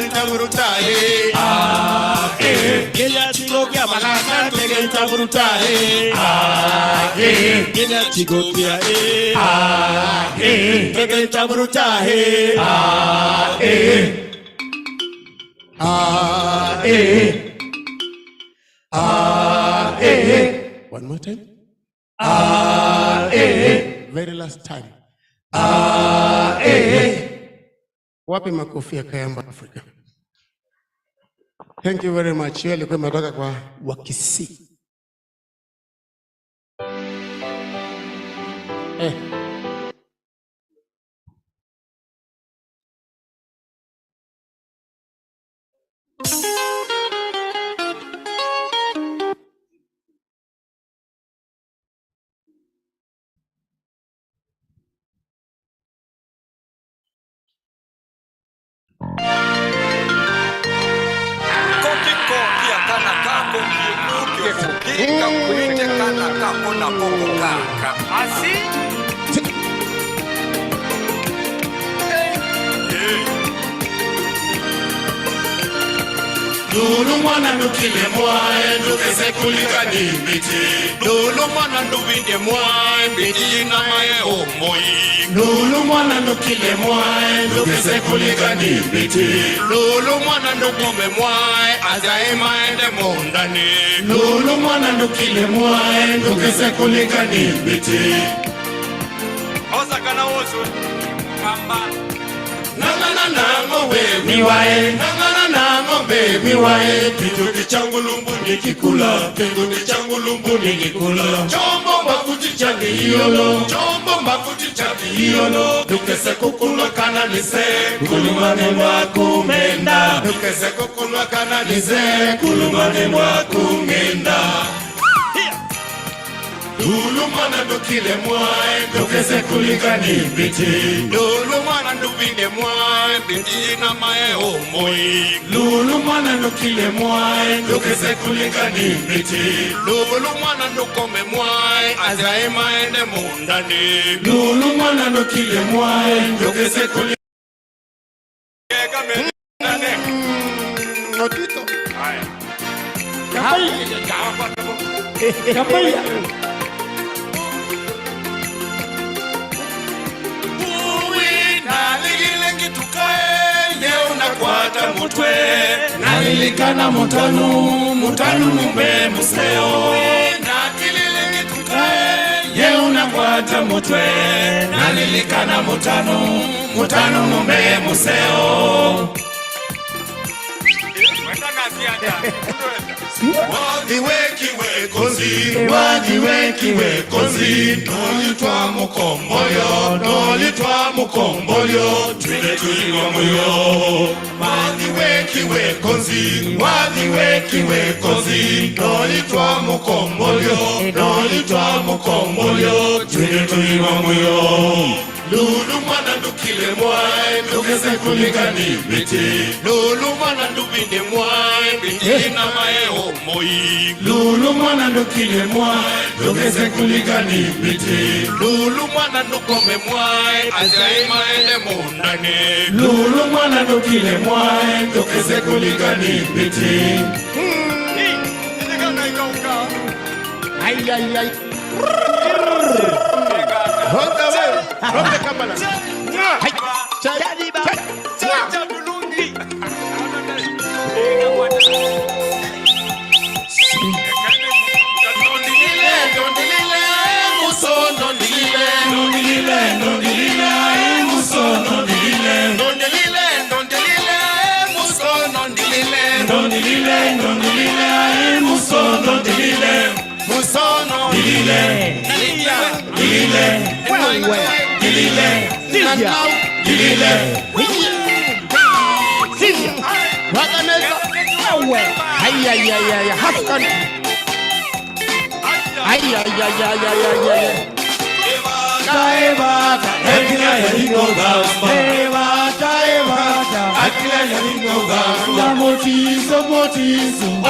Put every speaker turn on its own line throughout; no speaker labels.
tegenta brutale. Genya chico kia malaka tegenta brutale. Genya chico kia tegenta brutale. One more time. Very last time. Wapi makofi ya Kayamba Africa? Thank you very much. Yeye alikuwa ametoka kwa Wakisi.
Lulu mwana nukile mwae nukese kulika ni mbiti. Lulu mwana nubinde mwae mbiti na mae omoi. Lulu mwana nukile mwae nukese kulika ni mbiti. Lulu mwana nukume mwae azae maende mondani. Lulu mwana nukile mwae nukese kulika ni mbiti.
Osa kana osu kamba
Nangana nango we miwae. Nangana nango we miwae. Kitu changu lumbu nikikula. Kitu changu lumbu nikikula. Chombo makuti changi hiyolo. Chombo makuti changi hiyolo. Nukese kukulwa kana nise. Kulumane mwa kumenda. Nukese kukulwa kana nise. Kulumane mwa kumenda. Lulu mwana nukile mwae, nukese kulika ni mbiti.
Lulu mwana nubinde mwae mbiti na mae omoi.
Lulu mwana nukile mwae, nukese kulika ni mbiti.
Lulu mwana nukome mwae azae maende mondani.
Lulu mwana nukile mwae, nukese kulika
Notito. Haya.
Kapaya.
Kwata mutwe nalilikana mutanu mutanu numbe museo nakilile ngitukae ye unakwata mutwe nalilikana mutanu mutanu numbe museo
Wadiwekiwe konzi, wadiwekiwe konzi. Nolitwa mukombolyo, nolitwa mukombolyo. Twine tuliwa moyo. Wadiwekiwe konzi, wadiwekiwe konzi. Nolitwa mukombolyo, nolitwa mukombolyo. Twine tuliwa moyo. Lulu mwana ndukile mwae, ndukese kulika ni mbiti.
Lulu mwana ndubinde mwae mbiti na mae omoi.
Lulu mwana ndukile mwae, ndukese kulika ni mbiti.
Lulu mwana ndukome mwae azae maende mondane.
Lulu mwana ndukile mwae, ndukese kulika ni mbiti.
Ay ay ay. Honda wewe. Rompe kamala. Hai. Jadi ba. Cha bulungi. Ndondilile muso ndondilile.
Ndondilile ndondilile muso ndondilile.
Ndondilile ndondilile muso ndondilile.
Ndondilile ndondilile muso ndondilile.
Musono dilile dilile wewe dilile dilile dilile Silvia wakaneza wewe haya hafkan haya
Taeba akila yalingo gamba. Taeba akila yalingo gamba. Motizo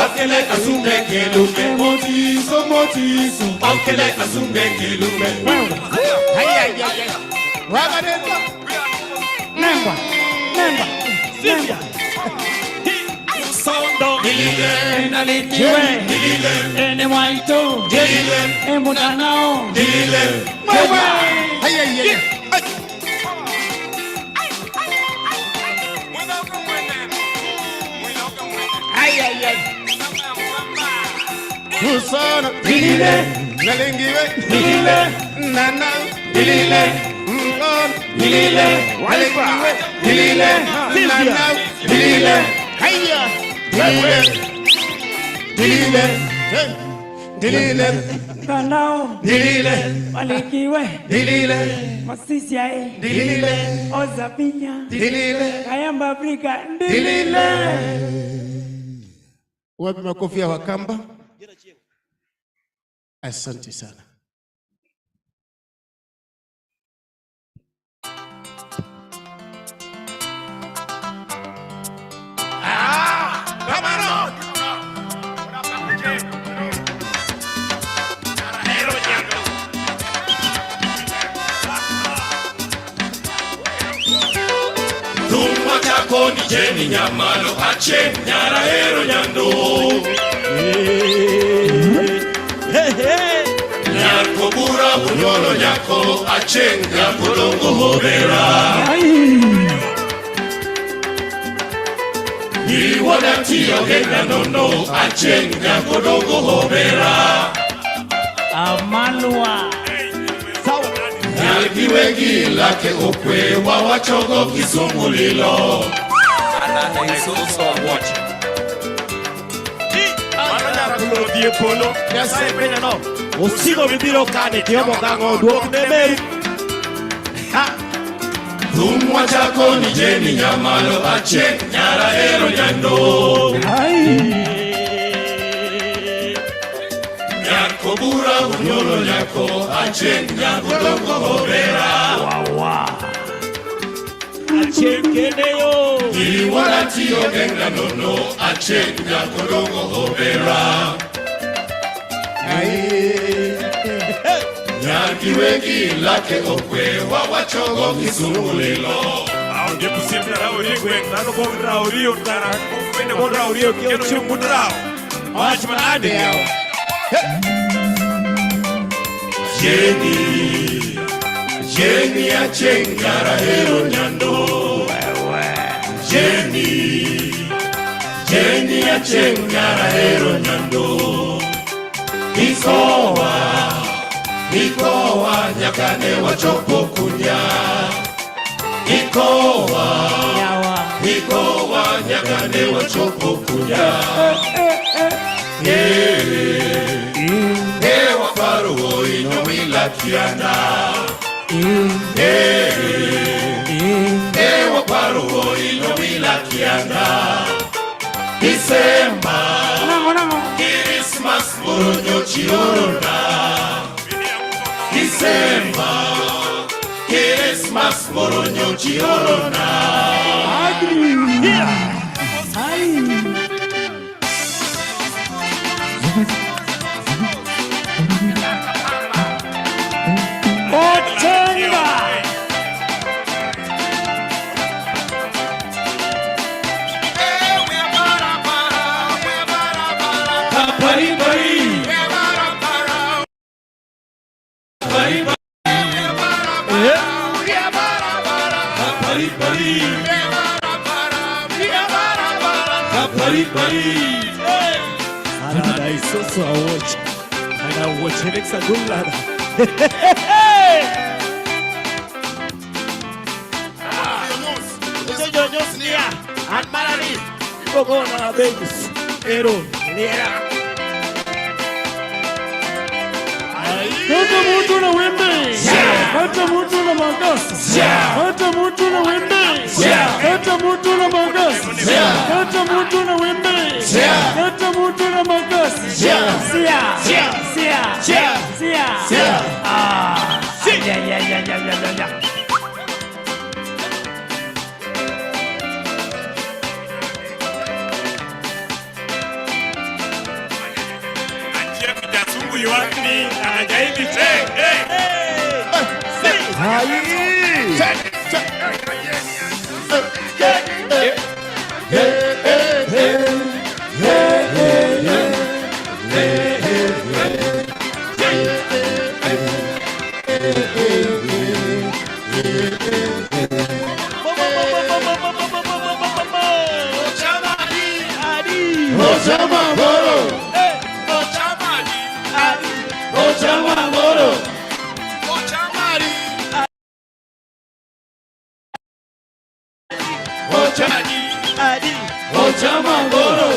akile kasumbe kelume. Motizo akile kasumbe kelume.
Haya wakaneza
Namba Silvia Nalitiwe, Enewaito, Emudanao,
Usana, Nalingiwe, Nana, Ngon, Walingiwe, Nana, Haya,
Danao, Walikiwe, Masisiae, Ozapinya, Kayamba Afrika,
wapi makofi ya Wakamba? Asante sana.
Koni jeni nyamalo ache nyara hero nyando Nyako bura bunyolo nyako ache nyako dongo hobera Ni wanatiyo gena nono ache nyako dongo hobera
Amalwa
Nyalgiwe gilake okwe wawachogo kisumulilo
Osigo bibiro kane tiomo kango duok nemeru
Thumwa chako ni jeni nyamalo ache nyara hero nyando Nyako bura unyolo nyako ache nyako dongo hobera
Achekeneyo
Iwala tiyo genga nono ache nyako dongo hobera Nyagiwegi lake okwe wawachogo kisungulilo
Aunque tú siempre la origüe, nano con raurio, cara, con raurio, que no se mudrao. Acho manade.
Jenny achengara hero nyando. Jenny achengara hero nyando. Ikowa nyakane wachopo kunya. Ikowa nyakane wachopo kunya. Ewa faruo inyomila kiana. Ewa faruo inyomila kiana. December Christmas moronyo chiorona. December Christmas moronyo chiorona.
So I watch. And I watch him next a good lad. And Malani, go go na babies. Ero, Lera. Hata mtu na wembe. Hata mtu na magasi. Hata mtu na wembe. Hata mtu na magasi. Hata mtu na wembe. Hata mtu na magasi. Sia. Ah. Yeah.
Yuani, anajaidi check.
Hey.
Ochamangoro.
Ochamari.
Ochamangoro.
Ochamari.
Ochadi. Ochamangoro.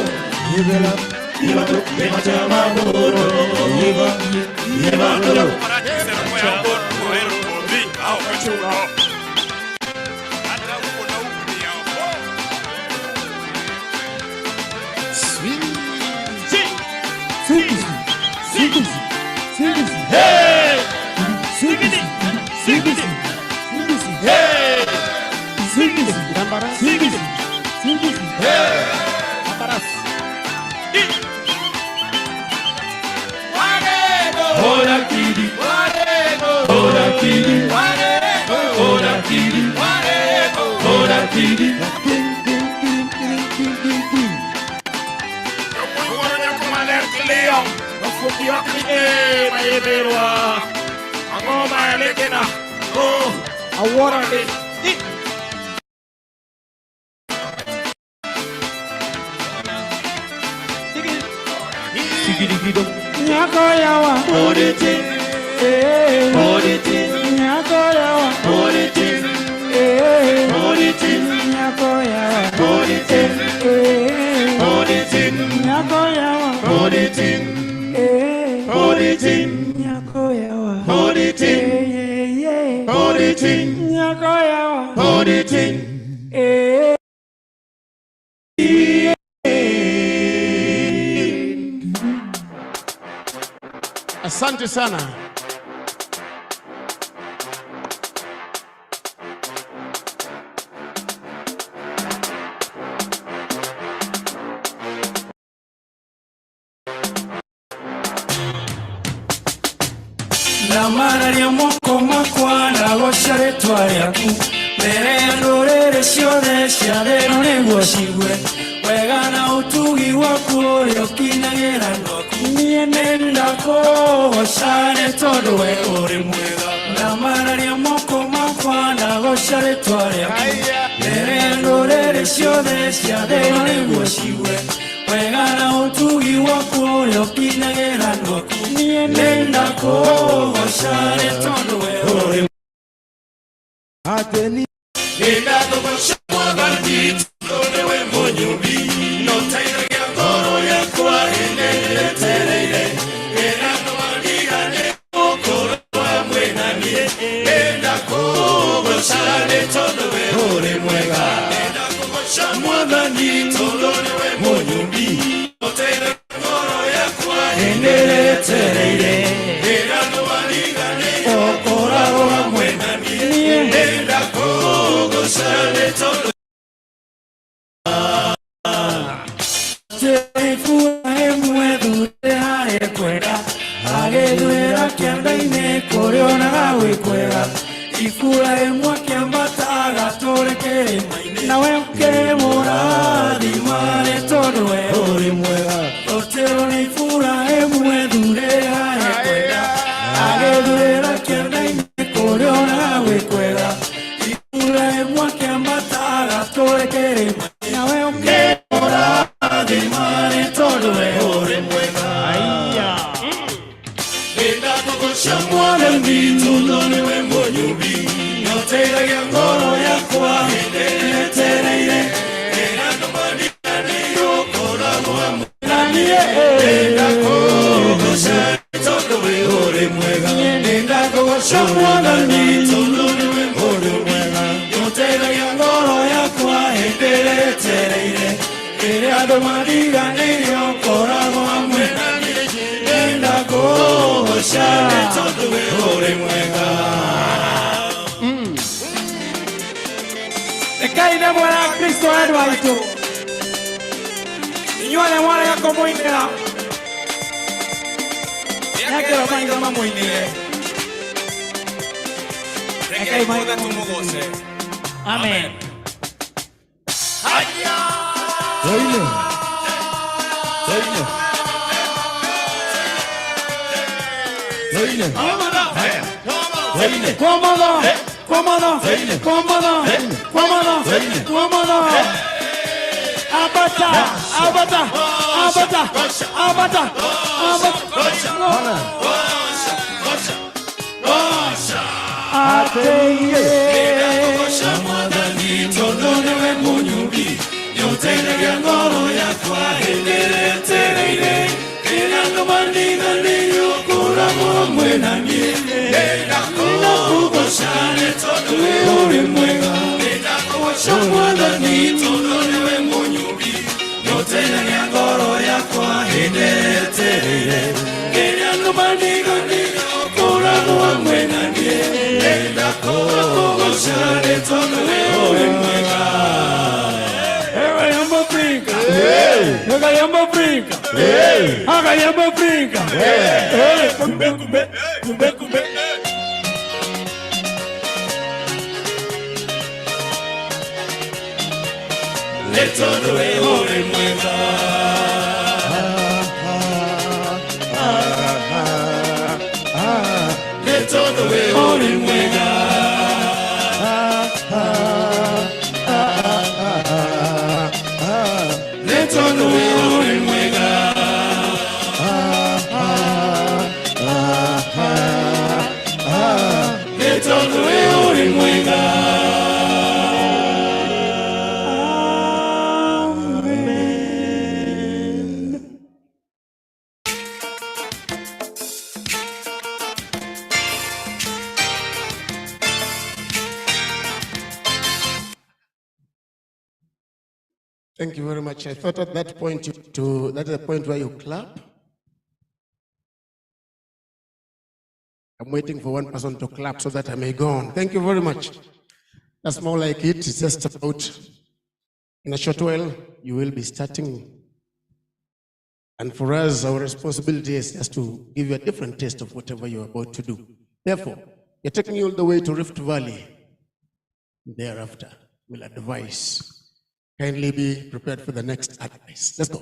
Asante sana.
Namara lya moko makwana goshare twariaku mbere ya ndorere ciothe cia thĩ nĩguo cigwe wega na ũtugi waku ũrĩa ũkinagĩra ndoku niĩ nĩndakũgoca nĩ tondũ we ũrĩ mwega namara lya moko makwana goshare twariaku mbere ya ndorere ciothe cia thĩ nĩguo cigwe wega na ũtugi waku ũrĩa ũkinagĩra ndoku niĩ nĩndakũgoca nĩ tondũ we ũrĩ
Ateni.
nĩndakũgoca mwathani tondũ we mũnyũmbi no teithagia ngoro yakwa hĩndĩ ĩrĩa etereire nĩndakũmaniganĩ ũkorwo hamwe na niĩ nĩndakũgoca nĩ tondũ we ũrĩ mwega nĩndakũgoca mwathani tondũ we mũnyũmbi no teithagia ngoro yakwa hĩndĩ ĩrĩa etereire nĩndakũmaniganĩ ũkorwo hamwe na niĩ nĩndakũgoca nĩ tondũ ifura emwe kiambataga tũrekere maini nawe ũkĩmũrathima nĩ tondũ we ũrĩ mwega ũtĩrwo nĩ ifura emwe thure harĩ kwenda agĩthurĩra kĩanda-inĩ kũrĩa ona gwĩ kwega ifura emwe kiambataga tũrekere maini nawe ũkĩmũrathima nĩ tondũ we ũrĩ mwega nĩndakũgoca mwathani tondũ nĩwe mũnyũmbi no teithagia ngoro yakwa hĩndĩ ĩrĩa etereire nĩndakũmaniganĩ ũkoragwo hamwe na niĩ nĩndakũgoca tondũ we ũrĩ mwega nĩndakũgoca mwathani tondũ nĩwe mũnyũmbi no teithagia ngoro yakwa hĩndĩ ĩrĩa etereire rĩrĩa andũ maniganĩire ũkoragwo hamwe na niĩ nĩndakũgoca tondũ we ũrĩ mwega Ekaine mwana Kristo wetu waitu inyuane mwana yako muinira yakero mainga mamuinire Ekai mainga tumugose Amen Haya
Zaine. Zaine. Zaine. Zaine.
Cómodo cómodo
Zaine.
cómodo cómodo
Zaine.
cómodo
Thank you very much. I thought at that point, that's the point where you clap. I'm waiting for one person to clap so that I may go on. Thank you very much. That's more like it. It's just about, in a short while, you will be starting. And for us, our responsibility is just to give you a different taste of whatever you're about to do. Therefore, we're taking you all the way to Rift Valley. Thereafter, we'll advise. Kindly be prepared for the next advice. Let's go.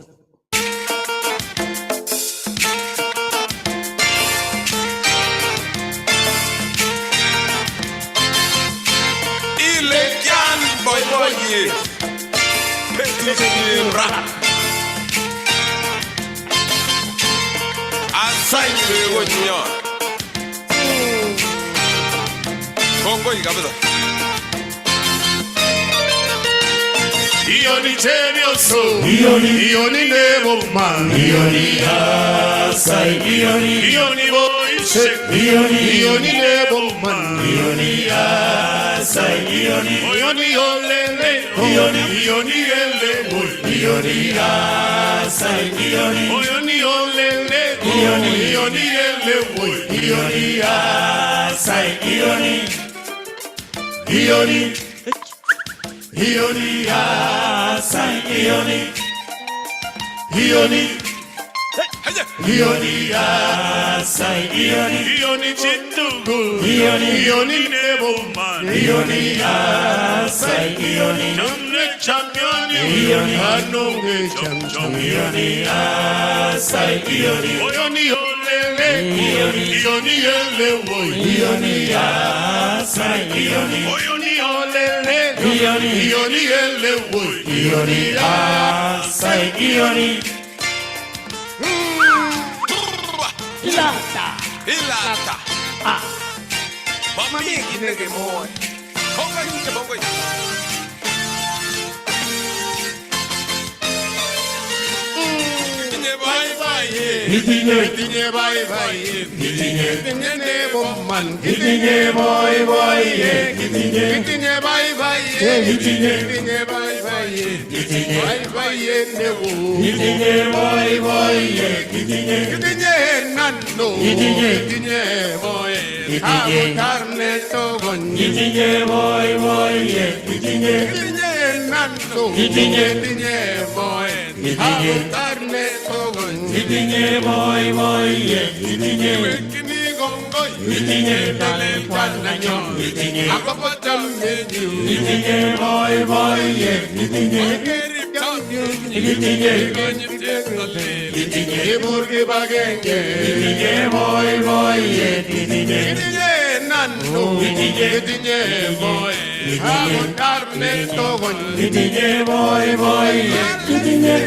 Ioni Tevioso, Ioni Nebo Man, Ioni Asai, Ioni Voice, Ioni Nebo Man, Ioni Asai, Ioni Olele, Ioni Ele, Ioni Asai, Ioni Olele, Ioni Ele, Ioni Asai, Ioni Ioni Asai, Ioni Asai, Ioni Chitugu, Ioni Nebo Man, Ioni Asai, Ioni Champion, Ioni Anonge Champion, Ioni Asai, Ioni Olele, Ioni Ele, Ioni Asai, Ioni Olele, Ioni Ele, Ioni Asai, Ioni Ilata. Mama mingi nege moy. Konga hinga bongo. Itinye bye bye. Itinye bye bye. Itinye nebo man. Itinye boy boy. Itinye bye bye. Itinye bye bye. Itinye bye bye nebo. Itinye boy boy. Itinye nando. Itinye boy. Itinye carne togon. Itinye boy boy. Itinye nando. Itinye boy. Itinye carne togon. Itinye boy boy. Itinye kini gongoy. Itinye dale pananyo. Itinye akopotam menyu. Itinye boy boy. Itinye keri kanyu. Itinye Itinye burgi bagenge. Itinye boy boy. Itinye nando. Itinye boy.
Itinye boy boy. Itinye.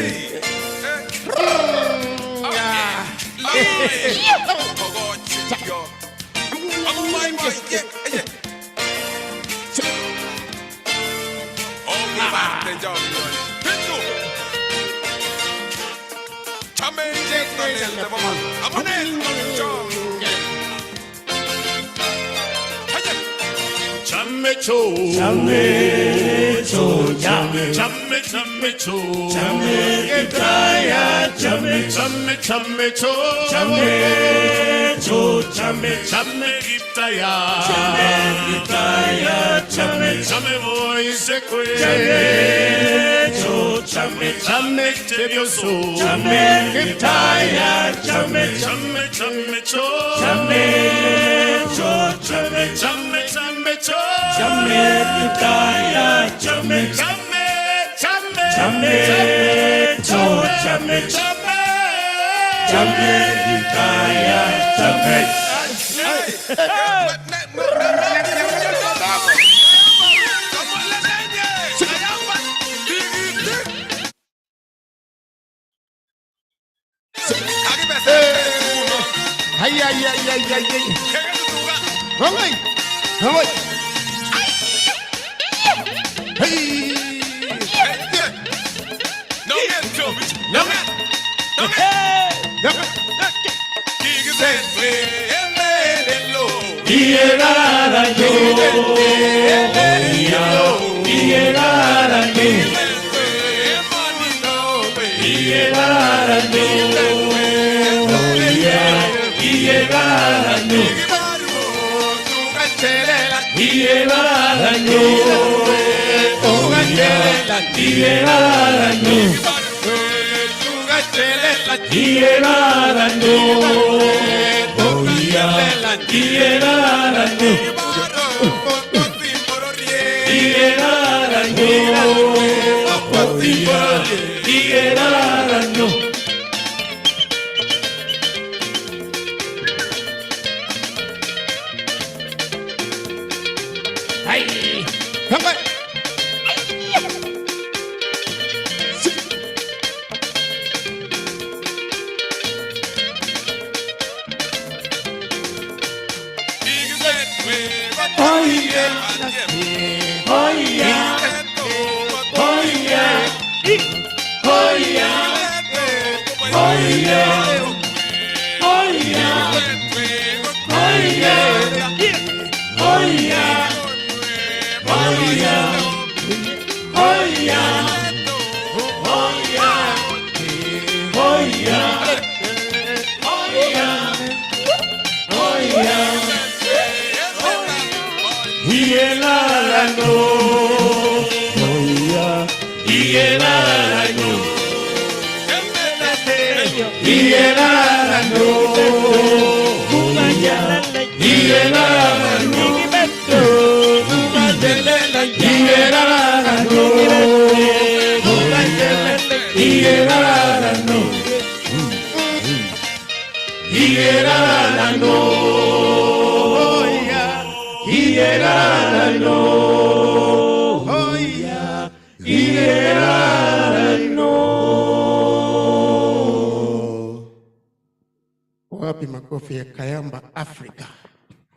Wapi makofi ya Kayamba, Africa.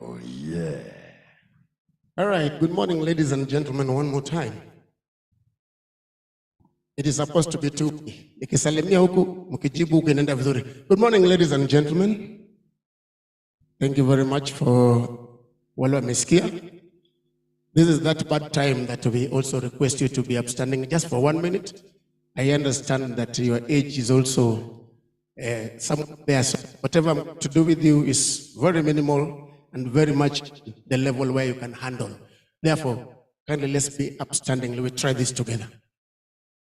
Oh yeah. All right, good morning ladies and gentlemen one more time. It is supposed to be two. Nikisalimia huku mkijibu huku inaenda vizuri. Good morning ladies and gentlemen. Thank you very much for wale wamesikia. This is that bad time that we also request you to be upstanding just for 1 minute. I understand that your age is also somewhere there. So whatever to do with you is very minimal and very much the level where you can handle. Therefore, kindly let's be upstanding. Let me try this together.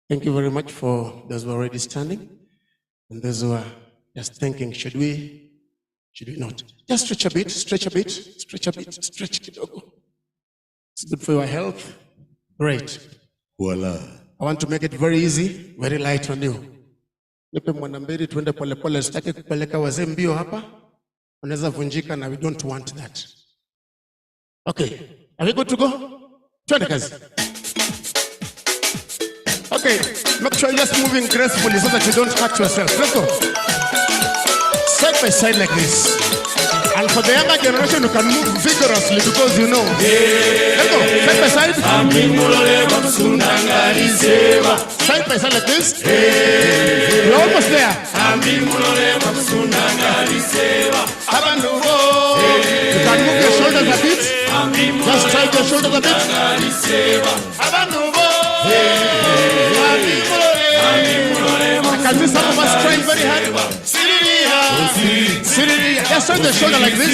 Thank you very much for those who are already standing and those who are just thinking, should we not? Just stretch a bit, stretch a bit, stretch a bit, stretch it. It's good for your health. Great.
Voila.
I want to make it very easy, very light on you. Nipe mwanambiri tuende pole pole, sitaki kupeleka wazee mbio hapa. Unaweza vunjika na we don't want that. Okay, are we good to go? Twende kazi. Okay, make sure you're just moving gracefully so that you don't hurt yourself. Let's go. Side by side like this. And for the younger generation, you can move vigorously because you know. Let's go. Side by side. Side by side like this. You're almost there. You can move your shoulders a bit. Just strike your shoulders a bit. I can see some of us trying very hard. Just turn the shoulder like this.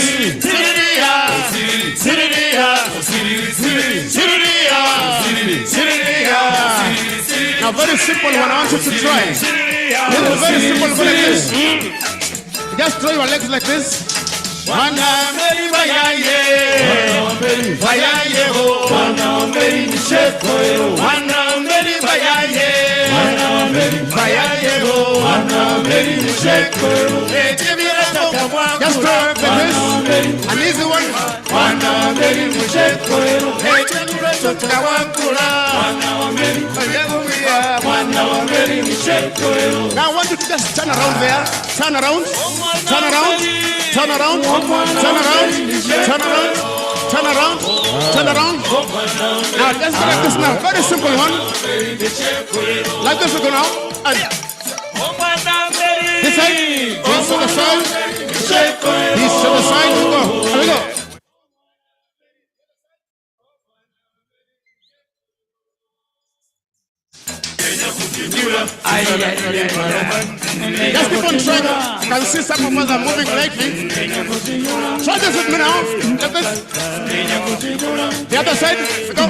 Now very simple one, I want you to try. This is very simple, go like this. Just throw your legs like this. Just throw it like this. An easy one. Now I want you to just turn around there. Turn around. Turn around. Turn around. Turn around. Turn around. Turn around. Turn around. Now let's go like this now. Very simple one. Like this we go now. And this side. This to the side. This to the side. We go. Here we go. Just keep on trying. I can see some of us are moving lately. Try this with me now. Like this. The other side. Go.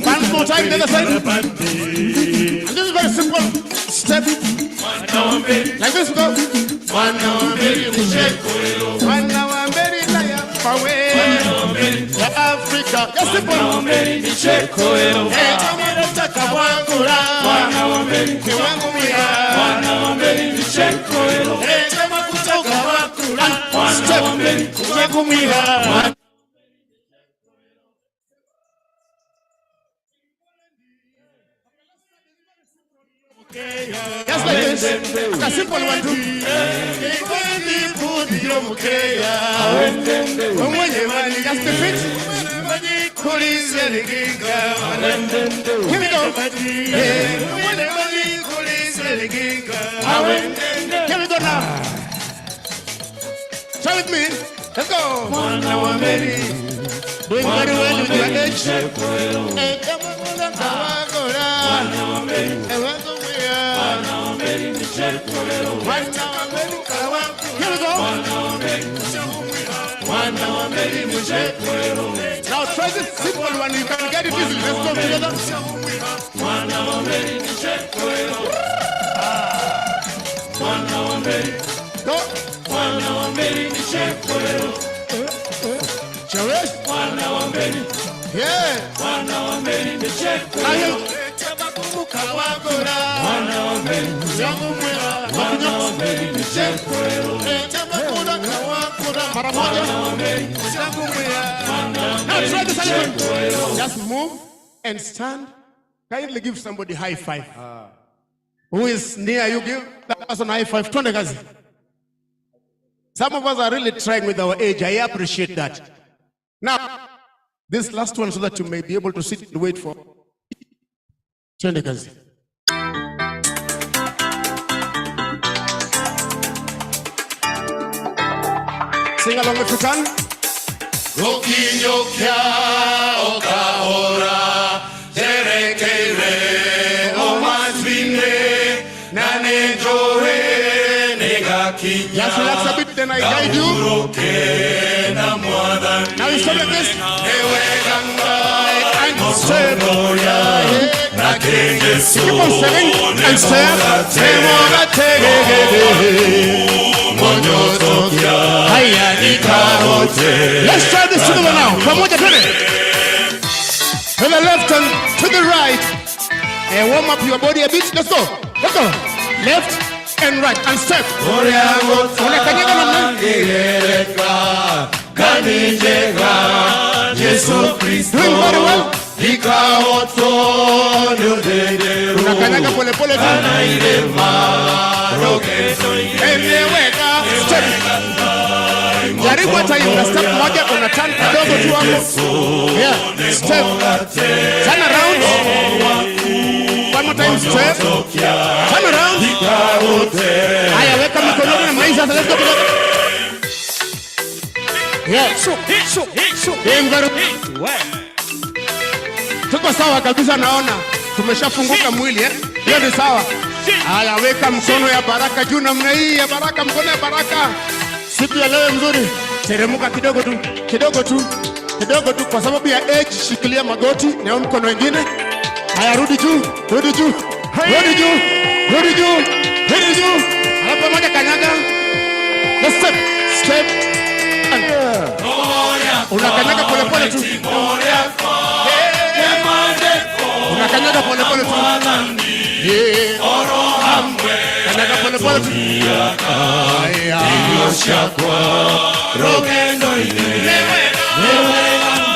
One more time. The other side. And this is very simple. Step. Like this. Go. One hour, very away. Africa. Just simple. Just like this. A simple one too. Just the fit. Here we go. Here we go now. Try with me. Let's go. Doing very well with your age. Here we go. Now try this simple one. You can get it easily. Let's go together. Go. Yeah. Now try this again. Just move and stand. Kindly give somebody high five. Who is near you, give that person high five. Some of us are really trying with our age. I appreciate that. Now, this last one so that you may be able to sit and wait for. Sing along if you can. Just relax a bit, then I guide you. Now you stop like this. And step. Keep on stepping and step. Let's try this together now. Come on, get ready. To the left and to the right. And warm up your body a bit. Let's go. Let's go. Left and right and step.
Yesu Kristo
Doing very well.
Ikaotonyo dede
Unakanyaga pole pole tu.
Kana ile marogezo
Eleweka. Step. Jaribu hata hiyo step moja una turn kidogo tu hapo. Yeah. Step. Turn around. One more time. Step. Turn around. Haya, weka mikono na maisha. Let's go together. Yeah. Doing very well. Tuko sawa kabisa, naona tumeshafunguka mwili hiyo ni sawa. Haya, weka mkono ya baraka juu namna hii ya baraka, mkono ya baraka. Siku ya leo mzuri, teremuka kidogo tu, kidogo tu, kidogo tu, kwa sababu ya age. Shikilia magoti na mkono wengine. Haya, rudi juu, rudi juu, rudi juu, rudi juu, rudi juu. Hapa moja, kanyaga. Let's step, step. Unakanyaga pole pole tu. Unakanyaga pole pole tu. Kanyaga pole pole tu.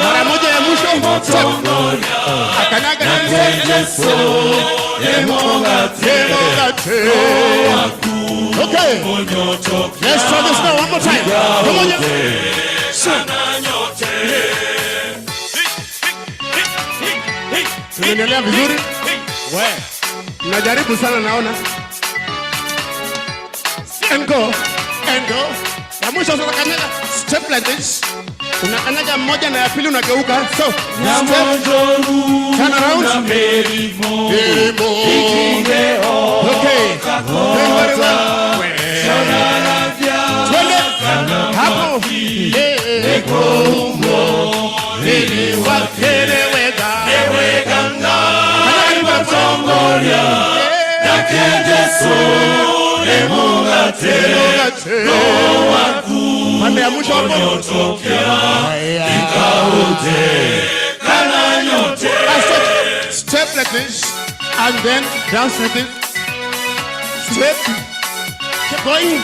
Mara moja ya mwisho. Akanyaga okay. Let's try this now one more time. Come on. Tunaendelea vizuri. Najaribu sana naona. And go. And go. Ya mwisho sasa kanyaga. Step like this. Unakanyaga mmoja na ya pili unageuka. So, step. Turn around. Okay. Very well. Twende. Hapo. Pande ya mwisho hapo. Step like this and then dance like this. Step. Keep going.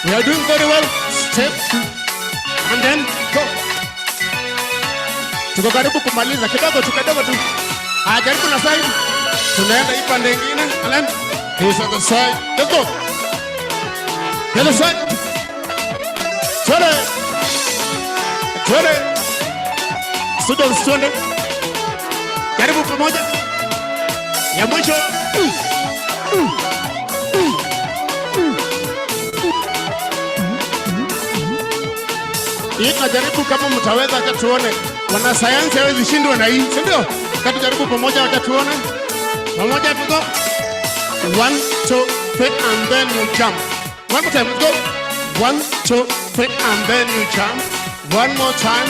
We are doing very well. Step and then go. Tuko karibu kumaliza, kidogo tu, kidogo tu. Jaribu na side. Tunaenda hii pande nyingine. And then here's on the side. Let's go. The other side. Twende. Twende. Students, twende. Karibu pamoja. Ya mwisho. Hii najaribu kama mtaweza, acha tuone. Wanasayansi hawezi shindwa na hii, si ndio? Kati jaribu pamoja, acha tuone. Pamoja tu go. 1, 2, 3 and then you jump. One more time, let's go. 1, 2, 3 and then you jump. One more time.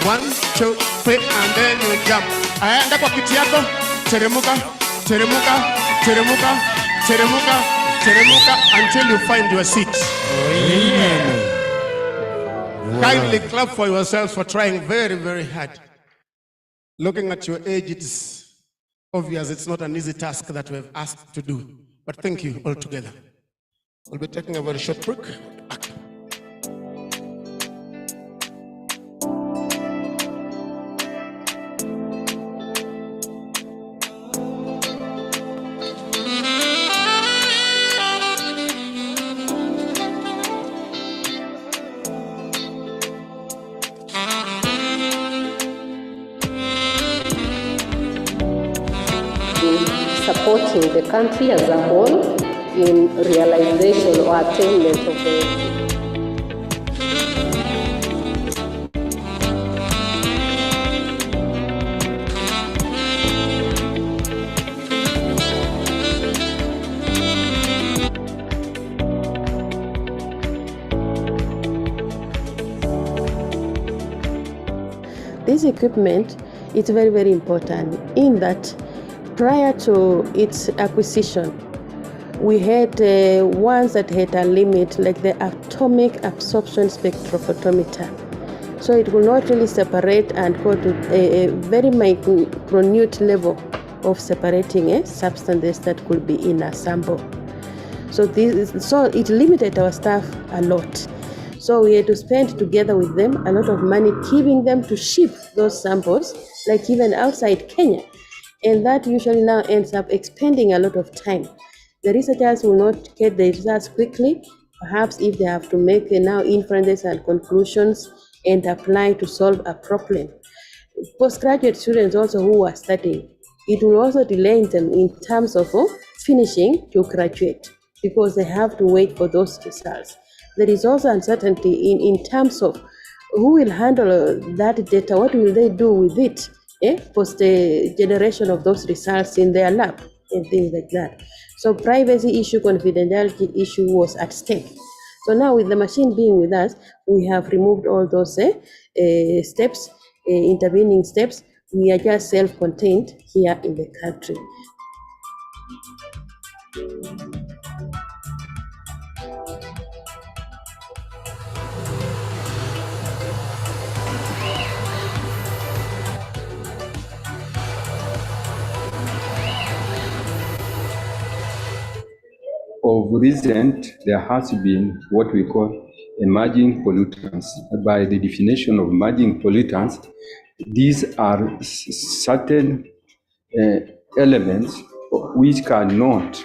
1, 2, 3 and then you jump. Aya, enda kwa kiti yako. Teremuka, teremuka, teremuka, teremuka, teremuka until you find your seat. Amen. Kindly clap for yourselves for trying very, very hard. Looking at your age, it's obvious it's not an easy task that we have asked to do. But thank you all together. We'll be taking a very short break.
Supporting the country as a whole in realization or attainment of the This equipment is very, very important in that prior to its acquisition, we had ones that had a limit, like the atomic absorption spectrophotometer. So it will not really separate and go to a very minute level of separating substances that could be in a sample. So it limited our staff a lot. So we had to spend together with them a lot of money, keeping them to ship those samples, like even outside Kenya. And that usually now ends up expending a lot of time. The researchers will not get the results quickly, perhaps if they have to make now inferences and conclusions and apply to solve a problem. Postgraduate students also who are studying, it will also delay them in terms of finishing to graduate because they have to wait for those results. There is also uncertainty in terms of who will handle that data, what will they do with it, post the generation of those results in their lab and things like that. So privacy issue, confidentiality issue was at stake. So now with the machine being with us, we have removed all those steps, intervening steps. We are just self-contained here in the country.
Of recent, there has been what we call emerging pollutants. By the definition of emerging pollutants, these are certain elements which cannot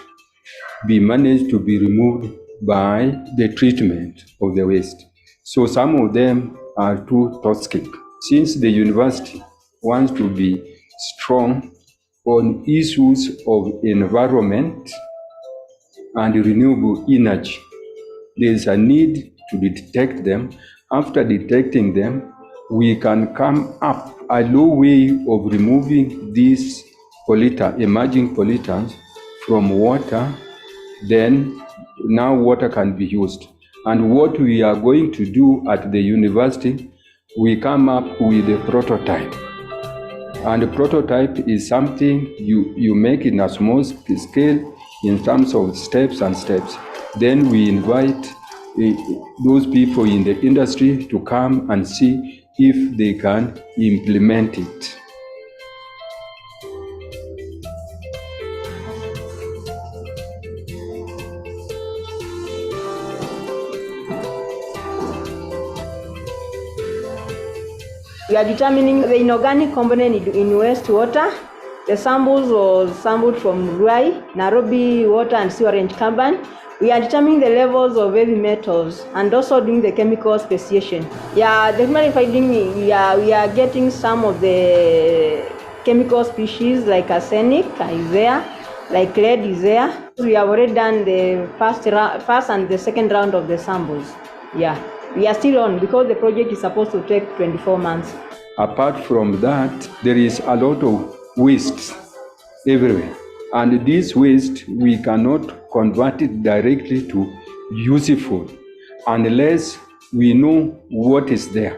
be managed to be removed by the treatment of the waste. So some of them are too toxic. Since the university wants to be strong on issues of environment and renewable energy, there is a need to detect them. After detecting them, we can come up a low way of removing these emerging pollutants from water. Then now water can be used. And what we are going to do at the university, we come up with a prototype. And a prototype is something you make in a small scale in terms of steps. Then we invite those people in the industry to come and see if they can implement it.
We are determining the inorganic component in wastewater. The samples were sampled from Ruai, Nairobi Water and Sewerage Company. We are determining the levels of heavy metals and also doing the chemical speciation. Yeah, definitely finding we are getting some of the chemical species like arsenic is there, like lead is there. We have already done the first and the second round of the samples. Yeah. We are still on because the project is supposed to take 24 months.
Apart from that, there is a lot of waste everywhere. And this waste, we cannot convert it directly to useful unless we know what is there.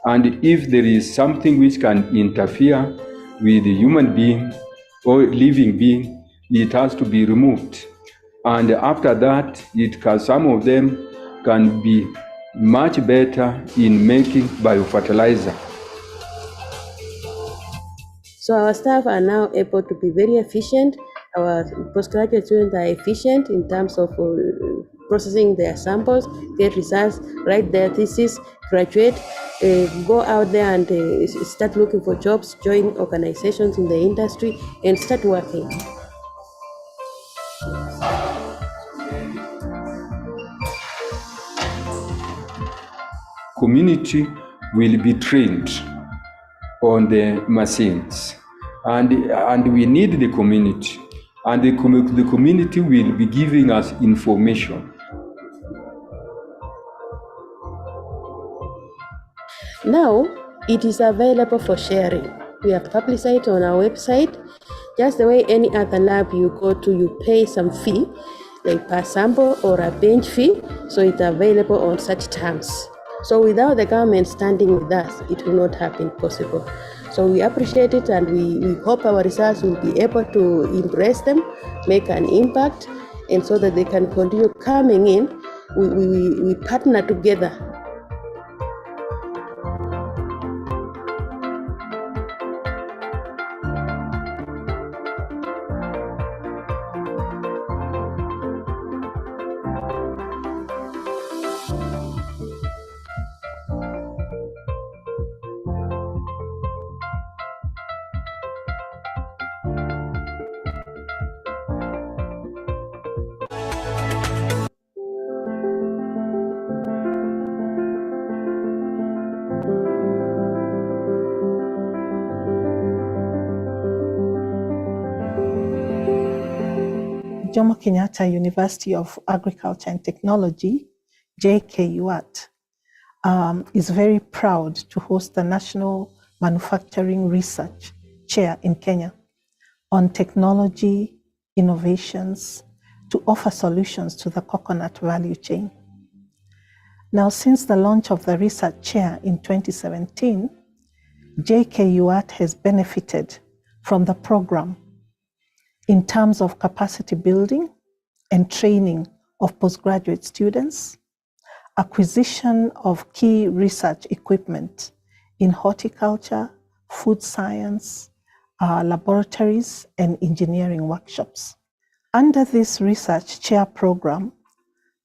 And if there is something which can interfere with the human being or living being, it has to be removed. And after that, some of them can be much better in making biofertilizer.
So our staff are now able to be very efficient. Our postgraduate students are efficient in terms of processing their samples, get results, write their thesis, graduate, go out there and start looking for jobs, join organizations in the industry, and start working.
Community will be trained on the machines, and we need the community, and the community will be giving us information.
Now it is available for sharing. We have published it on our website. Just the way any other lab you go to, you pay some fee, like per sample or a bench fee, so it's available on such terms. So without the government standing with us, it will not have been possible. So we appreciate it, and we hope our results will be able to impress them, make an impact, and so that they can continue coming in. We partner together.
Jomo Kenyatta University of Agriculture and Technology, JKUAT, is very proud to host the National Manufacturing Research Chair in Kenya on technology innovations to offer solutions to the coconut value chain. Now, since the launch of the research chair in 2017, JKUAT has benefited from the program in terms of capacity building and training of postgraduate students, acquisition of key research equipment in horticulture, food science, laboratories, and engineering workshops. Under this research chair program,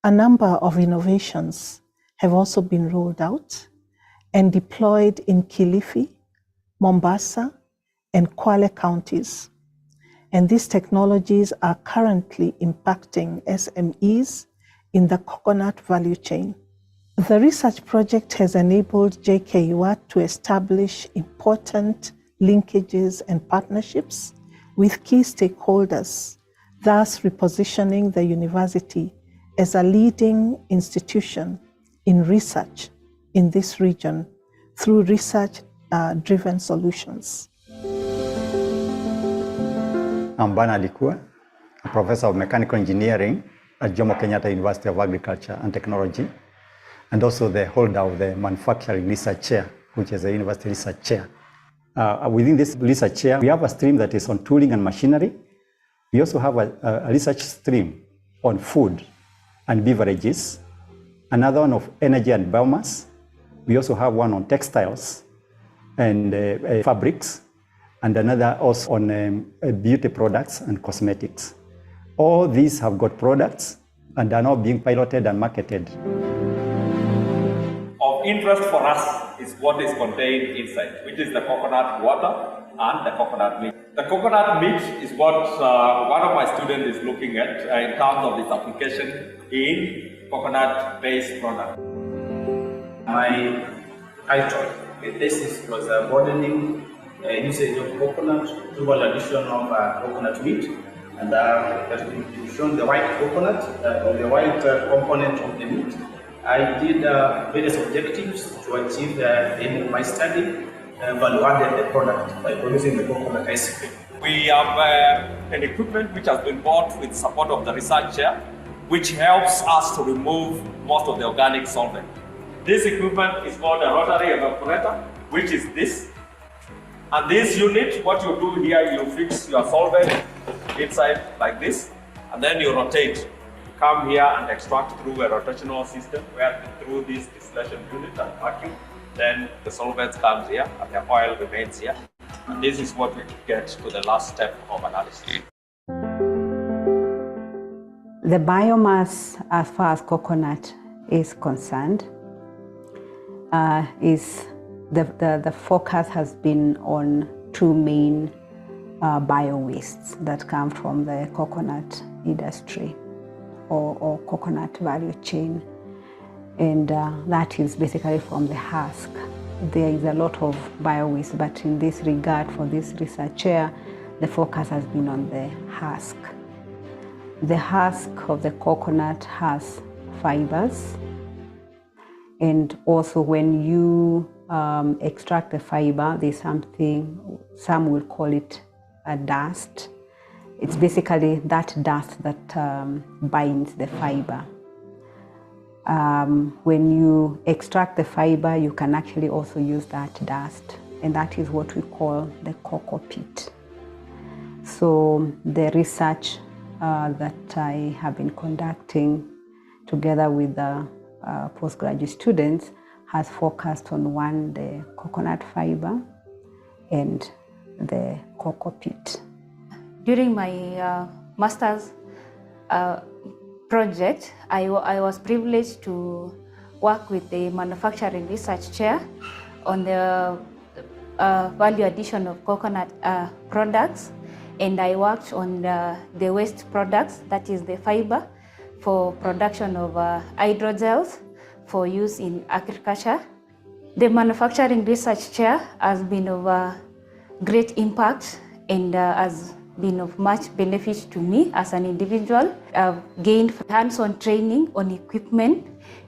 a number of innovations have also been rolled out and deployed in Kilifi, Mombasa, and Kwale counties. And these technologies are currently impacting SMEs in the coconut value chain. The research project has enabled JKUAT to establish important linkages and partnerships with key stakeholders, thus repositioning the university as a leading institution in research in this region through research-driven solutions.
I'm Bana Likua, a professor of mechanical engineering at Jomo Kenyatta University of Agriculture and Technology, and also the holder of the manufacturing research chair, which is a university research chair. Within this research chair, we have a stream that is on tooling and machinery. We also have a research stream on food and beverages, another one of energy and biomass. We also have one on textiles and fabrics, and another also on beauty products and cosmetics. All these have got products and are now being piloted and marketed.
Of interest for us is what is contained inside, which is the coconut water and the coconut milk. The coconut milk is what one of my students is looking at in terms of its application in coconut-based products.
My title, the thesis was broadening usage of coconut through the addition of coconut meat, and we've shown the white coconut or the white component of the meat. I did various objectives to achieve the aim of my study, value-added the product by producing the coconut ice cream.
We have an equipment which has been bought with support of the research chair, which helps us to remove most of the organic solvent. This equipment is called a rotary evaporator, which is this. And this unit, what you do here, you fix your solvent inside like this, and then you rotate. Come here and extract through a rotational system where through this distillation unit and vacuum, then the solvent comes here and the oil remains here. And this is what we get to the last step of analysis.
The biomass, as far as coconut is concerned, the focus has been on two main bio-wastes that come from the coconut industry or coconut value chain, and that is basically from the husk. There is a lot of bio-waste, but in this regard, for this research chair, the focus has been on the husk. The husk of the coconut has fibers, and also when you extract the fiber, there's something, some will call it a dust. It's basically that dust that binds the fiber. When you extract the fiber, you can actually also use that dust, and that is what we call the cocoa pit. So the research that I have been conducting together with the postgraduate students has focused on one, the coconut fiber and the cocoa pit.
During my master's project, I was privileged to work with the manufacturing research chair on the value addition of coconut products, and I worked on the waste products, that is the fiber, for production of hydrogels for use in agriculture. The manufacturing research chair has been of great impact and has been of much benefit to me as an individual. I've gained hands-on training on equipment,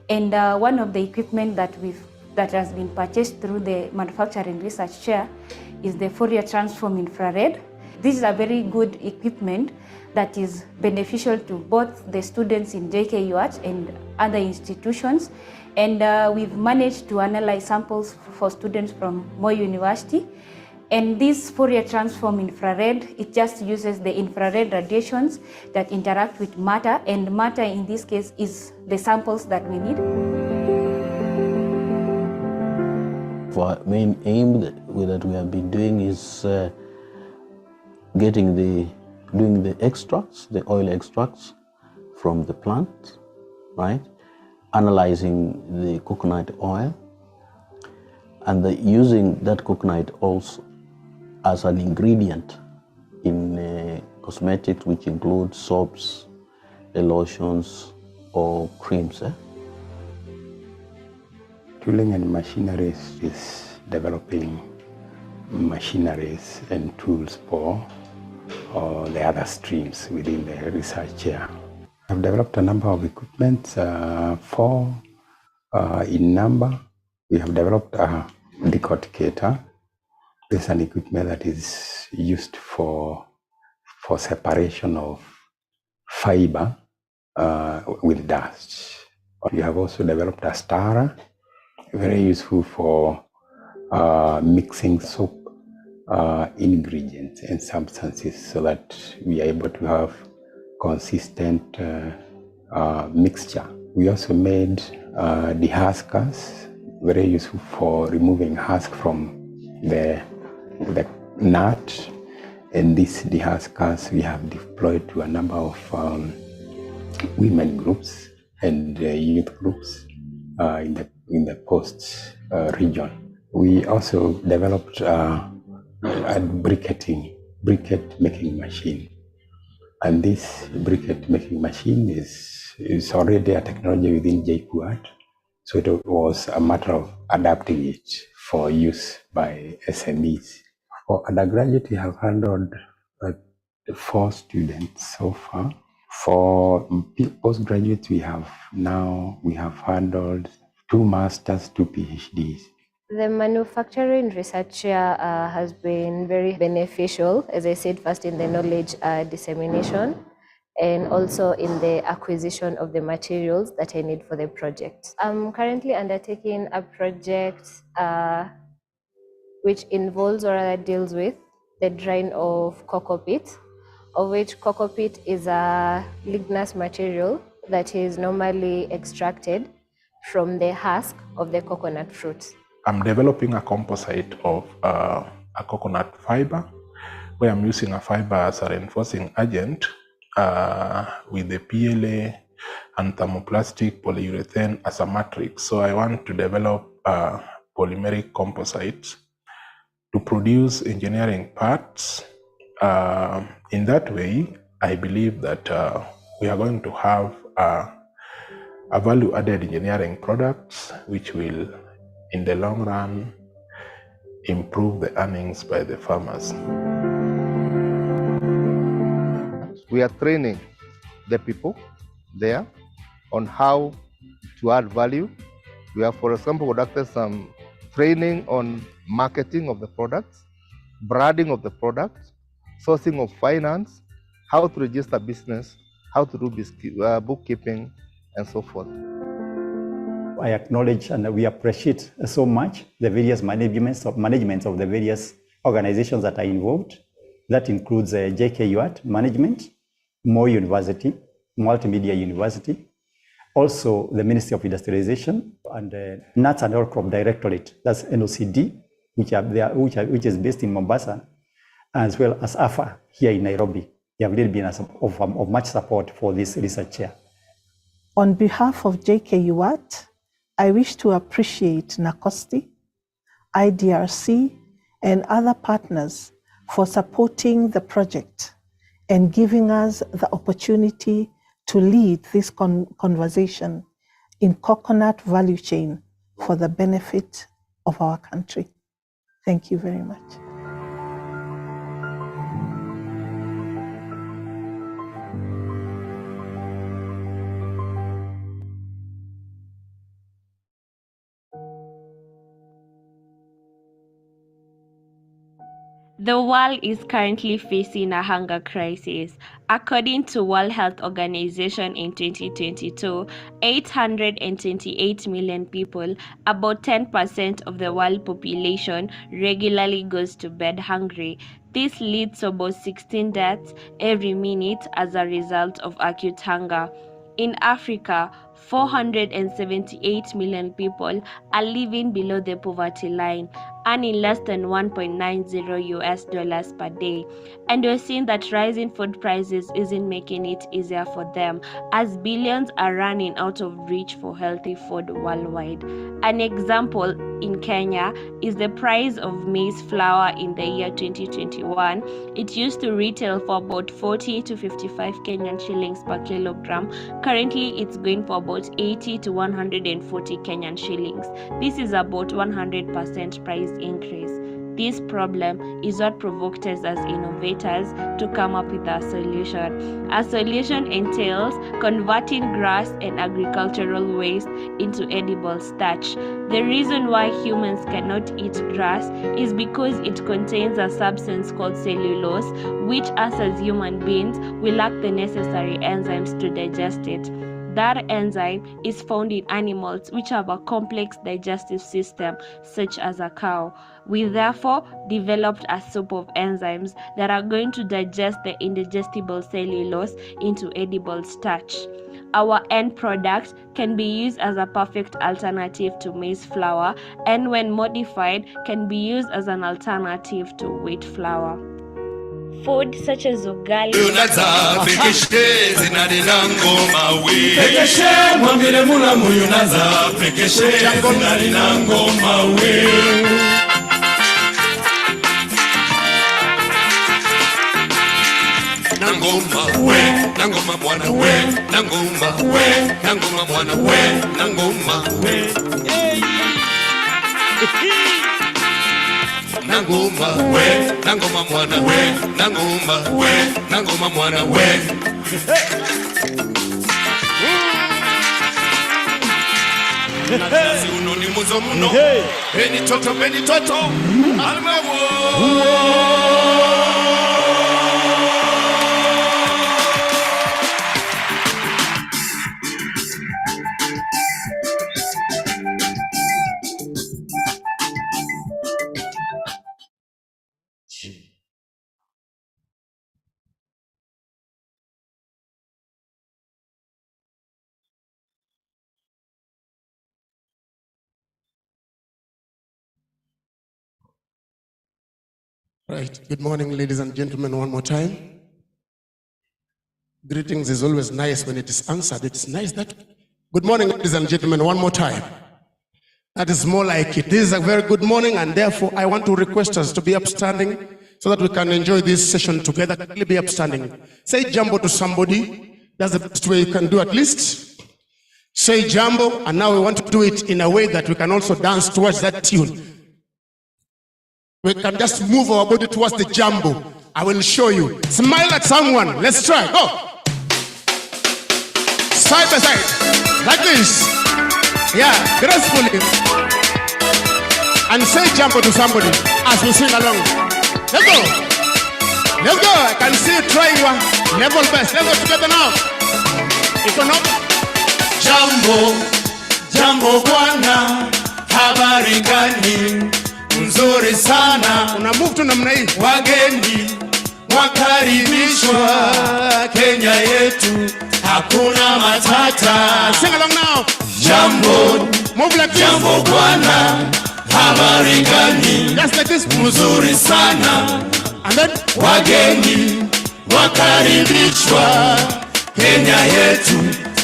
and one of the equipment that has been purchased through the Manufacturing Research Chair is the Fourier Transform Infrared. This is a very good equipment that is beneficial to both the students in JKUAT and other institutions. And we've managed to analyze samples for students from Moi University. And this Fourier Transform Infrared, it just uses the infrared radiations that interact with matter, and matter in this case is the samples that we need.
Our main aim that we have been doing is doing the extracts, the oil extracts from the plant, right? Analyzing the coconut oil, and using that coconut also as an ingredient in cosmetics, which include soaps, lotions, or creams.
Tooling and machineries is developing machineries and tools for the other streams within the research chair. I've developed a number of equipment, 4 in number. We have developed a decorticator. This is an equipment that is used for separation of fiber with dust. We have also developed a stirrer, very useful for mixing soap ingredients and substances so that we are able to have consistent mixture. We also made dehuskers, very useful for removing husk from the nut. And these dehuskers we have deployed to a number of women groups and youth groups in the post region. We also developed a briquette making machine, and this briquette making machine is already a technology within JKUAT, so it was a matter of adapting it for use by SMEs. For undergraduate, we have handled 4 students so far. For postgraduates, we have handled 2 masters, 2 PhDs.
The manufacturing research has been very beneficial, as I said, first in the knowledge dissemination and also in the acquisition of the materials that I need for the project. I'm currently undertaking a project which involves or rather deals with the drying of cocoa peat, of which cocoa peat is a ligneous material that is normally extracted from the husk of the coconut fruit.
I'm developing a composite of a coconut fiber, where I'm using a fiber as a reinforcing agent with the PLA and thermoplastic polyurethane as a matrix. So I want to develop polymeric composites to produce engineering parts. In that way, I believe that we are going to have a value-added engineering products which will, in the long run, improve the earnings by the farmers.
We are training the people there on how to add value. We have, for example, conducted some training on marketing of the products, branding of the products, sourcing of finance, how to register business, how to do bookkeeping, and so forth.
I acknowledge and we appreciate so much the various managements of the various organizations that are involved. That includes JKUAT management, Moi University, Multimedia University, also the Ministry of Industrialization, and Nuts and Oil Crop Directorate, that's NOCD, which is based in Mombasa, as well as AFA here in Nairobi. They have really been of much support for this research chair.
On behalf of JKUAT, I wish to appreciate NACOSTI, IDRC, and other partners for supporting the project and giving us the opportunity to lead this conversation in coconut value chain for the benefit of our country. Thank you very much.
The world is currently facing a hunger crisis. According to World Health Organization in 2022, 828 million people, about 10% of the world population, regularly goes to bed hungry. This leads to about 16 deaths every minute as a result of acute hunger. In Africa, 478 million people are living below the poverty line, earning less than $1.90 per day. And we're seeing that rising food prices isn't making it easier for them, as billions are running out of reach for healthy food worldwide. An example in Kenya is the price of maize flour in the year 2021. It used to retail for about 40 to 55 Kenyan shillings per kilogram. Currently, it's going for about 80 to 140 Kenyan shillings. This is about 100% price increase. This problem is what provoked us as innovators to come up with a solution. A solution entails converting grass and agricultural waste into edible starch. The reason why humans cannot eat grass is because it contains a substance called cellulose, which us as human beings will lack the necessary enzymes to digest it. That enzyme is found in animals which have a complex digestive system, such as a cow. We therefore developed a soup of enzymes that are going to digest the indigestible cellulose into edible starch. Our end product can be used as a perfect alternative to maize flour, and when modified, can be used as an alternative to wheat flour. Food such as ugali.
Nangoma we, nangoma mwana we, nangoma we, nangoma mwana we, nangoma we. Nangoma we, nangoma mwana we, nangoma we, nangoma mwana we. Nasi unoni muzo muno, beni toto, almewo.
Right. Good morning, ladies and gentlemen, one more time. Greetings is always nice when it is answered. It's nice that. Good morning, ladies and gentlemen, one more time. That is more like it. This is a very good morning, and therefore I want to request us to be upstanding so that we can enjoy this session together. Kindly be upstanding. Say jambo to somebody. That's the best way you can do at least. Say jambo, and now we want to do it in a way that we can also dance towards that tune. We can just move our body towards the jambo. I will show you. Smile at someone. Let's try. Go. Side by side. Like this. Yeah, gracefully. And say jambo to somebody as we sing along. Let's go. Let's go. I can see you trying your level best. Let's go together now.
Jambo, jambo bwana, habari gani? Nzuri sana.
Una move to namna hii.
Wageni wakaribishwa Kenya yetu, hakuna matata.
Sing along now.
Jambo,
move like this.
Jambo bwana, habari gani?
Just like this.
Nzuri sana.
And then
wageni wakaribishwa Kenya yetu,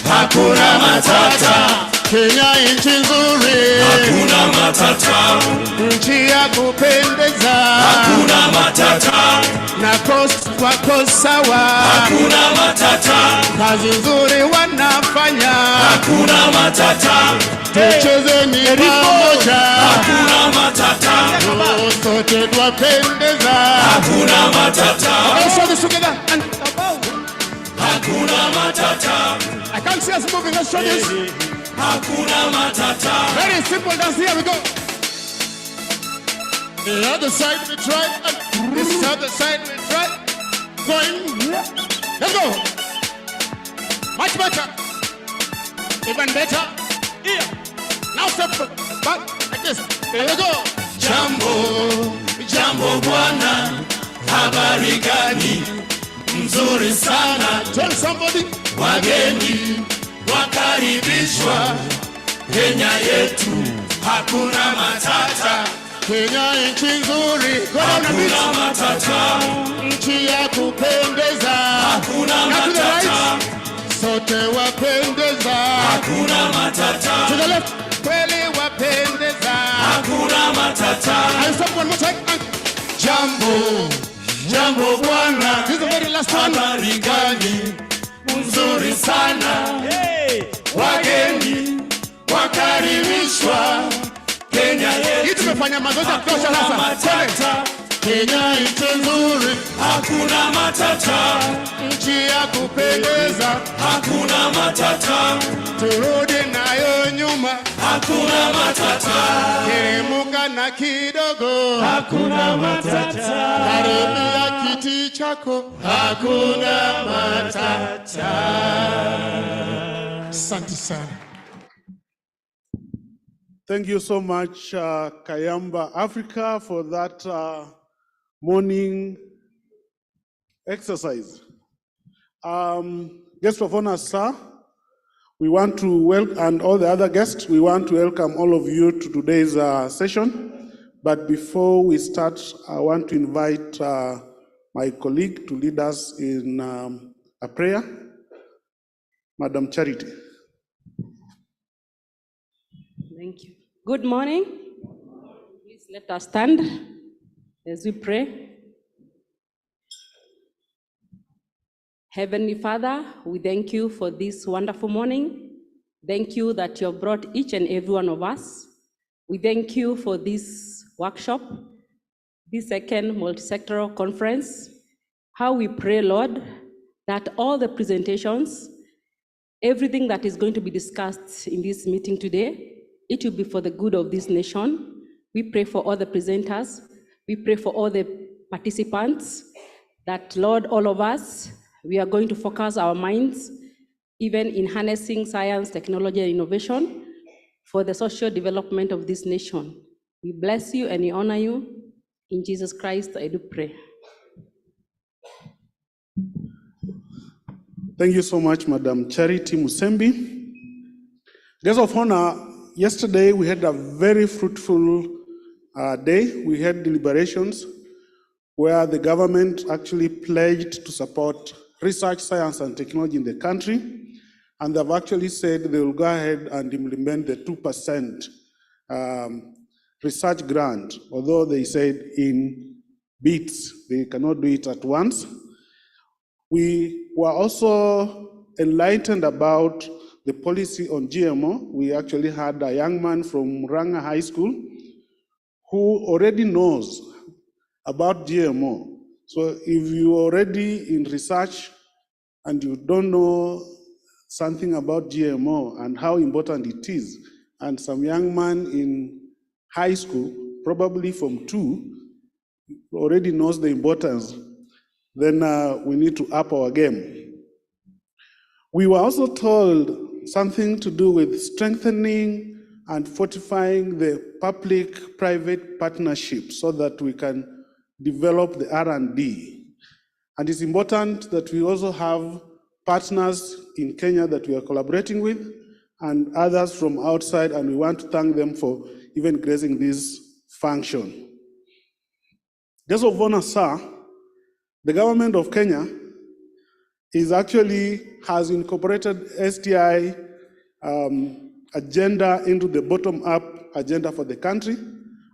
hakuna matata.
Kenya nchi nzuri,
hakuna matata.
Nchi ya kupendeza,
hakuna matata.
Na coast wako sawa,
hakuna matata.
Kazi nzuri wanafanya,
hakuna matata.
Tuchezeni pamoja,
hakuna matata.
Sote twapendeza,
hakuna matata.
Let's show this together and
hakuna matata.
I can't see us moving. Let's show this.
Hakuna matata.
Very simple dance. Here we go. The other side we try. This is other side, right? Going. Let's go. Much better. Even better. Here. Now step back like this. Here we go.
Jambo, jambo bwana, habari gani? Nzuri sana.
Tell somebody.
Wageni wakaribishwa Kenya yetu, hakuna matata.
Kenya nchi nzuri,
hakuna matata.
Nchi ya kupendeza,
hakuna matata.
Sote wapendeza,
hakuna matata.
To the left, kweli wapendeza,
hakuna matata.
And stop one more time.
Jambo, jambo bwana,
this is the very last one.
Habari gani? Nzuri sana. Hey. Wageni wakaribishwa Kenya yetu.
Hii tumefanya mazoezi ya kutosha sasa.
Kenya nchi nzuri, hakuna matata.
Nchi ya kupendeza,
hakuna matata.
Turudi nayo nyuma,
hakuna matata.
Keremuka na kidogo,
hakuna matata.
Karibia kiti chako,
hakuna matata.
Asante sana.
Thank you so much, Kayamba Africa, for that morning exercise. Guest of honor, sir, we want to welcome, and all the other guests, we want to welcome all of you to today's session. But before we start, I want to invite my colleague to lead us in a prayer. Madam Charity.
Thank you. Good morning. Please let us stand as we pray. Heavenly Father, we thank you for this wonderful morning. Thank you that you have brought each and every one of us. We thank you for this workshop, this second multisectoral conference. How we pray, Lord, that all the presentations, everything that is going to be discussed in this meeting today, it will be for the good of this nation. We pray for all the presenters. We pray for all the participants that, Lord, all of us, we are going to focus our minds even in harnessing science, technology, and innovation for the social development of this nation. We bless you and we honor you. In Jesus Christ, I do pray.
Thank you so much, Madam Charity Musembi. Guest of honor, yesterday we had a very fruitful day. We had deliberations where the government actually pledged to support research, science, and technology in the country. And they've actually said they will go ahead and implement the 2% research grant, although they said in bits, they cannot do it at once. We were also enlightened about the policy on GMO. We actually had a young man from Ranga High School who already knows about GMO. So if you're already in research and you don't know something about GMO and how important it is, and some young man in high school, probably from 2, already knows the importance, then we need to up our game. We were also told something to do with strengthening and fortifying the public-private partnership so that we can develop the R&D. And it's important that we also have partners in Kenya that we are collaborating with and others from outside, and we want to thank them for even gracing this function. Guest of honor, sir, the government of Kenya has incorporated STI agenda into the bottom-up agenda for the country,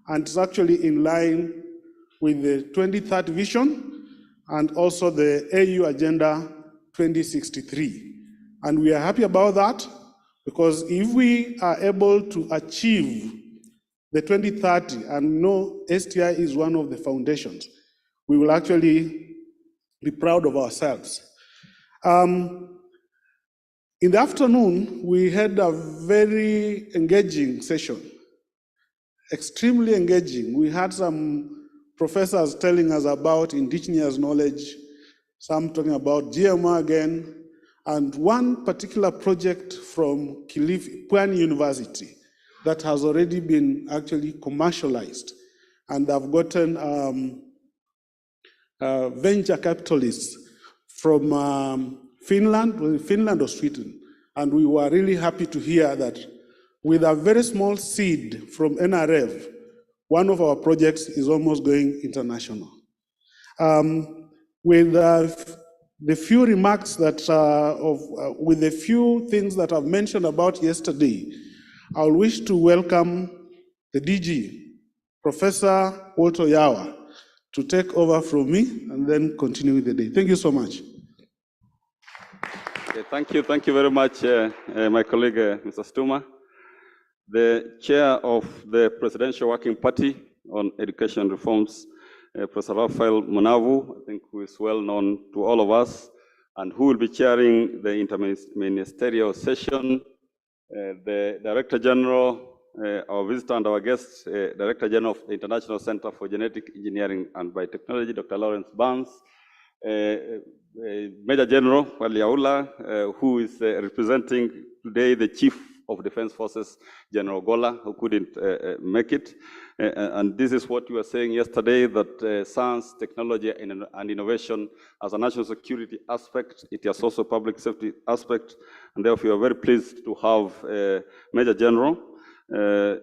and it's actually in line with the 2030 vision and also the AU Agenda 2063. And we are happy about that, because if we are able to achieve the 2030, and know STI is one of the foundations, we will actually be proud of ourselves. In the afternoon, we had a very engaging session, extremely engaging. We had some
professors telling us about indigenous knowledge, some talking about GMO again, and one particular project from Pwani University that has already been actually commercialized, and I've gotten venture capitalists from Finland or Sweden, and we were really happy to hear that with a very small seed from NRF, one of our projects is almost going international. With the few remarks that, with the few things that I've mentioned about yesterday, I'll wish to welcome the DG, Professor Walter Yawa, to take over from me and then continue with the day. Thank you so much.
Okay, thank you very much, my colleague, Mr. Stuma. The chair of the Presidential Working Party on Education Reforms, Professor Raphael Munavu, I think who is well known to all of us, and who will be chairing the interministerial session, the Director General, our visitor and our guest, Director General of the International Center for Genetic Engineering and Biotechnology, Dr. Lawrence Barnes, Major General Waliaula, who is representing today the Chief of Defense Forces, General Gola, who couldn't make it. And this is what you were saying yesterday, that science, technology, and innovation as a national security aspect, it is also public safety aspect, and therefore we are very pleased to have Major General.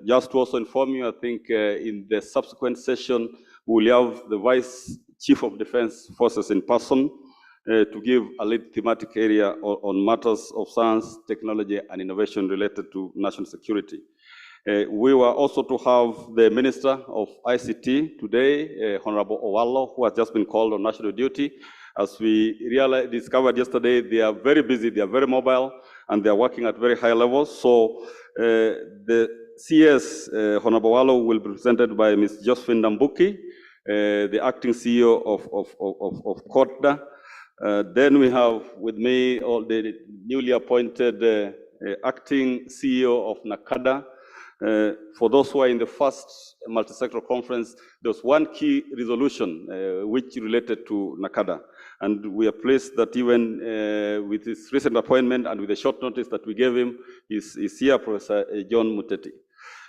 Just to also inform you, I think in the subsequent session, we will have the Vice Chief of Defense Forces in person to give a lead thematic area on matters of science, technology, and innovation related to national security. We were also to have the Minister of ICT today, Honorable Owalo, who has just been called on national duty. As we discovered yesterday, they are very busy, they are very mobile, and they are working at very high levels. So the CS, Honorable Owalo, will be presented by Ms. Josephine Nambuki, the acting CEO of COTDA. Then we have with me all the newly appointed acting CEO of NACADA. For those who are in the first multisectoral conference, there was one key resolution which related to NACADA. And we are pleased that even with his recent appointment and with the short notice that we gave him, is here, Professor John Muteti.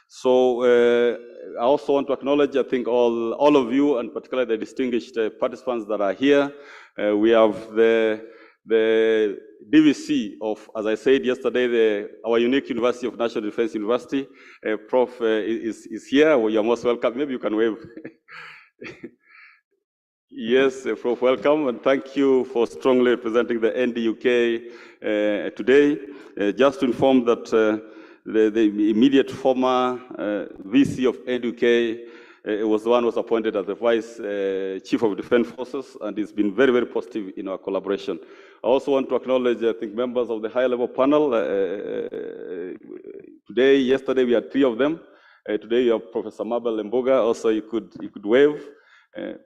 So I also want to acknowledge, I think, all of you, and particularly the distinguished participants that are here. We have the DVC of, as I said yesterday, our unique University of National Defense University. Prof is here. Well, you're most welcome. Maybe you can wave. Yes, Prof, welcome, and thank you for strongly representing the NDUK today. Just to inform that the immediate former VC of NDUK was the one who was appointed as the Vice Chief of Defense Forces, and it's been very, very positive in our collaboration. I also want to acknowledge, I think, members of the high-level panel. Yesterday, we had 3 of them. Today, you have Professor Mabel Lemboga. Also, you could wave.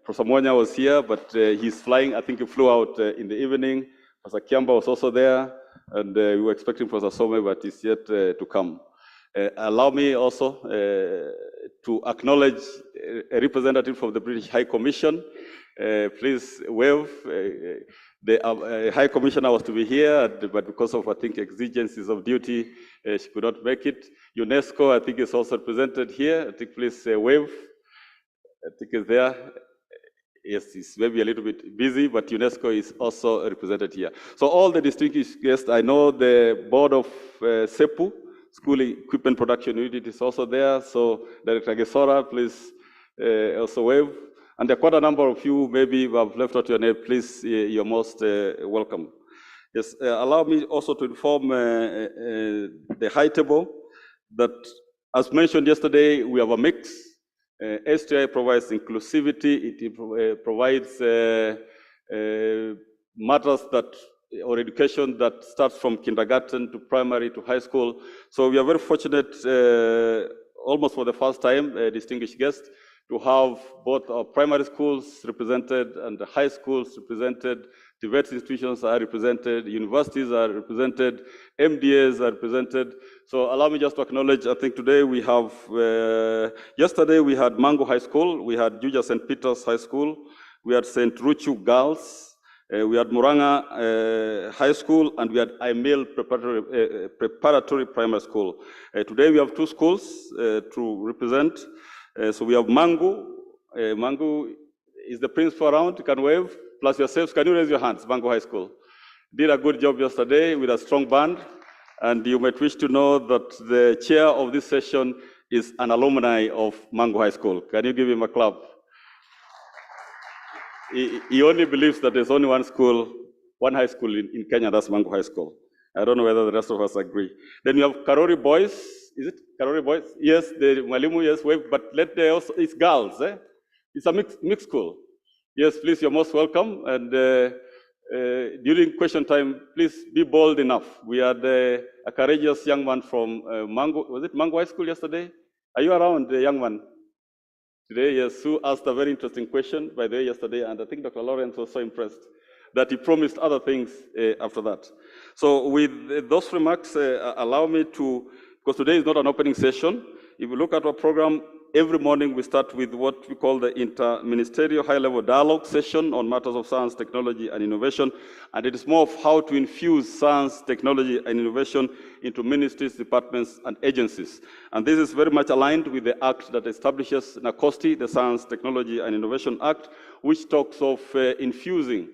Professor Mwanya was here, but he's flying. I think he flew out in the evening. Professor Kiamba was also there, and we were expecting Professor Some, but he's yet to come. Allow me also to acknowledge a representative from the British High Commission. Please wave. The High Commissioner was to be here, but because of, I think, exigencies of duty, she could not make it. UNESCO, I think, is also represented here. I think, please wave. I think it's there. Yes, it's maybe a little bit busy, but UNESCO is also represented here. So all the distinguished guests, I know the board of SEPU, School Equipment Production Unit, is also there. So Director Gesora, please also wave. And there are quite a number of you, maybe I've left out your name, please, you're most welcome. Yes, allow me also to inform the high table that, as mentioned yesterday, we have a mix. STI provides inclusivity, it provides matters that, or education that starts from kindergarten to primary to high school. So we are very fortunate, almost for the first time, distinguished guests, to have both our primary schools represented and the high schools represented TVET institutions are represented, universities are represented, MDAs are represented. So allow me just to acknowledge, I think today we have, yesterday we had Mango High School, we had Juja St. Peter's High School, we had St. Ruchu Girls, we had Muranga High School, and we had Aimel Preparatory Primary School. Today we have two schools to represent. So we have Mango. Mango is the principal around, you can wave, plus yourselves. Can you raise your hands, Mango High School? Did a good job yesterday with a strong band, and you might wish to know that the chair of this session is an alumni of Mango High School. Can you give him a clap? He only believes that there's only one school, one high school in Kenya, that's Mango High School. I don't know whether the rest of us agree. Then you have Karori Boys. Is it Karori Boys? Yes, the Mwalimu, yes, wave, but it's girls, eh? It's a mixed school. Yes, please, you're most welcome. And during question time, please be bold enough. We had a courageous young man from Mango, was it Mango High School yesterday? Are you around, the young man? Today, yes, Sue asked a very interesting question, by the way, yesterday, and I think Dr. Lawrence was so impressed that he promised other things after that. So with those remarks, allow me to, because today is not an opening session. If you look at our program, every morning we start with what we call the Inter-Ministerial High-Level Dialogue session on matters of science, technology, and innovation. And it is more of how to infuse science, technology, and innovation into ministries, departments, and agencies. And this is very much aligned with the act that establishes NACOSTI, the Science, Technology, and Innovation Act, which talks of infusing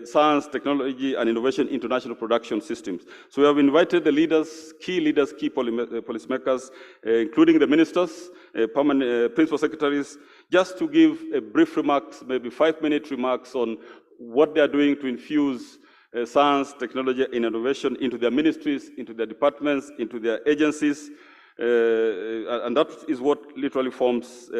science, technology, and innovation into national production systems. So we have invited the leaders, key policymakers, including the ministers, permanent principal secretaries, just to give a brief remarks, maybe 5-minute remarks on what they are doing to infuse science, technology, and innovation into their ministries, into their departments, into their agencies, and that is what literally forms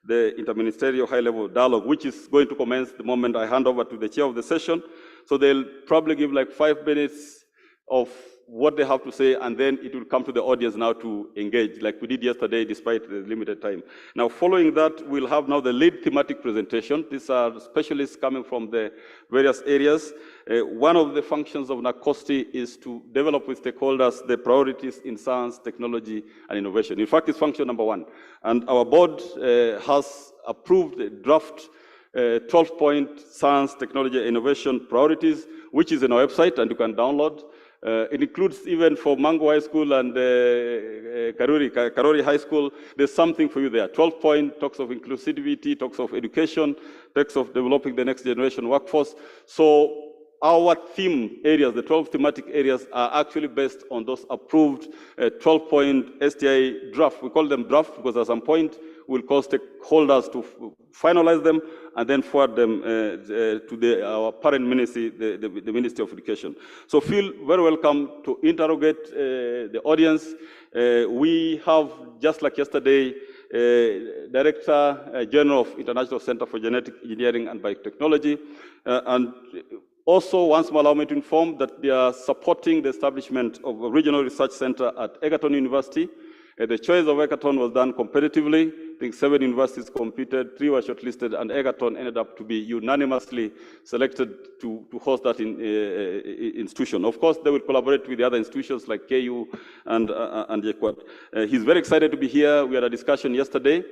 the Interministerial High-Level Dialogue, which is going to commence the moment I hand over to the chair of the session. So they'll probably give like 5 minutes of what they have to say, and then it will come to the audience now to engage, like we did yesterday, despite the limited time. Now, following that, we'll have now the lead thematic presentation. These are specialists coming from the various areas. One of the functions of NACOSTI is to develop with stakeholders the priorities in science, technology, and innovation. In fact, it's function number 1. And our board has approved a draft 12-point science, technology, and innovation priorities, which is on our website, and you can download. It includes even for Mango High School and Karori High School, there's something for you there. 12-point, talks of inclusivity, talks of education, talks of developing the next generation workforce. So our theme areas, the 12 thematic areas, are actually based on those approved 12-point STI draft. We call them draft because at some point we'll call stakeholders to finalize them and then forward them to our parent ministry, the Ministry of Education. So feel very welcome to interrogate the audience. We have, just like yesterday, Director General of International Center for Genetic Engineering and Biotechnology, and also, once more, allow me to inform that they are supporting the establishment of a regional research center at Egerton University. The choice of Egerton was done competitively. I think 7 universities competed, 3 were shortlisted, and Egerton ended up to be unanimously selected to host that institution. Of course, they will collaborate with the other institutions like KU and JQuad. He's very excited to be here. We had a discussion yesterday.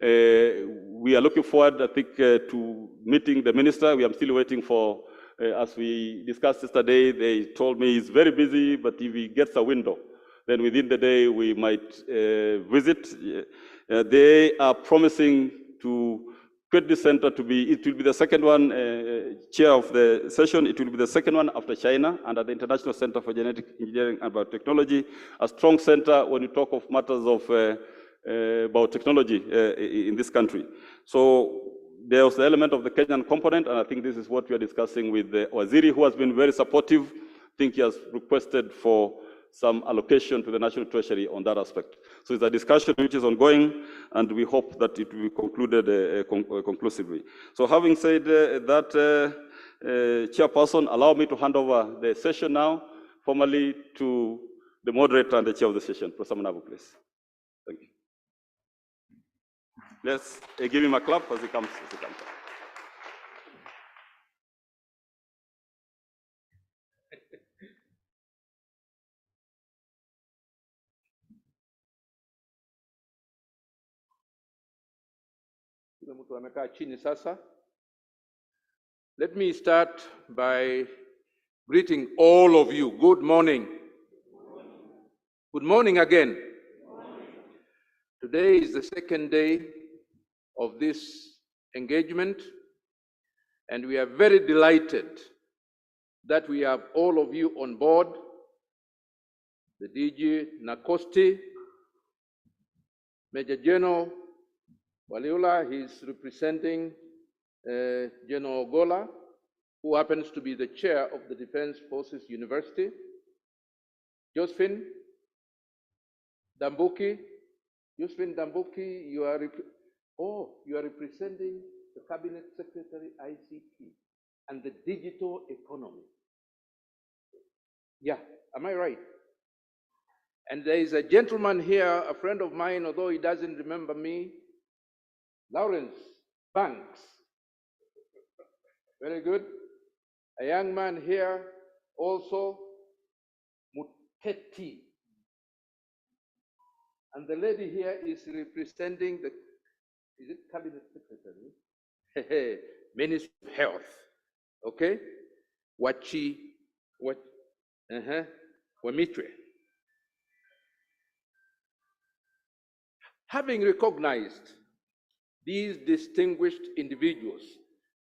We are looking forward, I think, to meeting the minister. We are still waiting for, as we discussed yesterday, they told me he's very busy, but if he gets a window, then within the day we might visit. They are promising to create this center to be, it will be the second one, chair of the session, it will be the second one after China, and at the International Center for Genetic Engineering and Biotechnology, a strong center when you talk of matters of biotechnology in this country. So there was the element of the Kenyan component, and I think this is what we are discussing with the Waziri, who has been very supportive. I think he has requested for some allocation to the National Treasury on that aspect. So it's a discussion which is ongoing, and we hope that it will be concluded conclusively. So having said that, Chairperson, allow me to hand over the session now formally to the moderator and the chair of the session, Professor Manabu, please. Thank you. Let's give him a clap as he comes.
Yule mtu amekaa chini sasa. Let me start by greeting all of you. Good morning. Good morning again. Today is the second day of this engagement, and we are very delighted that we have all of you on board. The DG Nakosti, Major General Waliula, he's representing General Ogola, who happens to be the chair of the Defense Forces University. Josephine Dambuki, you are representing the Cabinet Secretary ICT and the digital economy. Yeah, am I right? And there is a gentleman here, a friend of mine, although he doesn't remember me, Lawrence Banks. Very good. A young man here also, Muteti. And the lady here is representing the, is it Cabinet Secretary? Ministry of Health. Okay? Wamitre. Having recognized these distinguished individuals,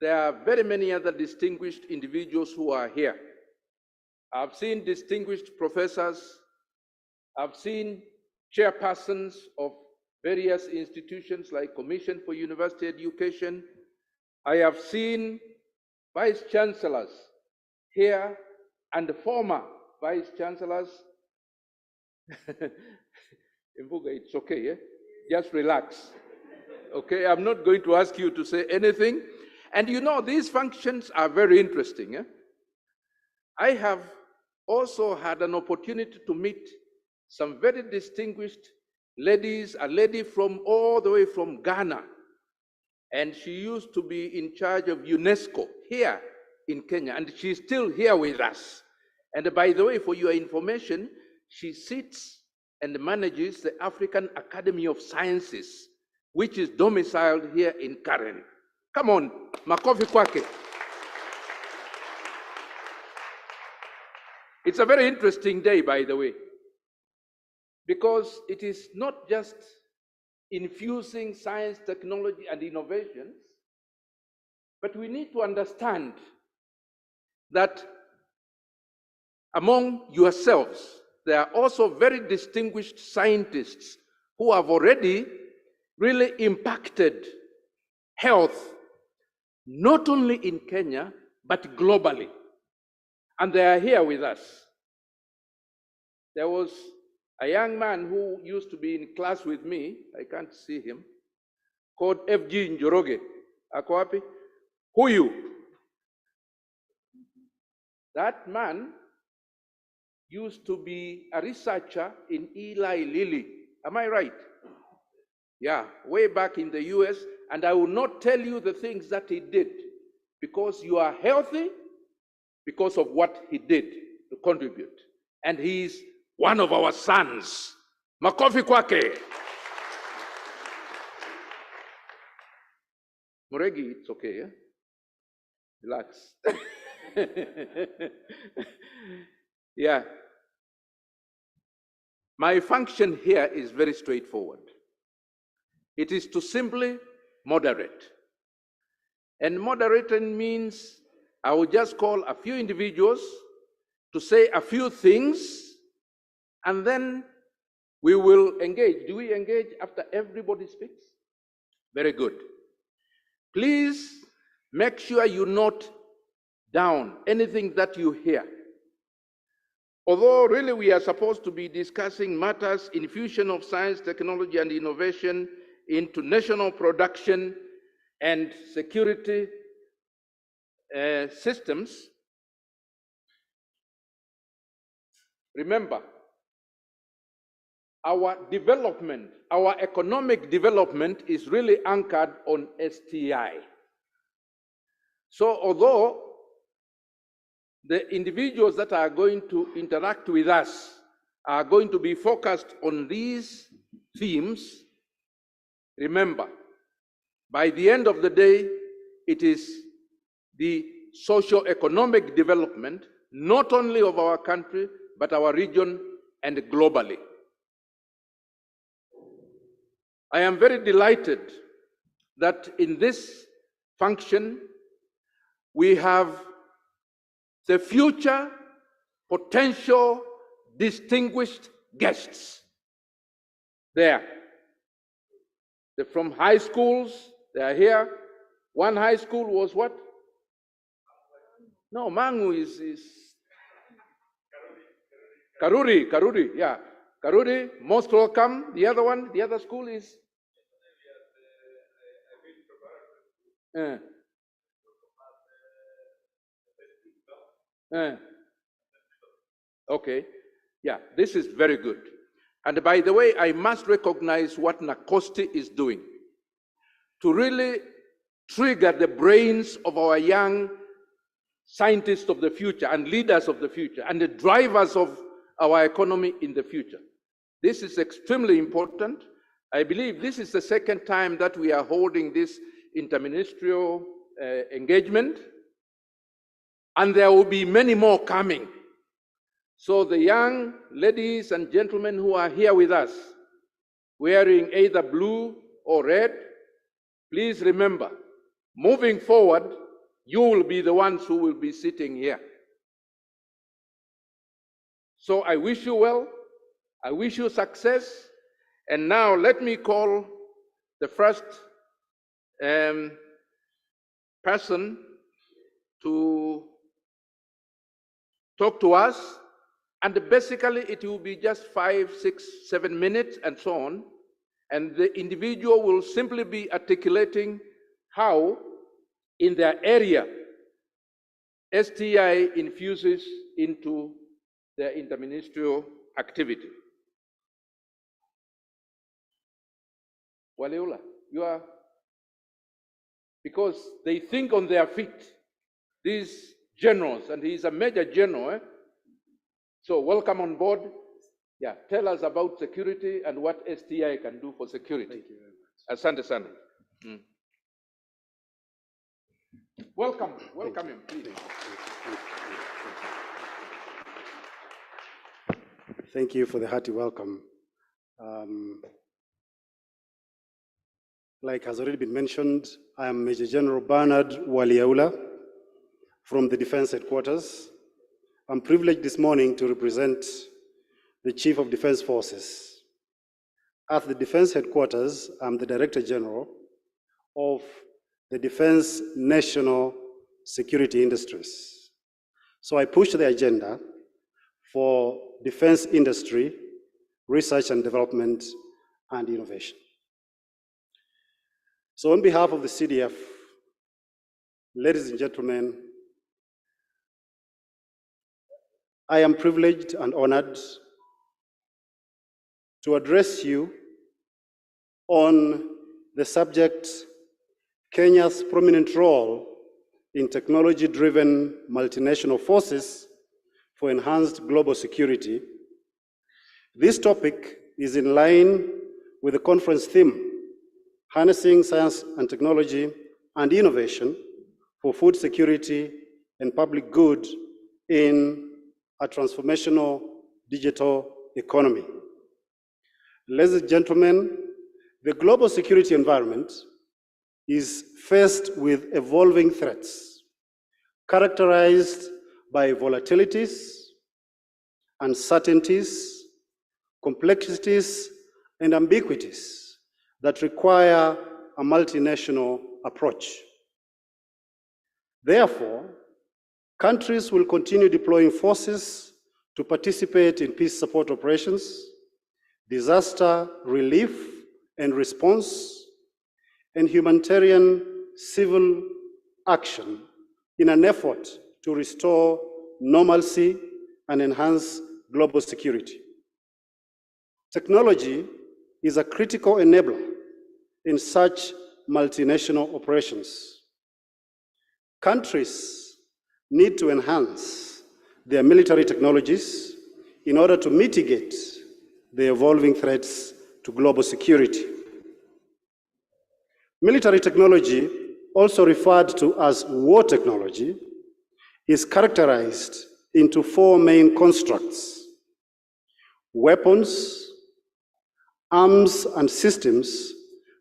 there are very many other distinguished individuals who are here. I've seen distinguished professors, I've seen chairpersons of various institutions like Commission for University Education. I have seen vice chancellors here and the former vice chancellors. Mvuga, it's okay, eh? Just relax. Okay, I'm not going to ask you to say anything. And you know, these functions are very interesting. Eh? I have also had an opportunity to meet some very distinguished ladies, a lady from all the way from Ghana, and she used to be in charge of UNESCO here in Kenya, and she's still here with us. And by the way, for your information, she sits and manages the African Academy of Sciences, which is domiciled here in Karen. Come on, makofi kwake. It's a very interesting day, by the way, because it is not just infusing science, technology, and innovations, but we need to understand that among yourselves, there are also very distinguished scientists who have already really impacted health, not only in Kenya, but globally. And they are here with us. There was a young man who used to be in class with me, I can't see him, called FG Njoroge. Ako wapi? Huyu. That man used to be a researcher in Eli Lilly. Am I right? Yeah, way back in the US. And I will not tell you the things that he did, because you are healthy because of what he did to contribute. And he's one of our sons. Makofi kwake. Muregi, it's okay, yeah? Relax. Yeah. My function here is very straightforward. It is to simply moderate. And moderating means I will just call a few individuals to say a few things, and then we will engage. Do we engage after everybody speaks? Very good. Please make sure you note down anything that you hear. Although really we are supposed to be discussing matters in fusion of science, technology, and innovation into national production and security systems, remember, our development, our economic development is really anchored on STI. So although the individuals that are going to interact with us are going to be focused on these themes, remember By the end of the day, it is the socio-economic development, not only of our country, but our region and globally. I am very delighted that in this function, we have the future potential distinguished guests there. They're from high schools, they are here. One high school was what? No, Mangu is Karuri, yeah. Karuri, most welcome. The other one, the other school is? Okay, yeah, this is very good. And by the way, I must recognize what Nakosti is doing to really trigger the brains of our young scientists of the future and leaders of the future and the drivers of our economy in the future. This is extremely important. I believe this is the second time that we are holding this interministerial engagement, and there will be many more coming. So the young ladies and gentlemen who are here with us, wearing either blue or red, please remember, moving forward, you will be the ones who will be sitting here. So I wish you well, I wish you success, and now let me call the first person to talk to us, and basically it will be just 5, 6, 7 minutes and so on, and the individual will simply be articulating how in their area STI infuses into their interministerial activity. Waleula, you are, because they think on their feet, these generals, and he's a major general, So welcome on board. Yeah, tell us about security and what STI can do for security. Thank you very much. Asante sana. Welcome him, please.
Thank you for the hearty welcome. Like has already been mentioned, I am Major General Bernard Waliaula from the Defense Headquarters. I'm privileged this morning to represent the Chief of Defense Forces. At the Defense Headquarters, I'm the Director General of the Defense National Security Industries. So I push the agenda for defense industry, research and development, and innovation. So on behalf of the CDF, ladies and gentlemen, I am privileged and honored to address you on the subject, Kenya's prominent role in technology-driven multinational forces for enhanced global security. This topic is in line with the conference theme, Harnessing Science and Technology and Innovation for Food Security and Public Good in a Transformational Digital Economy. Ladies and gentlemen, the global security environment is faced with evolving threats, characterized by volatilities, uncertainties, complexities, and ambiguities that require a multinational approach. Therefore, countries will continue deploying forces to participate in peace support operations, disaster relief and response, and humanitarian civil action in an effort to restore normalcy and enhance global security. Technology is a critical enabler in such multinational operations. Countries need to enhance their military technologies in order to mitigate the evolving threats to global security. Military technology, also referred to as war technology, is characterized into four main constructs: weapons, arms and systems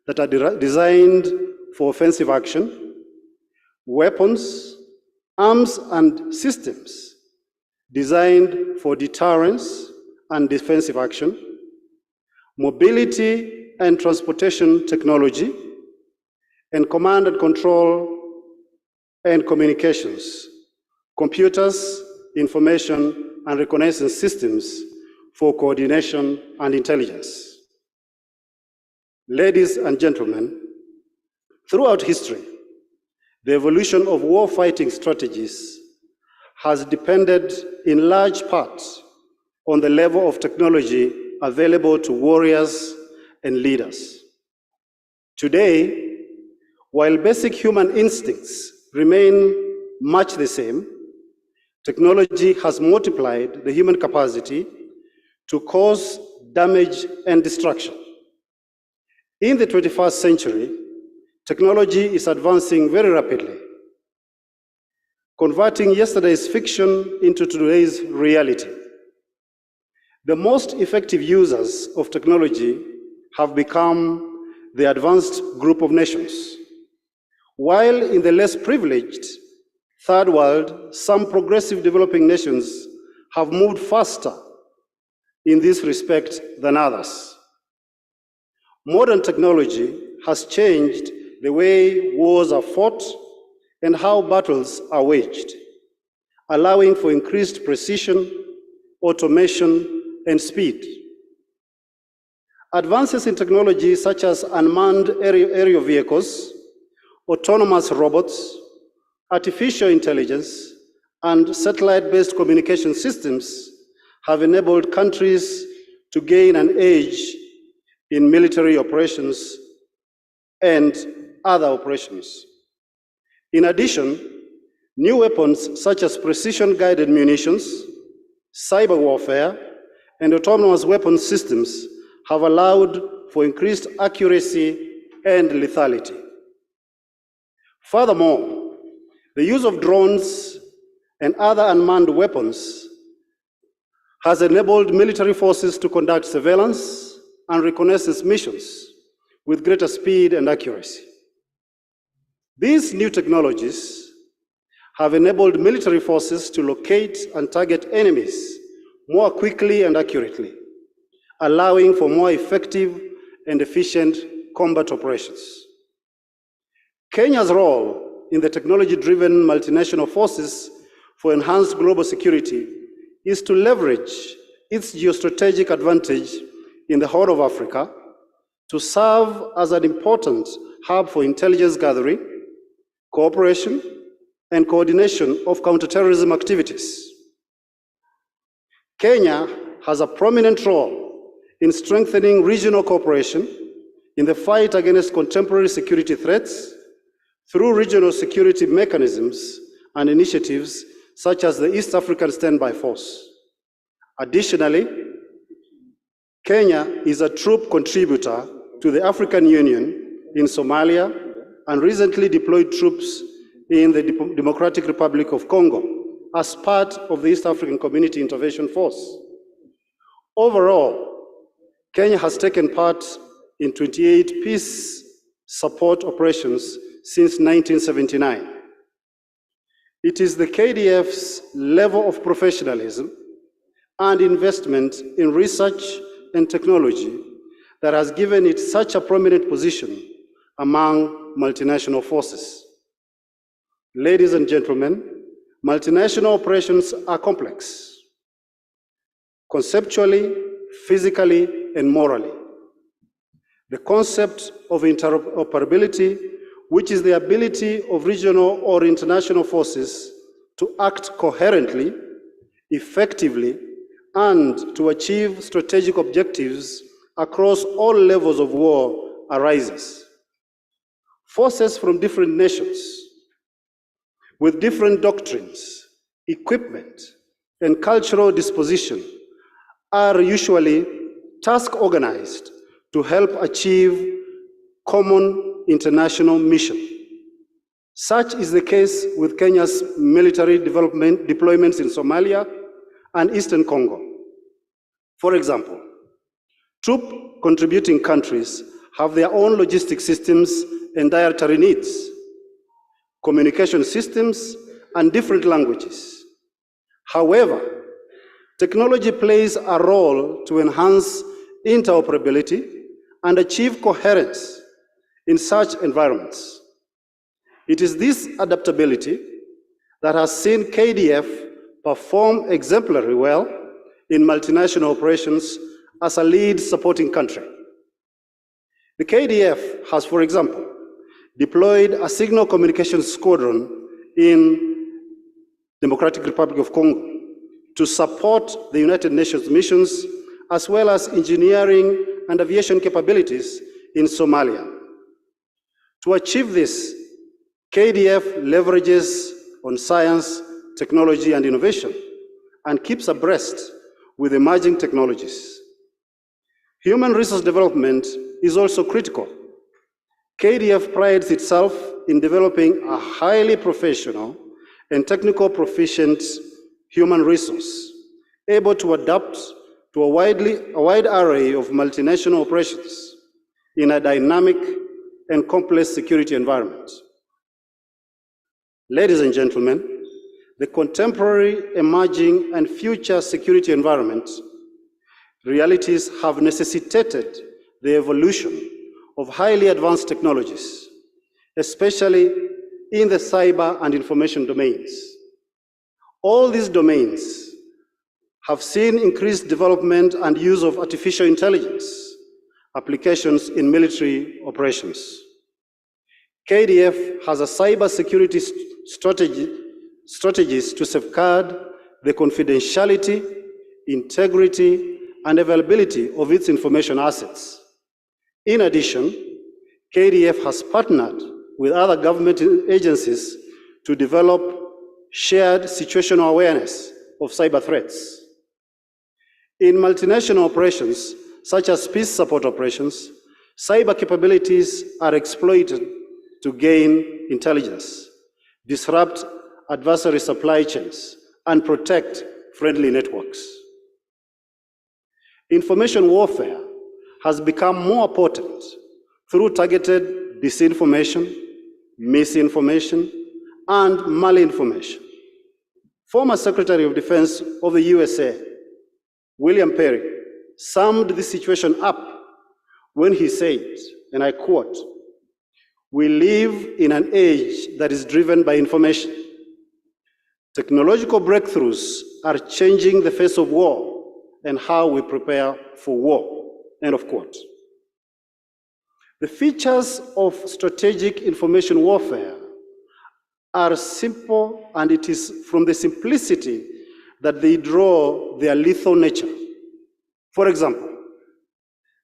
that are designed for offensive action, weapons, arms and systems designed for deterrence and defensive action, mobility and transportation technology, and command and control and communications, computers, information and reconnaissance systems for coordination and intelligence. Ladies and gentlemen, throughout history, the evolution of war-fighting strategies has depended in large part on the level of technology available to warriors and leaders. Today, while basic human instincts remain much the same, technology has multiplied the human capacity to cause damage and destruction. In the 21st century, technology is advancing very rapidly, converting yesterday's fiction into today's reality. The most effective users of technology have become the advanced group of nations, while in the less privileged third world, some progressive developing nations have moved faster in this respect than others. Modern technology has changed the way wars are fought and how battles are waged, allowing for increased precision, automation, and speed. Advances in technology such as unmanned aerial vehicles, autonomous robots, artificial intelligence, and satellite-based communication systems have enabled countries to gain an edge in military operations and other operations. In addition, new weapons such as precision-guided munitions, cyber warfare, and autonomous weapon systems have allowed for increased accuracy and lethality. Furthermore, the use of drones and other unmanned weapons has enabled military forces to conduct surveillance and reconnaissance missions with greater speed and accuracy. These new technologies have enabled military forces to locate and target enemies more quickly and accurately, allowing for more effective and efficient combat operations. Kenya's role in the technology-driven multinational forces for enhanced global security is to leverage its geostrategic advantage in the Horn of Africa to serve as an important hub for intelligence gathering, cooperation, and coordination of counterterrorism activities. Kenya has a prominent role in strengthening regional cooperation in the fight against contemporary security threats through regional security mechanisms and initiatives such as the East African Standby Force. Additionally, Kenya is a troop contributor to the African Union in Somalia and recently deployed troops in the Democratic Republic of Congo as part of the East African Community Intervention Force. Overall, Kenya has taken part in 28 peace support operations since 1979. It is the KDF's level of professionalism and investment in research and technology that has given it such a prominent position among multinational forces. Ladies and gentlemen, multinational operations are complex, conceptually, physically, and morally. The concept of interoperability, which is the ability of regional or international forces to act coherently, effectively, and to achieve strategic objectives across all levels of war, arises. Forces from different nations, with different doctrines, equipment, and cultural disposition, are usually task organized to help achieve common international mission. Such is the case with Kenya's military deployments in Somalia and Eastern Congo. For example, troop contributing countries have their own logistic systems and dietary needs, communication systems, and different languages. However, technology plays a role to enhance interoperability and achieve coherence in such environments. It is this adaptability that has seen KDF perform exemplary well in multinational operations as a lead supporting country. The KDF has, for example, deployed a signal communications squadron in Democratic Republic of Congo to support the United Nations missions, as well as engineering and aviation capabilities in Somalia. To achieve this, KDF leverages on science, technology, and innovation, and keeps abreast with emerging technologies. Human resource development is also critical. KDF prides itself in developing a highly professional and technical proficient human resource, able to adapt to a wide array of multinational operations in a dynamic and complex security environment. Ladies and gentlemen, the contemporary, emerging, and future security environment realities have necessitated the evolution of highly advanced technologies, especially in the cyber and information domains. All these domains have seen increased development and use of artificial intelligence applications in military operations. KDF has a cyber security strategies to safeguard the confidentiality, integrity, and availability of its information assets. In addition, KDF has partnered with other government agencies to develop shared situational awareness of cyber threats. In multinational operations, such as peace support operations, cyber capabilities are exploited to gain intelligence, disrupt adversary supply chains, and protect friendly networks. Information warfare has become more potent through targeted disinformation, misinformation, and malinformation. Former Secretary of Defense of the USA, William Perry, summed the situation up when he said, and I quote, "We live in an age that is driven by information. Technological breakthroughs are changing the face of war and how we prepare for war," end of quote. The features of strategic information warfare are simple, and it is from the simplicity that they draw their lethal nature. For example,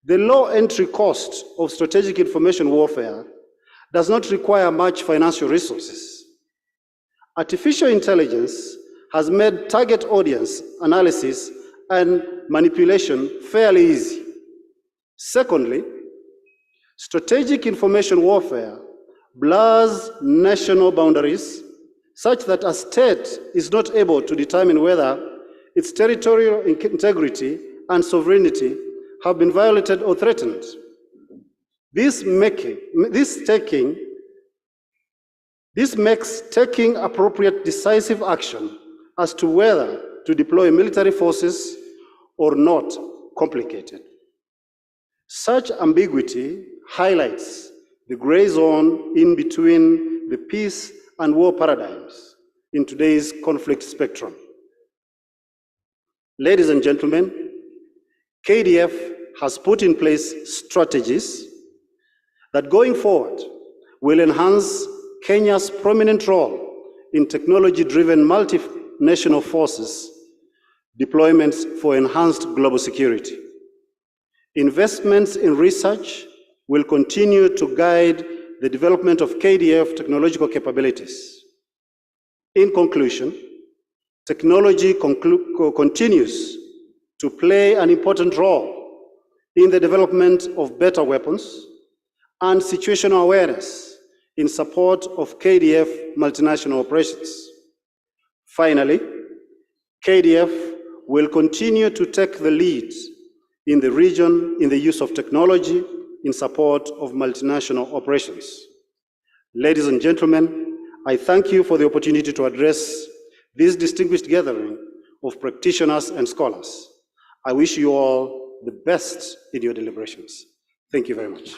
the low entry cost of strategic information warfare does not require much financial resources. Artificial intelligence has made target audience analysis and manipulation fairly easy. Secondly, strategic information warfare blurs national boundaries such that a state is not able to determine whether its territorial integrity and sovereignty have been violated or threatened. This makes taking appropriate decisive action as to whether to deploy military forces or not complicated. Such ambiguity highlights the gray zone in between the peace and war paradigms in today's conflict spectrum. Ladies and gentlemen, KDF has put in place strategies that going forward will enhance Kenya's prominent role in technology-driven multinational forces deployments for enhanced global security. Investments in research will continue to guide the development of KDF technological capabilities. In conclusion, technology continues to play an important role in the development of better weapons and situational awareness in support of KDF multinational operations. Finally, KDF will continue to take the lead in the region in the use of technology in support of multinational operations. Ladies and gentlemen, I thank you for the opportunity to address this distinguished gathering of practitioners and scholars. I wish you all the best in your deliberations. Thank you very much.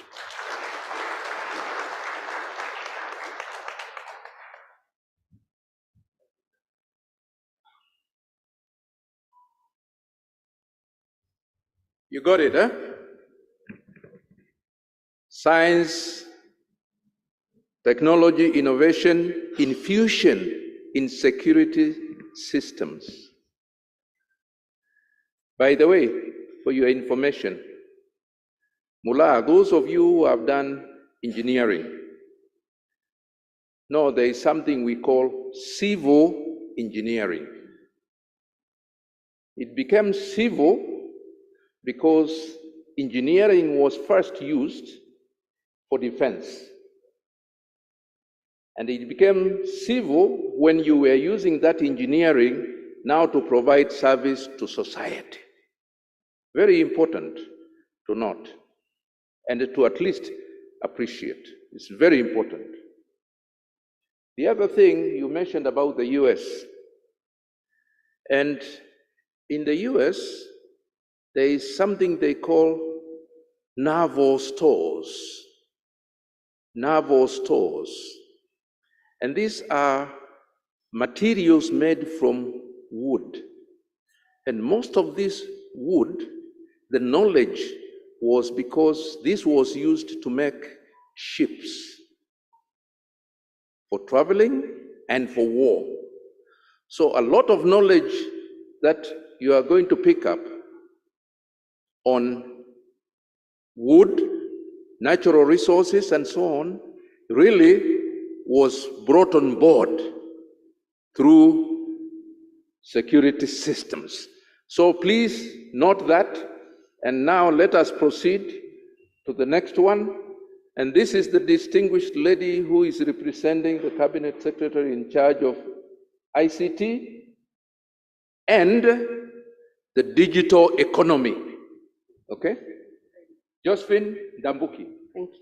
You got it, huh? Science, technology, innovation, infusion in security systems. By the way, for your information, Mullah, those of you who have done engineering, no, there is something we call civil engineering. It became civil because engineering was first used for defense. And it became civil when you were using that engineering now to provide service to society. Very important to note and to at least appreciate. It's very important. The other thing you mentioned about the US. And in the US, there is something they call naval stores. Naval stores. And these are materials made from wood. And most of this wood, the knowledge was because this was used to make ships for traveling and for war. So a lot of knowledge that you are going to pick up on wood, natural resources, and so on, really was brought on board through security systems. So please note that, and now let us proceed to the next one. And this is the distinguished lady who is representing the Cabinet Secretary in charge of ICT and the digital economy. Okay? Josephine Dambuki.
Thank you.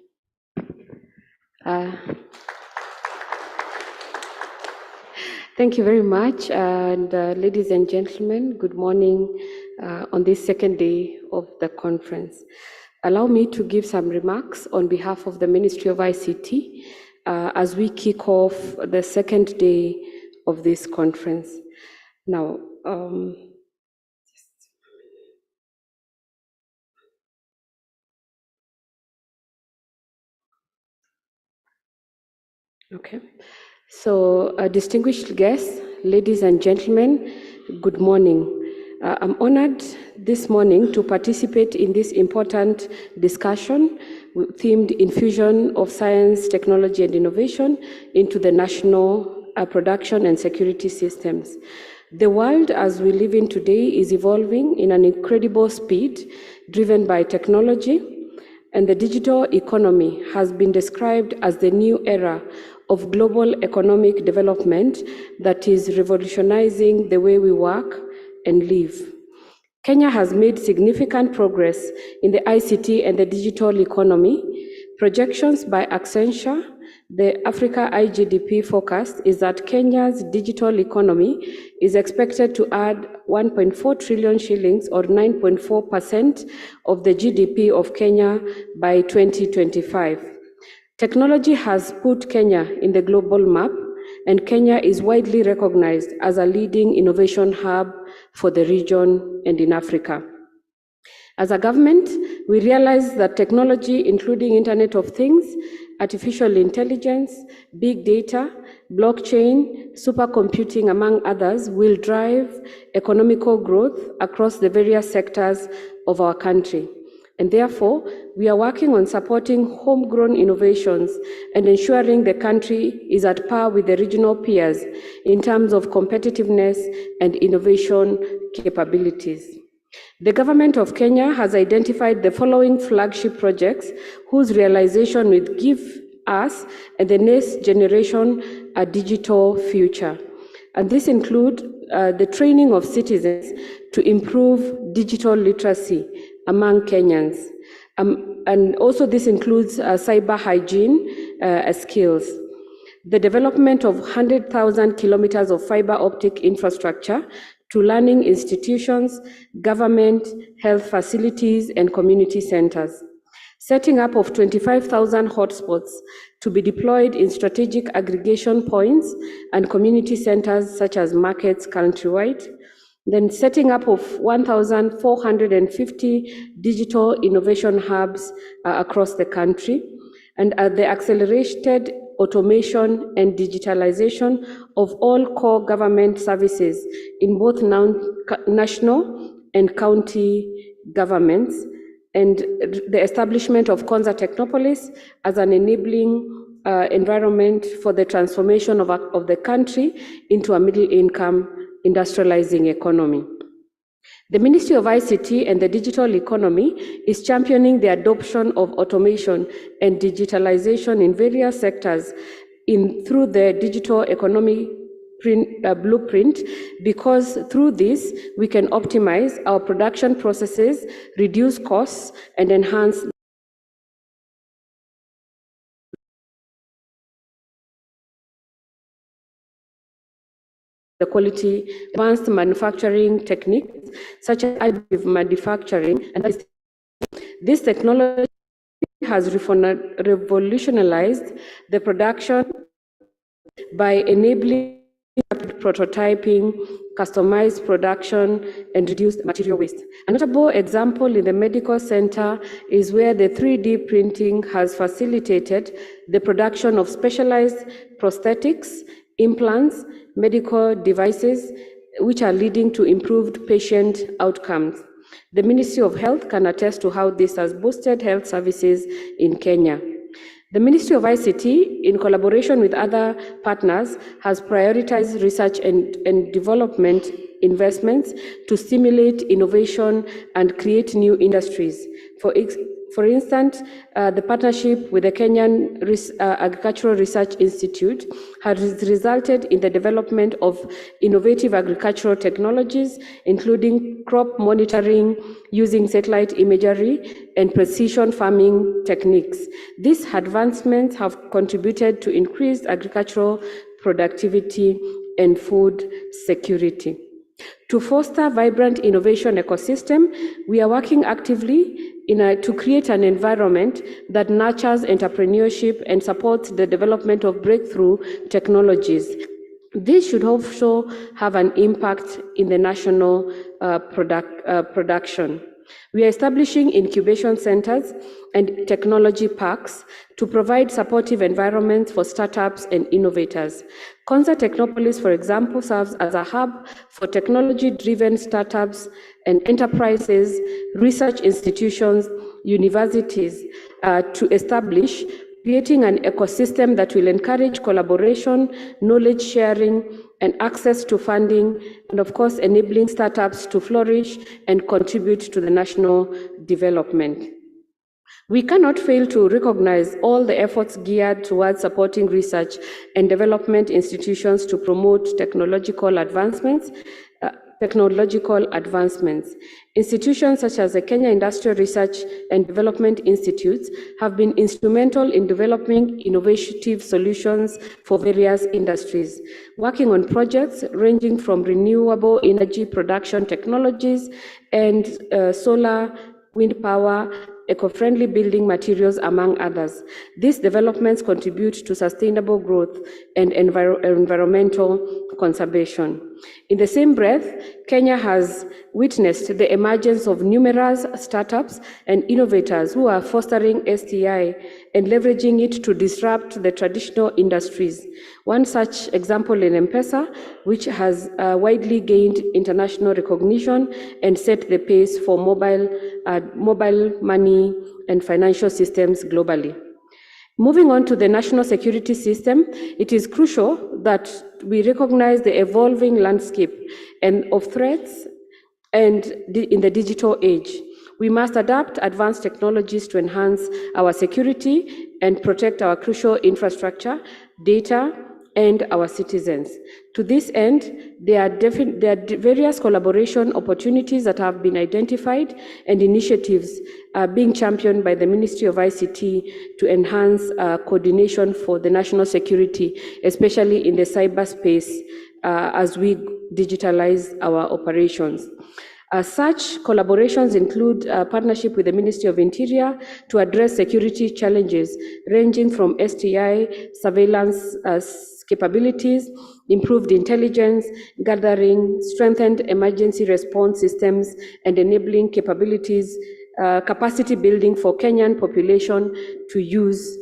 Thank you very much. And ladies and gentlemen, good morning on this second day of the conference. Allow me to give some remarks on behalf of the Ministry of ICT as we kick off the second day of this conference. Now, okay. So, distinguished guests, ladies and gentlemen, good morning. I'm honored this morning to participate in this important discussion themed Infusion of Science, Technology and Innovation into the National Production and Security Systems. The world as we live in today is evolving in an incredible speed, driven by technology, and the digital economy has been described as the new era of global economic development that is revolutionizing the way we work and live. Kenya has made significant progress in the ICT and the digital economy. Projections by Accenture, the Africa IGDP forecast is that Kenya's digital economy is expected to add 1.4 trillion shillings or 9.4% of the GDP of Kenya by 2025. Technology has put Kenya in the global map, and Kenya is widely recognized as a leading innovation hub for the region and in Africa. As a government, we realize that technology, including Internet of Things, artificial intelligence, big data, blockchain, supercomputing, among others, will drive economical growth across the various sectors of our country. And therefore, we are working on supporting homegrown innovations and ensuring the country is at par with the regional peers in terms of competitiveness and innovation capabilities. The government of Kenya has identified the following flagship projects whose realization will give us and the next generation a digital future. And this includes the training of citizens to improve digital literacy among Kenyans. And also this includes cyber hygiene skills. The development of 100,000 kilometers of fiber optic infrastructure to learning institutions, government, health facilities, and community centers. Setting up of 25,000 hotspots to be deployed in strategic aggregation points and community centers such as markets countrywide. Then setting up of 1,450 digital innovation hubs across the country, and the accelerated automation and digitalization of all core government services in both national and county governments, and the establishment of Konza Technopolis as an enabling environment for the transformation of the country into a middle-income industrializing economy. The Ministry of ICT and the Digital Economy is championing the adoption of automation and digitalization in various sectors through the digital economy blueprint, because through this we can optimize our production processes, reduce costs, and enhance the quality. Advanced manufacturing techniques such as additive manufacturing, and this technology has revolutionized the production by enabling prototyping, customized production, and reduced material waste. A notable example in the medical center is where the 3D printing has facilitated the production of specialized prosthetics, implants, medical devices, which are leading to improved patient outcomes. The Ministry of Health can attest to how this has boosted health services in Kenya. The Ministry of ICT, in collaboration with other partners, has prioritized research and development investments to stimulate innovation and create new industries. For instance, the partnership with the Kenyan Agricultural Research Institute has resulted in the development of innovative agricultural technologies, including crop monitoring using satellite imagery and precision farming techniques. These advancements have contributed to increased agricultural productivity and food security. To foster vibrant innovation ecosystem, we are working actively to create an environment that nurtures entrepreneurship and supports the development of breakthrough technologies. This should also have an impact in the national production. We are establishing incubation centers and technology parks to provide supportive environments for startups and innovators. Konza Technopolis, for example, serves as a hub for technology-driven startups and enterprises, research institutions, universities to establish, creating an ecosystem that will encourage collaboration, knowledge sharing, and access to funding, and of course, enabling startups to flourish and contribute to the national development. We cannot fail to recognize all the efforts geared towards supporting research and development institutions to promote technological advancements. Institutions such as the Kenya Industrial Research and Development Institutes have been instrumental in developing innovative solutions for various industries, working on projects ranging from renewable energy production technologies and solar, wind power, eco-friendly building materials, among others. These developments contribute to sustainable growth and environmental conservation. In the same breath, Kenya has witnessed the emergence of numerous startups and innovators who are fostering STI and leveraging it to disrupt the traditional industries. One such example in M-Pesa, which has widely gained international recognition and set the pace for mobile money and financial systems globally. Moving on to the national security system, it is crucial that we recognize the evolving landscape and of threats and in the digital age. We must adapt advanced technologies to enhance our security and protect our crucial infrastructure, data, and our citizens. To this end, there are various collaboration opportunities that have been identified and initiatives being championed by the Ministry of ICT to enhance coordination for the national security, especially in the cyberspace as we digitalize our operations. Such collaborations include a partnership with the Ministry of Interior to address security challenges ranging from STI, surveillance capabilities, improved intelligence gathering, strengthened emergency response systems, and enabling capabilities, capacity building for Kenyan population to use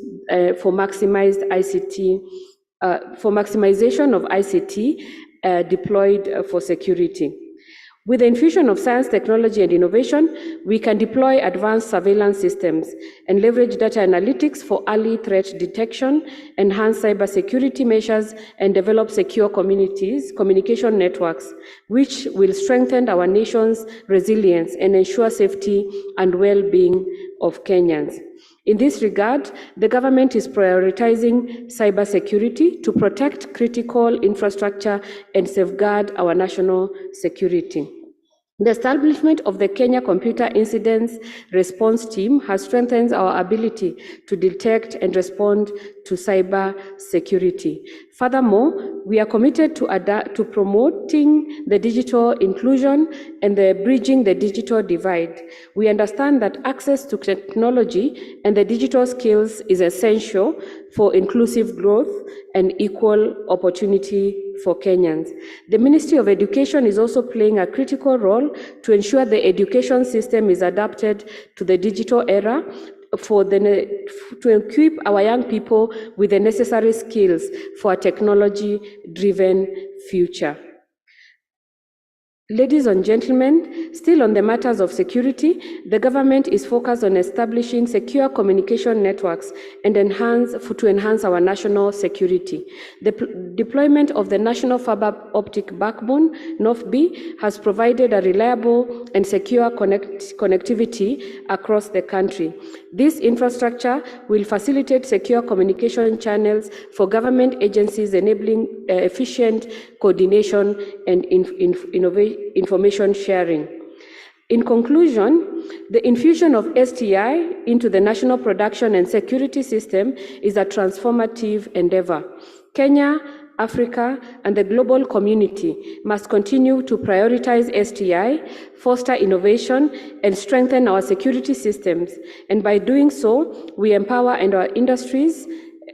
for maximized ICT, for maximization of ICT deployed for security. With the infusion of science, technology, and innovation, we can deploy advanced surveillance systems and leverage data analytics for early threat detection, enhance cybersecurity measures, and develop secure communication networks, which will strengthen our nation's resilience and ensure safety and well-being of Kenyans. In this regard, the government is prioritizing cybersecurity to protect critical infrastructure and safeguard our national security. The establishment of the Kenya Computer Incidents Response Team has strengthened our ability to detect and respond to cyber security. Furthermore, we are committed to promoting the digital inclusion and bridging the digital divide. We understand that access to technology and the digital skills is essential for inclusive growth and equal opportunity for Kenyans. The Ministry of Education is also playing a critical role to ensure the education system is adapted to the digital era to equip our young people with the necessary skills for a technology-driven future. Ladies and gentlemen, still on the matters of security, the government is focused on establishing secure communication networks and to enhance our national security. The deployment of the National Fiber Optic Backbone, NOFB, has provided a reliable and secure connectivity across the country. This infrastructure will facilitate secure communication channels for government agencies, enabling efficient coordination and information sharing. In conclusion, the infusion of STI into the national production and security system is a transformative endeavor. Kenya, Africa, and the global community must continue to prioritize STI, foster innovation, and strengthen our security systems. And by doing so, we empower our industries,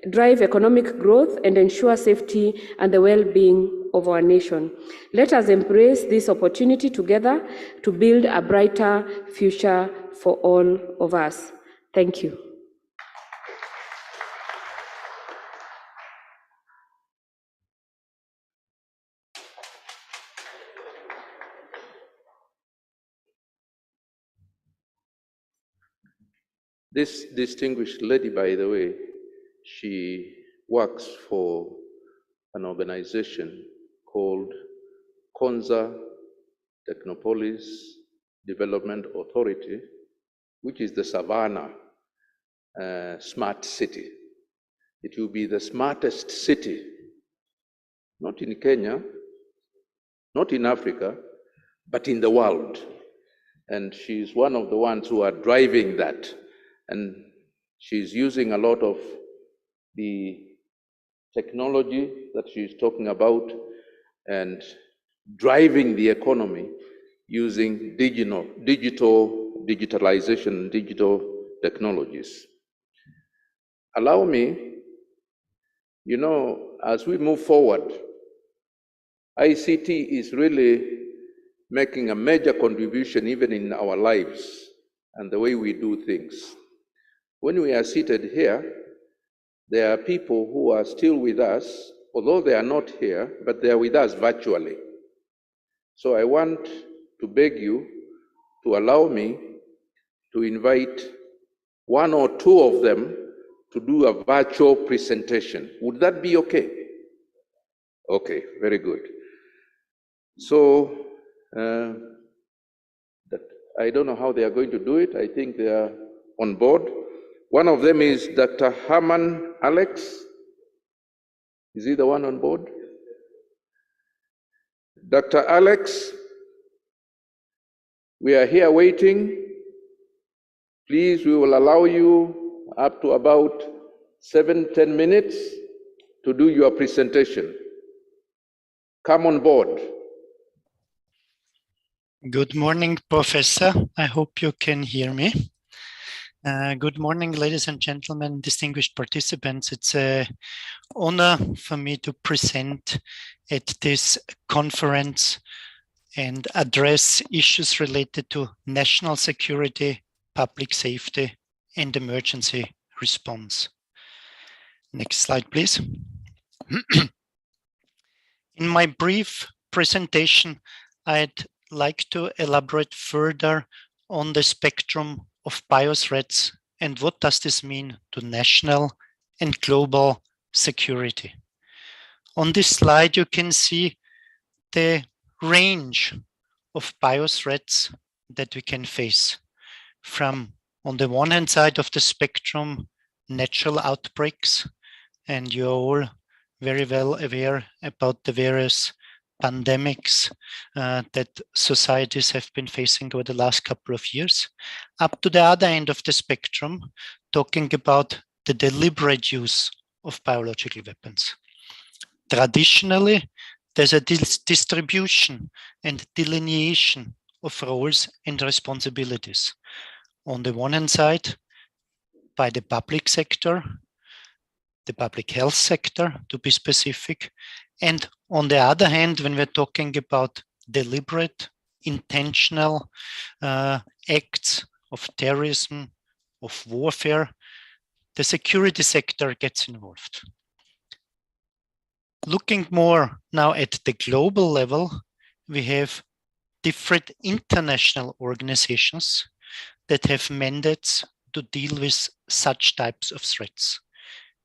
drive economic growth, and ensure safety and the well-being of our nation. Let us embrace this opportunity together to build a brighter future for all of us. Thank you.
This distinguished lady, by the way, she works for an organization called Konza Technopolis Development Authority, which is the Savannah smart city. It will be the smartest city, not in Kenya, not in Africa, but in the world. And she's one of the ones who are driving that. And she's using a lot of the technology that she's talking about and driving the economy using digitalization, digital technologies. Allow me, as we move forward, ICT is really making a major contribution even in our lives and the way we do things. When we are seated here, there are people who are still with us, although they are not here, but they are with us virtually. So I want to beg you to allow me to invite one or two of them to do a virtual presentation. Would that be okay? Okay, very good. So I don't know how they are going to do it. I think they are on board. One of them is Dr. Herman Alex. Is he the one on board? Dr. Alex, we are here waiting. Please, we will allow you up to about 7-10 minutes to do your presentation. Come on board.
Good morning, Professor. I hope you can hear me. Good morning, ladies and gentlemen, distinguished participants. It's an honor for me to present at this conference and address issues related to national security, public safety, and emergency response. Next slide, please. In my brief presentation, I'd like to elaborate further on the spectrum of biothreats and what does this mean to national and global security. On this slide, you can see the range of biothreats that we can face from, on the one hand side of the spectrum, natural outbreaks, and you're all very well aware about the various pandemics that societies have been facing over the last couple of years, up to the other end of the spectrum, talking about the deliberate use of biological weapons. Traditionally, there's a distribution and delineation of roles and responsibilities. On the one hand side, by the public sector, the public health sector, to be specific. And on the other hand, when we're talking about deliberate, intentional acts of terrorism, of warfare, the security sector gets involved. Looking more now at the global level, we have different international organizations that have mandates to deal with such types of threats.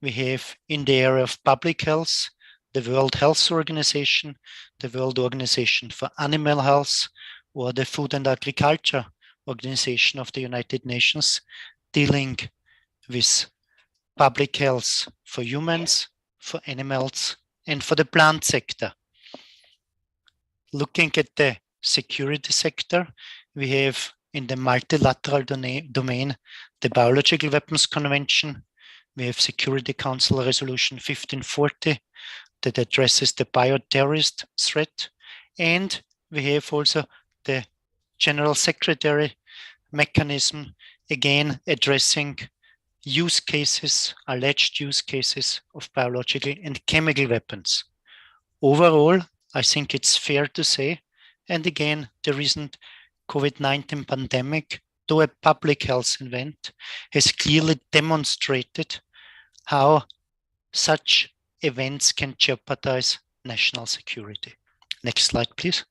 We have in the area of public health, the World Health Organization, the World Organization for Animal Health, or the Food and Agriculture Organization of the United Nations, dealing with public health for humans, for animals, and for the plant sector. Looking at the security sector, we have in the multilateral domain, the Biological Weapons Convention. We have Security Council Resolution 1540 that addresses the bioterrorist threat. And we have also the General Secretary mechanism, again addressing use cases, alleged use cases of biological and chemical weapons. Overall, I think it's fair to say, and again, the recent COVID-19 pandemic, though a public health event, has clearly demonstrated how such events can jeopardize national security. Next slide, please.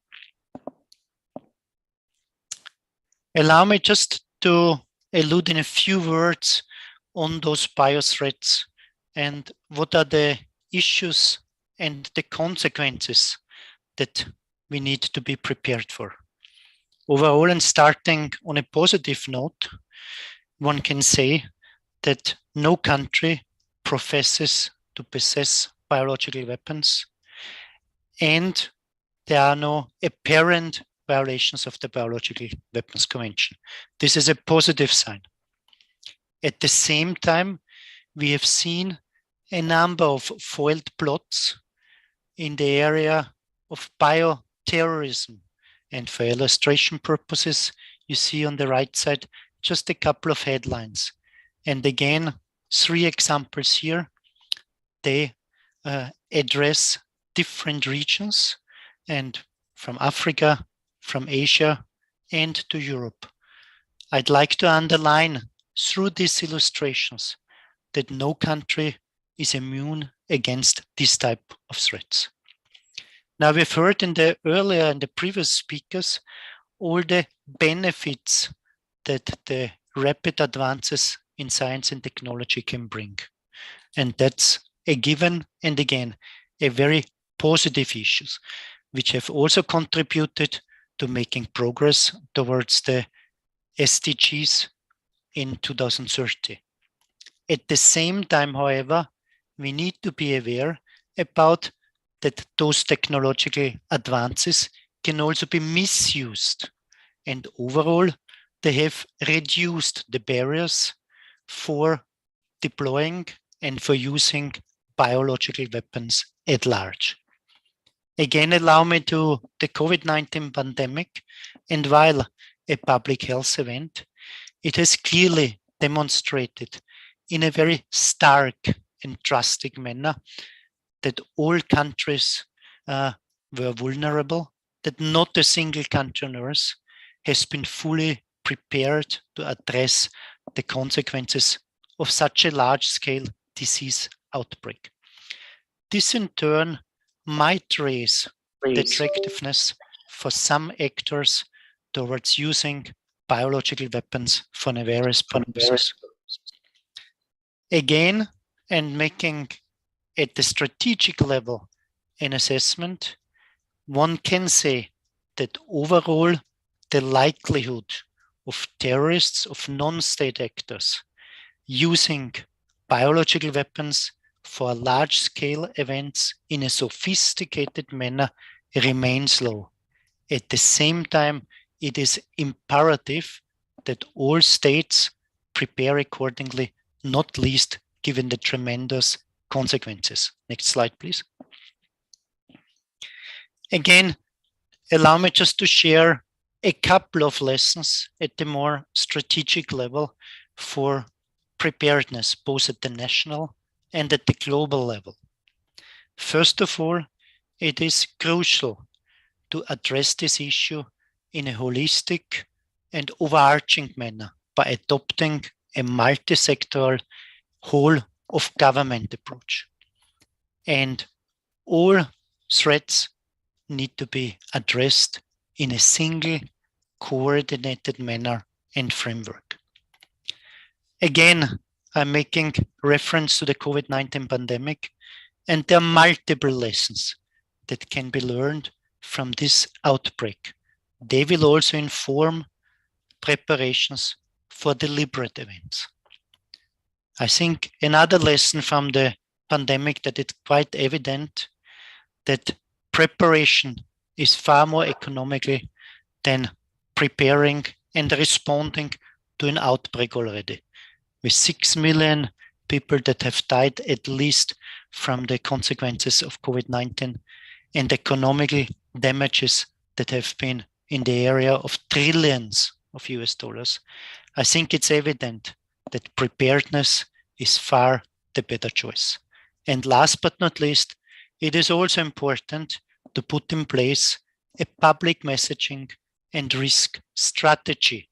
Allow me just to allude in a few words on those biothreats and what are the issues and the consequences that we need to be prepared for. Overall, and starting on a positive note, one can say that no country professes to possess biological weapons, and there are no apparent violations of the Biological Weapons Convention. This is a positive sign. At the same time, we have seen a number of foiled plots in the area of bioterrorism. And for illustration purposes, you see on the right side just a couple of headlines. And again, 3 examples here. They address different regions, and from Africa, from Asia, and to Europe. I'd like to underline through these illustrations that no country is immune against this type of threats. Now, we've heard in the previous speakers all the benefits that the rapid advances in science and technology can bring. And that's a given, and again, a very positive issues, which have also contributed to making progress towards the SDGs in 2030. At the same time, however, we need to be aware about that those technological advances can also be misused. And overall, they have reduced the barriers for deploying and for using biological weapons at large. Again, allow me to the COVID-19 pandemic, and while a public health event, it has clearly demonstrated in a very stark and drastic manner that all countries were vulnerable, that not a single country on earth has been fully prepared to address the consequences of such a large-scale disease outbreak. This in turn might raise the attractiveness for some actors towards using biological weapons for nefarious purposes. Again, and making at the strategic level an assessment, one can say that overall the likelihood of terrorists, of non-state actors using biological weapons for large-scale events in a sophisticated manner remains low. At the same time, it is imperative that all states prepare accordingly, not least given the tremendous consequences. Next slide, please. Again, allow me just to share a couple of lessons at the more strategic level for preparedness, both at the national and at the global level. First of all, it is crucial to address this issue in a holistic and overarching manner by adopting a multisectoral whole of government approach. And all threats need to be addressed in a single coordinated manner and framework. Again, I'm making reference to the COVID-19 pandemic, and there are multiple lessons that can be learned from this outbreak. They will also inform preparations for deliberate events. I think another lesson from the pandemic that it's quite evident that preparation is far more economical than preparing and responding to an outbreak already. With 6 million people that have died at least from the consequences of COVID-19 and economical damages that have been in the area of trillions of US dollars, I think it's evident that preparedness is far the better choice. And last but not least, it is also important to put in place a public messaging and risk strategy,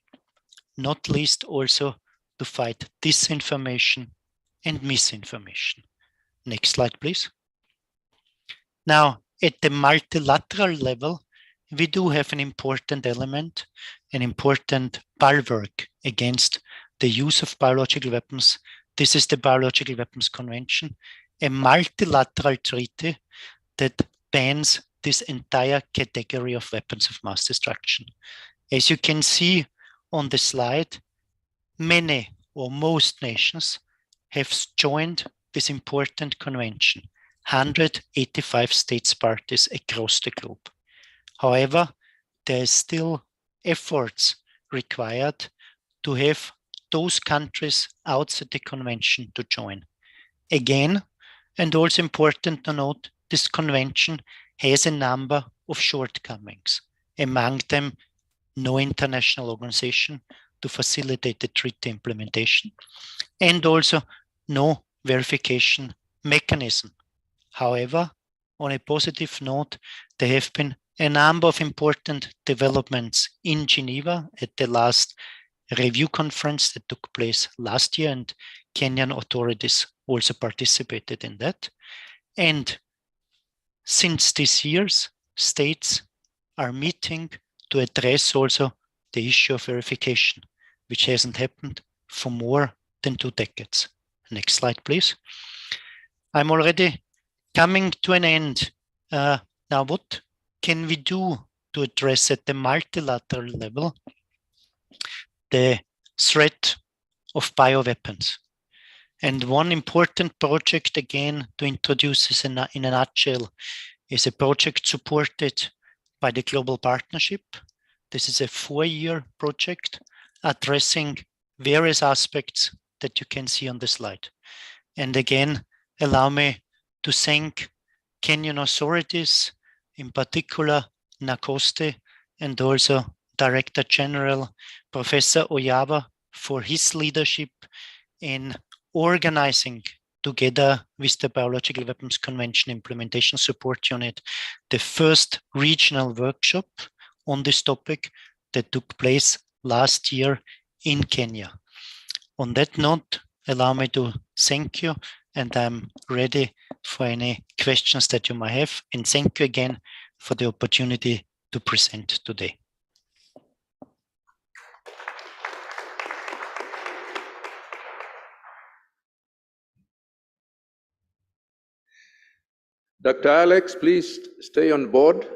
not least also to fight disinformation and misinformation. Next slide, please. Now, at the multilateral level, we do have an important element, an important bulwark against the use of biological weapons. This is the Biological Weapons Convention, a multilateral treaty that bans this entire category of weapons of mass destruction. As you can see on the slide, many or most nations have joined this important convention, 185 states parties across the globe. However, there is still efforts required to have those countries outside the convention to join. Again, and also important to note, this convention has a number of shortcomings. Among them, no international organization to facilitate the treaty implementation, and also no verification mechanism. However, on a positive note, there have been a number of important developments in Geneva at the last review conference that took place last year, and Kenyan authorities also participated in that. And since this year, states are meeting to address also the issue of verification, which hasn't happened for more than 2 decades. Next slide, please. I'm already coming to an end. Now, what can we do to address at the multilateral level the threat of bioweapons. And one important project, again, to introduce this in a nutshell, is a project supported by the Global Partnership. This is a 4-year project addressing various aspects that you can see on the slide. And again, allow me to thank Kenyan authorities, in particular Nacoste, and also Director General Professor Oyaba for his leadership in organizing, together with the Biological Weapons Convention Implementation Support Unit, the first regional workshop on this topic that took place last year in Kenya. On that note, allow me to thank you, and I'm ready for any questions that you might have. And thank you again for the opportunity to present today.
Dr. Alex, please stay on board.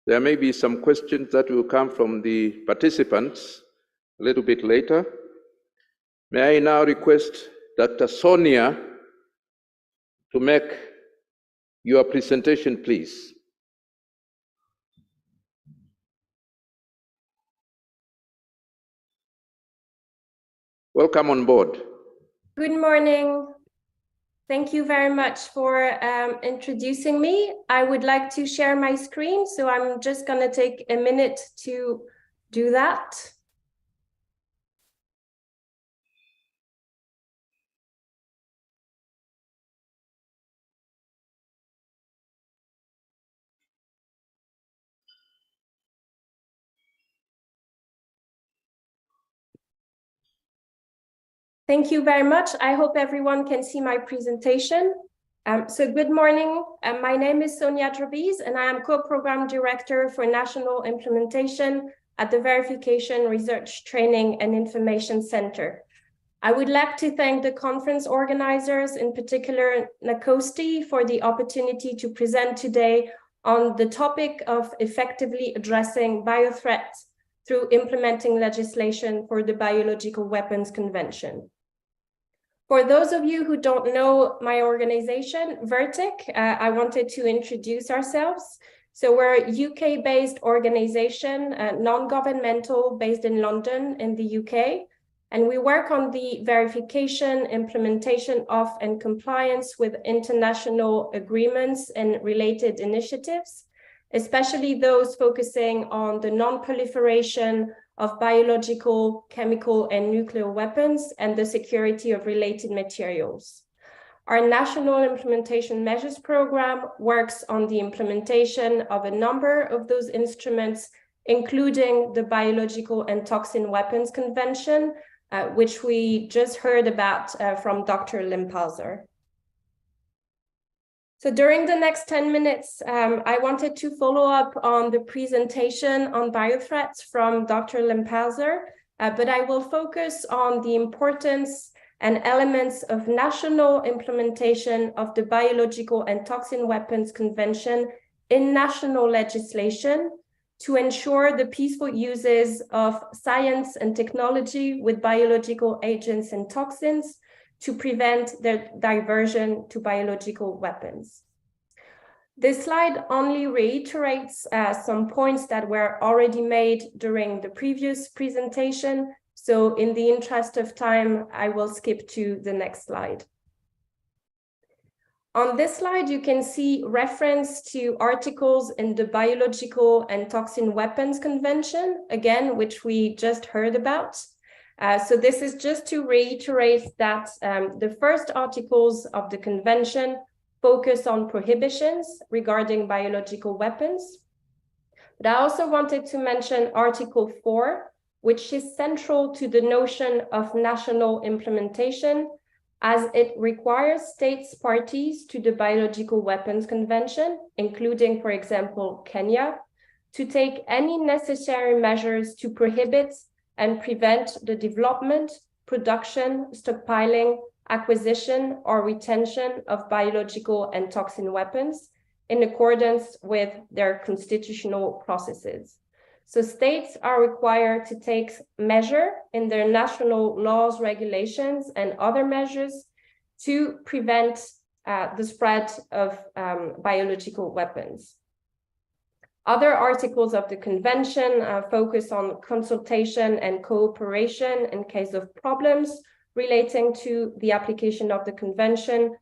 There may be some questions that will come from the participants a little bit later. May I now request Dr. Sonia to make your presentation, please. Welcome on board.
Good morning. Thank you very much for introducing me. I would like to share my screen, so I'm just going to take a minute to do that. Thank you very much. I hope everyone can see my presentation. So good morning. My name is Sonia Trabiz, and I am Co-Program Director for National Implementation at the Verification, Research, Training and Information Center. I would like to thank the conference organizers, in particular Nacoste, for the opportunity to present today on the topic of effectively addressing biothreats through implementing legislation for the Biological Weapons Convention. For those of you who don't know my organization, VERTIC, I wanted to introduce ourselves. So we're a UK-based organization, non-governmental, based in London in the UK. And we work on the verification, implementation of, and compliance with international agreements and related initiatives, especially those focusing on the non-proliferation of biological, chemical, and nuclear weapons and the security of related materials. Our National Implementation Measures Program works on the implementation of a number of those instruments, including the Biological and Toxin Weapons Convention, which we just heard about from Dr. Limpauser. So during the next 10 minutes, I wanted to follow up on the presentation on biothreats from Dr. Limpauser, but I will focus on the importance and elements of national implementation of the Biological and Toxin Weapons Convention in national legislation to ensure the peaceful uses of science and technology with biological agents and toxins to prevent their diversion to biological weapons. This slide only reiterates some points that were already made during the previous presentation. So in the interest of time, I will skip to the next slide. On this slide, you can see reference to articles in the Biological and Toxin Weapons Convention, again, which we just heard about. So this is just to reiterate that the first articles of the convention focus on prohibitions regarding biological weapons. But I also wanted to mention Article 4, which is central to the notion of national implementation, as it requires states parties to the Biological Weapons Convention, including, for example, Kenya, to take any necessary measures to prohibit and prevent the development, production, stockpiling, acquisition, or retention of biological and toxin weapons in accordance with their constitutional processes. So states are required to take measure in their national laws, regulations, and other measures to prevent the spread of biological weapons. Other articles of the convention focus on consultation and cooperation in case of problems relating to the application of the convention,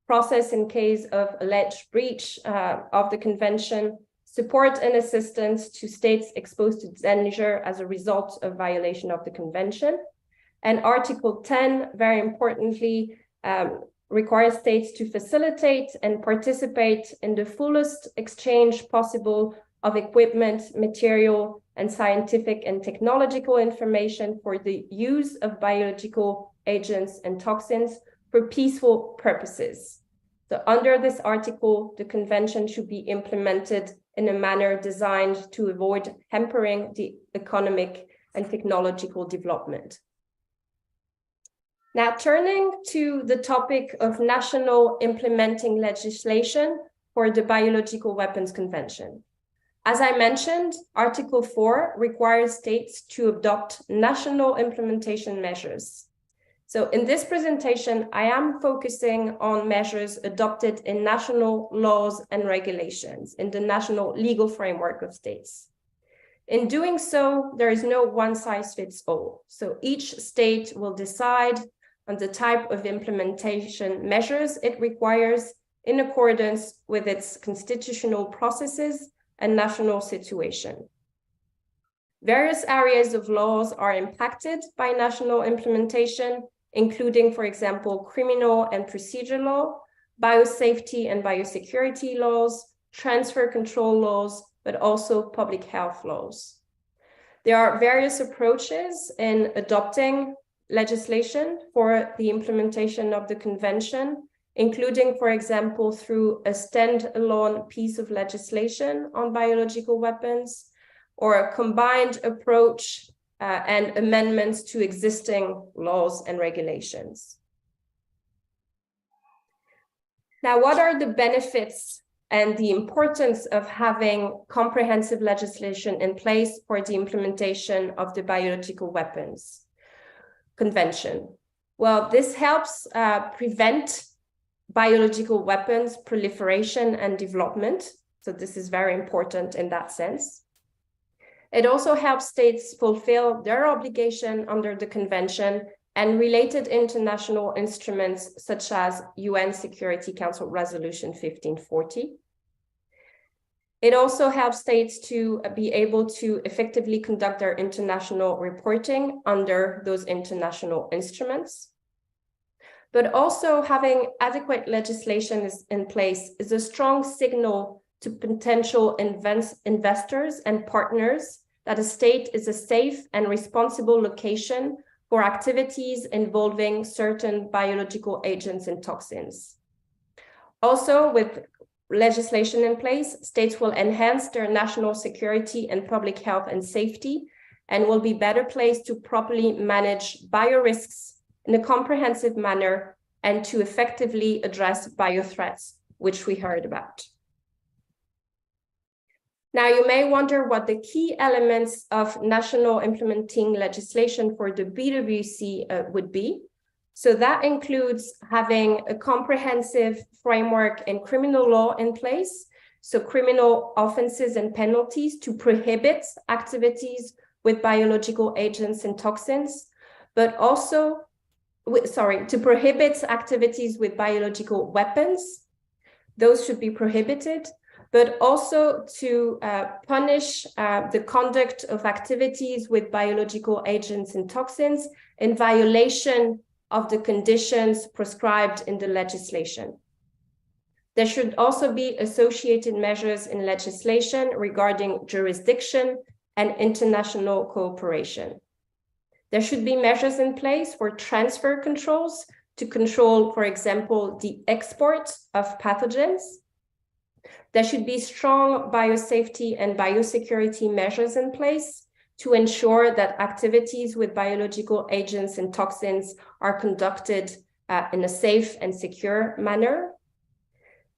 process in case of alleged breach of the convention, support and assistance to states exposed to danger as a result of violation of the convention. And Article 10, very importantly, requires states to facilitate and participate in the fullest exchange possible of equipment, material, and scientific and technological information for the use of biological agents and toxins for peaceful purposes. So under this article, the convention should be implemented in a manner designed to avoid hampering the economic and technological development. Now, turning to the topic of national implementing legislation for the Biological Weapons Convention. As I mentioned, Article 4 requires states to adopt national implementation measures. So in this presentation, I am focusing on measures adopted in national laws and regulations in the national legal framework of states. In doing so, there is no one-size-fits-all. So each state will decide on the type of implementation measures it requires in accordance with its constitutional processes and national situation. Various areas of laws are impacted by national implementation, including, for example, criminal and procedure law, biosafety and biosecurity laws, transfer control laws, but also public health laws. There are various approaches in adopting legislation for the implementation of the convention, including, for example, through a standalone piece of legislation on biological weapons, or a combined approach and amendments to existing laws and regulations. Now, what are the benefits and the importance of having comprehensive legislation in place for the implementation of the Biological Weapons Convention? Well, this helps prevent biological weapons proliferation and development. So this is very important in that sense. It also helps states fulfill their obligation under the convention and related international instruments such as UN Security Council Resolution 1540. It also helps states to be able to effectively conduct their international reporting under those international instruments. But also having adequate legislation in place is a strong signal to potential investors and partners that a state is a safe and responsible location for activities involving certain biological agents and toxins. Also, with legislation in place, states will enhance their national security and public health and safety, and will be better placed to properly manage biorisks in a comprehensive manner and to effectively address biothreats, which we heard about. Now, you may wonder what the key elements of national implementing legislation for the BWC would be. So that includes having a comprehensive framework and criminal law in place, so criminal offenses and penalties to prohibit activities with biological agents and toxins, but also, to prohibit activities with biological weapons. Those should be prohibited, but also to punish the conduct of activities with biological agents and toxins in violation of the conditions prescribed in the legislation. There should also be associated measures in legislation regarding jurisdiction and international cooperation. There should be measures in place for transfer controls to control, for example, the export of pathogens. There should be strong biosafety and biosecurity measures in place to ensure that activities with biological agents and toxins are conducted in a safe and secure manner.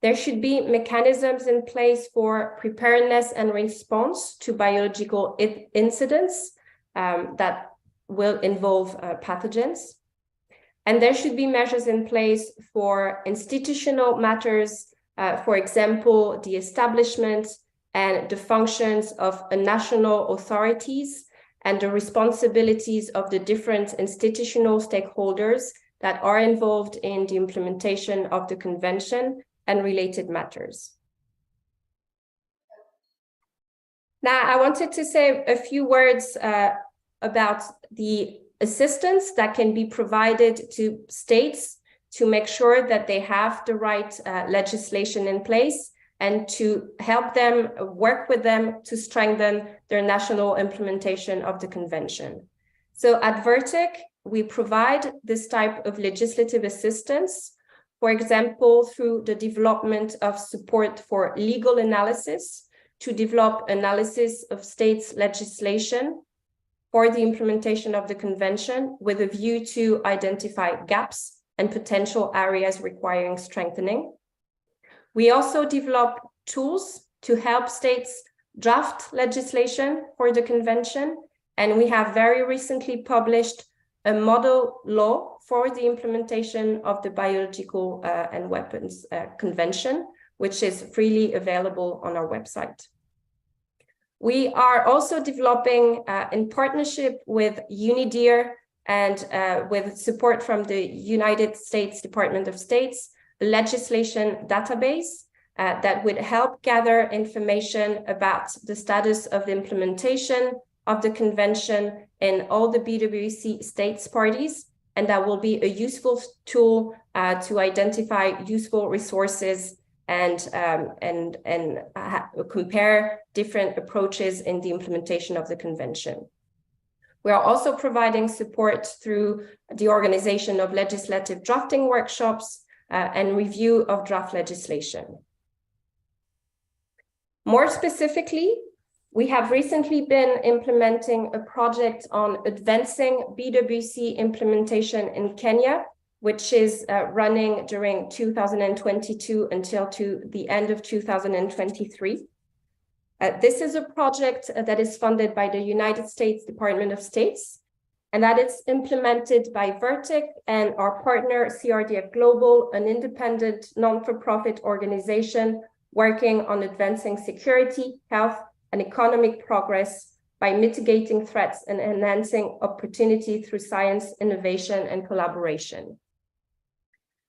There should be mechanisms in place for preparedness and response to biological incidents that will involve pathogens. And there should be measures in place for institutional matters, for example, the establishment and the functions of national authorities and the responsibilities of the different institutional stakeholders that are involved in the implementation of the convention and related matters. Now, I wanted to say a few words about the assistance that can be provided to states to make sure that they have the right legislation in place and to help them work with them to strengthen their national implementation of the convention. So at Vertec, we provide this type of legislative assistance, for example, through the development of support for legal analysis to develop analysis of states' legislation for the implementation of the convention with a view to identify gaps and potential areas requiring strengthening. We also develop tools to help states draft legislation for the convention, and we have very recently published a model law for the implementation of the Biological and Weapons Convention, which is freely available on our website. We are also developing, in partnership with UNIDIR and with support from the United States Department of States, a legislation database that would help gather information about the status of the implementation of the convention in all the BWC states parties, and that will be a useful tool to identify useful resources and compare different approaches in the implementation of the convention. We are also providing support through the organization of legislative drafting workshops and review of draft legislation. More specifically, we have recently been implementing a project on advancing BWC implementation in Kenya, which is running during 2022 until to the end of 2023. This is a project that is funded by the United States Department of States, and that is implemented by Vertec and our partner CRDF Global, an independent non-for-profit organization working on advancing security, health, and economic progress by mitigating threats and enhancing opportunity through science, innovation, and collaboration.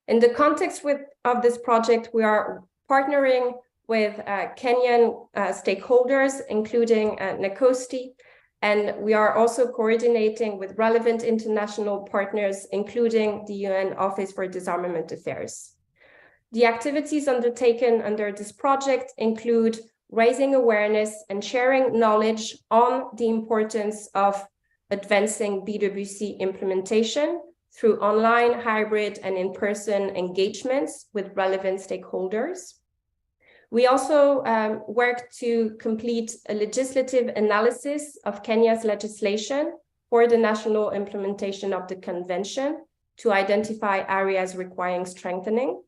In the context of this project, we are partnering with Kenyan stakeholders, including NACOSTI, and we are also coordinating with relevant international partners, including the UN Office for Disarmament Affairs. The activities undertaken under this project include raising awareness and sharing knowledge on the importance of advancing BWC implementation through online, hybrid, and in-person engagements with relevant stakeholders. We also work to complete a legislative analysis of Kenya's legislation for the national implementation of the convention to identify areas requiring strengthening.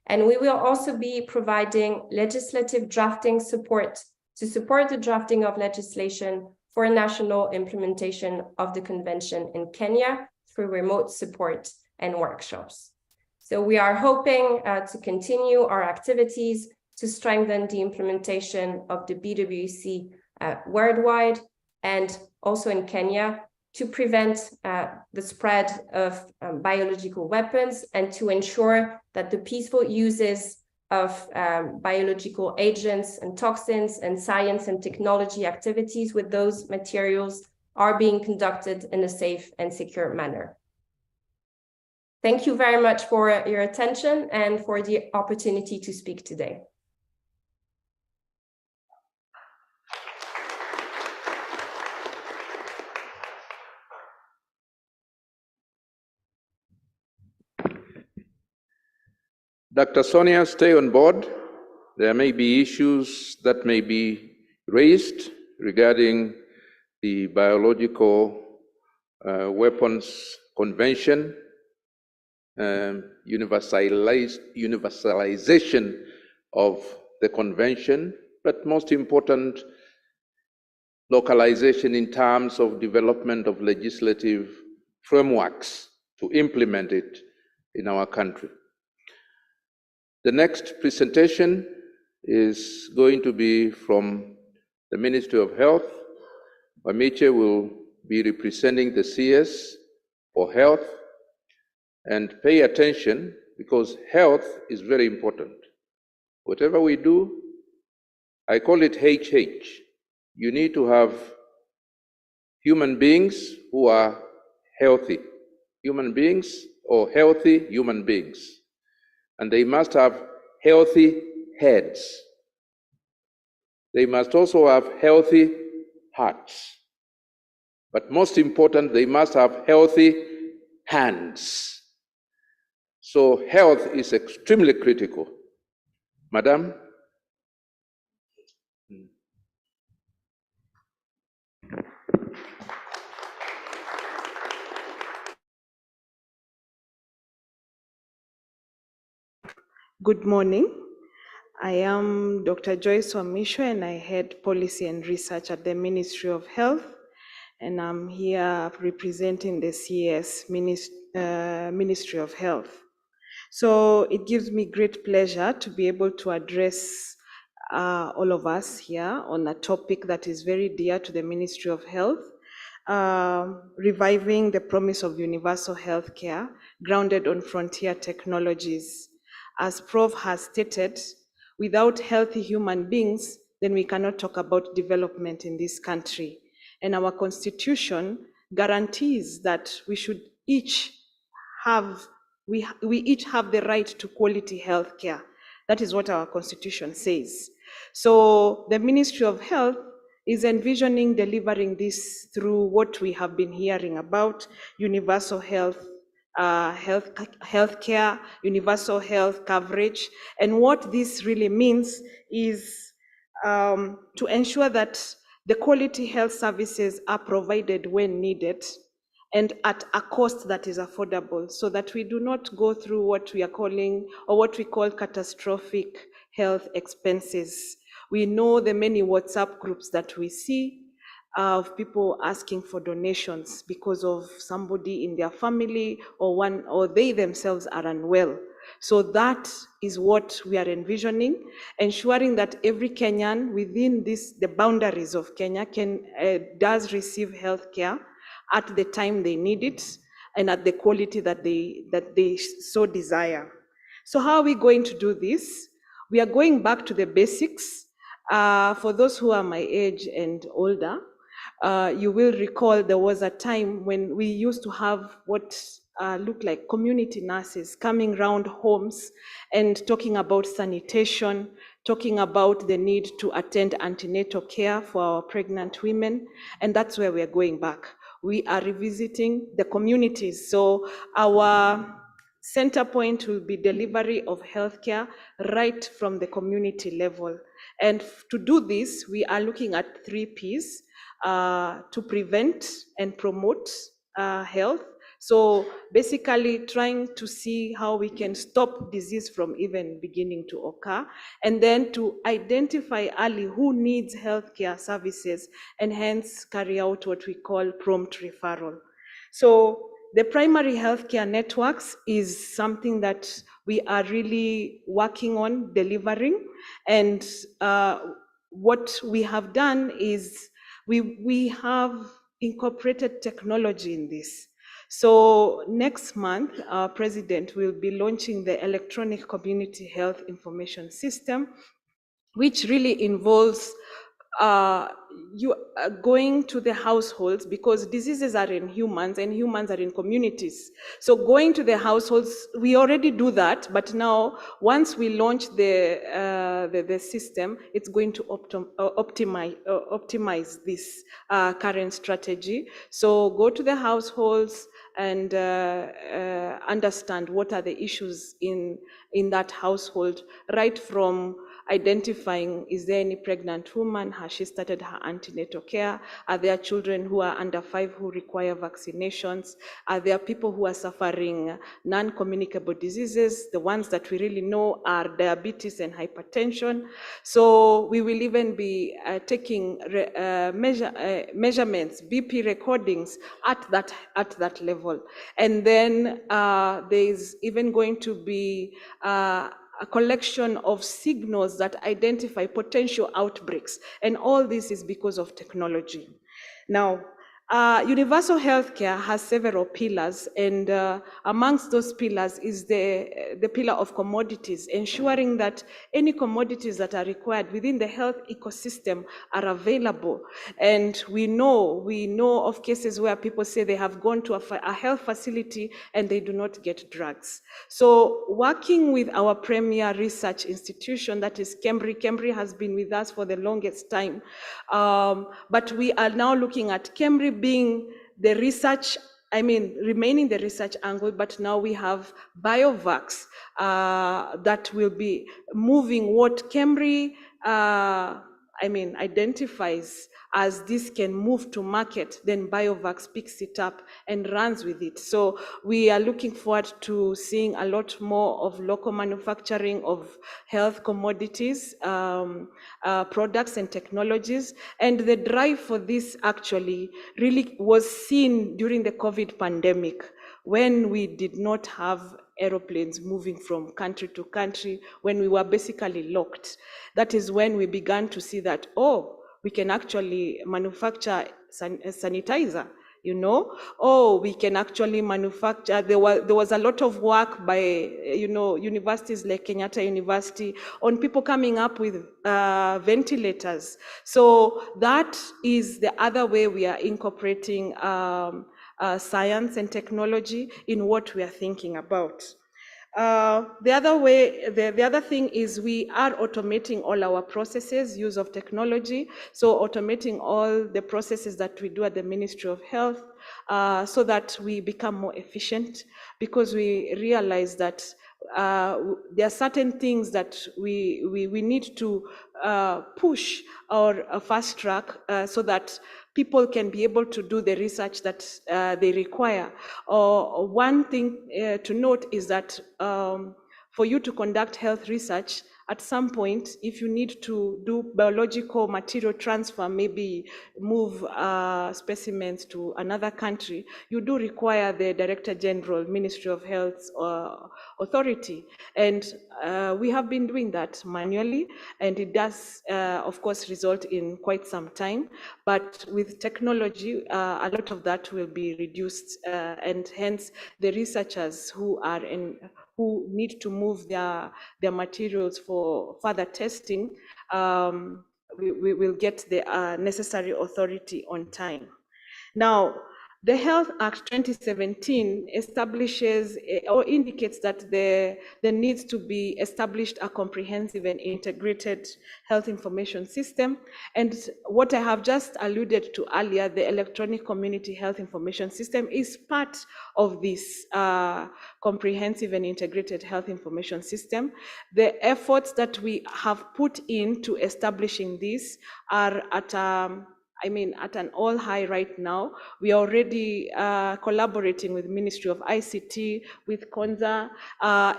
And we will also be providing legislative drafting support to support the drafting of legislation for national implementation of the convention in Kenya through remote support and workshops. So we are hoping to continue our activities to strengthen the implementation of the BWC worldwide and also in Kenya to prevent the spread of biological weapons and to ensure that the peaceful uses of biological agents and toxins and science and technology activities with those materials are being conducted in a safe and secure manner. Thank you very much for your attention and for the opportunity to speak today.
Dr. Sonia, stay on board. There may be issues that may be raised regarding the Biological Weapons Convention, universalization of the convention, but most important, localization in terms of development of legislative frameworks to implement it in our country. The next presentation is going to be from the Ministry of Health. Amiche will be representing the CS for health, and pay attention because health is very important. Whatever we do, I call it HH. You need to have human beings who are healthy, human beings or healthy human beings. And they must have healthy heads. They must also have healthy hearts. But most important, they must have healthy hands. So health is extremely critical. Madam?
Good morning. I am Dr. Joyce Wamisho and I head policy and research at the Ministry of Health. And I'm here representing the CS Ministry of Health. So it gives me great pleasure to be able to address all of us here on a topic that is very dear to the Ministry of Health, reviving the promise of universal health care grounded on frontier technologies. As Prof has stated, without healthy human beings, then we cannot talk about development in this country. And our constitution guarantees that we should each have, we each have the right to quality health care. That is what our constitution says. So the Ministry of Health is envisioning delivering this through what we have been hearing about, universal health care, universal health coverage. And what this really means is to ensure that the quality health services are provided when needed and at a cost that is affordable, so that we do not go through what we are calling, or what we call catastrophic health expenses. We know the many WhatsApp groups that we see of people asking for donations because of somebody in their family or they themselves are unwell. So that is what we are envisioning, ensuring that every Kenyan within the boundaries of Kenya does receive health care at the time they need it and at the quality that they so desire. So how are we going to do this? We are going back to the basics. For those who are my age and older, you will recall there was a time when we used to have what looked like community nurses coming around homes and talking about sanitation, talking about the need to attend antenatal care for our pregnant women, and that's where we're going back. We are revisiting the communities. So our center point will be delivery of healthcare right from the community level. And to do this, we are looking at 3 Ps to prevent and promote health. So basically trying to see how we can stop disease from even beginning to occur, and then to identify early who needs healthcare services and hence carry out what we call prompt referral. So the primary healthcare networks is something that we are really working on delivering, and what we have done is we have incorporated technology in this. So next month, our president will be launching the electronic community health information system, which really involves you going to the households, because diseases are in humans and humans are in communities. So going to the households, we already do that, but now once we launch the system, it's going to optimize this current strategy. So go to the households and understand what are the issues in that household, right from identifying, is there any pregnant woman? Has she started her antenatal care? Are there children who are under 5 who require vaccinations? Are there people who are suffering non-communicable diseases? The ones that we really know are diabetes and hypertension. So we will even be taking measurements, BP recordings at that level. And then there is even going to be a collection of signals that identify potential outbreaks. And all this is because of technology. Now, universal healthcare has several pillars, and amongst those pillars is the pillar of commodities, ensuring that any commodities that are required within the health ecosystem are available. And we know of cases where people say they have gone to a health facility and they do not get drugs. So working with our premier research institution, that is KEMRI has been with us for the longest time, but we are now looking at KEMRI being the research, remaining the research angle, but now we have BioVax that will be moving what KEMRI identifies as this can move to market, then BioVax picks it up and runs with it. So we are looking forward to seeing a lot more of local manufacturing of health commodities, products and technologies. And the drive for this actually really was seen during the COVID pandemic, when we did not have aeroplanes moving from country to country, when we were basically locked. That is when we began to see that, we can actually manufacture sanitizer, we can actually manufacture. There was a lot of work by, universities like Kenyatta University on people coming up with ventilators. So that is the other way we are incorporating science and technology in what we are thinking about. The other thing is we are automating all our processes, use of technology. So automating all the processes that we do at the Ministry of Health so that we become more efficient, because we realize that there are certain things that we need to push or fast track so that people can be able to do the research that they require. One thing to note is that for you to conduct health research, at some point, if you need to do biological material transfer, maybe move specimens to another country, you do require the Director General, Ministry of Health authority. And we have been doing that manually, and it does, of course, result in quite some time. But with technology, a lot of that will be reduced, and hence the researchers who need to move their materials for further testing, we will get the necessary authority on time. Now, the Health Act 2017 establishes or indicates that there needs to be established a comprehensive and integrated health information system. And what I have just alluded to earlier, the electronic community health information system, is part of this comprehensive and integrated health information system. The efforts that we have put into establishing this are at an all high right now. We are already collaborating with Ministry of ICT, with Konza,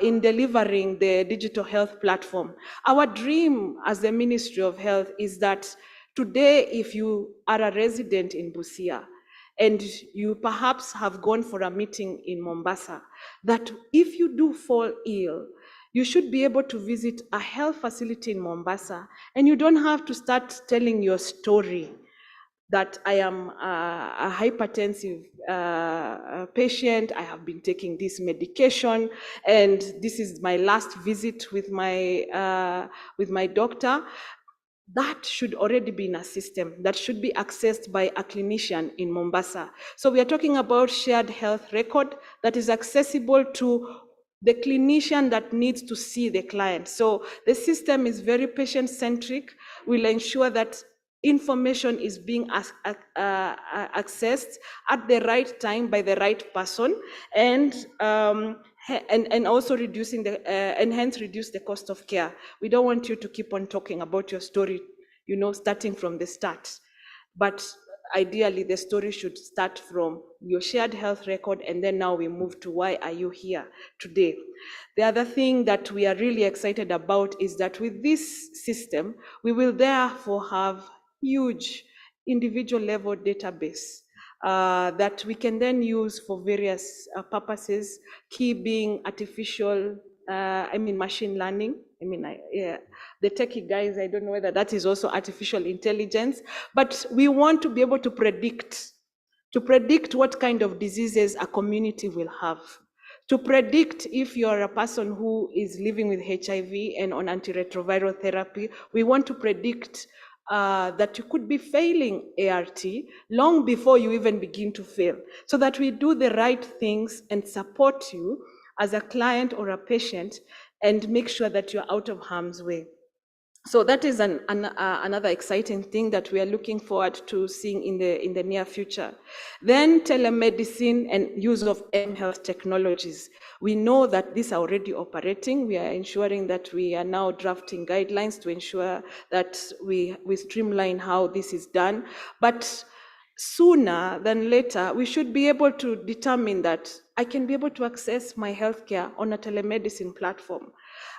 in delivering the digital health platform. Our dream as the Ministry of Health is that today, if you are a resident in Busia, and you perhaps have gone for a meeting in Mombasa, that if you do fall ill, you should be able to visit a health facility in Mombasa, and you don't have to start telling your story that I am a hypertensive patient, I have been taking this medication, and this is my last visit with my doctor. That should already be in a system that should be accessed by a clinician in Mombasa. So we are talking about shared health record that is accessible to the clinician that needs to see the client. So the system is very patient-centric. We'll ensure that information is being accessed at the right time by the right person, and and also reducing the, and hence reduce the cost of care. We don't want you to keep on talking about your story, starting from the start. But ideally, the story should start from your shared health record, and then now we move to why are you here today. The other thing that we are really excited about is that with this system, we will therefore have huge individual level database that we can then use for various purposes, key being machine learning. The techie guys, I don't know whether that is also artificial intelligence, but we want to be able to predict what kind of diseases a community will have, to predict if you're a person who is living with HIV and on antiretroviral therapy. We want to predict that you could be failing ART long before you even begin to fail, so that we do the right things and support you as a client or a patient and make sure that you're out of harm's way. So that is another exciting thing that we are looking forward to seeing in the near future. Then telemedicine and use of mHealth technologies. We know that these are already operating. We are ensuring that we are now drafting guidelines to ensure that we streamline how this is done. But sooner than later, we should be able to determine that I can be able to access my healthcare on a telemedicine platform.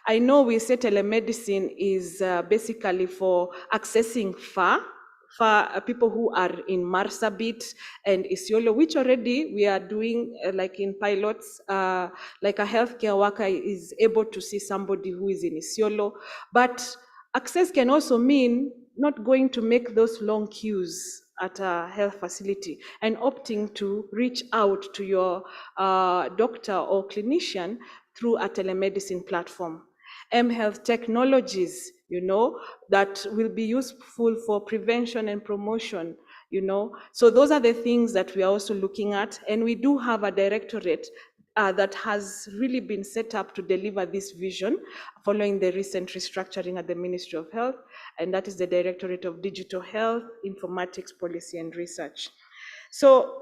I know we say telemedicine is basically for accessing far people who are in Marsabit and Isiolo, which already we are doing like in pilots, like a healthcare worker is able to see somebody who is in Isiolo. But access can also mean not going to make those long queues at a health facility and opting to reach out to your doctor or clinician through a telemedicine platform. mHealth technologies, that will be useful for prevention and promotion, So those are the things that we are also looking at. And we do have a directorate that has really been set up to deliver this vision following the recent restructuring at the Ministry of Health, and that is the Directorate of Digital Health, Informatics, Policy and Research. So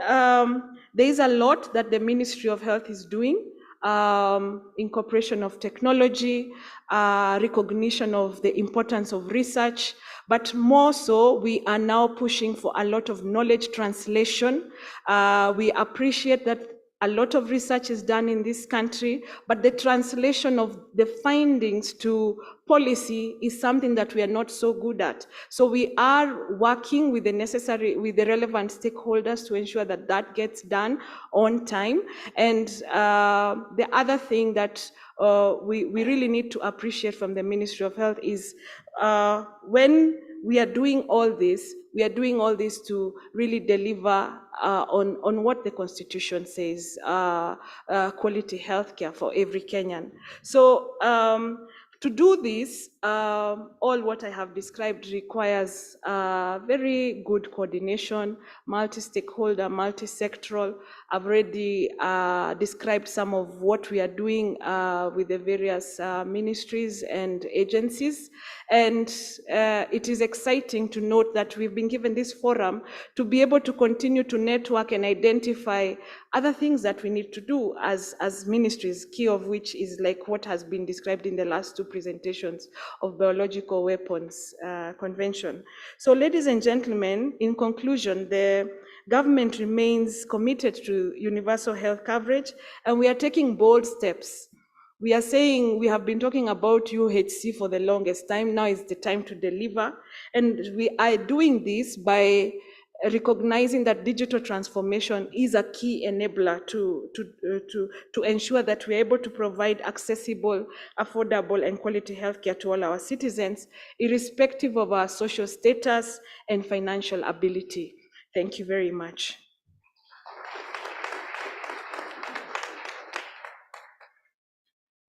there is a lot that the Ministry of Health is doing. Incorporation of technology, recognition of the importance of research, but more so, we are now pushing for a lot of knowledge translation. We appreciate that a lot of research is done in this country, but the translation of the findings to policy is something that we are not so good at. So we are working with the relevant stakeholders to ensure that that gets done on time. And the other thing that we really need to appreciate from the Ministry of Health is when we are doing all this, to really deliver on what the Constitution says, quality healthcare for every Kenyan. So to do this, all what I have described requires very good coordination, multi-stakeholder, multisectoral. I've already described some of what we are doing with the various ministries and agencies. And it is exciting to note that we've been given this forum to be able to continue to network and identify other things that we need to do as ministries, key of which is like what has been described in the last two presentations of Biological Weapons Convention. So ladies and gentlemen, in conclusion, the government remains committed to universal health coverage, and we are taking bold steps. We are saying we have been talking about UHC for the longest time. Now is the time to deliver. And we are doing this by recognizing that digital transformation is a key enabler to ensure that we're able to provide accessible, affordable, and quality healthcare to all our citizens, irrespective of our social status and financial ability. Thank you very much.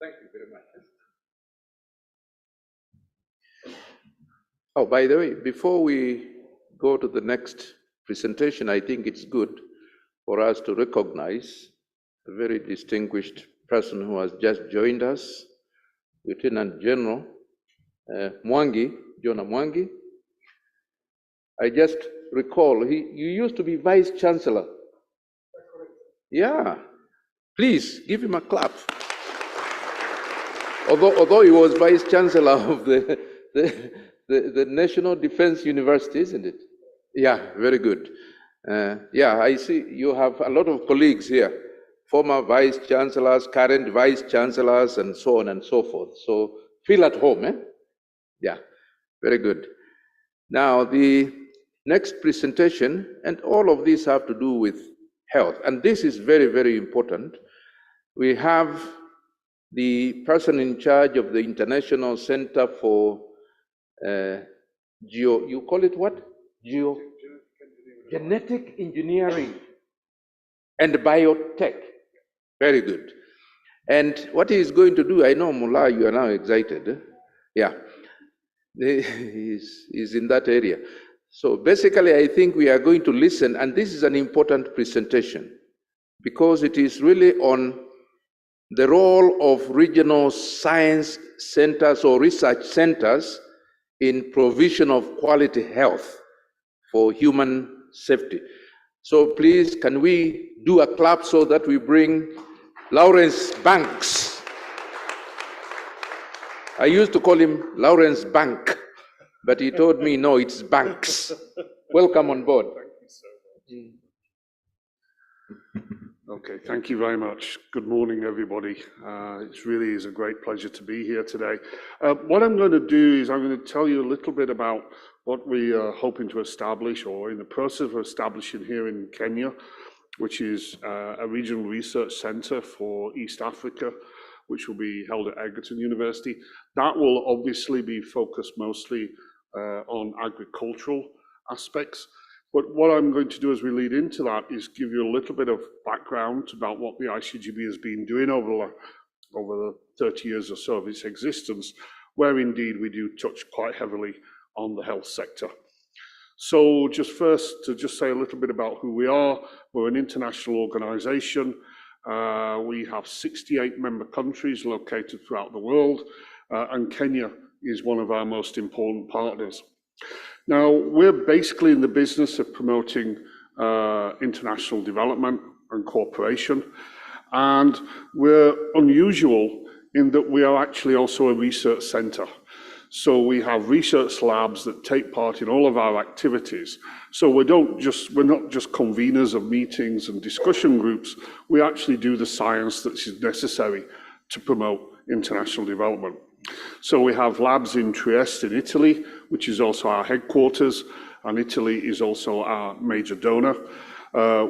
Thank you very much. Oh, by the way, before we go to the next presentation, I think it's good for us to recognize a very distinguished person who has just joined us, Lieutenant General Mwangi, Jonah Mwangi. I just recall, you used to be Vice Chancellor. Yeah, please give him a clap. Although he was Vice Chancellor of the National Defense University, isn't it? Yeah, very good. Yeah, I see you have a lot of colleagues here, former Vice Chancellors, current Vice Chancellors, and so on and so forth. So feel at home, eh? Yeah, very good. Now, the next presentation, and all of these have to do with health, and this is very, very important. We have the person in charge of the International Center for you call it what? Genetic engineering and biotech. Very good. And what he is going to do, I know Mullah, you are now excited. Eh? Yeah, he's in that area. So basically, I think we are going to listen, and this is an important presentation because it is really on the role of regional science centers or research centers in provision of quality health for human safety. So please, can we do a clap so that we bring Lawrence Banks. I used to call him Lawrence Bank, but he told me, no, it's Banks. Welcome on board.
Okay, thank you very much. Good morning, everybody. It really is a great pleasure to be here today. What I'm going to do is I'm going to tell you a little bit about what we are hoping to establish or in the process of establishing here in Kenya, which is a regional research center for East Africa, which will be held at Egerton University. That will obviously be focused mostly on agricultural aspects. But what I'm going to do as we lead into that is give you a little bit of background about what the ICGB has been doing over the 30 years or so of its existence, where indeed we do touch quite heavily on the health sector. So just first, to just say a little bit about who we are. We're an international organization. We have 68 member countries located throughout the world, and Kenya is one of our most important partners. Now, we're basically in the business of promoting international development and cooperation, and we're unusual in that we are actually also a research center. So we have research labs that take part in all of our activities. So we're not just conveners of meetings and discussion groups. We actually do the science that is necessary to promote international development. So we have labs in Trieste in Italy, which is also our headquarters, and Italy is also our major donor.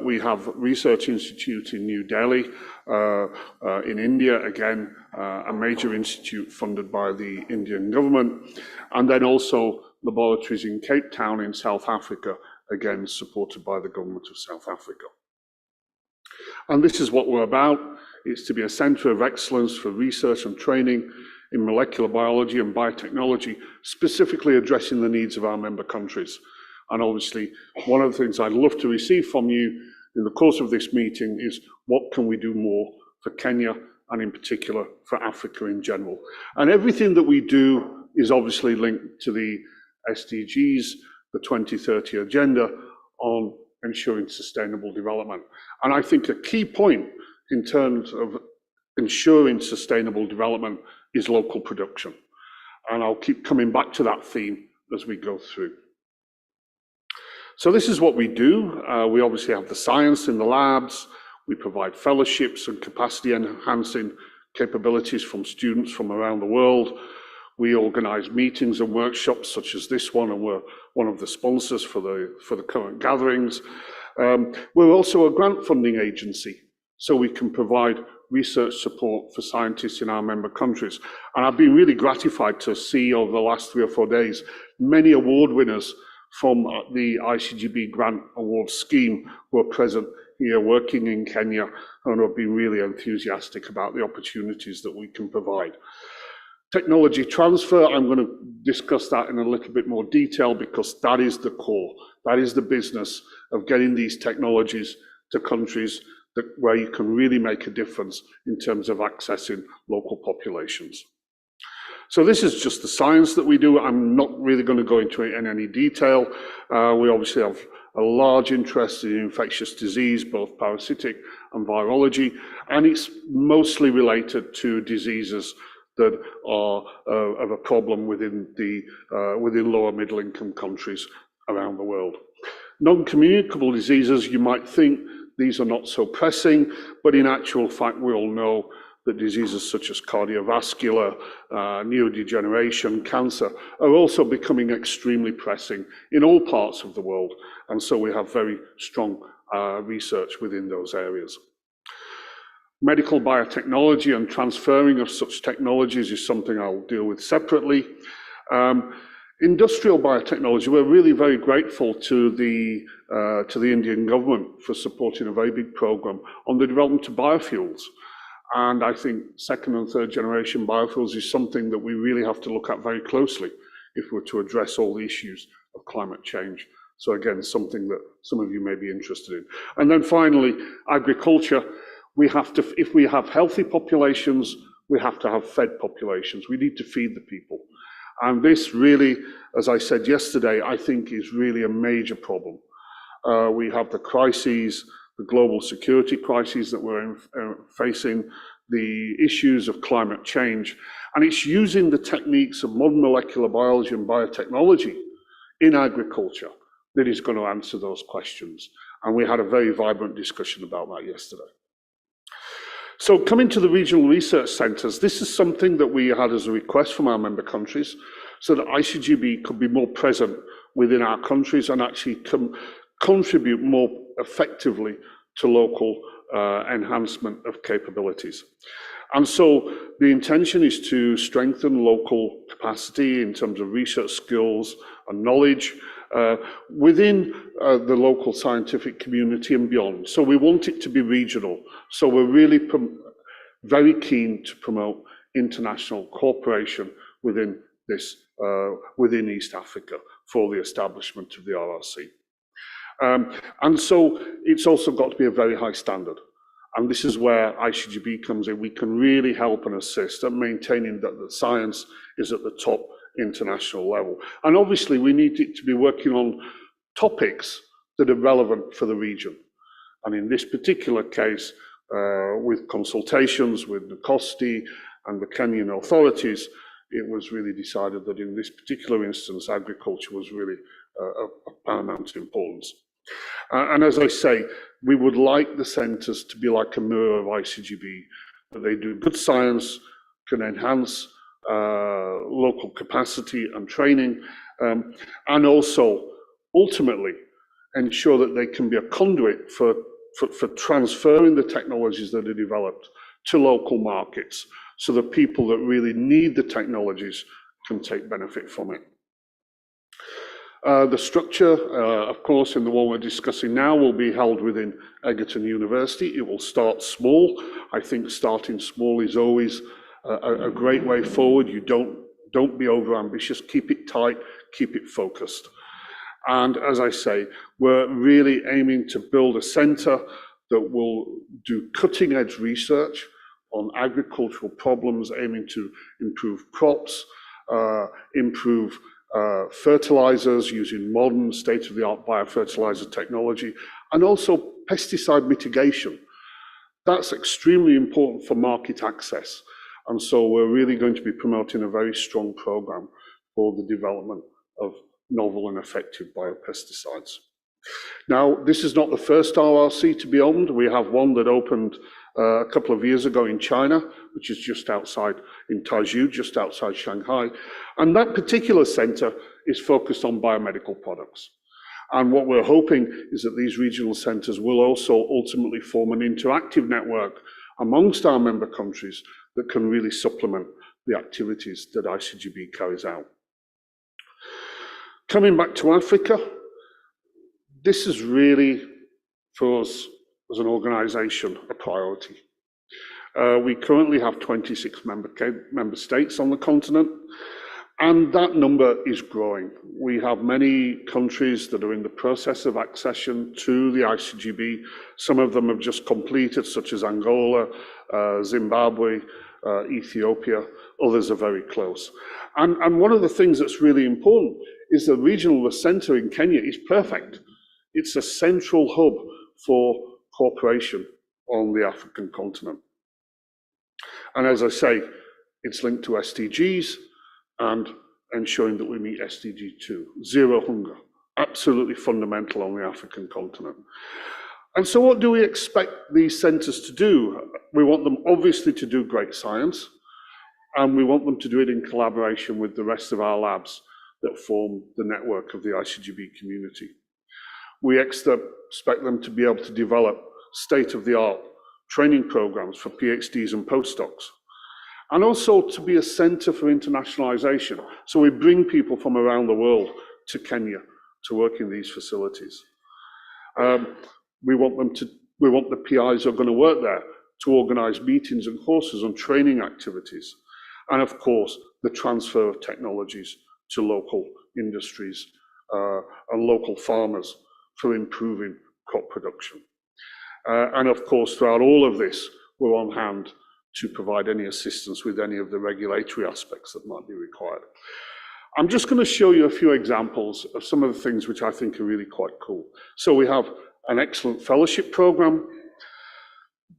We have a research institute in New Delhi, in India, again, a major institute funded by the Indian government, and then also laboratories in Cape Town in South Africa, again, supported by the government of South Africa. And this is what we're about. It's to be a center of excellence for research and training in molecular biology and biotechnology, specifically addressing the needs of our member countries. And obviously, one of the things I'd love to receive from you in the course of this meeting is what can we do more for Kenya and in particular for Africa in general. And everything that we do is obviously linked to the SDGs, the 2030 agenda on ensuring sustainable development. And I think a key point in terms of ensuring sustainable development is local production. And I'll keep coming back to that theme as we go through. So this is what we do. We obviously have the science in the labs. We provide fellowships and capacity enhancing capabilities from students from around the world. We organize meetings and workshops such as this one, and we're one of the sponsors for the current gatherings. We're also a grant funding agency, so we can provide research support for scientists in our member countries. And I've been really gratified to see over the last 3 or 4 days, many award winners from the ICGB Grant Award Scheme who are present here working in Kenya and have been really enthusiastic about the opportunities that we can provide. Technology transfer, I'm going to discuss that in a little bit more detail because that is the core. That is the business of getting these technologies to countries where you can really make a difference in terms of accessing local populations. So this is just the science that we do. I'm not really going to go into it in any detail. We obviously have a large interest in infectious disease, both parasitic and virology, and it's mostly related to diseases that are of a problem within lower middle income countries around the world. Non-communicable diseases, you might think these are not so pressing, but in actual fact, we all know that diseases such as cardiovascular, neurodegeneration, cancer are also becoming extremely pressing in all parts of the world. And so we have very strong research within those areas. Medical biotechnology and transferring of such technologies is something I'll deal with separately. Industrial biotechnology, we're really very grateful to the Indian government for supporting a very big program on the development of biofuels. And I think second and third generation biofuels is something that we really have to look at very closely if we're to address all the issues of climate change. So again, something that some of you may be interested in. And then finally, agriculture. We have to, if we have healthy populations, we have to have fed populations. We need to feed the people. And this really, as I said yesterday, I think is really a major problem. We have the crises, the global security crises that we're facing, the issues of climate change, and it's using the techniques of modern molecular biology and biotechnology in agriculture that is going to answer those questions. And we had a very vibrant discussion about that yesterday. So coming to the regional research centres, this is something that we had as a request from our member countries so that ICGB could be more present within our countries and actually contribute more effectively to local enhancement of capabilities. And so the intention is to strengthen local capacity in terms of research skills and knowledge within the local scientific community and beyond. So we want it to be regional. So we're really very keen to promote international cooperation within this, within East Africa for the establishment of the RRC. And so it's also got to be a very high standard. And this is where ICGB comes in. We can really help and assist at maintaining that the science is at the top international level. And obviously we need it to be working on topics that are relevant for the region. And in this particular case, with consultations with the Costi and the Kenyan authorities, it was really decided that in this particular instance, agriculture was really of paramount importance. And as I say, we would like the centres to be like a mirror of ICGB, that they do good science, can enhance local capacity and training, and also ultimately ensure that they can be a conduit for transferring the technologies that are developed to local markets so that people that really need the technologies can take benefit from it. The structure, of course, in the one we're discussing now will be held within Egerton University. It will start small. I think starting small is always a great way forward. You don't be over-ambitious, keep it tight, keep it focused. And as I say, we're really aiming to build a centre that will do cutting-edge research on agricultural problems, aiming to improve crops, improve fertilizers using modern state-of-the-art biofertilizer technology, and also pesticide mitigation. That's extremely important for market access. And so we're really going to be promoting a very strong program for the development of novel and effective biopesticides. Now, this is not the first RRC to be opened. We have one that opened a couple of years ago in China, which is just outside, in Taizhou, just outside Shanghai. And that particular center is focused on biomedical products. And what we're hoping is that these regional centers will also ultimately form an interactive network amongst our member countries that can really supplement the activities that ICGB carries out. Coming back to Africa, this is really, for us as an organization, a priority. We currently have 26 member states on the continent, and that number is growing. We have many countries that are in the process of accession to the ICGB. Some of them have just completed, such as Angola, Zimbabwe, Ethiopia. Others are very close. And one of the things that's really important is the regional center in Kenya is perfect. It's a central hub for cooperation on the African continent. And as I say, It's linked to SDGs and ensuring that we meet SDG 2, zero hunger, absolutely fundamental on the African continent. And so what do we expect these centres to do? We want them obviously to do great science, and we want them to do it in collaboration with the rest of our labs that form the network of the ICGB community. We expect them to be able to develop state-of-the-art training programs for PhDs and postdocs, and also to be a centre for internationalisation. So we bring people from around the world to Kenya to work in these facilities. We want the PIs who are going to work there to organise meetings and courses and training activities. And of course, the transfer of technologies to local industries and local farmers for improving crop production. And of course, throughout all of this, we're on hand to provide any assistance with any of the regulatory aspects that might be required. I'm just going to show you a few examples of some of the things which I think are really quite cool. So we have an excellent fellowship program,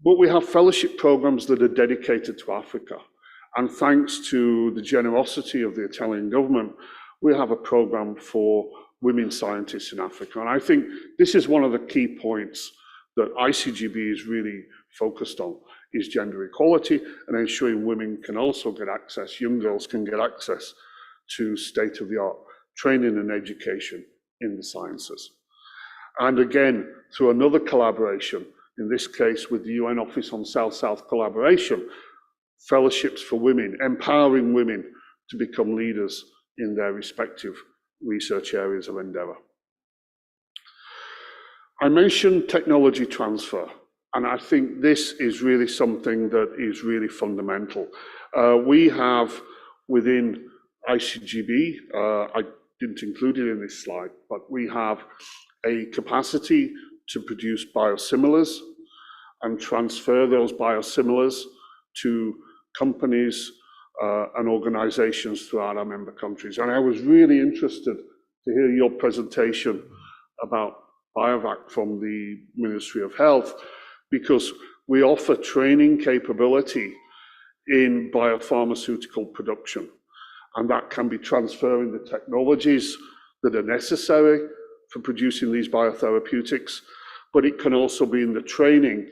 but we have fellowship programs that are dedicated to Africa. And thanks to the generosity of the Italian government, we have a program for women scientists in Africa. And I think this is one of the key points that ICGB is really focused on, is gender equality and ensuring women can also get access, young girls can get access to state-of-the-art training and education in the sciences. And again, through another collaboration, in this case with the UN Office on South-South Collaboration, fellowships for women, empowering women to become leaders in their respective research areas of endeavour. I mentioned technology transfer, and I think this is really something that is really fundamental. We have within ICGB, I didn't include it in this slide, but we have a capacity to produce biosimilars and transfer those biosimilars to companies and organizations throughout our member countries. And I was really interested to hear your presentation about BioVac from the Ministry of Health, because we offer training capability in biopharmaceutical production, and that can be transferring the technologies that are necessary for producing these biotherapeutics, but it can also be in the training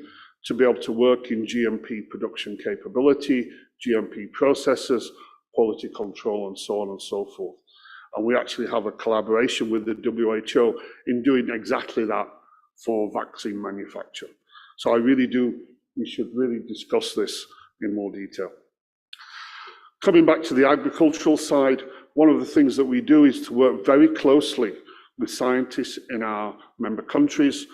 to be able to work in GMP production capability, GMP processes, quality control, and so on and so forth. And we actually have a collaboration with the WHO in doing exactly that for vaccine manufacture. So I really do, we should really discuss this in more detail. Coming back to the agricultural side, one of the things that we do is to work very closely with scientists in our member countries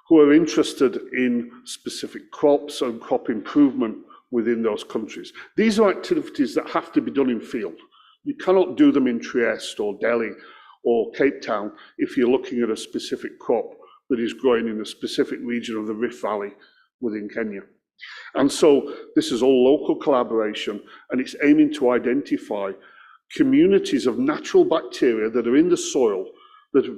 who are interested in specific crops and crop improvement within those countries. These are activities that have to be done in field. You cannot do them in Trieste or Delhi or Cape Town if you're looking at a specific crop that is growing in a specific region of the Rift Valley within Kenya. And so this is all local collaboration, and it's aiming to identify communities of natural bacteria that are in the soil that are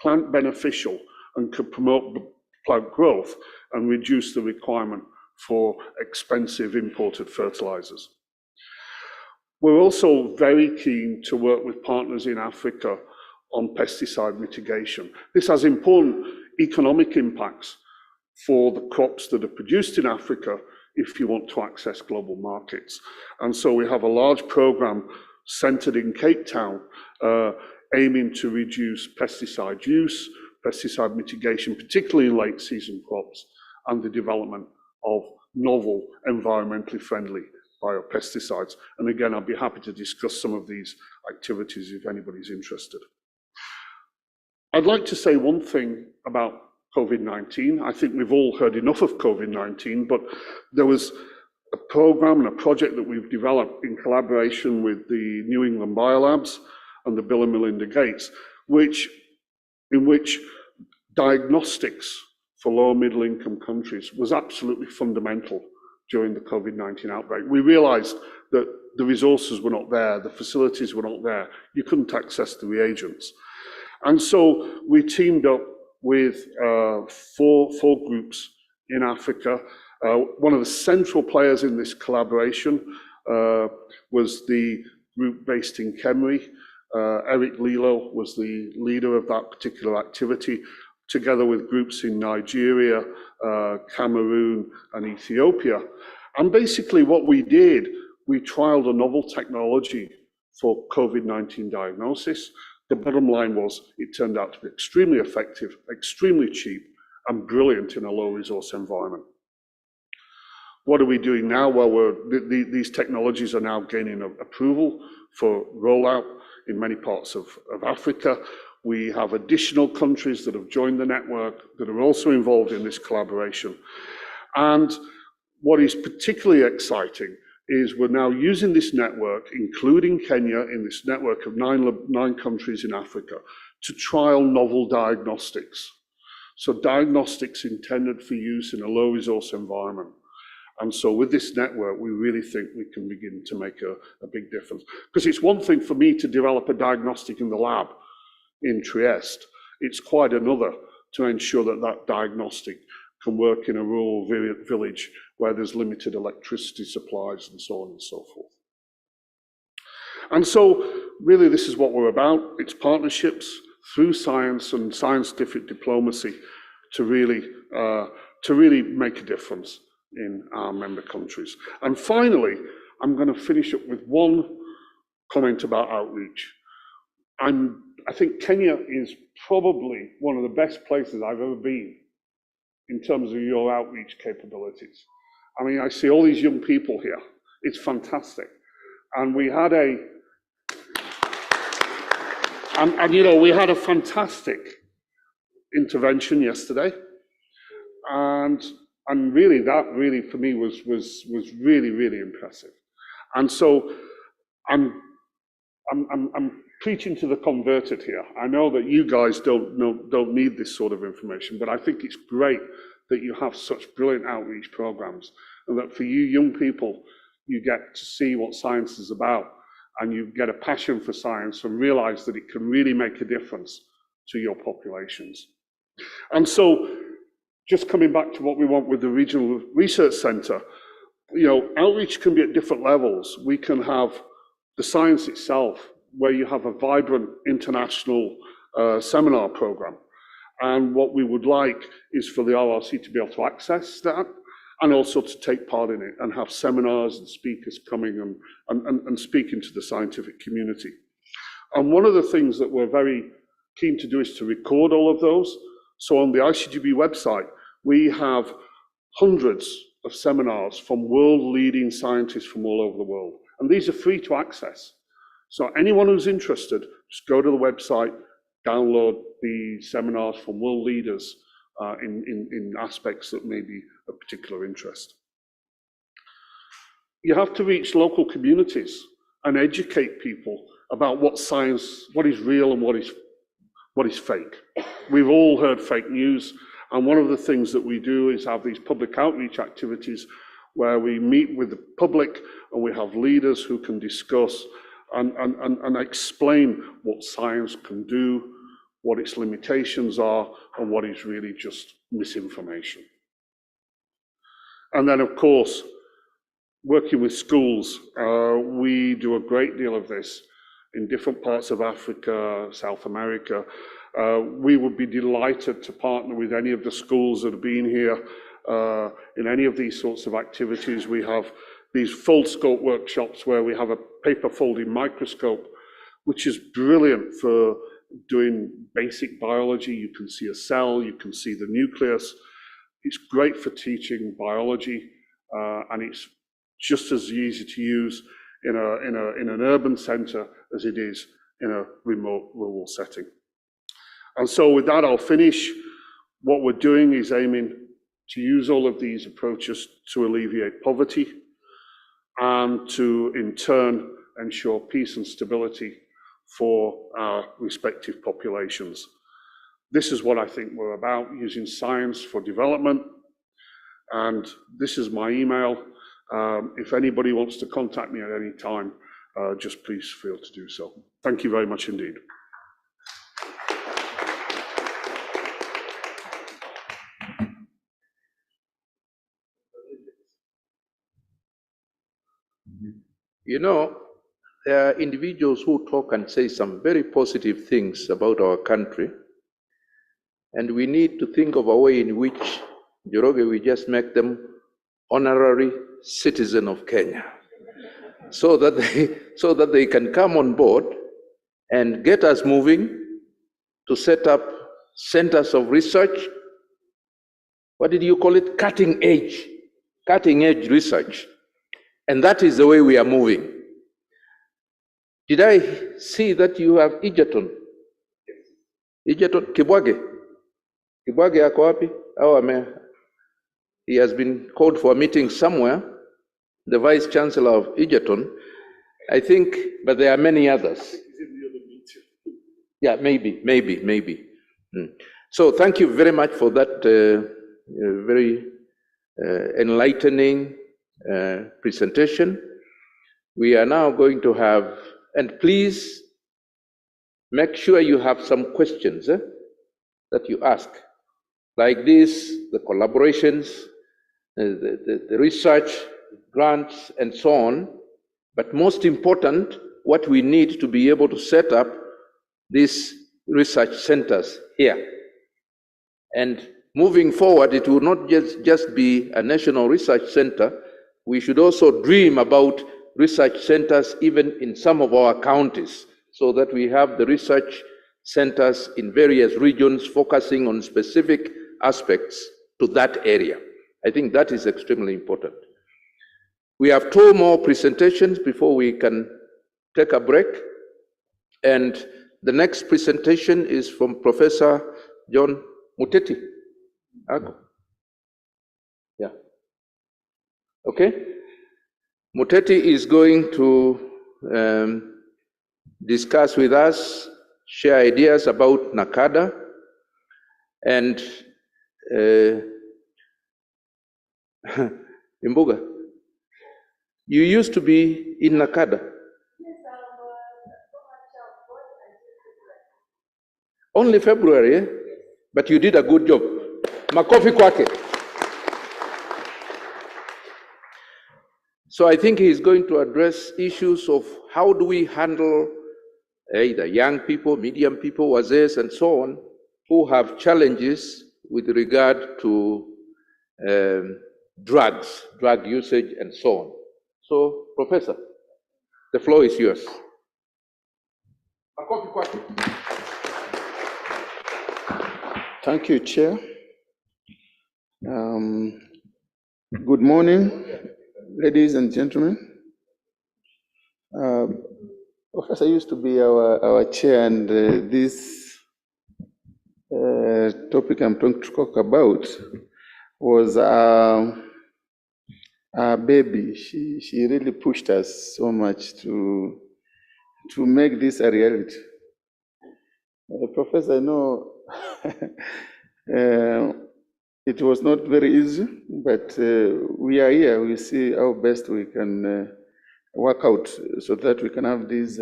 plant beneficial and can promote plant growth and reduce the requirement for expensive imported fertilizers. We're also very keen to work with partners in Africa on pesticide mitigation. This has important economic impacts for the crops that are produced in Africa if you want to access global markets. And so we have a large program centered in Cape Town, aiming to reduce pesticide use, pesticide mitigation, particularly in late season crops, and the development of novel, environmentally friendly biopesticides. And again, I'll be happy to discuss some of these activities if anybody's interested. I'd like to say one thing about COVID-19. I think we've all heard enough of COVID-19, but there was a program and a project that we've developed in collaboration with the New England Biolabs and the Bill and Melinda Gates, in which diagnostics for low and middle income countries was absolutely fundamental during the COVID-19 outbreak. We realized that the resources were not there, the facilities were not there, you couldn't access the reagents. And so we teamed up with four groups in Africa. One of the central players in this collaboration was the group based in Kemri. Eric Lilo was the leader of that particular activity, together with groups in Nigeria, Cameroon, and Ethiopia. And basically what we did, we trialed a novel technology for COVID-19 diagnosis. The bottom line was it turned out to be extremely effective, extremely cheap, and brilliant in a low resource environment. What are we doing now? Well, these technologies are now gaining approval for rollout in many parts of Africa. We have additional countries that have joined the network that are also involved in this collaboration. And what is particularly exciting is we're now using this network, including Kenya, in this network of nine countries in Africa, to trial novel diagnostics. So diagnostics intended for use in a low resource environment. And so with this network, we really think we can begin to make a big difference. Because it's one thing for me to develop a diagnostic in the lab in Trieste. It's quite another to ensure that that diagnostic can work in a rural village where there's limited electricity supplies and so on and so forth. And so really this is what we're about. It's partnerships through science and scientific diplomacy to really make a difference in our member countries. And finally, I'm going to finish up with one comment about outreach. I think Kenya is probably one of the best places I've ever been in terms of your outreach capabilities. I mean, I see all these young people here. It's fantastic. And we had we had a fantastic intervention yesterday. And really, that really for me was really, really impressive. And so I'm preaching to the converted here. I know that you guys don't need this sort of information, but I think it's great that you have such brilliant outreach programs, and that for you young people, you get to see what science is about, and you get a passion for science and realize that it can really make a difference to your populations. And so, just coming back to what we want with the Regional Research Centre, outreach can be at different levels. We can have the science itself, where you have a vibrant international seminar program. And what we would like is for the RRC to be able to access that and also to take part in it and have seminars and speakers coming and speaking to the scientific community. And one of the things that we're very keen to do is to record all of those. So on the ICGB website, we have hundreds of seminars from world-leading scientists from all over the world. And these are free to access. So anyone who's interested, just go to the website, download the seminars from world leaders in aspects that may be of particular interest. You have to reach local communities and educate people about what is real and what is fake. We've all heard fake news, and one of the things that we do is have these public outreach activities where we meet with the public and we have leaders who can discuss and explain what science can do, what its limitations are, and what is really just misinformation. And then, of course, working with schools, we do a great deal of this in different parts of Africa, South America. We would be delighted to partner with any of the schools that have been here in any of these sorts of activities. We have these fold scope workshops where we have a paper folding microscope, which is brilliant for doing basic biology. You can see a cell, you can see the nucleus. It's great for teaching biology, and it's just as easy to use in an urban center as it is in a remote rural setting. And so with that, I'll finish. What we're doing is aiming to use all of these approaches to alleviate poverty and to, in turn, ensure peace and stability for our respective populations. This is what I think we're about, using science for development. And this is my email. If anybody wants to contact me at any time, just please feel to do so. Thank you very much indeed.
You know, there are individuals who talk and say some very positive things about our country, and we need to think of a way in which, Joroge, we just make them honorary citizen of Kenya, so that they can come on board and get us moving to set up centers of research. What did you call it? Cutting edge research. And that is the way we are moving. Did I see that you have Egerton? Egerton, Kibwage ako wapi? He has been called for a meeting somewhere, the Vice Chancellor of Egerton, I think, but there are many others. Yeah, maybe. So thank you very much for that very enlightening presentation. We are now going to have, and please make sure you have some questions that you ask, like this, the collaborations, the research, grants, and so on. But most important, what we need to be able to set up these research centers here. And moving forward, it will not just be a national research center. We should also dream about research centers even in some of our counties, so that we have the research centers in various regions focusing on specific aspects to that area. I think that is extremely important. We have 2 more presentations before we can take a break. And the next presentation is from Professor John Muteti. Yeah. Okay. Muteti is going to discuss with us, share ideas about NACADA, and Imbuga, you used to be in NACADA. Only February, eh? But you did a good job. Makofi kwake. So I think he's going to address issues of how do we handle either young people, medium people, wazees, and so on, who have challenges with regard to drugs, drug usage, and so on. So, Professor, the floor is yours.
Thank you, Chair. Good morning, ladies and gentlemen. Professor used to be our chair, and this topic I'm going to talk about was our baby. She really pushed us so much to make this a reality. Professor, I know it was not very easy, but we are here. We see how best we can work out so that we can have these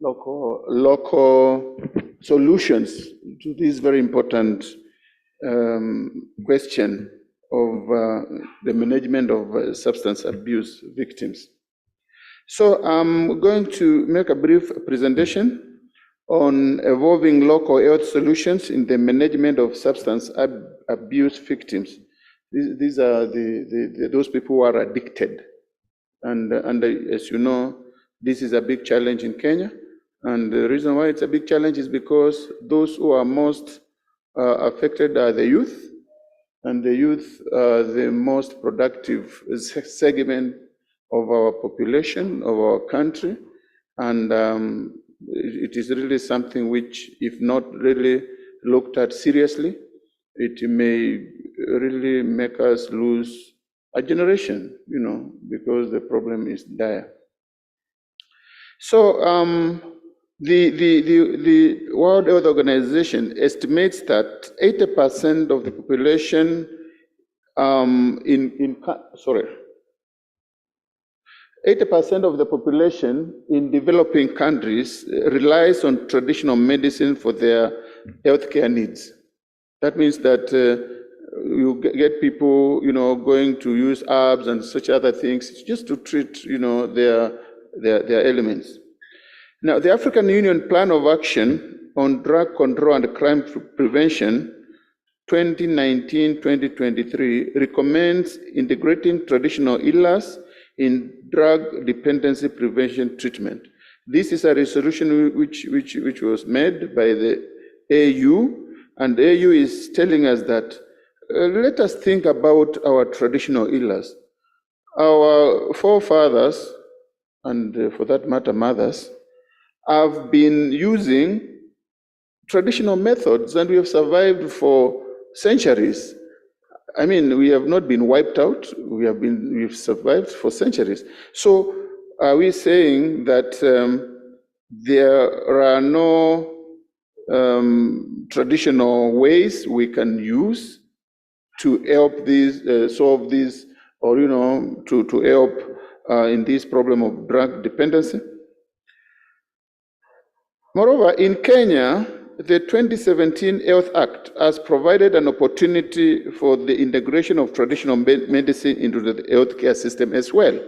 local solutions to this very important question of the management of substance abuse victims. So I'm going to make a brief presentation on evolving local health solutions in the management of substance abuse victims. These are those people who are addicted. And as you know, this is a big challenge in Kenya. And the reason why it's a big challenge is because those who are most affected are the youth. And the youth are the most productive segment of our population, of our country. And it is really something which, if not really looked at seriously, it may really make us lose a generation, because the problem is dire. So the World Health Organization estimates that 80% of the population 80% of the population in developing countries relies on traditional medicine for their healthcare needs. That means that you get people, going to use herbs and such other things just to treat, their their elements. Now, the African Union Plan of Action on Drug Control and Crime Prevention 2019-2023 recommends integrating traditional healers in drug dependency prevention treatment. This is a resolution which was made by the AU, and the AU is telling us that let us think about our traditional healers. Our forefathers, and for that matter, mothers, have been using traditional methods, and we have survived for centuries. I mean, we have not been wiped out. We've survived for centuries. So, are we saying that there are no traditional ways we can use to help these solve these, or to help in this problem of drug dependency? Moreover, in Kenya, the 2017 Health Act has provided an opportunity for the integration of traditional medicine into the healthcare system as well.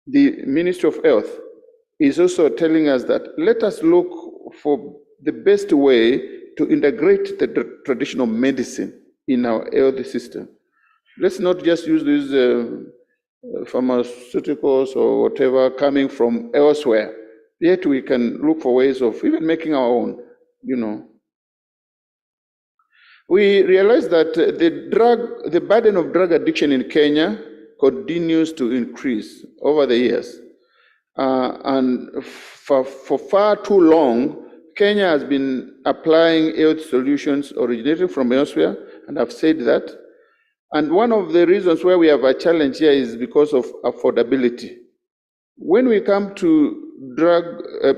The Ministry of Health is also telling us that let us look for the best way to integrate the traditional medicine in our health system. Let's not just use these pharmaceuticals or whatever coming from elsewhere. Yet we can look for ways of even making our own, We realize that the burden of drug addiction in Kenya continues to increase over the years. And for far too long, Kenya has been applying health solutions originating from elsewhere, and I've said that. And one of the reasons why we have a challenge here is because of affordability. When we come to drug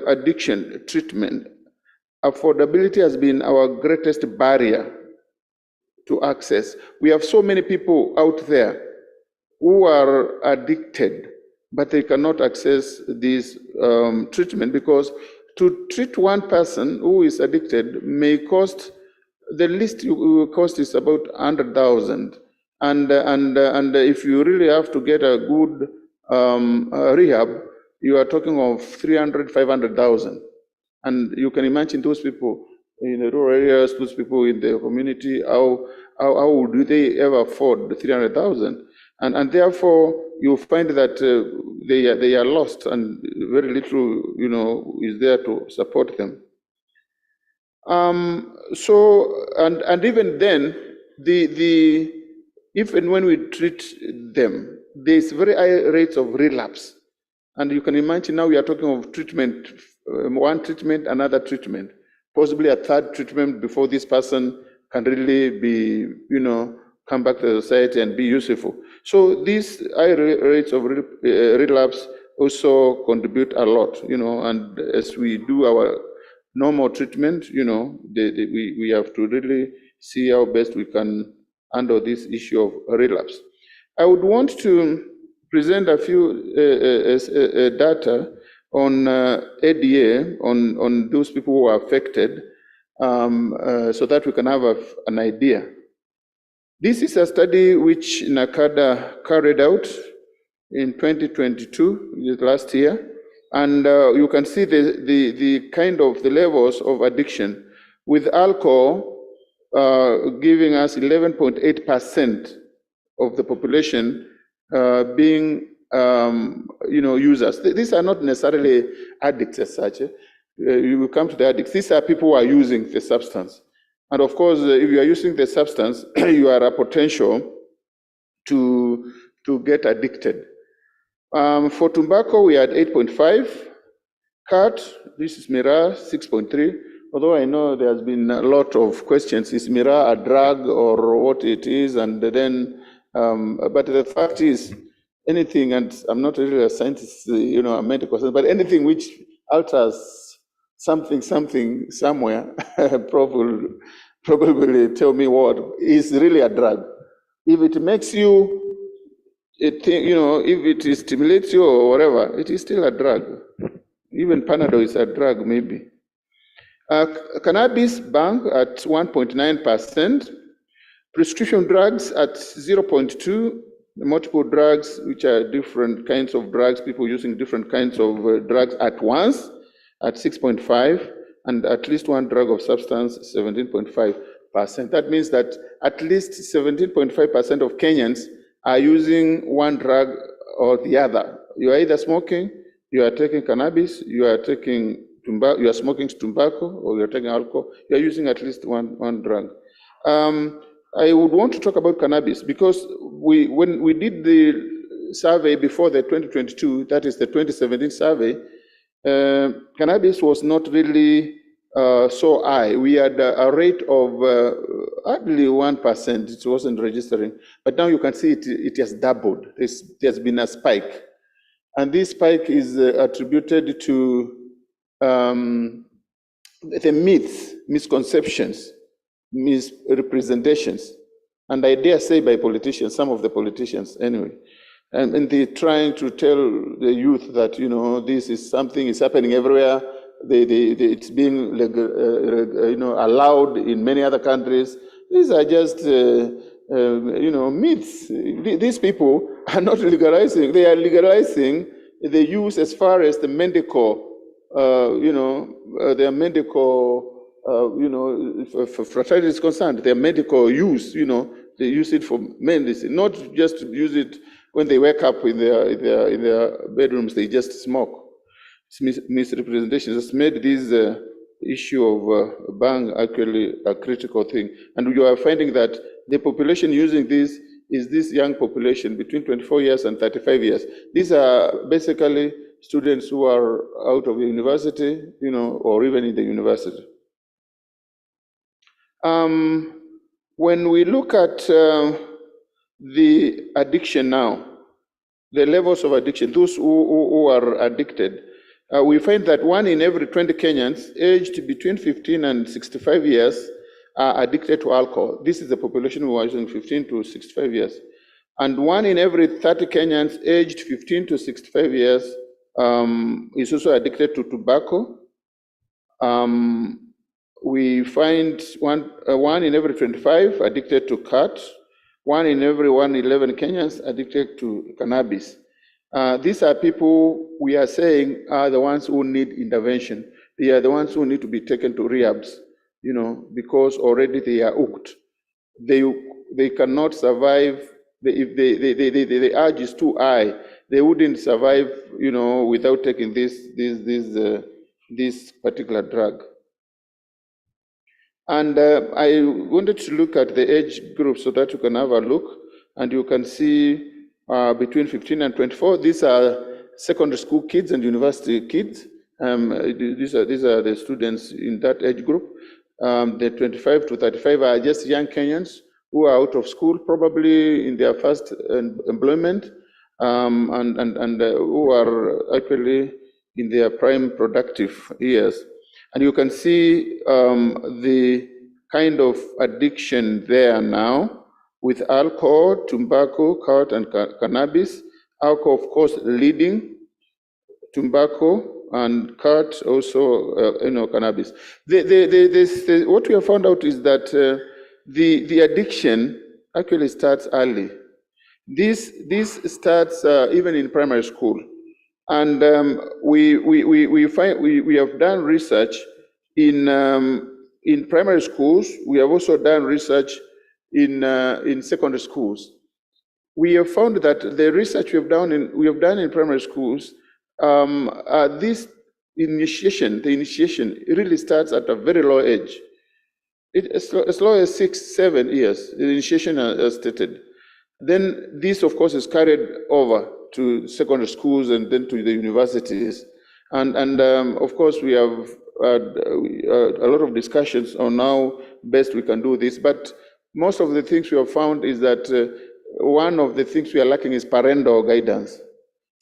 addiction treatment, affordability has been our greatest barrier to access. We have so many people out there who are addicted, but they cannot access this treatment because to treat one person who is addicted may cost, the least it will cost is about 100,000. And if you really have to get a good rehab, you are talking of 300, 500,000. And you can imagine those people in the rural areas, those people in the community, how do they ever afford the 300,000? And therefore, you find that they are lost, and very little, is there to support them. So even then, even when we treat them, there's very high rates of relapse. And you can imagine now we are talking of treatment, one treatment, another treatment, possibly a third treatment before this person can really be, come back to the society and be useful. So these high rates of relapse also contribute a lot, and as we do our normal treatment, we have to really see how best we can handle this issue of relapse. I would want to present a few data on ADA, on those people who are affected, so that we can have an idea. This is a study which NACADA carried out in 2022, last year, and you can see the kind of the levels of addiction, with alcohol giving us 11.8% of the population being users. These are not necessarily addicts as such. You will come to the addicts. These are people who are using the substance. And of course, if you are using the substance, you are a potential to get addicted. For tobacco, we had 8.5. Cat, this is Miraa, 6.3. Although I know there has been a lot of questions, is Miraa a drug or what it is? And then, but the fact is, anything, and I'm not really a scientist, a medical scientist, but anything which alters something somewhere, probably tell me what is really a drug. If it makes you, if it stimulates you or whatever, it is still a drug. Even Panadol is a drug, maybe. Cannabis bank at 1.9%, prescription drugs at 0.2, multiple drugs, which are different kinds of drugs, people using different kinds of drugs at once, at 6.5, and at least one drug of substance, 17.5%. That means that at least 17.5% of Kenyans are using one drug or the other. You are either smoking, you are taking cannabis, you are taking tobacco, you are smoking tobacco, or you are taking alcohol. You are using at least one drug. I would want to talk about cannabis because when we did the survey before the 2022, that is the 2017 survey, cannabis was not really so high. We had a rate of hardly 1%. It wasn't registering. But now you can see it has doubled. There's been a spike. And this spike is attributed to the myths, misconceptions, misrepresentations, and I dare say by politicians, some of the politicians anyway. And they're trying to tell the youth that, you know, this is something is happening everywhere. It's being allowed in many other countries. These are just myths. These people are not legalizing. They are legalizing the use as far as the medical, their medical, if fertility is concerned, their medical use, they use it for medicine, not just to use it when they wake up in their bedrooms, they just smoke. It's misrepresentation. It's made this issue of bang actually a critical thing. And you are finding that the population using this is this young population between 24 years and 35 years. These are basically students who are out of university, or even in the university. When we look at the addiction now, the levels of addiction, those who are addicted, we find that 1 in every 20 Kenyans aged between 15 and 65 years are addicted to alcohol. This is the population who are using 15 to 65 years. And 1 in every 30 Kenyans aged 15 to 65 years is also addicted to tobacco. We find one in every 25 addicted to cat, 1 in every 111 Kenyans addicted to cannabis. These are people we are saying are the ones who need intervention. They are the ones who need to be taken to rehabs, because already they are hooked. They cannot survive. If the urge is too high, they wouldn't survive, without taking this particular drug. And I wanted to look at the age group so that you can have a look, and you can see between 15 and 24. These are secondary school kids and university kids. These are the students in that age group. The 25 to 35 are just young Kenyans who are out of school, probably in their first employment, and who are actually in their prime productive years. And you can see the kind of addiction there now with alcohol, tobacco, cat, and cannabis. Alcohol, of course, leading, tobacco, and cat also, cannabis. What we have found out is that the addiction actually starts early. This starts even in primary school. And we have done research in primary schools. We have also done research in secondary schools. We have found that the research we have done in primary schools, the initiation really starts at a very low age. As low as 6, 7 years, the initiation as stated. Then this, of course, is carried over to secondary schools and then to the universities. And of course, we have a lot of discussions on how best we can do this. But most of the things we have found is that one of the things we are lacking is parental guidance.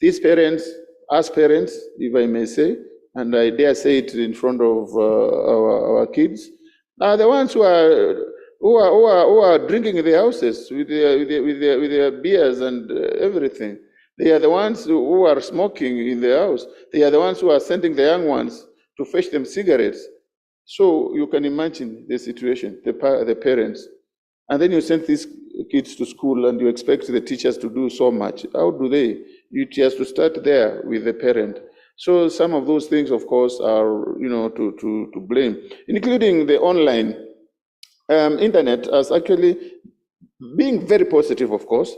These parents, as parents, if I may say, and I dare say it in front of our kids, are the ones who are drinking in their houses with their beers and everything. They are the ones who are smoking in their house. They are the ones who are sending the young ones to fetch them cigarettes. So you can imagine the situation, the parents. And then you send these kids to school and you expect the teachers to do so much. How do they? You just to start there with the parent. So some of those things, of course, are to blame, including the online internet as actually being very positive, of course,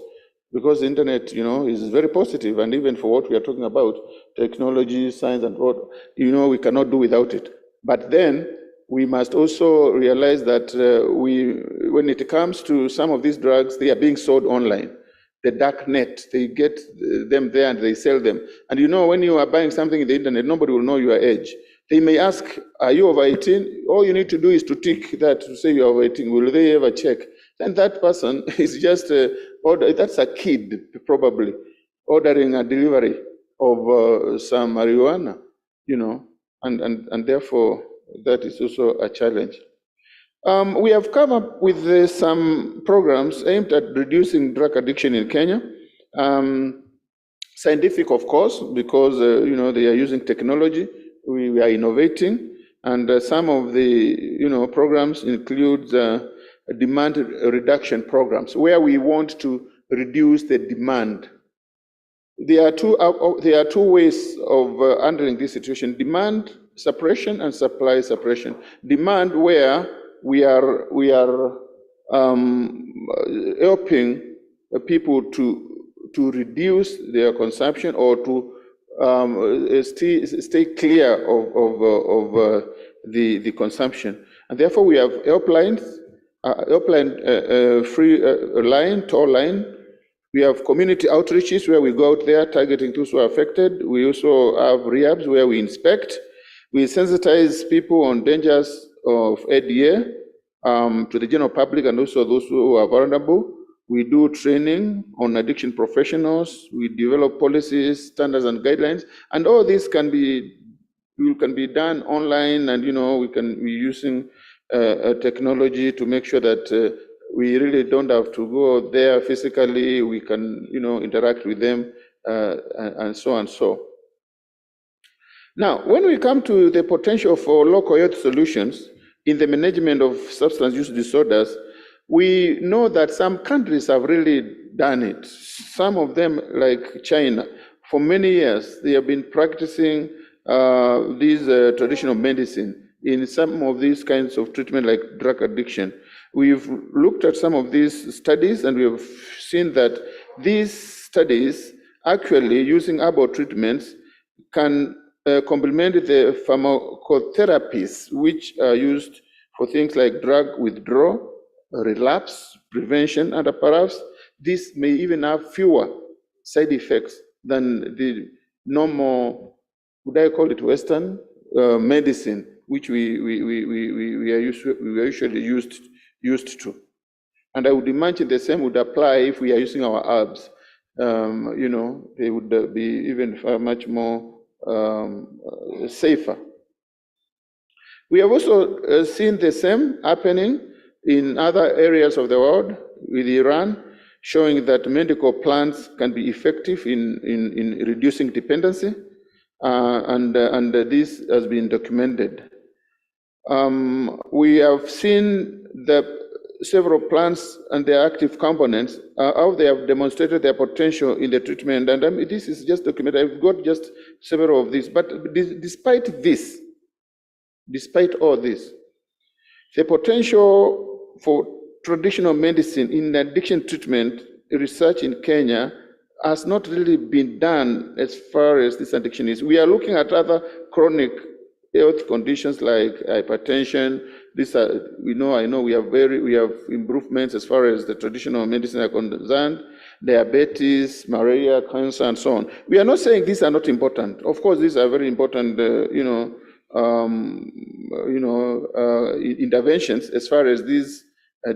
because the internet, is very positive, and even for what we are talking about, technology, science, and what, we cannot do without it. But then we must also realize that when it comes to some of these drugs, they are being sold online. The dark net, they get them there and they sell them. And when you are buying something in the internet, nobody will know your age. They may ask, are you over 18? All you need to do is to tick that to say you're over 18. Will they ever check? Then that person is just, that's a kid probably, ordering a delivery of some marijuana, and therefore that is also a challenge. We have come up with some programs aimed at reducing drug addiction in Kenya. Scientific, of course, because they are using technology. We are innovating, and some of the programs include demand reduction programs where we want to reduce the demand. There are two ways of handling this situation: demand suppression and supply suppression. Demand, where we are helping people to reduce their consumption or to stay clear of the consumption, and therefore we have helplines, free line, toll line. We have community outreaches where we go out there targeting those who are affected. We also have rehabs where we inspect. We sensitize people on dangers of ADA to the general public and also those who are vulnerable. We do training on addiction professionals. We develop policies, standards, and guidelines. And all this can be done online, and we can be using technology to make sure that we really don't have to go there physically. We can, interact with them and so and so. Now, when we come to the potential for local health solutions in the management of substance use disorders, we know that some countries have really done it. Some of them, like China, for many years, they have been practicing these traditional medicine in some of these kinds of treatment like drug addiction. We've looked at some of these studies and we have seen that these studies actually using herbal treatments can complement the pharmacotherapies which are used for things like drug withdrawal, relapse, prevention, and perhaps this may even have fewer side effects than the normal, would I call it Western medicine, which we are usually used to. And I would imagine the same would apply if we are using our herbs. They would be even much more safer. We have also seen the same happening in other areas of the world, with Iran, showing that medical plants can be effective in reducing dependency, and this has been documented. We have seen the several plants and their active components, how they have demonstrated their potential in the treatment, and this is just documented. I've got just several of these, but despite all this, the potential for traditional medicine in addiction treatment research in Kenya has not really been done as far as this addiction is. We are looking at other chronic health conditions like hypertension. I know we have improvements as far as the traditional medicine are concerned, diabetes, malaria, cancer, and so on. We are not saying these are not important. Of course, these are very important, interventions as far as these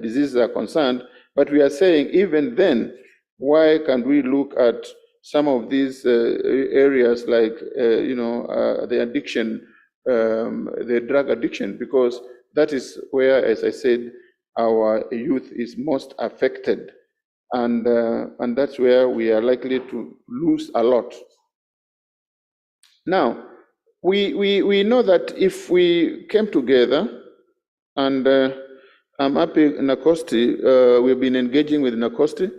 diseases are concerned. But we are saying even then, why can't we look at some of these areas like the addiction, the drug addiction, because that is where, as I said, our youth is most affected, and that's where we are likely to lose a lot. Now, we know that if we came together and I'm happy Nacosti, we've been engaging with Nacosti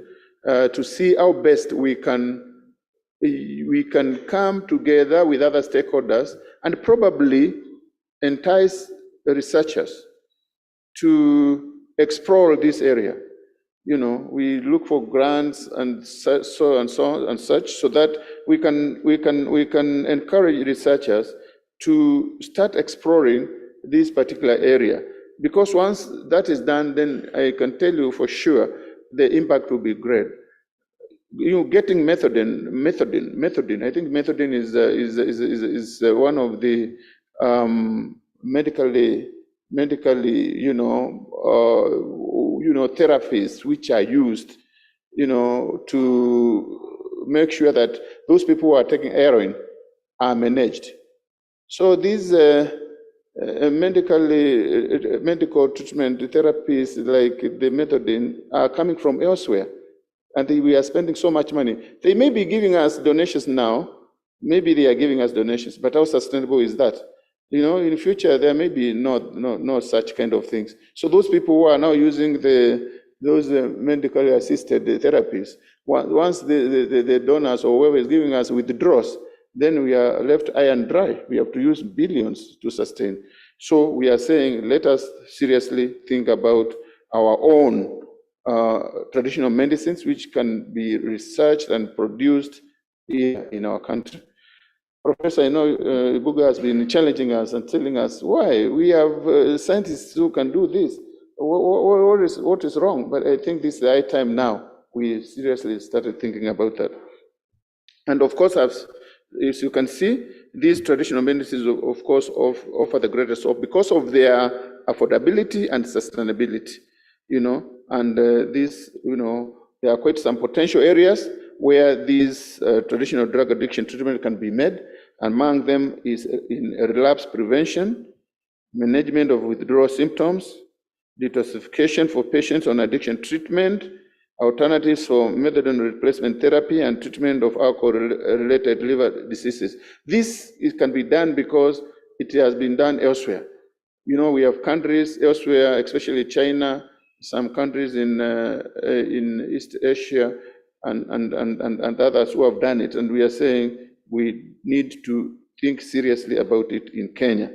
to see how best we can come together with other stakeholders and probably entice researchers to explore this area. You know, we look for grants and so and such, so that we can encourage researchers to start exploring this particular area. Because once that is done, then I can tell you for sure the impact will be great. You know, getting methadone. I think methadone is one of the medically therapies which are used, to make sure that those people who are taking heroin are managed. So these medical treatment therapies like the methadone are coming from elsewhere, and we are spending so much money. They may be giving us donations now, maybe they are giving us donations, but how sustainable is that? You know, in the future, there may be not such kind of things. So those people who are now using those medically assisted therapies, once the donors or whoever is giving us withdraws, then we are left high and dry. We have to use billions to sustain. So we are saying, let us seriously think about our own traditional medicines, which can be researched and produced here in our country. Professor, I know Ibuga has been challenging us and telling us why we have scientists who can do this. What is wrong? But I think this is the high time now we seriously started thinking about that. And of course, as you can see, these traditional medicines, of course, offer the greatest hope because of their affordability and sustainability. And there are quite some potential areas where these traditional drug addiction treatment can be made. Among them is in relapse prevention, management of withdrawal symptoms, detoxification for patients on addiction treatment, alternatives for methadone replacement therapy, and treatment of alcohol-related liver diseases. This can be done because it has been done elsewhere. We have countries elsewhere, especially China, some countries in East Asia, and others who have done it. And we are saying we need to think seriously about it in Kenya.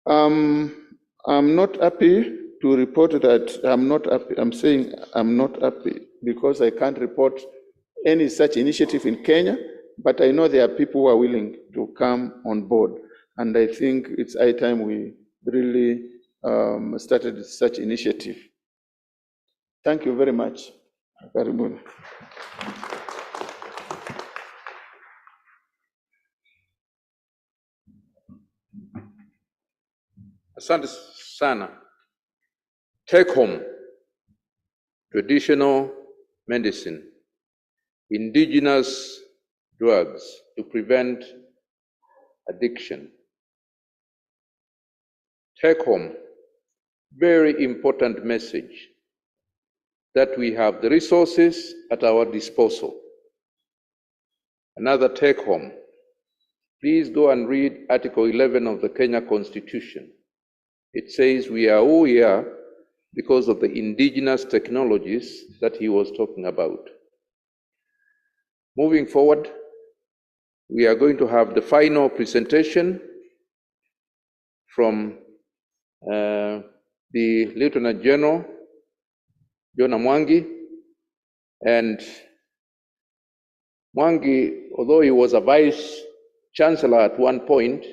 I'm not happy to report that I'm not happy. I'm saying I'm not happy because I can't report any such initiative in Kenya, but I know there are people who are willing to come on board. And I think it's high time we really started such initiative. Thank you very much. Karibuni.
Asante sana. Take home, traditional medicine, indigenous drugs to prevent addiction. Take home, very important message that we have the resources at our disposal. Another take home, please go and read Article 11 of the Kenya Constitution. It says we are who we are because of the indigenous technologies that he was talking about. Moving forward, we are going to have the final presentation from the Lieutenant General, John Mwangi. And Mwangi, although he was a Vice Chancellor at one point,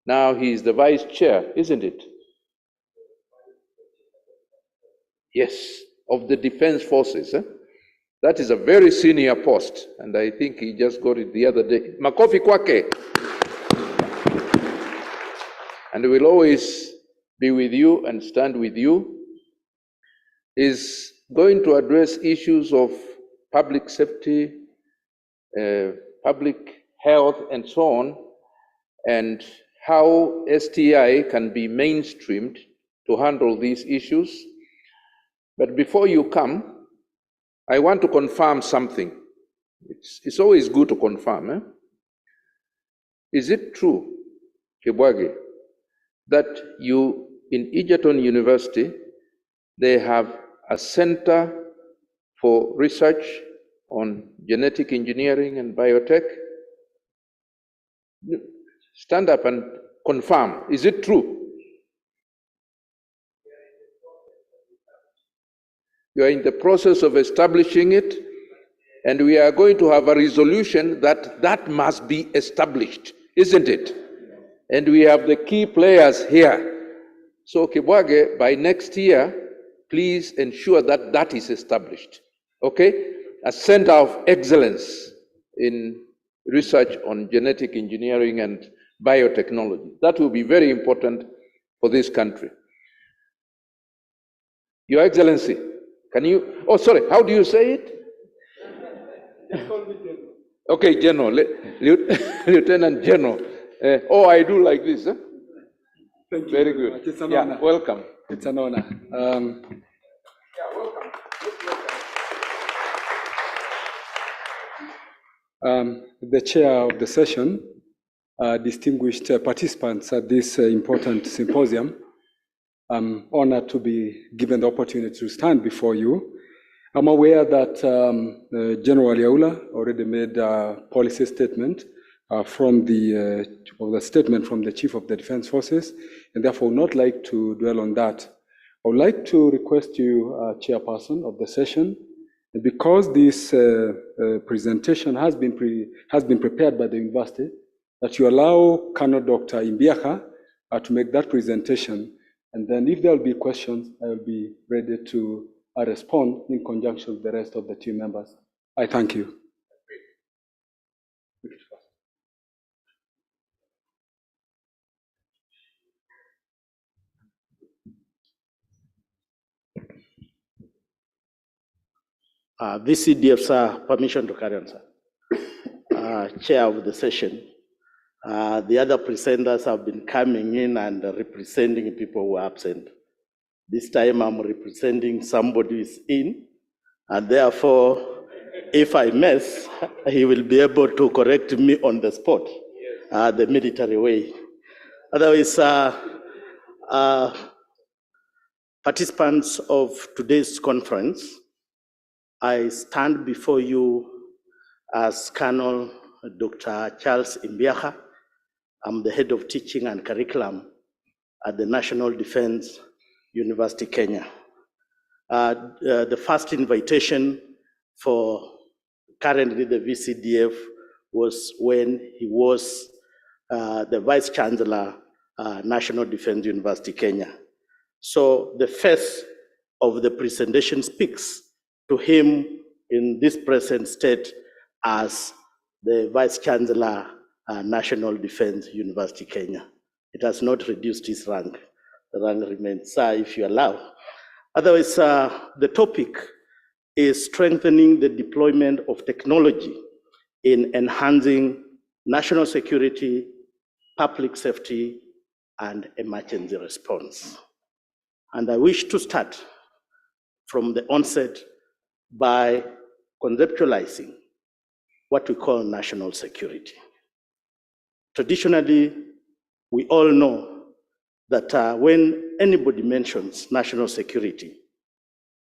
now he is the Vice Chair, isn't it? Yes, of the Defense Forces. That is a very senior post, and I think he just got it the other day. Makofi kwake. And will always be with you and stand with you. Is going to address issues of public safety, public health, and so on, and how STI can be mainstreamed to handle these issues. But before you come, I want to confirm something. It's always good to confirm. Is it true, Kibwage, that you in Egerton University, they have a center for research on genetic engineering and biotech. Stand up and confirm. Is it true? You are in the process of establishing it, and we are going to have a resolution that must be established, isn't it? And we have the key players here. So Kibwage, by next year, please ensure that that is established, okay? A center of excellence in research on genetic engineering and biotechnology. That will be very important for this country. Your Excellency, can you, oh sorry, how do you say it? Okay, General, Lieutenant General. Oh, I do like this, huh?
Thank you.
Very good.
It's an
Yeah,
honor.
welcome.
It's an honor. The chair of the session, distinguished participants at this important symposium, I'm honored to be given the opportunity to stand before you. I'm aware that General Aliaula already made a policy statement from the statement from the Chief of the Defense Forces, and therefore would not like to dwell on that. I would like to request you, Chairperson of the session, because this presentation has been prepared by the university, that you allow Colonel Dr. Imbiaka to make that presentation, and then if there will be questions, I will be ready to respond in conjunction with the rest of the team members. I thank you.
VCDF, sir, permission to carry on, sir. Chair of the session. The other presenters have been coming in and representing people who are absent. This time I'm representing somebody who is in, and therefore, if I mess, he will be able to correct me on the spot, the military way. Otherwise, participants of today's conference, I stand before you as Colonel Dr. Charles Imbiaka. I'm the head of teaching and curriculum at the National Defense University, Kenya. The first invitation for currently the VCDF was when he was the Vice Chancellor, National Defense University, Kenya. So the face of the presentation speaks to him in this present state as the Vice Chancellor, National Defense University, Kenya. It has not reduced his rank. The rank remains, sir, if you allow. Otherwise, the topic is strengthening the deployment of technology in enhancing national security, public safety, and emergency response. And I wish to start from the onset by conceptualizing what we call national security. Traditionally, we all know that when anybody mentions national security,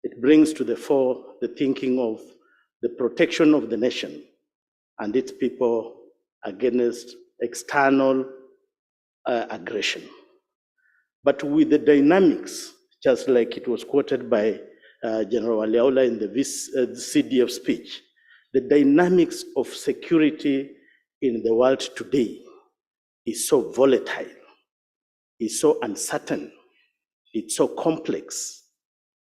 it brings to the fore the thinking of the protection of the nation and its people against external aggression. But with the dynamics, just like it was quoted by General Aliaula in the CDF speech, the dynamics of security in the world today is so volatile, is so uncertain, it's so complex,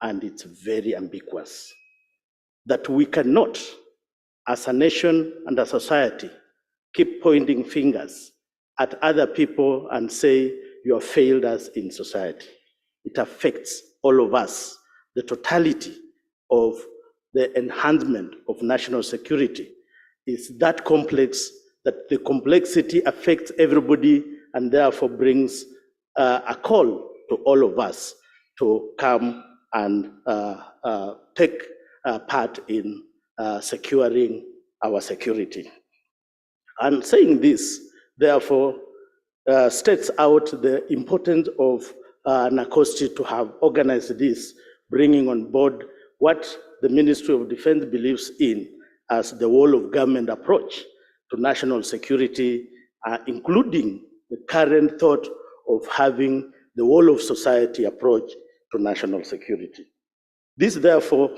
and it's very ambiguous that we cannot, as a nation and a society, keep pointing fingers at other people and say, you have failed us in society. It affects all of us. The totality of the enhancement of national security is that complex that the complexity affects everybody and therefore brings a call to all of us to come and take part in securing our security. And saying this, therefore, states out the importance of Nakosti to have organized this, bringing on board what the Ministry of Defense believes in as the whole of government approach to national security, including the current thought of having the whole of society approach to national security. This, therefore,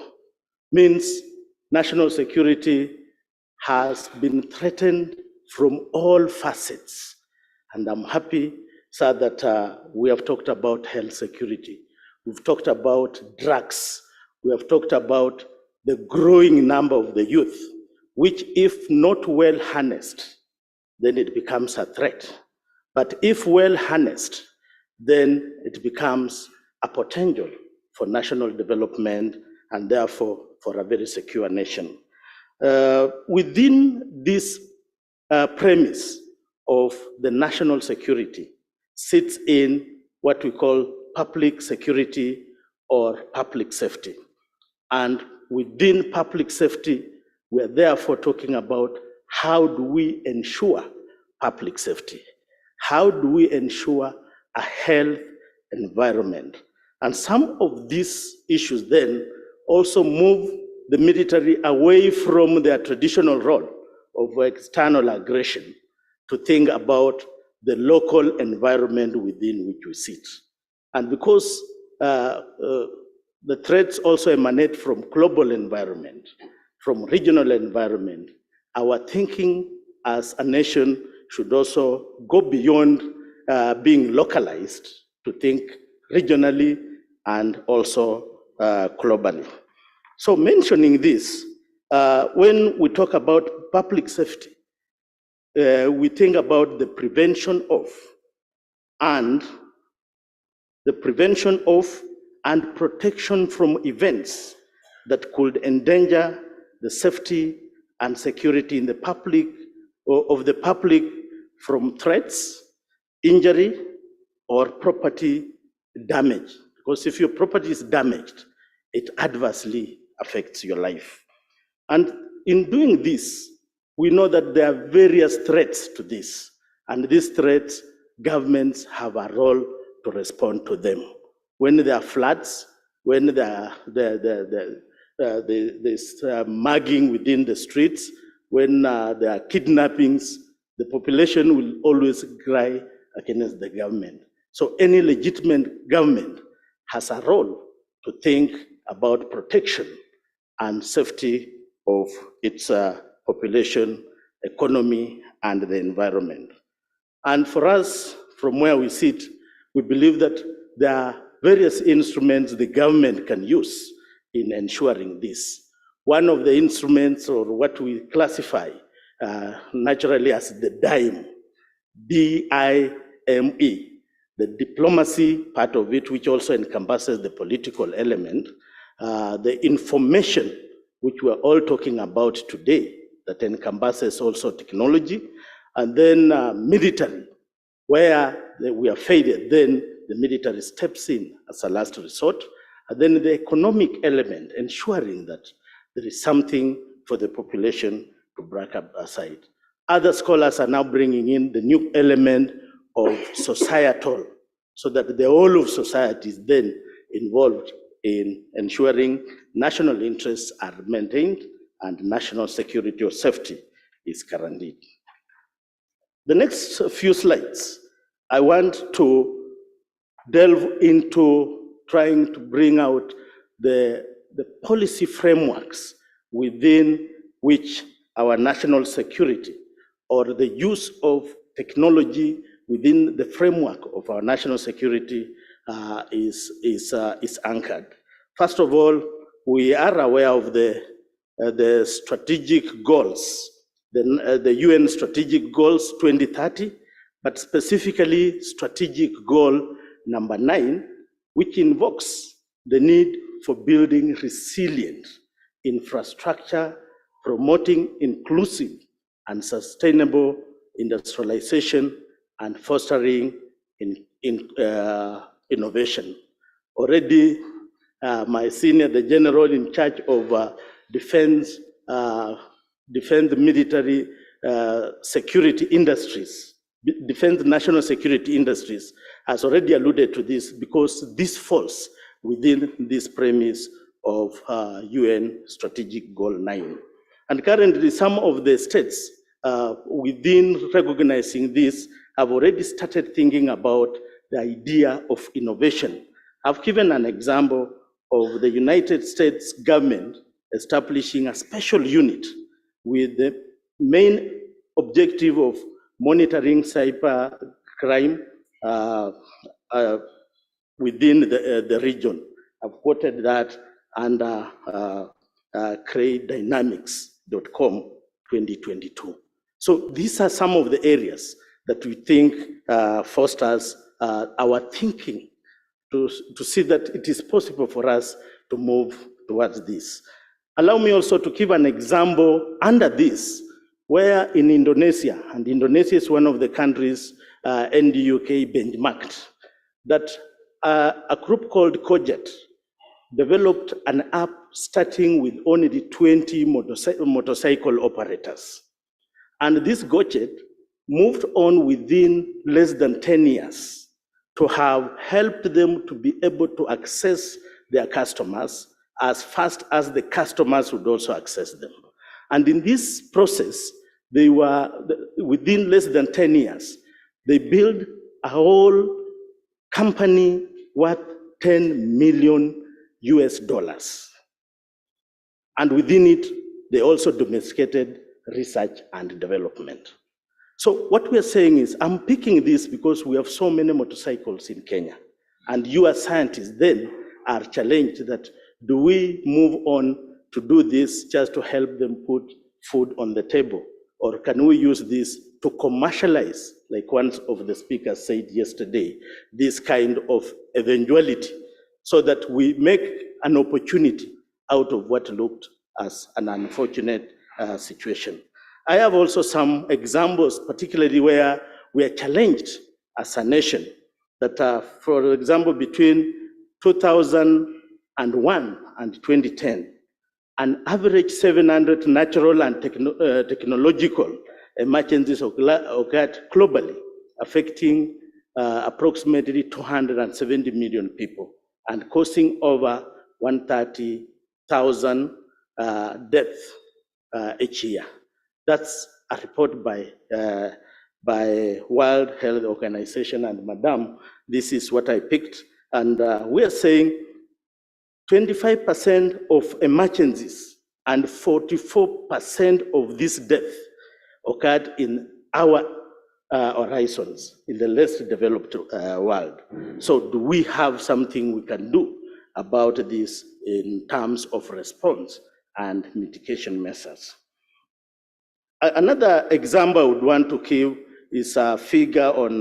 means national security has been threatened from all facets. And I'm happy, sir, that we have talked about health security. We've talked about drugs. We have talked about the growing number of the youth, which, if not well harnessed, then it becomes a threat. But if well harnessed, then it becomes a potential for national development and therefore for a very secure nation. Within this premise of the national security sits in what we call public security or public safety. And within public safety, we're therefore talking about how do we ensure public safety? How do we ensure a health environment? And some of these issues then also move the military away from their traditional role of external aggression to think about the local environment within which we sit. And because the threats also emanate from global environment, from regional environment, our thinking as a nation should also go beyond being localized to think regionally and also globally. So mentioning this, when we talk about public safety, we think about the prevention of and protection from events that could endanger the safety and security in the public or of the public from threats, injury, or property damage. Because if your property is damaged, it adversely affects your life. And in doing this, we know that there are various threats to this. And these threats, governments have a role to respond to them. When there are floods, when there there's mugging within the streets, when there are kidnappings, the population will always cry against the government. So any legitimate government has a role to think about protection and safety of its population, economy, and the environment. And for us, from where we sit, we believe that there are various instruments the government can use in ensuring this. One of the instruments, or what we classify naturally as the DIME, D-I-M-E, the diplomacy part of it, which also encompasses the political element, the information, which we're all talking about today, that encompasses also technology, and then military, where we are failed, then the military steps in as a last resort, and then the economic element, ensuring that there is something for the population to break up aside. Other scholars are now bringing in the new element of societal, so that the whole of society is then involved in ensuring national interests are maintained and national security or safety is guaranteed. The next few slides, I want to delve into trying to bring out the policy frameworks within which our national security or the use of technology within the framework of our national security is anchored. First of all, we are aware of the strategic goals, the UN strategic goals 2030, but specifically strategic goal number 9, which invokes the need for building resilient infrastructure, promoting inclusive and sustainable industrialization, and fostering innovation. Already, my senior, the general in charge of defense military security industries, defense national security industries has already alluded to this, because this falls within this premise of UN Strategic Goal 9. And currently, some of the states within recognizing this have already started thinking about the idea of innovation. I've given an example of the United States government establishing a special unit with the main objective of monitoring cyber crime within the region. I've quoted that under createdynamics.com 2022. So these are some of the areas that we think fosters our thinking to see that it is possible for us to move towards this. Allow me also to give an example under this, where in Indonesia, and Indonesia is one of the countries NDUK benchmarked, that a group called Cojet developed an app starting with only 20 motorcycle operators. And this Cojet moved on within less than 10 years to have helped them to be able to access their customers as fast as the customers would also access them. And in this process, they were, within less than 10 years, they built a whole company worth $10 million US. And within it, they also domesticated research and development. So what we're saying is, I'm picking this because we have so many motorcycles in Kenya. And you as scientists then are challenged that, do we move on to do this just to help them put food on the table? Or can we use this to commercialize, like one of the speakers said yesterday, this kind of eventuality, so that we make an opportunity out of what looked as an unfortunate situation. I have also some examples, particularly where we are challenged as a nation, that for example, between 2001 and 2010, an average 700 natural and technological emergencies occurred globally, affecting approximately 270 million people and causing over 130,000 deaths each year. That's a report by World Health Organization, and Madam, this is what I picked. And we are saying 25% of emergencies and 44% of this death occurred in our horizons, in the less developed world. So do we have something we can do about this in terms of response and mitigation measures? Another example I would want to give is a figure on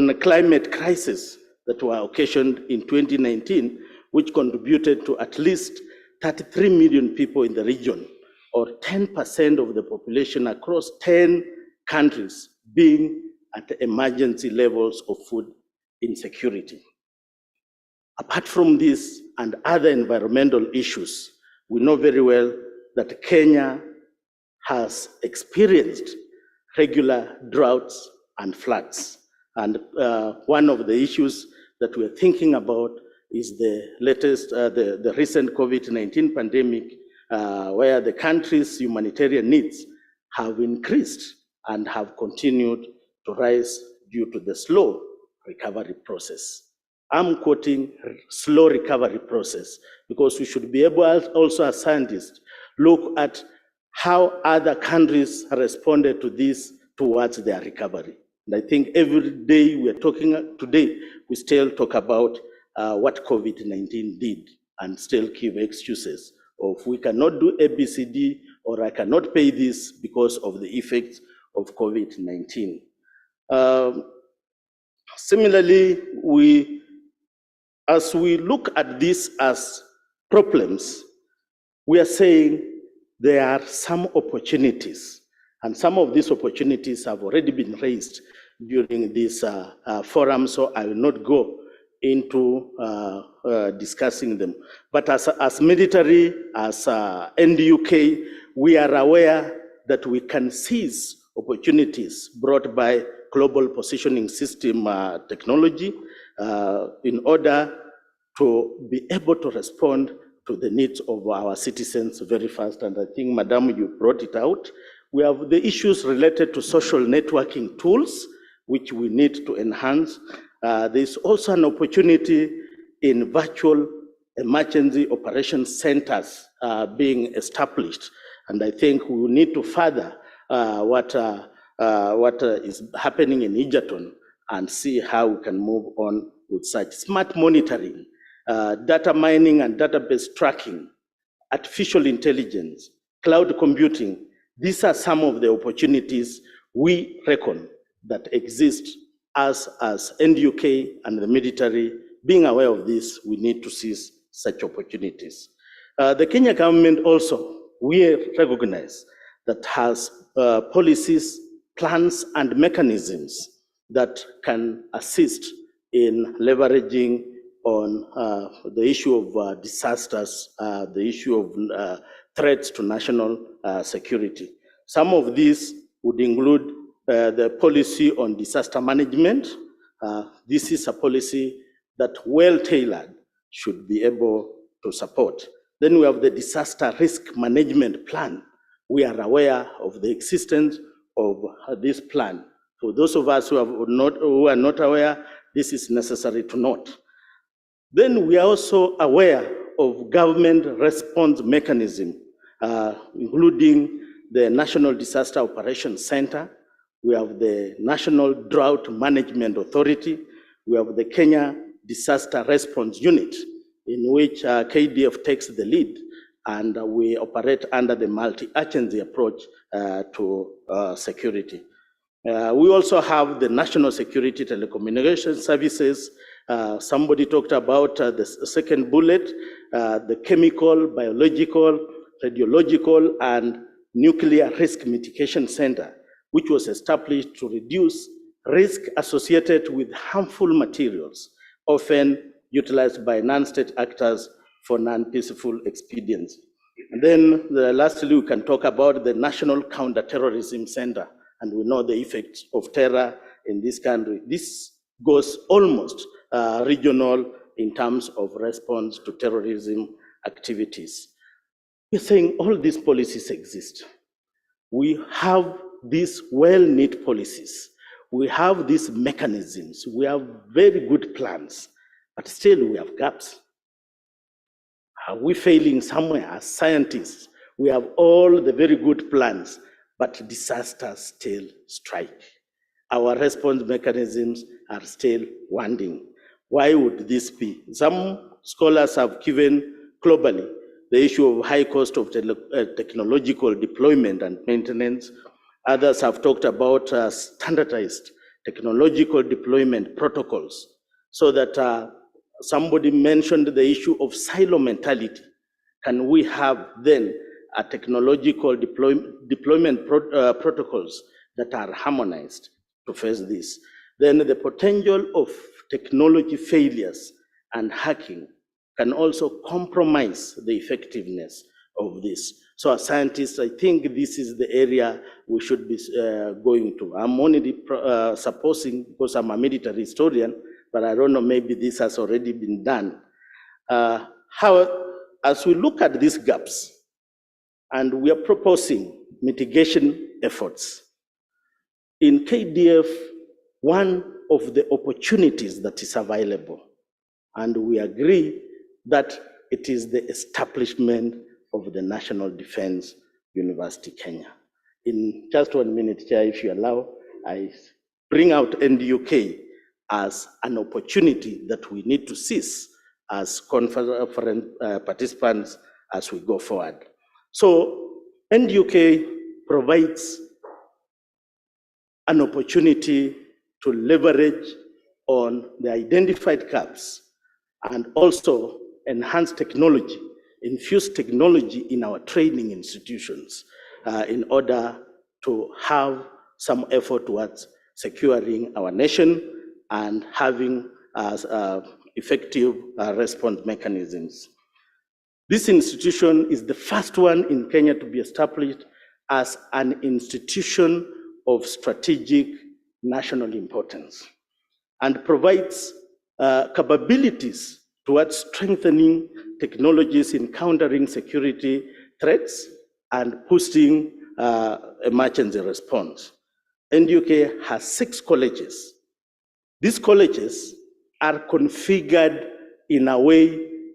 the climate crisis that were occasioned in 2019, which contributed to at least 33 million people in the region, or 10% of the population across 10 countries being at emergency levels of food insecurity. Apart from this and other environmental issues, we know very well that Kenya has experienced regular droughts and floods. And one of the issues that we're thinking about is the latest, the recent COVID-19 pandemic, where the country's humanitarian needs have increased and have continued to rise due to the slow recovery process. I'm quoting slow recovery process because we should be able also as scientists look at how other countries responded to this towards their recovery. And I think every day we are talking today, we still talk about what COVID-19 did and still give excuses of we cannot do ABCD or I cannot pay this because of the effects of COVID-19. Similarly, as we look at this as problems, we are saying there are some opportunities, and some of these opportunities have already been raised during this forum, so I will not go into discussing them. But as military, as NDUK, we are aware that we can seize opportunities brought by global positioning system technology in order to be able to respond to the needs of our citizens very fast. And I think, Madam, you brought it out. We have the issues related to social networking tools, which we need to enhance. There's also an opportunity in virtual emergency operation centers being established. And I think we need to further what is happening in Egerton and see how we can move on with such smart monitoring, data mining and database tracking, artificial intelligence, cloud computing. These are some of the opportunities we reckon that exist as NDUK and the military. Being aware of this, we need to seize such opportunities. The Kenya government also, we recognize that has policies, plans, and mechanisms that can assist in leveraging on the issue of disasters, the issue of threats to national security. Some of these would include the policy on disaster management. This is a policy that well-tailored should be able to support. Then we have the disaster risk management plan. We are aware of the existence of this plan. For those of us who are not aware, this is necessary to note. Then we are also aware of government response mechanism, including the National Disaster Operations Center. We have the National Drought Management Authority. We have the Kenya Disaster Response Unit, in which KDF takes the lead, and we operate under the multi-agency approach to security. We also have the National Security Telecommunication Services. Somebody talked about the second bullet, the Chemical, Biological, Radiological, and Nuclear Risk Mitigation Center, which was established to reduce risk associated with harmful materials, often utilized by non-state actors for non-peaceful expedients. And then lastly, we can talk about the National Counterterrorism Center, and we know the effects of terror in this country. This goes almost regional in terms of response to terrorism activities. We're saying all these policies exist. We have these well-knit policies. We have these mechanisms. We have very good plans, but still we have gaps. Are we failing somewhere as scientists? We have all the very good plans, but disasters still strike. Our response mechanisms are still wanting. Why would this be? Some scholars have given globally the issue of high cost of technological deployment and maintenance. Others have talked about standardized technological deployment protocols, so that somebody mentioned the issue of silo mentality. Can we have then a technological deployment protocols that are harmonized to face this? Then the potential of technology failures and hacking can also compromise the effectiveness of this. So as scientists, I think this is the area we should be going to. I'm only supposing, because I'm a military historian, but I don't know, maybe this has already been done. As we look at these gaps, and we are proposing mitigation efforts, in KDF, one of the opportunities that is available, and we agree that it is the establishment of the National Defense University Kenya. In just 1 minute, Chair, if you allow, I bring out NDUK as an opportunity that we need to seize as conference participants as we go forward. So NDUK provides an opportunity to leverage on the identified gaps and also enhance technology, infuse technology in our training institutions in order to have some effort towards securing our nation and having effective response mechanisms. This institution is the first one in Kenya to be established as an institution of strategic national importance and provides capabilities towards strengthening technologies in countering security threats and boosting emergency response. NUK has 6 colleges. These colleges are configured in a way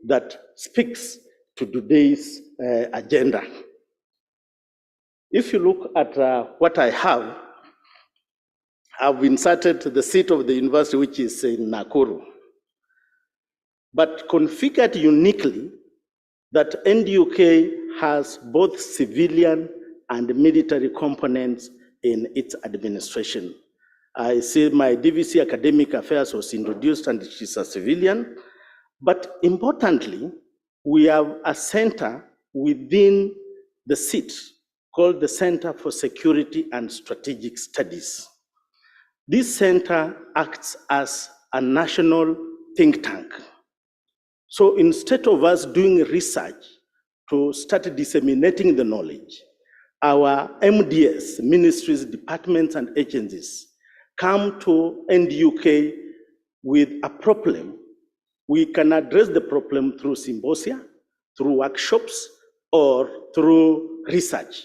that speaks to today's agenda. If you look at what I have, I've inserted the seat of the university, which is in Nakuru, but configured uniquely that NUK has both civilian and military components in its administration. I see my DVC Academic Affairs was introduced and she's a civilian, but importantly, we have a center within the seat called the Center for Security and Strategic Studies. This center acts as a national think tank. So instead of us doing research to start disseminating the knowledge, our MDS, ministries, departments, and agencies come to NUK with a problem. We can address the problem through symposia, through workshops, or through research,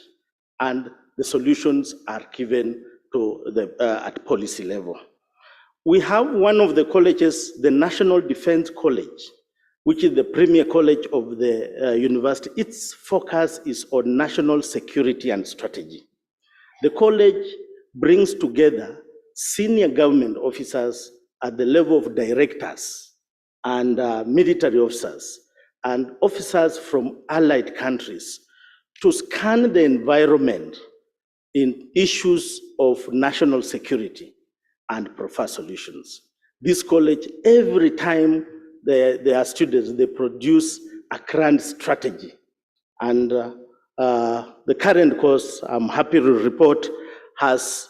and the solutions are given to the, at policy level. We have one of the colleges, the National Defense College, which is the premier college of the university. Its focus is on national security and strategy. The college brings together senior government officers at the level of directors and military officers and officers from allied countries to scan the environment in issues of national security and provide solutions. This college, every time they are students, they produce a grand strategy. And the current course, I'm happy to report, has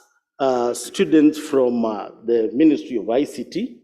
students from the Ministry of ICT.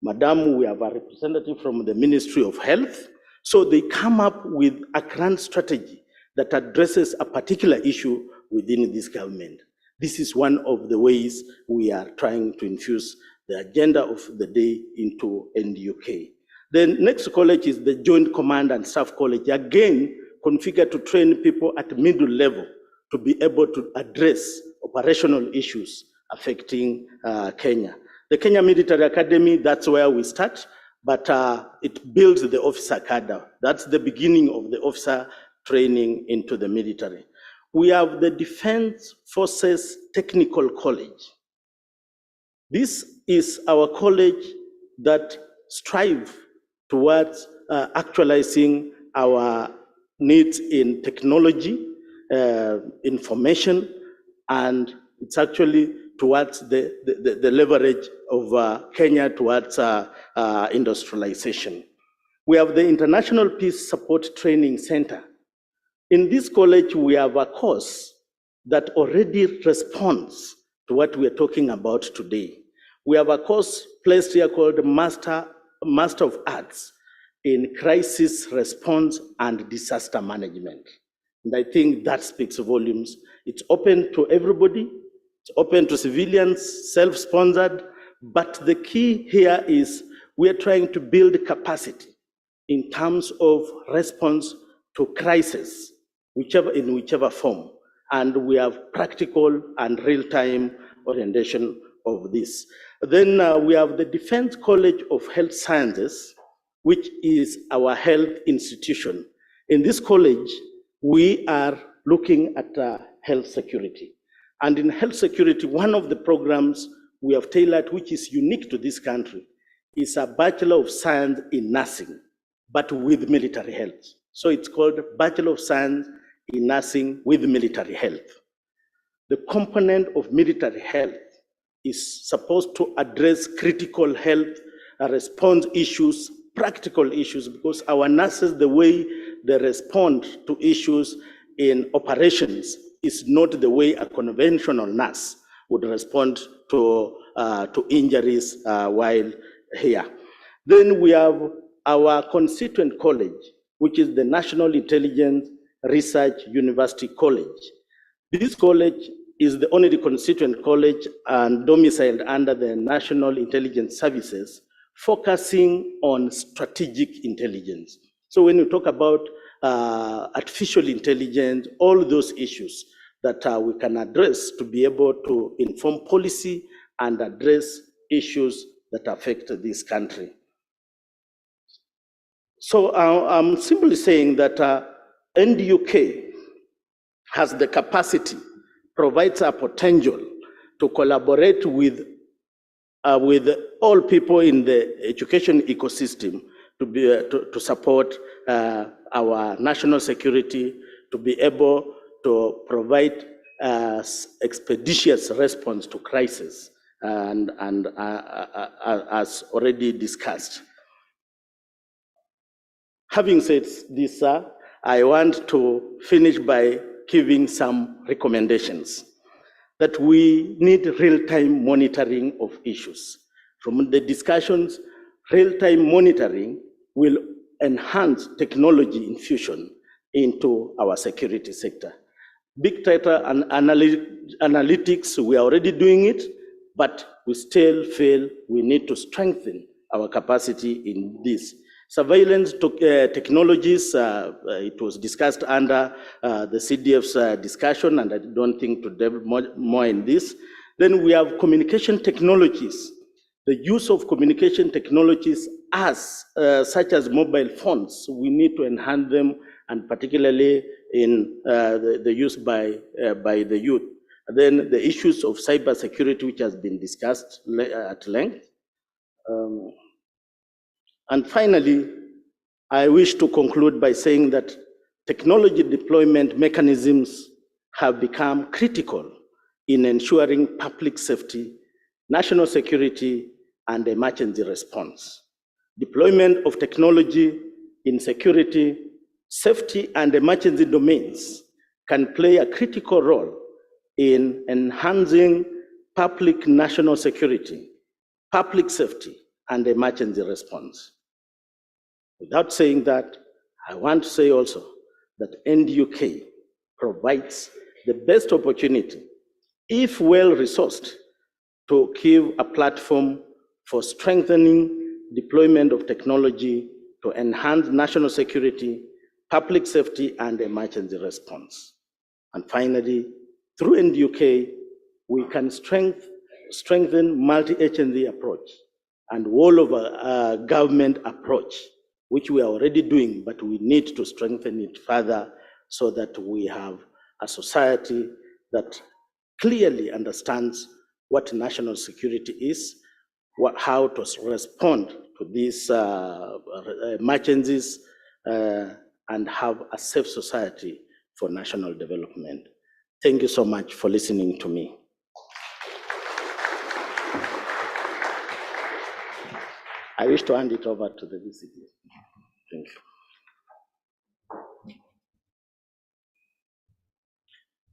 Madam, we have a representative from the Ministry of Health. So they come up with a grand strategy that addresses a particular issue within this government. This is one of the ways we are trying to infuse the agenda of the day into NUK. The next college is the Joint Command and Staff College, again configured to train people at middle level to be able to address operational issues affecting Kenya. The Kenya Military Academy, that's where we start, but it builds the officer cadre. That's the beginning of the officer training into the military. We have the Defense Forces Technical College. This is our college that strives towards actualizing our needs in technology, information, and it's actually towards the leverage of Kenya towards industrialization. We have the International Peace Support Training Center. In this college, we have a course that already responds to what we are talking about today. We have a course placed here called Master of Arts in Crisis Response and Disaster Management. And I think that speaks volumes. It's open to everybody. It's open to civilians, self-sponsored. But the key here is we are trying to build capacity in terms of response to crisis, in whichever form. And we have practical and real-time orientation of this. Then we have the Defense College of Health Sciences, which is our health institution. In this college, we are looking at health security. And in health security, one of the programs we have tailored, which is unique to this country, is a Bachelor of Science in Nursing, but with military health. So it's called Bachelor of Science in Nursing with Military Health. The component of military health is supposed to address critical health response issues, practical issues, because our nurses, the way they respond to issues in operations is not the way a conventional nurse would respond to injuries while here. Then we have our constituent college, which is the National Intelligence Research University College. This college is the only constituent college and domiciled under the National Intelligence Services, focusing on strategic intelligence. So when you talk about artificial intelligence, all those issues that we can address to be able to inform policy and address issues that affect this country. So I'm simply saying that NDUK has the capacity, provides a potential to collaborate with all people in the education ecosystem to support our national security, to be able to provide expeditious response to crisis, and as already discussed. Having said this, sir, I want to finish by giving some recommendations that we need real-time monitoring of issues. From the discussions, real-time monitoring will enhance technology infusion into our security sector. Big data and analytics, we are already doing it, but we still feel we need to strengthen our capacity in this. Surveillance technologies, it was discussed under the CDF's discussion, and I don't think to delve more in this. Then we have communication technologies. The use of communication technologies such as mobile phones, we need to enhance them, and particularly in the use by the youth. And then the issues of cybersecurity, which has been discussed at length. And finally, I wish to conclude by saying that technology deployment mechanisms have become critical in ensuring public safety, national security, and emergency response. Deployment of technology in security, safety, and emergency domains can play a critical role in enhancing public national security, public safety, and emergency response. Without saying that, I want to say also that NDUK provides the best opportunity, if well-resourced, to give a platform for strengthening deployment of technology to enhance national security, public safety, and emergency response. And finally, through NDUK, we can strengthen multi-agency approach and all-over government approach, which we are already doing, but we need to strengthen it further so that we have a society that clearly understands what national security is, how to respond to these emergencies, and have a safe society for national development. Thank you so much for listening to me. I wish to hand it over to the VCD. Thank you.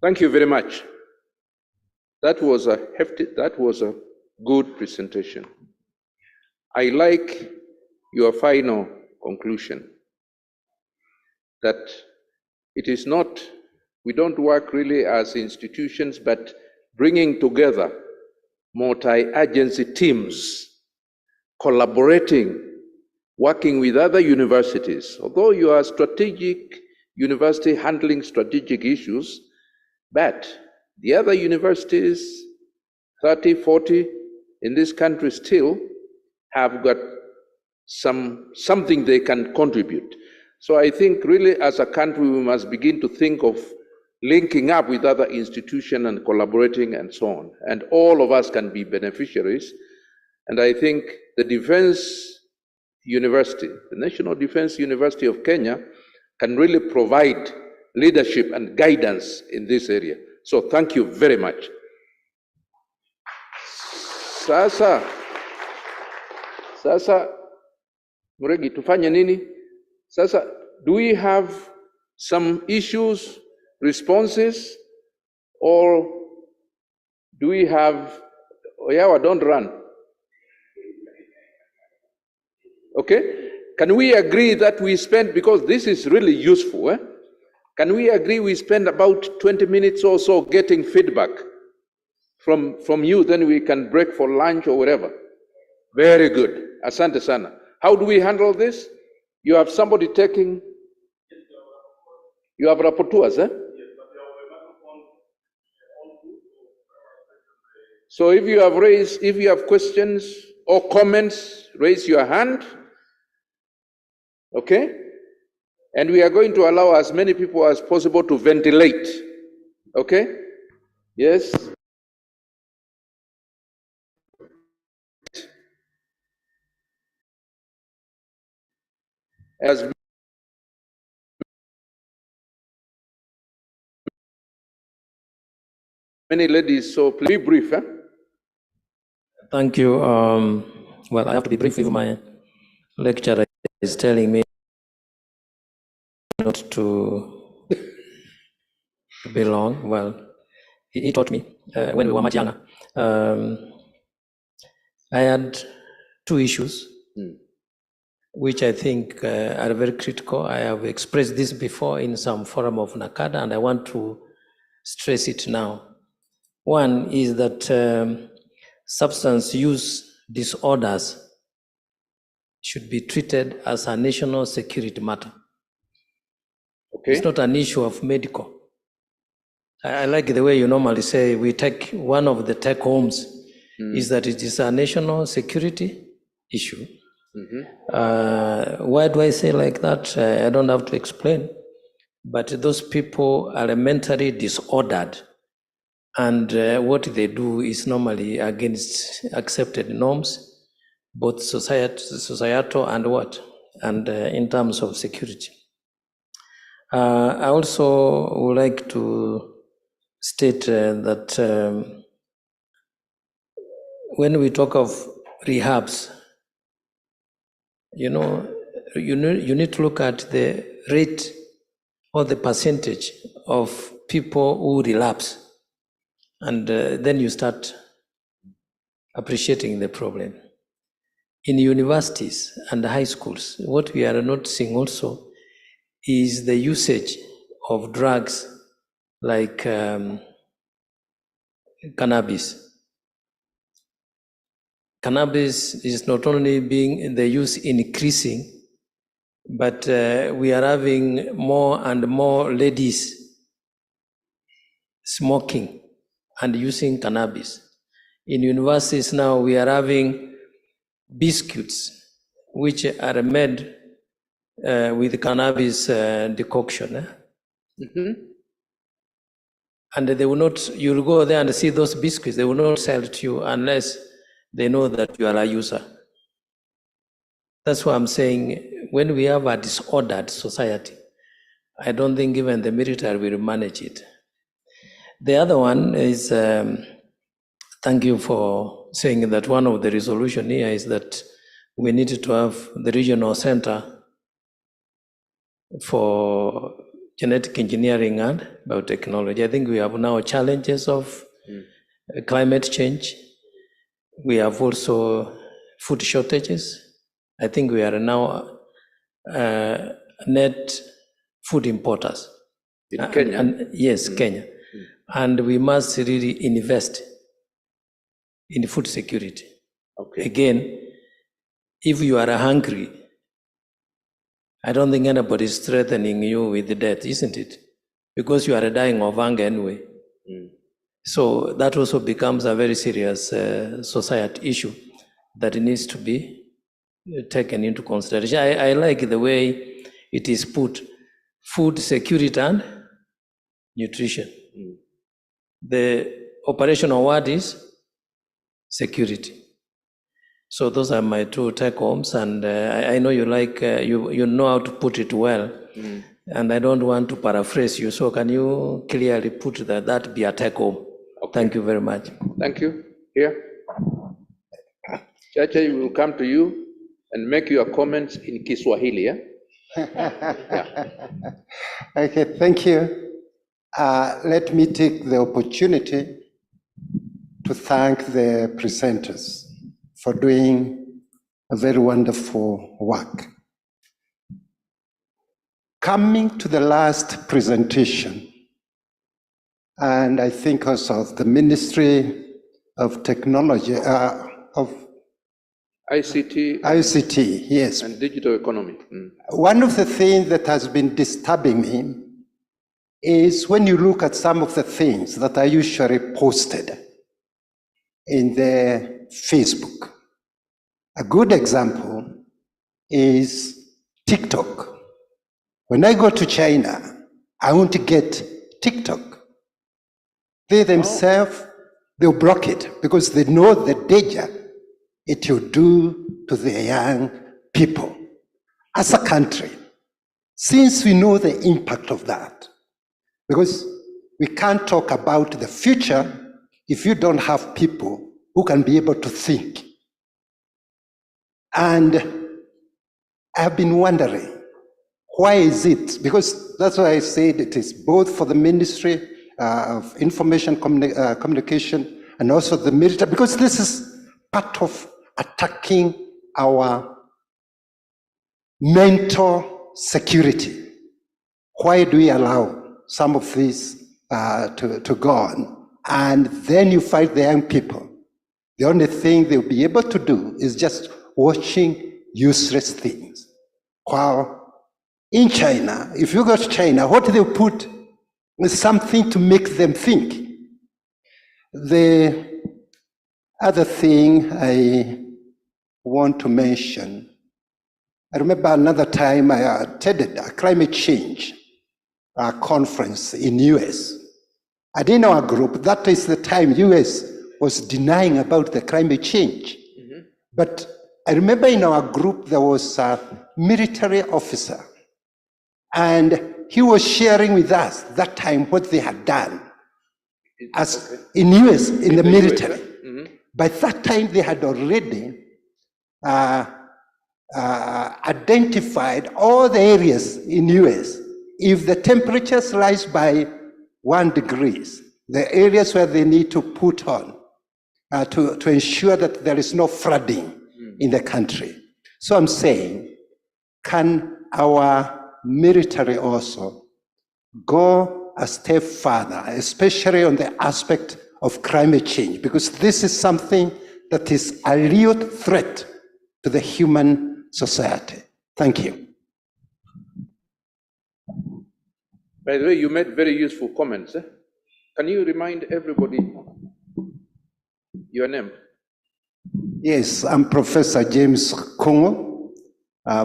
Thank you very much. That was a good presentation. I like your final conclusion that it is not, we don't work really as institutions, but bringing together multi-agency teams, collaborating, working with other universities. Although you are a strategic university handling strategic issues, but the other universities, 30, 40 in this country still have got something they can contribute. So I think really as a country, we must begin to think of linking up with other institutions and collaborating and so on. And all of us can be beneficiaries. And I think the Defense University, the National Defense University of Kenya, can really provide leadership and guidance in this area. So thank you very much. Sasa Muregi, tufanye nini? Sasa, do we have some issues, responses, or do we have, Oyawa, don't run. Okay? Can we agree that we spend, because this is really useful, can we agree we spend about 20 minutes or so getting feedback from you, then we can break for lunch or whatever. Very good. Asante sana. How do we handle this? You have somebody taking, you have rapporteurs, So if you have questions or comments, raise your hand. Okay? And we are going to allow as many people as possible to ventilate. Okay? Yes? As many ladies, so please be brief.
Thank you. Well, I have to be brief if my lecturer is telling me not to be long. Well, he taught me when we were much younger. I had two issues which I think are very critical. I have expressed this before in some forum of NACADA, and I want to stress it now. One is that substance use disorders should be treated as a national security matter. Okay. It's not an issue of medical. I like the way you normally say we take one of the take homes is that it is a national security issue. Why do I say like that? I don't have to explain. But those people are mentally disordered, and what they do is normally against accepted norms, both societal and what, and in terms of security. I also would like to state that when we talk of rehabs, you need to look at the rate or the percentage of people who relapse, and then you start appreciating the problem. In universities and high schools, what we are noticing also is the usage of drugs like cannabis. Cannabis is not only being the use increasing, but we are having more and more ladies smoking and using cannabis. In universities now, we are having biscuits which are made with cannabis decoction. And they will not, you'll go there and see those biscuits, they will not sell to you unless they know that you are a user. That's why I'm saying when we have a disordered society, I don't think even the military will manage it. The other one is, thank you for saying that one of the resolution here is that we need to have the regional center for genetic engineering and biotechnology. I think we have now challenges of climate change. We have also food shortages. I think we are now net food importers.
In Kenya?
Yes, Kenya. And we must really invest in food security. Okay. Again, if you are hungry, I don't think anybody is threatening you with death, isn't it? Because you are dying of hunger anyway. So that also becomes a very serious society issue that needs to be taken into consideration. I like the way it is put, food security and nutrition. The operational word is security. So those are my two take homes, and I know you like, you know how to put it well, and I don't want to paraphrase you, so can you clearly put that be a take home? Okay. Thank you very much.
Thank you. Here. Chacha, we will come to you and make your comments in Kiswahili.
Okay, thank you. Let me take the opportunity to thank the presenters for doing a very wonderful work. Coming to the last presentation, and I think also the Ministry of Technology, of ICT, yes.
And digital economy.
One of the things that has been disturbing me is when you look at some of the things that are usually posted in the Facebook. A good example is TikTok. When I go to China, I want to get TikTok. They themselves, they'll block it because they know the danger it will do to the young people. As a country, since we know the impact of that, because we can't talk about the future if you don't have people who can be able to think. And I've been wondering, why is it? Because that's why I said it is both for the Ministry of Information Communication and also the military, because this is part of attacking our mental security. Why do we allow some of this to go on? And then you find the young people. The only thing they'll be able to do is just watching useless things. While in China, if you go to China, what they put is something to make them think. The other thing I want to mention, I remember another time I attended a climate change conference in US. And in our group, that is the time US was denying about the climate change. But I remember in our group there was a military officer, and he was sharing with us that time what they had done as in US, in the military. By that time they had already identified all the areas in US. If the temperatures rise by 1 degree, the areas where they need to put on to ensure that there is no flooding in the country. So I'm saying, can our military also go a step further, especially on the aspect of climate change? Because this is something that is a real threat to the human society. Thank you.
By the way, you made very useful comments. Can you remind everybody your name?
Yes, I'm Professor James Kongo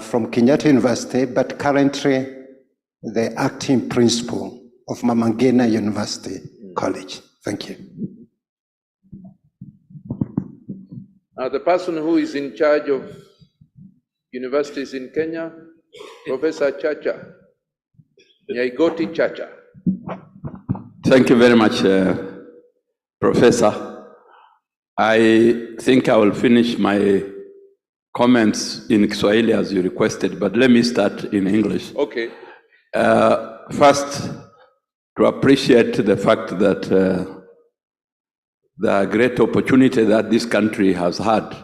from Kenyatta University, but currently the acting principal of Mama Ngina University College. Thank you.
The person who is in charge of universities in Kenya, Professor Chacha, Nyaigoti Chacha.
Thank you very much, Professor. I think I will finish my comments in Kiswahili as you requested, but let me start in English.
Okay.
First, to appreciate the fact that the great opportunity that this country has had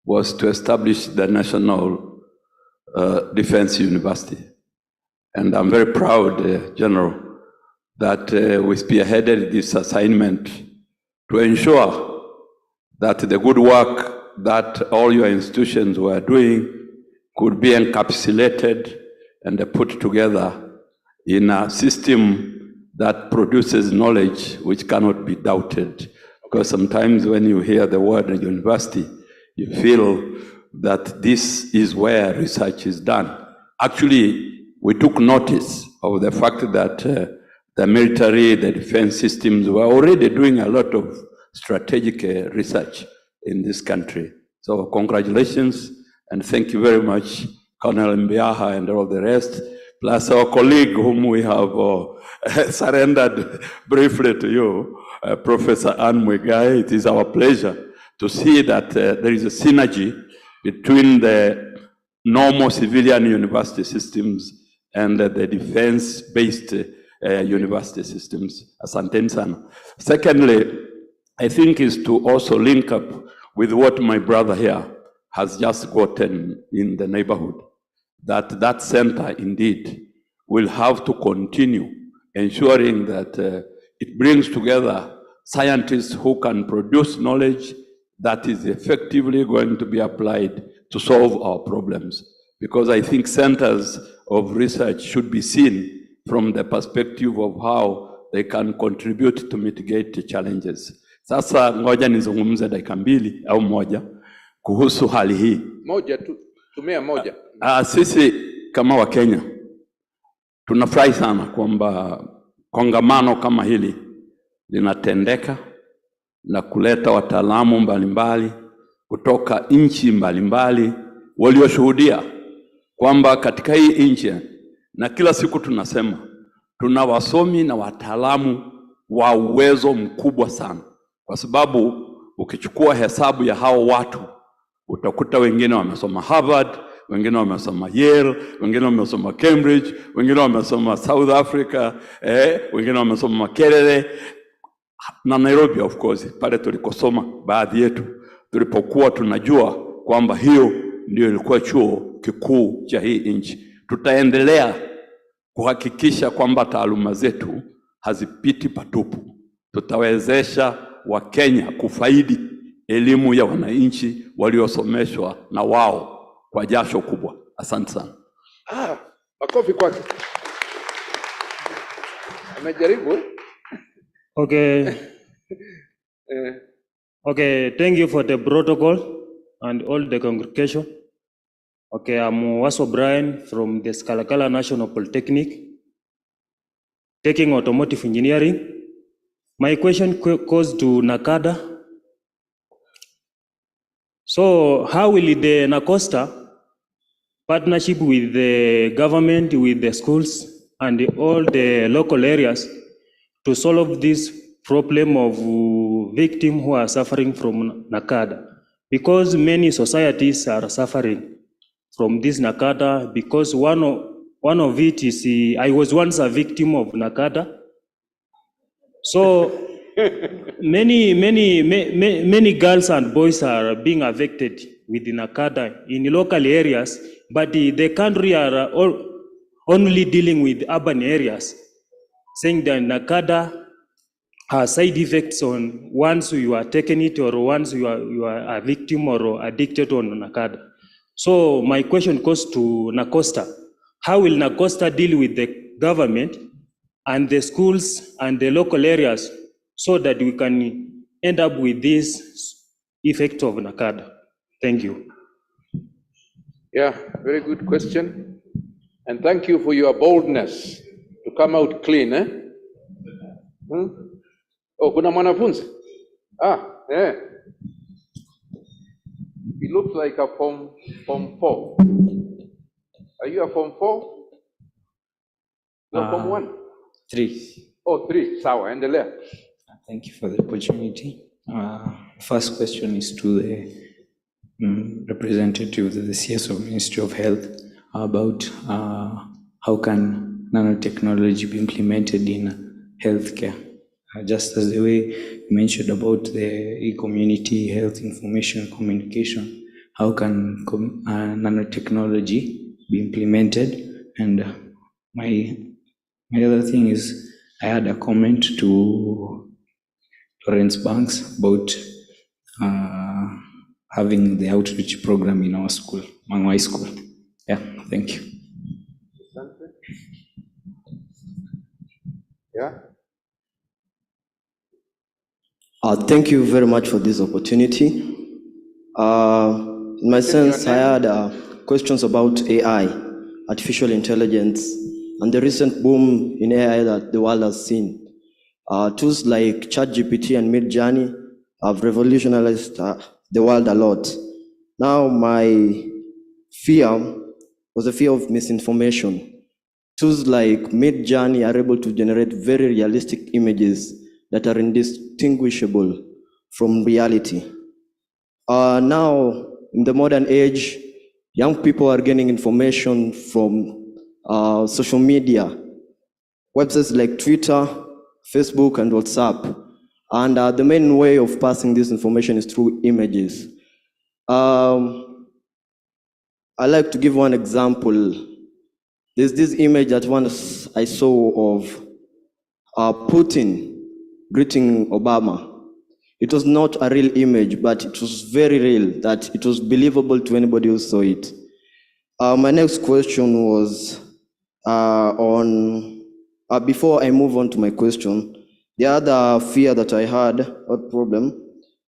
was to establish the National Defense University. And I'm very proud, General, that we spearheaded this assignment to ensure that the good work that all your institutions were doing could be encapsulated and put together in a system that produces knowledge which cannot be doubted. Because sometimes when you hear the word university, you feel that this is where research is done. Actually, we took notice of the fact that the military, the defense systems were already doing a lot of strategic research in this country. So congratulations, and thank you very much, Colonel Mbiaha and all the rest, plus our colleague whom we have surrendered briefly to you, Professor Anne Mwigai. It is our pleasure to see that there is a synergy between the normal civilian university systems and the defense-based university systems. Asante sana. Secondly, I think is to also link up with what my brother here, has just gotten in the neighborhood, that center indeed will have to continue ensuring that it brings together scientists who can produce knowledge that is effectively going to be applied to solve our problems. Because I think centers of research should be seen from the perspective of how they can contribute to mitigate the challenges. Sasa ngoja nizungumze dakika mbili au moja kuhusu hali hii.
Moja tu, tumia moja.
Sisi kama Wakenya tunafurahi sana kwamba kongamano kama hili linatendeka na kuleta wataalamu mbalimbali kutoka nchi mbalimbali walioshuhudia kwamba katika hii nchi, na kila siku tunasema tuna wasomi na wataalamu wa uwezo mkubwa sana, kwa sababu ukichukua hesabu ya hao watu utakuta wengine wamesoma Harvard, wengine wamesoma Yale, wengine wamesoma Cambridge, wengine wamesoma South Africa, wengine wamesoma Makerere na Nairobi of course, pale tulikosoma baadhi yetu tulipokuwa tunajua kwamba hiyo ndio ilikuwa chuo kikuu cha hii nchi. Tutaendelea kuhakikisha kwamba taaluma zetu hazipiti patupu. Tutawezesha Wakenya kufaidi elimu ya wananchi waliosomeshwa na wao kwa jasho kubwa. Asante sana.
Makofi kwake. Amejaribu.
Okay. Okay, thank you for the protocol and all the congregation. Okay, I'm Waso Brian from the Skalakala National Polytechnic, taking automotive engineering. My question goes to NACADA. So how will the NACOSTA partnership with the government, with the schools and all the local areas to solve this problem of victims who are suffering from NACADA? Because many societies are suffering from this NACADA, because one of it is, I was once a victim of NACADA. So many girls and boys are being affected with the NACADA in local areas, but the country are only dealing with urban areas, saying that NACADA has side effects on once you are taking it or once you are a victim or addicted on NACADA. So my question goes to NACOSTA. How will NACOSTA deal with the government and the schools and the local areas so that we can end up with this effect of NACADA? Thank you.
Yeah, very good question. And thank you for your boldness to come out clean. Oh, kuna mwanafunzi? Yeah. He looks like a form 4. Are you a form 4? No, form 1?
3.
Oh, 3. Sawa, endelea.
Thank you for the opportunity. First question is to the representative of the CS of Ministry of Health about how can nanotechnology be implemented in healthcare. Just as the way you mentioned about the e-community, health information, communication, how can nanotechnology be implemented? And my other thing is, I had a comment to Lawrence Banks about having the outreach program in our school, Mangwai School. Yeah, thank you.
Yeah.
Thank you very much for this opportunity. In my sense, I had questions about AI, artificial intelligence, and the recent boom in AI that the world has seen. Tools like ChatGPT and Midjourney have revolutionized the world a lot. Now, my fear was a fear of misinformation. Tools like Midjourney are able to generate very realistic images that are indistinguishable from reality. Now, in the modern age, young people are getting information from social media, websites like Twitter, Facebook, and WhatsApp. And the main way of passing this information is through images. I like to give one example. There's this image that once I saw of Putin greeting Obama. It was not a real image, but it was very real, that it was believable to anybody who saw it. My next question was before I move on to my question, the other fear that I had, or problem,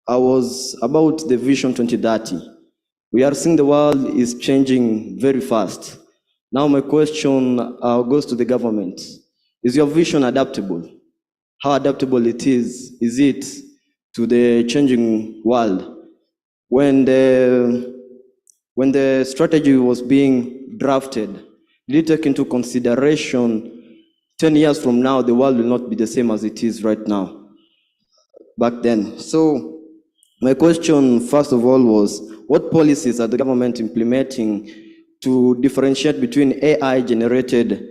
was about the Vision 2030. We are seeing the world is changing very fast. Now my question goes to the government. Is your vision adaptable? How adaptable it is it to the changing world? When the strategy was being drafted, did it take into consideration 10 years from now, the world will not be the same as it is right now, back then? So my question, first of all, was what policies are the government implementing to differentiate between AI-generated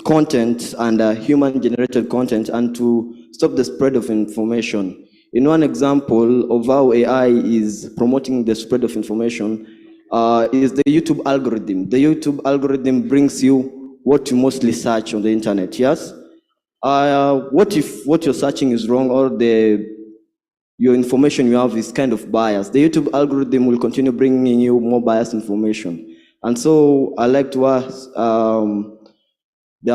content and human-generated content, and to stop the spread of information? In one example of how AI is promoting the spread of information is the YouTube algorithm. The YouTube algorithm brings you what you mostly search on the internet, yes? What if what you're searching is wrong, or your information you have is kind of biased? The YouTube algorithm will continue bringing you more biased information. And so I like to ask the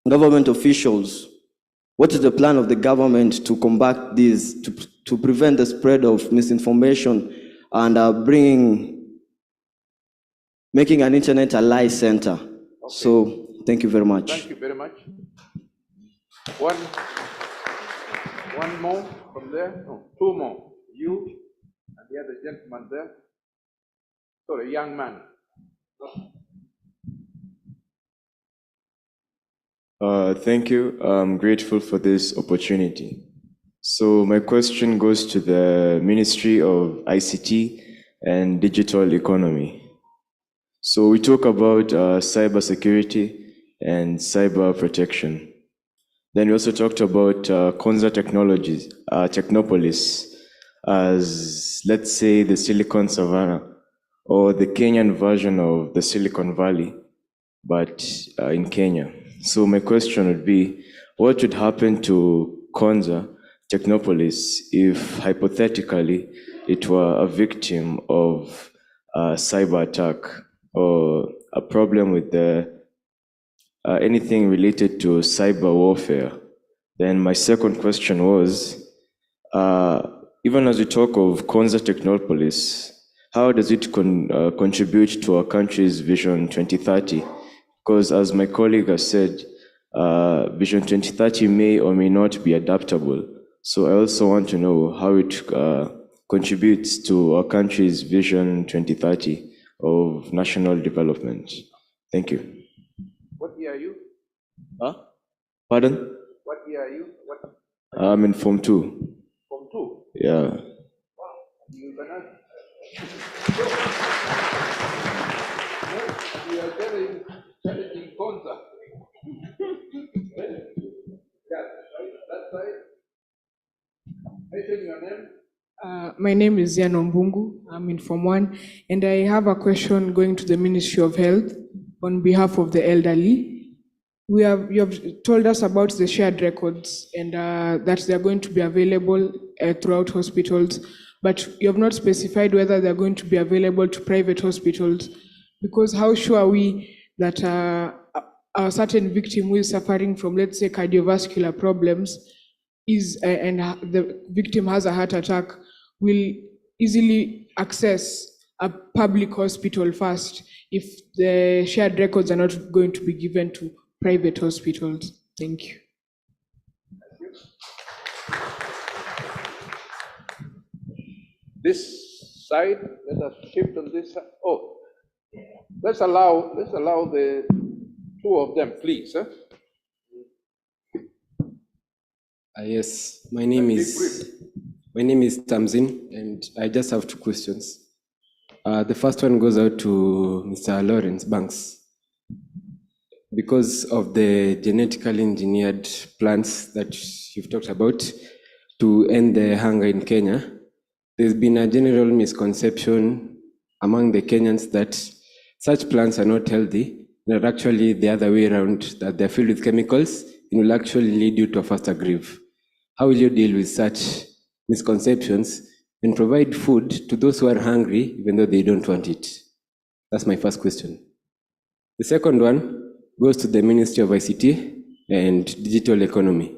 government officials, what is the plan of the government to combat this, to prevent the spread of misinformation and making an internet a lie center? Okay. So thank you very much.
Thank you very much. One more from there. No, two more. You and the other gentleman there. Sorry, young man.
Thank you. I'm grateful for this opportunity. So my question goes to the Ministry of ICT and Digital Economy. So we talk about cyber security and cyber protection. Then we also talked about Konza Technologies, Technopolis, as, let's say, the Silicon Savannah, or the Kenyan version of the Silicon Valley, but in Kenya. So my question would be, what would happen to Konza Technopolis if, hypothetically, it were a victim of a cyber attack or a problem with anything related to cyber warfare? Then my second question was, even as we talk of Konza Technopolis, how does it contribute to our country's Vision 2030? Because as my colleague has said, Vision 2030 may or may not be adaptable. So I also want to know how it contributes to our country's Vision 2030 of national development. Thank you.
What year are you?
Huh? Pardon?
What year are you?
I'm in Form 2.
Form 2?
Yeah.
Wow. You cannot. You are very challenging Konza. Yeah, that's right. Mention your name.
My name is Zian Ombungu. I'm in Form 1, and I have a question going to the Ministry of Health on behalf of the elderly. You have told us about the shared records and that they're going to be available throughout hospitals, but you have not specified whether they're going to be available to private hospitals, because how sure are we that a certain victim who is suffering from, let's say, cardiovascular problems and the victim has a heart attack will easily access a public hospital first if the shared records are not going to be given to private hospitals? Thank you.
This side, let us shift on this side. Oh, let's allow the two of them, please. Huh?
Yes, my name is Tamzin, and I just have two questions. The first one goes out to Mr. Lawrence Banks. Because of the genetically engineered plants that you've talked about to end the hunger in Kenya, there's been a general misconception among the Kenyans that such plants are not healthy, that actually the other way around, that they're filled with chemicals, it will actually lead you to a faster grief. How will you deal with such misconceptions and provide food to those who are hungry, even though they don't want it? That's my first question. The second one goes to the Ministry of ICT and Digital Economy.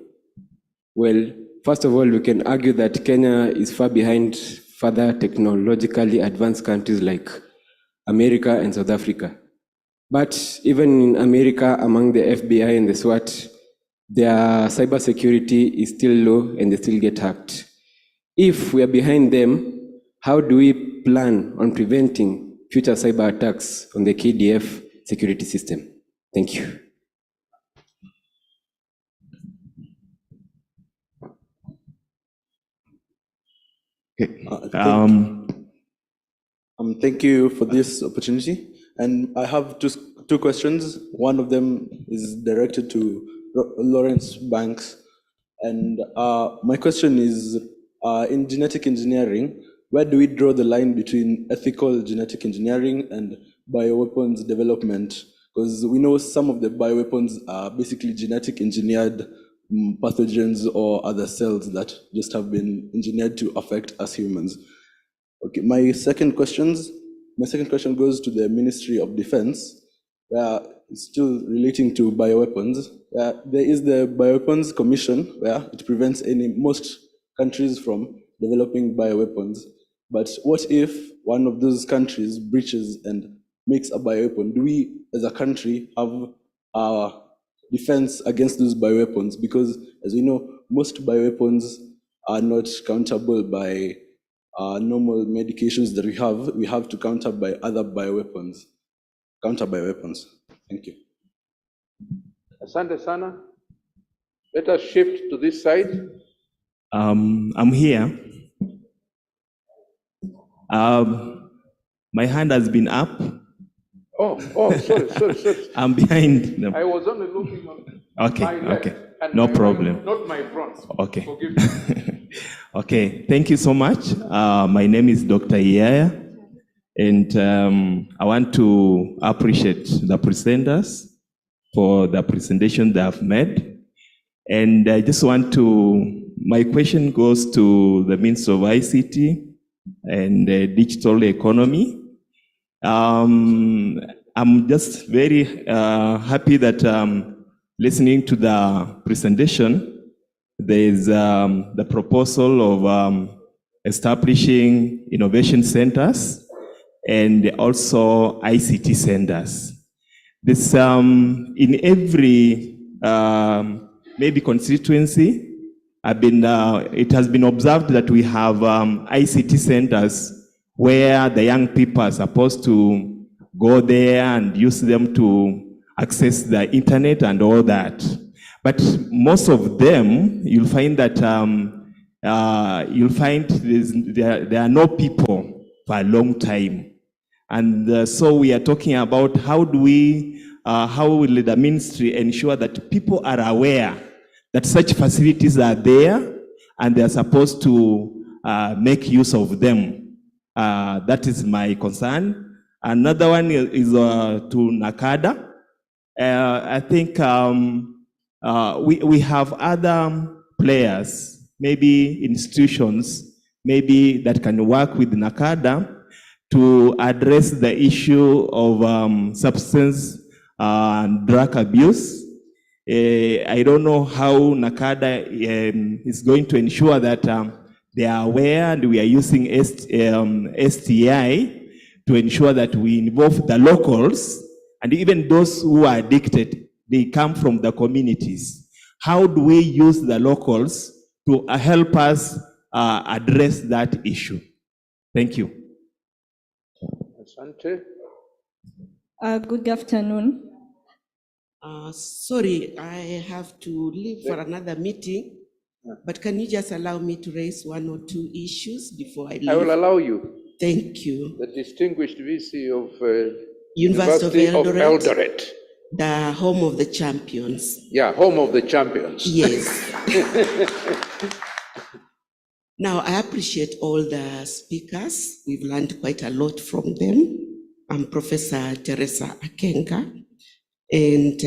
Well, first of all, we can argue that Kenya is far behind further technologically advanced countries like America and South Africa. But even in America, among the FBI and the SWAT, their cybersecurity is still low and they still get hacked. If we are behind them, how do we plan on preventing future cyber attacks on the KDF security system? Thank you.
Thank you for this opportunity. And I have two questions. One of them is directed to Lawrence Banks. And my question is, in genetic engineering, where do we draw the line between ethical genetic engineering and bioweapons development? Because we know some of the bioweapons are basically genetic engineered pathogens or other cells that just have been engineered to affect us humans. Okay, my second question goes to the Ministry of Defense, where it's still relating to bioweapons. There is the Bioweapons Commission, where it prevents most countries from developing bioweapons. But what if one of those countries breaches and makes a bioweapon? Do we, as a country, have a defense against those bioweapons? Because, as we know, most bioweapons are not countable by normal medications that we have to counter by other bioweapons, counter bioweapons. Thank you.
Asante sana. Let us shift to this side.
I'm here. My hand has been up.
Sorry.
I'm behind them.
I was only looking on my left.
Okay.
And
No
my
problem.
right, not my front.
Okay.
Forgive me.
Okay, thank you so much. My name is Dr. Iyaya, and I want to appreciate the presenters for the presentation they have made. And I just want my question goes to the Minister of ICT and Digital Economy. I'm just very happy that listening to the presentation, there is the proposal of establishing innovation centers and also ICT centers. This in every maybe constituency, it has been observed that we have ICT centers where the young people are supposed to go there and use them to access the internet and all that. But most of them, you'll find that there are no people for a long time. And so we are talking about how will the ministry ensure that people are aware that such facilities are there and they are supposed to make use of them. That is my concern. Another one is to NACADA. I think we have other players, maybe institutions, maybe that can work with NACADA to address the issue of substance and drug abuse. I don't know how NACADA is going to ensure that they are aware, and we are using STI to ensure that we involve the locals, and even those who are addicted, they come from the communities. How do we use the locals to help us address that issue? Thank you.
Asante.
Good afternoon.
Sorry, I have to leave for another meeting, but can you just allow me to raise one or two issues before I leave?
I will allow you.
Thank you.
The distinguished VC of
University of
Eldoret.
The home of the champions.
Yeah, home of the champions.
Yes. Now, I appreciate all the speakers. We've learned quite a lot from them. I'm Professor Teresa Akenga, and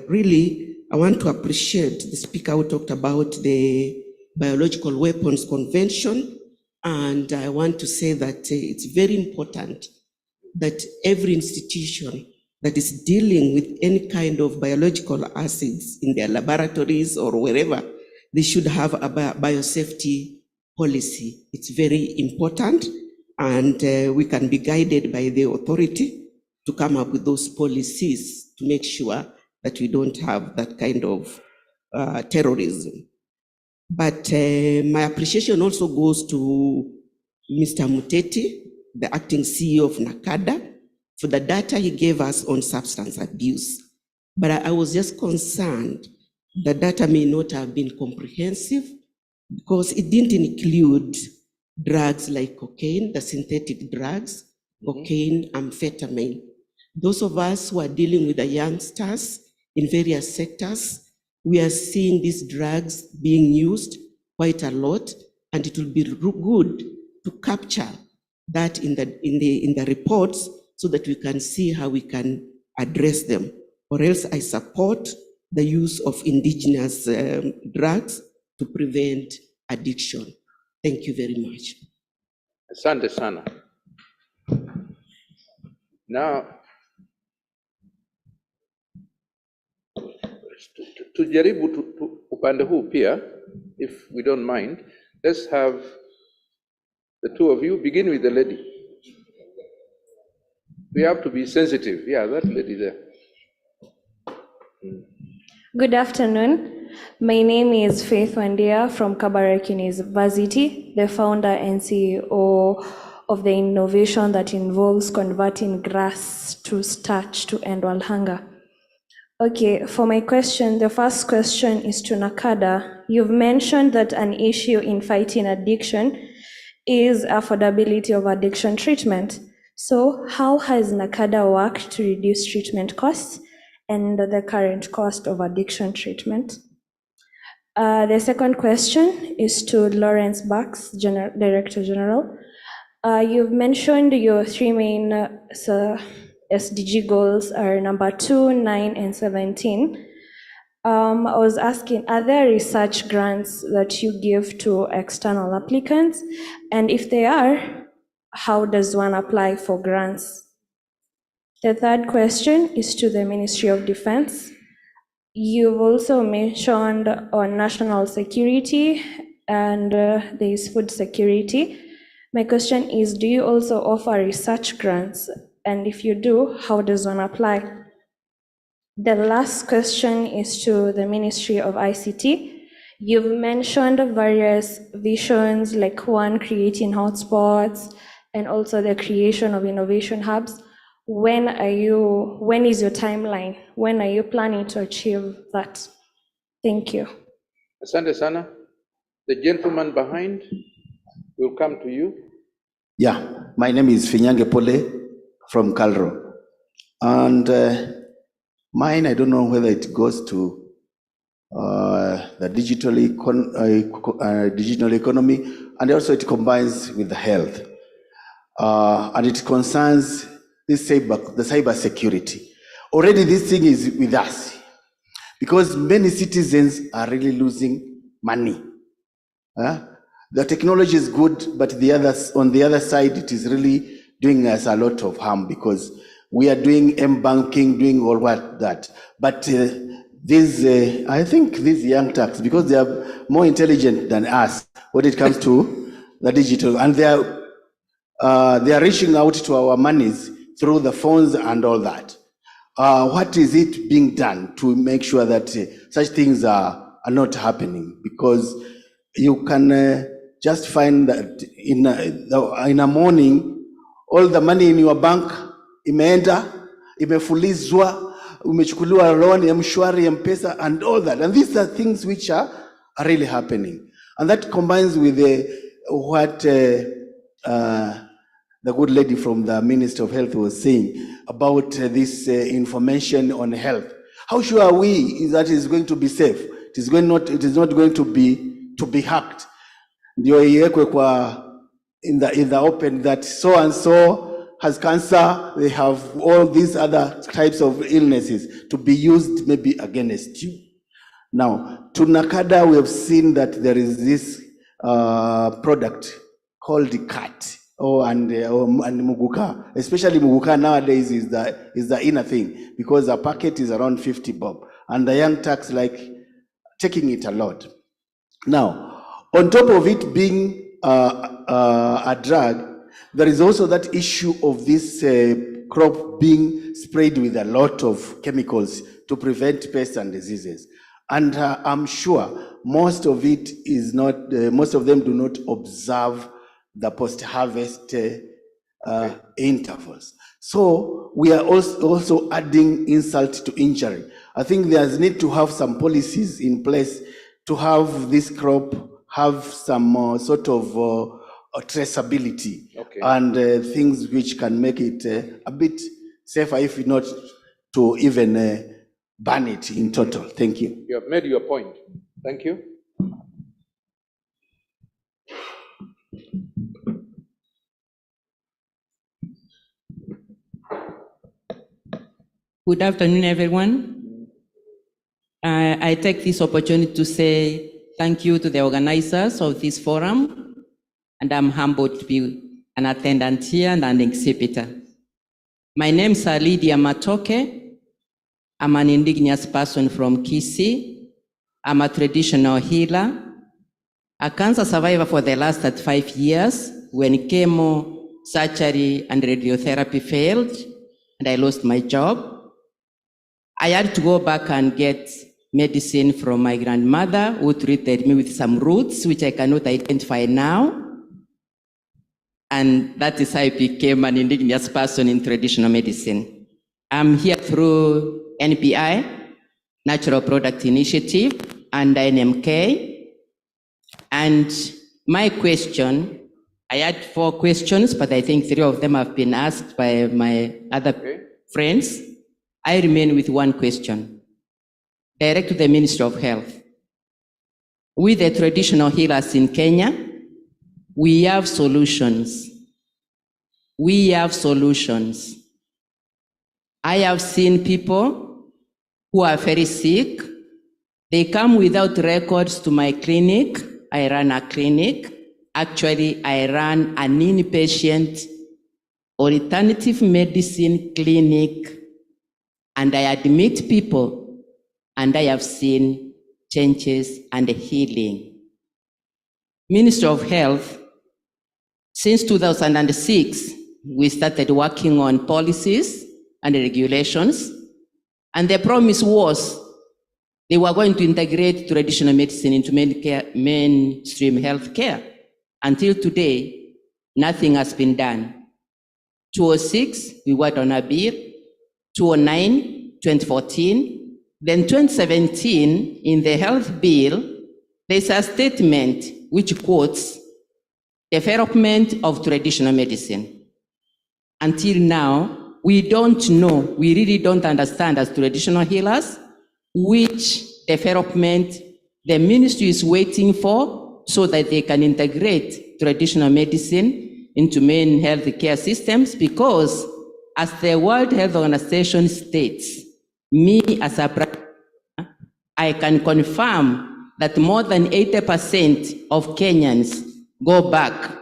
really, I want to appreciate the speaker who talked about the Biological Weapons Convention, and I want to say that it's very important that every institution that is dealing with any kind of biological acids in their laboratories or wherever, they should have a biosafety policy. It's very important, and we can be guided by the authority to come up with those policies to make sure that we don't have that kind of terrorism. But my appreciation also goes to Mr. Muteti, the acting CEO of NACADA, for the data he gave us on substance abuse. But I was just concerned the data may not have been comprehensive because it didn't include drugs like cocaine, the synthetic drugs, cocaine, amphetamine. Those of us who are dealing with the youngsters in various sectors, we are seeing these drugs being used quite a lot, and it will be good to capture that in the reports so that we can see how we can address them. Or else I support the use of indigenous drugs to prevent addiction. Thank you very much.
Asante sana. Now, tujaribu upande huu pia, if we don't mind. Let's have the two of you begin with the lady. We have to be sensitive. Yeah, that lady there.
Good afternoon. My name is Faith Wandia from Kabarak University, the founder and CEO of the innovation that involves converting grass to starch to end world hunger. Okay, for my question, the first question is to NACADA. You've mentioned that an issue in fighting addiction is affordability of addiction treatment. So how has NACADA worked to reduce treatment costs and the current cost of addiction treatment? The second question is to Lawrence Bax, Director General. You've mentioned your three main SDG goals are number 2, 9, and 17. I was asking, are there research grants that you give to external applicants? And if they are, how does one apply for grants? The third question is to the Ministry of Defense. You've also mentioned on national security and there is food security. My question is, do you also offer research grants? And if you do, how does one apply? The last question is to the Ministry of ICT. You've mentioned various visions, like one, creating hotspots, and also the creation of innovation hubs. When is your timeline? When are you planning to achieve that? Thank you.
Asante sana. The gentleman behind will come to you.
Yeah, my name is Finyange Pole from Calro. And mine, I don't know whether it goes to the digital economy, and also it combines with the health. And it concerns the cyber security. Already this thing is with us because many citizens are really losing money. The technology is good, but on the other side, it is really doing us a lot of harm because we are doing m-banking, doing all that. But I think these young tax, because they are more intelligent than us when it comes to the digital, and they are reaching out to our monies through the phones and all that. What is it being done to make sure that such things are not happening? Because you can just find that in a morning, all the money in your bank imeenda, imefulizwa, umechukuliwa loan, mshwari, mpesa, and all that. And these are things which are really happening. And that combines with what the good lady from the Ministry of Health was saying about this information on health. How sure are we that is going to be safe? It is not going to be hacked. ndio iwekwe kwa in the open that so and so has cancer, they have all these other types of illnesses to be used maybe against you. Now, to NACADA, we have seen that there is this product called the CAT, and Muguka. Especially Muguka nowadays is the inner thing, because a packet is around 50 bob, and the young tax like taking it a lot. Now, on top of it being a drug, there is also that issue of this crop being sprayed with a lot of chemicals to prevent pests and diseases. And I'm sure most of it is not, most of them do not observe the post-harvest intervals. So we are also adding insult to injury. I think there's need to have some policies in place to have this crop have some sort of traceability, and things which can make it a bit safer, if not to even ban it in total. Thank you.
You have made your point. Thank you.
Good afternoon, everyone. I take this opportunity to say thank you to the organizers of this forum, and I'm humbled to be an attendant here and an exhibitor. My name is Lydia Matoke. I'm an indigenous person from Kisii. I'm a traditional healer, a cancer survivor for the last 35 years when chemo, surgery, and radiotherapy failed, and I lost my job. I had to go back and get medicine from my grandmother, who treated me with some roots, which I cannot identify now. And that is how I became an indigenous person in traditional medicine. I'm here through NPI, Natural Product Initiative, and NMK. And my question, I had 4 questions, but I think 3 of them have been asked by my other friends. I remain with 1 question, direct to the Ministry of Health. We, the traditional healers in Kenya, we have solutions. We have solutions. I have seen people who are very sick. They come without records to my clinic. I run a clinic. Actually, I run an inpatient alternative medicine clinic, and I admit people, and I have seen changes and healing. Ministry of Health, since 2006, we started working on policies and regulations, and the promise was they were going to integrate traditional medicine into mainstream healthcare. Until today, nothing has been done. 2006, we worked on a bill, 2009, 2014, then 2017, in the health bill, there's a statement which quotes development of traditional medicine. Until now, we don't know, we really don't understand as traditional healers which development the ministry is waiting for so that they can integrate traditional medicine into main health care systems, because as the World Health Organization states, me as a practitioner, I can confirm that more than 80% of Kenyans go back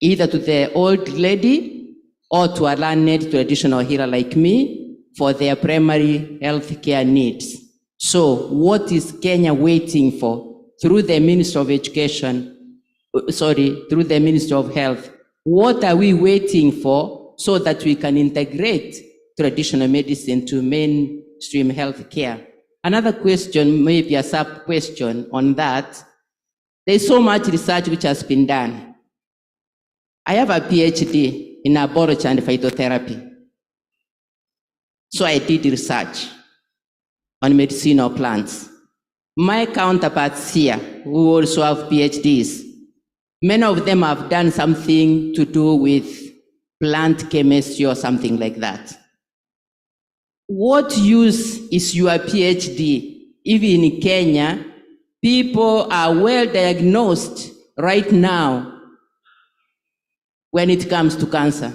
either to the old lady or to a learned traditional healer like me for their primary health care needs. So what is Kenya waiting for through the Ministry of Education, through the Ministry of Health? What are we waiting for so that we can integrate traditional medicine to mainstream health care? Another question, maybe a sub-question on that. There's so much research which has been done. I have a PhD in laboratory and phytotherapy. So I did research on medicinal plants. My counterparts here, who also have PhDs, many of them have done something to do with plant chemistry or something like that. What use is your PhD? Even in Kenya, people are well diagnosed right now when it comes to cancer.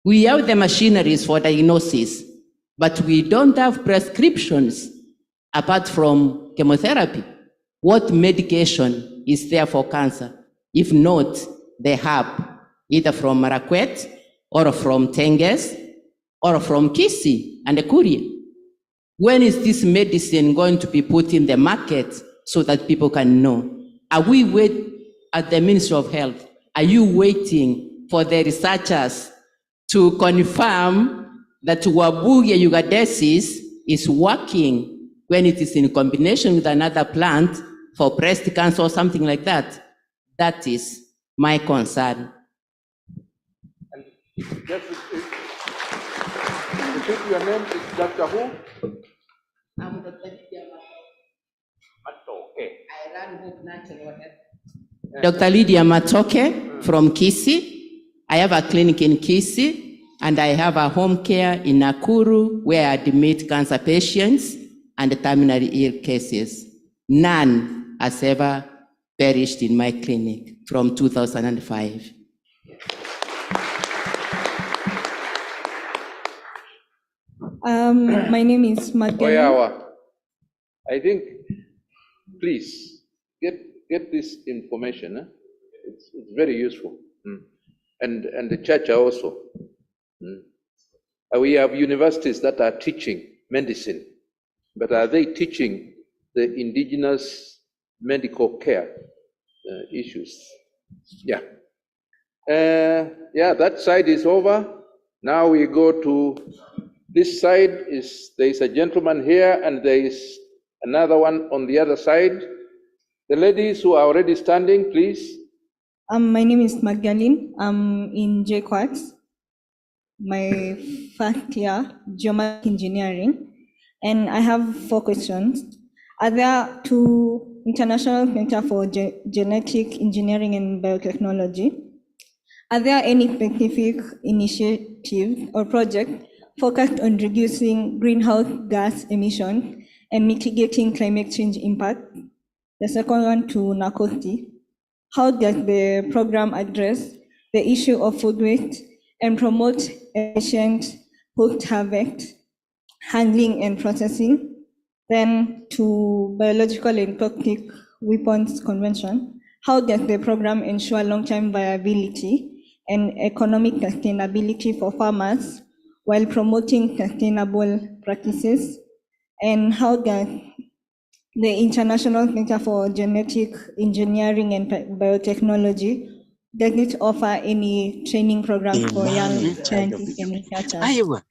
We have the machineries for diagnosis, but we don't have prescriptions apart from chemotherapy. What medication is there for cancer? If not, the herb, either from Marakwet or from Tenges or from Kisi and Kuria. When is this medicine going to be put in the market so that people can know? Are we at the Ministry of Health, are you waiting for the researchers to confirm that Wabugia ugadesis is working when it is in combination with another plant for breast cancer or something like that? That is my concern.
Just repeat your name, is Dr. who?
I'm Dr. Lydia Matoke. I run Hope Natural Health. Dr. Lydia Matoke from Kisi. I have a clinic in Kisi, and I have a home care in Nakuru where I admit cancer patients and terminally ill cases. None has ever perished in my clinic from 2005.
My name is Magdalene.
Oyawa. I think, please, get this information. It's very useful. And the church also. We have universities that are teaching medicine, but are they teaching the indigenous medical care issues? Yeah. Yeah, that side is over. Now we go to this side. There is a gentleman here and there is another one on the other side. The ladies who are already standing, please.
My name is Magdalene. I'm in JQuartz, my first year, geomag engineering, and I have 4 questions. Are there 2 international centers for genetic engineering and biotechnology? Are there any specific initiatives or projects focused on reducing greenhouse gas emissions and mitigating climate change impact? The second one to Nakoti. How does the program address the issue of food waste and promote efficient post-harvest handling and processing? Then to Biological and Toxic Weapons Convention, how does the program ensure long-term viability and economic sustainability for farmers while promoting sustainable practices? And how does the International Center for Genetic Engineering and Biotechnology, does it offer any training programs for young scientists and researchers? Then I will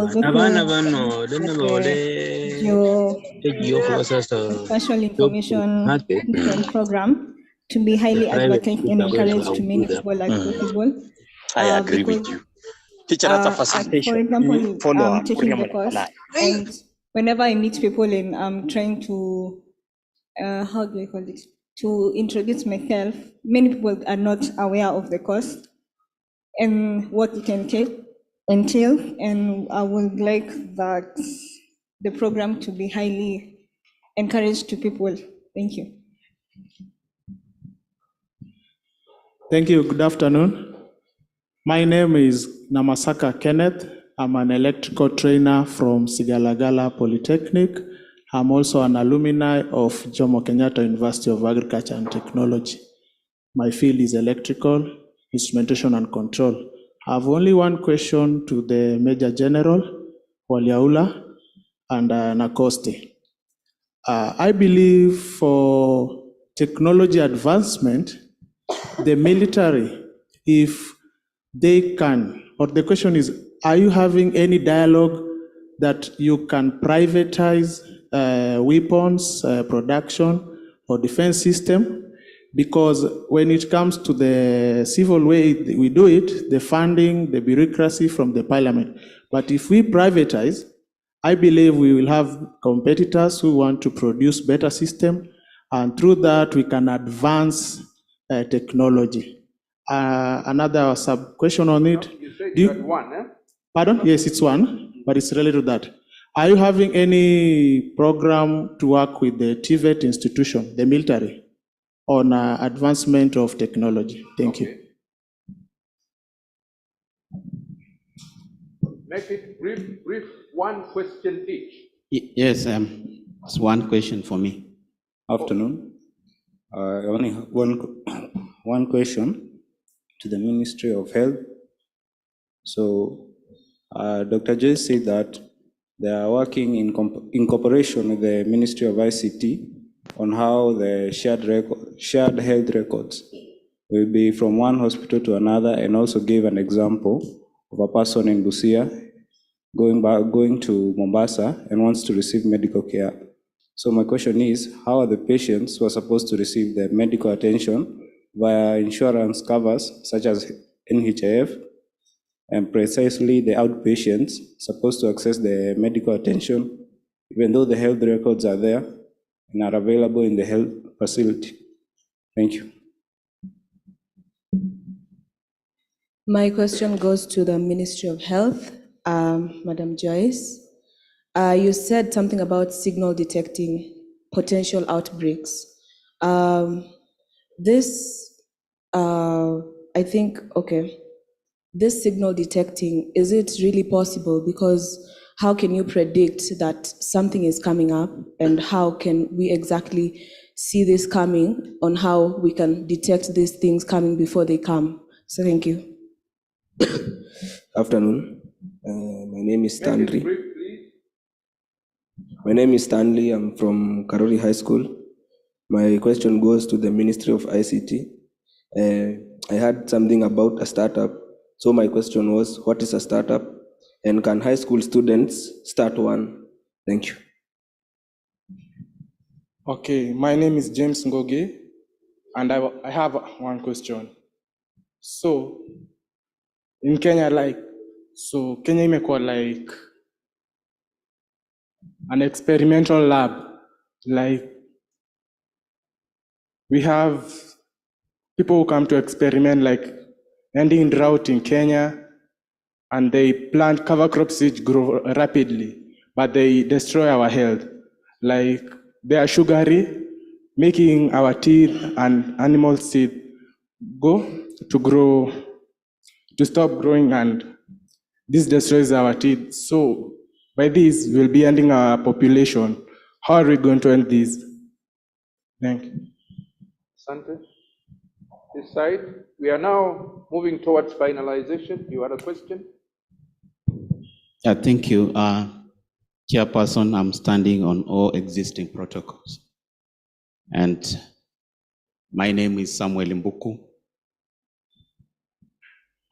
go to the special information system program to be highly advertised and encouraged to many people as possible.
I agree with you. Teacher, that's a facilitation.
For example, I'm taking the course, and whenever I meet people and I'm trying to, how do I call it, to introduce myself, many people are not aware of the course and what it entails, and I would like that the program to be highly encouraged to people. Thank you.
Thank you. Good afternoon. My name is Namasaka Kenneth. I'm an electrical trainer from Sigalagala Polytechnic. I'm also an alumni of Jomo Kenyatta University of Agriculture and Technology. My field is electrical, instrumentation and control. I have only one question to the Major General, Waliaula and Nakoste. I believe for technology advancement, the military, if they can, or the question is, are you having any dialogue that you can privatize weapons production or defense system? Because when it comes to the civil way we do it, the funding, the bureaucracy from the parliament. But if we privatize, I believe we will have competitors who want to produce better system, and through that we can advance technology. Another sub question on it.
You said you had one, eh?
Pardon? Yes, it's one, but it's related to that. Are you having any program to work with the TVET institution, the military? on advancement of technology. Thank you.
Make it brief, one question each.
Yes, it's one question for me.
Afternoon. I only have one question to the Ministry of Health. So, Dr. J said that they are working in cooperation with the Ministry of ICT on how the shared health records will be from one hospital to another, and also gave an example of a person in Busia going to Mombasa and wants to receive medical care. So my question is, how are the patients who are supposed to receive their medical attention via insurance covers such as NHIF, and precisely the outpatients supposed to access the medical attention even though the health records are there and are available in the health facility? Thank you.
My question goes to the Ministry of Health. Madam Joyce, you said something about signal detecting potential outbreaks. This signal detecting, is it really possible? Because how can you predict that something is coming up, and how can we exactly see this coming, on how we can detect these things coming before they come? So thank you.
Afternoon. My name is Stanley. My name is Stanley. I'm from Karori High School. My question goes to the Ministry of ICT. I heard something about a startup. So my question was, what is a startup? And can high school students start one? Thank you.
Okay, my name is James Ngoge, and I have one question. So, in Kenya, Kenya imekuwa like an experimental lab. Like, we have people who come to experiment, like ending drought in Kenya, and they plant cover crops which grow rapidly, but they destroy our health. Like, they are sugary, making our teeth and animal teeth to stop growing, and this destroys our teeth. So by this, we'll be ending our population. How are we going to end this? Thank you.
Sante, this side. We are now moving towards finalization. You had a question?
Yeah, thank you. Chairperson, I'm standing on all existing protocols. And my name is Samuel Mbuku.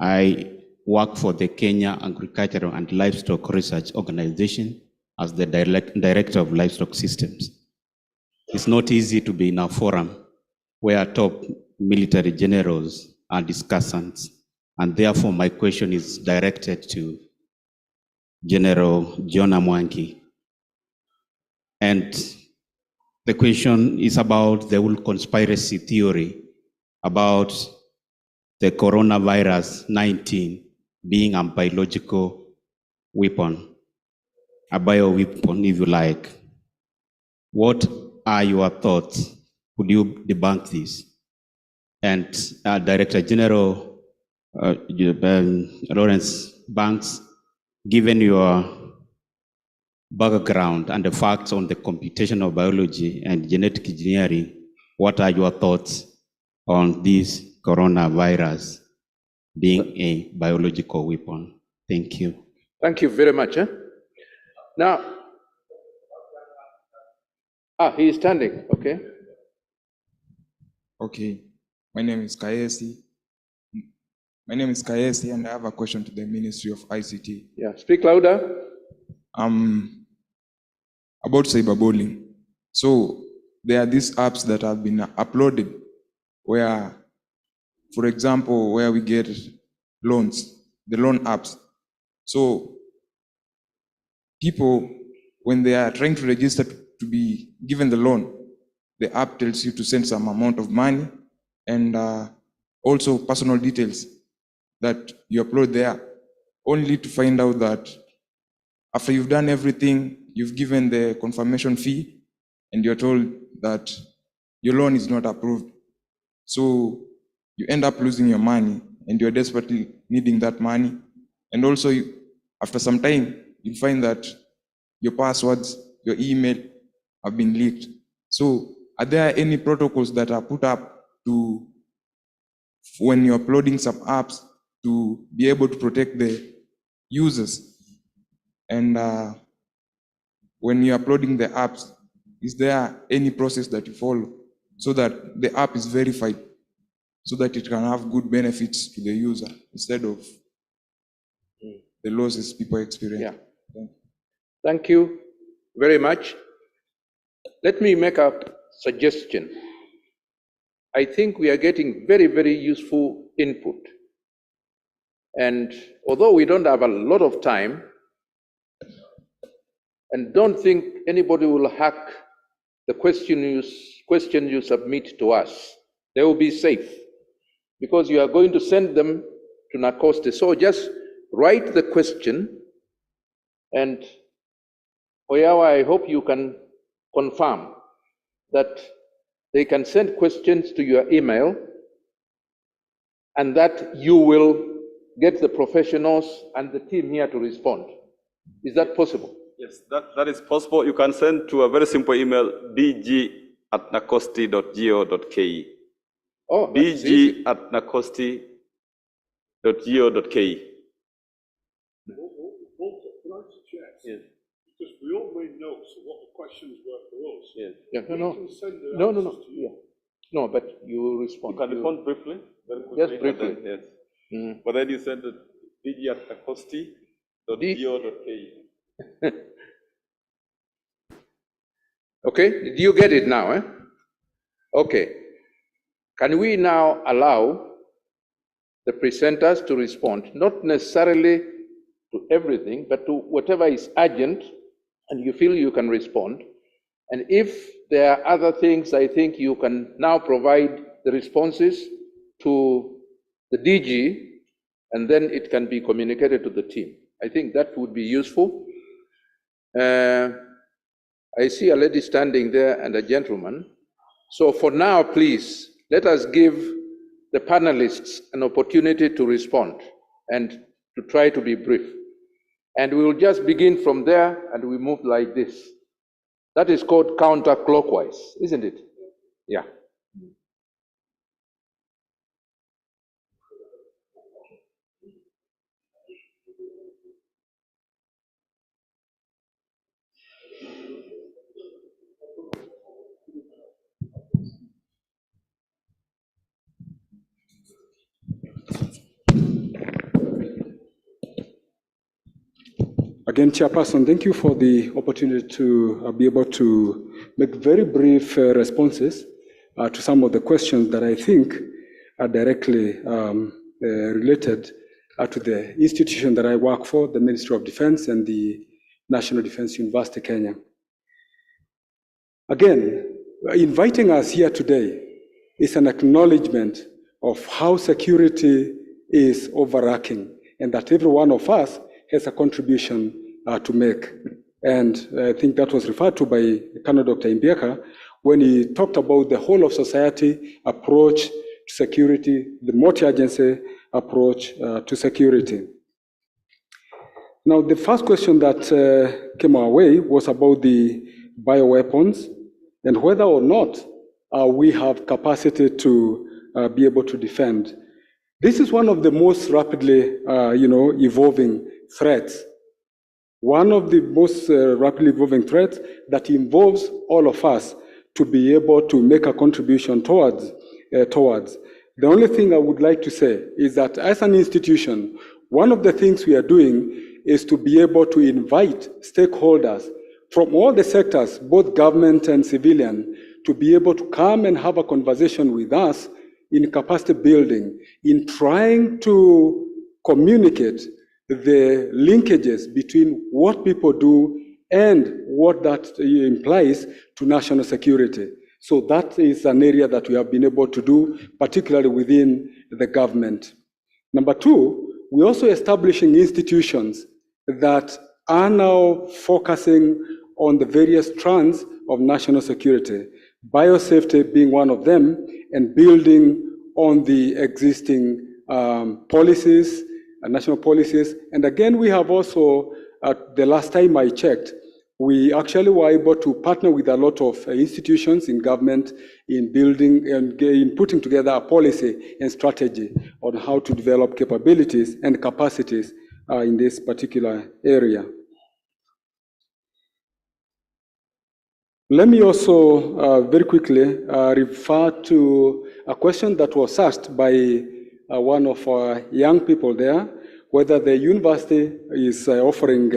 I work for the Kenya Agricultural and Livestock Research Organization as the Director of Livestock Systems. It's not easy to be in a forum where top military generals are discussants, and therefore my question is directed to General John Amwangi. And the question is about the whole conspiracy theory about the coronavirus 19 being a biological weapon, a bioweapon, if you like. What are your thoughts? Could you debunk this? And Director General Lawrence Banks, given your background and the facts on the computational biology and genetic engineering, what are your thoughts on this coronavirus being a biological weapon? Thank you.
Thank you very much. Now, he is standing, okay.
Okay, my name is Kaesi. And I have a question to the Ministry of ICT.
Yeah, speak louder.
About cyberbullying. So there are these apps that have been uploaded where, for example, where we get loans, the loan apps. So people, when they are trying to register to be given the loan, the app tells you to send some amount of money and also personal details that you upload there, only to find out that after you've done everything, you've given the confirmation fee, and you're told that your loan is not approved. So you end up losing your money and you're desperately needing that money. And also, after some time, you find that your passwords, your email have been leaked. So are there any protocols that are put up to, when you're uploading some apps, to be able to protect the users? And when you're uploading the apps, is there any process that you follow so that the app is verified, so that it can have good benefits to the user instead of the losses people experience?
Yeah. Thank you very much. Let me make a suggestion. I think we are getting very, very useful input. And although we don't have a lot of time, and don't think anybody will hack the question you submit to us, they will be safe, because you are going to send them to NACOSTE. So just write the question, and Oyawa, I hope you can confirm that they can send questions to your email, and that you will get the professionals and the team here to respond. Is that possible?
Yes, that is possible. You can send to a very simple email, dg@nacosti.go.ke.
Oh,
dg@nacosti.go.ke.
Yes. Because we all made notes of what the questions were for us.
Yes. Yeah,
We
no.
can send the
No.
answers to you.
Yeah. No, but you respond.
You can respond briefly, very quickly.
Just briefly.
Then, yes. But then you send it dg@nacosti.go.ke.
Okay, did you get it now? Eh? Okay. Can we now allow the presenters to respond, not necessarily to everything, but to whatever is urgent and you feel you can respond? And if there are other things, I think you can now provide the responses to the DG, and then it can be communicated to the team. I think that would be useful. I see a lady standing there and a gentleman. So for now, please, let us give the panelists an opportunity to respond and to try to be brief. And we will just begin from there and we move like this. That is called counterclockwise, isn't it? Yeah.
Again, Chairperson, thank you for the opportunity to be able to make very brief responses to some of the questions that I think are directly related to the institution that I work for, the Ministry of Defense and the National Defense University, Kenya. Again, inviting us here today is an acknowledgement of how security is overarching and that every one of us has a contribution to make. And I think that was referred to by Colonel Dr. Imbiaka when he talked about the whole of society approach to security, the multi-agency approach to security. Now, the first question that came our way was about the bioweapons and whether or not we have capacity to be able to defend. This is one of the most rapidly, evolving threats. One of the most rapidly evolving threats that involves all of us to be able to make a contribution towards. The only thing I would like to say is that as an institution, one of the things we are doing is to be able to invite stakeholders from all the sectors, both government and civilian, to be able to come and have a conversation with us in capacity building, in trying to communicate the linkages between what people do and what that implies to national security. So that is an area that we have been able to do, particularly within the government. Number two, we're also establishing institutions that are now focusing on the various strands of national security.
biosafety being one of them, and building on the existing policies, national policies. And again, we have also, the last time I checked, we actually were able to partner with a lot of institutions in government in building and in putting together a policy and strategy on how to develop capabilities and capacities in this particular area. Let me also very quickly refer to a question that was asked by one of our young people there, whether the university is offering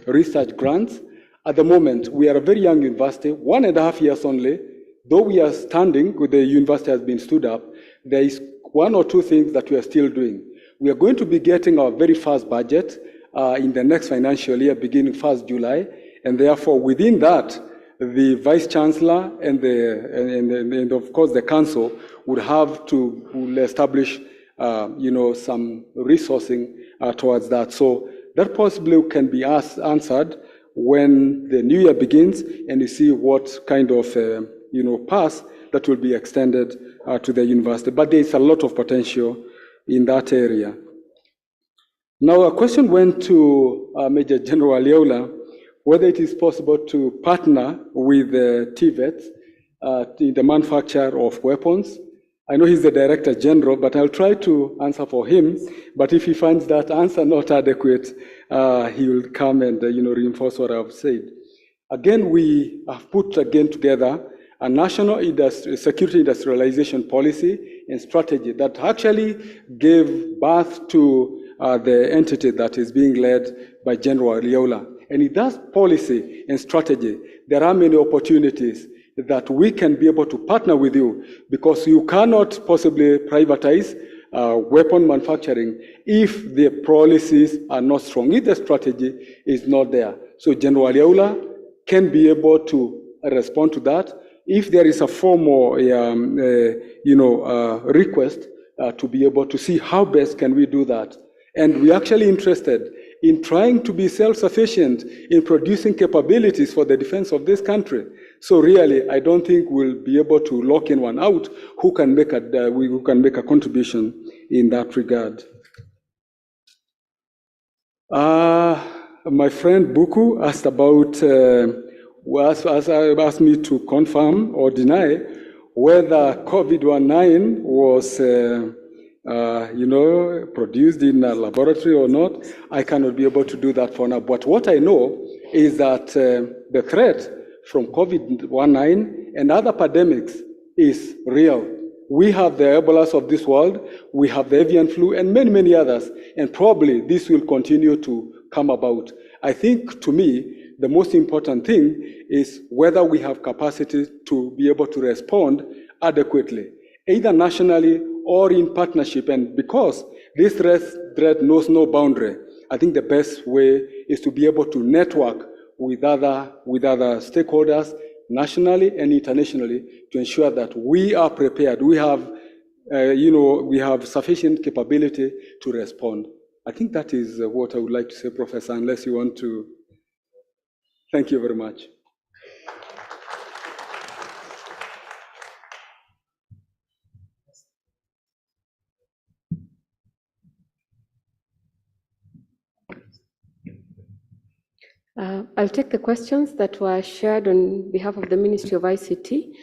research grants. At the moment, we are a very young university, 1.5 years only. Though we are standing, the university has been stood up, there is 1 or 2 things that we are still doing. We are going to be getting our very first budget in the next financial year, beginning 1st July, and therefore within that, the Vice Chancellor and of course the Council would have to establish some resourcing towards that. So that possibly can be answered when the new year begins and you see what kind of pass that will be extended to the university. But there is a lot of potential in that area. Now a question went to Major General Aliola, whether it is possible to partner with TVET in the manufacture of weapons. I know he's the Director General, but I'll try to answer for him. But if he finds that answer not adequate, he will come and reinforce what I've said. Again, we have put together a national security industrialization policy and strategy that actually gave birth to the entity that is being led by General Aliola. And in that policy and strategy, there are many opportunities that we can be able to partner with you, because you cannot possibly privatize weapon manufacturing if the policies are not strong, if the strategy is not there. So General Aliola can be able to respond to that. If there is a formal request to be able to see how best can we do that. And we're actually interested in trying to be self-sufficient in producing capabilities for the defense of this country. So really, I don't think we'll be able to lock in one out who can make a contribution in that regard. My friend Buku asked about, asked me to confirm or deny whether COVID-19 was produced in a laboratory or not. I cannot be able to do that for now. But what I know is that the threat from COVID-19 and other pandemics is real. We have the Ebolas of this world, we have the avian flu, and many, many others. And probably this will continue to come about. I think, to me, the most important thing is whether we have capacity to be able to respond adequately, either nationally or in partnership. And because this threat knows no boundary, I think the best way is to be able to network with other stakeholders, nationally and internationally, to ensure that we are prepared. We have, we have sufficient capability to respond. I think that is what I would like to say, Professor, unless you want to. Thank you very much.
I'll take the questions that were shared on behalf of the Ministry of ICT,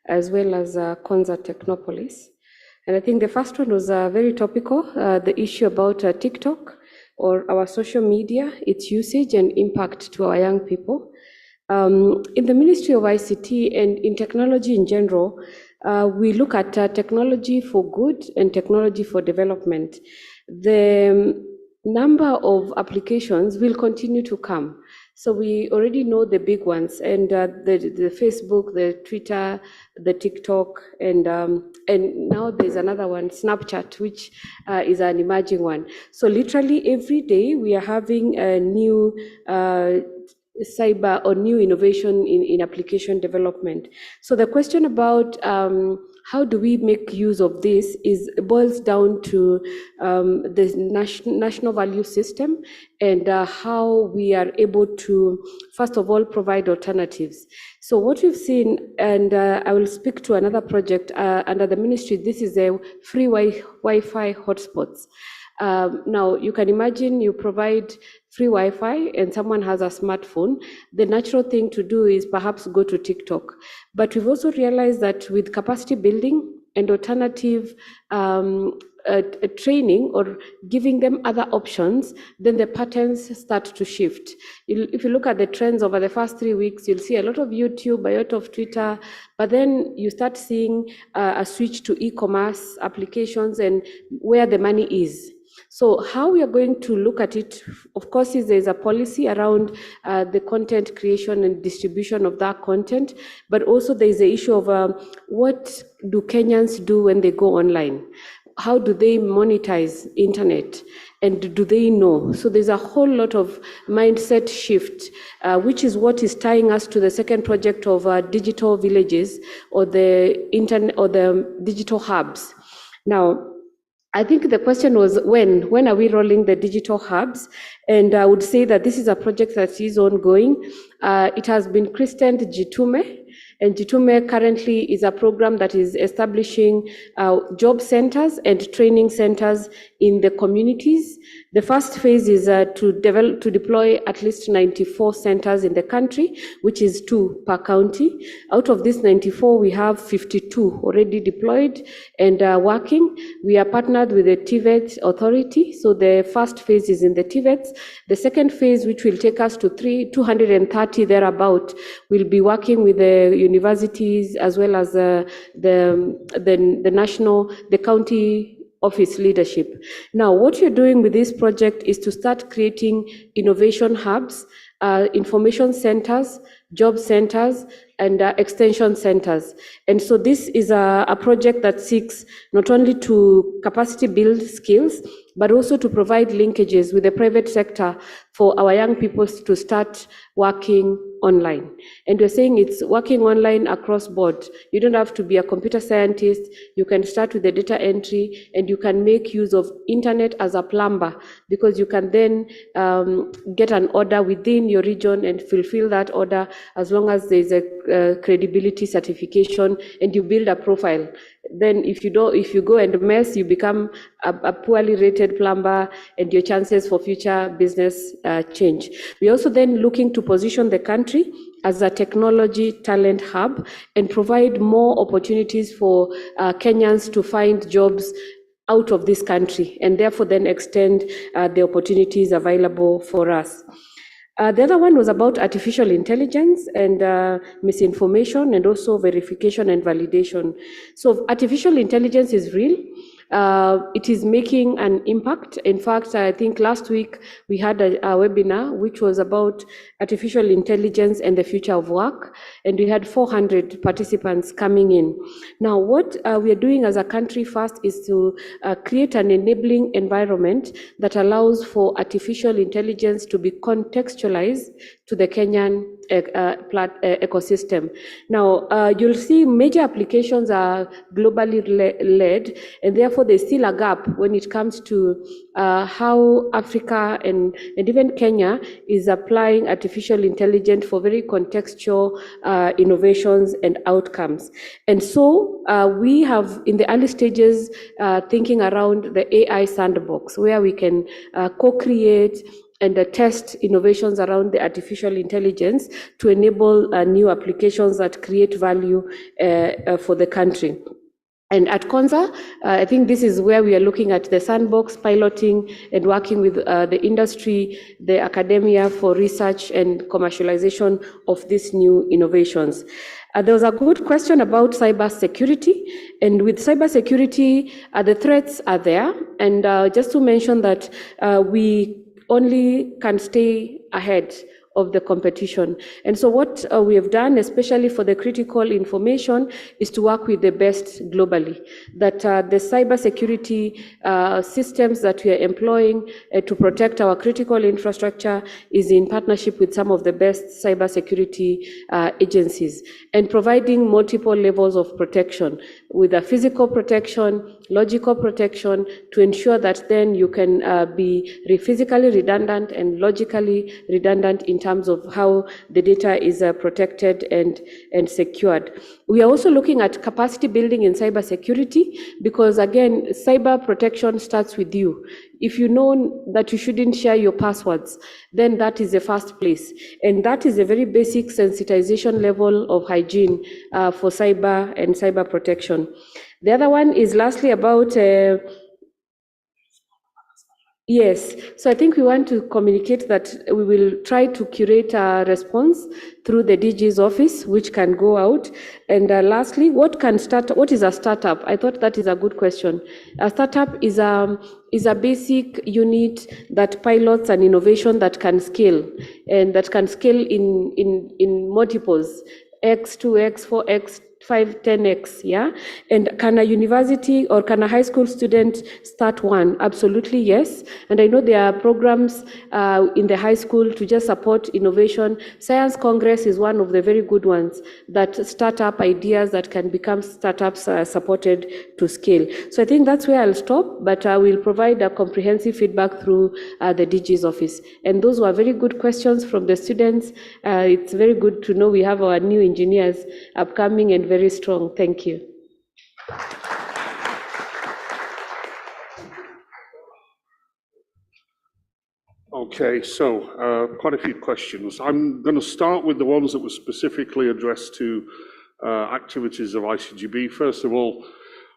as well as Konza Technopolis. And I think the first one was very topical, the issue about TikTok or our social media, its usage and impact to our young people. In the Ministry of ICT and in technology in general, we look at technology for good and technology for development. The number of applications will continue to come. So we already know the big ones, and the Facebook, the Twitter, the TikTok, and now there's another one, Snapchat, which is an emerging one. So literally every day we are having new cyber or new innovation in application development. So the question about how do we make use of this boils down to the national value system and how we are able to, first of all, provide alternatives. So what we've seen, and I will speak to another project under the ministry, this is a free Wi-Fi hotspots. Now, you can imagine you provide free Wi-Fi and someone has a smartphone. The natural thing to do is perhaps go to TikTok. But we've also realized that with capacity building and alternative training or giving them other options, then the patterns start to shift. If you look at the trends over the first 3 weeks, you'll see a lot of YouTube, a lot of Twitter, but then you start seeing a switch to e-commerce applications and where the money is. So how we are going to look at it, of course, is there's a policy around the content creation and distribution of that content, but also there's the issue of what do Kenyans do when they go online? How do they monetize internet? And do they know? So there's a whole lot of mindset shift, which is what is tying us to the second project of digital villages or the internet or the digital hubs. Now, I think the question was when are we rolling the digital hubs? And I would say that this is a project that is ongoing. It has been christened Jitume. And Jitume currently is a program that is establishing job centers and training centers in the communities. The first phase is to deploy at least 94 centers in the country, which is 2 per county. Out of these 94, we have 52 already deployed and working. We are partnered with the TVET authority. So the first phase is in the TVETs. The second phase, which will take us to 230 thereabout, will be working with the universities as well as the county office leadership. Now, what you're doing with this project is to start creating innovation hubs, information centers, job centers, and extension centers. And so this is a project that seeks not only to capacity build skills, but also to provide linkages with the private sector for our young people to start working online. And we're saying it's working online across board. You don't have to be a computer scientist. You can start with the data entry and you can make use of internet as a plumber, because you can then get an order within your region and fulfill that order as long as there's a credibility certification and you build a profile. Then if you go and mess, you become a poorly rated plumber and your chances for future business change. We're also then looking to position the country as a technology talent hub and provide more opportunities for Kenyans to find jobs out of this country, and therefore then extend the opportunities available for us. The other one was about artificial intelligence and misinformation, and also verification and validation. So artificial intelligence is real. It is making an impact. In fact, I think last week we had a webinar which was about artificial intelligence and the future of work, and we had 400 participants coming in. Now, what we are doing as a country first is to create an enabling environment that allows for artificial intelligence to be contextualized to the Kenyan ecosystem. Now, you'll see major applications are globally led, and therefore there's still a gap when it comes to how Africa and even Kenya is applying artificial intelligence for very contextual innovations and outcomes. And so we have in the early stages thinking around the AI sandbox, where we can co-create and test innovations around the artificial intelligence to enable new applications that create value for the country. And at Konza, I think this is where we are looking at the sandbox piloting and working with the industry, the academia for research and commercialization of these new innovations. There was a good question about cybersecurity, and with cybersecurity, the threats are there. And just to mention that we only can stay ahead of the competition. And so what we have done, especially for the critical information, is to work with the best globally, that the cybersecurity systems that we are employing to protect our critical infrastructure is in partnership with some of the best cybersecurity agencies, and providing multiple levels of protection, with a physical protection, logical protection, to ensure that then you can be physically redundant and logically redundant in terms of how the data is protected and secured. We are also looking at capacity building in cybersecurity, because again, cyber protection starts with you. If you know that you shouldn't share your passwords, then that is the first place. And that is a very basic sensitization level of hygiene for cyber and cyber protection. The other one is lastly about yes, so I think we want to communicate that we will try to curate a response through the DG's office, which can go out. And lastly, what is a startup? I thought that is a good question. A startup is a basic unit that pilots an innovation that can scale, and that can scale in multiples, X, 2X, 4X, 5, 10X, yeah? And can a university or can a high school student start one? Absolutely, yes. And I know there are programs in the high school to just support innovation. Science Congress is one of the very good ones that start up ideas that can become startups supported to scale. So I think that's where I'll stop, but I will provide a comprehensive feedback through the DG's office. And those were very good questions from the students. It's very good to know we have our new engineers upcoming and very strong. Thank you.
Okay, so quite a few questions. I'm going to start with the ones that were specifically addressed to activities of ICGB. First of all,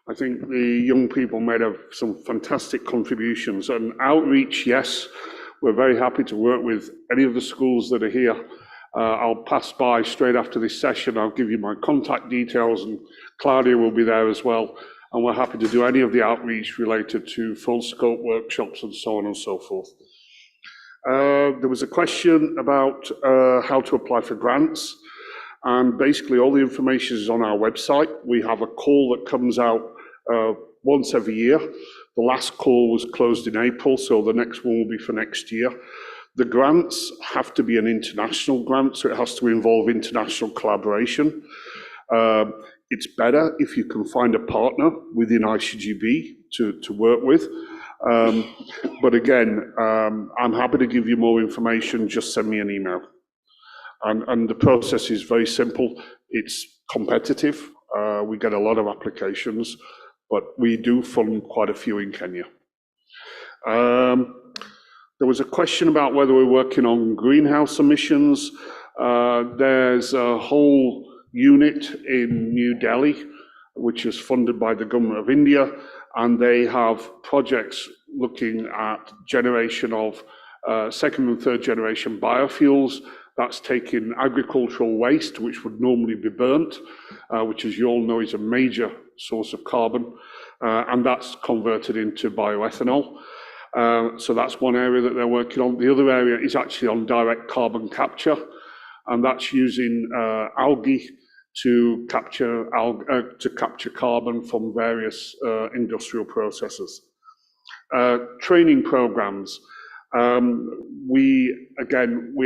I think the young people made some fantastic contributions. And outreach, yes, we're very happy to work with any of the schools that are here. I'll pass by straight after this session. I'll give you my contact details, and Claudia will be there as well. And we're happy to do any of the outreach related to full scope workshops and so on and so forth. There was a question about how to apply for grants. And basically all the information is on our website. We have a call that comes out once every year. The last call was closed in April, so the next one will be for next year. The grants have to be an international grant, so it has to involve international collaboration. It's better if you can find a partner within ICGB to work with. But again, I'm happy to give you more information. Just send me an email. And the process is very simple. It's competitive. We get a lot of applications, but we do fund quite a few in Kenya. There was a question about whether we're working on greenhouse emissions. There's a whole unit in New Delhi, which is funded by the government of India, and they have projects looking at generation of second and third generation biofuels. That's taking agricultural waste, which would normally be burnt, which, as you all know, is a major source of carbon, and that's converted into bioethanol. So that's one area that they're working on. The other area is actually on direct carbon capture, and that's using algae to capture carbon from various industrial processes. Training programs. We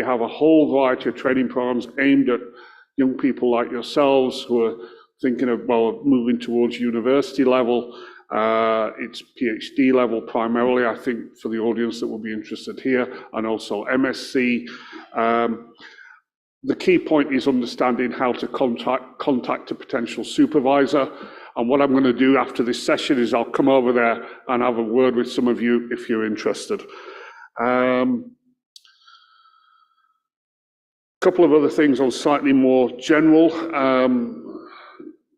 have a whole variety of training programs aimed at young people like yourselves who are thinking of, well, moving towards university level. It's PhD level primarily, I think, for the audience that will be interested here, and also MSc. The key point is understanding how to contact a potential supervisor. And what I'm going to do after this session is I'll come over there and have a word with some of you if you're interested. Couple of other things on slightly more general.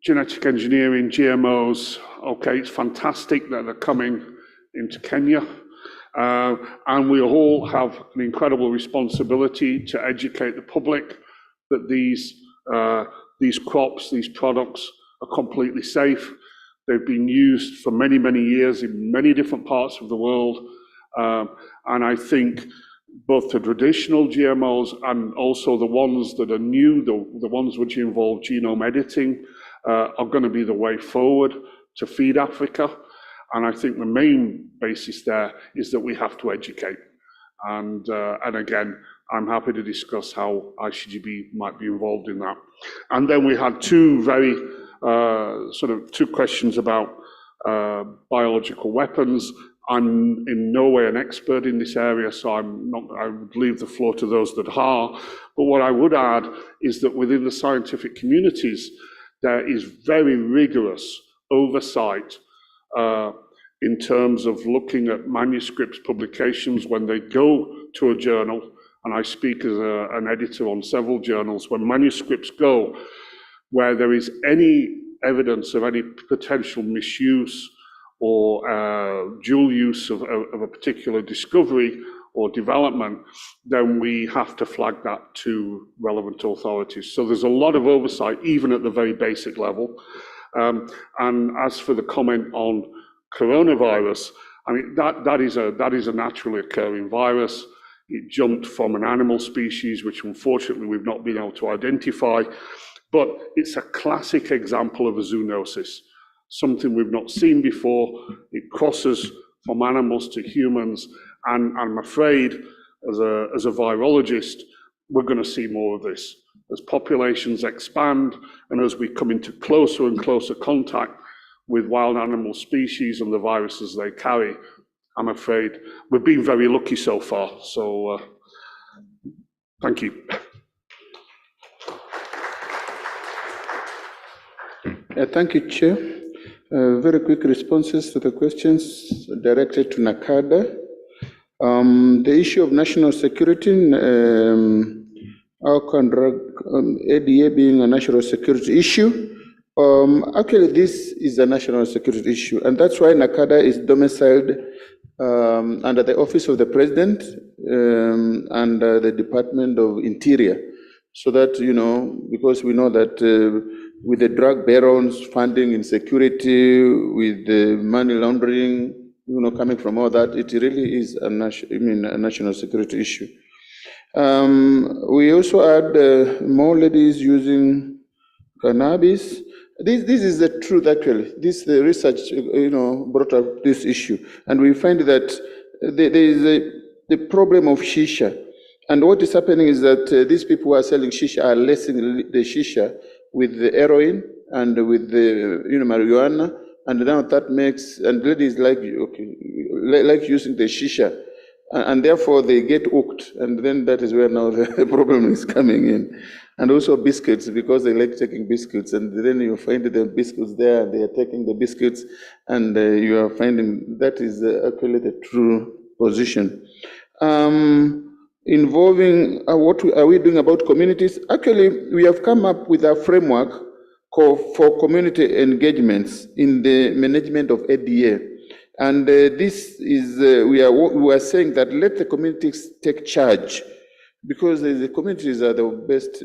Genetic engineering, GMOs, okay, it's fantastic that they're coming into Kenya. And we all have an incredible responsibility to educate the public that these crops, these products are completely safe. They've been used for many, many years in many different parts of the world. And I think both the traditional GMOs and also the ones that are new, the ones which involve genome editing, are going to be the way forward to feed Africa. And I think the main basis there is that we have to educate. And again, I'm happy to discuss how ICGB might be involved in that. And then we had two very two questions about biological weapons. I'm in no way an expert in this area, so I would leave the floor to those that are. But what I would add is that within the scientific communities, there is very rigorous oversight in terms of looking at manuscripts, publications when they go to a journal, and I speak as an editor on several journals, when manuscripts go where there is any evidence of any potential misuse or dual use of a particular discovery or development, then we have to flag that to relevant authorities. So there's a lot of oversight, even at the very basic level. And as for the comment on coronavirus, I mean, that is a naturally occurring virus. It jumped from an animal species, which unfortunately we've not been able to identify, but it's a classic example of a zoonosis, something we've not seen before. It crosses from animals to humans, and I'm afraid, as a virologist, we're going to see more of this. As populations expand, and as we come into closer and closer contact with wild animal species and the viruses they carry, I'm afraid we've been very lucky so far. So, thank you.
Thank you, Chair. Very quick responses to the questions directed to NACADA. The issue of national security, how can ADA being a national security issue? Actually, this is a national security issue, and that's why NACADA is domiciled under the Office of the President and the Department of Interior, so that, because we know that with the drug barons, funding insecurity, with the money laundering, coming from all that, it really is a national security issue. We also had more ladies using cannabis. This is the truth, actually. The research, brought up this issue, and we find that there is the problem of shisha. And what is happening is that these people who are selling shisha are lacing the shisha with the heroin and with the marijuana, and now that makes, and ladies like using the shisha, and therefore they get hooked, and then that is where now the problem is coming in. And also biscuits, because they like taking biscuits, and then you find the biscuits there, and they are taking the biscuits, and you are finding that is actually the true position. Involving what are we doing about communities? Actually, we have come up with a framework for community engagements in the management of ADA. And this is, we are saying that let the communities take charge, because the communities are the best,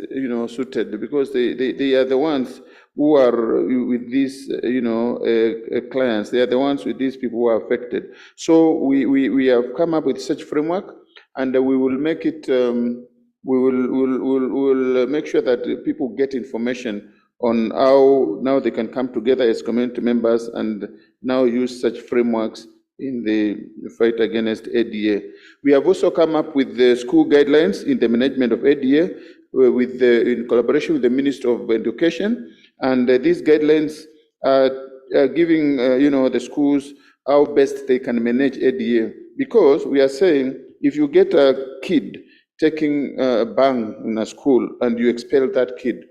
suited, because they are the ones who are with these, clients. They are the ones with these people who are affected. So we have come up with such framework, and we will make it. We will make sure that people get information on how now they can come together as community members and now use such frameworks in the fight against ADA. We have also come up with the school guidelines in the management of ADA in collaboration with the Ministry of Education, and these guidelines are giving the schools how best they can manage ADA, because we are saying if you get a kid taking a bang in a school and you expel that kid,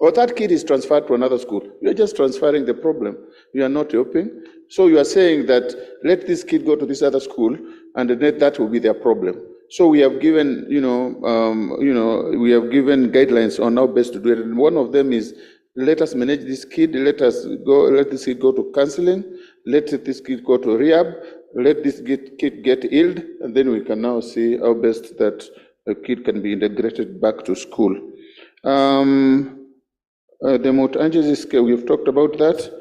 or that kid is transferred to another school, you are just transferring the problem. You are not helping. So you are saying that let this kid go to this other school, and then that will be their problem. So we have given, we have given guidelines on how best to do it. And one of them is, let us manage this kid. Let this kid go to counseling. Let this kid go to rehab. Let this kid get healed, and then we can now see how best that a kid can be integrated back to school. The Multisectoral scale, we've talked about that.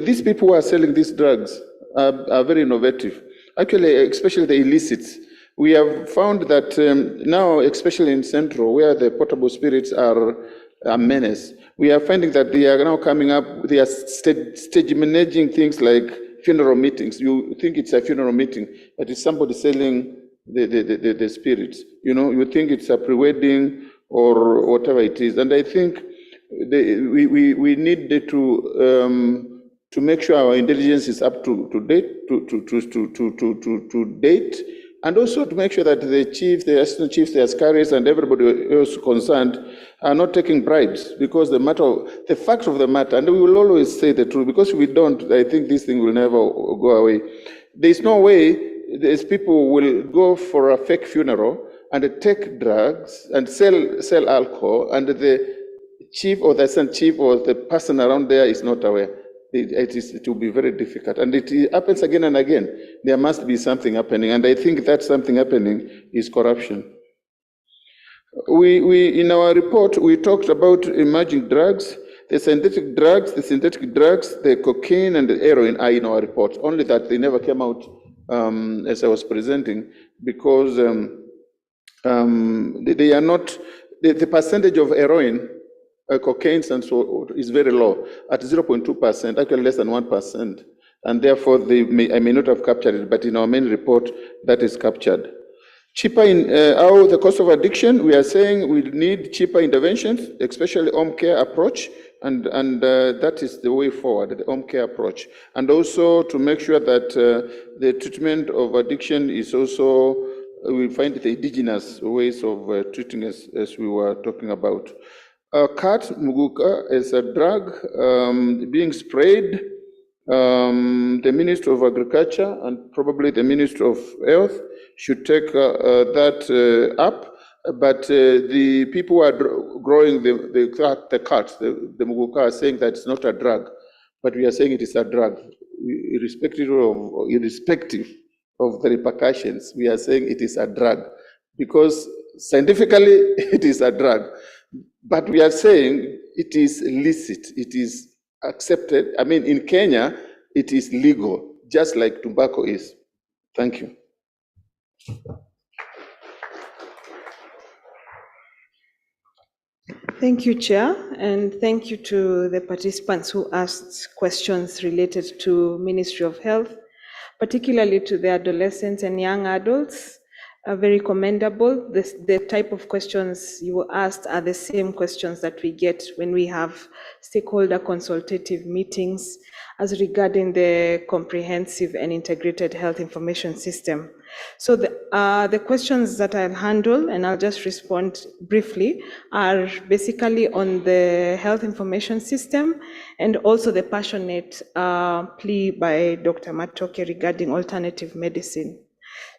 These people who are selling these drugs are very innovative. Actually, especially the illicits. We have found that now, especially in Central, where the portable spirits are a menace, we are finding that they are now coming up, they are stage managing things like funeral meetings. You think it's a funeral meeting, but it's somebody selling the spirits. You know, you think it's a pre-wedding or whatever it is. And I think we need to make sure our intelligence is up to date, and also to make sure that the chief, the assistant chiefs, the askaris, and everybody else concerned are not taking bribes, because the fact of the matter, and we will always say the truth, because if we don't, I think this thing will never go away. There's no way these people will go for a fake funeral and take drugs and sell alcohol, and the chief or the assistant chief or the person around there is not aware. It will be very difficult, and it happens again and again. There must be something happening, and I think that something happening is corruption. We in our report we talked about emerging drugs, the synthetic drugs, the cocaine and the heroin are in our report. Only that they never came out as I was presenting, because they are not the percentage of heroin, cocaine and so is very low, at 0.2%, actually less than 1%, and therefore I may not have captured it, but in our main report that is captured. Cheaper in the cost of addiction, we are saying we need cheaper interventions, especially home care approach, and that is the way forward, the home care approach, and also to make sure that the treatment of addiction is also, we find the indigenous ways of treating as we were talking about. Cat muguka is a drug being sprayed. The Minister of Agriculture and probably the Minister of Health should take that up. But the people who are growing the cat, the muguka, are saying that it's not a drug, but we are saying it is a drug, irrespective of the repercussions. We are saying it is a drug because scientifically it is a drug. But we are saying it is licit, it is accepted. I mean, in Kenya, it is legal, just like tobacco is. Thank you.
Thank you, Chair, and thank you to the participants who asked questions related to Ministry of Health, particularly to the adolescents and young adults. Very commendable. The type of questions you asked are the same questions that we get when we have stakeholder consultative meetings as regarding the comprehensive and integrated health information system. So the questions that I'll handle, and I'll just respond briefly, are basically on the health information system and also the passionate plea by Dr. Matoke regarding alternative medicine.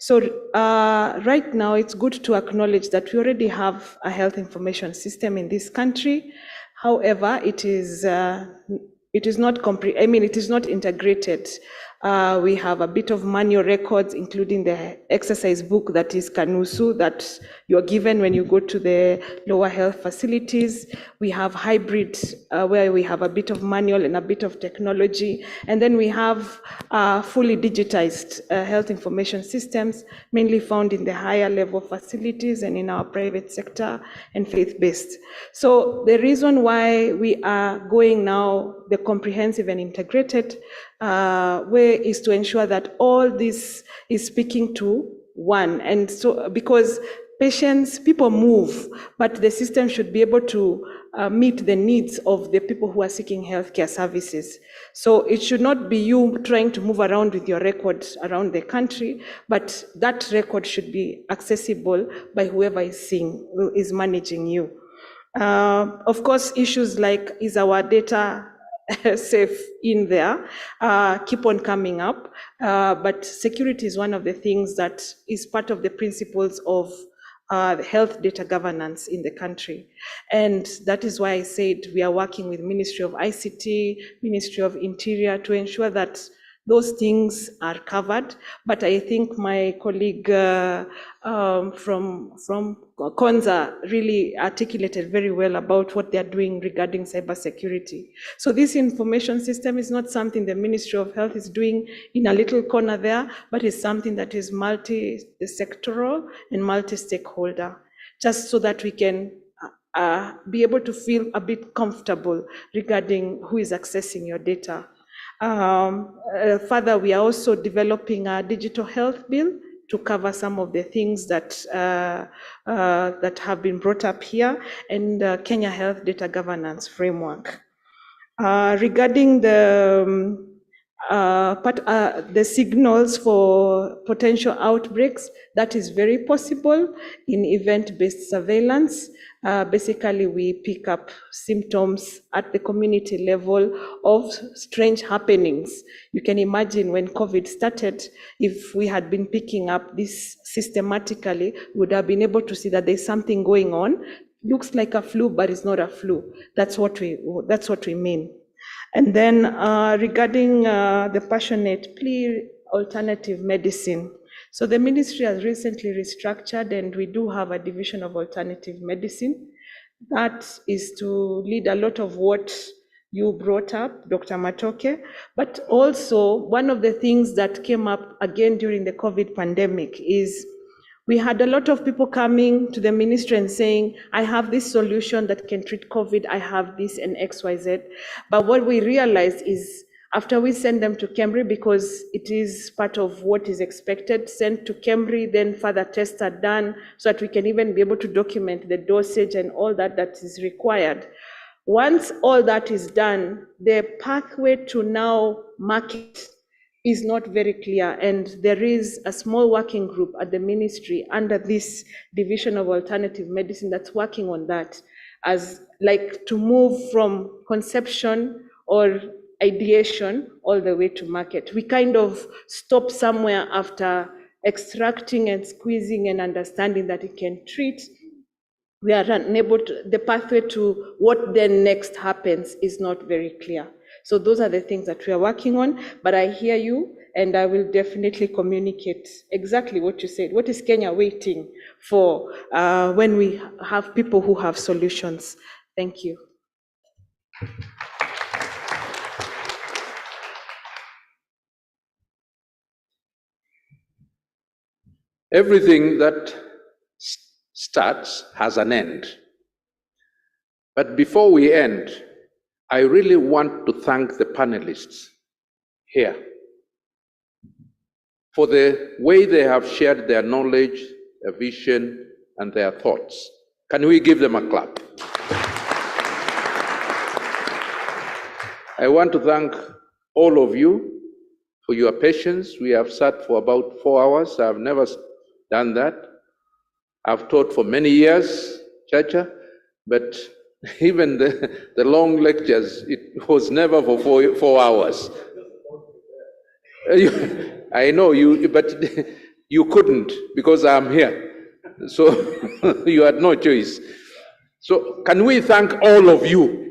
So right now, it's good to acknowledge that we already have a health information system in this country. However, it is not integrated. We have a bit of manual records, including the exercise book that is Kanusu that you're given when you go to the lower health facilities. We have hybrid, where we have a bit of manual and a bit of technology. And then we have fully digitized health information systems, mainly found in the higher level facilities and in our private sector and faith-based. So the reason why we are going now the comprehensive and integrated way is to ensure that all this is speaking to one. And so, because people move, but the system should be able to meet the needs of the people who are seeking healthcare services. So it should not be you trying to move around with your record around the country, but that record should be accessible by whoever is managing you. Of course, issues like, is our data safe in there, keep on coming up, but security is one of the things that is part of the principles of health data governance in the country. And that is why I said we are working with Ministry of ICT, Ministry of Interior to ensure that those things are covered. But I think my colleague from Konza really articulated very well about what they're doing regarding cybersecurity. So this information system is not something the Ministry of Health is doing in a little corner there, but it's something that is multi-sectoral and multi-stakeholder, just so that we can be able to feel a bit comfortable regarding who is accessing your data. Further, we are also developing a digital health bill to cover some of the things that that have been brought up here, and Kenya Health Data Governance Framework. Regarding the signals for potential outbreaks, that is very possible in event-based surveillance. Basically, we pick up symptoms at the community level of strange happenings. You can imagine when COVID started, if we had been picking up this systematically, we would have been able to see that there's something going on. Looks like a flu, but it's not a flu. That's what we mean. And then regarding the passionate plea alternative medicine. So the ministry has recently restructured, and we do have a division of alternative medicine. That is to lead a lot of what you brought up, Dr. Matoke, but also one of the things that came up again during the COVID pandemic is we had a lot of people coming to the ministry and saying, I have this solution that can treat COVID, I have this and XYZ. But what we realized is after we send them to KEMRI, because it is part of what is expected, sent to KEMRI, then further tests are done so that we can even be able to document the dosage and all that is required. Once all that is done, the pathway to now market is not very clear, and there is a small working group at the ministry under this division of alternative medicine that's working on that, as like to move from conception or ideation all the way to market. We kind of stop somewhere after extracting and squeezing and understanding that it can treat. We are unable to, the pathway to what then next happens is not very clear. So those are the things that we are working on, but I hear you, and I will definitely communicate exactly what you said. What is Kenya waiting for when we have people who have solutions? Thank you.
Everything that starts has an end. But before we end, I really want to thank the panelists here for the way they have shared their knowledge, their vision, and their thoughts. Can we give them a clap? I want to thank all of you for your patience. We have sat for about 4 hours. I've never done that. I've taught for many years, Chacha, but even the long lectures, it was never for 4 hours. I know you, but you couldn't because I'm here. So you had no choice. So can we thank all of you?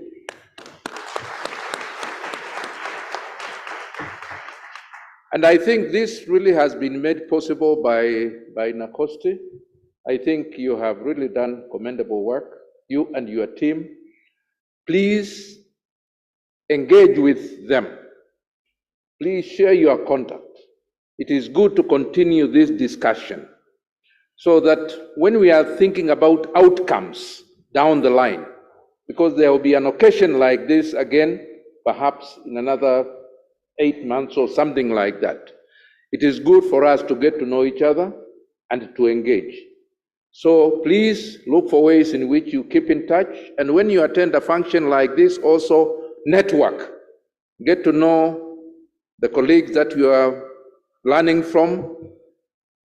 And I think this really has been made possible by Nakosti. I think you have really done commendable work, you and your team. Please engage with them. Please share your contact. It is good to continue this discussion so that when we are thinking about outcomes down the line, because there will be an occasion like this again, perhaps in another 8 months or something like that, it is good for us to get to know each other and to engage. So please look for ways in which you keep in touch, and when you attend a function like this, also network. Get to know the colleagues that you are learning from,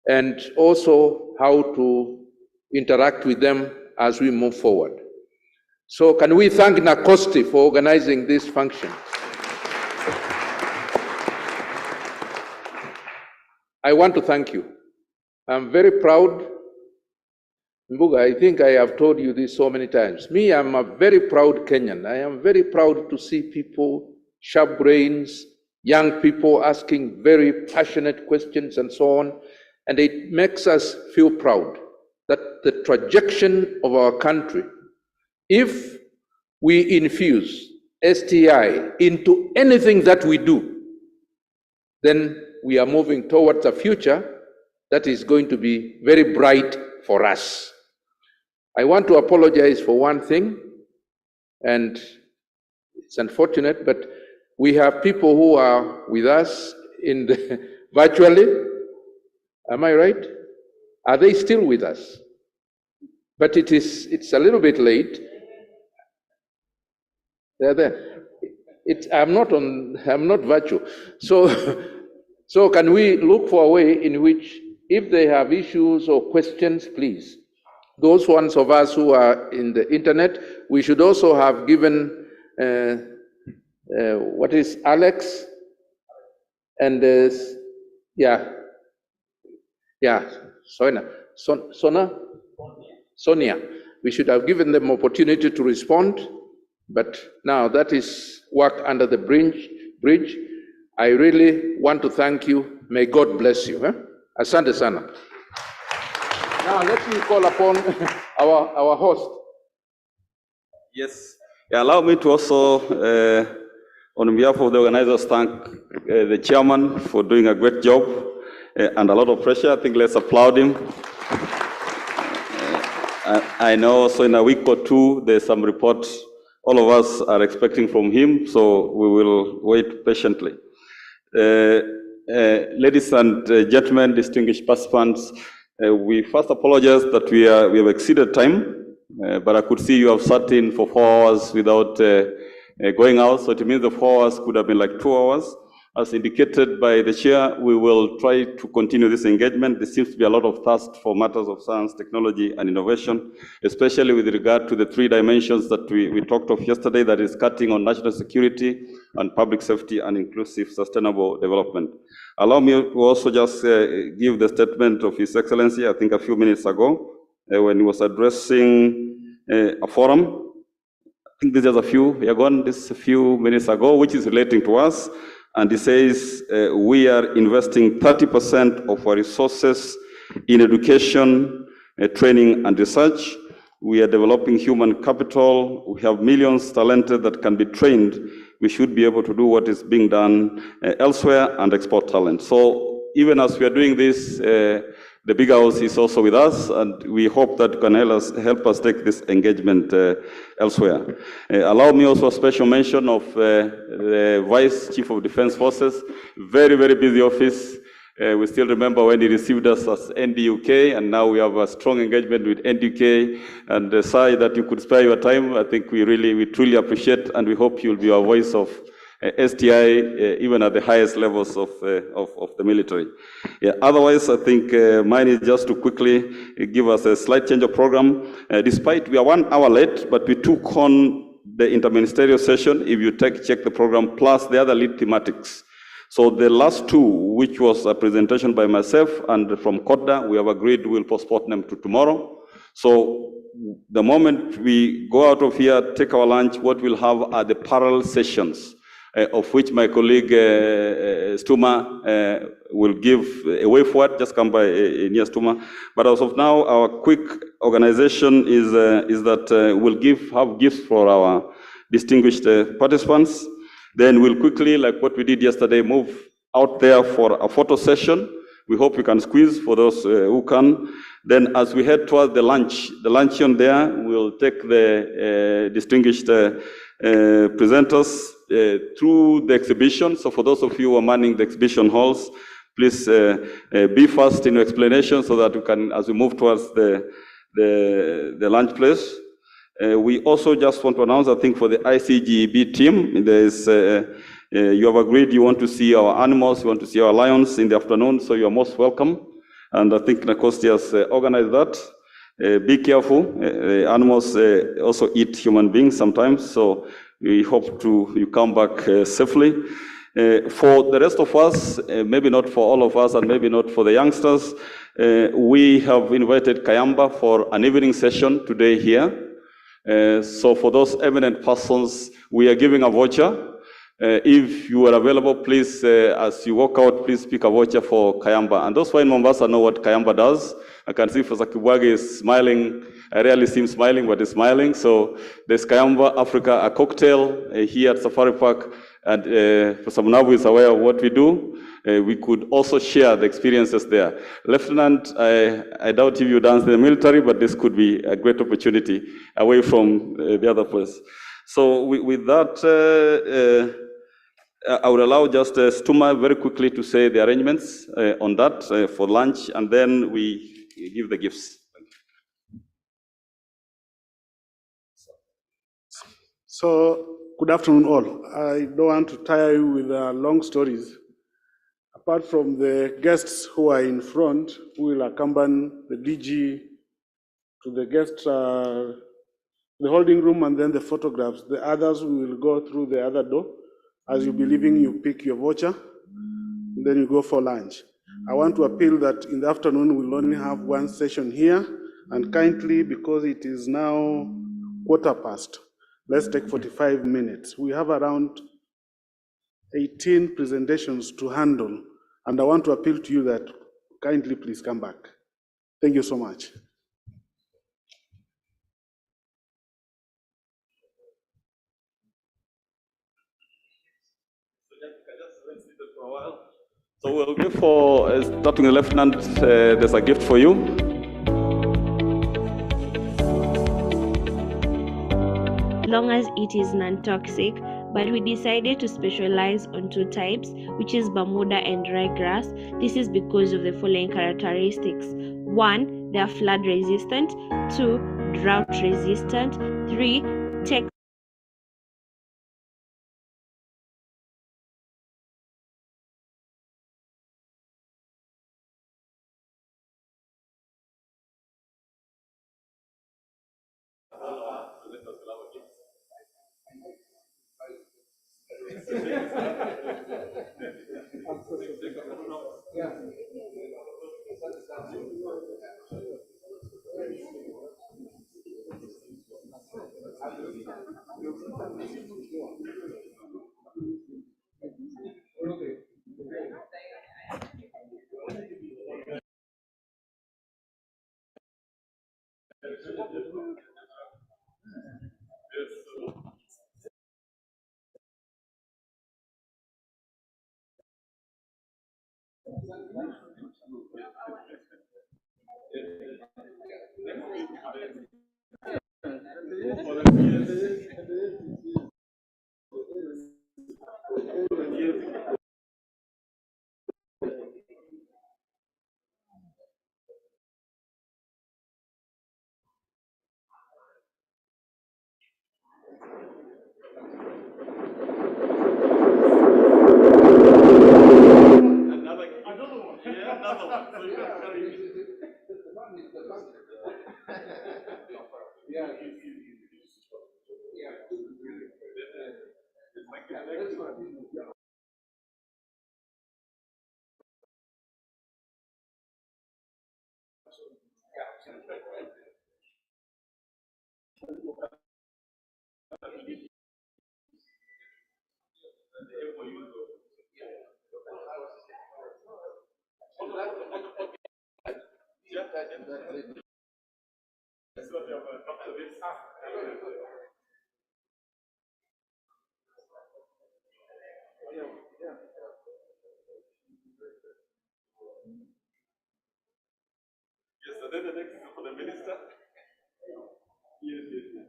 and also how to interact with them as we move forward. So can we thank Nakosti for organizing this function? I want to thank you. I'm very proud. Mbuga, I think I have told you this so many times. Me, I'm a very proud Kenyan. I am very proud to see people, sharp brains, young people asking very passionate questions and so on. And it makes us feel proud that the trajectory of our country, if we infuse STI into anything that we do, then we are moving towards a future that is going to be very bright for us. I want to apologize for one thing, and it's unfortunate, but we have people who are with us in the virtually. Am I right? Are they still with us? But it's a little bit late. They're there. I'm not virtual. So can we look for a way in which, if they have issues or questions, please, those ones of us who are in the internet, we should also have given, what is Alex? And Sonia. We should have given them opportunity to respond, but now that is work under the bridge. I really want to thank you. May God bless you. Asante sana. Now let me call upon our host.
Yes. Yeah, allow me to also, on behalf of the organizers, thank the chairman for doing a great job and a lot of pressure. I think let's applaud him. I know also in a week or two, there's some reports all of us are expecting from him, so we will wait patiently. Ladies and gentlemen, distinguished participants, we first apologize that we have exceeded time, but I could see you have sat in for 4 hours without going out, so it means the 4 hours could have been like 2 hours. As indicated by the chair, we will try to continue this engagement. There seems to be a lot of thirst for matters of science, technology, and innovation, especially with regard to the 3 dimensions that we talked of yesterday, that is cutting on national security and public safety and inclusive sustainable development. Allow me to also just give the statement of His Excellency, I think a few minutes ago, when he was addressing a forum. I think this is a few minutes ago, which is relating to us. And he says, we are investing 30% of our resources in education, training, and research. We are developing human capital. We have millions talented that can be trained. We should be able to do what is being done elsewhere and export talent. So even as we are doing this, the big house is also with us, and we hope that you can help us take this engagement elsewhere. Allow me also a special mention of the Vice Chief of Defense Forces, very, very busy office. We still remember when he received us as NDUK, and now we have a strong engagement with NDUK, and sorry that you could spare your time. I think we truly appreciate, and we hope you'll be our voice of STI, even at the highest levels of the military. Yeah, otherwise, I think mine is just to quickly give us a slight change of program. Despite we are 1 hour late, but we took on the interministerial session, if you check the program, plus the other lead thematics. So the last 2, which was a presentation by myself and from CODA, we have agreed we'll postpone them to tomorrow. So the moment we go out of here, take our lunch, what we'll have are the parallel sessions, of which my colleague Stuma will give a way forward. Just come by near Stuma. But as of now, our quick organization is that we'll have gifts for our distinguished participants. Then we'll quickly, like what we did yesterday, move out there for a photo session. We hope we can squeeze for those who can. Then as we head towards the luncheon there, we'll take the distinguished presenters through the exhibition. So for those of you who are manning the exhibition halls, please be fast in your explanation so that we can, as we move towards the lunch place. We also just want to announce, I think, for the ICGB team, there's you have agreed you want to see our animals, you want to see our lions in the afternoon, so you're most welcome. And I think Nakosti has organized that. Be careful, animals also eat human beings sometimes, so we hope you come back safely. For the rest of us, maybe not for all of us and maybe not for the youngsters, we have invited Kayamba for an evening session today here. So for those eminent persons, we are giving a voucher. If you are available, please, as you walk out, please pick a voucher for Kayamba. And those who are in Mombasa know what Kayamba does. I can see Professor Kibwage is smiling. I rarely see him smiling, but he's smiling. So there's Kayamba Africa, a cocktail here at Safari Park. And Professor Munabu is aware of what we do. We could also share the experiences there. Lieutenant, I doubt if you dance in the military, but this could be a great opportunity away from the other place. So with that, I would allow just Stuma very quickly to say the arrangements on that for lunch, and then we give the gifts.
So, good afternoon all. I don't want to tire you with long stories. Apart from the guests who are in front, who will accompany the DG to the guest, the holding room, and then the photographs. The others will go through the other door. As you'll be leaving, you pick your voucher, and then you go for lunch. I want to appeal that in the afternoon we'll only have one session here, and kindly, because it is now 1:15, let's take 45 minutes. We have around 18 presentations to handle, and I want to appeal to you that kindly please come back. Thank you so much.
So we'll give for, starting the lieutenant, there's a gift for you.
Long as it is non-toxic, but we decided to specialize on two types, which is Bermuda and ryegrass. This is because of the following characteristics. 1, they are flood resistant. 2, drought resistant. 3, take
Yes, and then the next is for the minister. Yes, yes, yes.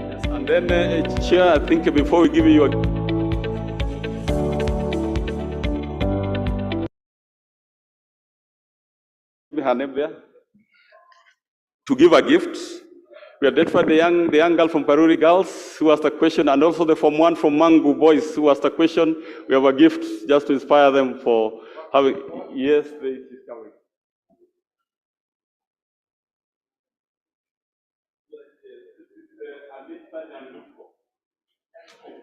Yes, and then, Chair, I think before we give you a her name there to give a gift. We identified the young girl from Paruri Girls who asked a question, and also the Form 1 from Mangu Boys who asked a question. We have a gift just to inspire them for having. Yes, she's coming.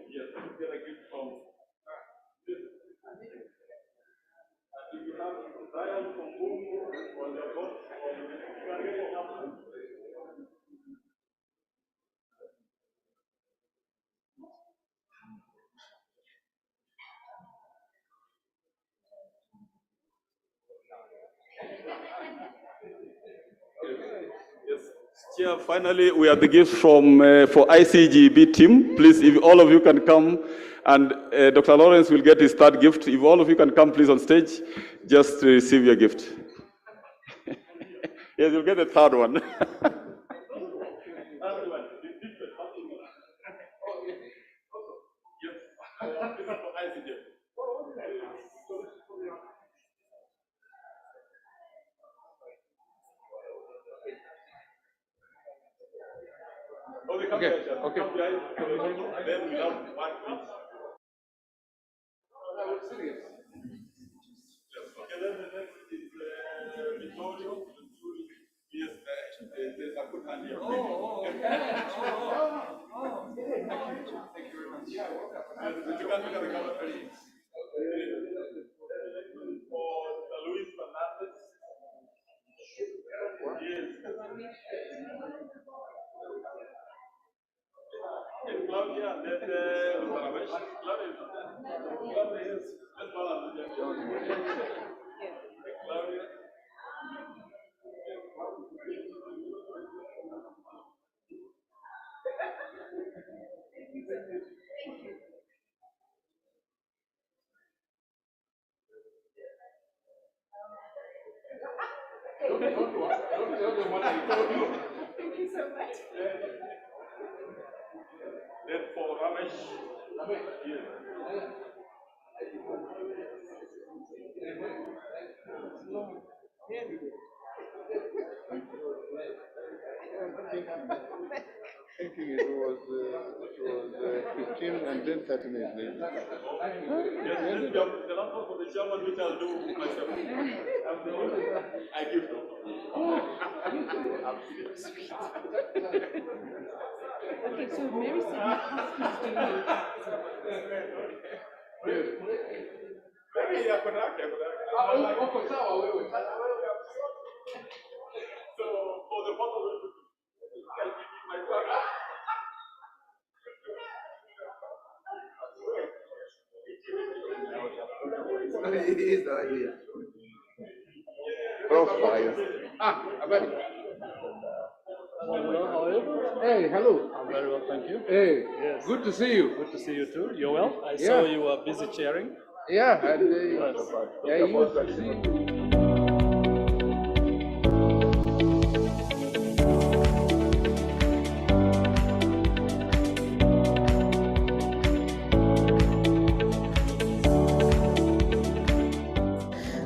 Yes, get a gift from. Chair, finally, we have the gifts from for ICGB team. Please, if all of you can come, and Dr. Lawrence will get his third gift. If all of you can come, please, on stage, just to receive your gift. Yes, you'll get the third one.
Okay, okay.
Thank you so much.
Thinking it was 15 and then 30 minutes later.
The last one for the chairman, which I'll do myself. I give them.
Okay, so Mary said
Profile.
Habari. Hey, hello.
I'm very well, thank you.
Hey,
yes.
Good to see you.
Good to see you too. You're well? I
Yeah.
saw you were busy chairing.
Yeah, and I used to see you.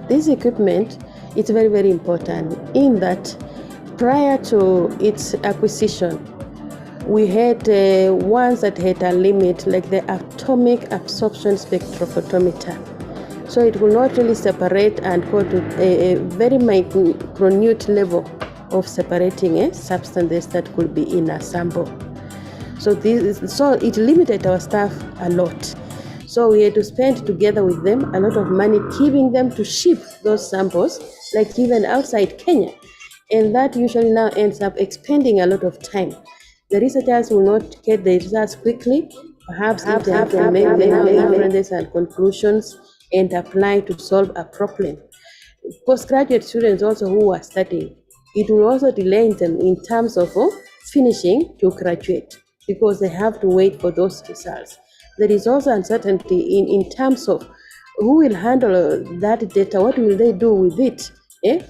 This equipment is very, very important in that prior to its acquisition, we had ones that had a limit, like the atomic absorption spectrophotometer. So it will not really separate and go to a very micronute level of separating substances that could be in a sample. So it limited our staff a lot. So we had to spend together with them a lot of money keeping them to ship those samples, like even outside Kenya. And that usually now ends up expending a lot of time. The researchers will not get the results quickly. Perhaps if they can make their inferences and conclusions and apply to solve a problem. Postgraduate students also who are studying, it will also delay them in terms of finishing to graduate because they have to wait for those results. There is also uncertainty in terms of who will handle that data, what will they do with it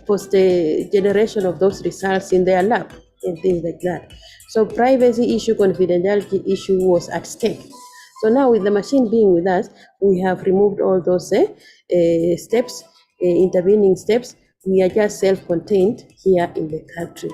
post the generation of those results in their lab and things like that. So privacy issue, confidentiality issue was at stake. So now with the machine being with us, we have removed all those steps, intervening steps. We are just self-contained here in the country.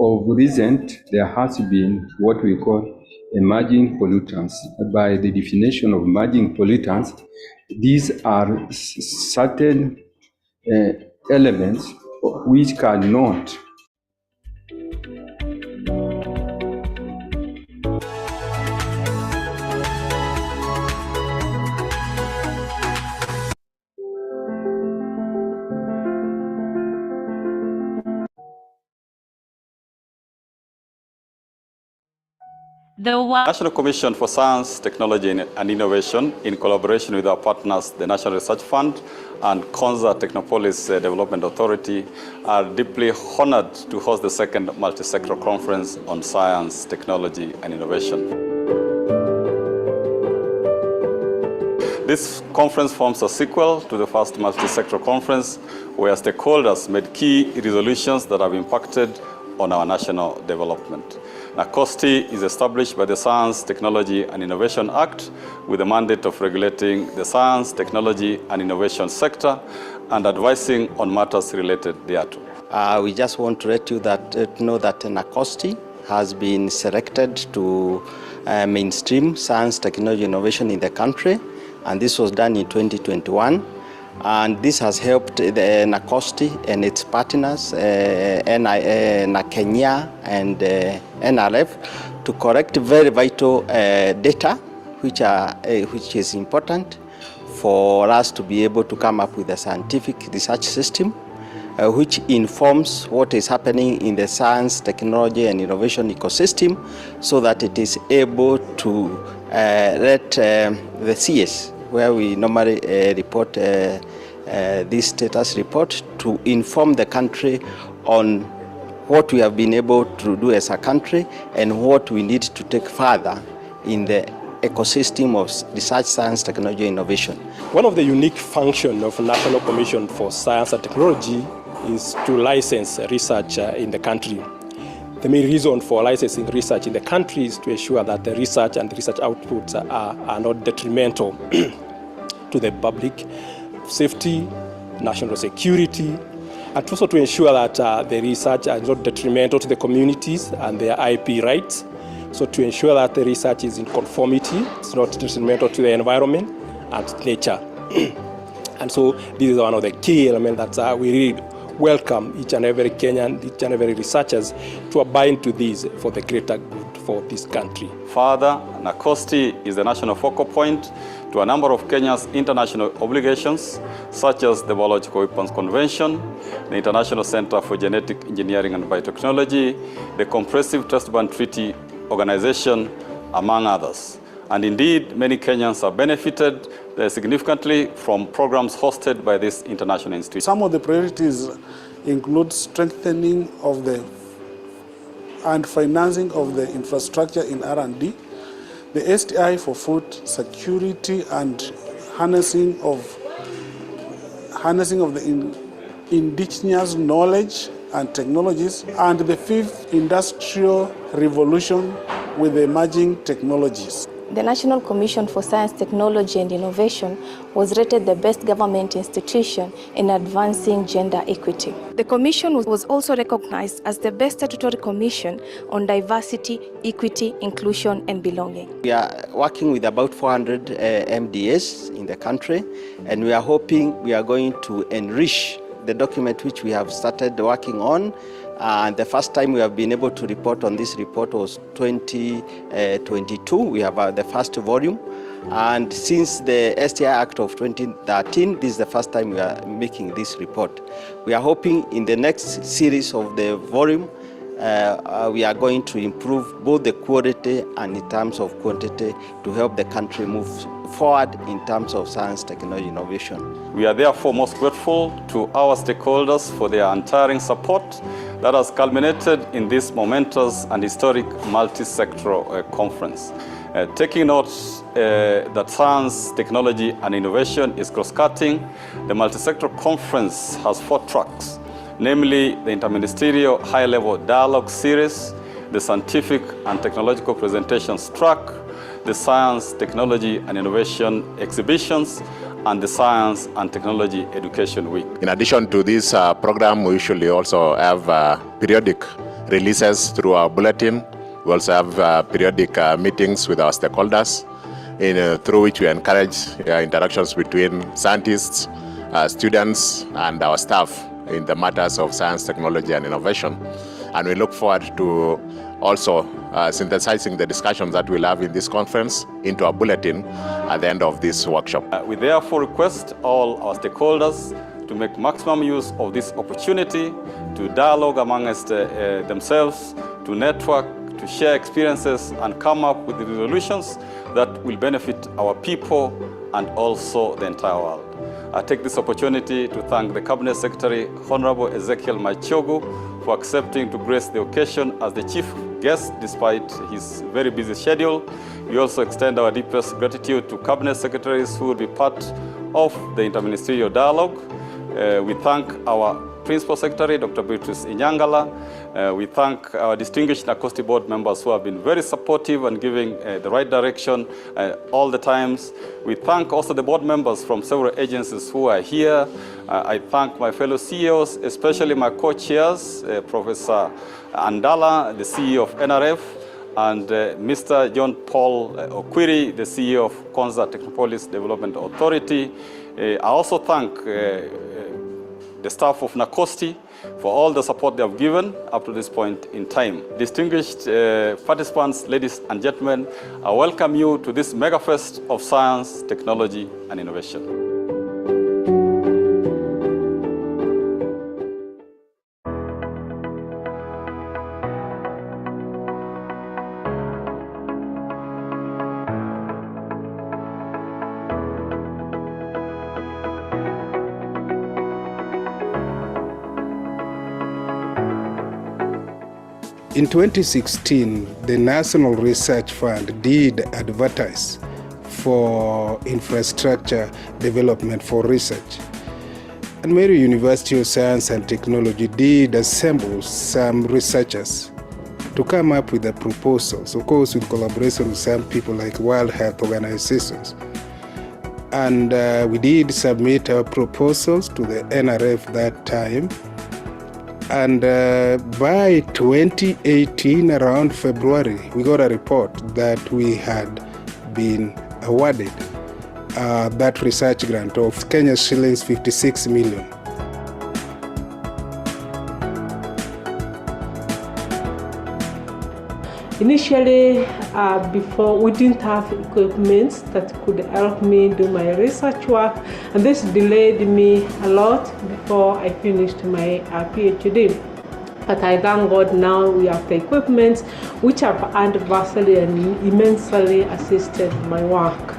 Of recent, there has been what we call emerging pollutants. By the definition of emerging pollutants, these are certain elements which cannot
The
National Commission for Science, Technology and Innovation, in collaboration with our partners, the National Research Fund and Konza Technopolis Development Authority, are deeply honored to host the second Multisectoral Conference on Science, Technology and Innovation. This conference forms a sequel to the first Multisectoral Conference, where stakeholders made key resolutions that have impacted on our national development. NACOSTI is established by the Science, Technology and Innovation Act with the mandate of regulating the science, technology and innovation sector and advising on matters related thereto.
We just want to let you know that NACOSTI has been selected to mainstream science, technology, innovation in the country, and this was done in 2021. And this has helped the NACOSTI and its partners, NAKenya and NRF, to collect very vital data, which is important for us to be able to come up with a scientific research system, which informs what is happening in the science, technology and innovation ecosystem, so that it is able to let the CS, where we normally report this status report, to inform the country on what we have been able to do as a country and what we need to take further in the ecosystem of research, science, technology, innovation.
One of the unique functions of National Commission for Science and Technology is to license research in the country. The main reason for licensing research in the country is to ensure that the research and the research outputs are not detrimental to the public safety, national security, and also to ensure that the research is not detrimental to the communities and their IP rights. So to ensure that the research is in conformity, it's not detrimental to the environment and nature. And so this is one of the key elements that we really welcome each and every Kenyan, each and every researchers to abide to these for the greater good for this country.
Further, NACOSTI is the national focal point to a number of Kenya's international obligations, such as the Biological Weapons Convention, the International Center for Genetic Engineering and Biotechnology, the Comprehensive Test Ban Treaty Organization, among others. And indeed, many Kenyans have benefited significantly from programs hosted by this international institute.
Some of the priorities include strengthening of and financing of the infrastructure in R&D, the STI for food security and harnessing of the indigenous knowledge and technologies, and the fifth industrial revolution with the emerging technologies.
The National Commission for Science, Technology and Innovation was rated the best government institution in advancing gender equity. The Commission was also recognized as the best statutory commission on diversity, equity, inclusion and belonging.
We are working with about 400 MDAs in the country, and we are hoping we are going to enrich the document which we have started working on. The first time we have been able to report on this report was 2022. We have the first volume. And since the STI Act of 2013, this is the first time we are making this report. We are hoping in the next series of the volume, we are going to improve both the quality and in terms of quantity to help the country move forward in terms of science, technology, innovation.
We are therefore most grateful to our stakeholders for their untiring support that has culminated in this momentous and historic multi-sectoral conference. Taking note that science, technology and innovation is cross-cutting, the multi-sectoral conference has 4 tracks, namely the interministerial high-level dialogue series, the scientific and technological presentations track, the science, technology and innovation exhibitions, and the Science and Technology Education Week.
In addition to this program, we usually also have periodic releases through our bulletin. We also have periodic meetings with our stakeholders. through which we encourage interactions between scientists, students, and our staff in the matters of science, technology, and innovation. And we look forward to also synthesizing the discussions that we'll have in this conference into a bulletin at the end of this workshop.
We therefore request all our stakeholders to make maximum use of this opportunity to dialogue amongst themselves, to network, to share experiences, and come up with the resolutions that will benefit our people and also the entire world. I take this opportunity to thank the Cabinet Secretary, Honorable Ezekiel Machogu, for accepting to grace the occasion as the chief guest despite his very busy schedule. We also extend our deepest gratitude to Cabinet Secretaries who will be part of the interministerial dialogue. We thank our Principal Secretary, Dr. Beatrice Inyangala. We thank our distinguished NACOSTI board members who have been very supportive and giving the right direction all the times. We thank also the board members from several agencies who are here. I thank my fellow CEOs, especially my co-chairs, Professor Andala, the CEO of NRF, and Mr. John Paul Okwiri, the CEO of Konza Technopolis Development Authority. I also thank the staff of NACOSTI for all the support they have given up to this point in time. Distinguished participants, ladies and gentlemen, I welcome you to this mega fest of science, technology, and innovation.
In 2016, the National Research Fund did advertise for infrastructure development for research. And Meru University of Science and Technology did assemble some researchers to come up with the proposals, of course with collaboration with some people like World Health Organizations. And we did submit our proposals to the NRF that time. And by 2018, around February, we got a report that we had been awarded that research grant of Kenya shillings 56 million.
Initially, before, we didn't have equipment that could help me do my research work, and this delayed me a lot before I finished my PhD. But I thank God now we have the equipment which have adversely and immensely assisted my work.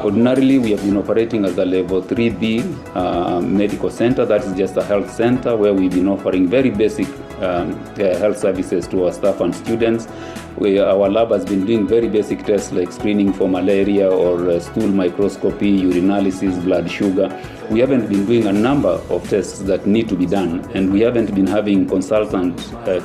Ordinarily, we have been operating as a level 3B medical center. That is just a health center where we've been offering very basic health services to our staff and students. Our lab has been doing very basic tests like screening for malaria or stool microscopy, urinalysis, blood sugar. We haven't been doing a number of tests that need to be done, and we haven't been having consultant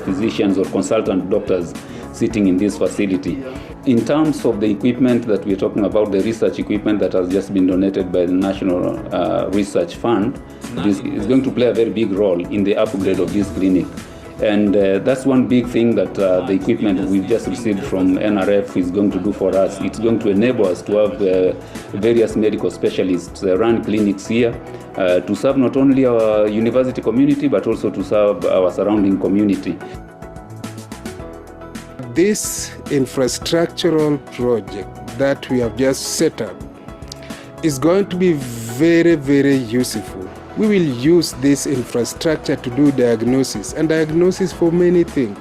physicians or consultant doctors sitting in this facility. In terms of the equipment that we're talking about, the research equipment that has just been donated by the National Research Fund, this is going to play a very big role in the upgrade of this clinic. And that's one big thing that the equipment we've just received from NRF is going to do for us. It's going to enable us to have various medical specialists run clinics here to serve not only our university community, but also to serve our surrounding community.
This infrastructural project that we have just set up is going to be very, very useful. We will use this infrastructure to do diagnosis, and diagnosis for many things.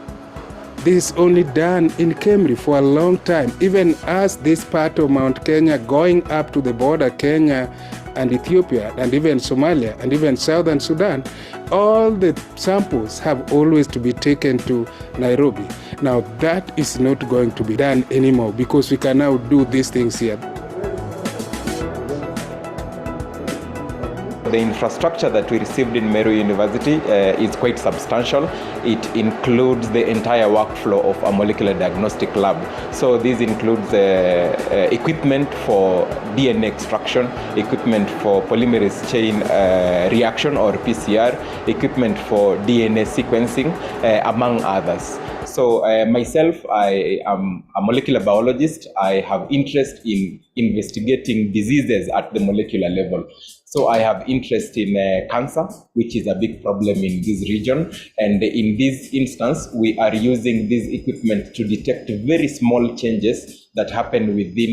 This is only done in Kemri for a long time. Even as this part of Mount Kenya going up to the border, Kenya and Ethiopia, and even Somalia, and even Southern Sudan, all the samples have always to be taken to Nairobi. Now that is not going to be done anymore because we can now do these things here.
the infrastructure that we received in Meru University is quite substantial. It includes the entire workflow of a molecular diagnostic lab. So this includes equipment for DNA extraction, equipment for polymerase chain reaction or PCR, equipment for DNA sequencing, among others. So myself, I am a molecular biologist. I have interest in investigating diseases at the molecular level. So I have interest in cancer, which is a big problem in this region. And in this instance, we are using this equipment to detect very small changes that happen within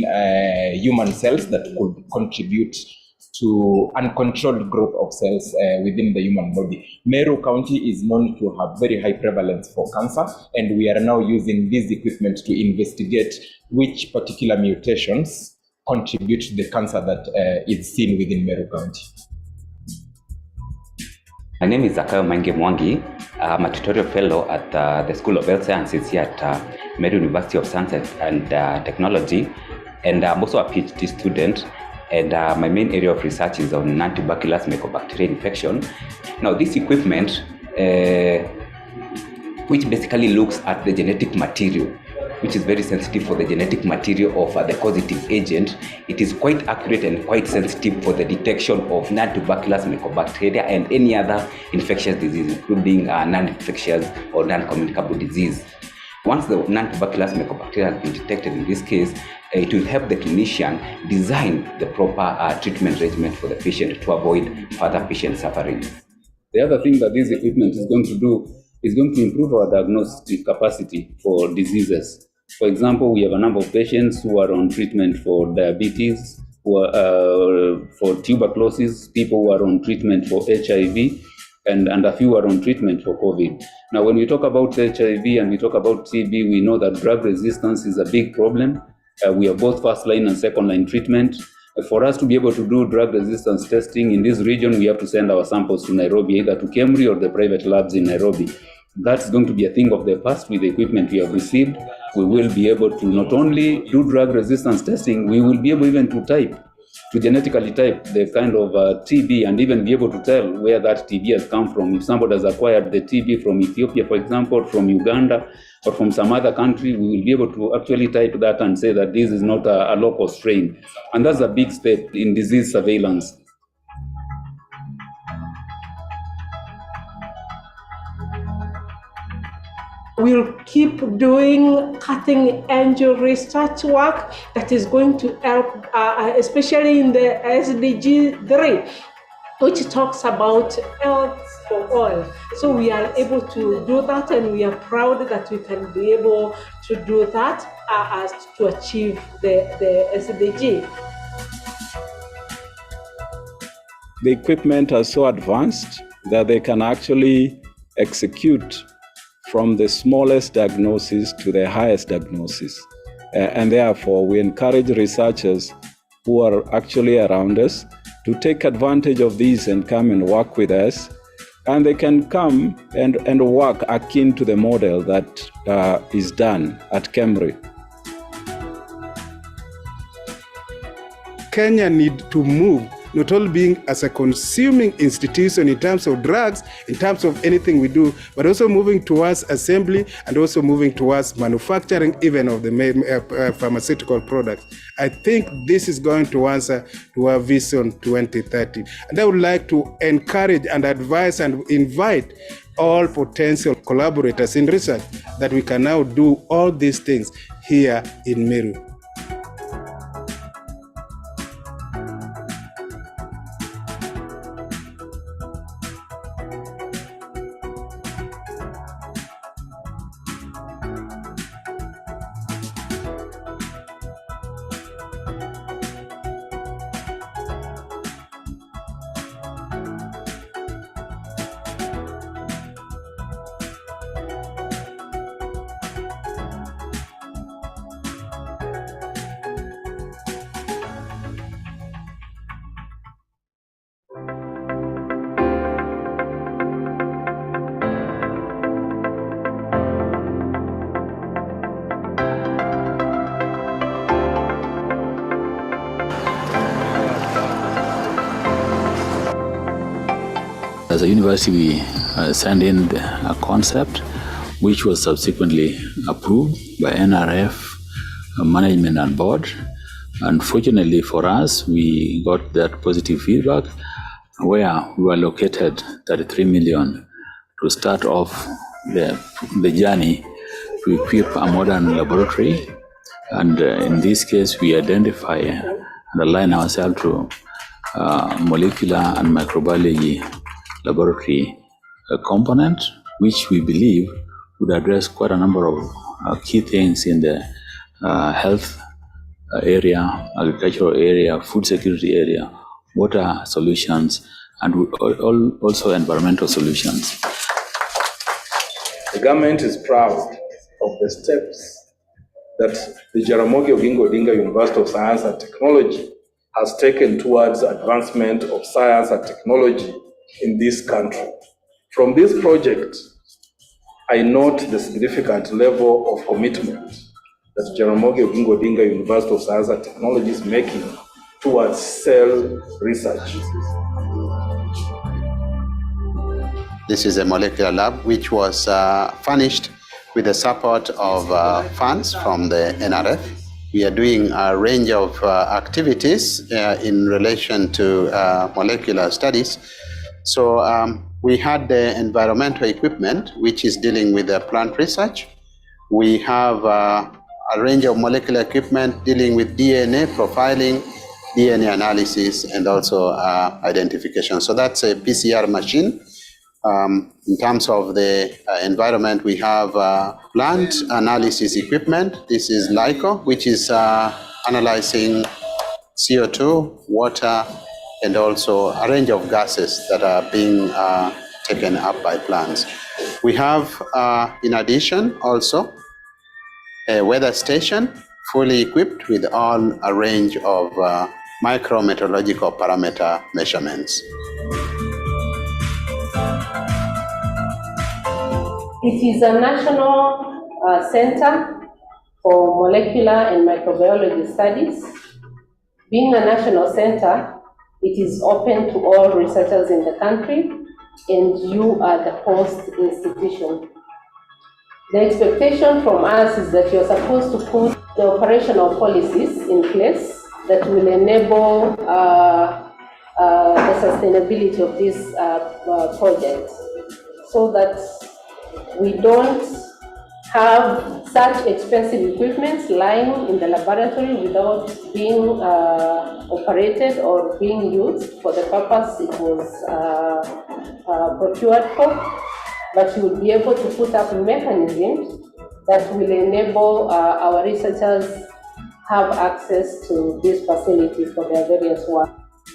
human cells that could contribute to uncontrolled growth of cells within the human body. Meru County is known to have very high prevalence for cancer, and we are now using this equipment to investigate which particular mutations contribute to the cancer that is seen within Meru County.
My name is Zakayo Mange Mwangi. I'm a tutorial fellow at the School of Health Sciences here at Meru University of Science and Technology, and I'm also a PhD student. And my main area of research is on non-tuberculous mycobacterial infection. Now, this equipment, which basically looks at the genetic material, which is very sensitive for the genetic material of the causative agent, it is quite accurate and quite sensitive for the detection of non-tuberculous mycobacteria and any other infectious disease, including non-infectious or non-communicable disease. Once the non-tuberculous mycobacteria has been detected in this case, it will help the clinician design the proper treatment regimen for the patient to avoid further patient suffering.
The other thing that this equipment is going to do is going to improve our diagnostic capacity for diseases. For example, we have a number of patients who are on treatment for diabetes, who are, for tuberculosis, people who are on treatment for HIV, and a few are on treatment for COVID. Now, when we talk about HIV and we talk about TB, we know that drug resistance is a big problem. We have both first-line and second-line treatment. For us to be able to do drug resistance testing in this region, we have to send our samples to Nairobi, either to Kemri or the private labs in Nairobi. That's going to be a thing of the past with the equipment we have received. We will be able to not only do drug resistance testing, we will be able even to genetically type the kind of TB and even be able to tell where that TB has come from. If somebody has acquired the TB from Ethiopia, for example, from Uganda, or from some other country, we will be able to actually type that and say that this is not a local strain. And that's a big step in disease surveillance.
We'll keep doing cutting-edge research work that is going to help, especially in the SDG 3, which talks about health for all. So we are able to do that, and we are proud that we can be able to do that to achieve the SDG.
The equipment are so advanced that they can actually execute from the smallest diagnosis to the highest diagnosis. And therefore, we encourage researchers who are actually around us to take advantage of these and come and work with us. And they can come and work akin to the model that is done at Kemri.
Kenya need to move, not only being as a consuming institution in terms of drugs, in terms of anything we do, but also moving towards assembly and also moving towards manufacturing even of the pharmaceutical products. I think this is going to answer to our Vision 2030. And I would like to encourage and advise and invite all potential collaborators in research that we can now do all these things here in Meru.
As a university, we sent in a concept which was subsequently approved by NRF management and board. Unfortunately for us, we got that positive feedback where we allocated 33 million to start off the journey to equip a modern laboratory. And in this case, we identify and align ourselves to molecular and microbiology laboratory component, which we believe would address quite a number of key things in the health area, agricultural area, food security area, water solutions, and also environmental solutions.
The government is proud of the steps that the Jaramogi Oginga Odinga University of Science and Technology has taken towards advancement of science and technology in this country. From this project, I note the significant level of commitment that Jaramogi Oginga Odinga University of Science and Technology is making towards cell research.
This is a molecular lab which was furnished with the support of funds from the NRF. We are doing a range of activities in relation to molecular studies. So we had the environmental equipment, which is dealing with the plant research. We have a range of molecular equipment dealing with DNA profiling, DNA analysis, and also identification. So that's a PCR machine. In terms of the environment, we have plant analysis equipment. This is LICO, which is analyzing CO2, water, and also a range of gases that are being taken up by plants. We have, in addition, also a weather station fully equipped with all a range of micrometeorological parameter measurements.
It is a national center for molecular and microbiology studies. Being a national center, it is open to all researchers in the country, and you are the host institution. The expectation from us is that you're supposed to put the operational policies in place that will enable the sustainability of this project, so that we don't have such expensive equipment lying in the laboratory without being operated or being used for the purpose it was procured for. But you will be able to put up mechanisms that will enable our researchers have access to these facilities for their various work.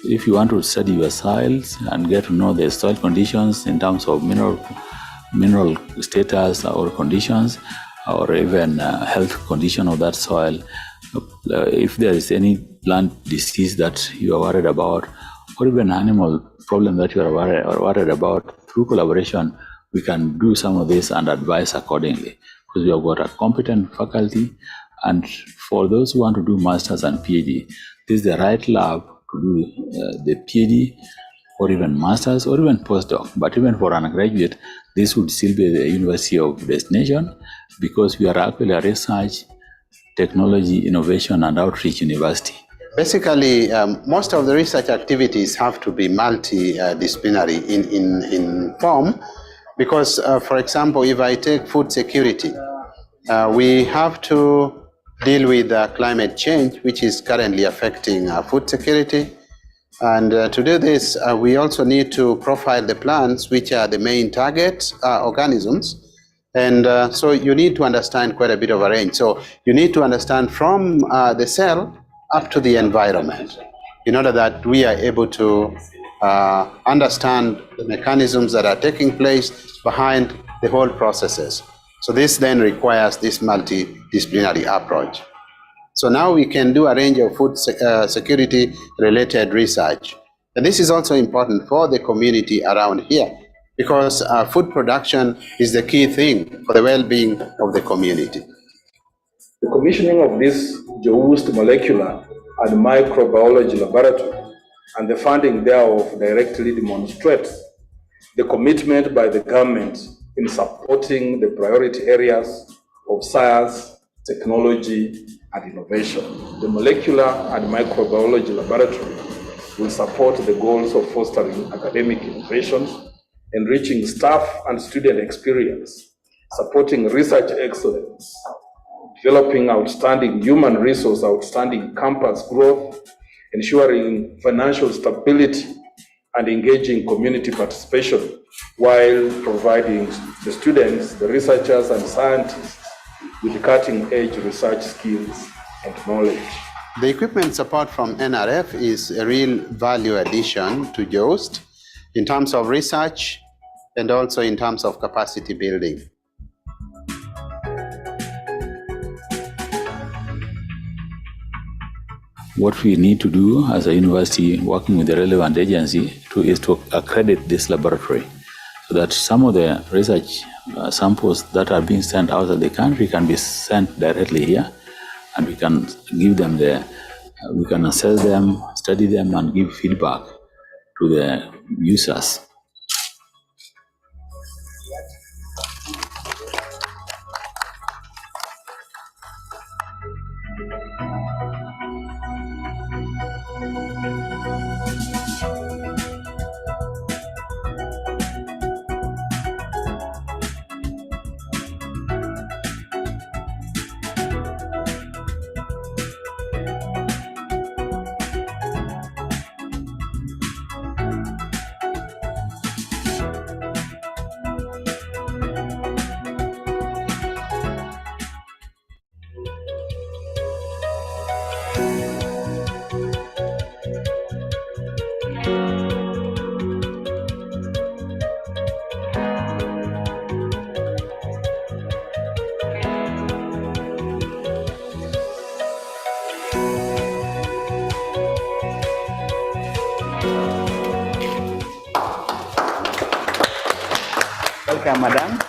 If you want to study your soils and get to know the soil conditions in terms of mineral status or conditions, or even health condition of that soil, if there is any plant disease that you are worried about, or even animal problem that you are worried about, through collaboration, we can do some of this and advise accordingly, because we have got a competent faculty. And for those who want to do masters and PhD, this is the right lab to do the PhD, or even masters, or even postdoc. But even for an undergraduate, this would still be the university of destination, because we are actually a research, technology, innovation, and outreach university.
Basically, most of the research activities have to be multidisciplinary in form, because, for example, if I take food security, we have to deal with climate change, which is currently affecting food security. And to do this, we also need to profile the plants, which are the main target organisms. And so you need to understand quite a bit of a range. So you need to understand from the cell up to the environment, in order that we are able to understand the mechanisms that are taking place behind the whole processes. So this then requires this multidisciplinary approach. So now we can do a range of food security related research. And this is also important for the community around here, because food production is the key thing for the well-being of the community.
The commissioning of this JOOST molecular and microbiology laboratory and the funding thereof directly demonstrates the commitment by the government in supporting the priority areas of science, technology, and innovation. The molecular and microbiology laboratory will support the goals of fostering academic innovation, enriching staff and student experience, supporting research excellence, developing outstanding human resource, outstanding campus growth, ensuring financial stability, and engaging community participation while providing the students, the researchers, and scientists with cutting-edge research skills and knowledge.
The equipment support from NRF is a real value addition to JOST in terms of research and also in terms of capacity building.
What we need to do as a university, working with the relevant agency, is to accredit this laboratory so that some of the research samples that are being sent out of the country can be sent directly here, and we can give them we can assess them, study them, and give feedback to the users.
Welcome, madam.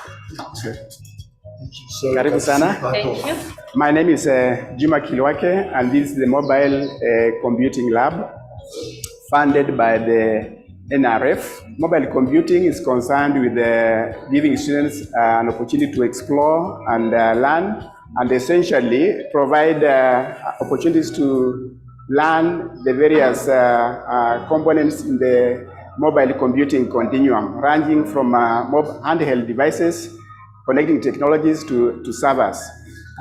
Karibu sana.
Thank you.
My name is Juma Kilwake, and this is the mobile computing lab funded by the NRF. Mobile computing is concerned with giving students an opportunity to explore and learn, and essentially provide opportunities to learn the various components in the mobile computing continuum, ranging from handheld devices, connecting technologies to servers.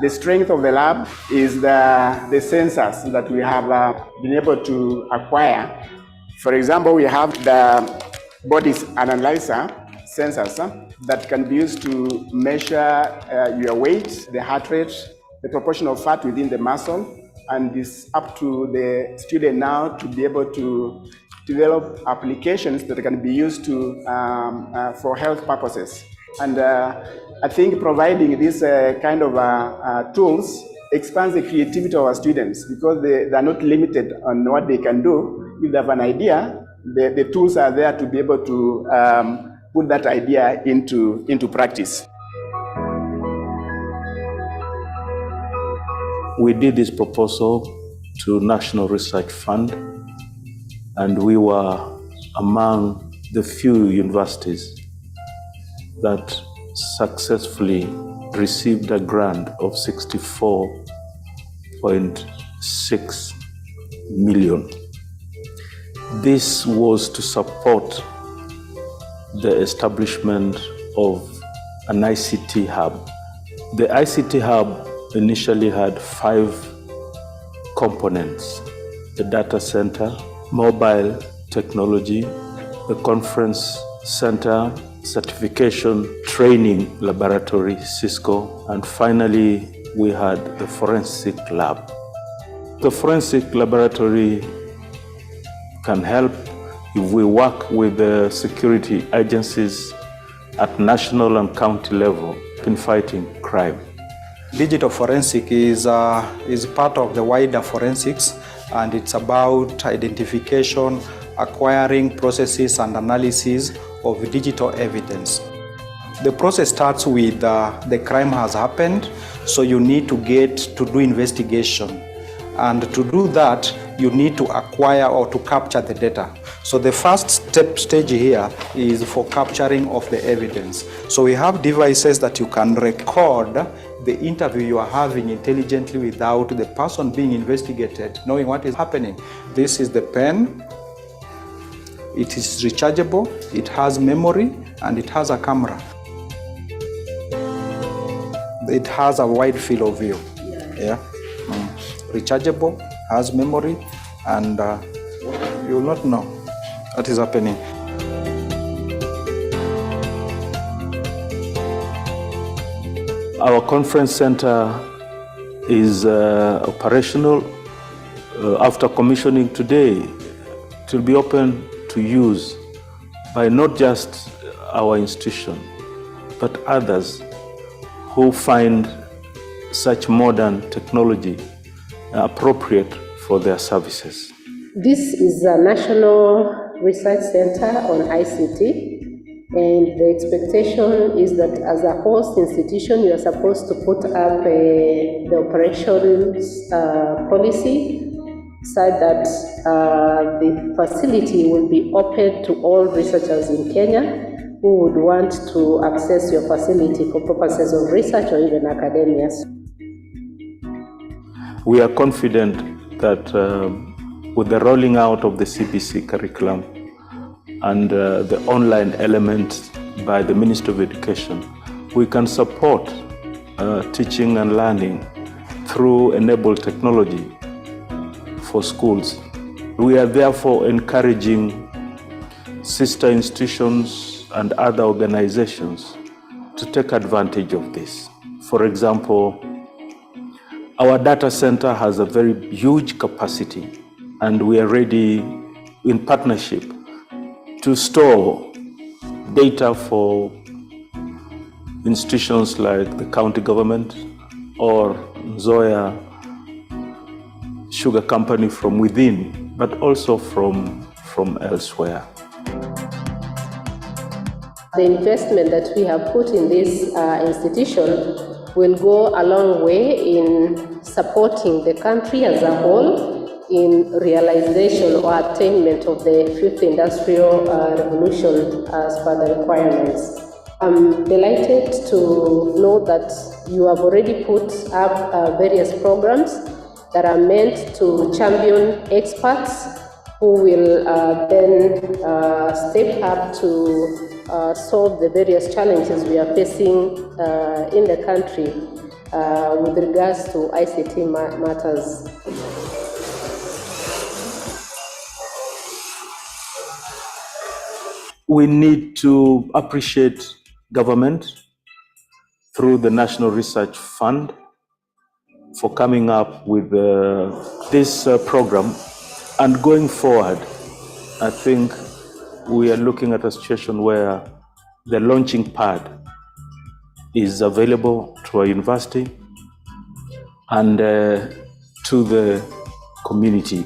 The strength of the lab is the sensors that we have been able to acquire. For example, we have the body analyzer sensors that can be used to measure your weight, the heart rate, the proportion of fat within the muscle, and it's up to the student now to be able to develop applications that can be used to for health purposes. And I think providing this kind of tools expands the creativity of our students, because they are not limited on what they can do. If they have an idea, the tools are there to be able to put that idea into practice.
We did this proposal to National Research Fund, and we were among the few universities that successfully received a grant of 64.6 million. This was to support the establishment of an ICT hub. The ICT hub initially had 5 components: the data center, mobile technology, the conference center, certification training laboratory, Cisco, and finally we had the forensic lab. The forensic laboratory can help if we work with the security agencies at national and county level in fighting crime.
Digital forensic is part of the wider forensics, and it's about identification, acquiring, processes, and analysis of digital evidence. The process starts with the crime has happened, so you need to do investigation. And to do that, you need to acquire or to capture the data. So the first stage here is for capturing of the evidence. So we have devices that you can record the interview you are having intelligently without the person being investigated, knowing what is happening. This is the pen. It is rechargeable, it has memory, and it has a camera. It has a wide field of view. Yeah. Rechargeable, has memory, and you will not know what is happening.
Our conference center is operational. After commissioning today, it will be open to use by not just our institution, but others who find such modern technology appropriate for their services.
This is a national research center on ICT, and the expectation is that as a host institution, you are supposed to put up the operations policy so that the facility will be open to all researchers in Kenya who would want to access your facility for purposes of research or even academia.
We are confident that with the rolling out of the CBC curriculum and the online element by the Ministry of Education, we can support teaching and learning through enabled technology for schools. We are therefore encouraging sister institutions and other organizations to take advantage of this. For example, our data center has a very huge capacity, and we are ready in partnership to store data for institutions like the county government or Zoya Sugar Company from within, but also from elsewhere.
The investment that we have put in this institution will go a long way in supporting the country as a whole in realization or attainment of the fifth industrial revolution as per the requirements. I'm delighted to know that you have already put up various programs that are meant to champion experts who will then step up to solve the various challenges we are facing in the country with regards to ICT matters.
We need to appreciate government through the National Research Fund for coming up with this program. And going forward, I think we are looking at a situation where the launching pad is available to our university and to the community.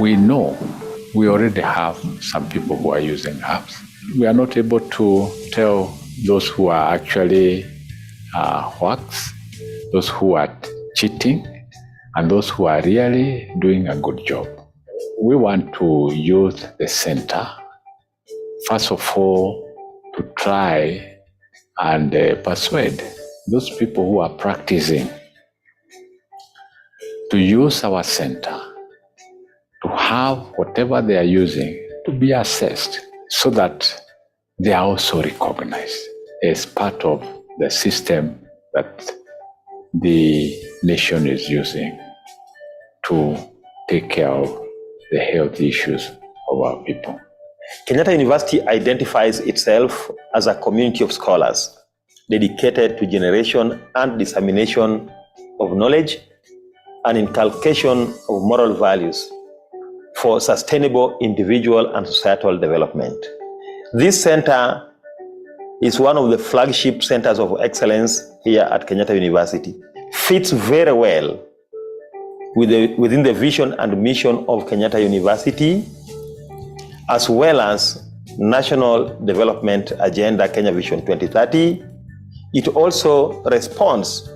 We know we already have some people who are using apps. We are not able to tell those who are actually
works, those who are cheating, and those who are really doing a good job. We want to use the center, first of all, to try and persuade those people who are practicing to use our center, to have whatever they are using to be assessed so that they are also recognized as part of the system that the nation is using to take care of the health issues of our people.
Kenyatta University identifies itself as a community of scholars dedicated to generation and dissemination of knowledge and inculcation of moral values for sustainable individual and societal development. This center is one of the flagship centers of excellence here at Kenyatta University. Fits very well within the vision and mission of Kenyatta University, as well as National Development Agenda Kenya Vision 2030. It also responds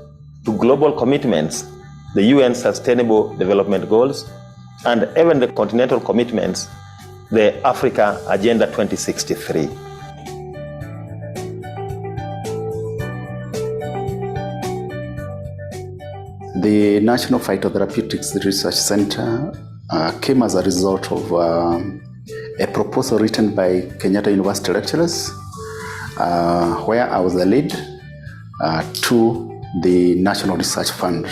to global commitments, the UN Sustainable Development Goals, and even the continental commitments, the Africa Agenda 2063.
The National Phytotherapeutics Research Center came as a result of a proposal written by Kenyatta University lecturers, where I was the lead to the National Research Fund.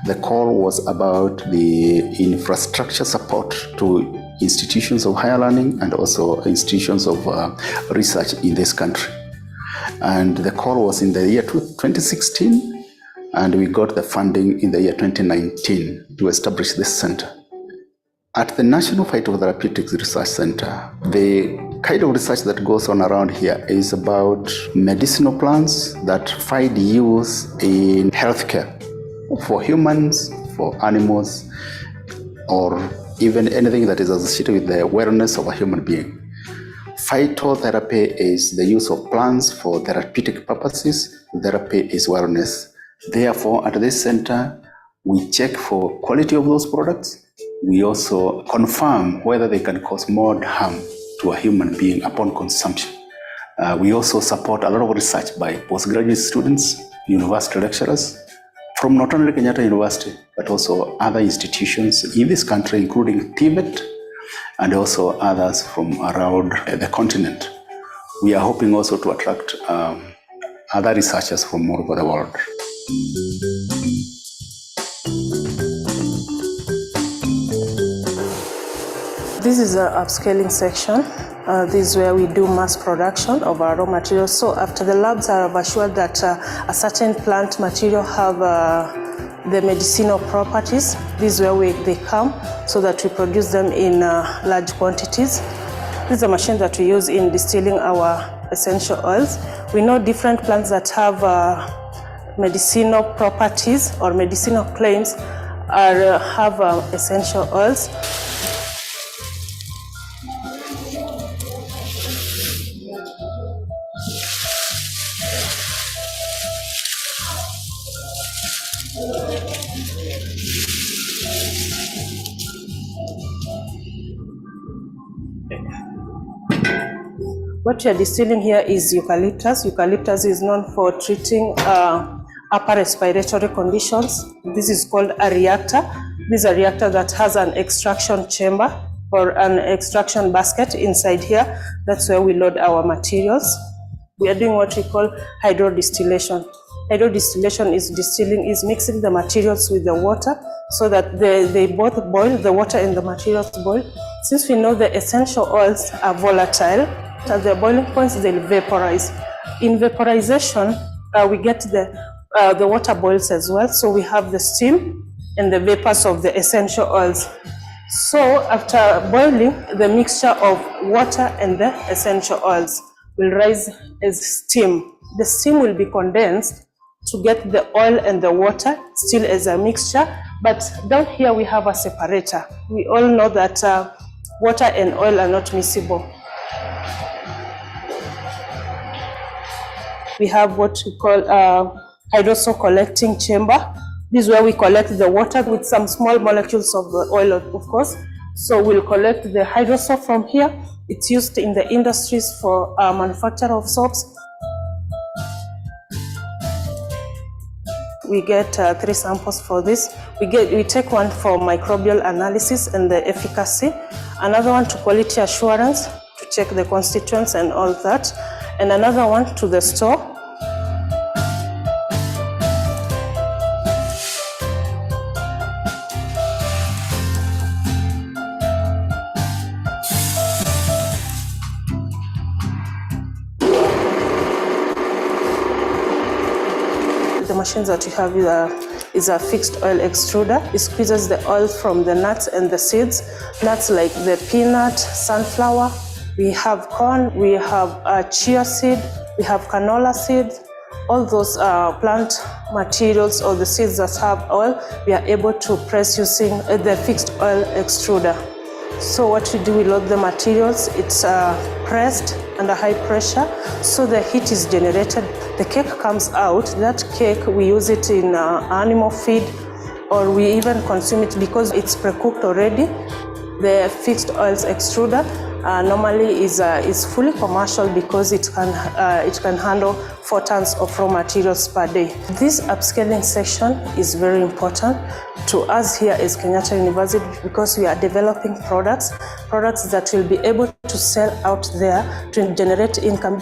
The call was about the infrastructure support to institutions of higher learning and also institutions of research in this country. And the call was in the year 2016, and we got the funding in the year 2019 to establish this center. At the National Phytotherapeutics Research Center, the kind of research that goes on around here is about medicinal plants that find use in healthcare for humans, for animals, or even anything that is associated with the wellness of a human being. Phytotherapy is the use of plants for therapeutic purposes. Therapy is wellness. Therefore, at this center, we check for quality of those products. We also confirm whether they can cause more harm to a human being upon consumption. We also support a lot of research by postgraduate students, university lecturers, from not only Kenyatta University, but also other institutions in this country, including Tibet, and also others from around the continent. We are hoping also to attract other researchers from all over the world.
This is an upscaling section. This is where we do mass production of our raw materials. So after the labs are assured that a certain plant material have the medicinal properties, this is where they come so that we produce them in large quantities. This is a machine that we use in distilling our essential oils. We know different plants that have medicinal properties or medicinal claims have essential oils. What we are distilling here is eucalyptus. Eucalyptus is known for treating upper respiratory conditions. This is called a reactor. This is a reactor that has an extraction chamber or an extraction basket inside here. That's where we load our materials. We are doing what we call hydrodistillation. Hydrodistillation is mixing the materials with the water so that they both boil, the water and the materials boil. Since we know the essential oils are volatile, at the boiling points they'll vaporize. In vaporization, we get the water boils as well, so we have the steam and the vapors of the essential oils. So after boiling, the mixture of water and the essential oils will rise as steam. The steam will be condensed to get the oil and the water still as a mixture, but down here we have a separator. We all know that water and oil are not miscible. we have what we call hydrosol collecting chamber. This is where we collect the water with some small molecules of the oil, of course. So we'll collect the hydrosol from here. It's used in the industries for manufacture of soaps. We get 3 samples for this. We take one for microbial analysis and the efficacy, another one to quality assurance to check the constituents and all that, and another one to the store. The machines that we have is a fixed oil extruder. It squeezes the oil from the nuts and the seeds. Nuts like the peanut, sunflower, we have corn, we have chia seed, we have canola seeds. All those plant materials or the seeds that have oil, we are able to press using the fixed oil extruder. So what we do, we load the materials, it's pressed under high pressure, so the heat is generated. The cake comes out. That cake, we use it in animal feed, or we even consume it because it's pre-cooked already. The fixed oils extruder normally is fully commercial because it can handle 4 tons of raw materials per day. This upscaling section is very important to us here as Kenyatta University because we are developing products that will be able to sell out there to generate income.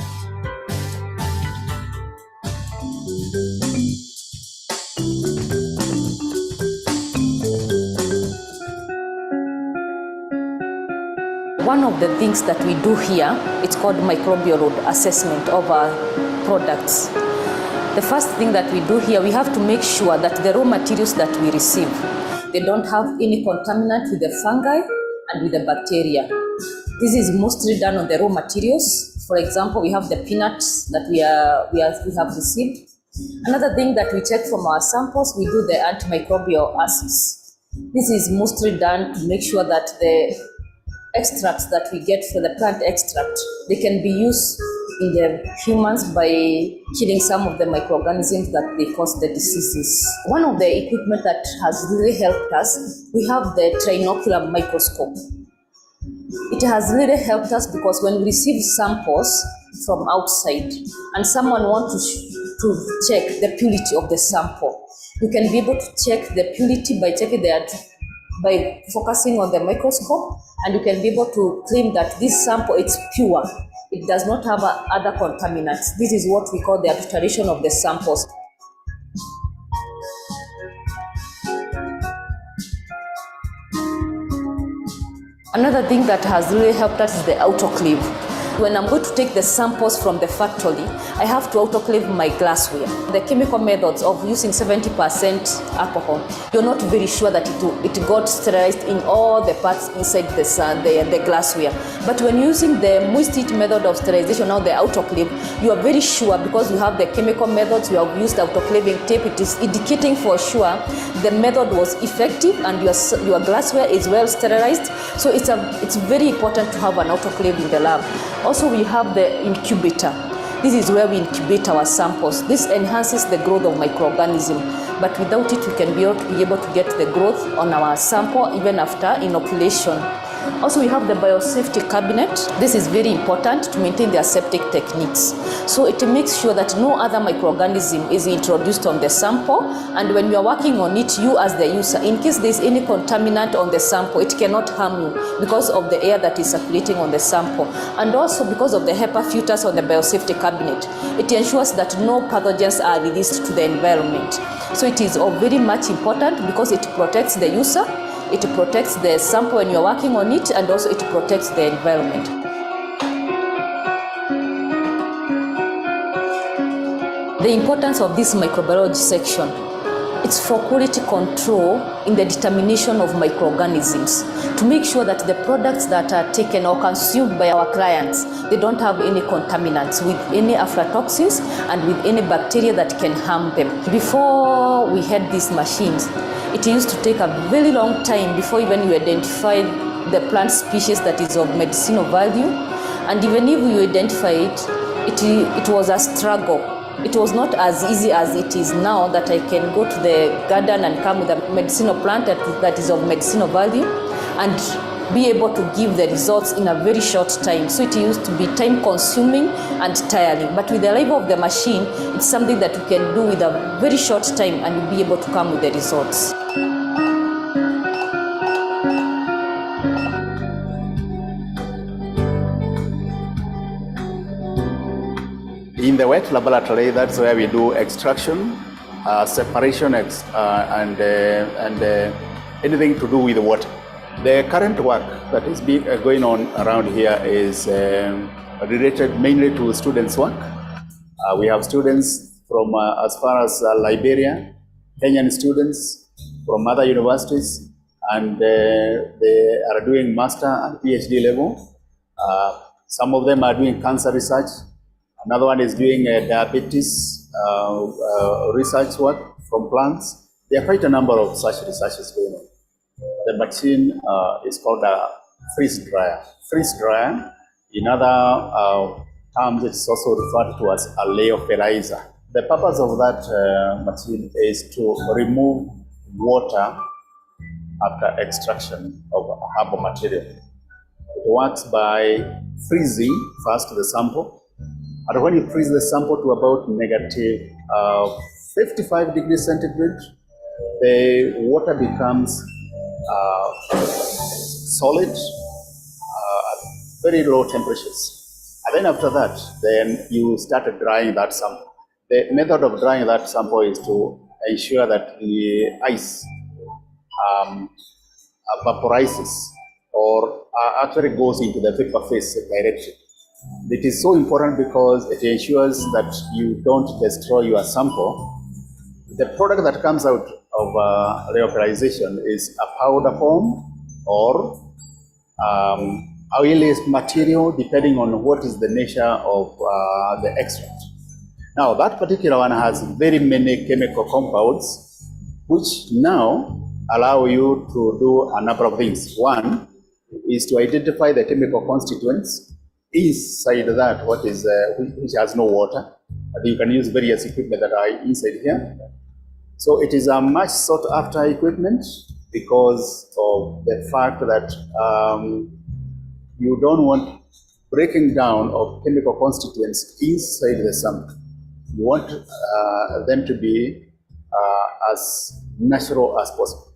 One of the things that we do here, it's called microbial load assessment of our products. The first thing that we do here, we have to make sure that the raw materials that we receive, they don't have any contaminant with the fungi and with the bacteria. This is mostly done on the raw materials. For example, we have the peanuts that we have received. Another thing that we check from our samples, we do the antimicrobial acids. This is mostly done to make sure that the extracts that we get for the plant extract, they can be used in the humans by killing some of the microorganisms that they cause the diseases. One of the equipment that has really helped us, we have the trinocular microscope. It has really helped us because when we receive samples from outside and someone wants to check the purity of the sample, you can be able to check the purity by focusing on the microscope, and you can be able to claim that this sample is pure. It does not have other contaminants. This is what we call the adulteration of the samples. Another thing that has really helped us is the autoclave. When I'm going to take the samples from the factory, I have to autoclave my glassware. The chemical methods of using 70% alcohol, you're not very sure that it got sterilized in all the parts inside the glassware. But when using the moist heat method of sterilization or the autoclave, you are very sure because you have the chemical methods, you have used autoclaving tape, it is indicating for sure the method was effective and your glassware is well sterilized. So it's very important to have an autoclave in the lab. Also, we have the incubator. This is where we incubate our samples. This enhances the growth of microorganisms, but without it, we can be able to get the growth on our sample even after inoculation. Also, we have the biosafety cabinet. This is very important to maintain the aseptic techniques. So it makes sure that no other microorganism is introduced on the sample, and when you are working on it, you as the user, in case there is any contaminant on the sample, it cannot harm you because of the air that is circulating on the sample. And also because of the HEPA filters on the biosafety cabinet, it ensures that no pathogens are released to the environment. So it is very much important because it protects the user, it protects the sample when you're working on it, and also it protects the environment. The importance of this microbiology section, it's for quality control in the determination of microorganisms, to make sure that the products that are taken or consumed by our clients, they don't have any contaminants with any aflatoxins and with any bacteria that can harm them. Before we had these machines, it used to take a very long time before even you identify the plant species that is of medicinal value. And even if you identify it was a struggle It was not as easy as it is now that I can go to the garden and come with a medicinal plant that is of medicinal value and be able to give the results in a very short time. So it used to be time consuming and tiring. But with the arrival of the machine, it's something that you can do with a very short time and you'll be able to come with the results.
In the wet laboratory, that's where we do extraction, separation, and anything to do with water. The current work that is going on around here is related mainly to students' work. We have students from as far as Liberia, Kenyan students from other universities, and they are doing master and PhD level. Some of them are doing cancer research. Another one is doing diabetes research work from plants. There are quite a number of such researches going on. The machine is called a freeze dryer. Freeze dryer, in other terms, it's also referred to as a lyophilizer. The purpose of that machine is to remove water after extraction of herbal material. It works by freezing first the sample. And when you freeze the sample to about negative 55 degrees centigrade, the water becomes solid at very low temperatures. And then after that, then you start drying that sample. The method of drying that sample is to ensure that the ice vaporizes or actually goes into the vapor phase directly. It is so important because it ensures that you don't destroy your sample. The product that comes out of lyophilization is a powder form or oily material, depending on what is the nature of the extract. Now, that particular one has very many chemical compounds, which now allow you to do a number of things. One is to identify the chemical constituents inside that which has no water. And you can use various equipment that are inside here. So it is a much sought after equipment because of the fact that you don't want breaking down of chemical constituents inside the sample. You want them to be as natural as possible.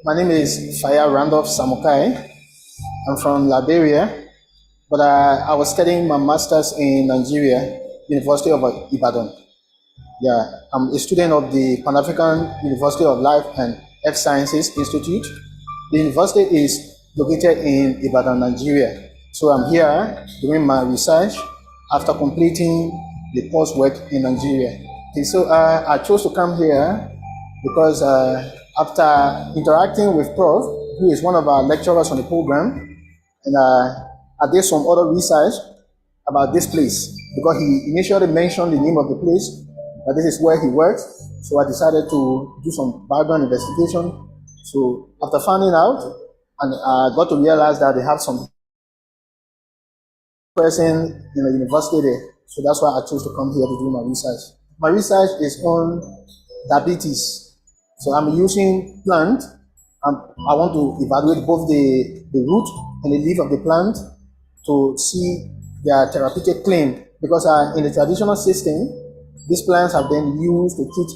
My name is Faya Randolph Samukai. I'm from Liberia, but I was studying my master's in Nigeria, University of Ibadan. Yeah, I'm a student of the Pan-African University of Life and Earth Sciences Institute. The university is located in Ibadan, Nigeria. So I'm here doing my research after completing the coursework in Nigeria. Okay, so I chose to come here because after interacting with Prof, who is one of our lecturers on the program, and I did some other research about this place because he initially mentioned the name of the place, that this is where he works. So I decided to do some background investigation. So after finding out, and I got to realize that they have some person in the university there. So that's why I chose to come here to do my research. My research is on diabetes. So I'm using plant. I want to evaluate both the root and the leaf of the plant to see their therapeutic claim. Because in the traditional system, these plants have been used to treat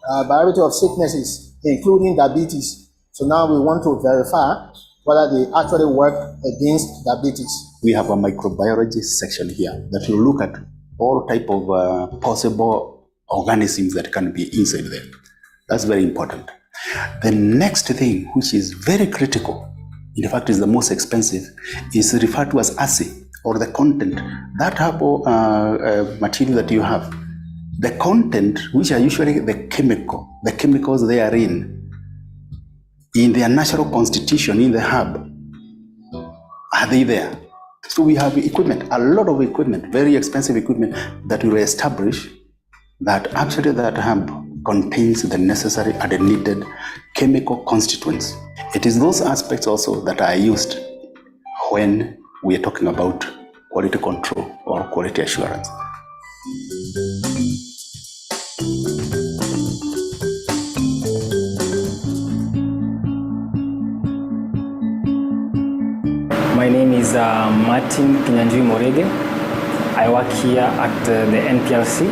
a variety of sicknesses, including diabetes. So now we want to verify whether they actually work against diabetes.
We have a microbiology section here that will look at all type of possible organisms that can be inside there. That's very important. The next thing, which is very critical, in fact is the most expensive, is referred to as assay, or the content. That herbal material that you have, the content, which are usually the chemicals they are in their natural constitution in the herb, are they there? So we have equipment, a lot of equipment, very expensive equipment that will establish that actually that herb contains the necessary and the needed chemical constituents. It is those aspects also that are used when we are talking about quality control or quality assurance.
My name is Martin Kinyanjui Morege. I work here at the NPLC.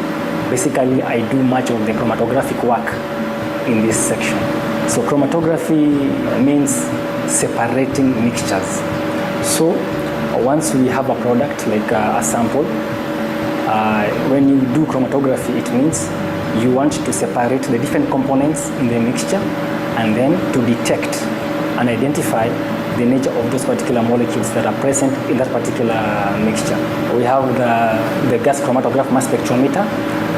Basically, I do much of the chromatographic work in this section. So chromatography means separating mixtures. So once we have a product like a sample, when you do chromatography, it means you want to separate the different components in the mixture and then to detect and identify the nature of those particular molecules that are present in that particular mixture. We have the gas chromatograph mass spectrometer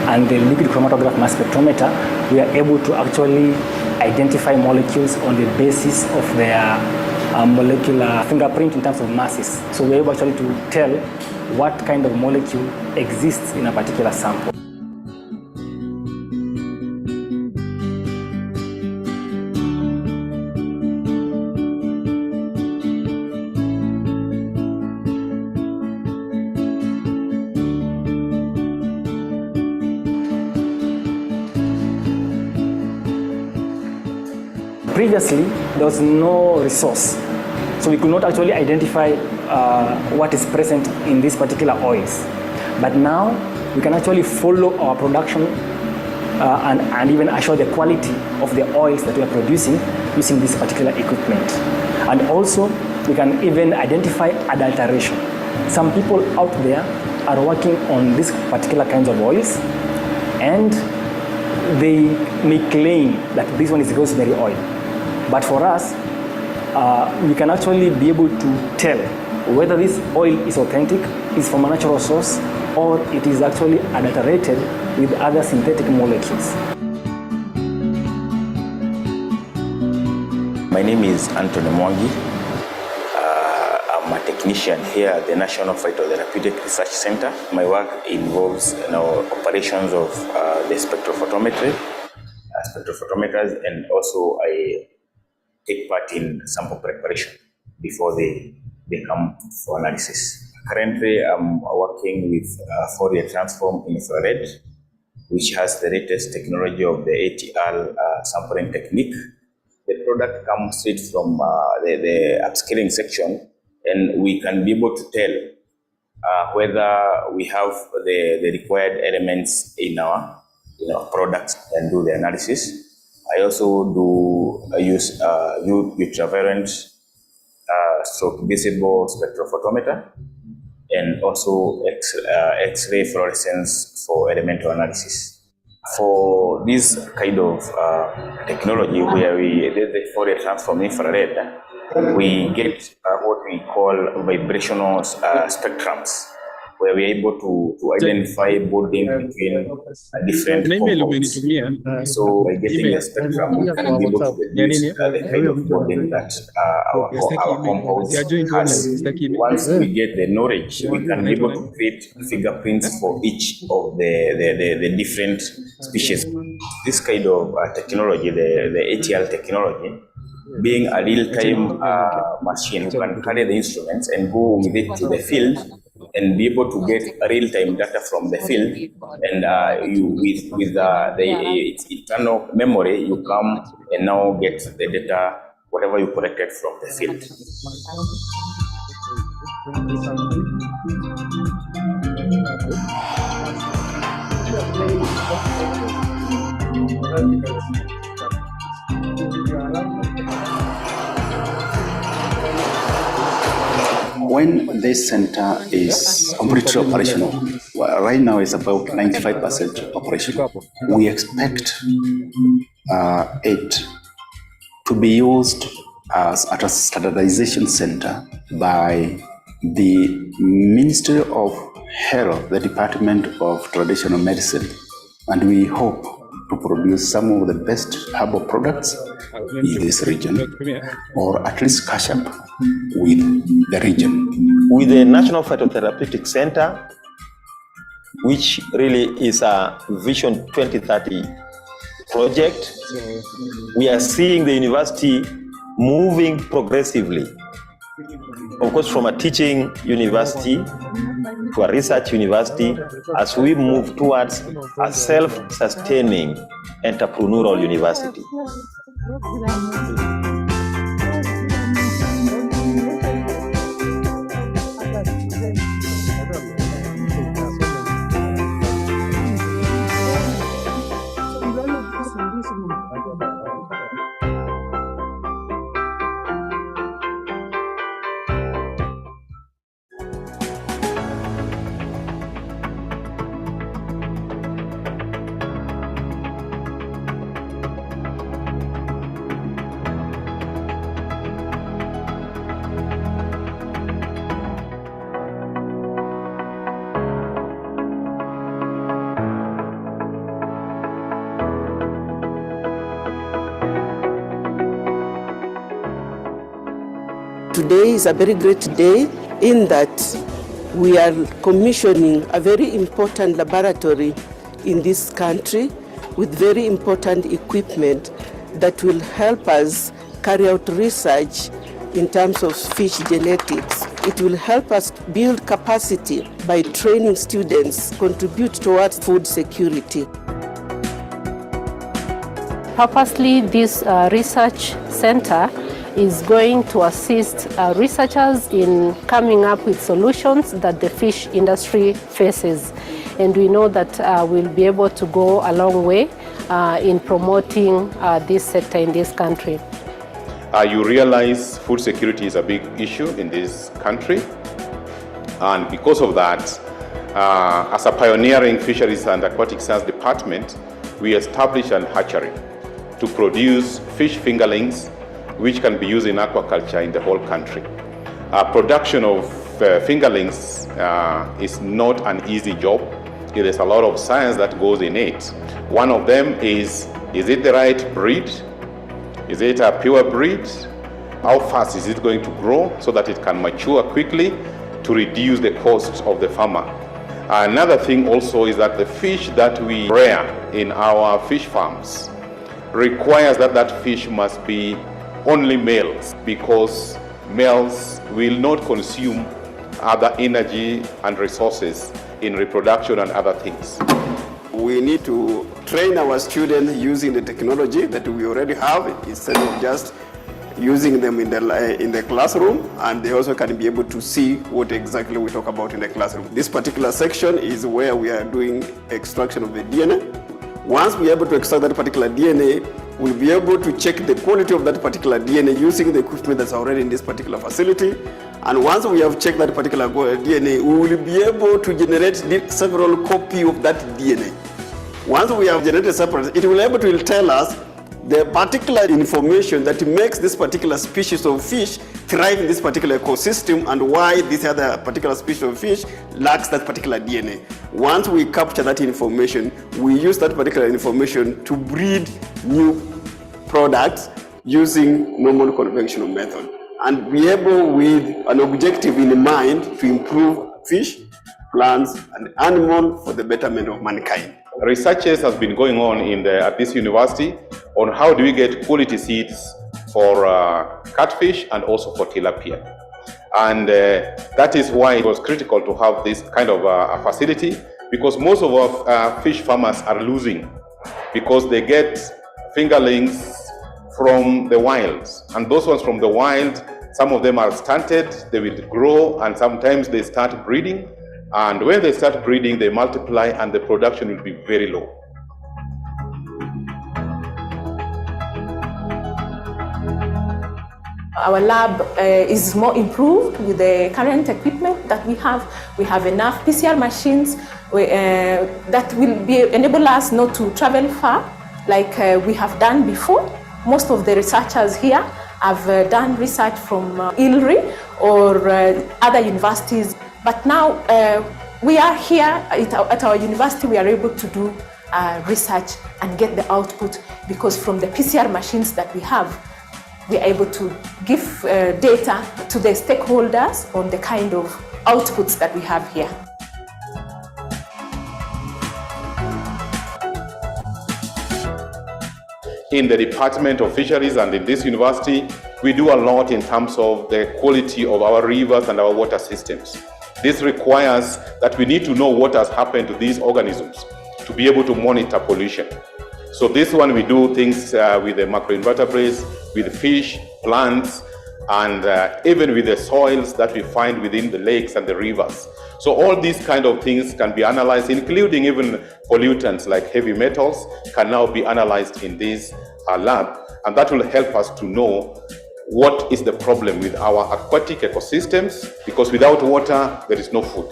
and the liquid chromatograph mass spectrometer. We are able to actually identify molecules on the basis of their molecular fingerprint in terms of masses. So we're able actually to tell what kind of molecule exists in a particular sample. Previously, there was no resource, so we could not actually identify what is present in these particular oils. But now, we can actually follow our production and even assure the quality of the oils that we are producing using this particular equipment. And also, we can even identify adulteration. Some people out there are working on these particular kinds of oils, and they may claim that this one is rosemary oil. But for us, we can actually be able to tell whether this oil is authentic, is from a natural source, or it is actually adulterated with other synthetic molecules.
My name is Anthony Mwangi. I'm a technician here at the National Phytotherapeutic Research Center. My work involves operations of the spectrophotometers, and also I take part in sample preparation before they come for analysis. Currently, I'm working with Fourier transform infrared, which has the latest technology of the ATL sampling technique. The product comes straight from the upscaling section, and we can be able to tell whether we have the required elements in our products and do the analysis. I also use ultraviolet stroke visible spectrophotometer and also X-ray fluorescence for elemental analysis. For this kind of technology where we did the Fourier transform infrared, we get what we call vibrational spectrums, where we're able to identify bonding between different compounds. So by getting the spectrum, we can be able to deduce the kind of bonding that our compounds has. Once we get the knowledge, we can be able to create fingerprints for each of the different species. This kind of technology, the ATL technology, being a real-time machine, you can carry the instruments and go with it to the field and be able to get real-time data from the field, and with its internal memory, you come and now get the data, whatever you collected from the field.
When this center is completely operational, right now it's about 95% operational. We expect it to be used as at a standardization center by the Ministry of Health, the Department of Traditional Medicine, and we hope to produce some of the best herbal products in this region, or at least catch up with the region.
With the National Phytotherapeutic Center, which really is a Vision 2030 project, we are seeing the university moving progressively Of course, from a teaching university to a research university, as we move towards a self-sustaining entrepreneurial university.
Today is a very great day in that we are commissioning a very important laboratory in this country with very important equipment that will help us carry out research in terms of fish genetics. It will help us build capacity by training students, contribute towards food security.
Purposely, this research center is going to assist researchers in coming up with solutions that the fish industry faces. And we know that we'll be able to go a long way in promoting this sector in this country.
You realize food security is a big issue in this country. And because of that, as a pioneering fisheries and aquatic science department, we established an hatchery to produce fish fingerlings which can be used in aquaculture in the whole country. Production of fingerlings is not an easy job. There is a lot of science that goes in it. One of them is it the right breed? Is it a pure breed? How fast is it going to grow so that it can mature quickly to reduce the cost of the farmer? Another thing also is that the fish that we rear in our fish farms requires that that fish must be only males, because males will not consume other energy and resources in reproduction and other things.
We need to train our students using the technology that we already have instead of just using them in the classroom, and they also can be able to see what exactly we talk about in the classroom. This particular section is where we are doing extraction of the DNA. Once we are able to extract that particular DNA, we'll be able to check the quality of that particular DNA using the equipment that's already in this particular facility. And once we have checked that particular DNA, we will be able to generate several copies of that DNA. Once we have generated several, it will be able to tell us the particular information that makes this particular species of fish thrive in this particular ecosystem and why this other particular species of fish lacks that particular DNA. Once we capture that information, we use that particular information to breed new products using normal conventional method and be able with an objective in mind to improve fish, plants and animals for the betterment of mankind.
Researches has been going on at this university on how do we get quality seeds for catfish and also for tilapia. And that is why it was critical to have this kind of a facility, because most of our fish farmers are losing because they get fingerlings from the wild. And those ones from the wild, some of them are stunted, they will grow, and sometimes they start breeding. And when they start breeding, they multiply and the production will be very low.
Our lab is more improved with the current equipment that we have. We have enough PCR machines that will enable us not to travel far like we have done before. Most of the researchers here have done research from ILRI or other universities. But now we are here at our university, we are able to do research and get the output, because from the PCR machines that we have, we are able to give data to the stakeholders on the kind of outputs that we have here.
In the Department of Fisheries and in this university, we do a lot in terms of the quality of our rivers and our water systems. This requires that we need to know what has happened to these organisms to be able to monitor pollution. So this one we do things with the macroinvertebrates, with fish, plants, and even with the soils that we find within the lakes and the rivers. So all these kind of things can be analyzed, including even pollutants like heavy metals can now be analyzed in this lab, and that will help us to know what is the problem with our aquatic ecosystems, because without water, there is no food.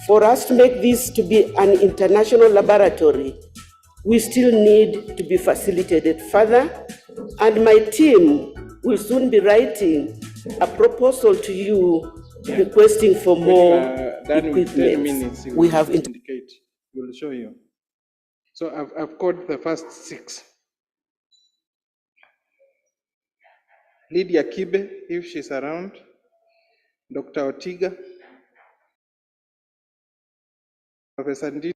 For us to make this to be an international laboratory, we still need to be facilitated further, and my team will soon be writing a proposal to you requesting for more equipment. We have
indicate. We'll show you. So I've called the first 6. Lydia Kibe, if she's around, Dr. Otiga, Professor Ndi,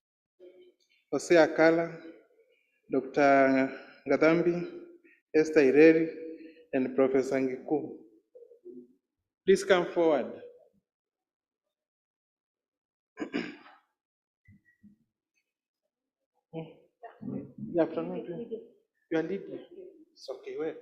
Jose Akala, Dr. Gadambi, Esther Ireri, and Professor Ngiku. Please come forward. Good afternoon. You are Lydia. It's okay, wait.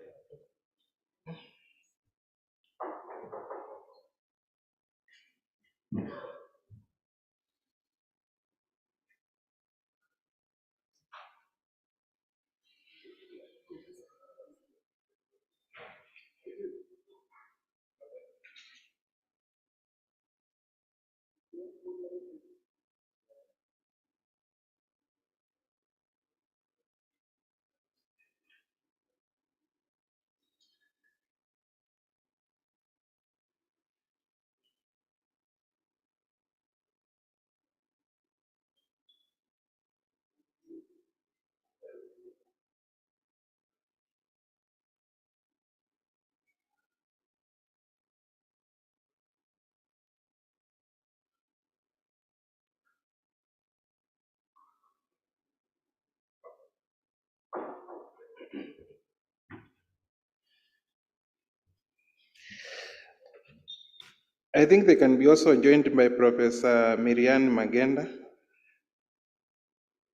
I think they can be also joined by Professor Miriam Magenda,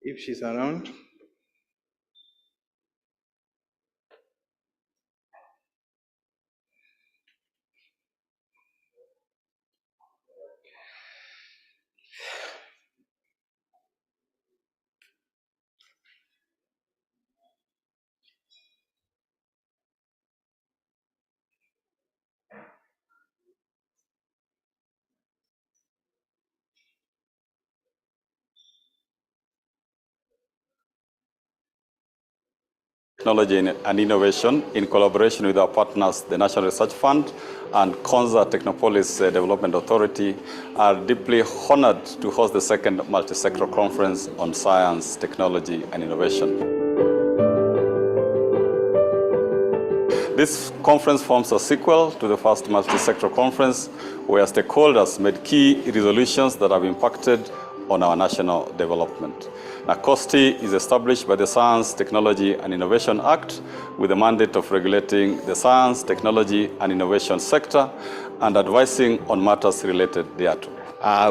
if she's around.
Technology and innovation in collaboration with our partners, the National Research Fund and Konza Technopolis Development Authority, are deeply honored to host the second Multisectoral Conference on Science, Technology and Innovation. This conference forms a sequel to the first Multisectoral Conference, where stakeholders made key resolutions that have impacted on our national development. NACOSTI is established by the Science, Technology and Innovation Act with the mandate of regulating the science, technology and innovation sector and advising on matters related thereto.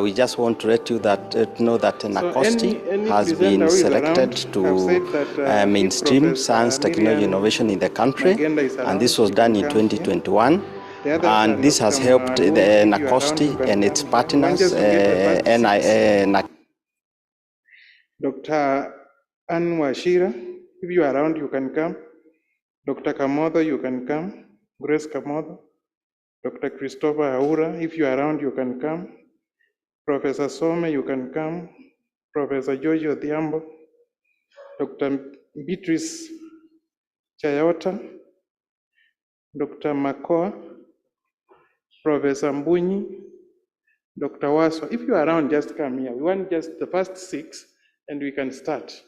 We just want to let you know that NACOSTI has been selected to mainstream science, technology, innovation in the country, and this was done in 2021. And this has helped the NACOSTI and its partners,
Dr. Ann Washira, if you are around, you can come. Dr. Kamodo, you can come. Grace Kamodo. Dr. Christopher Aura, if you are around, you can come. Professor Some, you can come. Professor Giorgio Thiambo. Dr. Beatrice Chayota. Dr. Makoa. Professor Mbunyi. Dr. Waso, if you are around, just come here. We want just the first 6, and we can start.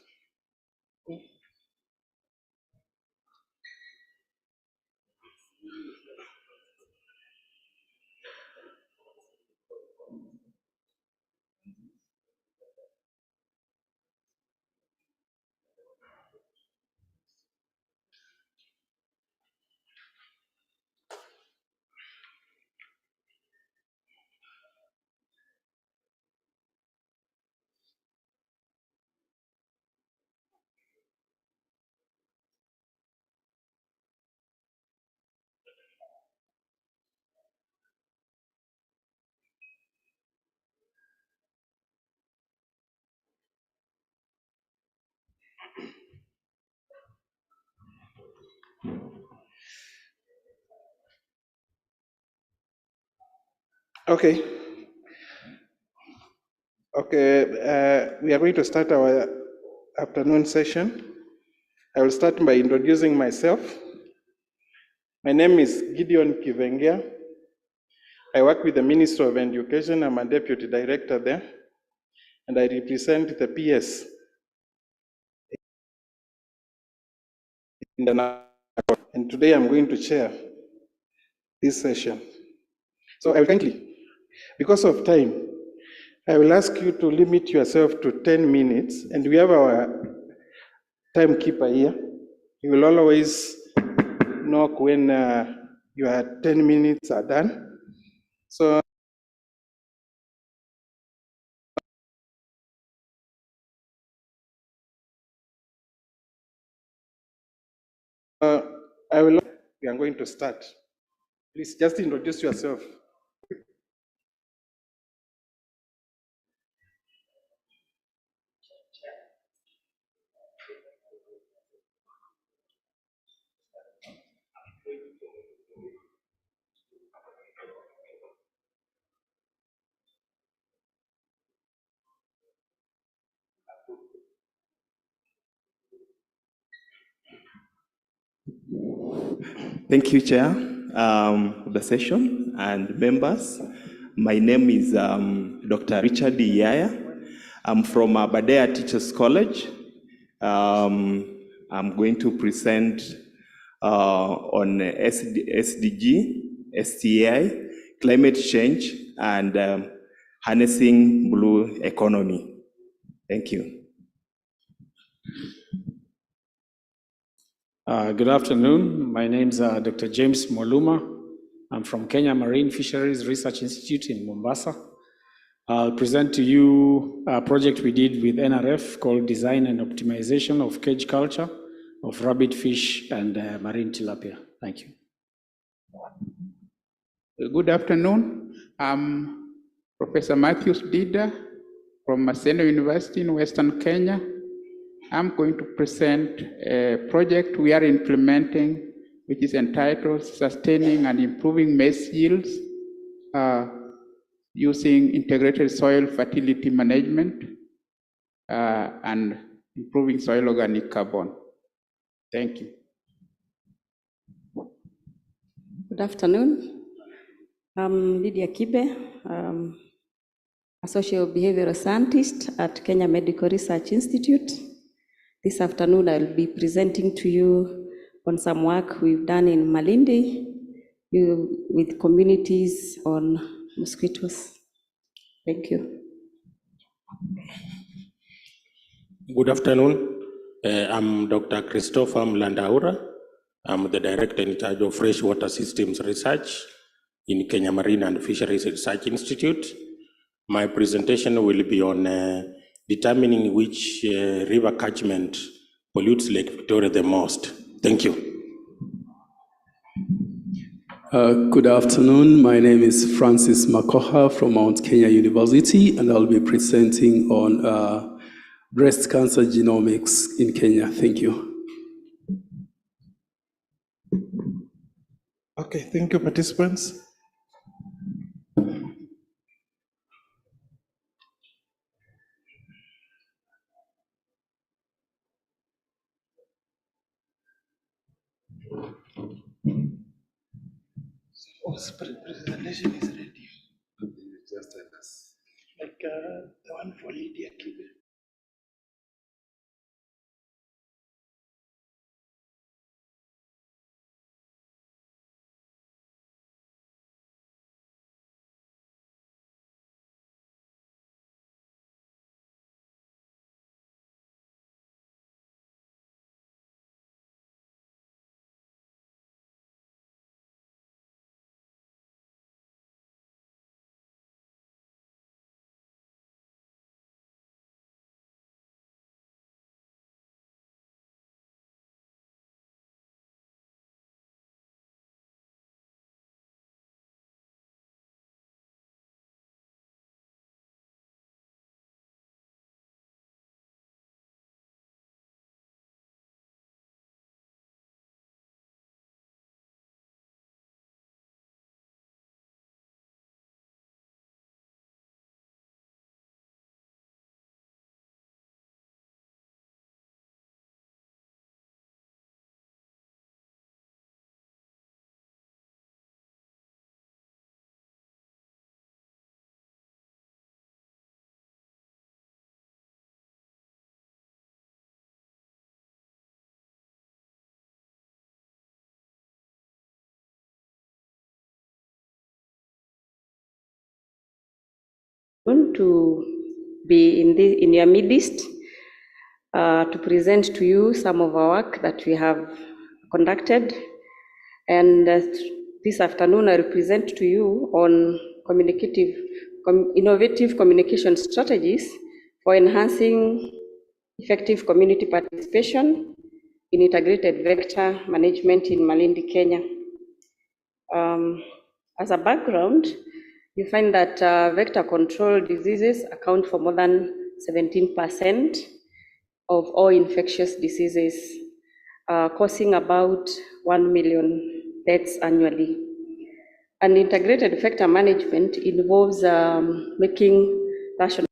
Okay. Okay, we are going to start our afternoon session. I will start by introducing myself. My name is Gideon Kivengia. I work with the Ministry of Education. I'm a deputy director there, and I represent the PS in the and today I'm going to chair this session. So I will kindly, because of time, I will ask you to limit yourself to 10 minutes, and we have our timekeeper here. He will always knock when your 10 minutes are done. So we are going to start. Please just introduce yourself.
Thank you, Chair, of the session and members. My name is Dr. Richard Iyaya. I'm from Badea Teachers College. I'm going to present on SDG, STI, climate change, and harnessing blue economy. Thank you.
Good afternoon. My name is Dr. James Moluma. I'm from Kenya Marine Fisheries Research Institute in Mombasa. I'll present to you a project we did with NRF called Design and Optimization of Cage Culture of Rabbit Fish and Marine Tilapia. Thank you.
Good afternoon. I'm Professor Matthews Dida from Maseno University in Western Kenya. I'm going to present a project we are implementing, which is entitled Sustaining and Improving Maize Yields using Integrated Soil Fertility Management and Improving Soil Organic Carbon. Thank you.
Good afternoon. I'm Lydia Kibe, Associate Behavioral Scientist at Kenya Medical Research Institute. This afternoon, I'll be presenting to you on some work we've done in Malindi with communities on mosquitoes. Thank you.
Good afternoon. I'm Dr. Christopher Mlandaura. I'm the Director in charge of Freshwater Systems Research in Kenya Marine and Fisheries Research Institute. My presentation will be on determining which river catchment pollutes Lake Victoria the most. Thank you.
Good afternoon. My name is Francis Makoha from Mount Kenya University, and I'll be presenting on breast cancer genomics in Kenya. Thank you.
Okay, thank you, participants. Presentation is ready. Just like the one for Lydia Kibe.
to be in your midst to present to you some of our work that we have conducted. And this afternoon I will present to you on innovative communication strategies for enhancing effective community participation in integrated vector management in Malindi, Kenya. As a background, you find that vector control diseases account for more than 17% of all infectious diseases, causing about 1 million deaths annually. And integrated vector management involves making rational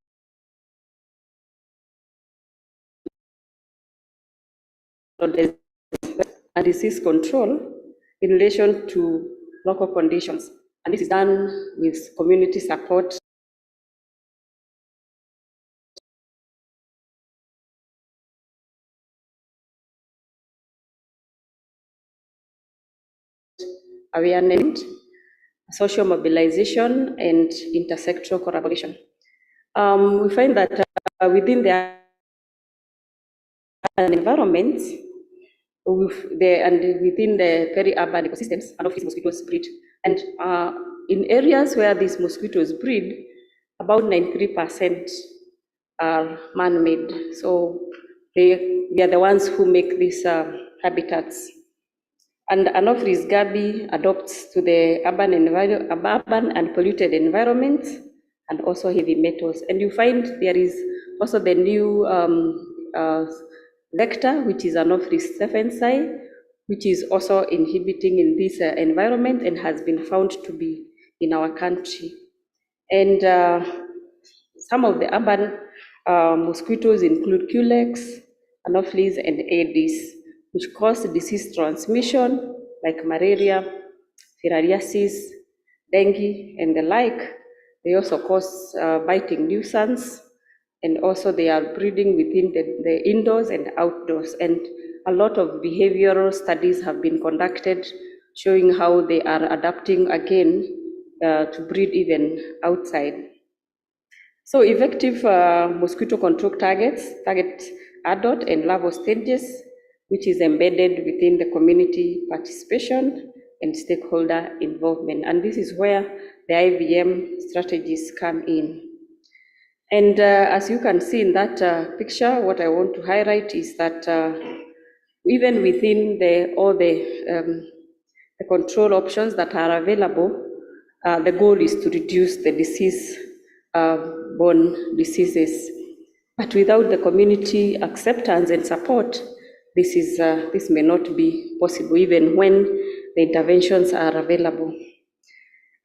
and disease control in relation to local conditions. And this is done with community support awareness, social mobilization, and intersectoral collaboration. We find that within the environment, and within the peri-urban ecosystems, a lot of these mosquitoes breed. And in areas where these mosquitoes breed, about 93% are man-made. So they are the ones who make these habitats. And Anopheles gabi adopts to the urban and polluted environments, and also heavy metals. And you find there is also the new vector, which is Anopheles stephensi, which is also inhibiting in this environment and has been found to be in our country. And some of the urban mosquitoes include Culex, Anopheles, and Aedes, which cause disease transmission like malaria, filariasis, dengue, and the like. They also cause biting nuisance, and also they are breeding within the indoors and outdoors. And a lot of behavioral studies have been conducted showing how they are adapting again to breed even outside. So effective mosquito control target adult and larval stages, which is embedded within the community participation and stakeholder involvement. And this is where the IVM strategies come in. And as you can see in that picture, what I want to highlight is that even within all the control options that are available, the goal is to reduce the disease-borne diseases. But without the community acceptance and support, this may not be possible, even when the interventions are available.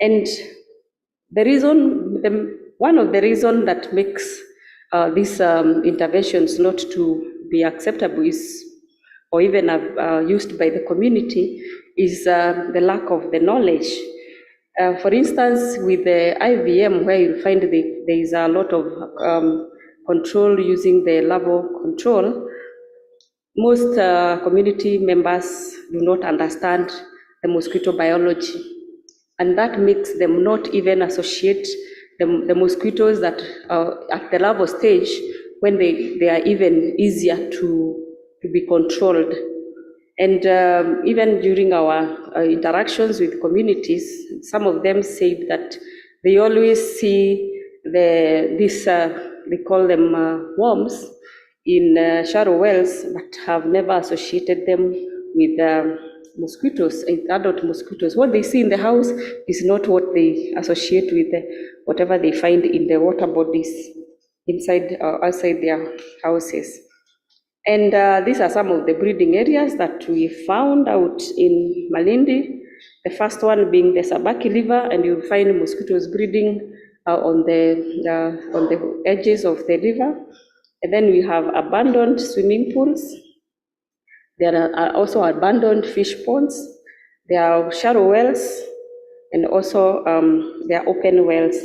And one of the reasons that makes these interventions not to be acceptable or even used by the community is the lack of the knowledge. For instance, with the IVM, where you find there is a lot of control using the larval control, most community members do not understand the mosquito biology, and that makes them not even associate the mosquitoes that are at the larval stage when they are even easier to be controlled. And even during our interactions with communities, some of them said that they always see they call them worms in shallow wells, but have never associated them with mosquitoes, adult mosquitoes. What they see in the house is not what they associate with whatever they find in the water bodies inside or outside their houses. And these are some of the breeding areas that we found out in Malindi. The first one being the Sabaki River, and you'll find mosquitoes breeding on the edges of the river. And then we have abandoned swimming pools. There are also abandoned fish ponds. There are shallow wells, and also there are open wells.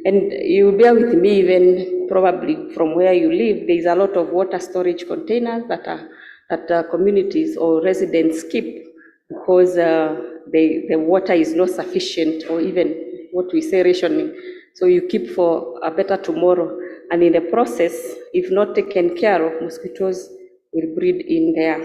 And you bear with me, even probably from where you live, there is a lot of water storage containers that communities or residents keep because the water is not sufficient, or even what we say rationing. So you keep for a better tomorrow. And in the process, if not taken care of, mosquitoes will breed in there.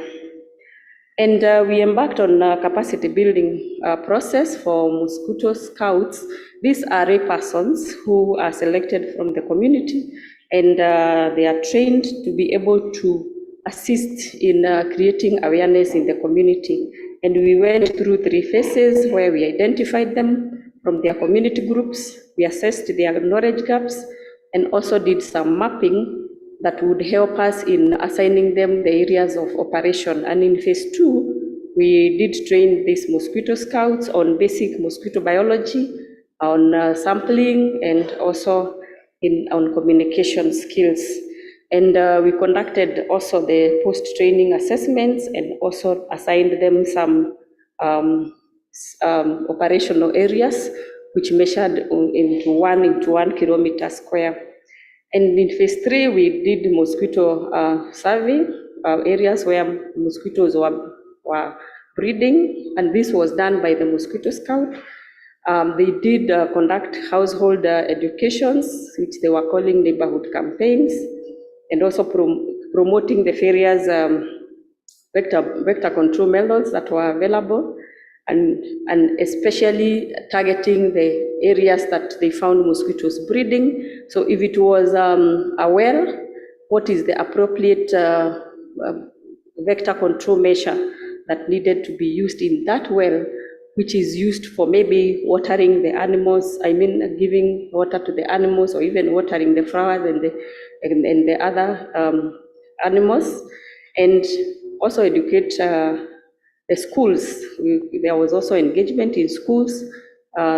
And we embarked on a capacity building process for mosquito scouts. These are lay persons who are selected from the community, and they are trained to be able to assist in creating awareness in the community. And we went through 3 phases where we identified them from their community groups, we assessed their knowledge gaps, and also did some mapping that would help us in assigning them the areas of operation. And in phase 2, we did train these mosquito scouts on basic mosquito biology, on sampling, and also on communication skills. And we conducted also the post-training assessments and also assigned them some operational areas, which measured into 1 kilometer square. And in phase 3, we did mosquito survey, areas where mosquitoes were breeding, and this was done by the mosquito scout. They did conduct household educations, which they were calling neighborhood campaigns, and also promoting the various vector control methods that were available, and especially targeting the areas that they found mosquitoes breeding. So if it was a well, what is the appropriate vector control measure that needed to be used in that well, which is used for maybe watering the animals, giving water to the animals, or even watering the flowers and the other animals, and also educate the schools. There was also engagement in schools.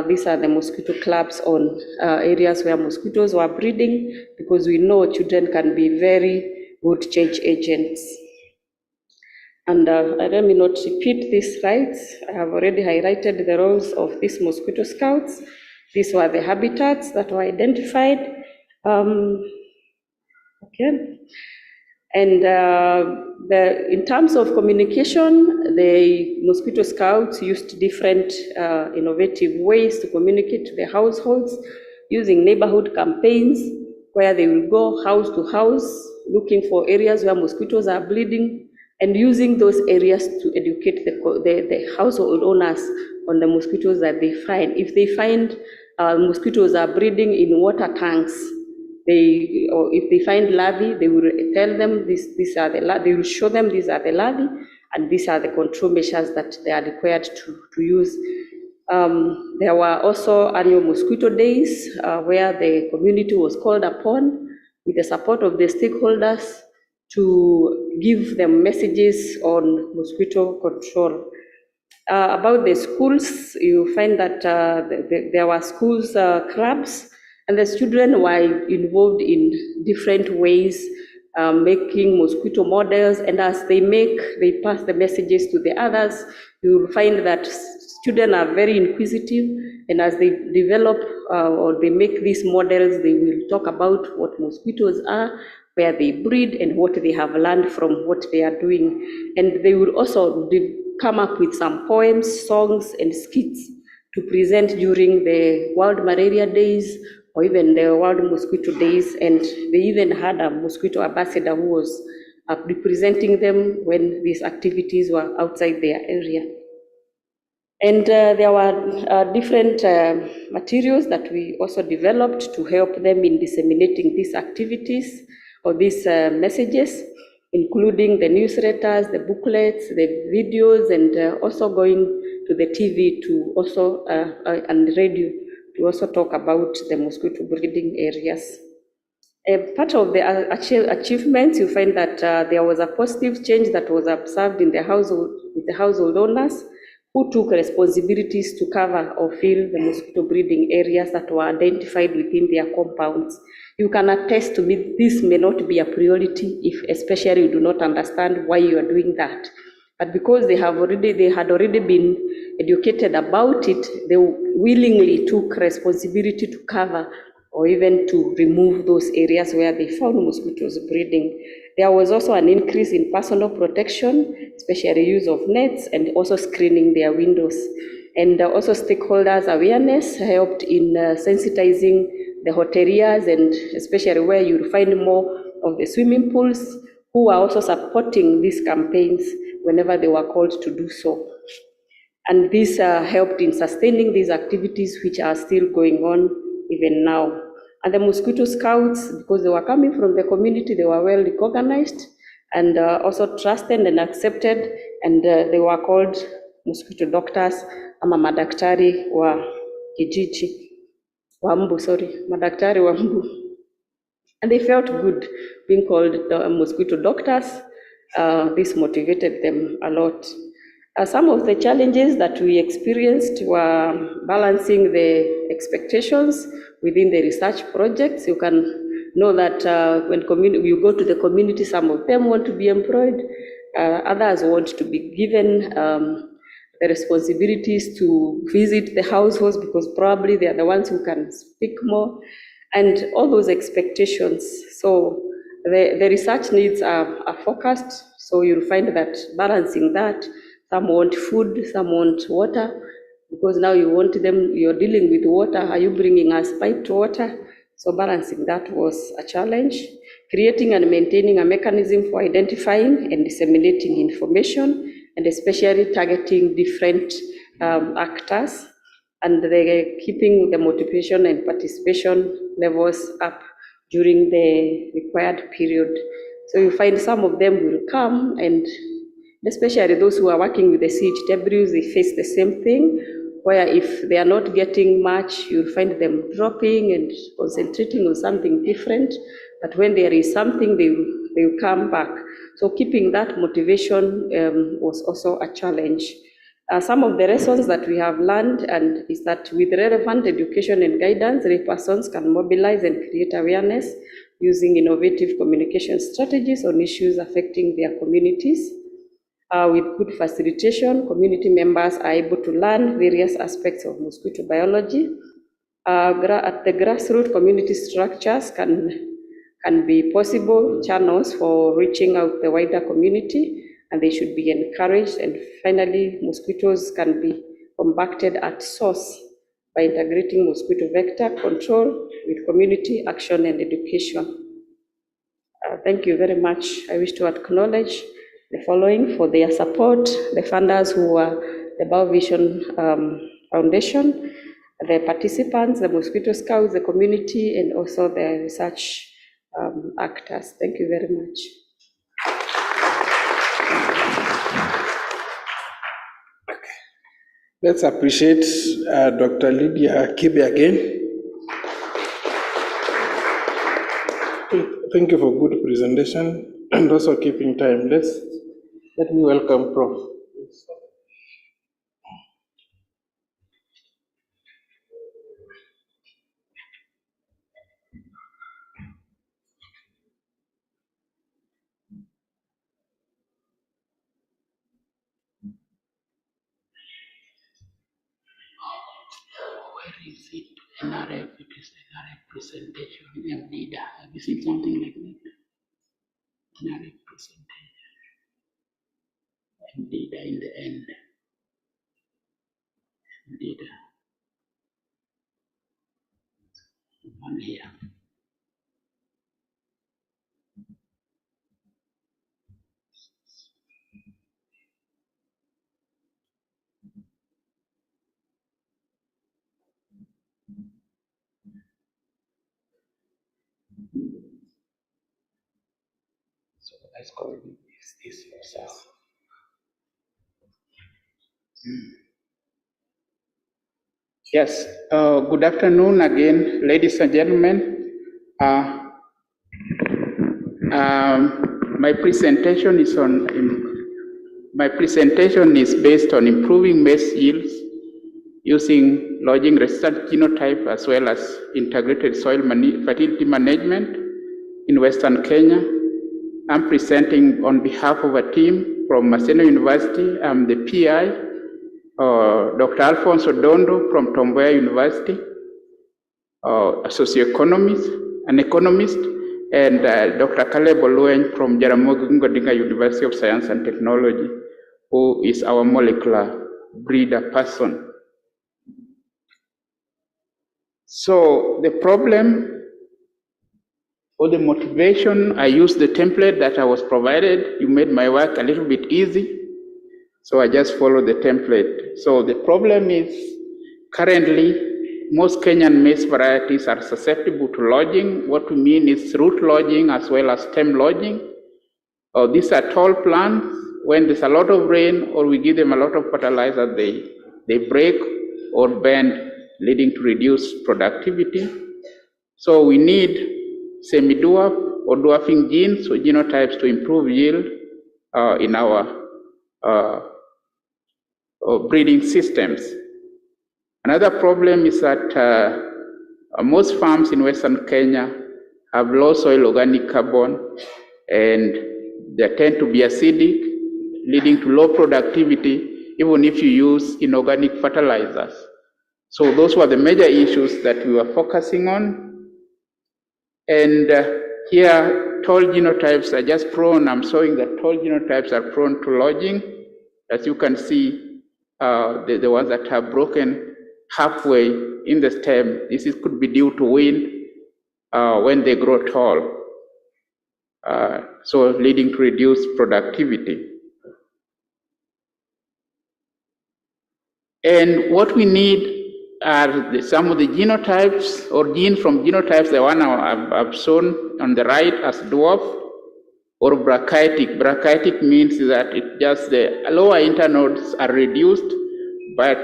These are the mosquito clubs on areas where mosquitoes were breeding, because we know children can be very good change agents. And let me not repeat these slides. I have already highlighted the roles of these mosquito scouts. These were the habitats that were identified. Okay. And in terms of communication, the mosquito scouts used different innovative ways to communicate to the households, using neighborhood campaigns where they will go house to house looking for areas where mosquitoes are bleeding, and using those areas to educate the household owners on the mosquitoes that they find. If they find mosquitoes are breeding in water tanks, or if they find larvae, they will tell them these are the larvae. They will show them these are the larvae, and these are the control measures that they are required to use. There were also annual mosquito days where the community was called upon, with the support of the stakeholders, to give them messages on mosquito control. About the schools, you find that there were schools clubs, and the children were involved in different ways, making mosquito models, and as they pass the messages to the others. You will find that children are very inquisitive, and as they develop or they make these models, they will talk about what mosquitoes are, where they breed, and what they have learned from what they are doing. And they will also come up with some poems, songs, and skits to present during the World Malaria Days or even the World Mosquito Days. And they even had a mosquito ambassador who was representing them when these activities were outside their area. And there were different materials that we also developed to help them in disseminating these activities or these messages, including the newsletters, the booklets, the videos, and also going to the TV to also and radio to also talk about the mosquito breeding areas. Part of the achievements, you find that there was a positive change that was observed in the household, with the household owners, who took responsibilities to cover or fill the mosquito breeding areas that were identified within their compounds. You can attest to me, this may not be a priority if especially you do not understand why you are doing that. But because they had already been educated about it, they willingly took responsibility to cover or even to remove those areas where they found mosquitoes breeding. There was also an increase in personal protection, especially use of nets, and also screening their windows. And also stakeholders' awareness helped in sensitizing the hoteliers, and especially where you find more of the swimming pools, who are also supporting these campaigns whenever they were called to do so. And this helped in sustaining these activities, which are still going on even now. And the mosquito scouts, because they were coming from the community, they were well recognized and also trusted and accepted, and they were called mosquito doctors, ama madaktari wa kijiji, wa mbu, madaktari wa mbu. And they felt good being called the mosquito doctors. This motivated them a lot. Some of the challenges that we experienced were balancing the expectations within the research projects. You can know that when you go to the community, some of them want to be employed, others want to be given the responsibilities to visit the households because probably they are the ones who can speak more, and all those expectations. So the research needs are focused, so you'll find that balancing that, some want food, some want water, because now you're dealing with water, are you bringing us piped water? So balancing that was a challenge. Creating and maintaining a mechanism for identifying and disseminating information, and especially targeting different actors, and keeping the motivation and participation levels up during the required period. So you find some of them will come, and especially those who are working with the siege debris, they face the same thing, where if they are not getting much, you'll find them dropping and concentrating on something different. But when there is something, they will come back. So keeping that motivation was also a challenge. Some of the lessons that we have learned is that with relevant education and guidance, lay persons can mobilize and create awareness using innovative communication strategies on issues affecting their communities. With good facilitation, community members are able to learn various aspects of mosquito biology. At the grassroots, community structures can be possible channels for reaching out the wider community, and they should be encouraged. And finally, mosquitoes can be combated at source by integrating mosquito vector control with community action and education. Thank you very much. I wish to acknowledge the following for their support: the funders who are the BioVision Foundation, the participants, the mosquito scouts, the community, and also the research actors. Thank you very much.
Let's appreciate Dr. Lydia Kibe again. Thank you for good presentation and also keeping time. Let me welcome Prof.
Where is it? NRF, it is the NRF presentation of data. Have you seen something like that? NRF presentation. And data in the end. Data. One here. So let's call this yourself. Yes, good afternoon again, ladies and gentlemen. My presentation is based on improving maize yields using lodging resistant genotype as well as integrated soil fertility management in Western Kenya. I'm presenting on behalf of a team from Maseno University. I'm the PI, Dr. Alfonso Dondo from Tom Mboya University, a socioeconomist, an economist, and Dr. Caleb Olueny from Jaramogi Ngodinga University of Science and Technology, who is our molecular breeder person. So the problem or the motivation, I used the template that I was provided. You made my work a little bit easy. So I just followed the template. So the problem is currently most Kenyan maize varieties are susceptible to lodging. What we mean is root lodging as well as stem lodging. These are tall plants. When there's a lot of rain or we give them a lot of fertilizer, they break or bend, leading to reduced productivity. So we need semi-dwarf or dwarfing genes or genotypes to improve yield in our breeding systems. Another problem is that most farms in Western Kenya have low soil organic carbon and they tend to be acidic, leading to low productivity even if you use inorganic fertilizers. So those were the major issues that we were focusing on. And here, tall genotypes are just prone. I'm showing that tall genotypes are prone to lodging. As you can see, the ones that have broken halfway in the stem, could be due to wind when they grow tall, so leading to reduced productivity. And what we need are some of the genotypes or genes from genotypes, the one I've shown on the right as dwarf or brachytic. Brachytic means that it just the lower internodes are reduced, but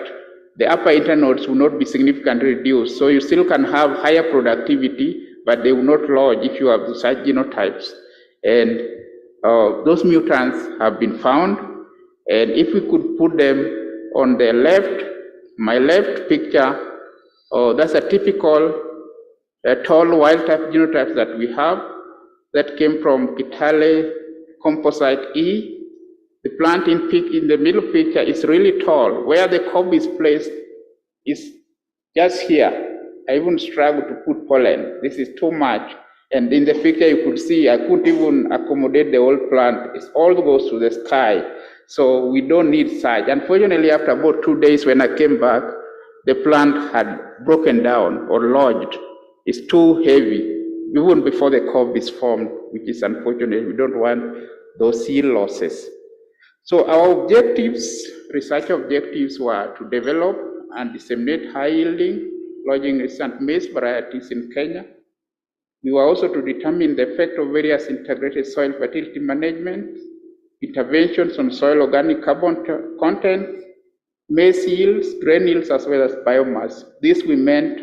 the upper internodes will not be significantly reduced. So you still can have higher productivity, but they will not lodge if you have such genotypes. And those mutants have been found. And if we could put them on the left, my left picture, that's a typical tall wild type genotypes that we have that came from Kitale composite E. The plant in the middle picture is really tall. Where the cob is placed is just here. I even struggle to put pollen. This is too much. And in the picture you could see I couldn't even accommodate the whole plant. It all goes to the sky. So we don't need such. Unfortunately, after about 2 days when I came back, the plant had broken down or lodged. It's too heavy, even before the cob is formed, which is unfortunate. We don't want those yield losses. So our objectives, research objectives, were to develop and disseminate high-yielding, lodging-resistant maize varieties in Kenya. We were also to determine the effect of various integrated soil fertility management, interventions on soil organic carbon content, maize yields, grain yields, as well as biomass. This we meant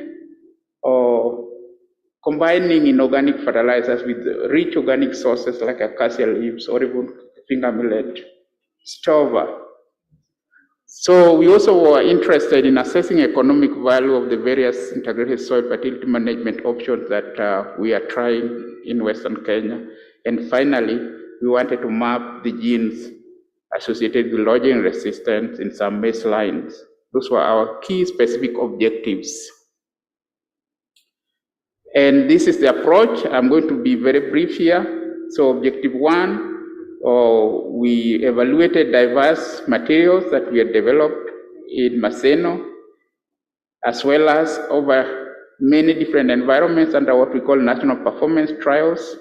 combining inorganic fertilizers with rich organic sources like acacia leaves or even finger millet, stover. So we also were interested in assessing economic value of the various integrated soil fertility management options that we are trying in Western Kenya. And finally, we wanted to map the genes associated with lodging resistance in some maize lines. Those were our key specific objectives. And this is the approach. I'm going to be very brief here. So objective 1, we evaluated diverse materials that we had developed in Maseno, as well as over many different environments under what we call national performance trials,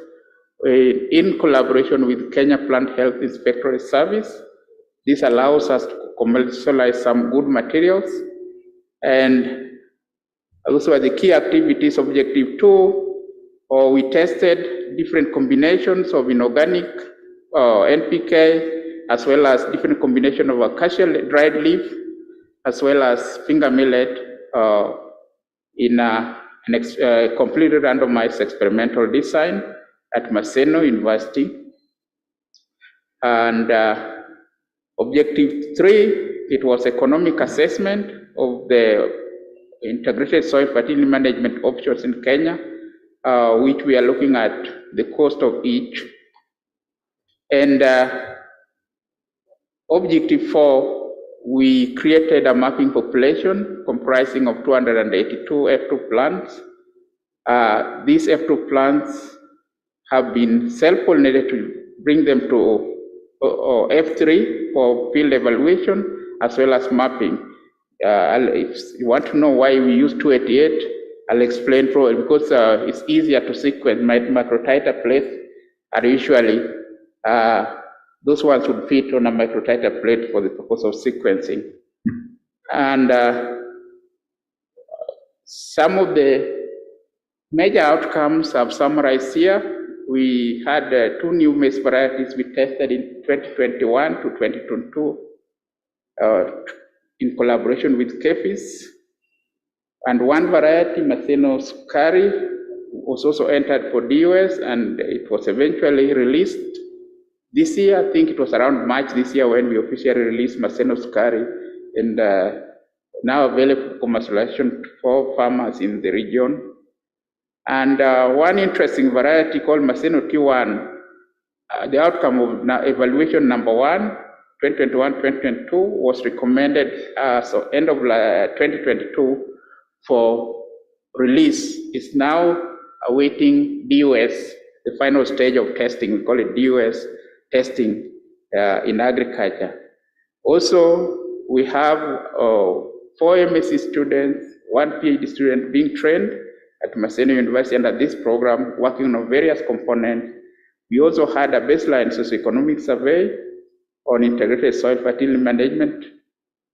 in collaboration with Kenya Plant Health Inspectorate Service. This allows us to commercialize some good materials. And also the key activities, objective 2, we tested different combinations of inorganic NPK, as well as different combination of acacia dried leaf, as well as finger millet in a completely randomized experimental design at Maseno University. And objective 3, it was economic assessment of the integrated soil fertility management options in Kenya, which we are looking at the cost of each. And objective 4, we created a mapping population comprising of 282 F2 plants. These F2 plants have been self-pollinated to bring them to F3 for field evaluation as well as mapping. If you want to know why we use 288, I'll explain probably because it's easier to sequence. Microtiter plates are usually, those ones would fit on a microtiter plate for the purpose of sequencing. And some of the major outcomes I've summarized here. We had 2 new maize varieties we tested in 2021 to 2022 in collaboration with KEPHIS. And 1 variety, Maseno Sukari, was also entered for DOS, and it was eventually released this year. I think it was around March this year when we officially released Maseno Sukari, and now available for commercialization for farmers in the region. And 1 interesting variety called Maseno T1, the outcome of evaluation number 1, 2021-2022, was recommended so end of 2022 for release. Is now awaiting DOS, the final stage of testing. We call it DOS testing in agriculture. Also, we have 4 MSc students, 1 PhD student being trained at Maseno University under this program, working on various components. We also had a baseline socioeconomic survey on integrated soil fertility management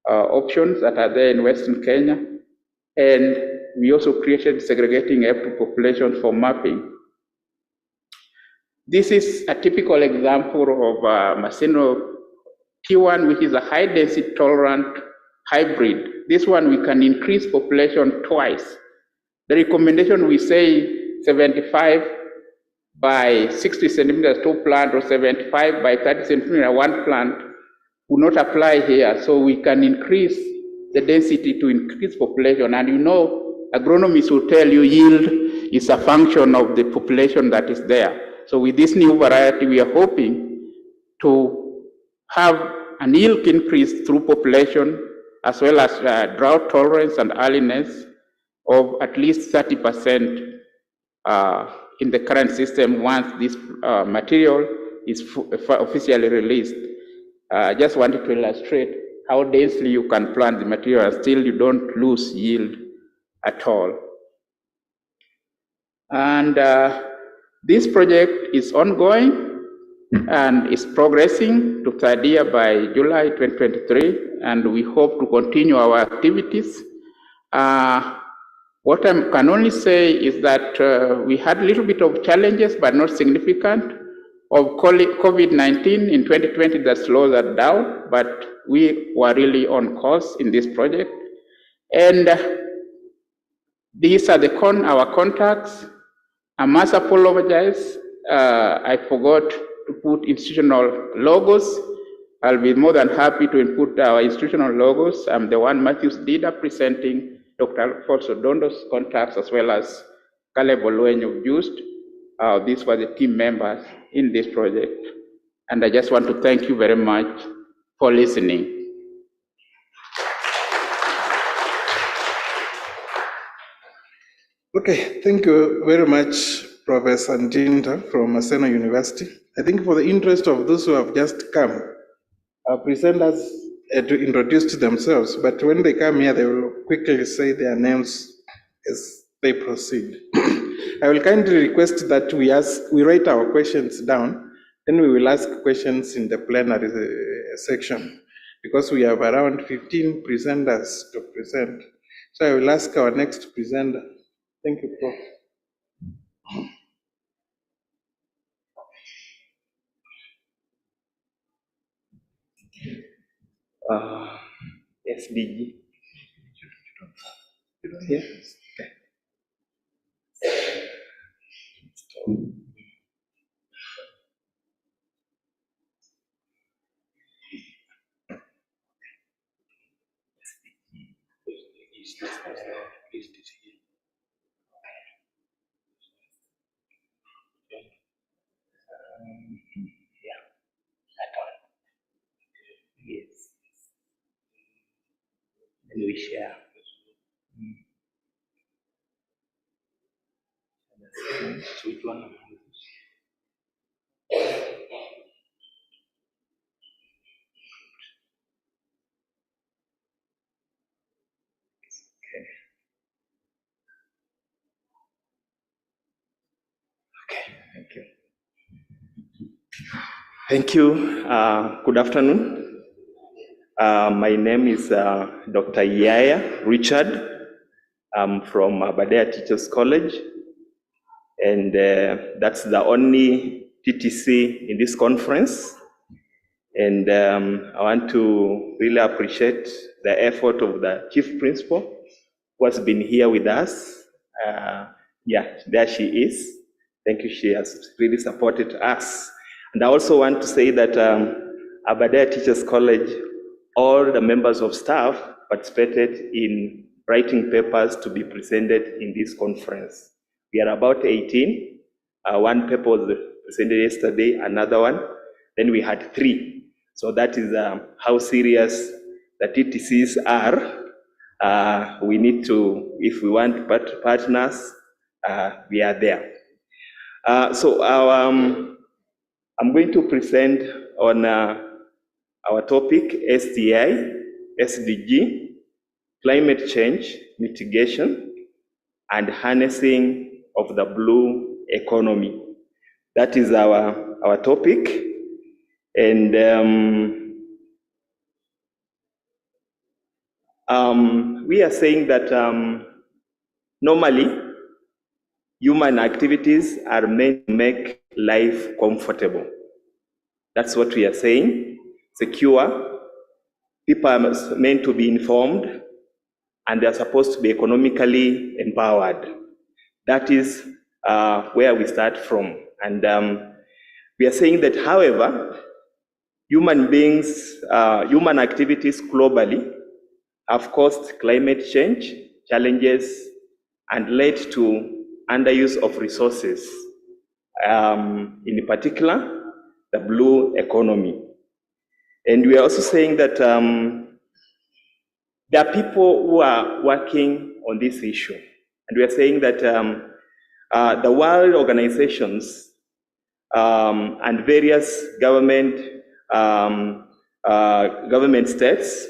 options that are there in Western Kenya. And we also created segregating F2 populations for mapping. This is a typical example of Maseno T1, which is a high density tolerant hybrid. This one we can increase population twice. The recommendation we say 75 by 60 centimeters 2 plant or 75 by 30 centimeters 1 plant will not apply here. So we can increase the density to increase population. And you know, agronomists will tell you yield is a function of the population that is there. So with this new variety, we are hoping to have an yield increase through population as well as drought tolerance and earliness of at least 30% in the current system once this material is officially released. I just wanted to illustrate how densely you can plant the material and still you don't lose yield at all. And this project is ongoing and is progressing to 3rd year by July 2023, and we hope to continue our activities. What I can only say is that we had a little bit of challenges, but not significant, of COVID-19 in 2020 that slowed that down, but we were really on course in this project. And these are our contacts. I must apologize. I forgot to put institutional logos. I'll be more than happy to input our institutional logos. I'm the one Matthews Dida presenting Dr. Alfonso Dondo's contacts as well as Caleb Oluenyo used. These were the team members in this project. And I just want to thank you very much for listening.
Okay, thank you very much, Professor Njinta from Maseno University. I think for the interest of those who have just come, our presenters to introduce themselves, but when they come here, they will quickly say their names as they proceed. I will kindly request that we write our questions down, then we will ask questions in the plenary section, because we have around 15 presenters to present. So I will ask our next presenter. Thank you, Prof.
SDG. Yes. Okay. Yeah, that one. Yes. Then we share. Which one?
Thank you. Good afternoon. My name is Dr. Yaya Richard. I'm from Badea Teachers College, and that's the only TTC in this conference. And I want to really appreciate the effort of the Chief Principal who has been here with us. Yeah, there she is. Thank you. She has really supported us. And I also want to say that Aberdare Teachers College, all the members of staff participated in writing papers to be presented in this conference. We are about 18. One paper was presented yesterday, another one. Then we had 3. So that is how serious the TTCs are. We need to, if we want partners, we are there. So I'm going to present on our topic, STI, SDG, climate change, mitigation, and harnessing of the blue economy. That is our topic. And we are saying that normally human activities are meant to make life comfortable. That's what we are saying. Secure. People are meant to be informed, and they are supposed to be economically empowered. That is where we start from. And we are saying that, however, human beings, human activities globally have caused climate change challenges and led to underuse of resources, in particular, the blue economy. And we are also saying that there are people who are working on this issue. And we are saying that the world organizations and various government states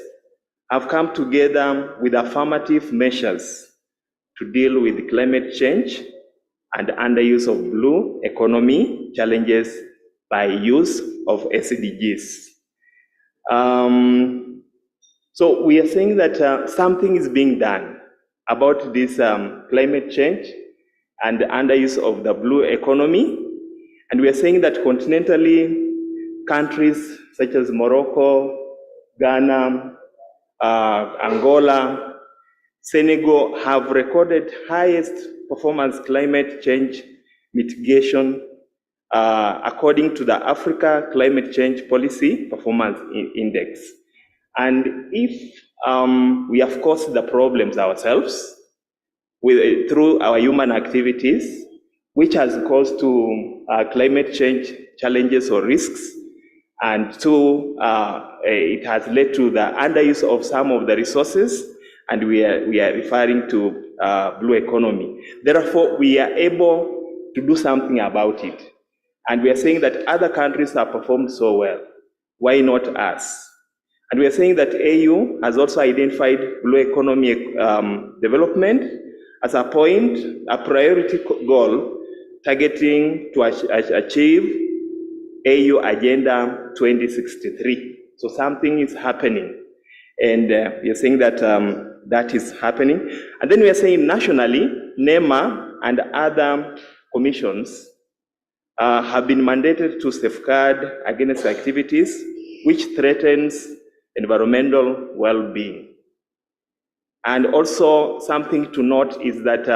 have come together with affirmative measures to deal with climate change and underuse of blue economy challenges by use of SDGs. So we are saying that something is being done about this climate change and underuse of the blue economy. And we are saying that continentally, countries such as Morocco, Ghana, Angola, Senegal have recorded highest performance climate change mitigation according to the Africa Climate Change Policy Performance Index. And if we have caused the problems ourselves through our human activities, which has caused to climate change challenges or risks, and it has led to the underuse of some of the resources, and we are referring to blue economy. Therefore, we are able to do something about it. And we are saying that other countries have performed so well. Why not us? And we are saying that AU has also identified blue economy development as a priority goal targeting to achieve AU Agenda 2063. So something is happening. And we are saying that that is happening. And then we are saying nationally, NEMA and other commissions have been mandated to safeguard against activities which threatens environmental well-being. And also something to note is that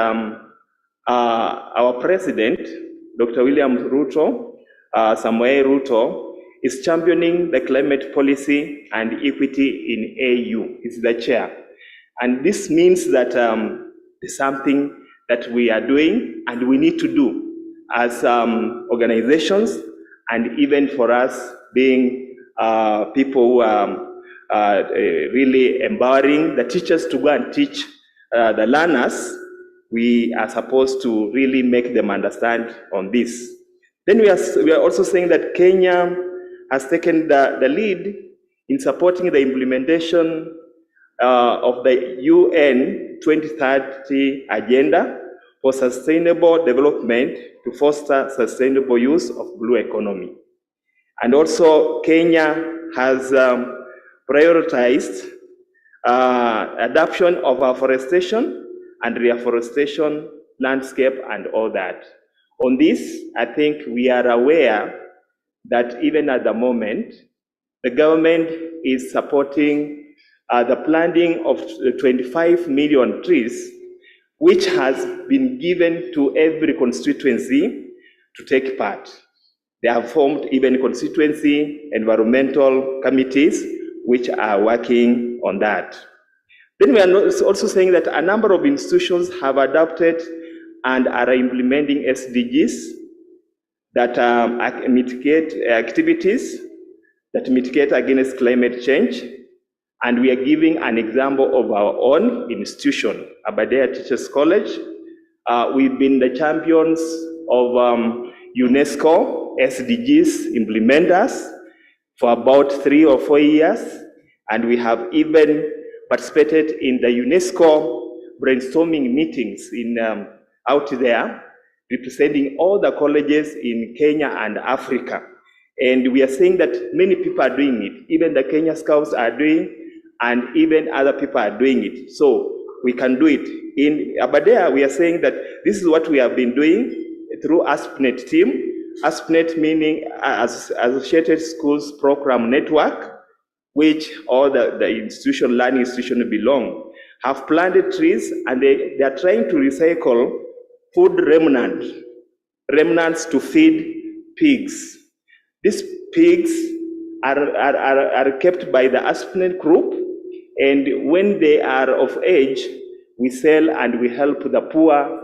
our president, Dr. William Ruto, Samuel Ruto, is championing the climate policy and equity in AU. He's the chair. And this means that it's something that we are doing and we need to do as organizations, and even for us being people who are really empowering the teachers to go and teach the learners. We are supposed to really make them understand on this. Then we are also saying that Kenya has taken the lead in supporting the implementation of the UN 2030 Agenda for Sustainable Development to foster sustainable use of blue economy. And also Kenya has prioritized adoption of afforestation and reforestation landscape and all that. On this, I think we are aware that even at the moment, the government is supporting the planting of 25 million trees, which has been given to every constituency to take part. They have formed even constituency environmental committees which are working on that. Then we are also saying that a number of institutions have adopted and are implementing SDGs that mitigate activities that mitigate against climate change. And we are giving an example of our own institution, Aberdare Teachers College. We've been the champions of UNESCO SDGs implementers for about 3 or 4 years. And we have even participated in the UNESCO brainstorming meetings out there, representing all the colleges in Kenya and Africa. And we are saying that many people are doing it. Even the Kenya Scouts are doing, and even other people are doing it. So we can do it. In Aberdare, we are saying that this is what we have been doing through ASPNet team. ASPNet meaning Associated Schools Program Network, which all the learning institution belong, have planted trees, and they are trying to recycle food remnants to feed pigs. These pigs are kept by the ASPNet group, and when they are of age, we sell and we help the poor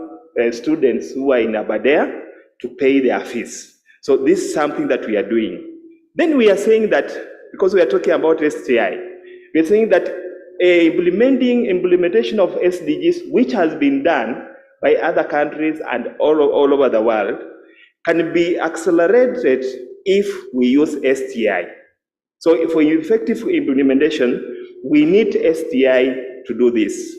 students who are in Aberdare to pay their fees. So this is something that we are doing. Then we are saying that, because we are talking about STI, we are saying that implementation of SDGs, which has been done by other countries and all over the world, can be accelerated if we use STI. So for effective implementation, we need STI to do this.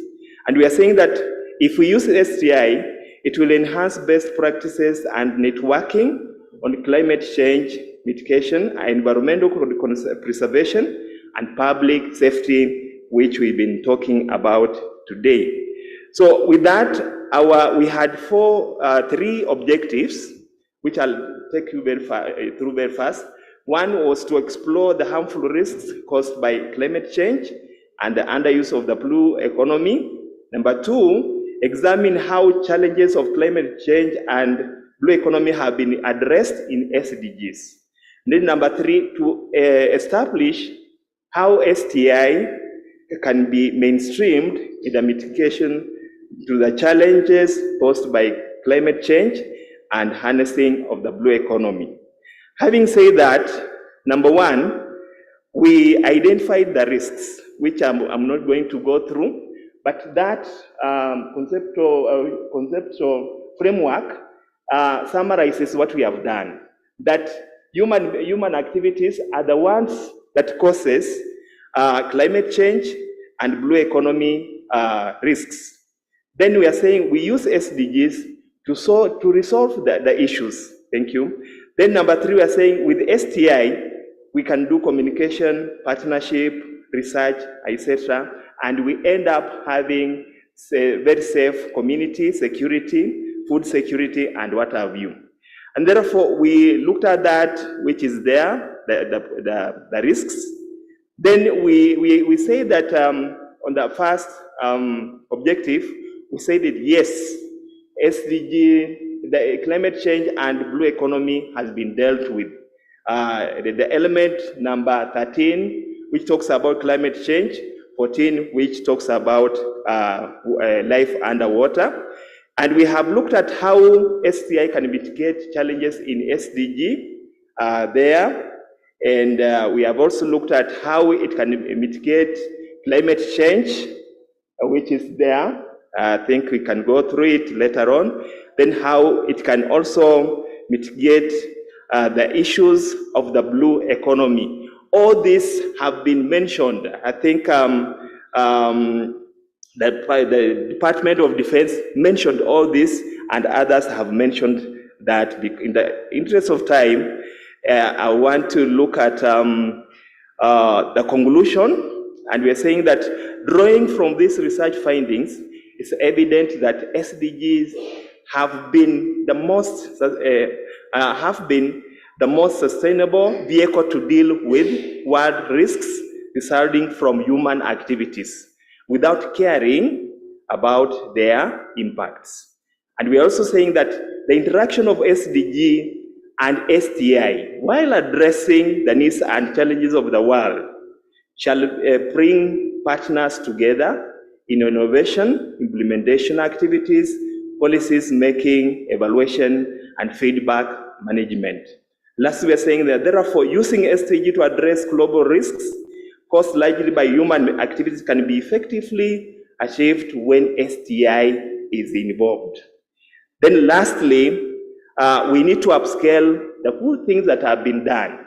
And we are saying that if we use STI, it will enhance best practices and networking on climate change mitigation, environmental preservation, and public safety, which we've been talking about today. So with that, we had 3 objectives, which I'll take you through very fast. One was to explore the harmful risks caused by climate change and the underuse of the blue economy. Number 2, examine how challenges of climate change and blue economy have been addressed in SDGs. And then number 3, to establish how STI can be mainstreamed in the mitigation to the challenges posed by climate change and harnessing of the blue economy. Having said that, number 1, we identified the risks, which I'm not going to go through, but that conceptual framework summarizes what we have done. That human activities are the ones that causes climate change and blue economy risks. Then we are saying we use SDGs to resolve the issues. Thank you. Then number 3, we are saying with STI, we can do communication, partnership, research, etc. And we end up having very safe community security, food security, and what have you. And therefore, we looked at that, which is there, the risks. Then we say that on the first objective, we said that yes, SDG, the climate change and blue economy has been dealt with. The element number 13, which talks about climate change, 14, which talks about life underwater. And we have looked at how STI can mitigate challenges in SDG there. And we have also looked at how it can mitigate climate change, which is there. I think we can go through it later on. Then how it can also mitigate the issues of the blue economy. All these have been mentioned. I think the Department of Defense mentioned all this, and others have mentioned that. In the interest of time, I want to look at the conclusion, and we are saying that drawing from these research findings, it's evident that SDGs have been the most sustainable vehicle to deal with world risks resulting from human activities without caring about their impacts. And we are also saying that the interaction of SDG and STI, while addressing the needs and challenges of the world, shall bring partners together in innovation, implementation activities, policies making, evaluation, and feedback management. Last, we are saying that therefore using SDG to address global risks caused largely by human activities can be effectively achieved when STI is involved. Then lastly, we need to upscale the good things that have been done.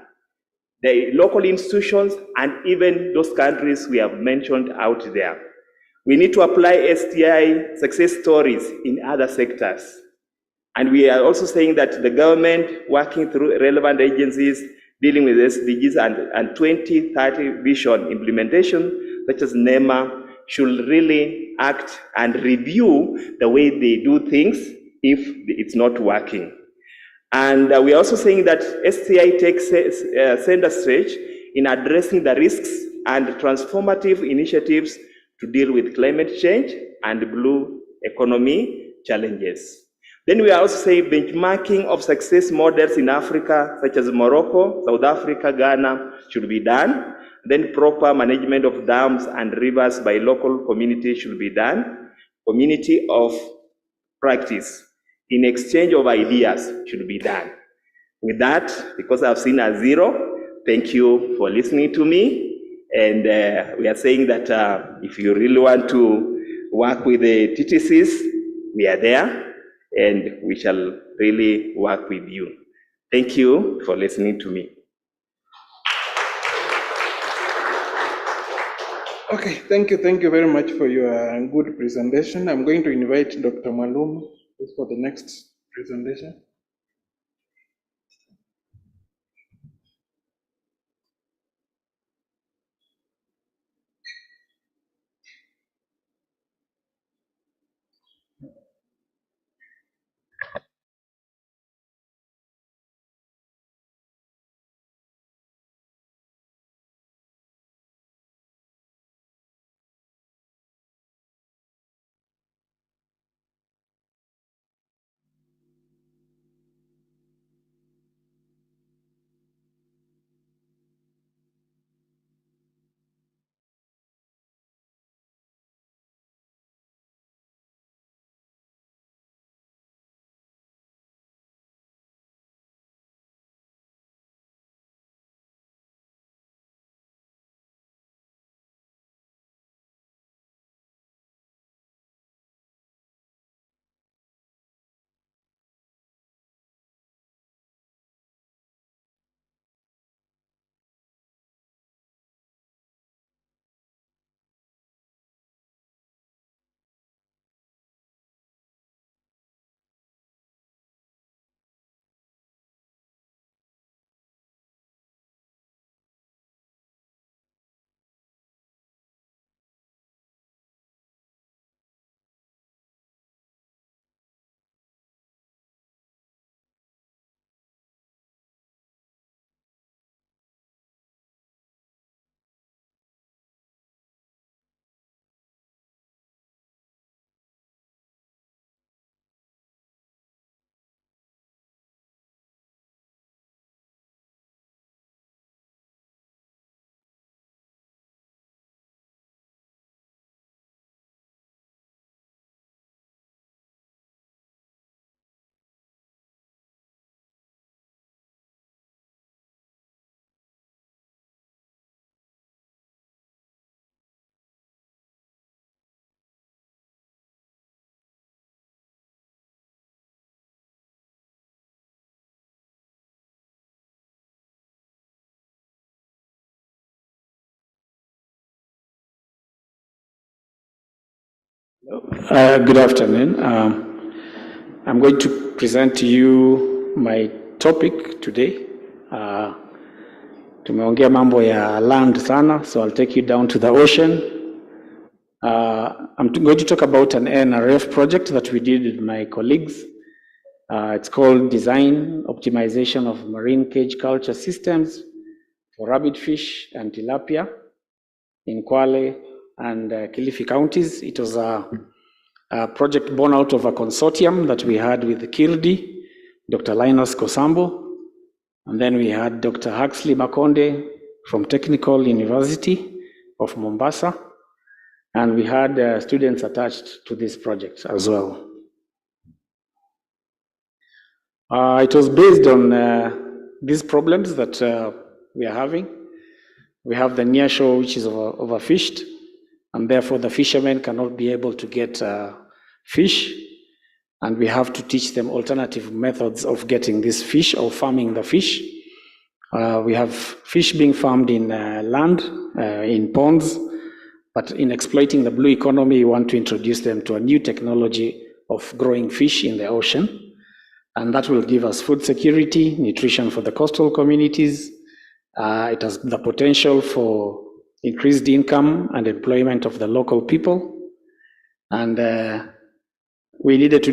The local institutions and even those countries we have mentioned out there. We need to apply STI success stories in other sectors. And we are also saying that the government, working through relevant agencies dealing with SDGs and 2030 vision implementation, such as NEMA, should really act and review the way they do things if it's not working. And we are also saying that STI takes center stage in addressing the risks and transformative initiatives to deal with climate change and blue economy challenges. Then we are also saying benchmarking of success models in Africa, such as Morocco, South Africa, Ghana, should be done. Then proper management of dams and rivers by local communities should be done. Community of practice in exchange of ideas should be done. With that, because I've seen a zero, thank you for listening to me. And we are saying that if you really want to work with the TTCs, we are there and we shall really work with you. Thank you for listening to me.
Okay, thank you very much for your good presentation. I'm going to invite Dr. Mwaluma for the next presentation.
Good afternoon. I'm going to present to you my topic today, Tumeongea mambo ya land sana, so I'll take you down to the ocean. I'm going to talk about an NRF project that we did with my colleagues. It's called Design Optimization of Marine Cage Culture Systems for Rabbit Fish and Tilapia in Kwale and Kilifi counties. It was a project born out of a consortium that we had with Kirdi, Dr. Linus Kosambo, and then we had Dr. Huxley Makonde from Technical University of Mombasa, and we had students attached to this project as well. It was based on these problems that we are having. We have the nearshore, which is overfished, and therefore the fishermen cannot be able to get fish, and we have to teach them alternative methods of getting this fish or farming the fish. We have fish being farmed in land, in ponds, but in exploiting the blue economy, we want to introduce them to a new technology of growing fish in the ocean. And that will give us food security, nutrition for the coastal communities. It has the potential for increased income and employment of the local people. And we needed to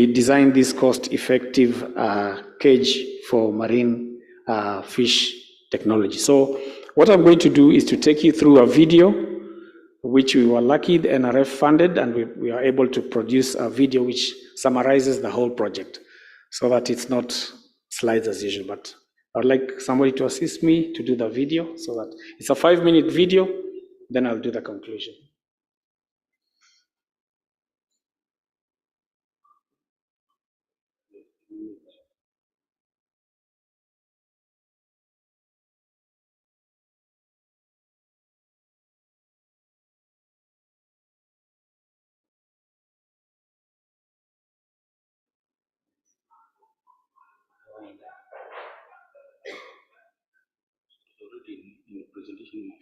design this cost-effective cage for marine fish technology. So what I'm going to do is to take you through a video, which we were lucky the NRF funded, and we are able to produce a video which summarizes the whole project, so that it's not slides as usual. But I'd like somebody to assist me to do the video, so that it's a 5-minute video, then I'll do the conclusion. Presentation.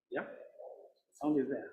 Yeah, sound is there.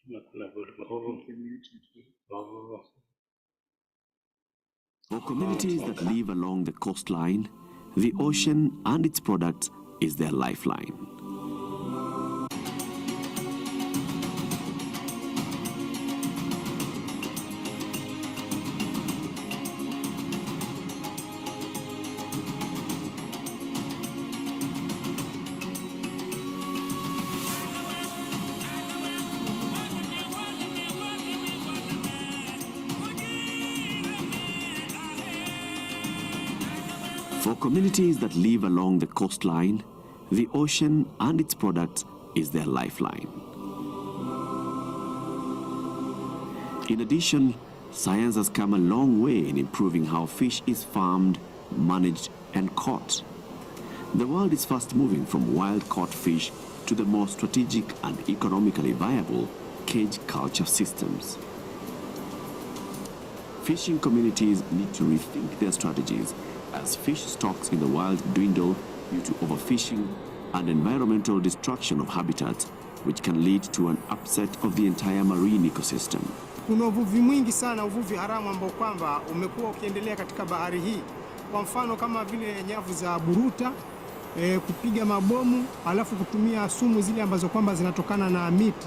For communities that live along the coastline, the ocean and its products is their lifeline. For communities that live along the coastline, the ocean and its products is their lifeline. In addition, science has come a long way in improving how fish is farmed, managed, and caught. The world is fast moving from wild-caught fish to the more strategic and economically viable cage culture systems. Fishing communities need to rethink their strategies as fish stocks in the wild dwindle due to overfishing and environmental destruction of habitats, which can lead to an upset of the entire marine ecosystem.
Kuna uvuvi mwingi sana, uvuvi haramu ambao kwamba umekuwa ukiendelea katika bahari hii. Kwa mfano kama vile nyavu za buruta, kupiga mabomu, alafu kutumia sumu zile ambazo kwamba zinatokana na miti.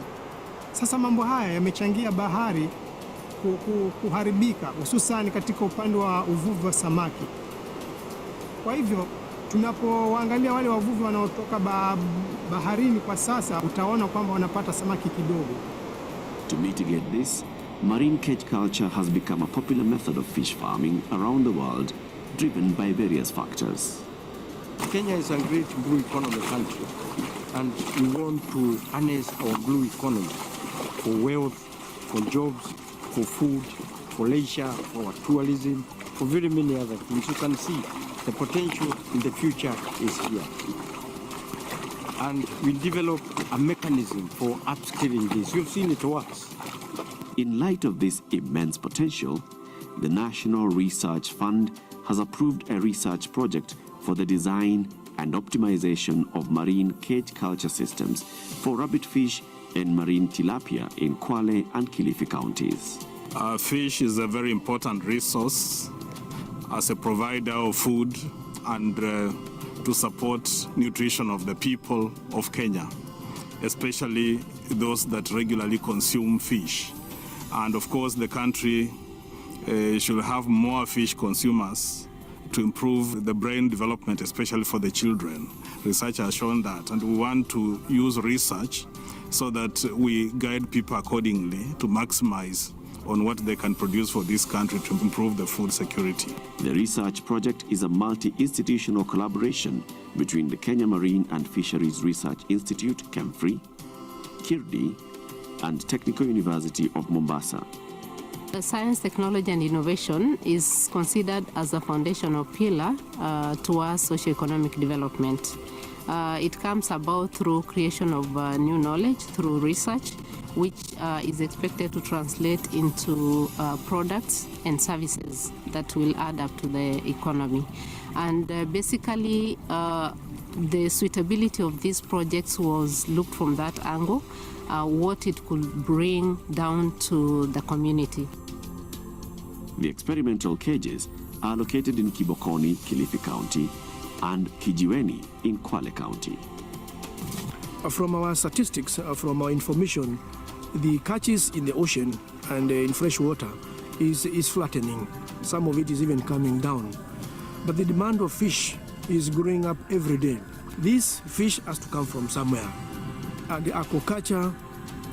Sasa mambo haya yamechangia bahari kuharibika, hususan katika upande wa uvuvi wa samaki. Kwa hivyo tunapoangalia wale wavuvi wanaotoka baharini kwa sasa, utaona kwamba wanapata samaki kidogo.
To mitigate this, marine cage culture has become a popular method of fish farming around the world, driven by various factors.
Kenya is a great blue economy country, and we want to harness our blue economy for wealth, for jobs, for food, for leisure, for tourism, for very many other things. You can see the potential in the future is here. And we developed a mechanism for upscaling this. You've seen it works.
In light of this immense potential, the National Research Fund has approved a research project for the design and optimization of marine cage culture systems for rabbitfish and marine tilapia in Kwale and Kilifi counties.
Fish is a very important resource as a provider of food and to support nutrition of the people of Kenya, especially those that regularly consume fish. And of course, the country should have more fish consumers to improve the brain development, especially for the children. Research has shown that, and we want to use research so that we guide people accordingly to maximize on what they can produce for this country to improve the food security.
The research project is a multi-institutional collaboration between the Kenya Marine and Fisheries Research Institute, KEMFRI, KIRDI, and Technical University of Mombasa.
The science, technology, and innovation is considered as a foundational pillar towards socio-economic development. It comes about through creation of new knowledge, through research, which is expected to translate into products and services that will add up to the economy. And basically, the suitability of these projects was looked from that angle, what it could bring down to the community.
The experimental cages are located in Kibokoni, Kilifi County, and Kijiweni in Kwale County.
From our statistics, from our information, the catches in the ocean and in fresh water is flattening. Some of it is even coming down. But the demand of fish is growing up every day. This fish has to come from somewhere. And the aquaculture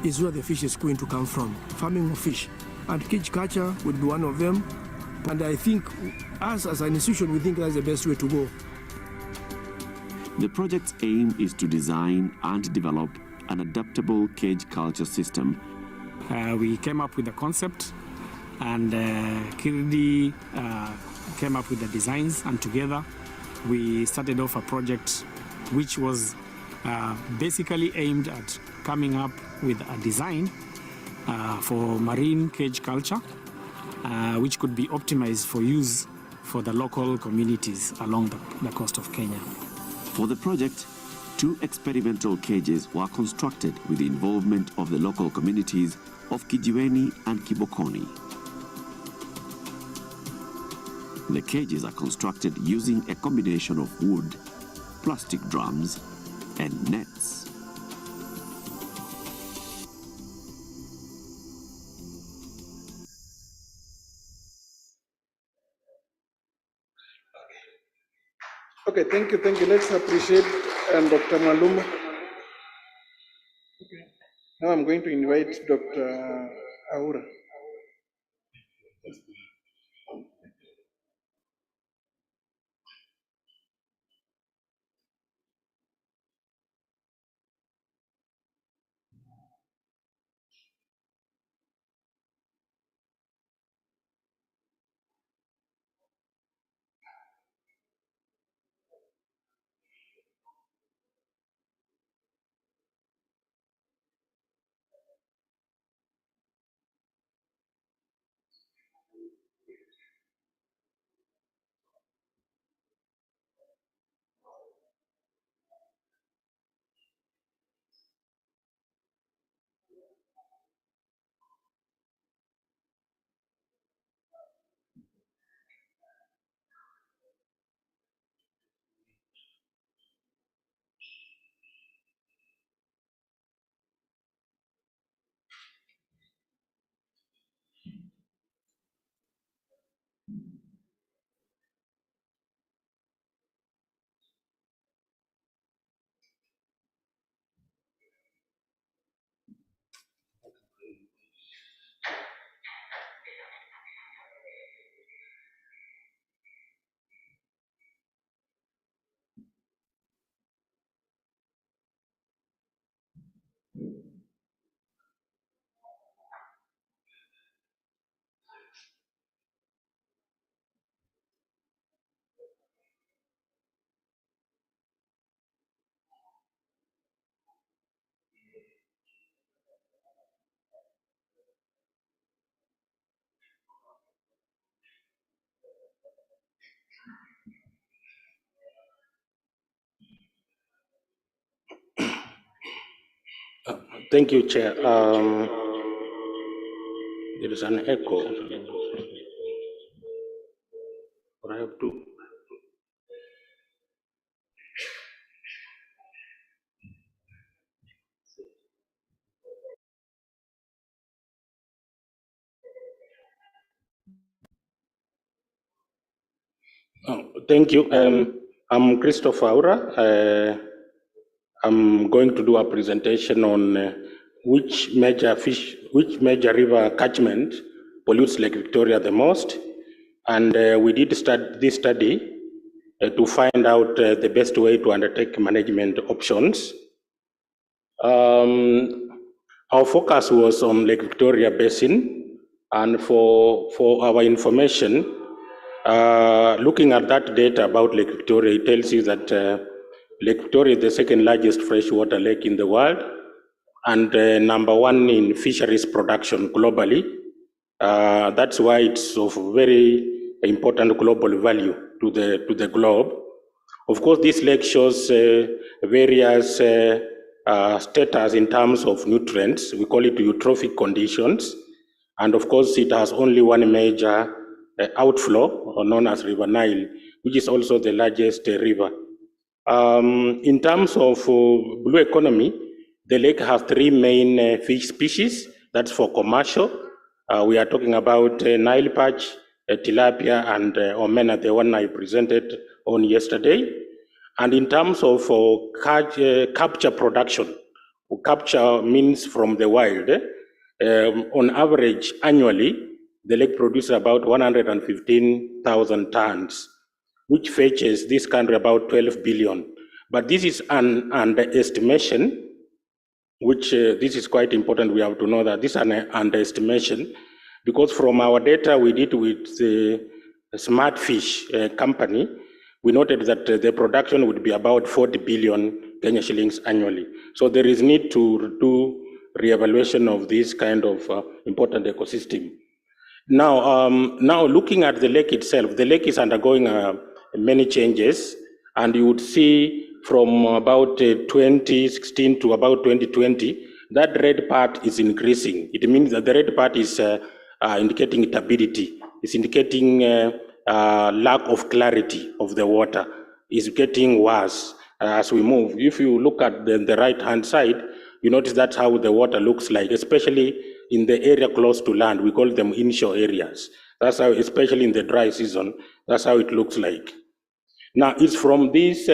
is where the fish is going to come from, farming of fish. And cage culture would be one of them. And I think us as an institution, we think that's the best way to go.
The project's aim is to design and develop an adaptable cage culture system.
We came up with the concept, and Kirdi came up with the designs, and together we started off a project which was basically aimed at coming up with a design for marine cage culture, which could be optimized for use for the local communities along the coast of Kenya.
For the project, 2 experimental cages were constructed with the involvement of the local communities of Kijiweni and Kibokoni. The cages are constructed using a combination of wood, plastic drums, and nets.
Okay, thank you. Let's appreciate Dr. Maluma. Okay. Now I'm going to invite Dr. Aura.
Thank you, Chair. There is an echo. Or I have to. Thank you. I'm Christopher Aura. I'm going to do a presentation on which major river catchment pollutes Lake Victoria the most. And we did this study to find out the best way to undertake management options. Our focus was on Lake Victoria Basin, and for our information, looking at that data about Lake Victoria, it tells you that Lake Victoria is the second largest freshwater lake in the world, and number 1 in fisheries production globally. That's why it's of very important global value to the globe. Of course, this lake shows various status in terms of nutrients. We call it eutrophic conditions. And of course, it has only one major outflow, known as River Nile, which is also the largest river. In terms of blue economy, the lake has 3 main fish species. That's for commercial. We are talking about Nile perch, tilapia, and omena, the one I presented on yesterday. And in terms of capture production, capture means from the wild. On average, annually, the lake produces about 115,000 tons, which fetches this country about 12 billion. But this is an underestimation, which this is quite important. We have to know that this is an underestimation, because from our data we did with the Smartfish company, we noted that the production would be about 40 billion Kenya shillings annually. So there is need to do reevaluation of this kind of important ecosystem. Now, looking at the lake itself, the lake is undergoing many changes, and you would see from about 2016 to about 2020, that red part is increasing. It means that the red part is indicating turbidity. It's indicating lack of clarity of the water. It's getting worse as we move. If you look at the right-hand side, you notice that's how the water looks like, especially in the area close to land. We call them inshore areas. That's how, especially in the dry season, that's how it looks like. Now, it's from this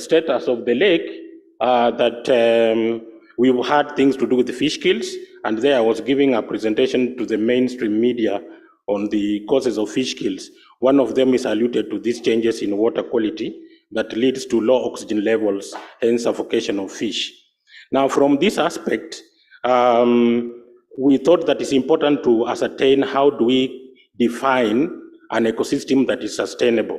status of the lake that we've had things to do with the fish kills, and there I was giving a presentation to the mainstream media on the causes of fish kills. One of them is alluded to these changes in water quality that leads to low oxygen levels, hence suffocation of fish. Now, from this aspect, we thought that it's important to ascertain how do we define an ecosystem that is sustainable.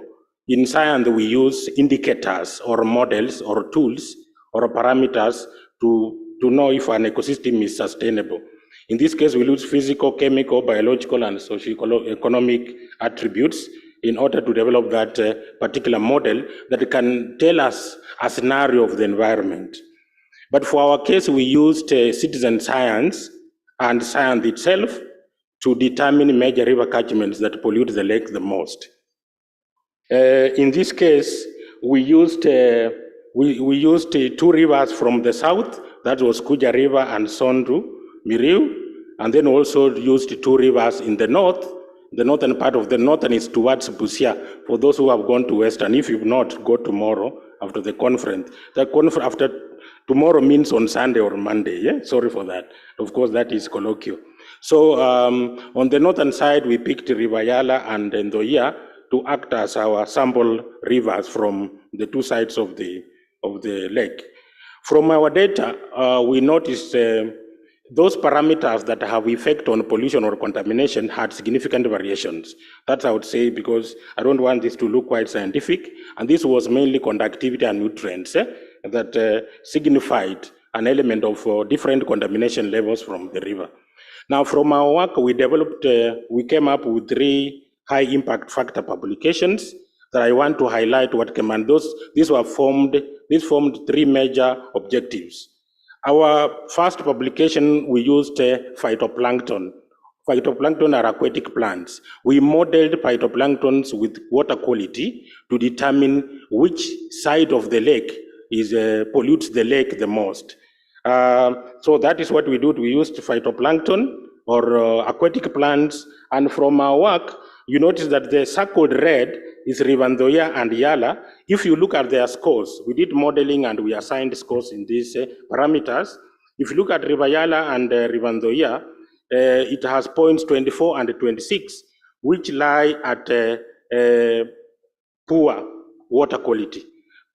In science, we use indicators or models or tools or parameters to know if an ecosystem is sustainable. In this case, we use physical, chemical, biological, and socio-economic attributes in order to develop that particular model that can tell us a scenario of the environment. But for our case, we used citizen science and science itself to determine major river catchments that pollute the lake the most. In this case, we used two rivers from the south, that was Kuja River and Sondu, Miriu, and then also used two rivers in the north. The northern part of the northern is towards Busia. For those who have gone to western, if you've not, go tomorrow after the conference. The conference after tomorrow means on Sunday or Monday. Yeah, sorry for that. Of course, that is colloquial. So on the northern side, we picked River Yala and Ndoia to act as our sample rivers from the two sides of the lake. From our data, we noticed those parameters that have effect on pollution or contamination had significant variations. That's I would say, because I don't want this to look quite scientific, and this was mainly conductivity and nutrients that signified an element of different contamination levels from the river. Now, from our work, we developed, we came up with 3 high impact factor publications that I want to highlight what came, and these formed 3 major objectives. Our first publication, we used phytoplankton. Phytoplankton are aquatic plants. We modeled phytoplanktons with water quality to determine which side of the lake pollutes the lake the most. So that is what we did. We used phytoplankton or aquatic plants, and from our work, you notice that the circled red is River Ndoia and Yala. If you look at their scores, we did modeling and we assigned scores in these parameters. If you look at River Yala and River Ndoia, it has points 24 and 26, which lie at poor water quality,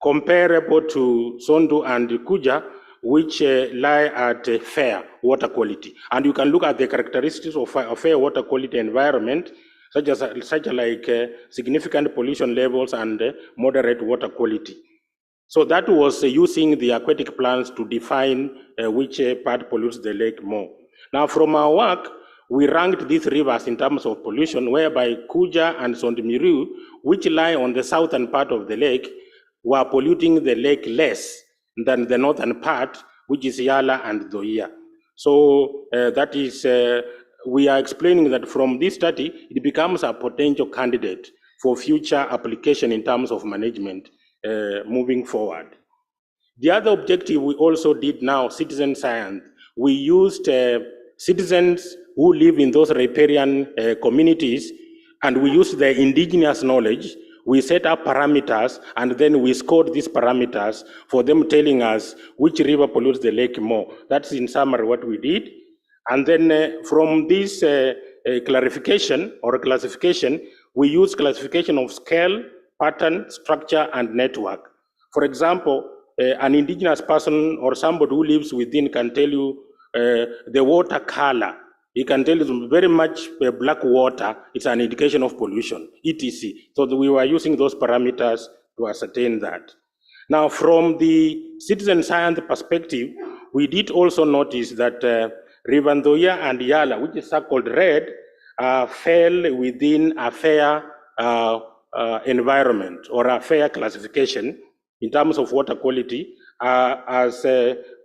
comparable to Sondu and Kuja, which lie at fair water quality. And you can look at the characteristics of a fair water quality environment, such like significant pollution levels and moderate water quality. So that was using the aquatic plants to define which part pollutes the lake more. Now, from our work, we ranked these rivers in terms of pollution, whereby Kuja and Sondimiru, which lie on the southern part of the lake, were polluting the lake less than the northern part, which is Yala and Ndoia. So that is, we are explaining that from this study, it becomes a potential candidate for future application in terms of management moving forward. The other objective we also did now, citizen science. We used citizens who live in those riparian communities, and we used their indigenous knowledge. We set up parameters, and then we scored these parameters for them telling us which river pollutes the lake more. That's in summary what we did. And then from this clarification or classification, we use classification of scale, pattern, structure, and network. For example, an indigenous person or somebody who lives within can tell you the water color. He can tell you very much black water, it's an indication of pollution, etc. So we were using those parameters to ascertain that. Now, from the citizen science perspective, we did also notice that River Ndoia and Yala, which is circled red, fell within a fair environment or a fair classification, in terms of water quality as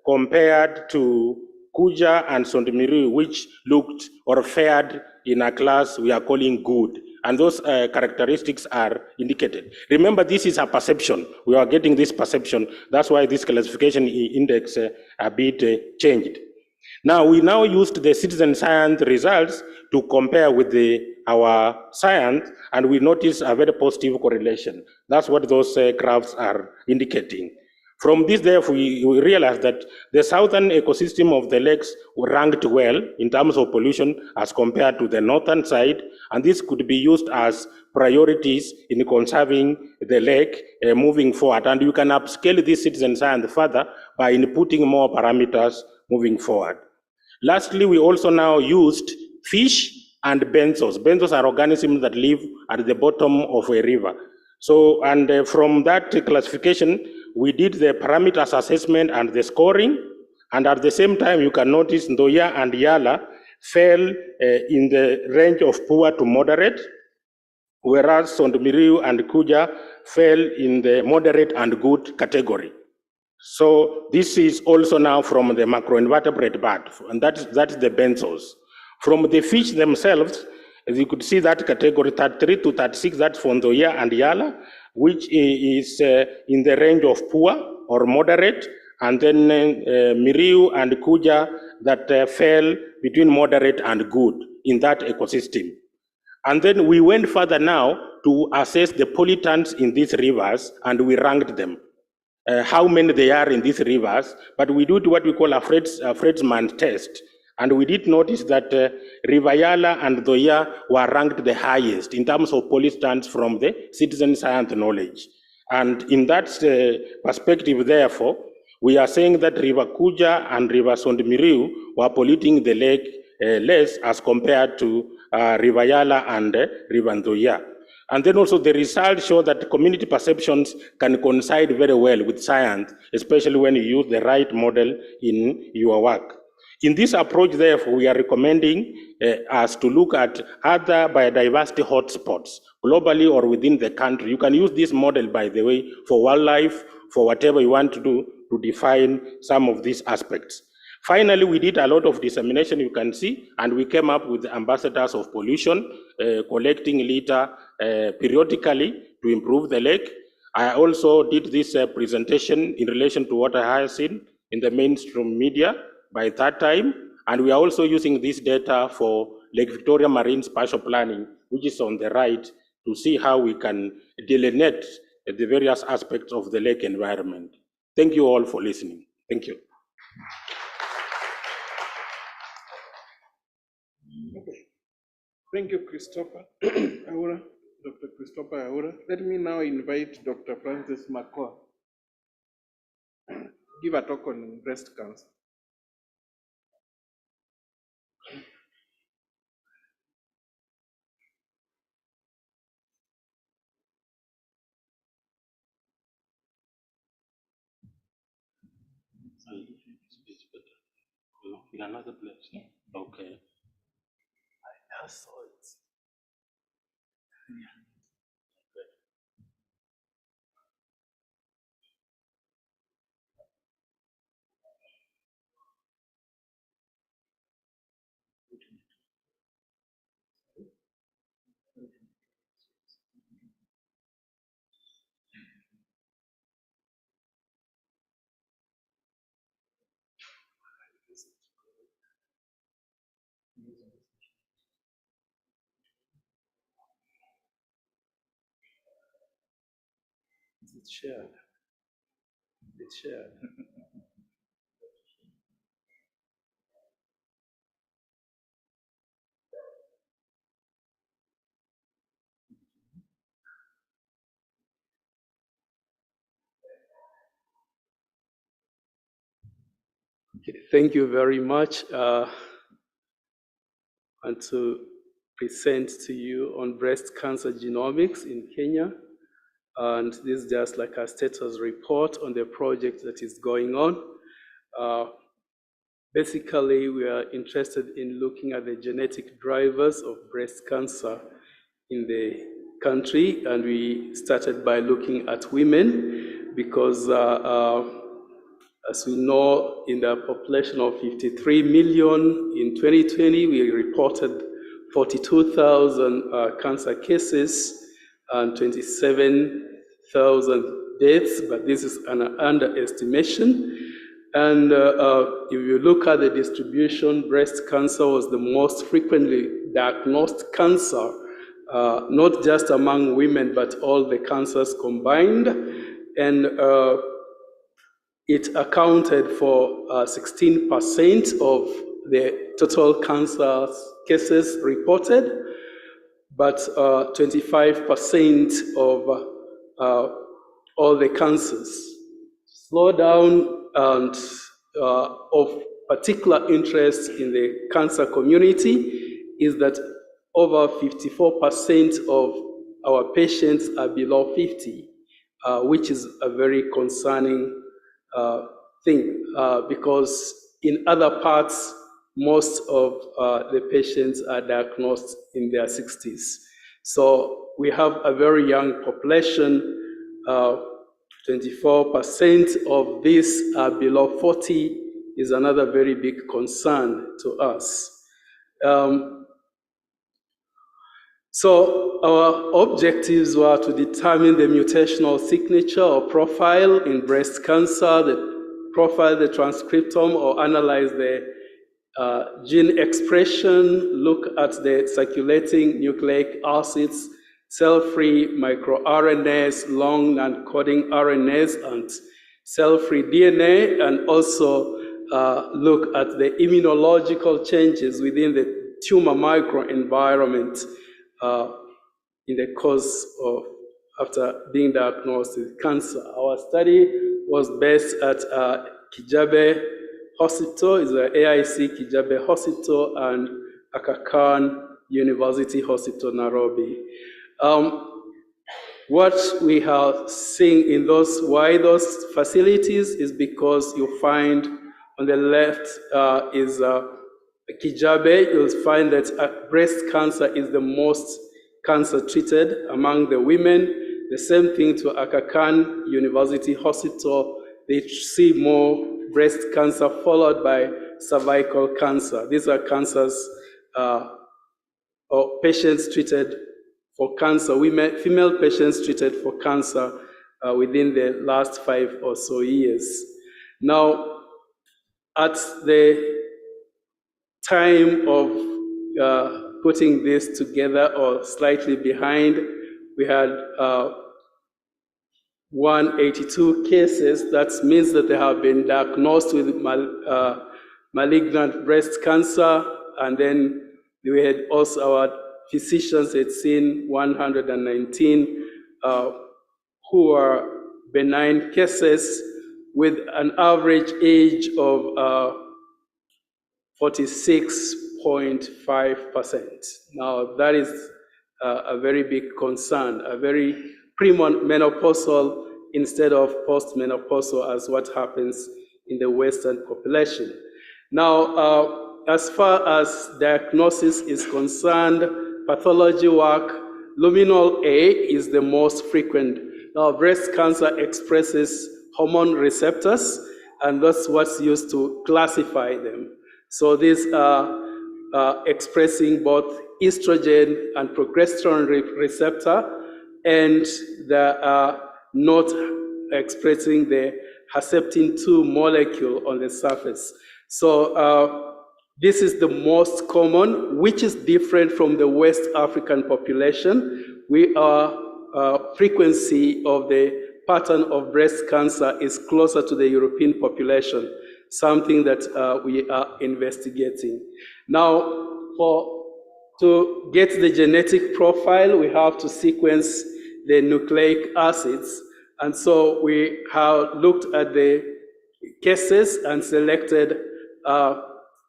compared to Kuja and Sondimiru, which looked or fared in a class we are calling good. And those characteristics are indicated. Remember, this is a perception. We are getting this perception. That's why this classification index a bit changed. Now, we now used the citizen science results to compare with our science, and we notice a very positive correlation. That's what those graphs are indicating. From this, therefore, we realize that the southern ecosystem of the lakes ranked well in terms of pollution as compared to the northern side, and this could be used as priorities in conserving the lake moving forward. And you can upscale this citizen science further by inputting more parameters moving forward. Lastly, we also now used fish and benzos. Benzos are organisms that live at the bottom of a river. So, and from that classification, we did the parameters assessment and the scoring, and at the same time, you can notice Ndoya and Yala fell in the range of poor to moderate, whereas Sondmiriu and Kuja fell in the moderate and good category. So this is also now from the macroinvertebrate bird, and that's the benzos. From the fish themselves, as you could see that category 33 to 36, that's for Ndoya and Yala, which is in the range of poor or moderate, and then Miriu and Kuja that fell between moderate and good in that ecosystem. And then we went further now to assess the pollutants in these rivers, and we ranked them. How many they are in these rivers, but we did what we call a Fredsman test. And we did notice that River Yala and Ndoya were ranked the highest in terms of pollutants from the citizen science knowledge. And in that perspective, therefore, we are saying that River Kuja and River Sondmiriu were polluting the lake less as compared to River Yala and River Ndoya. And then also the results show that community perceptions can coincide very well with science, especially when you use the right model in your work. In this approach, therefore, we are recommending us to look at other biodiversity hotspots, globally or within the country. You can use this model, by the way, for wildlife, for whatever you want to do, to define some of these aspects. Finally, we did a lot of dissemination, you can see, and we came up with the ambassadors of pollution, collecting litter periodically to improve the lake. I also did this presentation in relation to what I have seen in the mainstream media by that time, and we are also using this data for Lake Victoria Marine Spatial Planning, which is on the right, to see how we can delineate the various aspects of the lake environment. Thank you all for listening. Thank you.
Thank you, Christopher Aura, Dr. Christopher Aura. Let me now invite Dr. Francis Makoha. Give a talk on breast cancer.
In another place? Yeah. Okay. I saw it. Yeah.
It's shared. It's shared. Okay, thank you very much. And to present to you on breast cancer genomics in Kenya. And this is just like a status report on the project that is going on. Basically, we are interested in looking at the genetic drivers of breast cancer in the country, and we started by looking at women. because as we know, in the population of 53 million in 2020, we reported 42,000 cancer cases and 27,000 deaths, but this is an underestimation. And if you look at the distribution, breast cancer was the most frequently diagnosed cancer, not just among women, but all the cancers combined. And it accounted for 16% of the total cancer cases reported, but 25% of all the cancers. Slow down and of particular interest in the cancer community is that over 54% of our patients are below 50, which is a very concerning thing, because in other parts, most of the patients are diagnosed in their 60s. So we have a very young population. 24% of these are below 40 is another very big concern to us. So our objectives were to determine the mutational signature or profile in breast cancer, profile the transcriptome or analyze the gene expression, look at the circulating nucleic acids, cell-free microRNAs, long non-coding RNAs, and cell-free DNA, and also look at the immunological changes within the tumor microenvironment in the course of after being diagnosed with cancer. Our study was based at Kijabe Hospital, is the AIC Kijabe Hospital, and Aga Khan University Hospital, Nairobi. What we have seen in those facilities is because you find on the left is Kijabe. You'll find that breast cancer is the most cancer treated among the women. The same thing to Aga Khan University Hospital. They see more breast cancer followed by cervical cancer. These are cancers or patients treated for cancer, female patients treated for cancer within the last 5 or so years. Now, at the time of putting this together or slightly behind, we had 182 cases. That means that they have been diagnosed with malignant breast cancer, and then we had also our physicians had seen 119 who are benign cases with an average age of 46.5%. Now that is a very big concern, a very premenopausal instead of postmenopausal as what happens in the Western population. Now, as far as diagnosis is concerned, pathology work, luminol A is the most frequent. Now, breast cancer expresses hormone receptors, and that's what's used to classify them. So these are expressing both estrogen and progesterone receptor, and they are not expressing the Herceptin-2 molecule on the surface. So this is the most common, which is different from the West African population. Frequency of the pattern of breast cancer is closer to the European population, something that we are investigating. Now, to get the genetic profile, we have to sequence the nucleic acids. And so we have looked at the cases and selected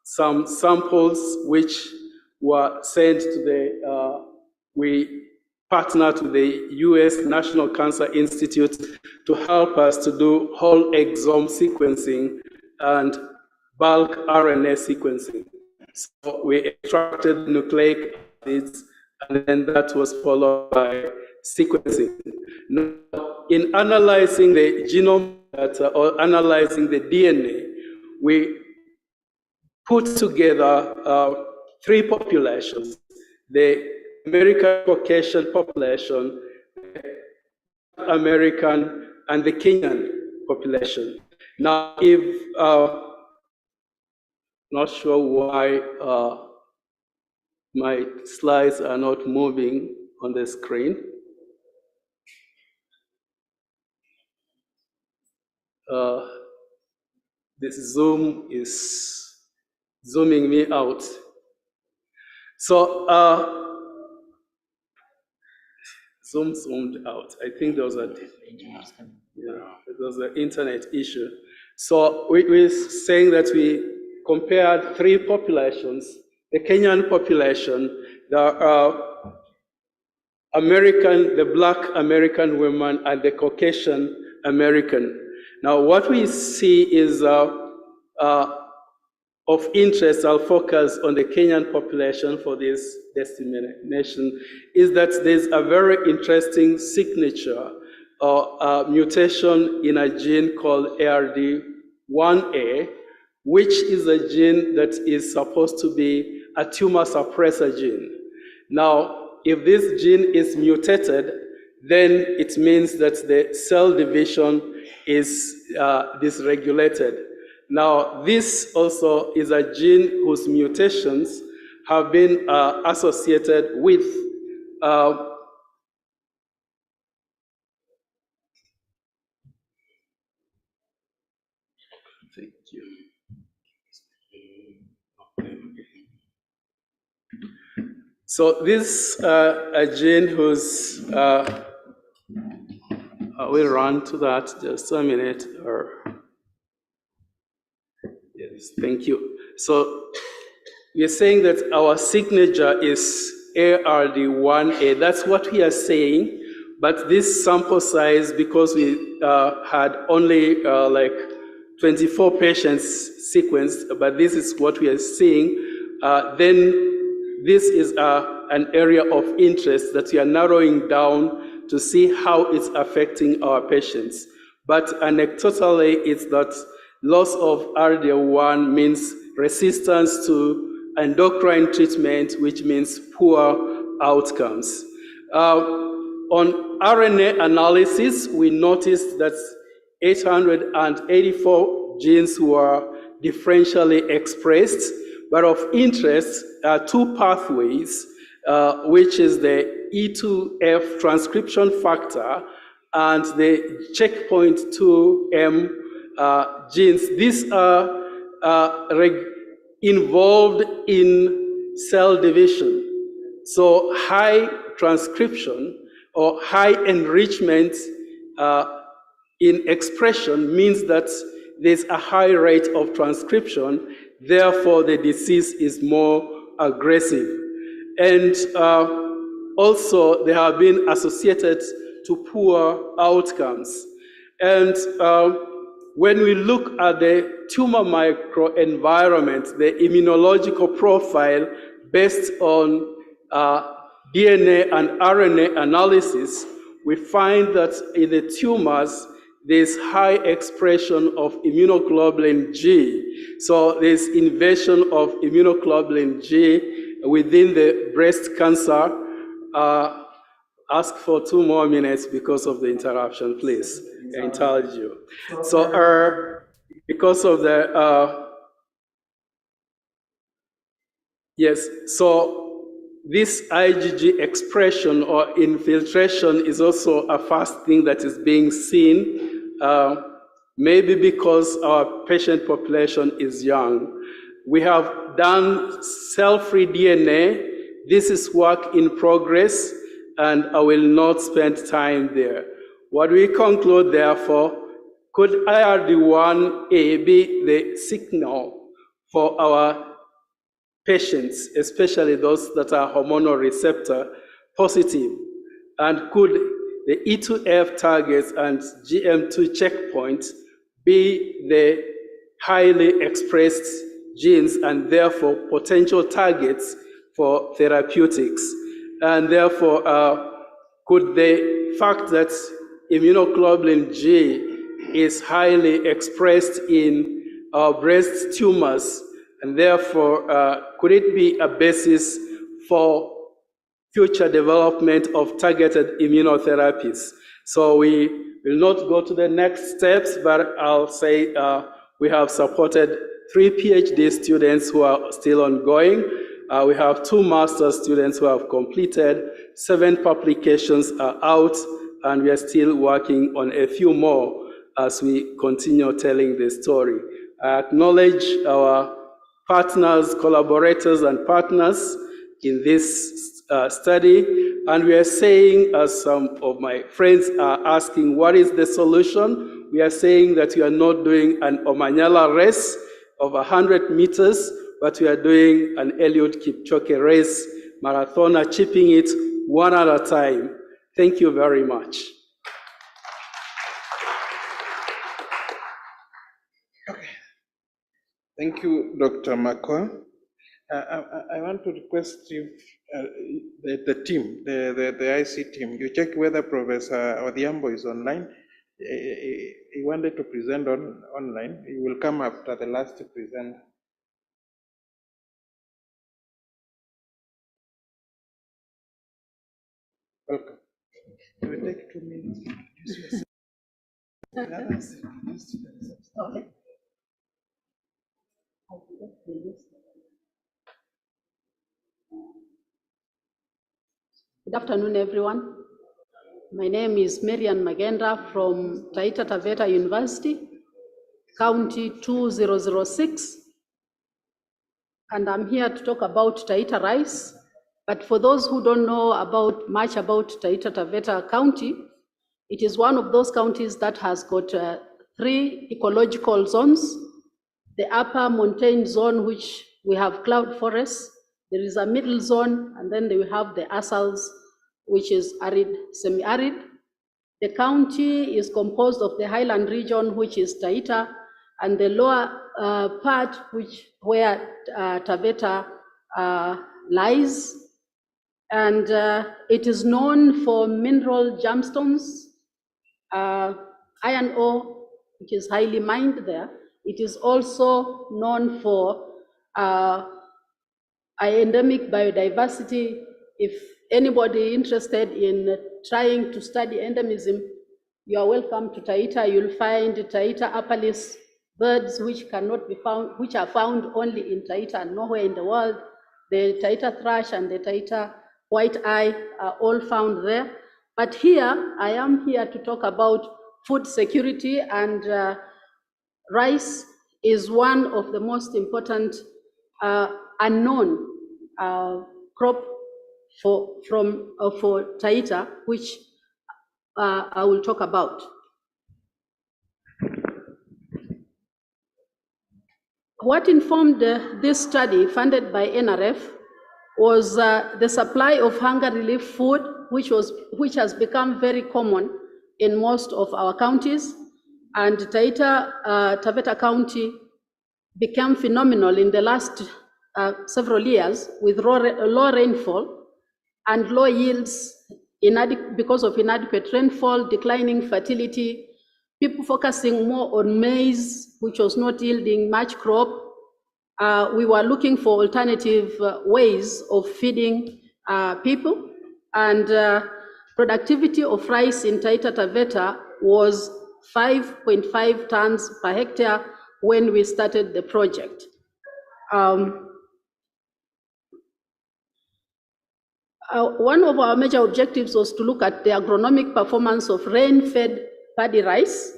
some samples which were sent to we partnered with the US National Cancer Institute to help us to do whole exome sequencing and bulk RNA sequencing. So we extracted nucleic acids, and then that was followed by sequencing. Now, in analyzing the genome data or analyzing the DNA, we put together 3 populations: the American Caucasian population, the American, and the Kenyan population. Now, if not sure why my slides are not moving on the screen. This Zoom is zooming me out. So Zoom zoomed out. I think there was an internet issue. So we're saying that we compared 3 populations: the Kenyan population, the American, the Black American women, and the Caucasian American. Now, what we see is of interest. I'll focus on the Kenyan population for this destination, is that there's a very interesting signature or mutation in a gene called ARD1A, which is a gene that is supposed to be a tumor suppressor gene. Now, if this gene is mutated, then it means that the cell division is dysregulated. Now, this also is a gene whose mutations have been associated with thank you. So this a gene whose we'll run to that just a minute. Yes, thank you. So we're saying that our signature is ARD1A. That's what we are saying. But this sample size, because we had only like 24 patients sequenced, but this is what we are seeing, then this is an area of interest that we are narrowing down to see how it's affecting our patients. But anecdotally, it's that loss of RD1 means resistance to endocrine treatment, which means poor outcomes. On RNA analysis, we noticed that 884 genes were differentially expressed, but of interest are 2 pathways, which is the E2F transcription factor and the checkpoint 2M genes. These are involved in cell division. So high transcription or high enrichment in expression means that there's a high rate of transcription, therefore the disease is more aggressive. And also they have been associated to poor outcomes. And when we look at the tumor microenvironment, the immunological profile based on DNA and RNA analysis, we find that in the tumors, there's high expression of immunoglobulin G. So there's invasion of immunoglobulin G within the breast cancer. Ask for 2 more minutes because of the interruption, please. I encourage you. So because of the, yes, so this IgG expression or infiltration is also a first thing that is being seen, maybe because our patient population is young. We have done cell-free DNA. This is work in progress, and I will not spend time there. What we conclude, therefore, could IRD1A be the signal for our patients, especially those that are hormonal receptor positive? And could the E2F targets and GM2 checkpoints be the highly expressed genes and therefore potential targets for therapeutics? And therefore, could the fact that immunoglobulin G is highly expressed in breast tumors, and therefore could it be a basis for future development of targeted immunotherapies? So we will not go to the next steps, but I'll say we have supported 3 PhD students who are still ongoing. We have 2 master students who have completed, 7 publications are out, and we are still working on a few more as we continue telling the story. I acknowledge our partners, collaborators, and partners in this study, and we are saying, as some of my friends are asking, what is the solution? We are saying that we are not doing an Omanyala race of 100 meters, but we are doing an Eliud Kipchoge race, marathoner, chipping it one at a time. Thank you very much.
Thank you, Dr. Makoha. I want to request you, the team, the IC team, you check whether Professor Odhiambo is online. He wanted to present online. He will come after the last presenter. Welcome. It will take 2 minutes to introduce yourself.
Okay. Good afternoon, everyone. My name is Marian Magenda from Taita Taveta University, County 2006. And I'm here to talk about Taita rice. But for those who don't know much about Taita Taveta County, it is one of those counties that has got 3 ecological zones. The upper montane zone, which we have cloud forests. There is a middle zone, and then we have the asals, which is arid, semi-arid. The county is composed of the highland region, which is Taita, and the lower part, where Taveta lies. And it is known for mineral gemstones, iron ore, which is highly mined there. It is also known for endemic biodiversity. If anybody interested in trying to study endemism, you are welcome to Taita. You'll find Taita apalis birds which cannot be found, which are found only in Taita and nowhere in the world. The Taita thrush and the Taita white eye are all found there. But here, I am here to talk about food security, and rice is one of the most important unknown crop for Taita, which I will talk about. What informed this study funded by NRF was the supply of hunger relief food, which has become very common in most of our counties. And Taveta County became phenomenal in the last several years with low rainfall and low yields because of inadequate rainfall, declining fertility, people focusing more on maize, which was not yielding much crop. We were looking for alternative ways of feeding people, and productivity of rice in Taita Taveta was 5.5 tons per hectare when we started the project. One of our major objectives was to look at the agronomic performance of rain-fed rice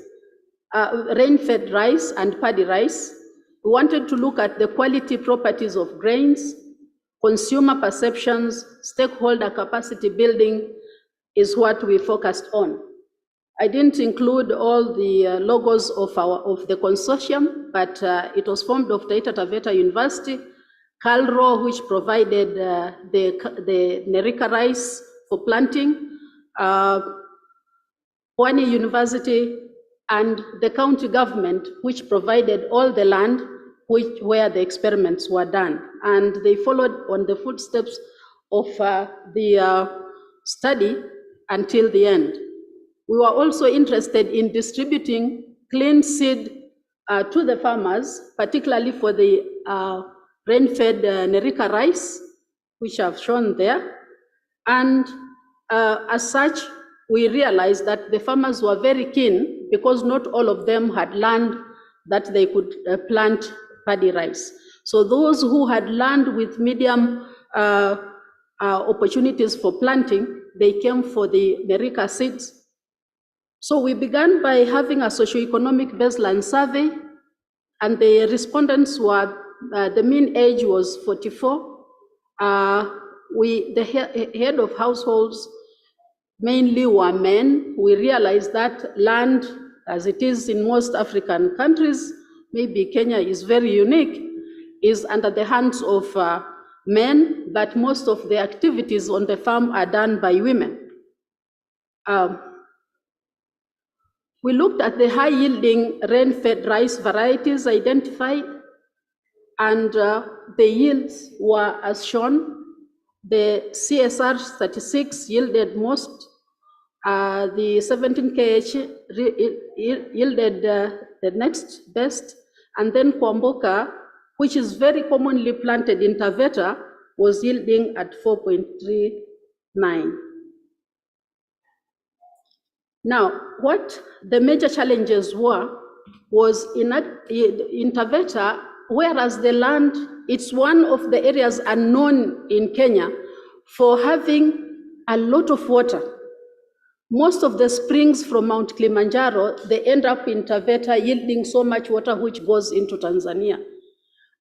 and paddy rice. We wanted to look at the quality properties of grains, consumer perceptions, stakeholder capacity building is what we focused on. I didn't include all the logos of the consortium, but it was formed of Taita Taveta University, Calro, which provided the Nerika rice for planting, Pwani University, and the county government, which provided all the land where the experiments were done. And they followed on the footsteps of the study until the end. We were also interested in distributing clean seed to the farmers, particularly for the rain-fed Nerika rice, which I've shown there. And as such, we realized that the farmers were very keen because not all of them had land that they could plant paddy rice. So those who had land with medium opportunities for planting, they came for the Nerika seeds. So we began by having a socioeconomic baseline survey, and the respondents were, the mean age was 44. The head of households mainly were men. We realized that land, as it is in most African countries, maybe Kenya is very unique, is under the hands of men, but most of the activities on the farm are done by women. We looked at the high-yielding rain-fed rice varieties identified, and the yields were as shown. The CSR 36 yielded most. The 17 kh yielded the next best, and then Kwamboka, which is very commonly planted in Taveta, was yielding at 4.39. Now, what the major challenges were was in Taveta, whereas the land, it's one of the areas unknown in Kenya for having a lot of water. Most of the springs from Mount Kilimanjaro, they end up in Taveta yielding so much water which goes into Tanzania.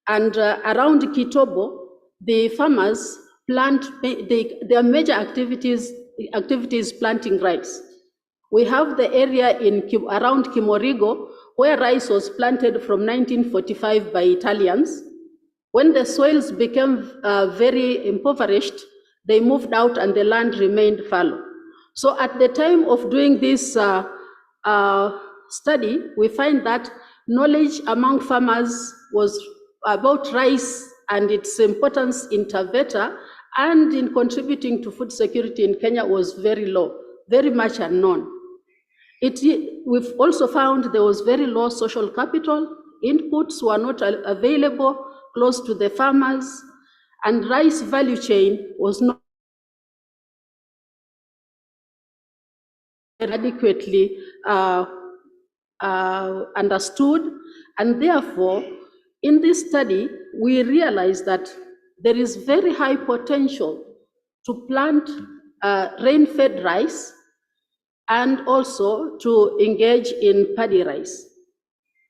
And around Kitobo, the farmers plant, their major activities planting rice. We have the area around Kimorigo, where rice was planted from 1945 by Italians. When the soils became very impoverished, they moved out and the land remained fallow. So at the time of doing this study, we find that knowledge among farmers was about rice and its importance in Taveta and in contributing to food security in Kenya was very low, very much unknown. We've also found there was very low social capital, inputs were not available close to the farmers, and rice value chain was not adequately understood, and therefore, in this study, we realized that there is very high potential to plant rain-fed rice and also to engage in paddy rice.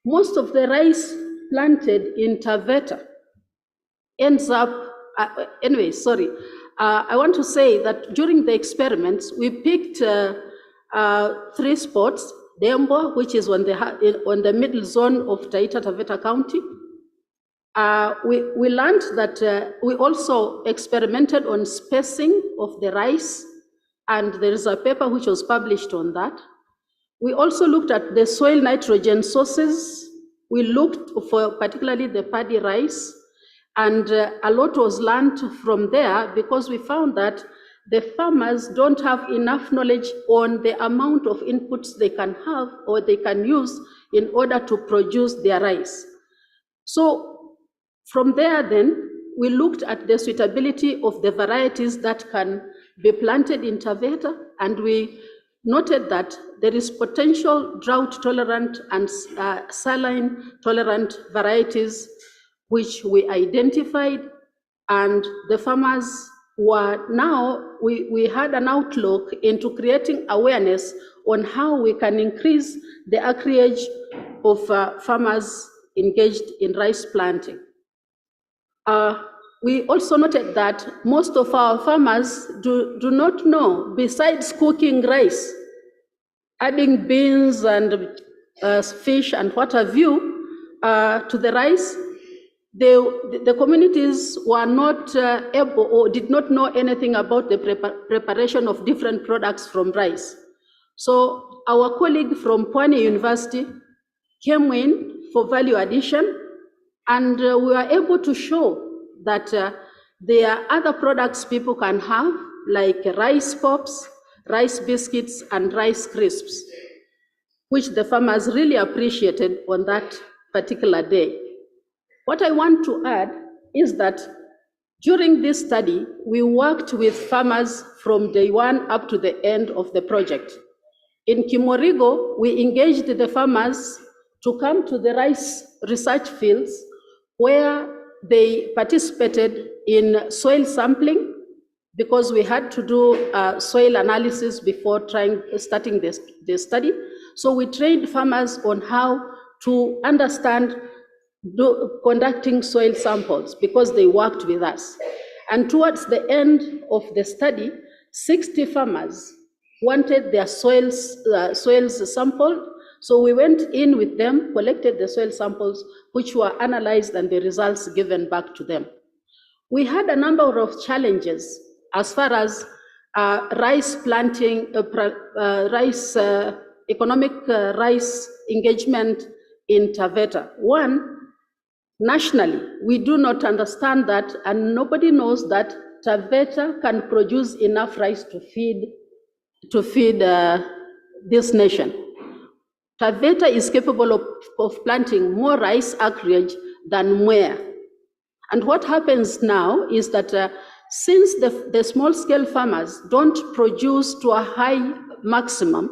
Most of the rice planted in Taveta ends up, I want to say that during the experiments, we picked 3 spots, Dembo, which is on the middle zone of Taita Taveta County. We learned that we also experimented on spacing of the rice, and there is a paper which was published on that. We also looked at the soil nitrogen sources. We looked for particularly the paddy rice, and a lot was learned from there because we found that the farmers don't have enough knowledge on the amount of inputs they can have or they can use in order to produce their rice. So from there then, we looked at the suitability of the varieties that can be planted in Taveta, and we noted that there is potential drought-tolerant and saline-tolerant varieties which we identified, and the farmers were now, we had an outlook into creating awareness on how we can increase the acreage of farmers engaged in rice planting. We also noted that most of our farmers do not know, besides cooking rice, adding beans and fish and what have you to the rice, the communities were not able or did not know anything about the preparation of different products from rice. So our colleague from Pwani University came in for value addition, and we were able to show that there are other products people can have, like rice pops, rice biscuits, and rice crisps, which the farmers really appreciated on that particular day. What I want to add is that during this study, we worked with farmers from day one up to the end of the project. In Kimorigo, we engaged the farmers to come to the rice research fields where they participated in soil sampling, because we had to do soil analysis before starting the study. So we trained farmers on how to understand conducting soil samples, because they worked with us. And towards the end of the study, 60 farmers wanted their soils sampled. So we went in with them, collected the soil samples, which were analyzed and the results given back to them. We had a number of challenges as far as rice planting, economic rice engagement in Taveta. One, nationally, we do not understand that, and nobody knows that Taveta can produce enough rice to feed this nation. Taveta is capable of planting more rice acreage than Mwea. And what happens now is that since the small-scale farmers don't produce to a high maximum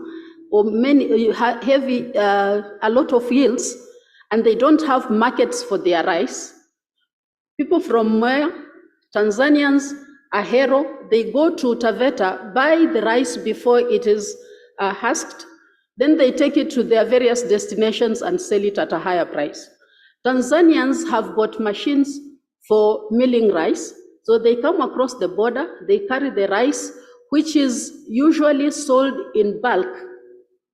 or a lot of yields, and they don't have markets for their rice, people from Mwea, Tanzanians, Ahero, they go to Taveta, buy the rice before it is husked, then they take it to their various destinations and sell it at a higher price. Tanzanians have got machines for milling rice, so they come across the border, they carry the rice, which is usually sold in bulk.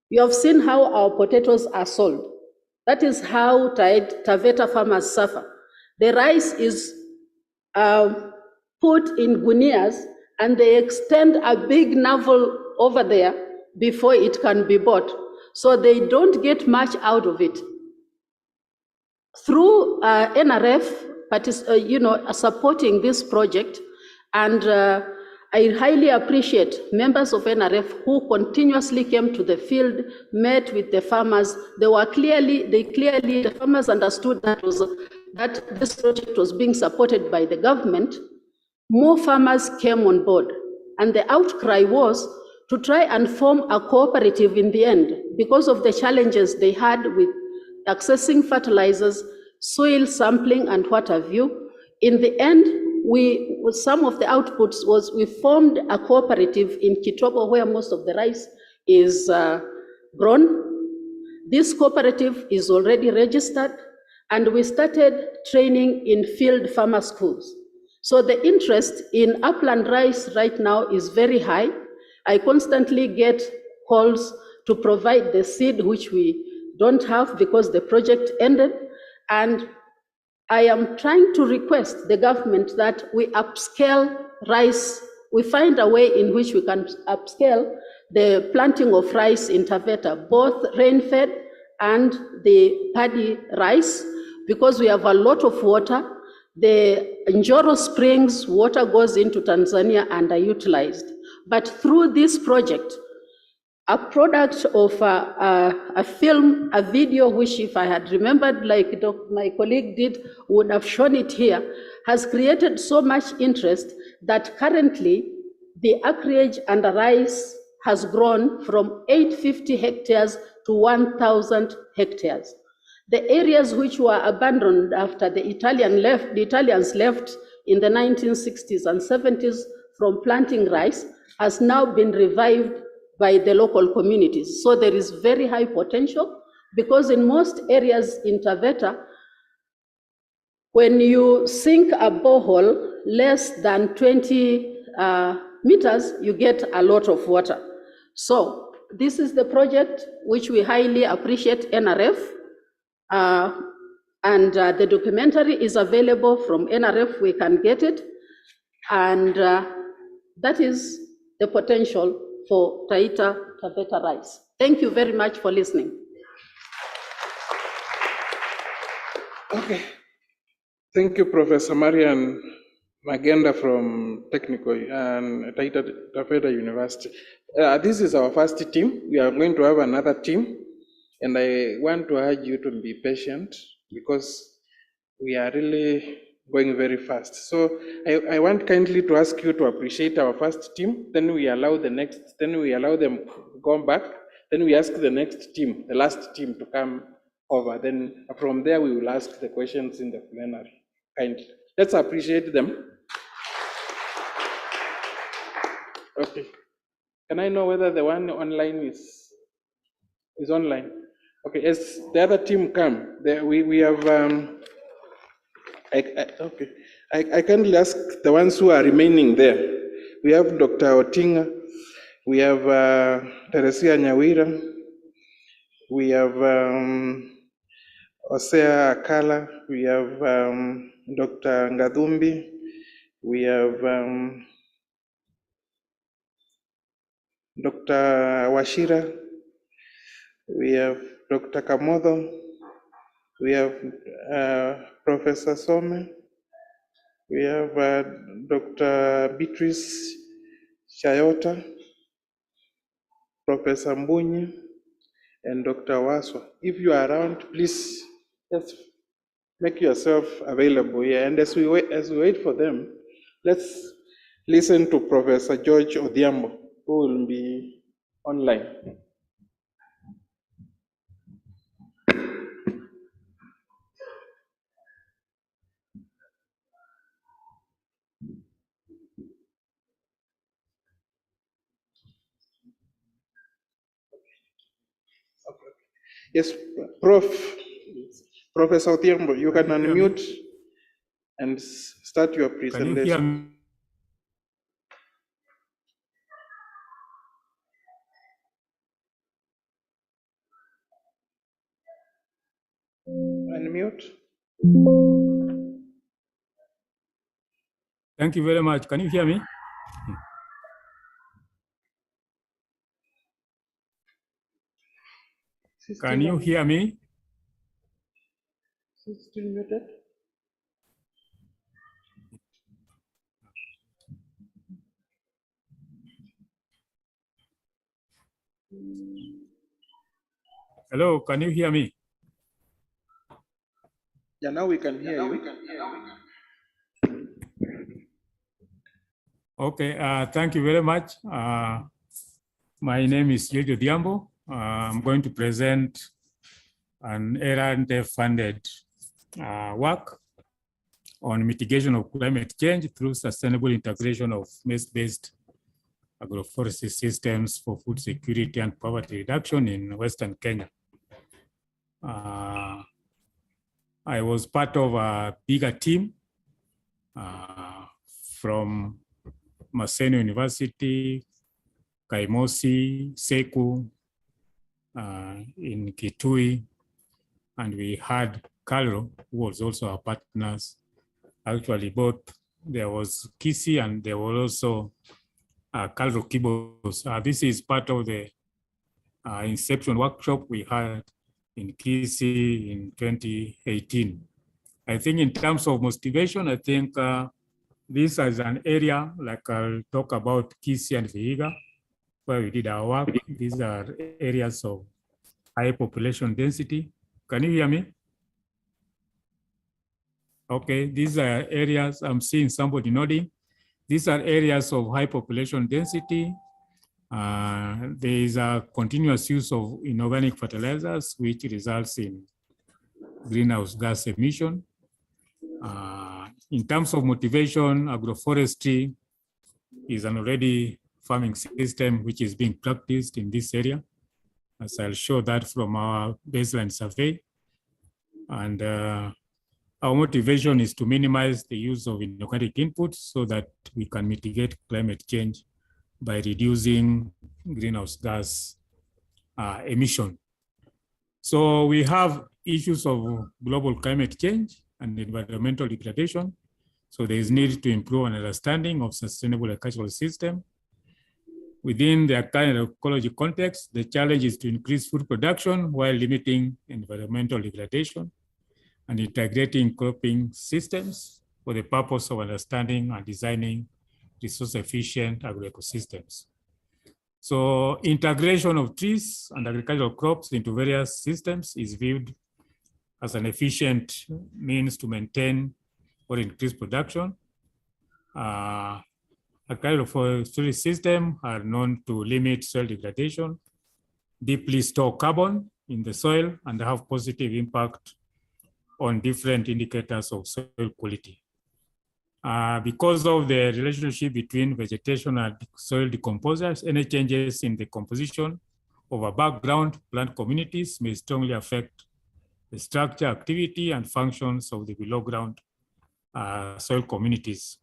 You have seen how our potatoes are sold. That is how Taveta farmers suffer. The rice is put in guineas, and they extend a big navel over there before it can be bought. So they don't get much out of it. Through NRF supporting this project, and I highly appreciate members of NRF who continuously came to the field, met with the farmers. The farmers understood that this project was being supported by the government. More farmers came on board, and the outcry was to try and form a cooperative in the end, because of the challenges they had with accessing fertilizers, soil sampling, and what have you. In the end, some of the outputs was we formed a cooperative in Kitobo, where most of the rice is grown. This cooperative is already registered, and we started training in field farmer schools. So the interest in upland rice right now is very high. I constantly get calls to provide the seed, which we don't have because the project ended. And I am trying to request the government that we upscale rice. We find a way in which we can upscale the planting of rice in Taveta, both rain-fed and the paddy rice, because we have a lot of water. The Njoro Springs water goes into Tanzania and are utilized. But through this project, a product of a film, a video, which if I had remembered like my colleague did, would have shown it here, has created so much interest that currently the acreage under rice has grown from 850 hectares to 1,000 hectares. The areas which were abandoned after the Italians left in the 1960s and 70s from planting rice has now been revived by the local communities. So there is very high potential, because in most areas in Taveta, when you sink a borehole less than 20 meters, you get a lot of water. So this is the project which we highly appreciate, NRF, and the documentary is available from NRF. We can get it, and that is the potential for Taita Taveta rice. Thank you very much for listening.
Okay. Thank you, Professor Marian Magenda from Technical and Taita Taveta University. This is our first team. We are going to have another team, and I want to urge you to be patient because we are really going very fast. So I want kindly to ask you to appreciate our first team. Then we allow the next. Then we allow them to come back. Then we ask the next team, the last team, to come over. Then from there we will ask the questions in the plenary. Kindly, let's appreciate them. Okay. Can I know whether the one online is online? Okay, as the other team come, we have, okay. I kindly ask the ones who are remaining there. We have Dr. Otinga, we have Teresia Nyawira, we have Osea Akala, we have Dr. Ngadumbi, we have Dr. Washira, we have Dr. Kamodo, we have Professor Some, we have Dr. Beatrice Chayota, Professor Mbunyi, and Dr. Waswa. If you are around, please just make yourself available here. And as we wait for them, let's listen to Professor George Odhiambo, who will be online. Yes, Professor Odhiambo, you can unmute and start your presentation. Unmute.
Thank you very much. Can you hear me? Can you hear me?
Still muted.
Hello, can you hear me?
Yeah, now we can hear you.
Okay, thank you very much. My name is George Odhiambo. I'm going to present an NRF-funded work on mitigation of climate change through sustainable integration of maize-based agroforestry systems for food security and poverty reduction in Western Kenya. I was part of a bigger team from Maseno University, Kaimosi, Seku, in Kitui, and we had Carlo, who was also our partners. Actually, both there was Kisi and there was also Carlo Kibos. This is part of the inception workshop we had in Kisi in 2018. I think in terms of motivation, I think this is an area, like I'll talk about Kisi and Vihiga, where we did our work. These are areas of high population density. Can you hear me? Okay, these are areas, I'm seeing somebody nodding. These are areas of high population density. There is a continuous use of inorganic fertilizers, which results in greenhouse gas emission. In terms of motivation, agroforestry is an already farming system which is being practiced in this area, as I'll show that from our baseline survey. And our motivation is to minimize the use of inorganic inputs so that we can mitigate climate change by reducing greenhouse gas emission. So we have issues of global climate change and environmental degradation. So there is need to improve an understanding of sustainable agricultural system. Within the current ecology context, the challenge is to increase food production while limiting environmental degradation and integrating cropping systems for the purpose of understanding and designing resource-efficient agroecosystems. So integration of trees and agricultural crops into various systems is viewed as an efficient means to maintain or increase production. Agricultural forestry systems are known to limit soil degradation, deeply store carbon in the soil, and have positive impact on different indicators of soil quality. Because of the relationship between vegetation and soil decomposers, any changes in the composition of a background plant communities may strongly affect the structure, activity, and functions of the below ground soil communities.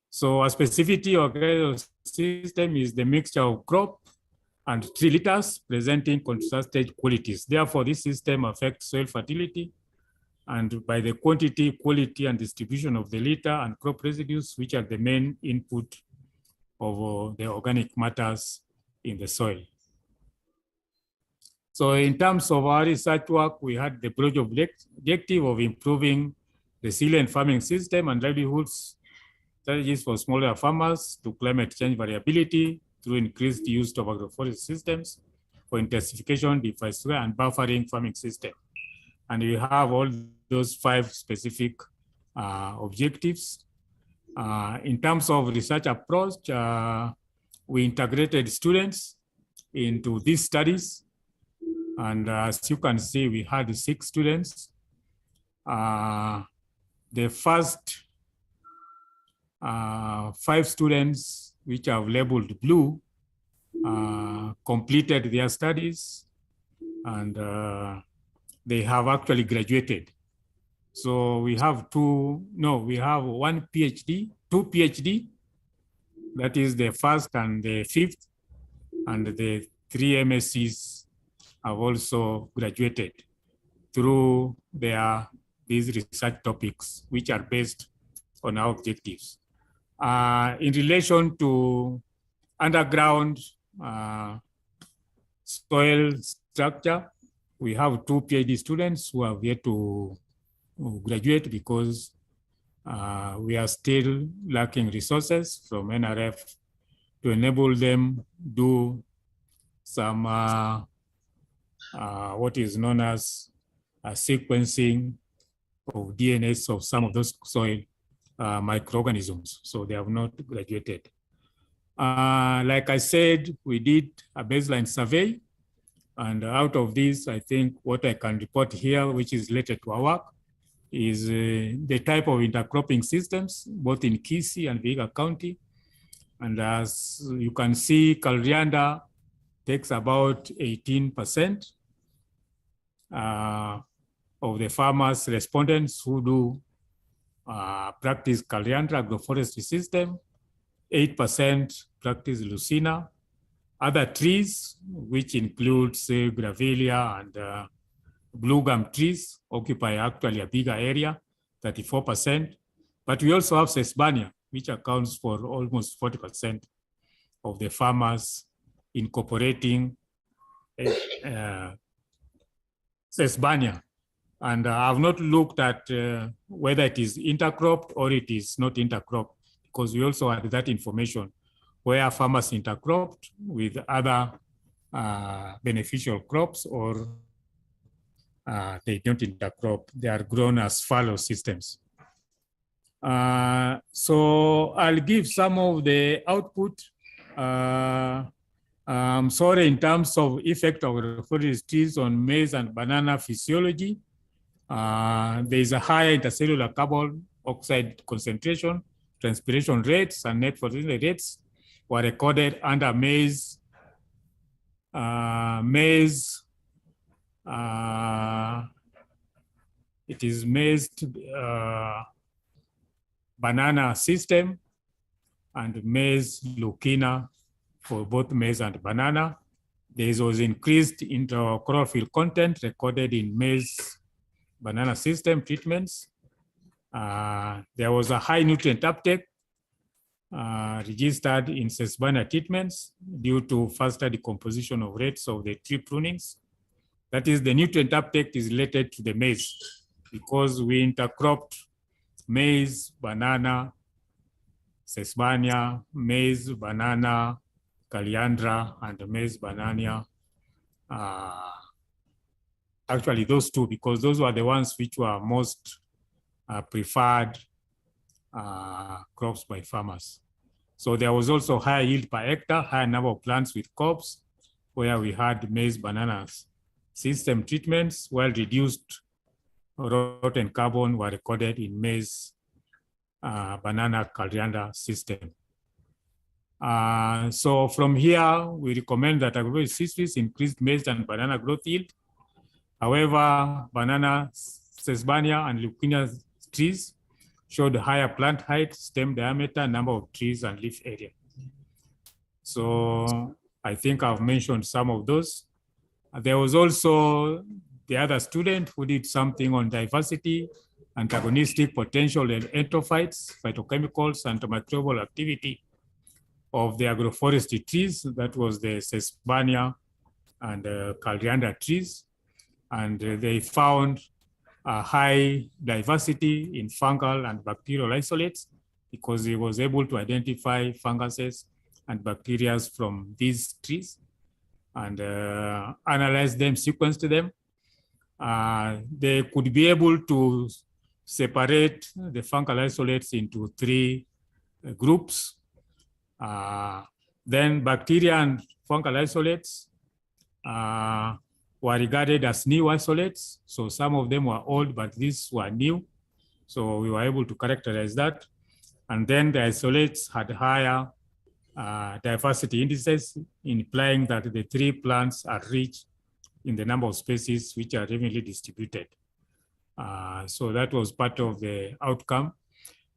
So a specificity of the system is the mixture of crop and tree litters presenting contrasted qualities. Therefore, this system affects soil fertility and by the quantity, quality, and distribution of the litter and crop residues, which are the main input of the organic matters in the soil. So in terms of our research work, we had the broad objective of improving resilient farming system and livelihoods strategies for smaller farmers to climate change variability through increased use of agroforestry systems for intensification, deforestation, and buffering farming system. And we have all those 5 specific objectives. In terms of research approach, we integrated students into these studies. And as you can see, we had 6 students. The first 5 students, which are labeled blue, completed their studies, and they have actually graduated. So we have we have 1 PhD, 2 PhD, that is the first and the 5th, and the 3 MSCs have also graduated through these research topics, which are based on our objectives. In relation to underground soil structure, we have 2 PhD students who have yet to graduate because we are still lacking resources from NRF to enable them do some what is known as sequencing of DNAs of some of those soil microorganisms. So they have not graduated. Like I said, we did a baseline survey. And out of this, I think what I can report here, which is related to our work, is the type of intercropping systems, both in Kisii and Vihiga County. And as you can see, coriander takes about 18% of the farmers' respondents who do practice coriander agroforestry system. 8% practice lucina. Other trees, which includes gravelia and blue gum trees, occupy actually a bigger area, 34%. But we also have sesbania, which accounts for almost 40% of the farmers incorporating sesbania. And I've not looked at whether it is intercropped or it is not intercropped, because we also had that information where farmers intercropped with other beneficial crops, or they don't intercrop. They are grown as fallow systems. So I'll give some of the output. Sorry, in terms of effect of agroforestry trees on maize and banana physiology, there is a higher intercellular carbon oxide concentration, transpiration rates, and net fertility rates were recorded under maize, it is maize banana system and maize lucina for both maize and banana. There was increased interchlorophyll content recorded in maize banana system treatments. There was a high nutrient uptake registered in sesbania treatments due to faster decomposition of rates of the tree prunings. That is, the nutrient uptake is related to the maize because we intercropped maize, banana, sesbania, maize, banana, Caliandra and maize banana. Actually, those two, because those were the ones which were most preferred crops by farmers. So there was also higher yield per hectare, higher number of plants with crops, where we had maize bananas. System treatments, while reduced rotten carbon were recorded in maize banana coriander system. So from here, we recommend that agroforestry systems increased maize and banana growth yield. However, banana, sesbania, and leukemia trees showed higher plant height, stem diameter, number of trees, and leaf area. So I think I've mentioned some of those. There was also the other student who did something on diversity, antagonistic potential and entrophytes, phytochemicals, and microbial activity of the agroforestry trees. That was the sesbania and coriander trees. And they found a high diversity in fungal and bacterial isolates because he was able to identify funguses and bacteria from these trees and analyze them, sequence them. They could be able to separate the fungal isolates into three groups. Then bacteria and fungal isolates were regarded as new isolates. So some of them were old, but these were new. So we were able to characterize that. And then the isolates had higher diversity indices, implying that the three plants are rich in the number of species which are evenly distributed. So that was part of the outcome.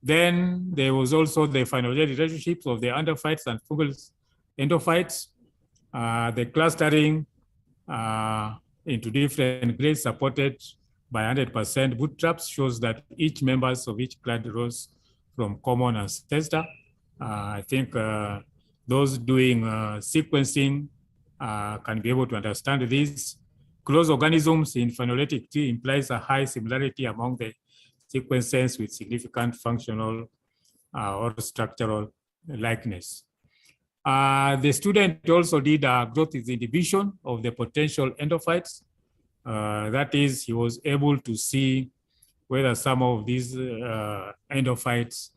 Then there was also the phylogenetic relationships of the endophytes and fungal endophytes. The clustering into different grades supported by 100% bootstraps shows that each members of each clade rose from common ancestor. I think those doing sequencing can be able to understand this. Close organisms in phylogenetic tree implies a high similarity among the sequences with significant functional or structural likeness. The student also did growth inhibition of the potential endophytes. That is, he was able to see whether some of these endophytes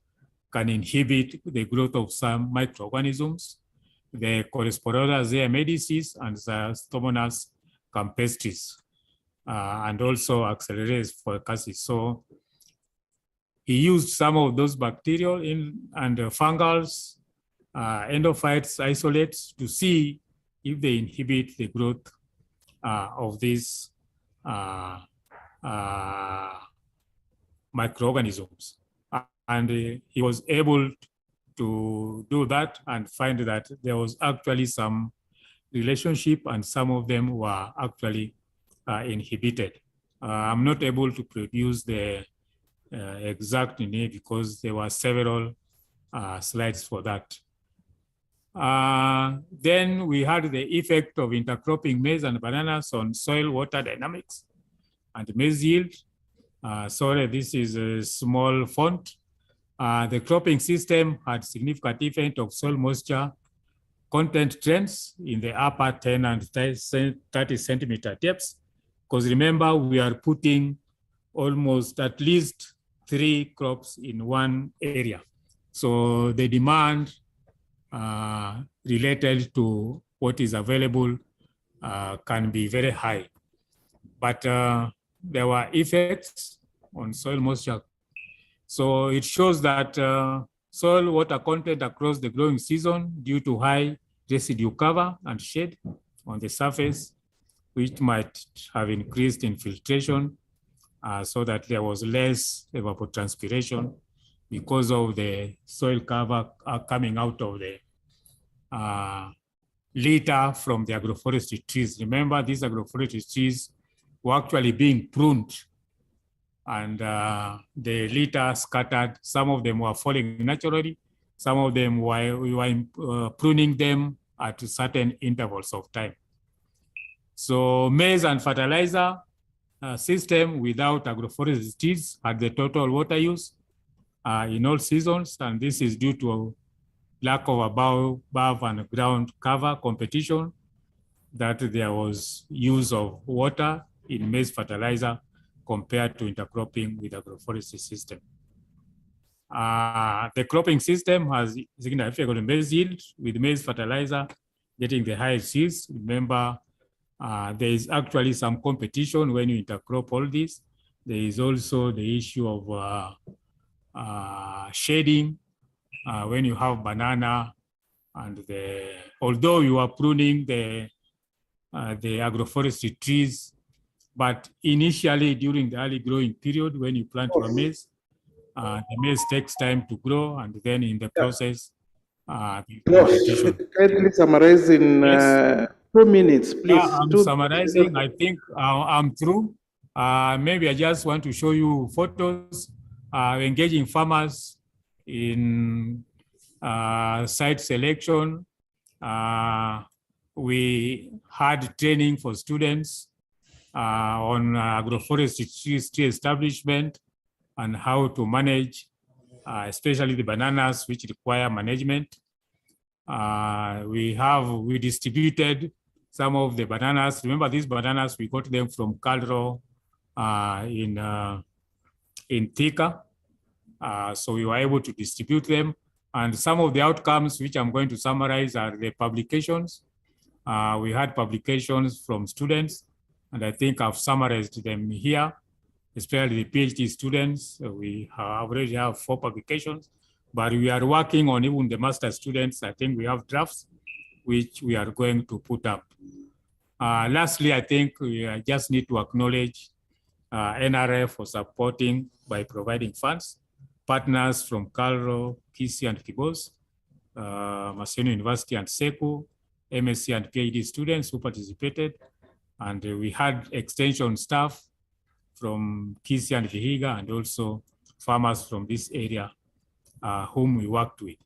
can inhibit the growth of some microorganisms, the Coriosporidia zeamedicis and the Stomonas campestris, and also accelerates forecasis. So he used some of those bacterial and fungals, endophytes, isolates to see if they inhibit the growth of these microorganisms. And he was able to do that and find that there was actually some relationship and some of them were actually inhibited. I'm not able to produce the exact name because there were several slides for that. Then we had the effect of intercropping maize and bananas on soil water dynamics and maize yield. Sorry, this is a small font. The cropping system had significant effect of soil moisture content trends in the upper 10 and 30 centimeter depths. Because remember, we are putting almost at least 3 crops in one area. So the demand related to what is available can be very high. But there were effects on soil moisture. So it shows that soil water content across the growing season due to high residue cover and shade on the surface, which might have increased infiltration so that there was less evapotranspiration because of the soil cover coming out of the litter from the agroforestry trees. Remember, these agroforestry trees were actually being pruned and the litter scattered. Some of them were falling naturally. Some of them we were pruning them at certain intervals of time. So maize and fertilizer system without agroforestry trees had the total water use in all seasons, and this is due to lack of above and ground cover competition, that there was use of water in maize fertilizer compared to intercropping with agroforestry system. The cropping system has significant effect on maize yield, with maize fertilizer getting the highest yields. Remember, there is actually some competition when you intercrop all this. There is also the issue of shading when you have banana, and although you are pruning the agroforestry trees, but initially during the early growing period when you plant your maize, the maize takes time to grow, and then in the process,
Kindly summarize in 2 minutes, please.
Yeah, I'm summarizing. I think I'm through. Maybe I just want to show you photos engaging farmers in site selection. We had training for students on agroforestry tree establishment and how to manage, especially the bananas, which require management. We distributed some of the bananas. Remember, these bananas, we got them from Calro in Thika. So we were able to distribute them. And some of the outcomes, which I'm going to summarize, are the publications. We had publications from students, and I think I've summarized them here, especially the PhD students. We already have 4 publications, but we are working on even the master students. I think we have drafts, which we are going to put up. Lastly, I think we just need to acknowledge NRF for supporting by providing funds, partners from Calro, Kisi, and Kibos, Maseno University and SECU, MSc and PhD students who participated, and we had extension staff from Kisi and Vihiga, and also farmers from this area whom we worked with.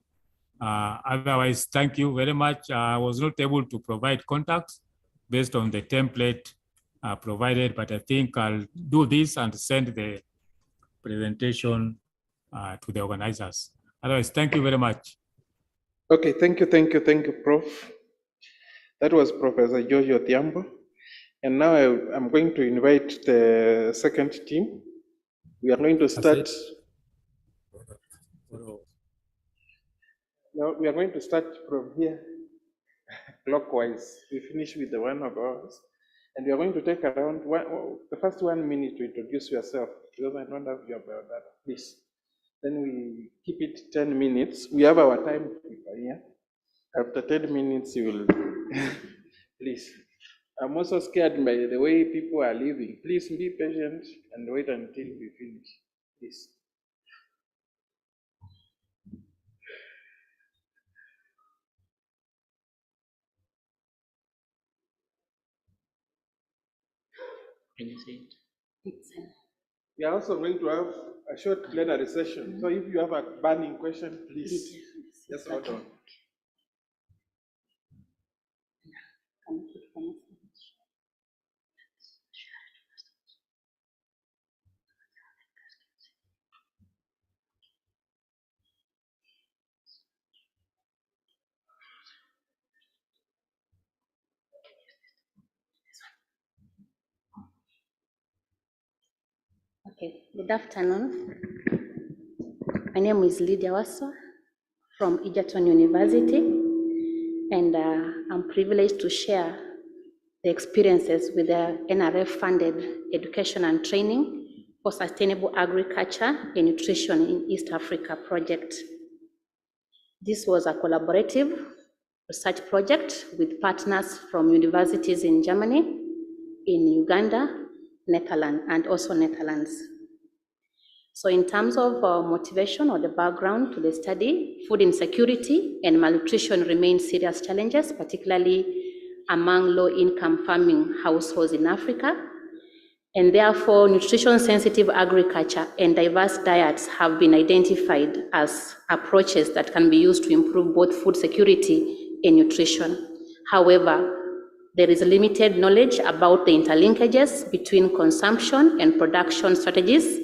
Otherwise, thank you very much. I was not able to provide contacts based on the template provided, but I think I'll do this and send the presentation to the organizers. Otherwise, thank you very much.
Okay, thank you, Prof. That was Professor Giorgio Tiambo. And now I'm going to invite the second team. We are going to start. Now we are going to start from here, clockwise. We finish with the one of ours. And we are going to take around the first 1 minute to introduce yourself, because I don't have your biodata, please. Then we keep it 10 minutes. We have our time here. After 10 minutes, you will, please. I'm also scared by the way people are living. Please be patient and wait until we finish, please.
Can you see it?
We are also going to have a short plenary session. So if you have a burning question, please just hold on.
Okay, good afternoon. My name is Lydia Wasso from Egerton University, and I'm privileged to share the experiences with the NRF-funded education and training for sustainable agriculture and nutrition in East Africa project. This was a collaborative research project with partners from universities in Germany, in Uganda, Netherlands, and also Netherlands. So in terms of motivation or the background to the study, food insecurity and malnutrition remain serious challenges, particularly among low-income farming households in Africa. And therefore, nutrition-sensitive agriculture and diverse diets have been identified as approaches that can be used to improve both food security and nutrition. However, there is limited knowledge about the interlinkages between consumption and production strategies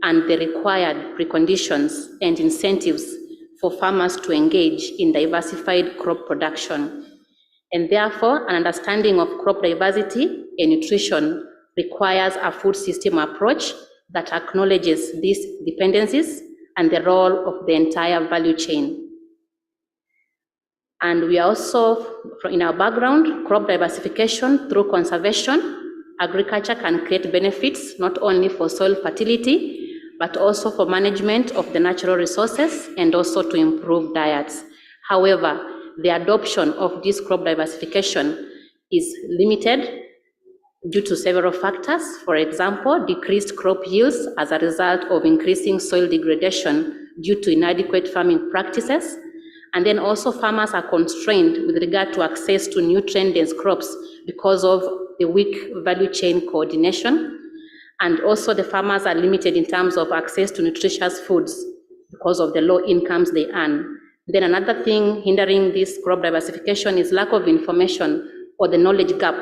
and the required preconditions and incentives for farmers to engage in diversified crop production. And therefore, an understanding of crop diversity and nutrition requires a food system approach that acknowledges these dependencies and the role of the entire value chain. And we are also, in our background, crop diversification through conservation. Agriculture can create benefits not only for soil fertility, but also for management of the natural resources and also to improve diets. However, the adoption of this crop diversification is limited due to several factors. For example, decreased crop yields as a result of increasing soil degradation due to inadequate farming practices. And then also farmers are constrained with regard to access to nutrient-dense crops because of the weak value chain coordination. And also the farmers are limited in terms of access to nutritious foods because of the low incomes they earn. Then another thing hindering this crop diversification is lack of information or the knowledge gap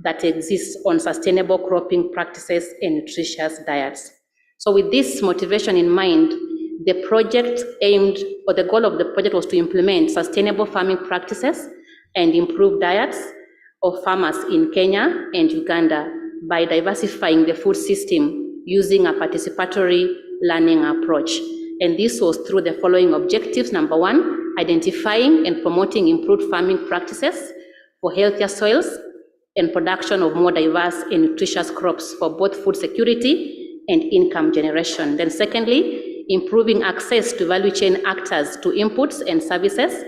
that exists on sustainable cropping practices and nutritious diets. So with this motivation in mind, the project aimed, or the goal of the project was to implement sustainable farming practices and improve diets of farmers in Kenya and Uganda by diversifying the food system using a participatory learning approach. And this was through the following objectives. Number one, identifying and promoting improved farming practices for healthier soils and production of more diverse and nutritious crops for both food security and income generation. Then secondly, improving access to value chain actors to inputs and services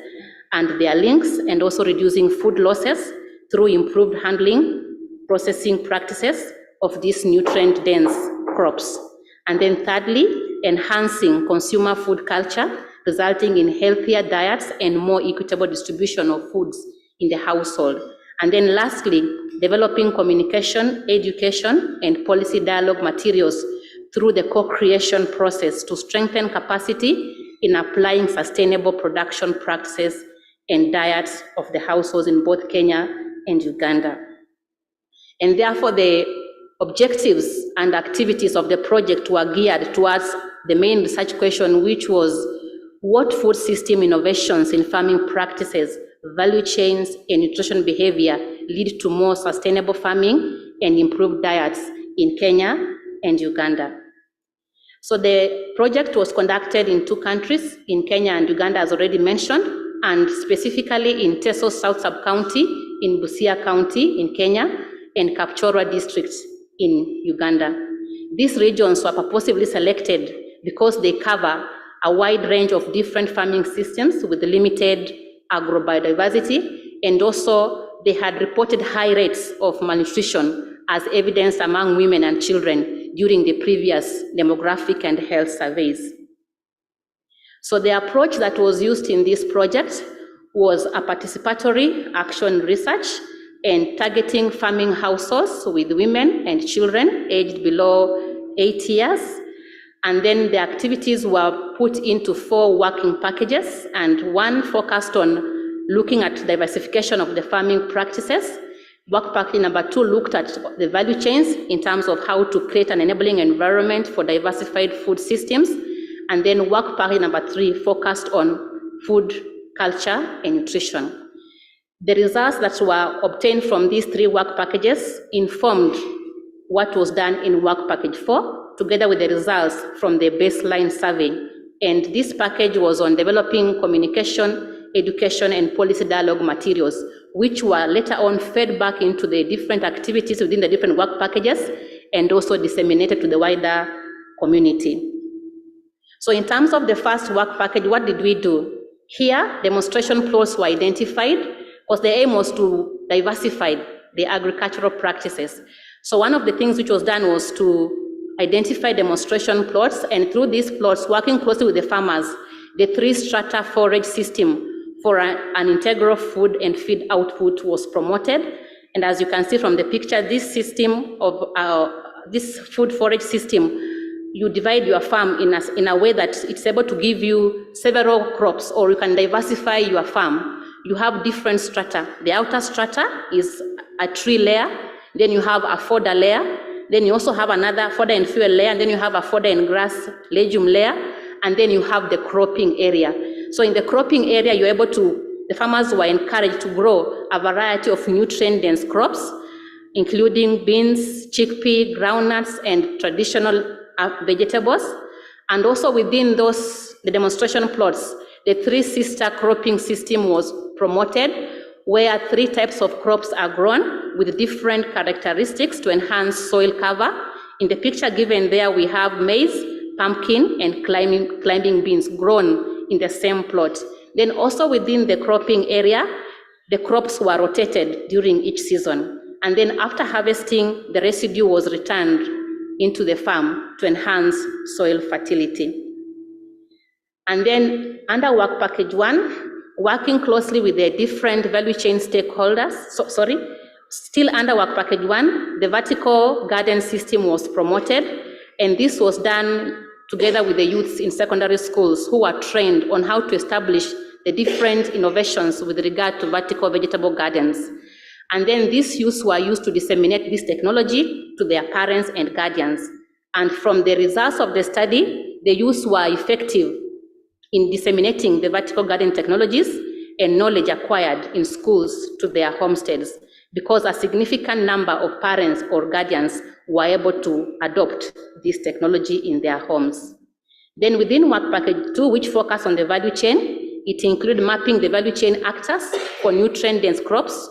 and their links, and also reducing food losses through improved handling, processing practices of these nutrient-dense crops. And then thirdly, enhancing consumer food culture, resulting in healthier diets and more equitable distribution of foods in the household. And then lastly, developing communication, education, and policy dialogue materials through the co-creation process to strengthen capacity in applying sustainable production practices and diets of the households in both Kenya and Uganda. And therefore, the objectives and activities of the project were geared towards the main research question, which was what food system innovations in farming practices, value chains, and nutrition behavior lead to more sustainable farming and improved diets in Kenya and Uganda. So the project was conducted in 2 countries, in Kenya and Uganda, as already mentioned, and specifically in Teso South Sub-County, in Busia County in Kenya, and Kapchorwa District in Uganda. These regions were purposely selected because they cover a wide range of different farming systems with limited agrobiodiversity, and also they had reported high rates of malnutrition as evidenced among women and children during the previous demographic and health surveys. So the approach that was used in this project was a participatory action research and targeting farming households with women and children aged below 8 years. And then the activities were put into 4 working packages, and one focused on looking at diversification of the farming practices. Work package number 2 looked at the value chains in terms of how to create an enabling environment for diversified food systems. And then work package number 3 focused on food culture and nutrition. The results that were obtained from these 3 work packages informed what was done in work package 4, together with the results from the baseline survey. And this package was on developing communication, education, and policy dialogue materials, which were later on fed back into the different activities within the different work packages and also disseminated to the wider community. So in terms of the first work package, what did we do? Here, demonstration plots were identified because the aim was to diversify the agricultural practices. So one of the things which was done was to identify demonstration plots, and through these plots, working closely with the farmers, the 3-strata forage system for an integral food and feed output was promoted. And as you can see from the picture, this system of this food forage system, you divide your farm in a way that it's able to give you several crops, or you can diversify your farm. You have different strata. The outer strata is a tree layer, then you have a fodder layer, then you also have another fodder and fuel layer, and then you have a fodder and grass legume layer, and then you have the cropping area. So in the cropping area, the farmers were encouraged to grow a variety of nutrient-dense crops, including beans, chickpea, groundnuts, and traditional vegetables. And also within the demonstration plots, the 3 sister cropping system was promoted, where 3 types of crops are grown with different characteristics to enhance soil cover. In the picture given there, we have maize, pumpkin, and climbing beans grown in the same plot. Then also within the cropping area, the crops were rotated during each season. And then after harvesting, the residue was returned into the farm to enhance soil fertility. And then under work package 1, working closely with the different value chain stakeholders, still under work package 1, the vertical garden system was promoted, and this was done together with the youths in secondary schools who were trained on how to establish the different innovations with regard to vertical vegetable gardens. And then these youths were used to disseminate this technology to their parents and guardians. And from the results of the study, the youths were effective in disseminating the vertical garden technologies and knowledge acquired in schools to their homesteads, because a significant number of parents or guardians were able to adopt this technology in their homes. Then within work package 2, which focused on the value chain, it included mapping the value chain actors for nutrient-dense crops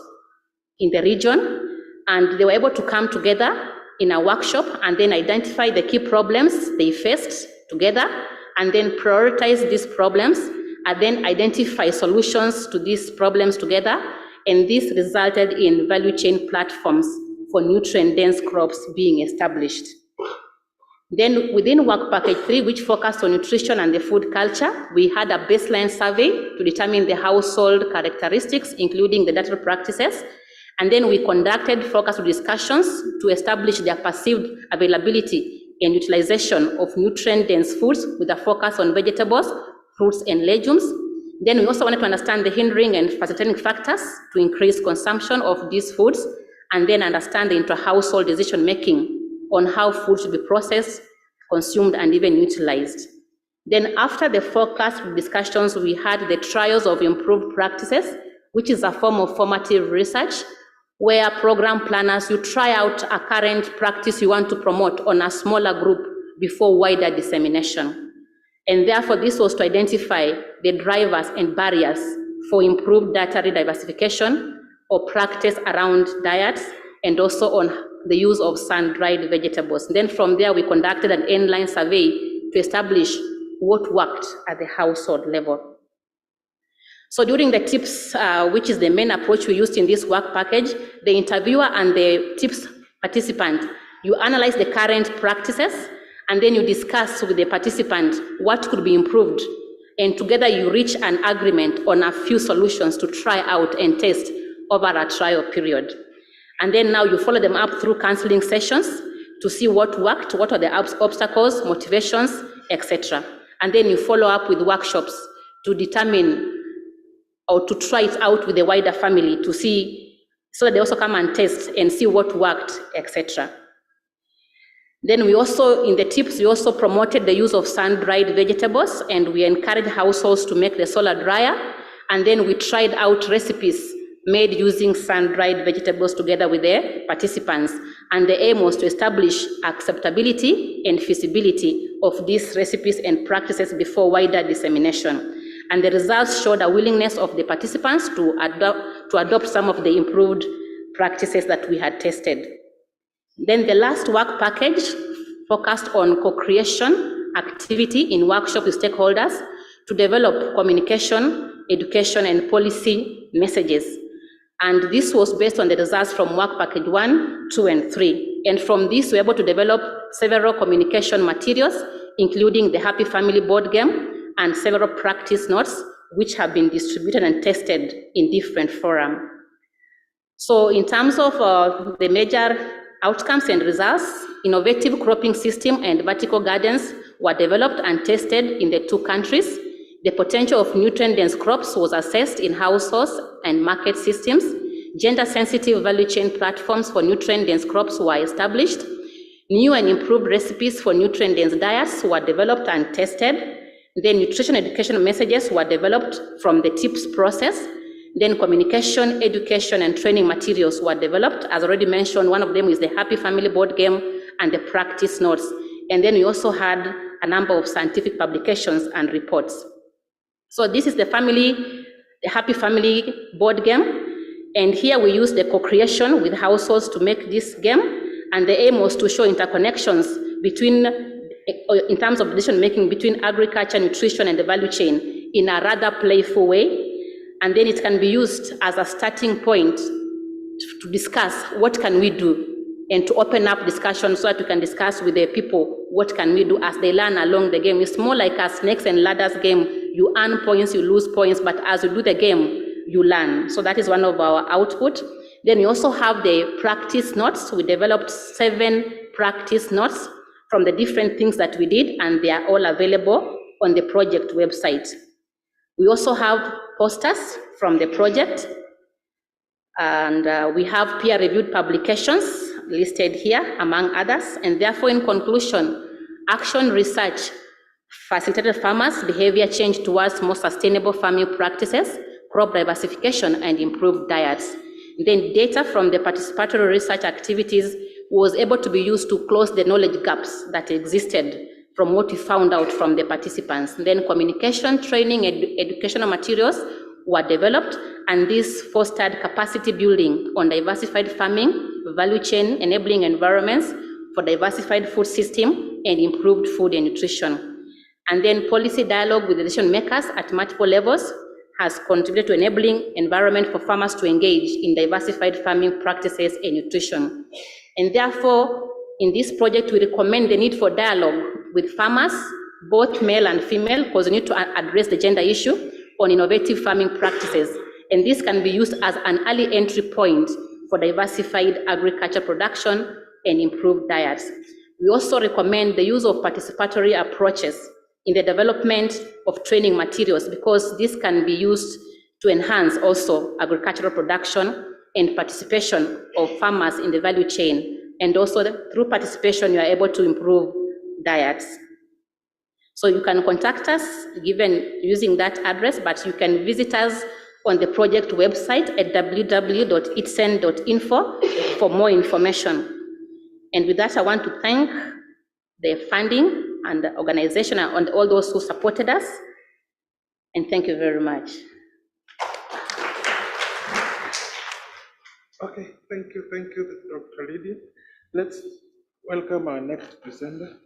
in the region, and they were able to come together in a workshop and then identify the key problems they faced together, and then prioritize these problems, and then identify solutions to these problems together, and this resulted in value chain platforms for nutrient-dense crops being established. Then within work package 3, which focused on nutrition and the food culture, we had a baseline survey to determine the household characteristics, including the dietary practices, and then we conducted focus discussions to establish their perceived availability and utilization of nutrient-dense foods with a focus on vegetables, fruits, and legumes. Then we also wanted to understand the hindering and facilitating factors to increase consumption of these foods, and then understand the inter-household decision-making on how food should be processed, consumed, and even utilized. Then after the focus discussions, we had the trials of improved practices, which is a form of formative research, where program planners, you try out a current practice you want to promote on a smaller group before wider dissemination. And therefore, this was to identify the drivers and barriers for improved dietary diversification or practice around diets, and also on the use of sun-dried vegetables. Then from there, we conducted an inline survey to establish what worked at the household level. So during the tips, which is the main approach we used in this work package, the interviewer and the tips participant, you analyze the current practices, and then you discuss with the participant what could be improved. And together you reach an agreement on a few solutions to try out and test over a trial period. And then now you follow them up through counseling sessions to see what worked, what are the obstacles, motivations, etc. And then you follow up with workshops to determine or to try it out with the wider family to see, so that they also come and test and see what worked, etc. Then we also, in the tips, we also promoted the use of sun-dried vegetables, and we encouraged households to make the solar dryer, and then we tried out recipes made using sun-dried vegetables together with the participants. And the aim was to establish acceptability and feasibility of these recipes and practices before wider dissemination. And the results showed a willingness of the participants to adopt some of the improved practices that we had tested. Then the last work package focused on co-creation activity in workshop with stakeholders to develop communication, education, and policy messages. And this was based on the results from work package 1, 2, and 3. And from this, we were able to develop several communication materials, including the Happy Family board game and several practice notes, which have been distributed and tested in different forums. So in terms of the major outcomes and results, innovative cropping system and vertical gardens were developed and tested in the 2 countries. The potential of nutrient-dense crops was assessed in households and market systems. Gender-sensitive value chain platforms for nutrient-dense crops were established. New and improved recipes for nutrient-dense diets were developed and tested. Then nutrition education messages were developed from the tips process. Then communication, education, and training materials were developed. As already mentioned, one of them is the Happy Family board game and the practice notes. And then we also had a number of scientific publications and reports. So this is the Happy Family board game. And here we use the co-creation with households to make this game. And the aim was to show interconnections in terms of decision-making between agriculture, nutrition, and the value chain in a rather playful way. And then it can be used as a starting point to discuss what can we do and to open up discussion so that we can discuss with the people what can we do as they learn along the game. It's more like a snakes and ladders game. You earn points, you lose points, but as you do the game, you learn. So that is one of our output. Then we also have the practice notes. We developed 7 practice notes from the different things that we did, and they are all available on the project website. We also have posters from the project, and we have peer-reviewed publications listed here, among others. And therefore, in conclusion, action research facilitated farmers' behavior change towards more sustainable farming practices, crop diversification, and improved diets. Then data from the participatory research activities was able to be used to close the knowledge gaps that existed from what we found out from the participants. Then communication, training, and educational materials were developed, and this fostered capacity building on diversified farming, value chain, enabling environments for diversified food system, and improved food and nutrition. And then policy dialogue with decision makers at multiple levels has contributed to enabling environment for farmers to engage in diversified farming practices and nutrition. And therefore, in this project, we recommend the need for dialogue with farmers, both male and female, because we need to address the gender issue on innovative farming practices. And this can be used as an early entry point for diversified agriculture production and improved diets. We also recommend the use of participatory approaches in the development of training materials, because this can be used to enhance also agricultural production and participation of farmers in the value chain. And also through participation, you are able to improve diets. So you can contact us using that address, but you can visit us on the project website at www.itsen.info for more information. And with that, I want to thank the funding and the organization and all those who supported us. And thank you very much.
Okay, thank you, Dr. Lydia. Let's welcome our next presenter.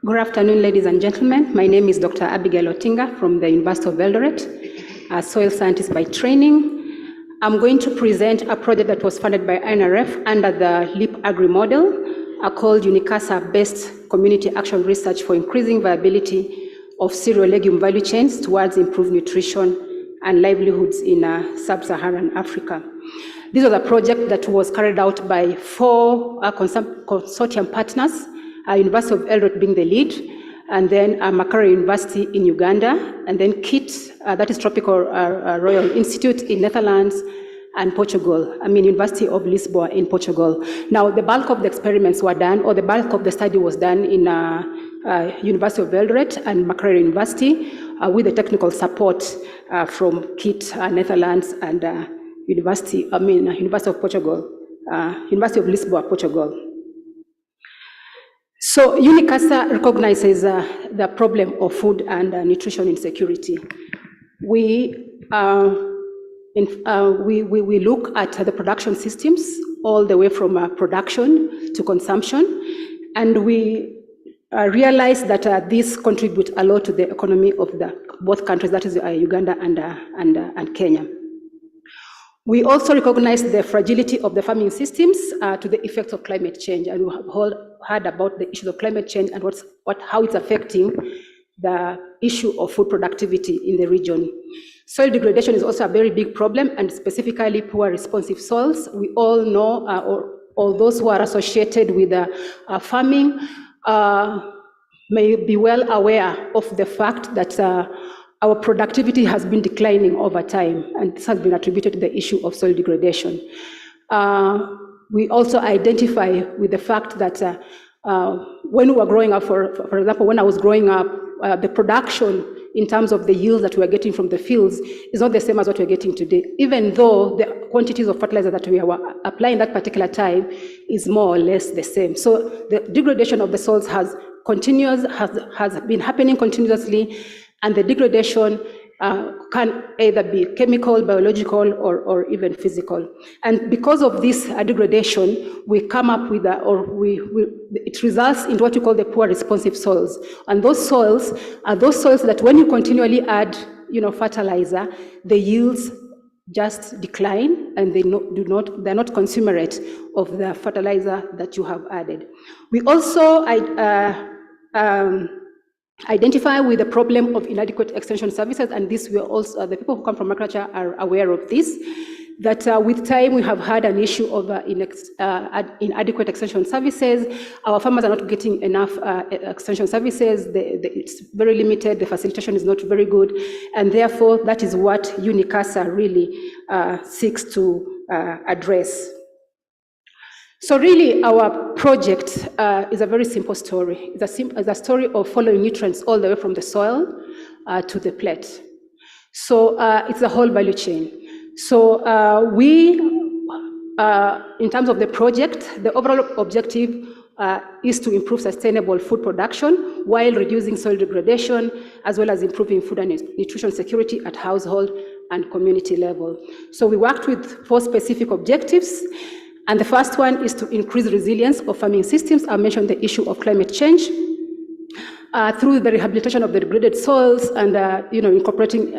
Good afternoon, ladies and gentlemen. My name is Dr. Abigail Otinga from the University of Eldoret, a soil scientist by training. I'm going to present a project that was funded by NRF under the LEAP Agri model, called UNICASA-based Community Action Research for Increasing Viability of Cereal Legume Value Chains towards Improved Nutrition and Livelihoods in Sub-Saharan Africa. This was a project that was carried out by 4 consortium partners, University of Eldoret being the lead, and then Makerere University in Uganda, and then KIT, that is Tropical Royal Institute in Netherlands, and Portugal, University of Lisbon in Portugal. Now, the bulk of the experiments were done, or the bulk of the study was done in University of Eldoret and Macquarie University with the technical support from KIT, Netherlands, and University of Portugal, University of Lisbon, Portugal. So UNICASA recognizes the problem of food and nutrition insecurity. We look at the production systems all the way from production to consumption, and we realize that these contribute a lot to the economy of both countries, that is Uganda and Kenya. We also recognize the fragility of the farming systems to the effects of climate change, and we have all heard about the issues of climate change and how it's affecting the issue of food productivity in the region. Soil degradation is also a very big problem, and specifically poor responsive soils. We all know, or all those who are associated with farming may be well aware of the fact that our productivity has been declining over time, and this has been attributed to the issue of soil degradation. We also identify with the fact that when we were growing up, for example, when I was growing up, the production in terms of the yields that we are getting from the fields is not the same as what we're getting today, even though the quantities of fertilizer that we were applying that particular time is more or less the same. So the degradation of the soils has been happening continuously, and the degradation can either be chemical, biological, or even physical. And because of this degradation, we come up with, it results in what we call the poor responsive soils. And those soils are those soils that when you continually add, fertilizer, the yields just decline, and they're not consumerate of the fertilizer that you have added. We also identify with the problem of inadequate extension services, and this we also, the people who come from agriculture are aware of this, that with time we have had an issue of inadequate extension services. Our farmers are not getting enough extension services. It's very limited, the facilitation is not very good, and therefore that is what UNICASA really seeks to address. So really, our project is a very simple story. It's a story of following nutrients all the way from the soil to the plate. So it's a whole value chain. So in terms of the project, the overall objective is to improve sustainable food production while reducing soil degradation, as well as improving food and nutrition security at household and community level. So we worked with 4 specific objectives. And the first one is to increase resilience of farming systems. I mentioned the issue of climate change through the rehabilitation of the degraded soils and incorporating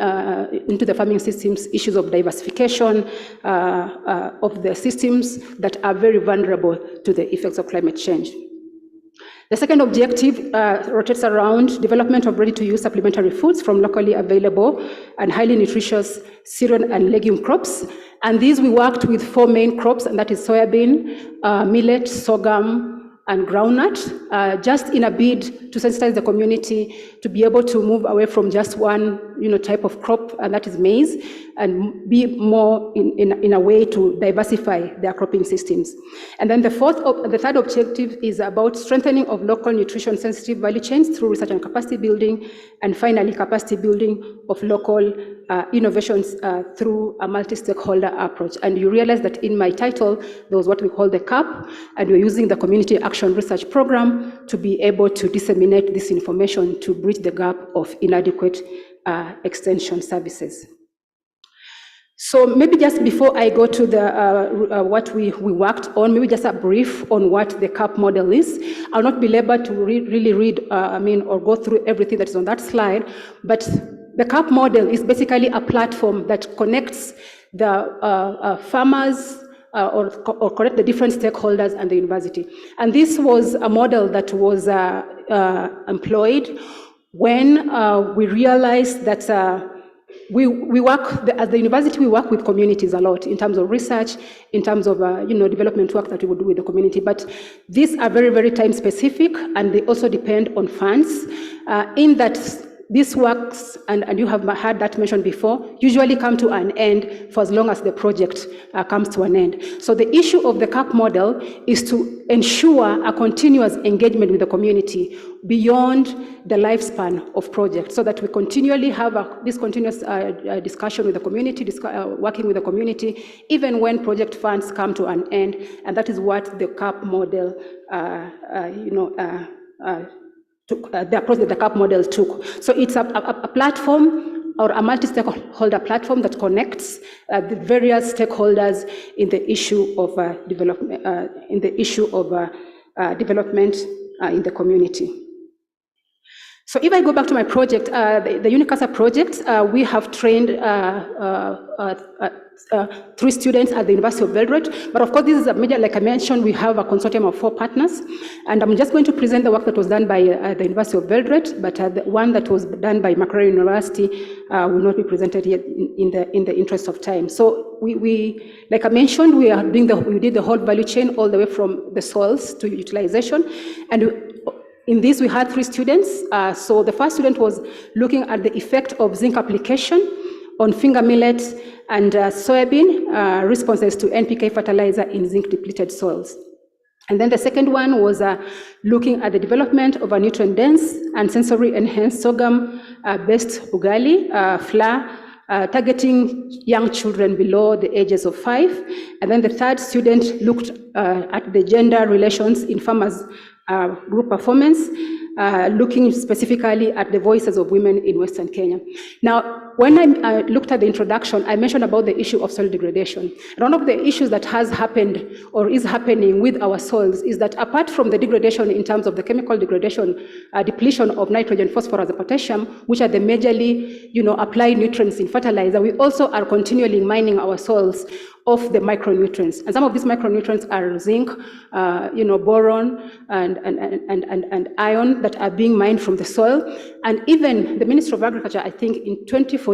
into the farming systems issues of diversification of the systems that are very vulnerable to the effects of climate change. The second objective rotates around development of ready-to-use supplementary foods from locally available and highly nutritious cereal and legume crops. And these we worked with 4 main crops, and that is soybean, millet, sorghum, and groundnut, just in a bid to sensitize the community to be able to move away from just one type of crop, and that is maize, and be more in a way to diversify their cropping systems. And then the third objective is about strengthening of local nutrition sensitive value chains through research and capacity building, and finally capacity building of local innovations through a multi-stakeholder approach. And you realize that in my title, there was what we call the CAP, and we're using the Community Action Research Program to be able to disseminate this information to bridge the gap of inadequate extension services. So maybe just before I go to the what we worked on, maybe just a brief on what the CAP model is. I'll not be able to really read, or go through everything that is on that slide, but the CAP model is basically a platform that connects the farmers or connect the different stakeholders and the university. And this was a model that was employed when we realized that we work, as the university, we work with communities a lot in terms of research, in terms of development work that we would do with the community. But these are very, very time specific, and they also depend on funds. In that these works, and you have had that mentioned before, usually come to an end for as long as the project comes to an end. So the issue of the CAP model is to ensure a continuous engagement with the community beyond the lifespan of projects, so that we continually have this continuous discussion with the community, working with the community, even when project funds come to an end. And that is what the CAP model, the approach that the CAP model took. So it's a platform or a multi-stakeholder platform that connects the various stakeholders in the issue of development, development in the community. So if I go back to my project, the UNICASA project, we have trained 3 students at the University of Belgrade. But of course, this is a major, like I mentioned, we have a consortium of 4 partners. And I'm just going to present the work that was done by the University of Belgrade, but the one that was done by Macquarie University will not be presented here in the interest of time. So we like I mentioned, we did the whole value chain all the way from the soils to utilization. And in this, we had 3 students. So the first student was looking at the effect of zinc application on finger millet and soybean responses to NPK fertilizer in zinc-depleted soils. And then the second one was looking at the development of a nutrient-dense and sensory-enhanced sorghum-based ugali flour, targeting young children below the ages of 5. And then the third student looked at the gender relations in farmers' group performance, looking specifically at the voices of women in Western Kenya. Now, when I looked at the introduction, I mentioned about the issue of soil degradation. And one of the issues that has happened or is happening with our soils is that apart from the degradation in terms of the chemical degradation, depletion of nitrogen, phosphorus, and potassium, which are the majorly, applied nutrients in fertilizer, we also are continually mining our soils of the micronutrients. And some of these micronutrients are zinc, boron, and iron that are being mined from the soil. And even the Ministry of Agriculture, I think in 2014,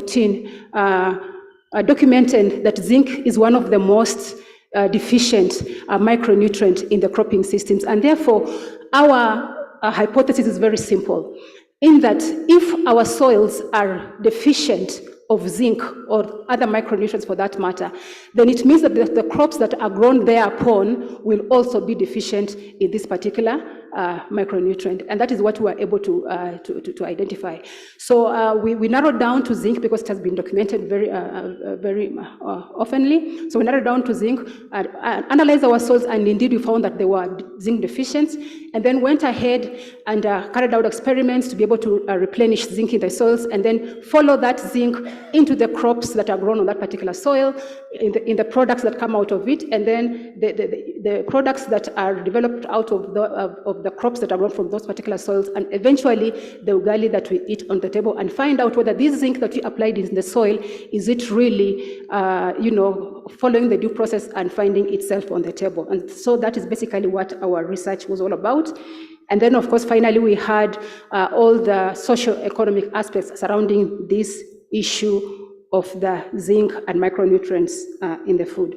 documented that zinc is one of the most deficient micronutrient in the cropping systems. And therefore, our hypothesis is very simple, in that if our soils are deficient of zinc or other micronutrients for that matter, then it means that the crops that are grown thereupon will also be deficient in this particular micronutrient. And that is what we were able to identify. So we narrowed down to zinc because it has been documented very oftenly. So we narrowed down to zinc, analyzed our soils, and indeed we found that they were zinc deficient, and then went ahead and carried out experiments to be able to replenish zinc in the soils, and then follow that zinc into the crops that are grown on that particular soil, in the products that come out of it, and then the products that are developed out of the crops that are grown from those particular soils, and eventually the ugali that we eat on the table, and find out whether this zinc that we applied in the soil, is it really, following the due process and finding itself on the table. And so that is basically what our research was all about. And then, of course, finally, we had all the socio-economic aspects surrounding this issue of the zinc and micronutrients in the food.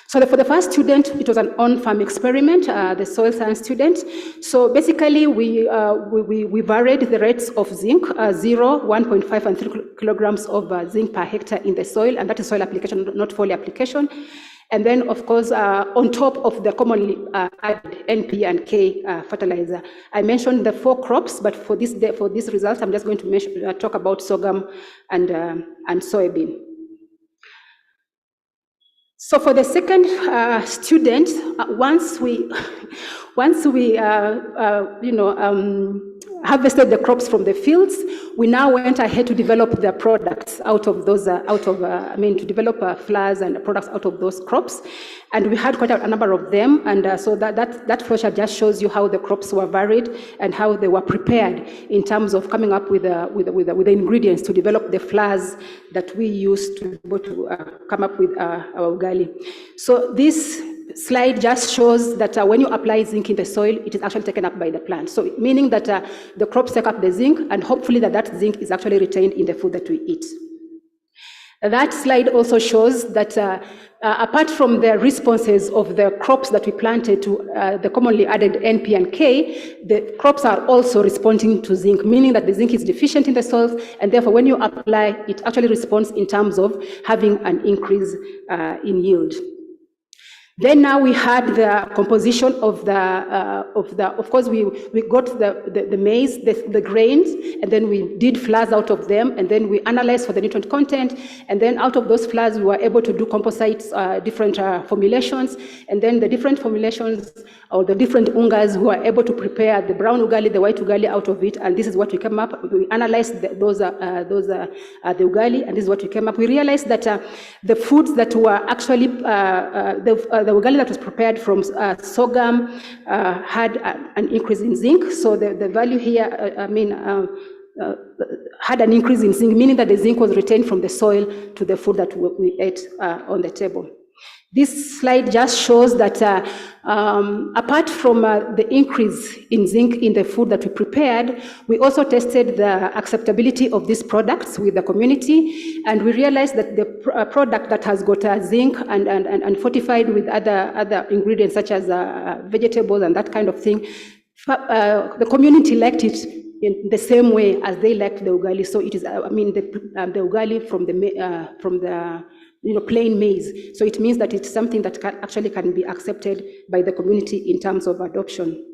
So for the first student, it was an on-farm experiment, the soil science student. So basically, we varied the rates of zinc, 0, 1.5, and 3 kilograms of zinc per hectare in the soil, and that is soil application, not foliar application. And then, of course, on top of the commonly added NP and K fertilizer. I mentioned the 4 crops, but for these results, I'm just going to talk about sorghum and soybean. So for the second student, once we harvested the crops from the fields, we now went ahead to develop the products out of those, to develop flours and products out of those crops. And we had quite a number of them. And so that flowchart just shows you how the crops were varied and how they were prepared in terms of coming up with the ingredients to develop the flours that we use to be able to come up with our ugali. So this slide just shows that when you apply zinc in the soil, it is actually taken up by the plant. So meaning that the crops take up the zinc, and hopefully that zinc is actually retained in the food that we eat. That slide also shows that apart from the responses of the crops that we planted to the commonly added N, P, and K, the crops are also responding to zinc, meaning that the zinc is deficient in the soils, and therefore when you apply, it actually responds in terms of having an increase in yield. Then now we had the composition of of course, we got the maize, the grains, and then we did flours out of them, and then we analyzed for the nutrient content, and then out of those flours, we were able to do composites, different formulations, and then the different formulations, or the different ungas, we were able to prepare the brown ugali, the white ugali out of it, and this is what we came up. We analyzed the ugali, and this is what we came up. We realized that the foods that were actually the ugali that was prepared from sorghum had an increase in zinc. So the value here, had an increase in zinc, meaning that the zinc was retained from the soil to the food that we ate on the table. This slide just shows that apart from the increase in zinc in the food that we prepared, we also tested the acceptability of these products with the community, and we realized that the product that has got zinc and fortified with other ingredients such as vegetables and that kind of thing, the community liked it in the same way as they liked the ugali. So it is, the ugali from the plain maize. So it means that it's something that actually can be accepted by the community in terms of adoption.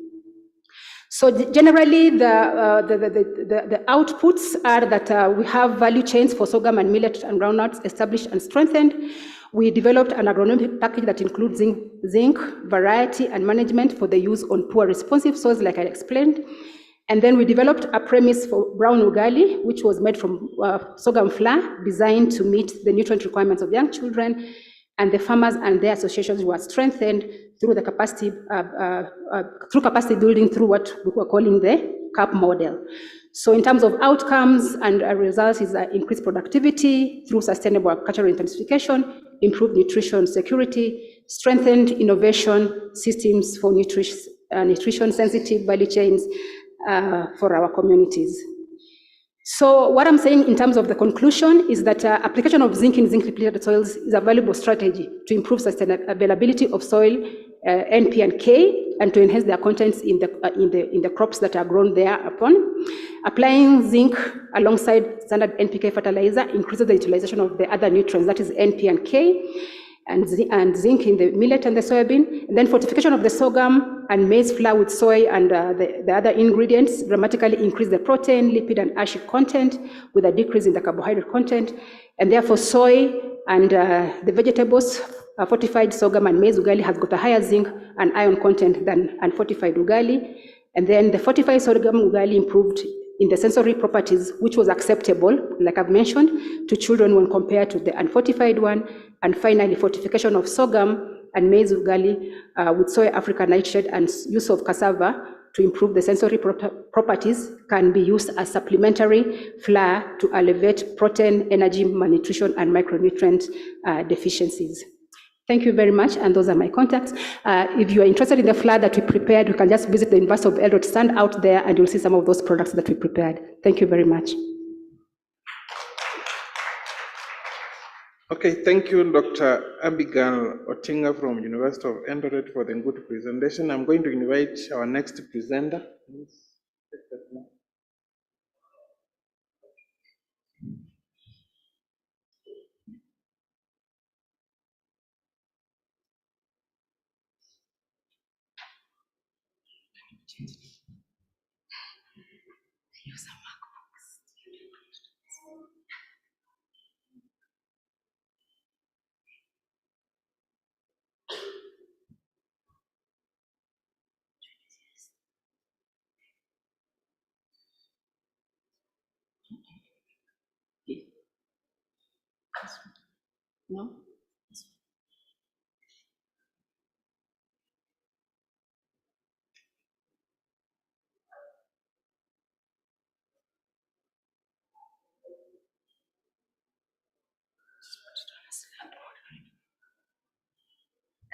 So generally, the outputs are that we have value chains for sorghum and millet and groundnuts established and strengthened. We developed an agronomic package that includes zinc, variety, and management for the use on poor responsive soils, like I explained. And then we developed a premise for brown ugali, which was made from sorghum flour, designed to meet the nutrient requirements of young children. And the farmers and their associations were strengthened through the capacity building through what we were calling the CAP model. So in terms of outcomes and results is increased productivity through sustainable agricultural intensification, improved nutrition security, strengthened innovation systems for nutrition-sensitive value chains for our communities. So what I'm saying in terms of the conclusion is that application of zinc in zinc-depleted soils is a valuable strategy to improve sustainability of soil, N, P, and K, and to enhance their contents in the crops that are grown thereupon. Applying zinc alongside standard NPK fertilizer increases the utilization of the other nutrients, that is N, P, and K, and zinc in the millet and the soybean. And then fortification of the sorghum and maize flour with soy and the other ingredients dramatically increase the protein, lipid, and ash content with a decrease in the carbohydrate content. And therefore soy and the vegetables, fortified sorghum and maize ugali has got a higher zinc and iron content than unfortified ugali. And then the fortified sorghum ugali improved in the sensory properties, which was acceptable, like I've mentioned, to children when compared to the unfortified one. And finally, fortification of sorghum and maize ugali with soy African nightshade and use of cassava to improve the sensory properties can be used as supplementary flour to alleviate protein, energy, malnutrition, and micronutrient deficiencies. Thank you very much, and those are my contacts. If you are interested in the flour that we prepared, you can just visit the University of Eldoret, stand out there, and you'll see some of those products that we prepared. Thank you very much.
Okay, thank you, Dr. Abigail Otinga from University of Eldoret for the good presentation. I'm going to invite our next presenter.
No?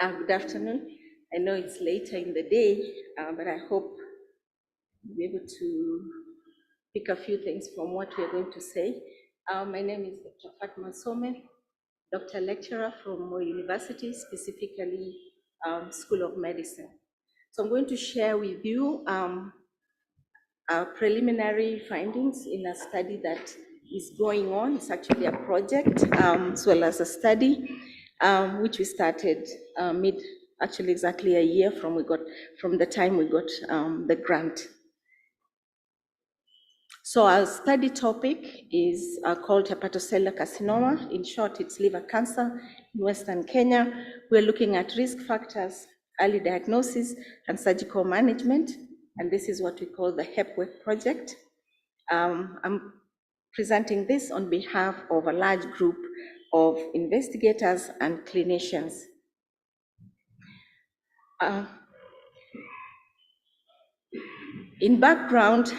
Good afternoon. I know it's later in the day, but I hope you'll be able to pick a few things from what we're going to say. My name is Dr. Fatma Some, Doctor Lecturer from Moi University, specifically School of Medicine. So I'm going to share with you our preliminary findings in a study that is going on. It's actually a project as well as a study, which we started actually exactly a year from the time we got the grant. So our study topic is called hepatocellular carcinoma. In short, it's liver cancer in Western Kenya. We're looking at risk factors, early diagnosis, and surgical management. And this is what we call the HEPWEC project. I'm presenting this on behalf of a large group of investigators and clinicians. In background,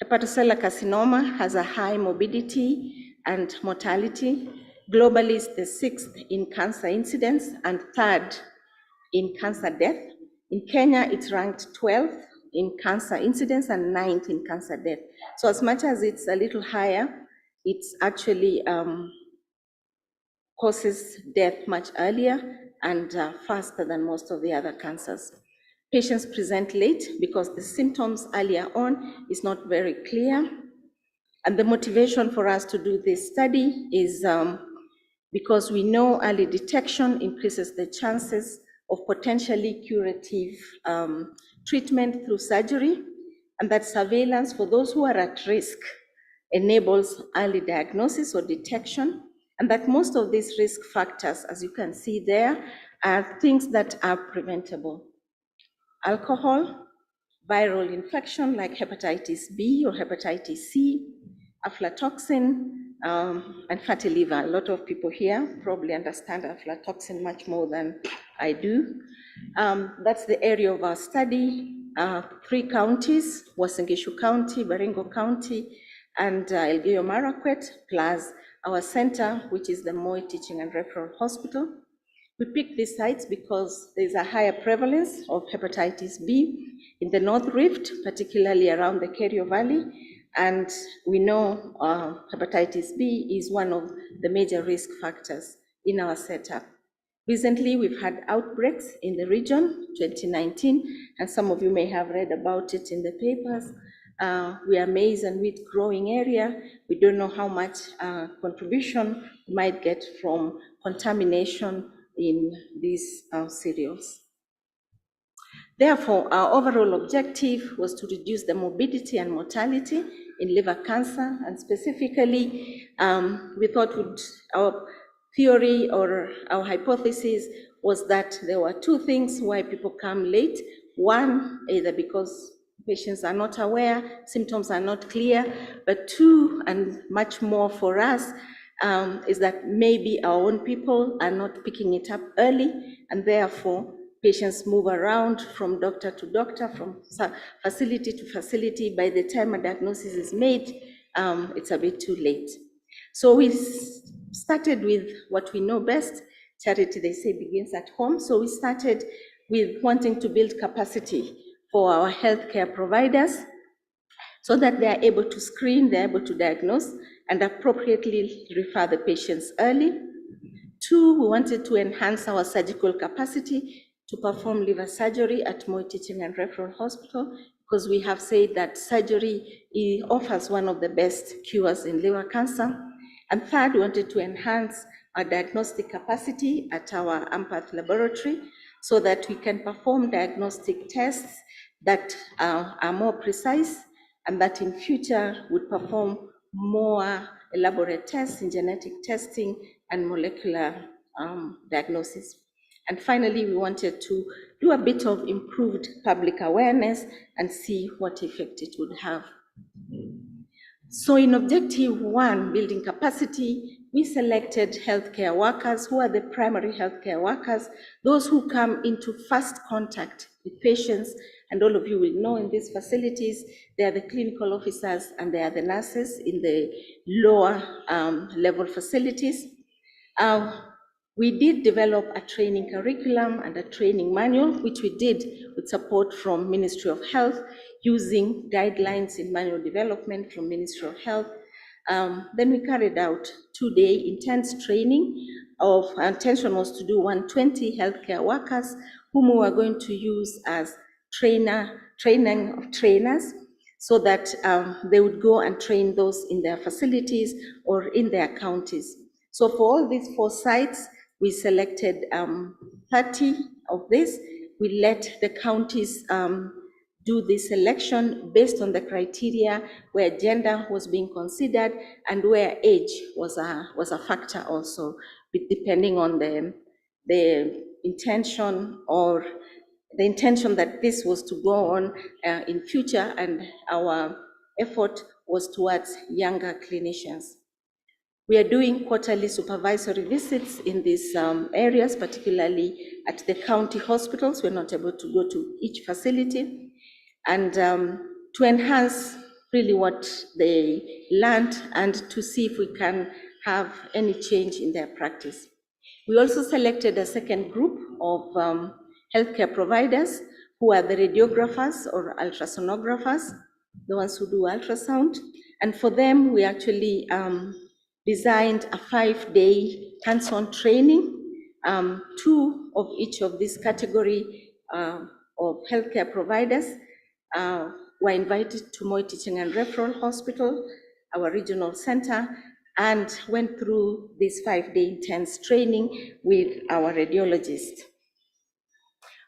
hepatocellular carcinoma has a high morbidity and mortality. Globally, it's the 6th in cancer incidence and 3rd in cancer death. In Kenya, it's ranked 12th in cancer incidence and 9th in cancer death. So as much as it's a little higher, it's actually causes death much earlier and faster than most of the other cancers. Patients present late because the symptoms earlier on is not very clear. And the motivation for us to do this study is because we know early detection increases the chances of potentially curative treatment through surgery, and that surveillance for those who are at risk enables early diagnosis or detection, and that most of these risk factors, as you can see there, are things that are preventable. Alcohol, viral infection like hepatitis B or hepatitis C, aflatoxin, and fatty liver. A lot of people here probably understand aflatoxin much more than I do. That's the area of our study. 3 counties, Uasin Gishu County, Baringo County, and Elgeyo Marakwet, plus our center, which is the Moi Teaching and Referral Hospital. We picked these sites because there's a higher prevalence of hepatitis B in the North Rift, particularly around the Kerio Valley, and we know hepatitis B is one of the major risk factors in our setup. Recently, we've had outbreaks in the region, 2019, and some of you may have read about it in the papers. We are maize and wheat growing area. We don't know how much contribution we might get from contamination in these cereals. Therefore, our overall objective was to reduce the morbidity and mortality in liver cancer, and specifically, we thought our theory or our hypothesis was that there were 2 things why people come late. One, either because patients are not aware, symptoms are not clear, but 2, and much more for us, is that maybe our own people are not picking it up early, and therefore patients move around from doctor to doctor, from facility to facility. By the time a diagnosis is made, it's a bit too late. So we started with what we know best. Charity, they say, begins at home. So we started with wanting to build capacity for our healthcare providers so that they are able to screen, they're able to diagnose, and appropriately refer the patients early. 2, we wanted to enhance our surgical capacity to perform liver surgery at Moi Teaching and Referral Hospital, because we have said that surgery offers one of the best cures in liver cancer. And 3rd, we wanted to enhance our diagnostic capacity at our Ampath laboratory so that we can perform diagnostic tests that are more precise, and that in future would perform more elaborate tests in genetic testing and molecular diagnosis. And finally, we wanted to do a bit of improved public awareness and see what effect it would have. So in objective 1, building capacity, we selected healthcare workers who are the primary healthcare workers, those who come into first contact with patients, and all of you will know in these facilities, they are the clinical officers and they are the nurses in the lower level facilities. We did develop a training curriculum and a training manual, which we did with support from Ministry of Health, using guidelines in manual development from Ministry of Health. Then we carried out 2-day intense training. Our intention was to do 120 healthcare workers whom we were going to use as training of trainers, so that they would go and train those in their facilities or in their counties. So for all these 4 sites, we selected 30 of this. We let the counties do the selection based on the criteria where gender was being considered and where age was a factor also, depending on the intention or the intention that this was to go on in future, and our effort was towards younger clinicians. We are doing quarterly supervisory visits in these areas, particularly at the county hospitals. We're not able to go to each facility, and to enhance really what they learned and to see if we can have any change in their practice. We also selected a second group of healthcare providers who are the radiographers or ultrasonographers, the ones who do ultrasound. And for them, we actually designed a 5-day hands-on training. 2 of each of this category of healthcare providers were invited to Moi Teaching and Referral Hospital, our regional center, and went through this 5-day intense training with our radiologist.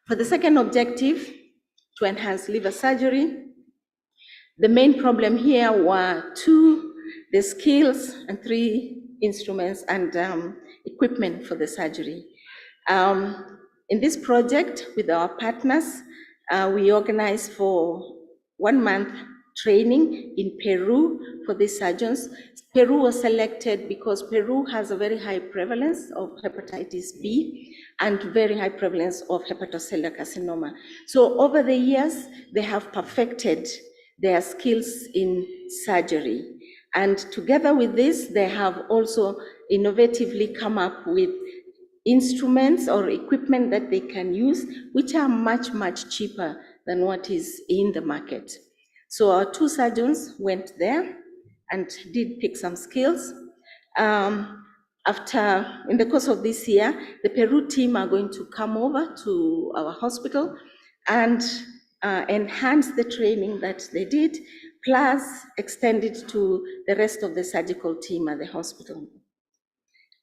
For the second objective, to enhance liver surgery, the main problem here were 2, the skills, and 3, instruments and equipment for the surgery. In this project with our partners, we organized for 1 month training in Peru for these surgeons. Peru was selected because Peru has a very high prevalence of hepatitis B and very high prevalence of hepatocellular carcinoma. So over the years, they have perfected their skills in surgery. And together with this, they have also innovatively come up with instruments or equipment that they can use, which are much, much cheaper than what is in the market. So our 2 surgeons went there and did pick some skills. In the course of this year, the Peru team are going to come over to our hospital and enhance the training that they did, plus extend it to the rest of the surgical team at the hospital.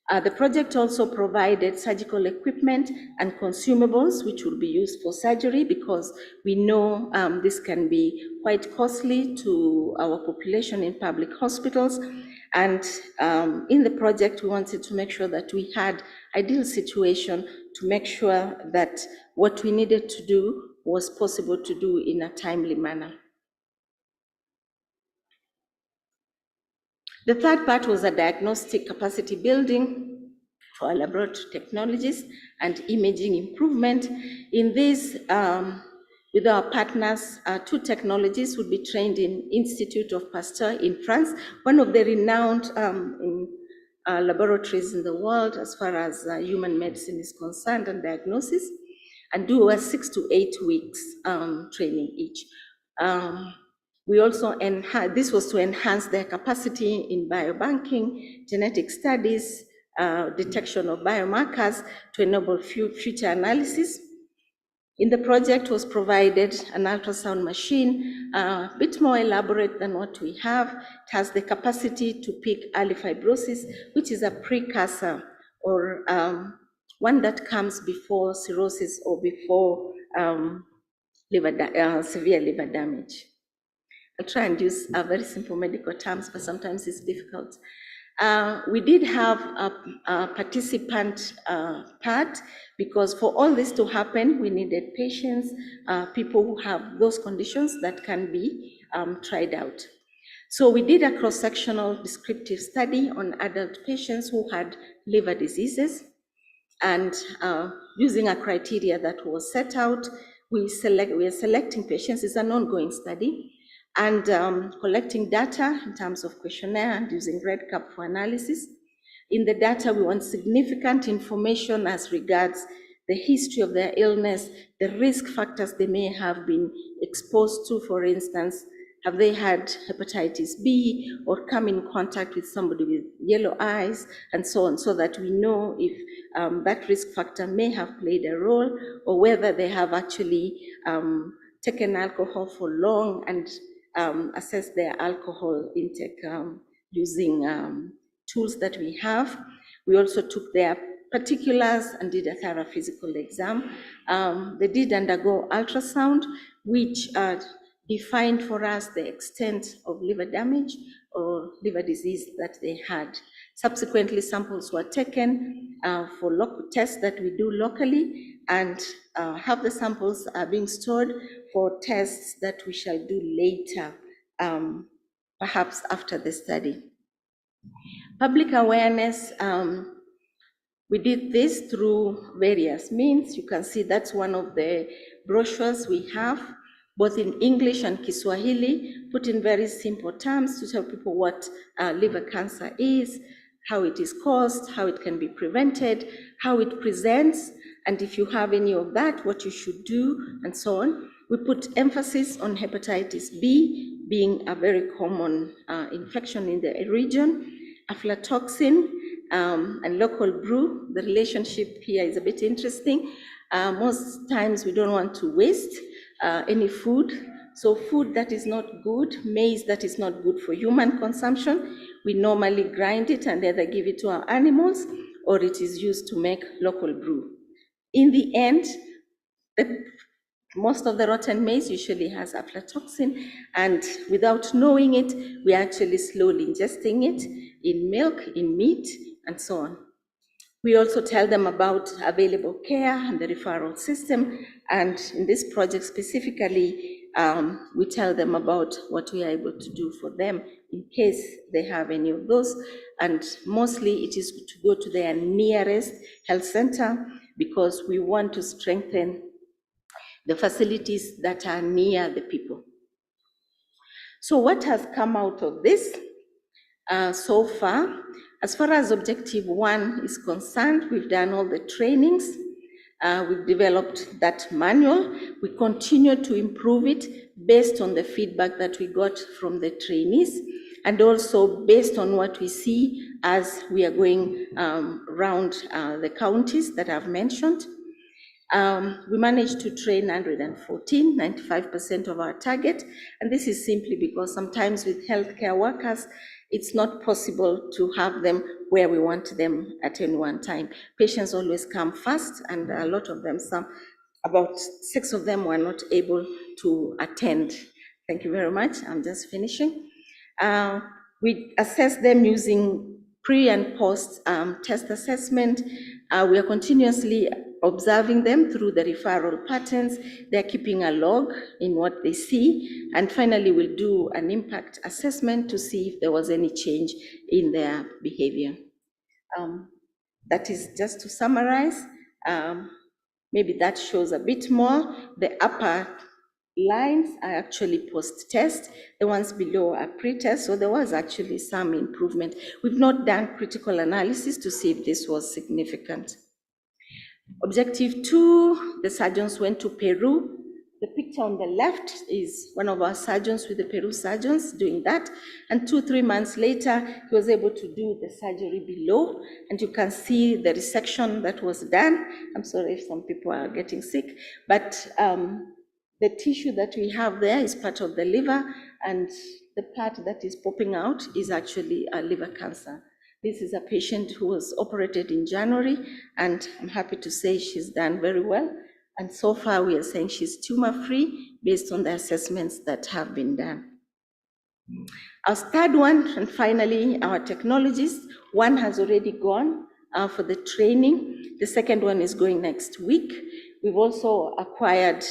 The project also provided surgical equipment and consumables which will be used for surgery, because we know this can be quite costly to our population in public hospitals. And in the project, we wanted to make sure that we had ideal situation to make sure that what we needed to do was possible to do in a timely manner. The third part was a diagnostic capacity building for laboratory technologies and imaging improvement. In this, with our partners, 2 technologies would be trained in Institute of Pasteur in France, one of the renowned laboratories in the world as far as human medicine is concerned and diagnosis, and do a 6 to 8 weeks training each. We also this was to enhance their capacity in biobanking, genetic studies, detection of biomarkers to enable future analysis. In the project was provided an ultrasound machine, a bit more elaborate than what we have. It has the capacity to pick early fibrosis, which is a precursor or one that comes before cirrhosis or before severe liver damage. I'll try and use very simple medical terms, but sometimes it's difficult. We did have a participant part, because for all this to happen, we needed patients, people who have those conditions that can be tried out. So we did a cross-sectional descriptive study on adult patients who had liver diseases, and using a criteria that was set out, we are selecting patients. It's an ongoing study, and collecting data in terms of questionnaire and using REDCap for analysis. In the data, we want significant information as regards the history of their illness, the risk factors they may have been exposed to, for instance, Have they had hepatitis B or come in contact with somebody with yellow eyes and so on, so that we know if that risk factor may have played a role or whether they have actually taken alcohol for long and assess their alcohol intake using tools that we have. We also took their particulars and did a thorough physical exam. They did undergo ultrasound, which defined for us the extent of liver damage or liver disease that they had. Subsequently, samples were taken for local tests that we do locally, and half the samples are being stored for tests that we shall do later, perhaps after the study. Public awareness, we did this through various means. You can see that's one of the brochures we have, both in English and Kiswahili, put in very simple terms to tell people what liver cancer is, how it is caused, how it can be prevented, how it presents, and if you have any of that, what you should do, and so on. We put emphasis on hepatitis B being a very common infection in the region, aflatoxin, and local brew. The relationship here is a bit interesting. Most times we don't want to waste any food. So food that is not good, maize that is not good for human consumption, we normally grind it and either give it to our animals or it is used to make local brew. In the end, most of the rotten maize usually has aflatoxin, and without knowing it, we are actually slowly ingesting it in milk, in meat, and so on. We also tell them about available care and the referral system, and in this project specifically, we tell them about what we are able to do for them in case they have any of those, and mostly it is to go to their nearest health center because we want to strengthen the facilities that are near the people. So what has come out of this so far? As far as Objective 1 is concerned, we've done all the trainings. We've developed that manual. We continue to improve it based on the feedback that we got from the trainees and also based on what we see as we are going around the counties that I've mentioned. We managed to train 114, 95% of our target, and this is simply because sometimes with healthcare workers, it's not possible to have them where we want them at any one time. Patients always come first, and a lot of them, about 6 of them were not able to attend. Thank you very much. I'm just finishing. We assess them using pre and post test assessment. We are continuously observing them through the referral patterns. They're keeping a log in what they see. And finally, we'll do an impact assessment to see if there was any change in their behavior. That is just to summarize. Maybe that shows a bit more. The upper lines are actually post-test. The ones below are pre-test, so there was actually some improvement. We've not done critical analysis to see if this was significant. Objective 2, the surgeons went to Peru. The picture on the left is one of our surgeons with the Peru surgeons doing that. And 2-3 months later, he was able to do the surgery below. And you can see the resection that was done. I'm sorry if some people are getting sick, but the tissue that we have there is part of the liver, and the part that is popping out is actually a liver cancer. This is a patient who was operated in January, and I'm happy to say she's done very well. And so far, we are saying she's tumor-free based on the assessments that have been done. Our third one, and finally, our technologies. One has already gone for the training. The second one is going next week. We've also acquired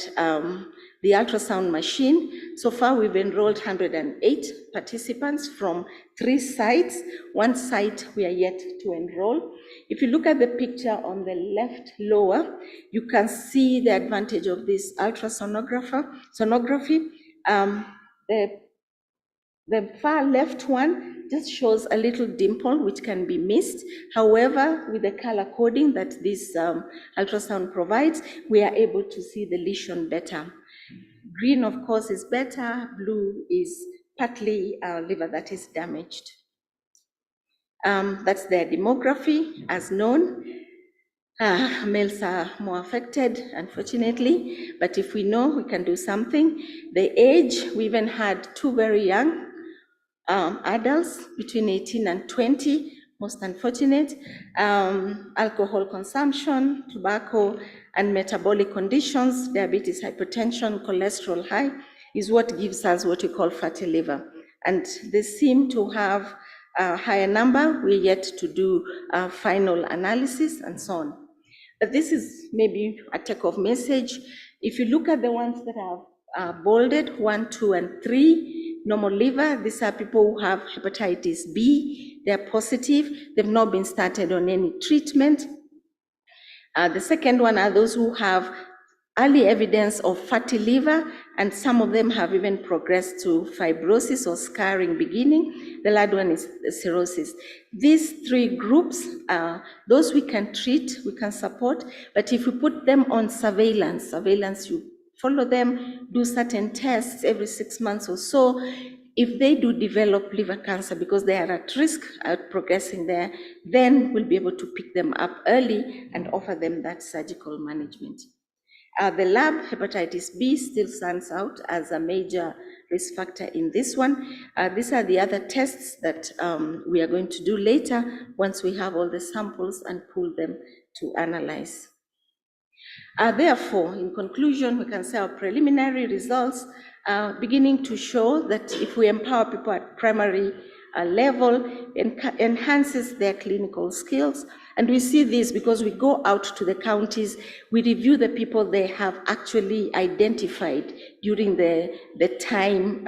the ultrasound machine. So far, we've enrolled 108 participants from 3 sites. One site we are yet to enroll. If you look at the picture on the left lower, you can see the advantage of this sonography. The far left one just shows a little dimple which can be missed. However, with the color coding that this ultrasound provides, we are able to see the lesion better.
Green, of course, is better. Blue is partly liver that is damaged. That's their demography, as known. Males are more affected, unfortunately, but if we know, we can do something. The age, we even had 2 very young adults between 18 and 20, most unfortunate. Alcohol consumption, tobacco, and metabolic conditions, diabetes, hypertension, cholesterol high, is what gives us what we call fatty liver. And they seem to have a higher number. We're yet to do a final analysis and so on. But this is maybe a take-off message. If you look at the ones that are bolded, 1, 2, and 3, normal liver, these are people who have hepatitis B. They're positive. They've not been started on any treatment. The second one are those who have early evidence of fatty liver, and some of them have even progressed to fibrosis or scarring beginning. The third one is cirrhosis. These 3 groups, those we can treat, we can support, but if we put them on surveillance, you follow them, do certain tests every 6 months or so. If they do develop liver cancer because they are at risk at progressing there, then we'll be able to pick them up early and offer them that surgical management. The lab, hepatitis B, still stands out as a major risk factor in this one. These are the other tests that we are going to do later once we have all the samples and pull them to analyze. Therefore, in conclusion, we can say our preliminary results are beginning to show that if we empower people at primary level, enhances their clinical skills. And we see this because we go out to the counties, we review the people they have actually identified during the time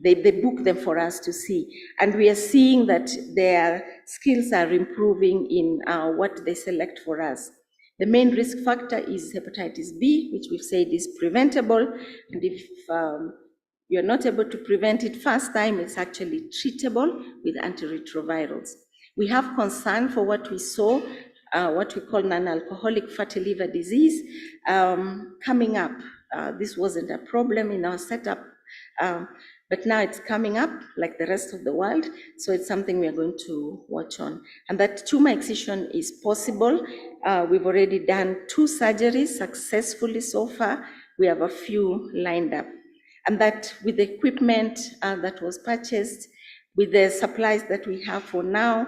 they book them for us to see. And we are seeing that their skills are improving in what they select for us. The main risk factor is hepatitis B, which we've said is preventable. And if you're not able to prevent it first time, it's actually treatable with antiretrovirals. We have concern for what we saw, what we call non-alcoholic fatty liver disease coming up. This wasn't a problem in our setup, but now it's coming up like the rest of the world, so it's something we are going to watch on. And that tumor excision is possible. We've already done 2 surgeries successfully so far. We have a few lined up. And that with the equipment that was purchased, with the supplies that we have for now,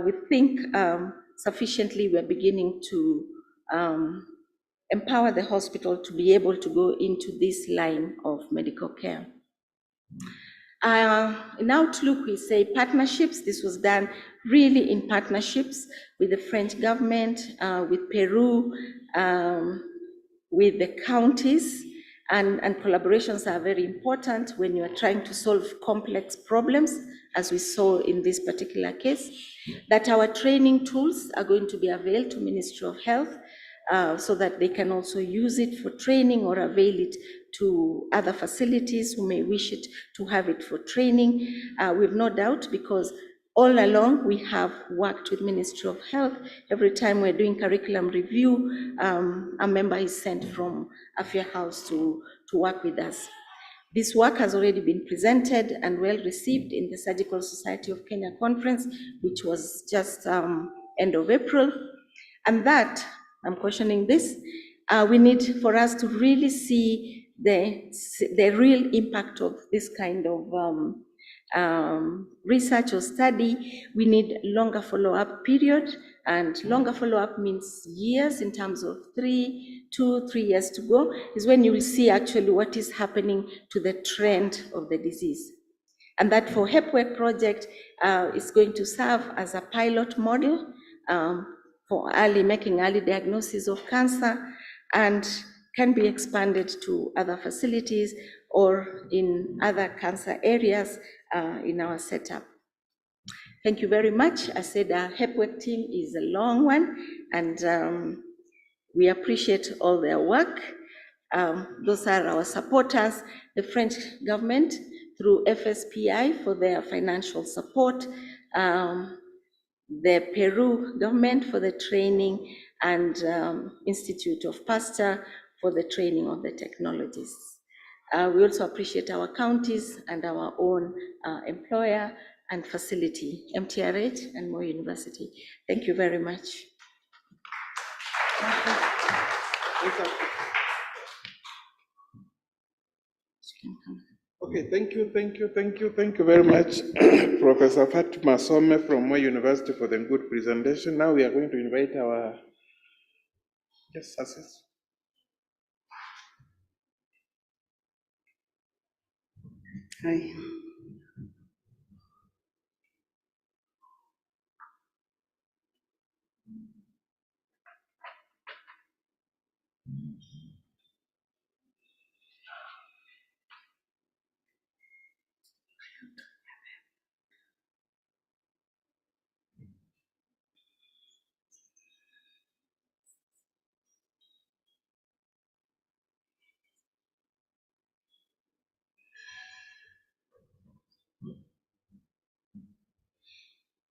we think sufficiently we're beginning to empower the hospital to be able to go into this line of medical care. In Outlook, we say partnerships. This was done really in partnerships with the French government, with Peru, with the counties, and collaborations are very important when you are trying to solve complex problems, as we saw in this particular case. That our training tools are going to be available to Ministry of Health so that they can also use it for training or avail it to other facilities who may wish it to have it for training. We've no doubt, because all along we have worked with Ministry of Health. Every time we're doing curriculum review, a member is sent from Afya House to work with us. This work has already been presented and well received in the Surgical Society of Kenya conference, which was just end of April. And that, I'm questioning this, we need for us to really see the real impact of this kind of research or study. We need longer follow-up period, and longer follow-up means years in terms of 2, 3 years to go, is when you will see actually what is happening to the trend of the disease. And that for HepWork project is going to serve as a pilot model for making early diagnosis of cancer, and can be expanded to other facilities or in other cancer areas in our setup. Thank you very much. I said our HepWork team is a long one, and we appreciate all their work. Those are our supporters, the French government through FSPI for their financial support, the Peru government for the training, and Institute of Pasteur for the training of the technologists. We also appreciate our counties and our own employer and facility, MTRH and Moi University. Thank you very much.
Okay, thank you very much, Professor Fatima Some from Moi University for the good presentation. Now we are going to invite our guest assist.
Hi.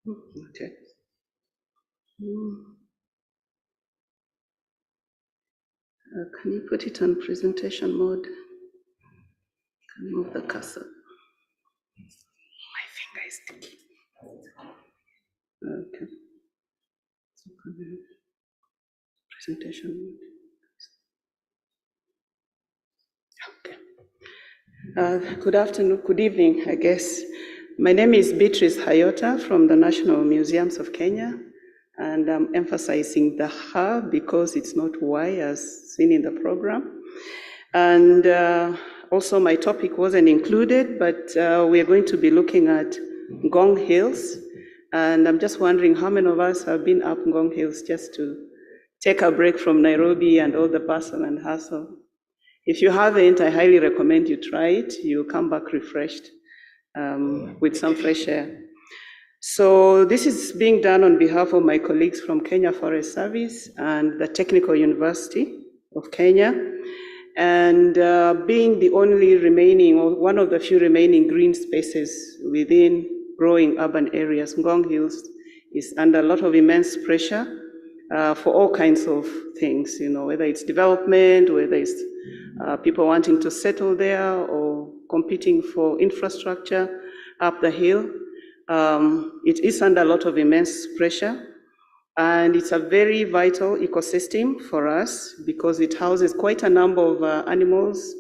Okay. Can you put it on presentation mode? Can you move the cursor? My finger is sticky. Okay. So can you presentation mode? Okay. Good afternoon, good evening, I guess. My name is Beatrice Hayota from the National Museums of Kenya, and I'm emphasizing the "ha" because it's not "y" as seen in the program. And also my topic wasn't included, but we are going to be looking at Ngong Hills. And I'm just wondering how many of us have been up Ngong Hills just to take a break from Nairobi and all the bustle and hustle. If you haven't, I highly recommend you try it. You'll come back refreshed with some fresh air. So this is being done on behalf of my colleagues from Kenya Forest Service and the Technical University of Kenya. And being the only remaining, or one of the few remaining green spaces within growing urban areas, Ngong Hills is under a lot of immense pressure for all kinds of things, whether it's development, whether it's people wanting to settle there or competing for infrastructure up the hill. It is under a lot of immense pressure. And it's a very vital ecosystem for us because it houses quite a number of animals,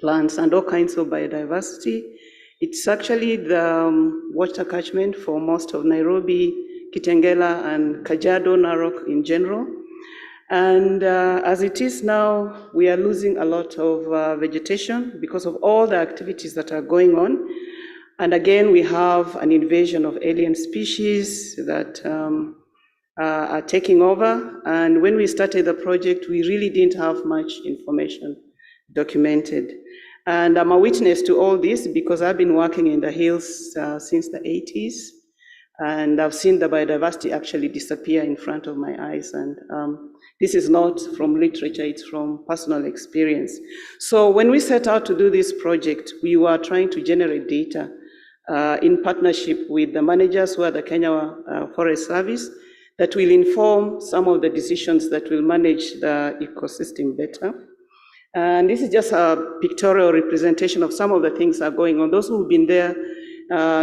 plants, and all kinds of biodiversity. It's actually the water catchment for most of Nairobi, Kitengela, and Kajiado, Narok in general. And as it is now, we are losing a lot of vegetation because of all the activities that are going on. And again, we have an invasion of alien species that are taking over. And when we started the project, we really didn't have much information documented. And I'm a witness to all this because I've been working in the hills since the 80s. And I've seen the biodiversity actually disappear in front of my eyes. And this is not from literature, it's from personal experience. So when we set out to do this project, we were trying to generate data in partnership with the managers who are the Kenya Forest Service that will inform some of the decisions that will manage the ecosystem better. And this is just a pictorial representation of some of the things that are going on. Those who've been there,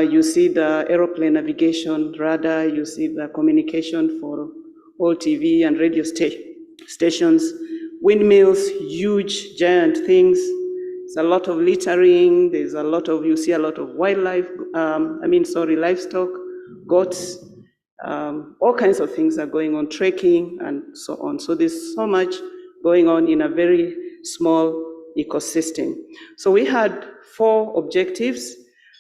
you see the aeroplane navigation radar, you see the communication for all TV and radio stations, windmills, huge, giant things. There's a lot of littering, there's a lot of, you see a lot of wildlife, livestock, goats, all kinds of things are going on, trekking and so on. So there's so much going on in a very small ecosystem. So we had 4 objectives.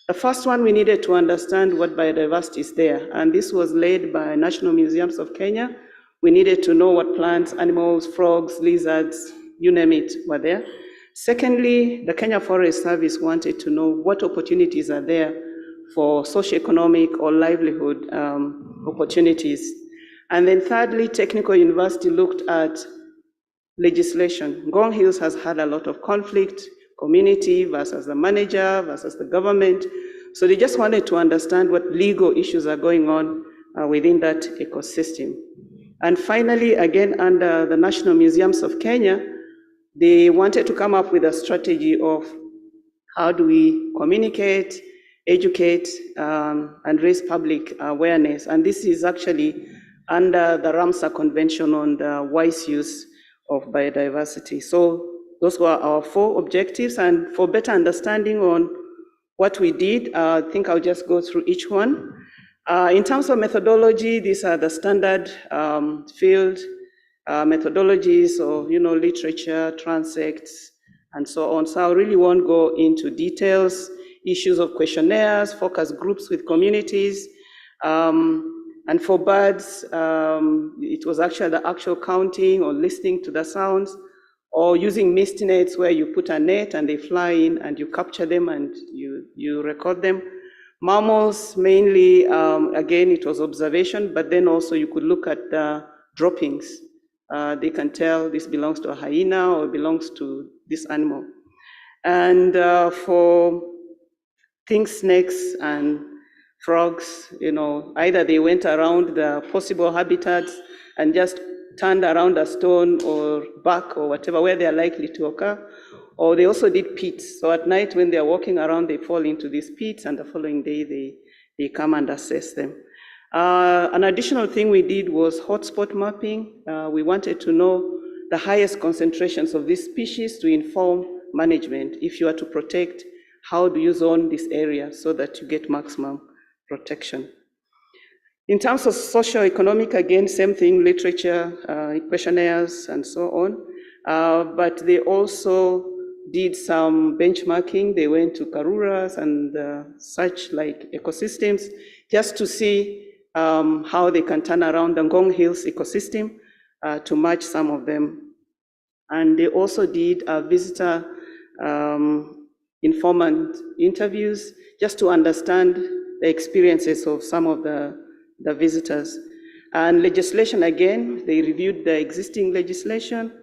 The first one, we needed to understand what biodiversity is there, and this was led by National Museums of Kenya. We needed to know what plants, animals, frogs, lizards, you name it, were there. Secondly, the Kenya Forest Service wanted to know what opportunities are there for socioeconomic or livelihood opportunities. And then thirdly, Technical University looked at legislation. Ngong Hills has had a lot of conflict, community versus the manager versus the government. So they just wanted to understand what legal issues are going on within that ecosystem. And finally, again, under the National Museums of Kenya, They wanted to come up with a strategy of how do we communicate, educate, and raise public awareness. And this is actually under the Ramsar Convention on the wise use of biodiversity. So those were our 4 objectives. And for better understanding on what we did, I think I'll just go through each one. In terms of methodology, these are the standard field methodologies of literature, transects, and so on. So I really won't go into details, issues of questionnaires, focus groups with communities. And for birds, it was actually the actual counting or listening to the sounds, or using mist nets where you put a net and they fly in and you capture them and you record them. Mammals, mainly, again, it was observation, but then also you could look at the droppings. They can tell this belongs to a hyena or belongs to this animal. And for things, snakes and frogs, either they went around the possible habitats and just turned around a stone or bark or whatever where they are likely to occur, or they also did pits. So at night when they are walking around, they fall into these pits, and the following day they come and assess them. An additional thing we did was hotspot mapping. We wanted to know the highest concentrations of these species to inform management. If you are to protect, how do you zone this area so that you get maximum protection? In terms of socio-economic, again, same thing, literature, questionnaires, and so on. But they also did some benchmarking. They went to Karuras and such like ecosystems just to see how they can turn around the Ngong Hills ecosystem to match some of them. And they also did visitor informant interviews just to understand the experiences of some of the visitors. And legislation, again, they reviewed the existing legislation.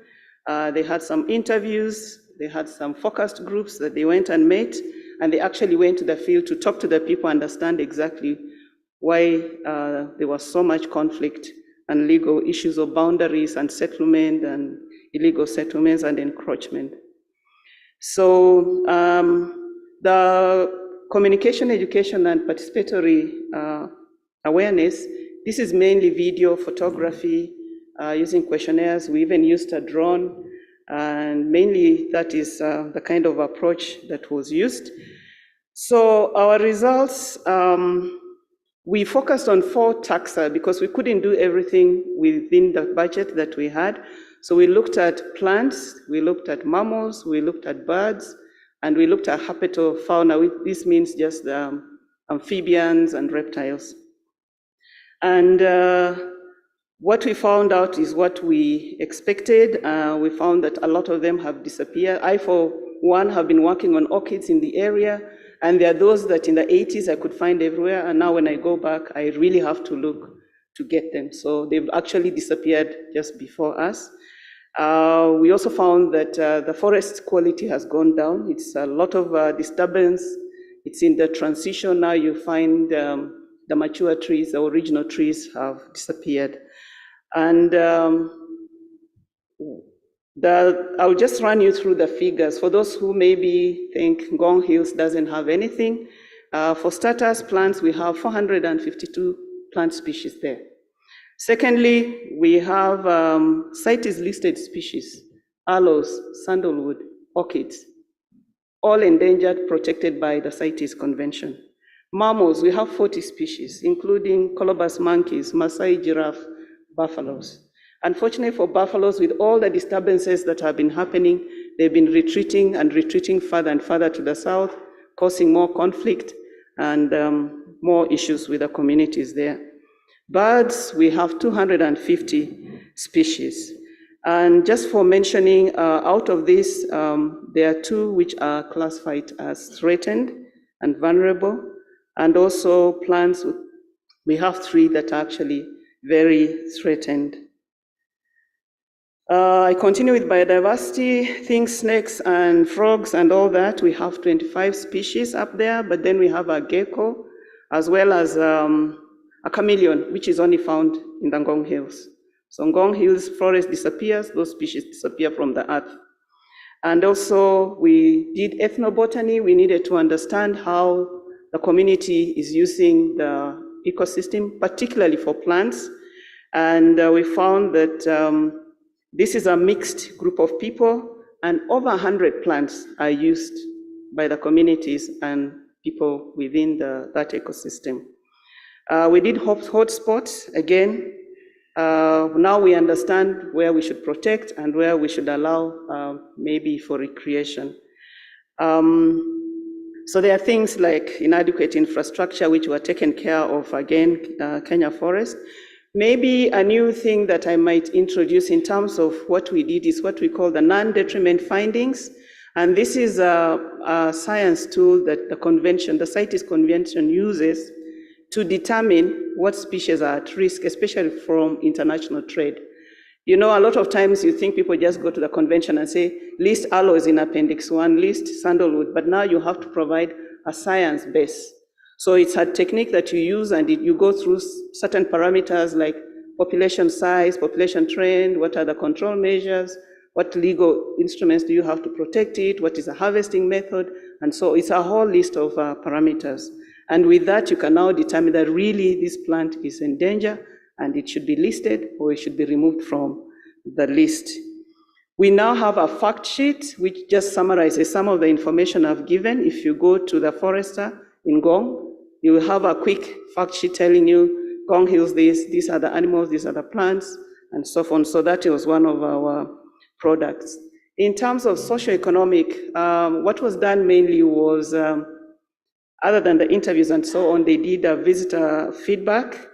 They had some interviews. They had some focused groups that they went and met, and they actually went to the field to talk to the people, understand exactly why there was so much conflict and legal issues of boundaries and settlement and illegal settlements and encroachment. So the communication, education, and participatory awareness, this is mainly video, photography, using questionnaires. We even used a drone, and mainly that is the kind of approach that was used. So our results, we focused on 4 taxa because we couldn't do everything within the budget that we had. So we looked at plants, we looked at mammals, we looked at birds, and we looked at herpetofauna. This means just the amphibians and reptiles. And what we found out is what we expected. We found that a lot of them have disappeared. I, for one, have been working on orchids in the area, and there are those that in the 80s I could find everywhere, and now when I go back, I really have to look to get them. So they've actually disappeared just before us. We also found that the forest quality has gone down. It's a lot of disturbance. It's in the transition now. You find the mature trees, the original trees have disappeared. And I'll just run you through the figures. For those who maybe think Ngong Hills doesn't have anything, for starters, plants, we have 452 plant species there. Secondly, we have CITES listed species, aloes, sandalwood, orchids, all endangered, protected by the CITES Convention. Mammals, we have 40 species, including colobus monkeys, Maasai giraffe, buffaloes. Unfortunately for buffaloes, with all the disturbances that have been happening, they've been retreating and retreating further and further to the south, causing more conflict and more issues with the communities there. Birds, we have 250 species. And just for mentioning, out of this, there are 2 which are classified as threatened and vulnerable. And also plants, we have 3 that are actually very threatened. I continue with biodiversity, things, snakes and frogs and all that. We have 25 species up there, but then we have a gecko, as well as a chameleon, which is only found in the Ngong Hills. So Ngong Hills forest disappears, those species disappear from the earth. And also we did ethnobotany. We needed to understand how the community is using the ecosystem, particularly for plants. And we found that this is a mixed group of people, and over 100 plants are used by the communities and people within that ecosystem. We did hotspots again. Now we understand where we should protect and where we should allow maybe for recreation. So there are things like inadequate infrastructure, which were taken care of, again, Kenya Forest. Maybe a new thing that I might introduce in terms of what we did is what we call the non-detriment findings. And this is a science tool that the CITES convention uses to determine what species are at risk, especially from international trade. You know, a lot of times you think people just go to the convention and say, list aloes in Appendix 1, list sandalwood, but now you have to provide a science base. So it's a technique that you use, and you go through certain parameters like population size, population trend, what are the control measures, what legal instruments do you have to protect it, what is the harvesting method, and so it's a whole list of parameters. And with that, you can now determine that really this plant is in danger and it should be listed or it should be removed from the list. We now have a fact sheet which just summarizes some of the information I've given. If you go to the forester in Ngong, you will have a quick fact sheet telling you Ngong Hills this, these are the animals, these are the plants, and so on. So that was one of our products. In terms of socioeconomic, what was done mainly was, other than the interviews and so on, they did a visitor feedback,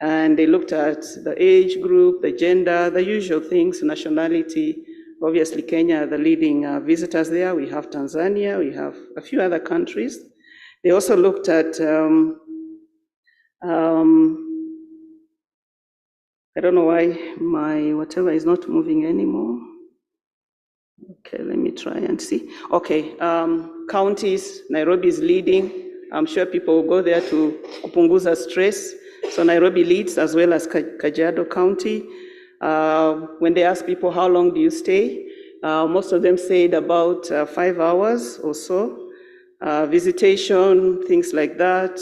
and they looked at the age group, the gender, the usual things, nationality. Obviously, Kenya are the leading visitors there. We have Tanzania, we have a few other countries. They also looked at, I don't know why my whatever is not moving anymore. Okay, let me try and see. Okay, counties, Nairobi is leading. I'm sure people will go there to kupunguza stress. So Nairobi leads, as well as Kajiado County. When they ask people, how long do you stay? Most of them said about 5 hours or so. Visitation, things like that.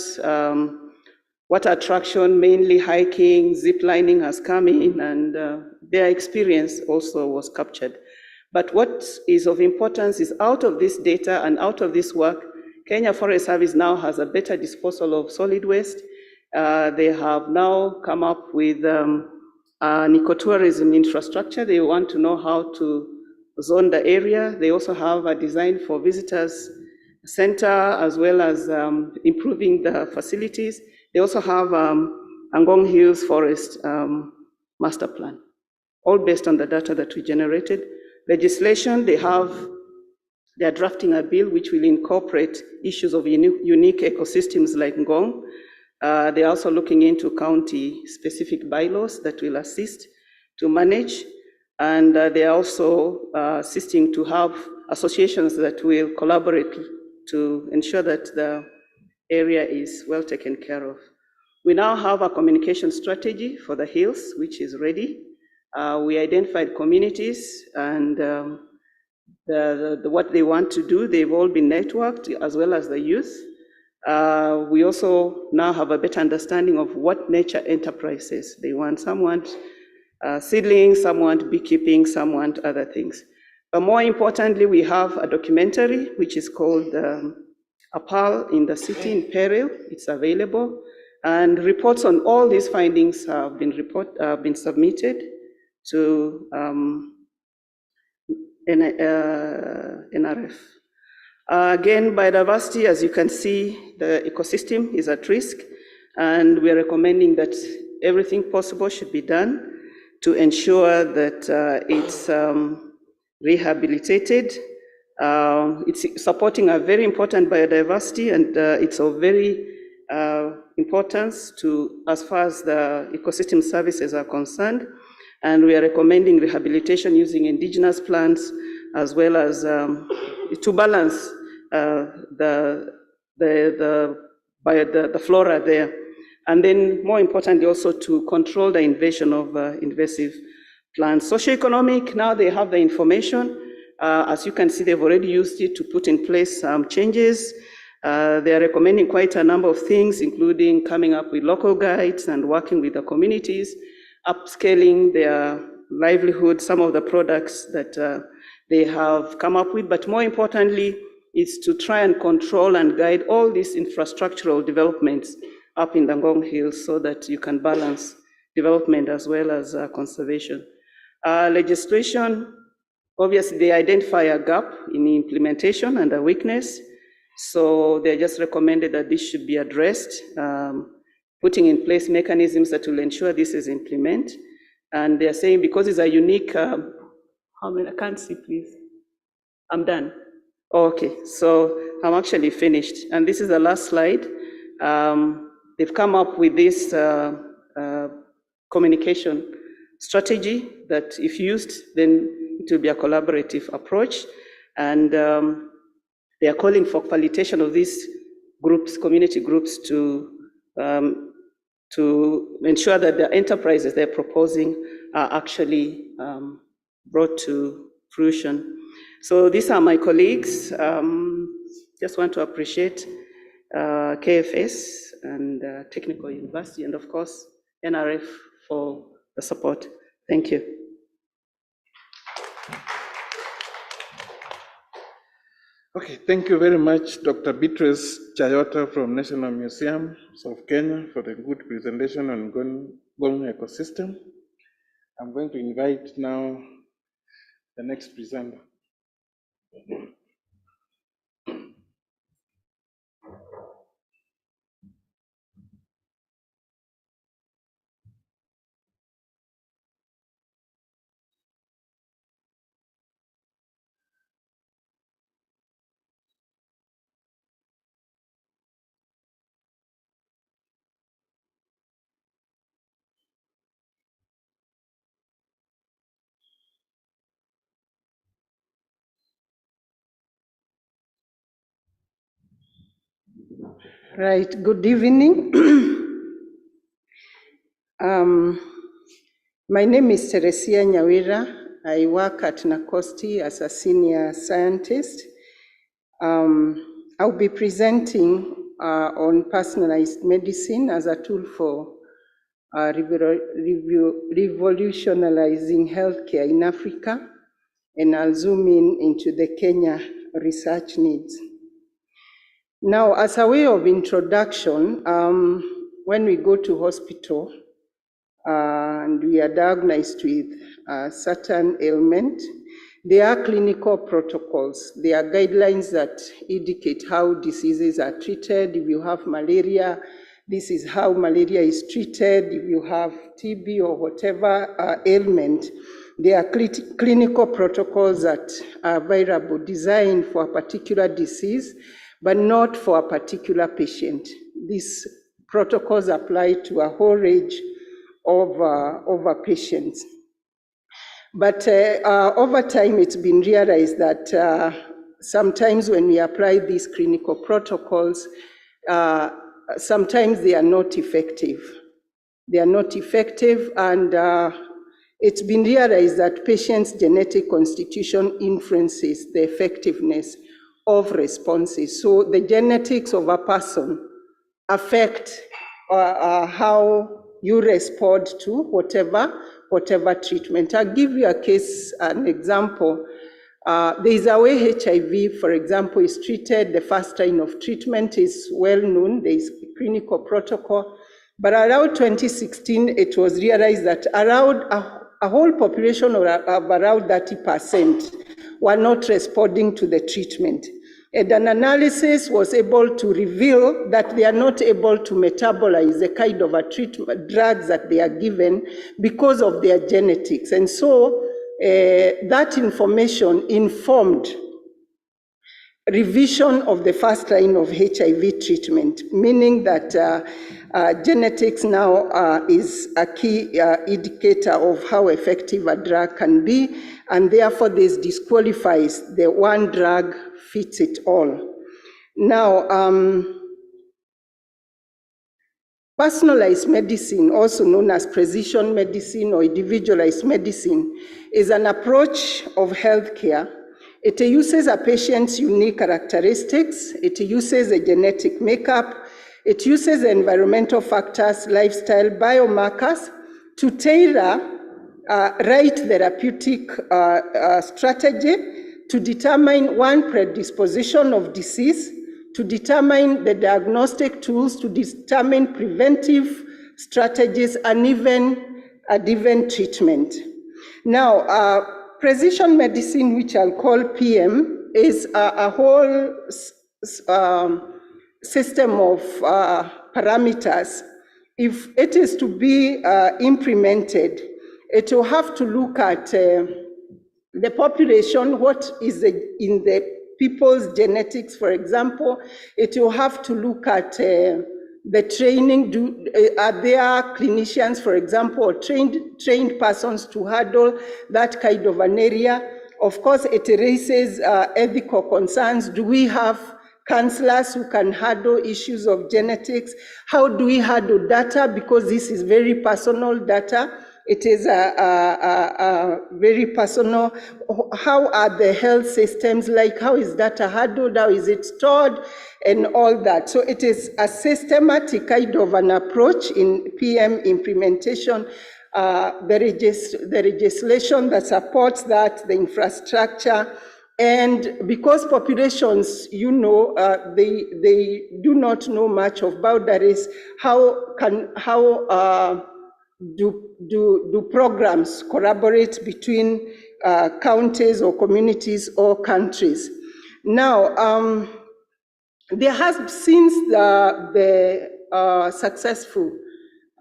Water attraction, mainly hiking, zip lining has come in, and their experience also was captured. But what is of importance is out of this data and out of this work, Kenya Forest Service now has a better disposal of solid waste. They have now come up with an ecotourism infrastructure. They want to know how to zone the area. They also have a design for visitors center, as well as improving the facilities. They also have Ngong Hills Forest master plan, all based on the data that we generated. Legislation, they are drafting a bill which will incorporate issues of unique ecosystems like Ngong. They are also looking into county-specific bylaws that will assist to manage, and they are also assisting to have associations that will collaborate to ensure that the area is well taken care of. We now have a communication strategy for the hills, which is ready. We identified communities and what they want to do. They've all been networked, as well as the youth. We also now have a better understanding of what nature enterprises they want. Some want seedlings, some want beekeeping, some want other things. But more importantly, we have a documentary which is called A Pearl in the City in Peril. It's available. And reports on all these findings have been submitted to NRF. Again, biodiversity, as you can see, the ecosystem is at risk, and we are recommending that everything possible should be done to ensure that it's rehabilitated. It's supporting a very important biodiversity, and it's of very importance to as far as the ecosystem services are concerned. And we are recommending rehabilitation using indigenous plants, as well as to balance the flora there. And then more importantly, also to control the invasion of invasive plants. Socioeconomic, now they have the information. As you can see, they've already used it to put in place some changes. They are recommending quite a number of things, including coming up with local guides and working with the communities, upscaling their livelihood, some of the products that they have come up with, but more importantly, is to try and control and guide all these infrastructural developments up in the Ngong Hills so that you can balance development as well as conservation. Legislation, obviously they identify a gap in implementation and a weakness, so they just recommended that this should be addressed, putting in place mechanisms that will ensure this is implemented. And they're saying because it's a unique, how many, I can't see please. I'm done. Okay, so I'm actually finished. And this is the last slide. They've come up with this communication strategy that if used, then it will be a collaborative approach. And they are calling for facilitation of these groups, community groups, to ensure that the enterprises they're proposing are actually brought to fruition. So these are my colleagues. Just want to appreciate KFS and Technical University, and of course, NRF for the support. Thank you.
Okay, thank you very much, Dr. Beatrice Chayota from National Museums of Kenya for the good presentation on Ngong ecosystem. I'm going to invite now the next presenter.
Right, good evening. My name is Teresia Nyawira. I work at NACOSTI as a senior scientist. I'll be presenting on personalized medicine as a tool for revolutionizing healthcare in Africa, and I'll zoom into the Kenya research needs. Now, as a way of introduction, when we go to hospital and we are diagnosed with a certain ailment, there are clinical protocols. There are guidelines that indicate how diseases are treated. If you have malaria, this is how malaria is treated. If you have TB or whatever ailment, there are clinical protocols that are available, designed for a particular disease, but not for a particular patient. These protocols apply to a whole range of patients. But over time, it's been realized that sometimes when we apply these clinical protocols, sometimes they are not effective. They are not effective, and it's been realized that patients' genetic constitution influences the effectiveness of responses. So the genetics of a person affect how you respond to whatever treatment. I'll give you a case, an example. There is a way HIV, for example, is treated. The first line of treatment is well known. There is a clinical protocol. But around 2016, it was realized that around a whole population of around 30% were not responding to the treatment. And an analysis was able to reveal that they are not able to metabolize the kind of drugs that they are given because of their genetics. And so that information informed revision of the first line of HIV treatment, meaning that genetics now is a key indicator of how effective a drug can be, and therefore this disqualifies the one drug fits it all. Now, personalized medicine, also known as precision medicine or individualized medicine, is an approach of healthcare
It uses a patient's unique characteristics. It uses a genetic makeup. It uses environmental factors, lifestyle, biomarkers to tailor right therapeutic strategy to determine one predisposition of disease, to determine the diagnostic tools, to determine preventive strategies, and even treatment. Now, precision medicine, which I'll call PM, is a whole system of parameters. If it is to be implemented, it will have to look at the population, what is in the people's genetics, for example. It will have to look at the training. Are there clinicians, for example, or trained persons to handle that kind of an area? Of course, it raises ethical concerns. Do we have counselors who can handle issues of genetics? How do we handle data? Because this is very personal data. It is very personal. How are the health systems like? How is data handled? How is it stored? And all that. So it is a systematic kind of an approach in PM implementation. The legislation that supports that, the infrastructure, and because populations, they do not know much of boundaries, how do programs collaborate between counties or communities or countries? Now, there has, since the successful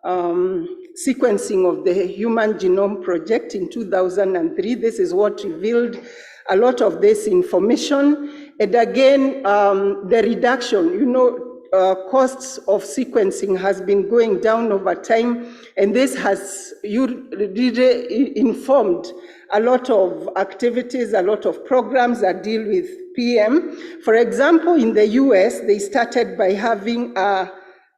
sequencing of the Human Genome Project in 2003, this is what revealed a lot of this information. And again, the reduction, costs of sequencing has been going down over time, and this has really informed a lot of activities, a lot of programs that deal with PM. For example, in the US, they started by having a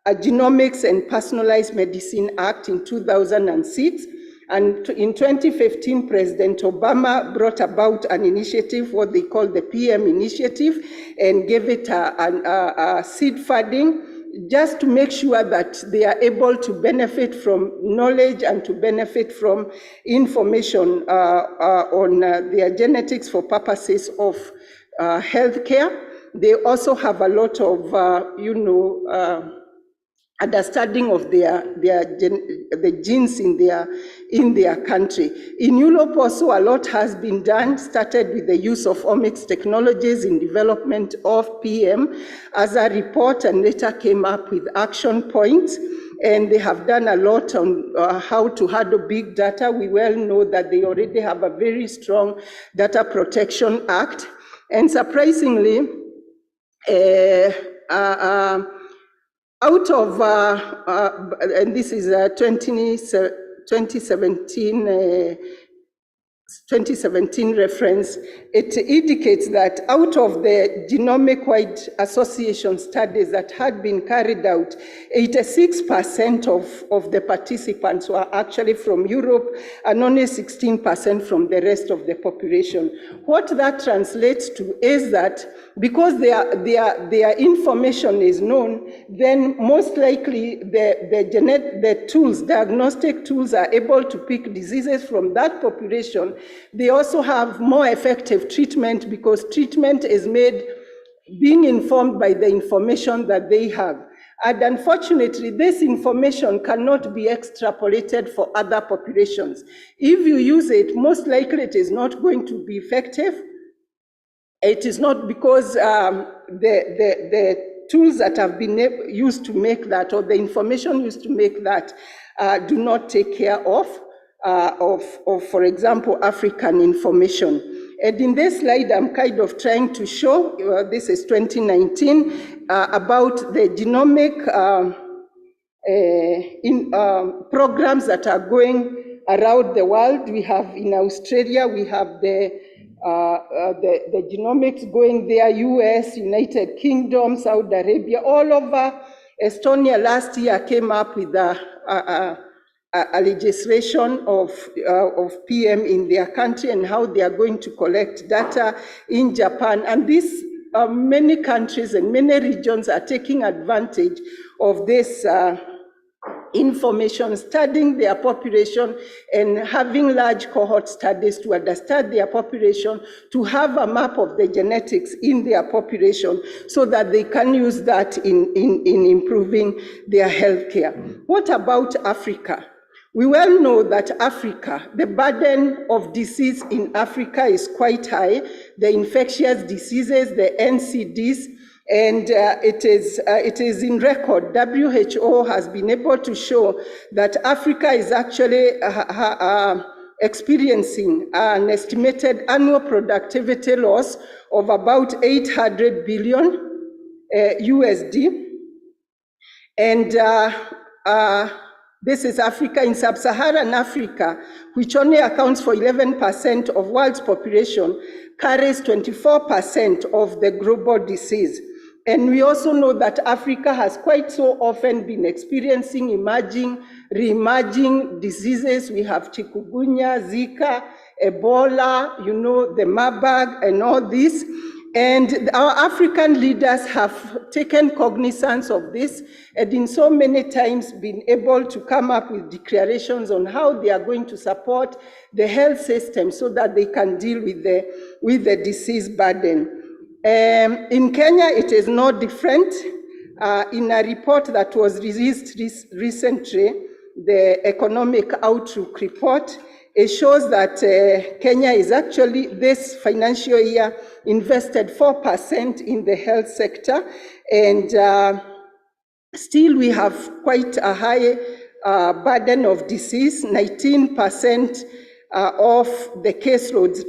Genomics and Personalized Medicine Act in 2006. And in 2015, President Obama brought about an initiative, what they call the PM Initiative, and gave it a seed funding just to make sure that they are able to benefit from knowledge and to benefit from information on their genetics for purposes of healthcare. They also have a lot of, understanding of the genes in their country. In Europe also a lot has been done, started with the use of omics technologies in development of PM as a report, and later came up with action points. And they have done a lot on how to handle big data. We well know that they already have a very strong Data Protection Act. And surprisingly, out of, and this is a 2017 reference, it indicates that out of the genomic-wide association studies that had been carried out, 86% of the participants were actually from Europe and only 16% from the rest of the population. What that translates to is that because their information is known, then most likely the tools, diagnostic tools, are able to pick diseases from that population. They also have more effective treatment because treatment is made being informed by the information that they have. And unfortunately, this information cannot be extrapolated for other populations. If you use it, most likely it is not going to be effective. It is not because the tools that have been used to make that, or the information used to make that, do not take care of, for example, African information. And in this slide, I'm kind of trying to show, this is 2019, about the genomic programs that are going around the world. We have in Australia, we have the genomics going there, US, United Kingdom, Saudi Arabia, all over. Estonia last year came up with a legislation of PM in their country and how they are going to collect data in Japan. And this many countries and many regions are taking advantage of this information, studying their population and having large cohort studies to understand their population, to have a map of the genetics in their population so that they can use that in improving their healthcare. What about Africa? We well know that Africa, the burden of disease in Africa is quite high, the infectious diseases, the NCDs, and it is in record. WHO has been able to show that Africa is actually experiencing an estimated annual productivity loss of about 800 billion USD. And this is Africa. In sub-Saharan Africa, which only accounts for 11% of world's population, carries 24% of the global disease. And we also know that Africa has quite so often been experiencing emerging, re-emerging diseases. We have chikungunya, Zika, Ebola, you know, the Marburg and all this. And our African leaders have taken cognizance of this and in so many times been able to come up with declarations on how they are going to support the health system so that they can deal with the disease burden. In Kenya, it is no different. In a report that was released recently, the Economic Outlook report, it shows that Kenya is actually, this financial year, invested 4% in the health sector, and still we have quite a high burden of disease. 19% of the caseloads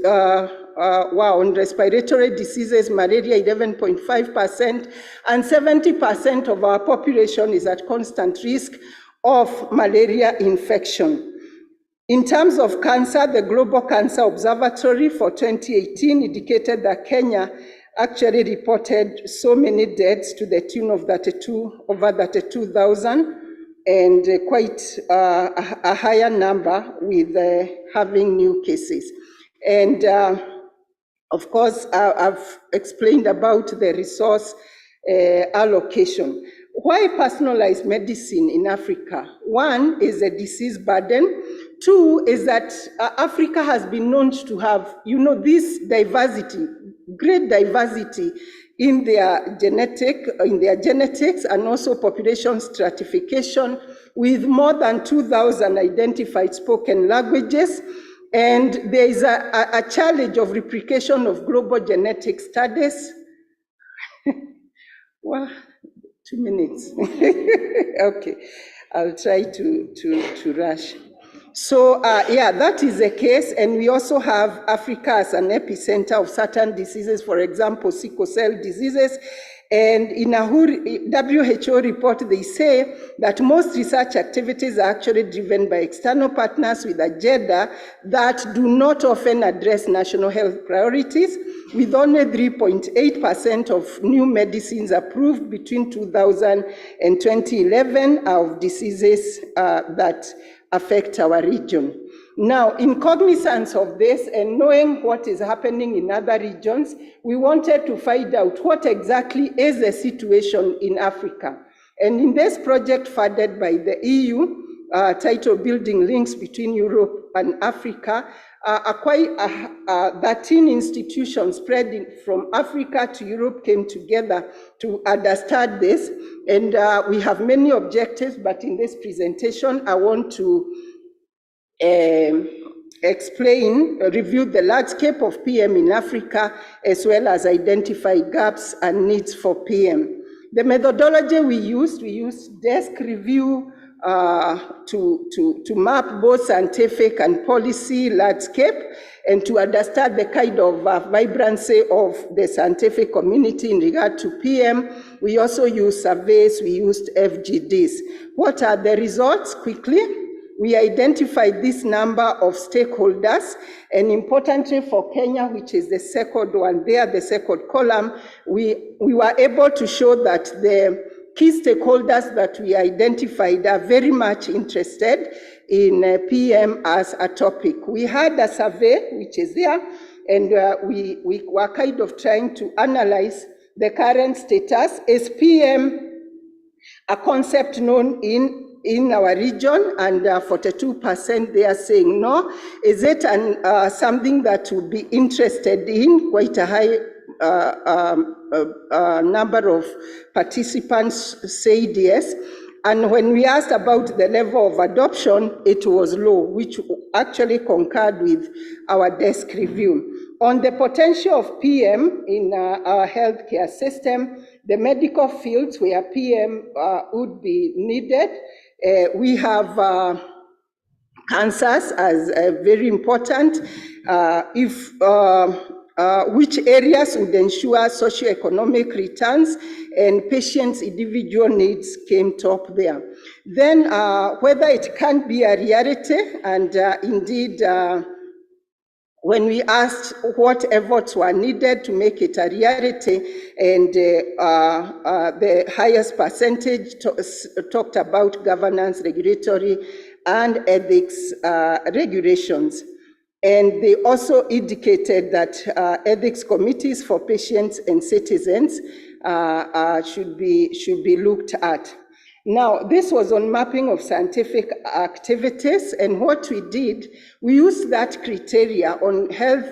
were on respiratory diseases, malaria 11.5%, and 70% of our population is at constant risk of malaria infection. In terms of cancer, the Global Cancer Observatory for 2018 indicated that Kenya actually reported so many deaths to the tune of over 32,000, and quite a higher number with having new cases. And of course, I've explained about the resource allocation. Why personalized medicine in Africa? One is a disease burden. Two is that Africa has been known to have, you know, this diversity, great diversity in their genetics and also population stratification, with more than 2,000 identified spoken languages. And there is a challenge of replication of global genetic studies. Well, 2 minutes. Okay, I'll try to rush. So yeah, that is the case, and we also have Africa as an epicenter of certain diseases, for example, sickle cell diseases. And in a WHO report, they say that most research activities are actually driven by external partners with agenda that do not often address national health priorities, with only 3.8% of new medicines approved between 2000 and 2011 of diseases that affect our region. Now, in cognizance of this and knowing what is happening in other regions, we wanted to find out what exactly is the situation in Africa. And in this project funded by the EU, titled Building Links Between Europe and Africa, 13 institutions spreading from Africa to Europe came together to understand this. And we have many objectives, but in this presentation, I want to review the landscape of PM in Africa, as well as identify gaps and needs for PM. The methodology we used desk review to map both scientific and policy landscape, and to understand the kind of vibrancy of the scientific community in regard to PM. We also used surveys, we used FGDs. What are the results? Quickly. We identified this number of stakeholders, and importantly for Kenya, which is the second one there, the second column, we were able to show that the key stakeholders that we identified are very much interested in PM as a topic. We had a survey, which is there, and we were kind of trying to analyze the current status. Is PM a concept known in our region? And 42% they are saying no. Is it something that would be interested in? Quite a high number of participants said yes. And when we asked about the level of adoption, it was low, which actually concurred with our desk review. On the potential of PM in our healthcare system, the medical fields where PM would be needed, we have cancers as very important. Which areas would ensure socioeconomic returns and patients' individual needs came top there. Then whether it can be a reality, and indeed, when we asked what efforts were needed to make it a reality, and the highest percentage talked about governance, regulatory, and ethics regulations. And they also indicated that ethics committees for patients and citizens should be looked at. Now, this was on mapping of scientific activities, and what we did, we used that criteria on health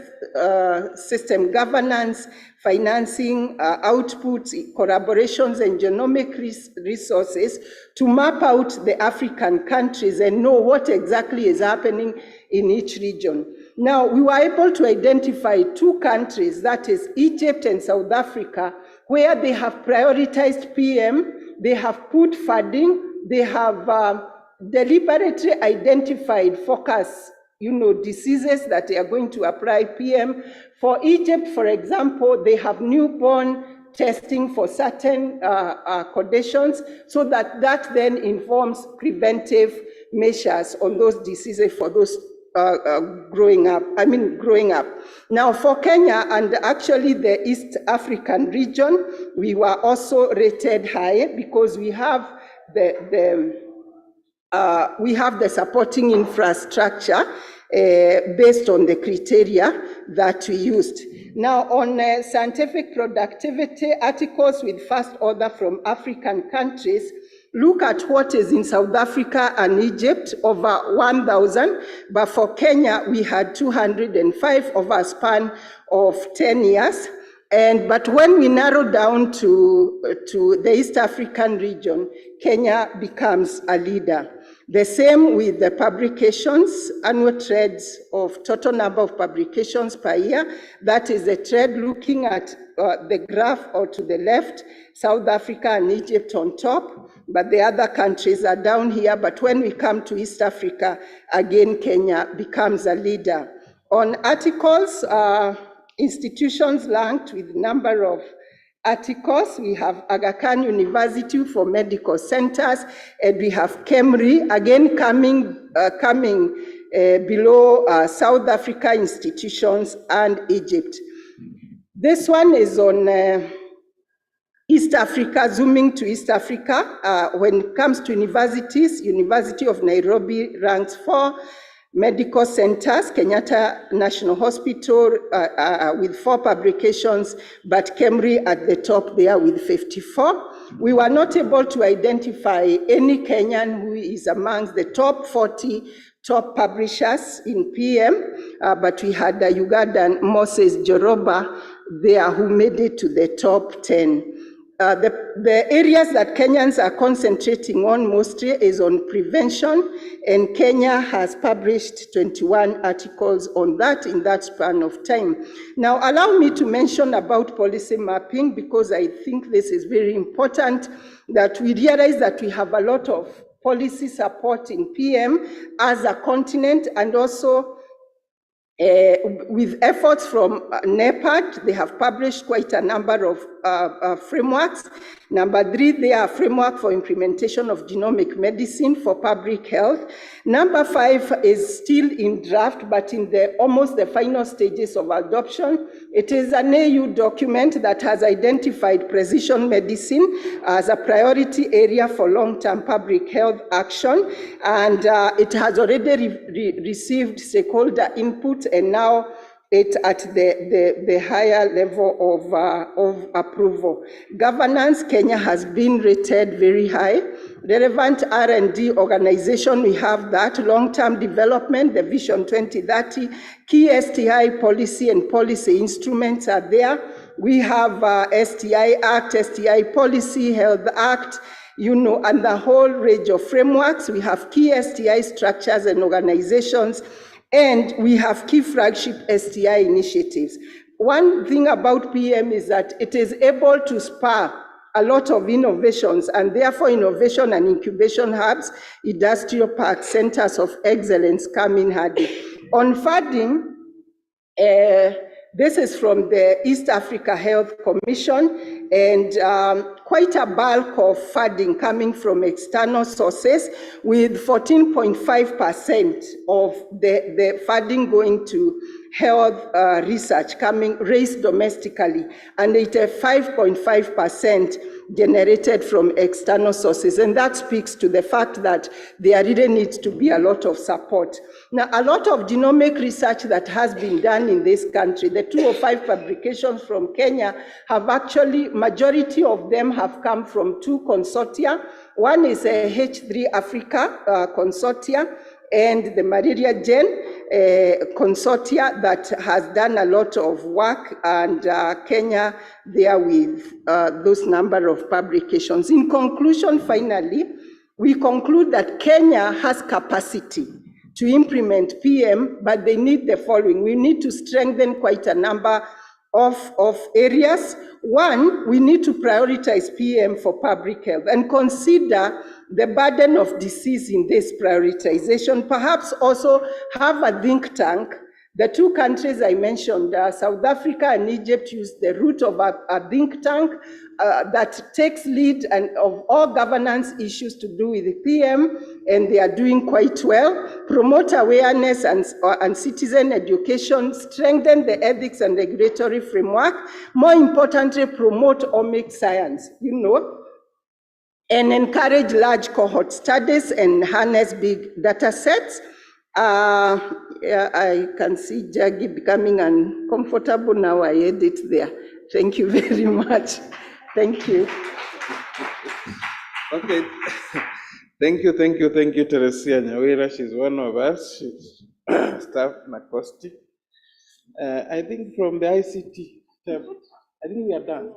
system governance, financing, outputs, collaborations, and genomic resources to map out the African countries and know what exactly is happening in each region. Now, we were able to identify 2 countries, that is Egypt and South Africa, where they have prioritized PM, they have put funding, they have deliberately identified focus, diseases that they are going to apply PM. For Egypt, for example, they have newborn testing for certain conditions, so that then informs preventive measures on those diseases for those growing up. Now for Kenya and actually the East African region, we were also rated high because we have the supporting infrastructure based on the criteria that we used. Now on scientific productivity, articles with first order from African countries, look at what is in South Africa and Egypt, over 1,000, but for Kenya, we had 205 over a span of 10 years. But when we narrow down to the East African region, Kenya becomes a leader. The same with the publications, annual trades of total number of publications per year. That is the trade looking at the graph or to the left, South Africa and Egypt on top, but the other countries are down here. But when we come to East Africa, again, Kenya becomes a leader. On articles, institutions ranked with number of articles, we have Aga Khan University for medical centers, and we have KEMRI, again coming below South Africa institutions and Egypt. This one is on East Africa, zooming to East Africa. When it comes to universities, University of Nairobi ranks 4, medical centers, Kenyatta National Hospital with 4 publications, but KEMRI at the top there with 54. We were not able to identify any Kenyan who is amongst the top 40 top publishers in PM, but we had Ugandan Moses Joroba there who made it to the top 10. The areas that Kenyans are concentrating on mostly is on prevention, and Kenya has published 21 articles on that in that span of time. Now, allow me to mention about policy mapping, because I think this is very important, that we realize that we have a lot of policy support in PM as a continent, and also With efforts from NEPAD, they have published quite a number of frameworks. Number 3, they are a framework for implementation of genomic medicine for public health. Number 5 is still in draft, but in almost the final stages of adoption. It is an AU document that has identified precision medicine as a priority area for long-term public health action, and it has already received stakeholder input, and now it's at the higher level of approval. Governance, Kenya has been rated very high. Relevant R&D organization, we have that. Long-term development, the Vision 2030, key STI policy and policy instruments are there. We have STI Act, STI Policy, Health Act, and the whole range of frameworks. We have key STI structures and organizations, and we have key flagship STI initiatives. One thing about PM is that it is able to spur a lot of innovations, and therefore innovation and incubation hubs, industrial parks, centers of excellence come in handy. On funding, this is from the East Africa Health Commission, and quite a bulk of funding coming from external sources, with 14.5% of the funding going to health research raised domestically, and 85.5% generated from external sources. And that speaks to the fact that there really needs to be a lot of support. Now, a lot of genomic research that has been done in this country, the 205 publications from Kenya have actually, majority of them have come from 2 consortia. One is a H3 Africa consortia, and the Malaria Gen consortia that has done a lot of work, and Kenya there with those number of publications. In conclusion, finally, we conclude that Kenya has capacity to implement PM, but they need the following. We need to strengthen quite a number of areas. One, we need to prioritize PM for public health and consider the burden of disease in this prioritization. Perhaps also have a think tank. The 2 countries I mentioned, South Africa and Egypt, use the route of a think tank that takes lead and of all governance issues to do with the PM, and they are doing quite well. Promote awareness and citizen education, strengthen the ethics and regulatory framework. More importantly, promote omic science, and encourage large cohort studies and harness big data sets. I can see Jackie becoming uncomfortable now. I edit there. Thank you very much. Thank you.
Okay. Thank you, Teresia Nyawira. She's one of us. She's staff Nacosti. I think from the ICT tab, I think we are done.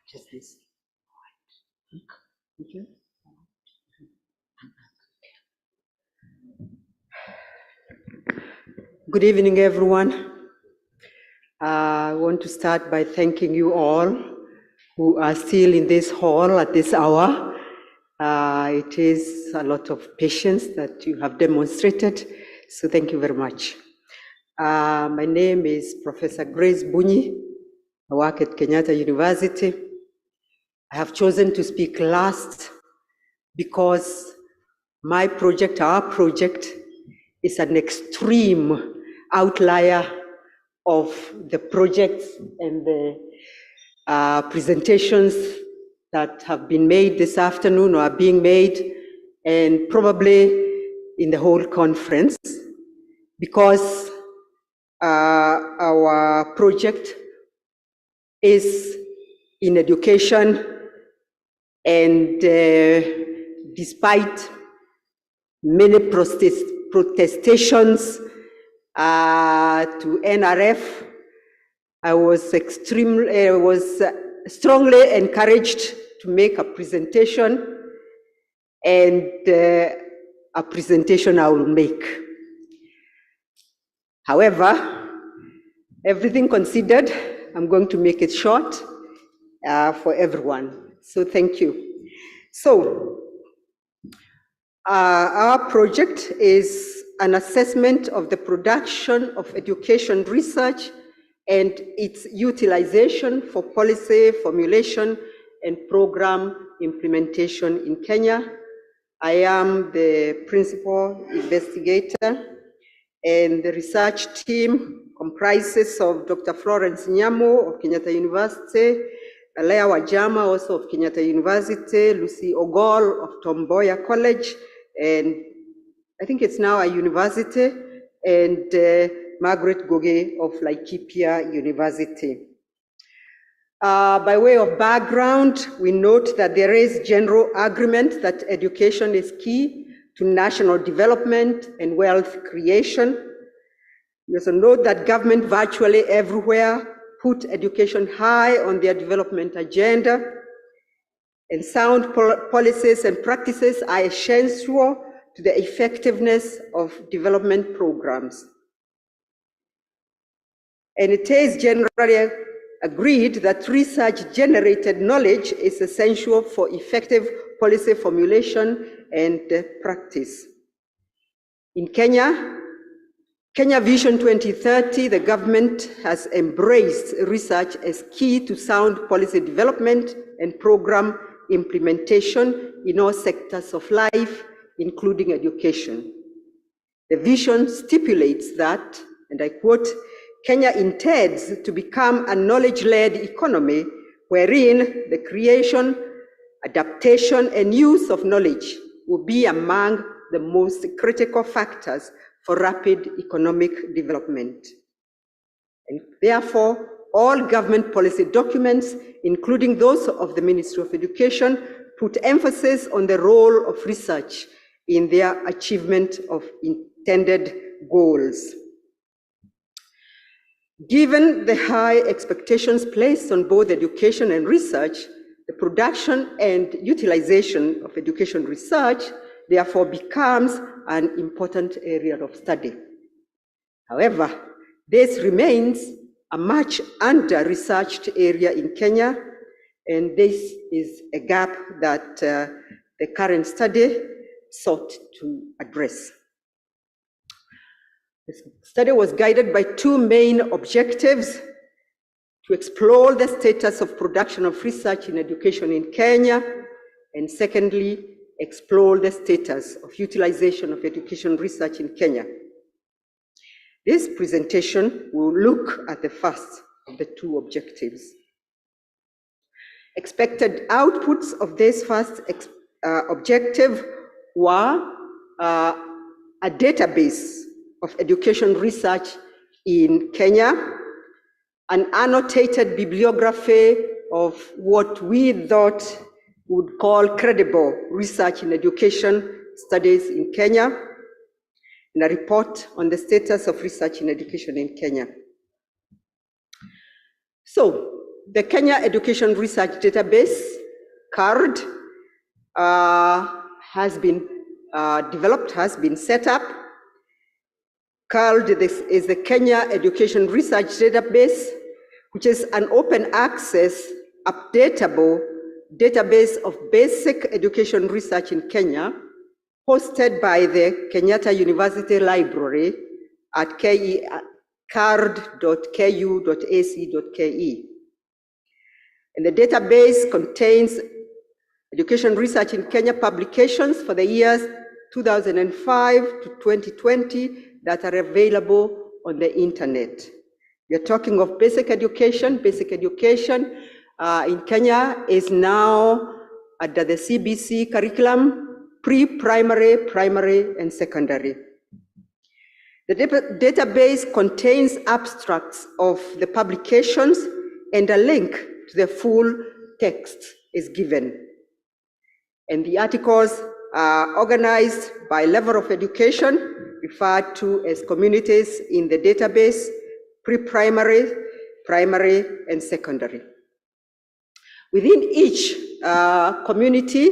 Just this. Okay. Good evening, everyone. I want to start by thanking you all who are still in this hall at this hour. It is a lot of patience that you have demonstrated, so thank you very much. My name is Professor Grace Bunyi. I work at Kenyatta University. I have chosen to speak last because my project, our project, is an extreme outlier of the projects and the presentations that have been made this afternoon or are being made, and probably in the whole conference, because our project is in education, and despite many protestations to NRF, I was strongly encouraged to make a presentation, and a presentation I will make. However, everything considered, I'm going to make it short for everyone. So thank you. So our project is an assessment of the production of education research and its utilization for policy formulation and program implementation in Kenya. I am the principal investigator, and the research team comprises of Dr. Florence Nyamo of Kenyatta University, Alea Wajama also of Kenyatta University, Lucy Ogol of Tom Mboya College, and I think it's now a university, and Margaret Goge of Laikipia University. By way of background, we note that there is general agreement that education is key to national development and wealth creation. We also note that government virtually everywhere put education high on their development agenda, and sound policies and practices are essential to the effectiveness of development programs. And it is generally agreed that research-generated knowledge is essential for effective policy formulation and practice. In Kenya, Kenya Vision 2030, the government has embraced research as key to sound policy development and program implementation in all sectors of life, including education. The vision stipulates that, and I quote, Kenya intends to become a knowledge-led economy wherein the creation, adaptation, and use of knowledge will be among the most critical factors for rapid economic development. And therefore, all government policy documents, including those of the Ministry of Education, put emphasis on the role of research in their achievement of intended goals. Given the high expectations placed on both education and research, the production and utilization of education research therefore becomes an important area of study. However, this remains a much under-researched area in Kenya, and this is a gap that the current study sought to address. The study was guided by two main objectives: to explore the status of production of research in education in Kenya, and secondly, explore the status of utilization of education research in Kenya. This presentation will look at the first of the two objectives. Expected outputs of this first objective were a database of education research in Kenya, an annotated bibliography of what we thought would call credible research in education studies in Kenya, and a report on the status of research in education in Kenya. So, the Kenya Education Research Database, CARD, has been developed, has been set up. CARD is the Kenya Education Research Database, which is an open access, updatable database of basic education research in Kenya, hosted by the Kenyatta University Library at card.ku.ac.ke. And the database contains education research in Kenya publications for the years 2005 to 2020 that are available on the internet. We are talking of basic education. Basic education in Kenya is now under the CBC curriculum, pre-primary, primary, and secondary. The database contains abstracts of the publications, and a link to the full text is given. And the articles are organized by level of education, referred to as communities in the database, pre-primary, primary, and secondary. Within each community,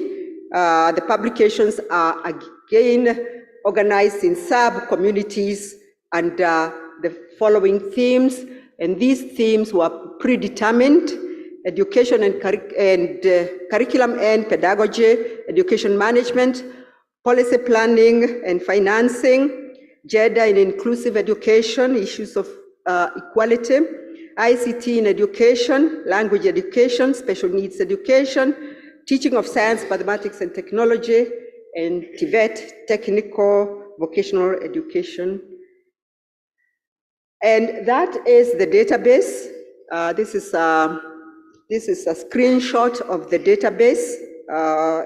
the publications are again organized in sub-communities under the following themes, and these themes were predetermined: education and curriculum and pedagogy, education management, policy planning and financing, gender and inclusive education, issues of equality, ICT in education, language education, special needs education, teaching of science, mathematics and technology, and TVET, technical vocational education. And that is the database. This is a screenshot of the database,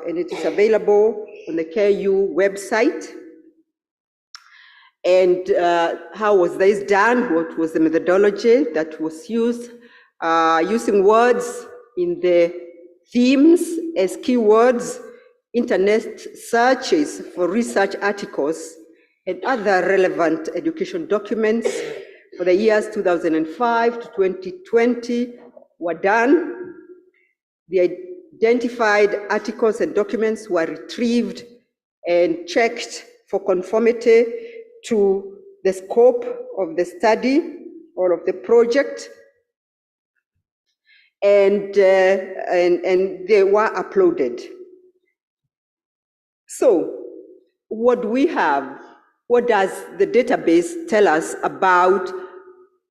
and it is available on the KU website. And how was this done? What was the methodology that was used? Using words in the themes as keywords, internet searches for research articles, and other relevant education documents for the years 2005 to 2020 were done. The identified articles and documents were retrieved and checked for conformity to the scope of the study or of the project, and they were uploaded. So, what do we have? What does the database tell us about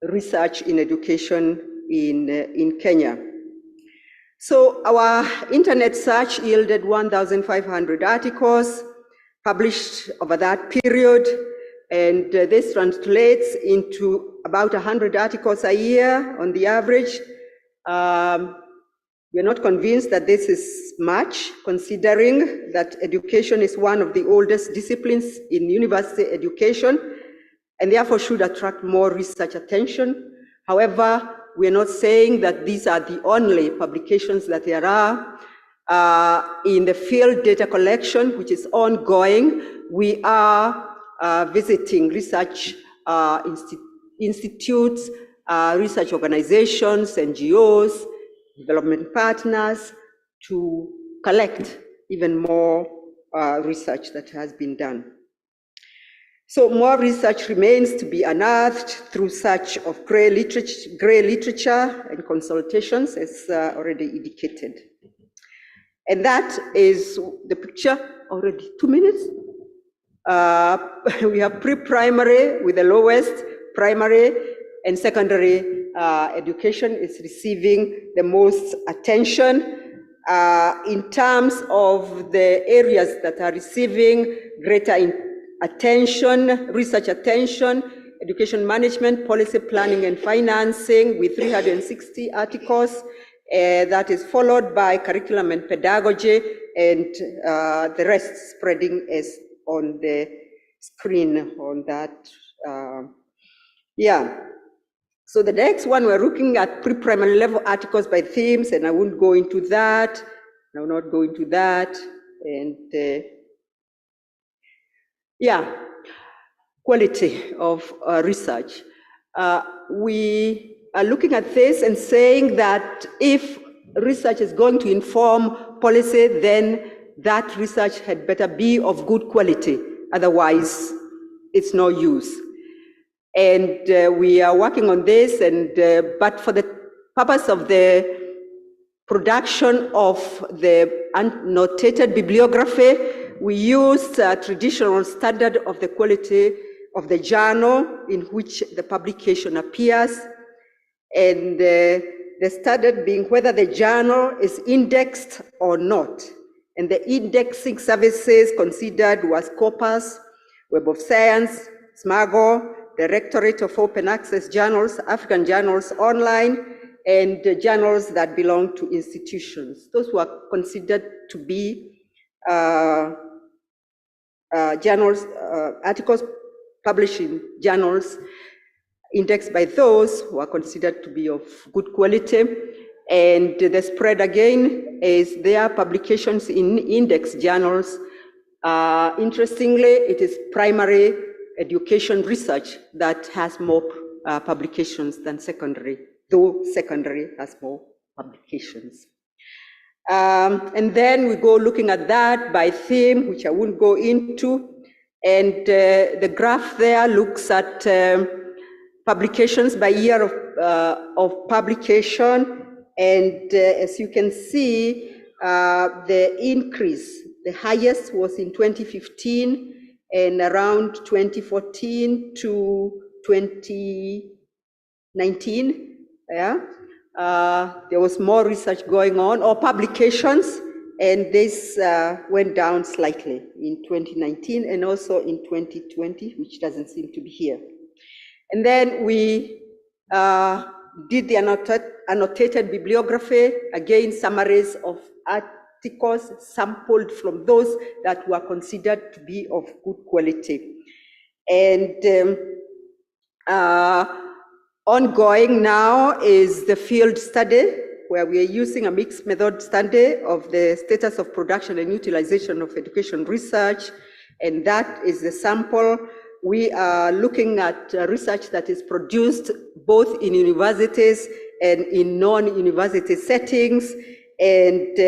research in education in Kenya? So our internet search yielded 1,500 articles published over that period, and this translates into about 100 articles a year on the average. We're not convinced that this is much, considering that education is one of the oldest disciplines in university education, and therefore should attract more research attention. However, we're not saying that these are the only publications that there are. In the field data collection, which is ongoing, we are visiting research institutes, research organizations, NGOs, development partners, to collect even more research that has been done. So more research remains to be unearthed through search of grey literature and consultations, as already indicated. And that is the picture, already 2 minutes. We have pre-primary with the lowest, primary and secondary education is receiving the most attention. In terms of the areas that are receiving greater attention, research attention, education management, policy planning and financing with 360 articles. That is followed by curriculum and pedagogy, and the rest spreading as on the screen on that. So the next one, we're looking at pre-primary level articles by themes, and I won't go into that. I will not go into that. And quality of research. We are looking at this and saying that if research is going to inform policy, then that research had better be of good quality. Otherwise, it's no use. And we are working on this, and but for the purpose of the production of the annotated bibliography, we used a traditional standard of the quality of the journal in which the publication appears, and the standard being whether the journal is indexed or not. And the indexing services considered was Scopus, Web of Science, SMARGO, Directorate of Open Access Journals, African Journals Online, and journals that belong to institutions. Those were considered to be journals, articles published in journals indexed by those who are considered to be of good quality. And the spread again is their publications in index journals. Interestingly, it is primary education research that has more publications than secondary, though secondary has more publications. And then we go looking at that by theme, which I won't go into. And the graph there looks at publications by year of publication. And as you can see, the increase, the highest was in 2015, and around 2014 to 2019, yeah, there was more research going on, or publications, and this went down slightly in 2019 and also in 2020, which doesn't seem to be here. And then we did the annotated bibliography, again, summaries of articles sampled from those that were considered to be of good quality. And ongoing now is the field study, where we are using a mixed method study of the status of production and utilization of education research, and that is the sample. We are looking at research that is produced both in universities and in non-university settings. And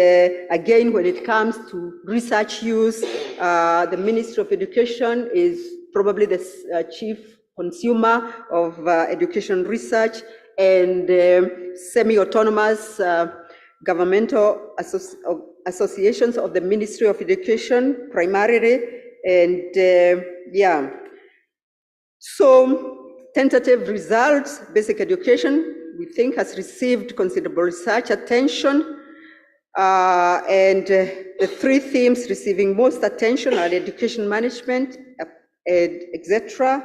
again, when it comes to research use, the Ministry of Education is probably the chief consumer of education research, and semi-autonomous governmental associations of the Ministry of Education primarily. And yeah, so tentative results, basic education, we think has received considerable research attention. And the three themes receiving most attention are education management, etc.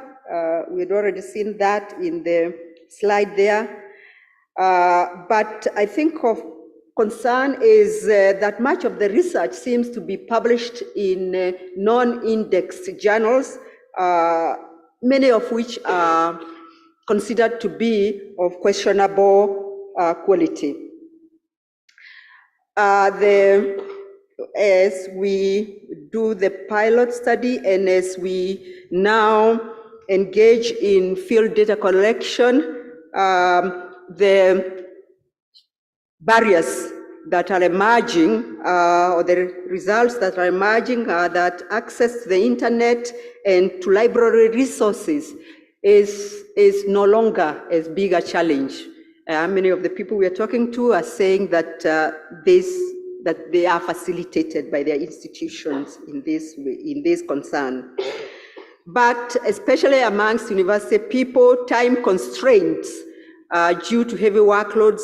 We had already seen that in the slide there. But I think of concern is that much of the research seems to be published in non-indexed journals, many of which are considered to be of questionable quality. As we do the pilot study and as we now engage in field data collection, the barriers that are emerging, or the results that are emerging, are that access to the internet and to library resources is no longer as big a challenge. Many of the people we are talking to are saying that that they are facilitated by their institutions in this concern. But especially amongst university people, time constraints due to heavy workloads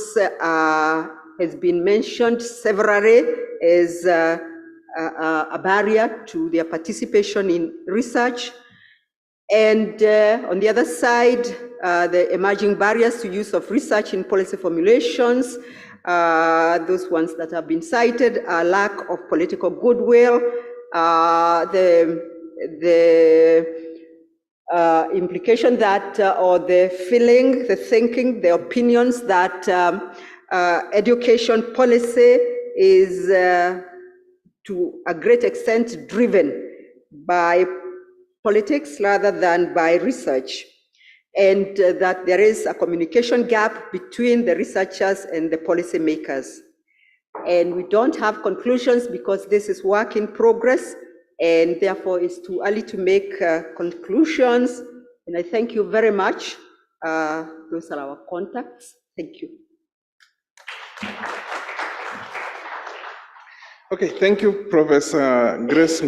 has been mentioned severally as a barrier to their participation in research. And on the other side, the emerging barriers to use of research in policy formulations, those ones that have been cited, are lack of political goodwill, the implication that, or the feeling, the thinking, the opinions that education policy is to a great extent driven by politics rather than by research, and that there is a communication gap between the researchers and the policymakers. And we don't have conclusions because this is work in progress, and therefore it's too early to make conclusions. And I thank you very much. Those are our contacts. Thank you.
Okay, thank you, Professor Grace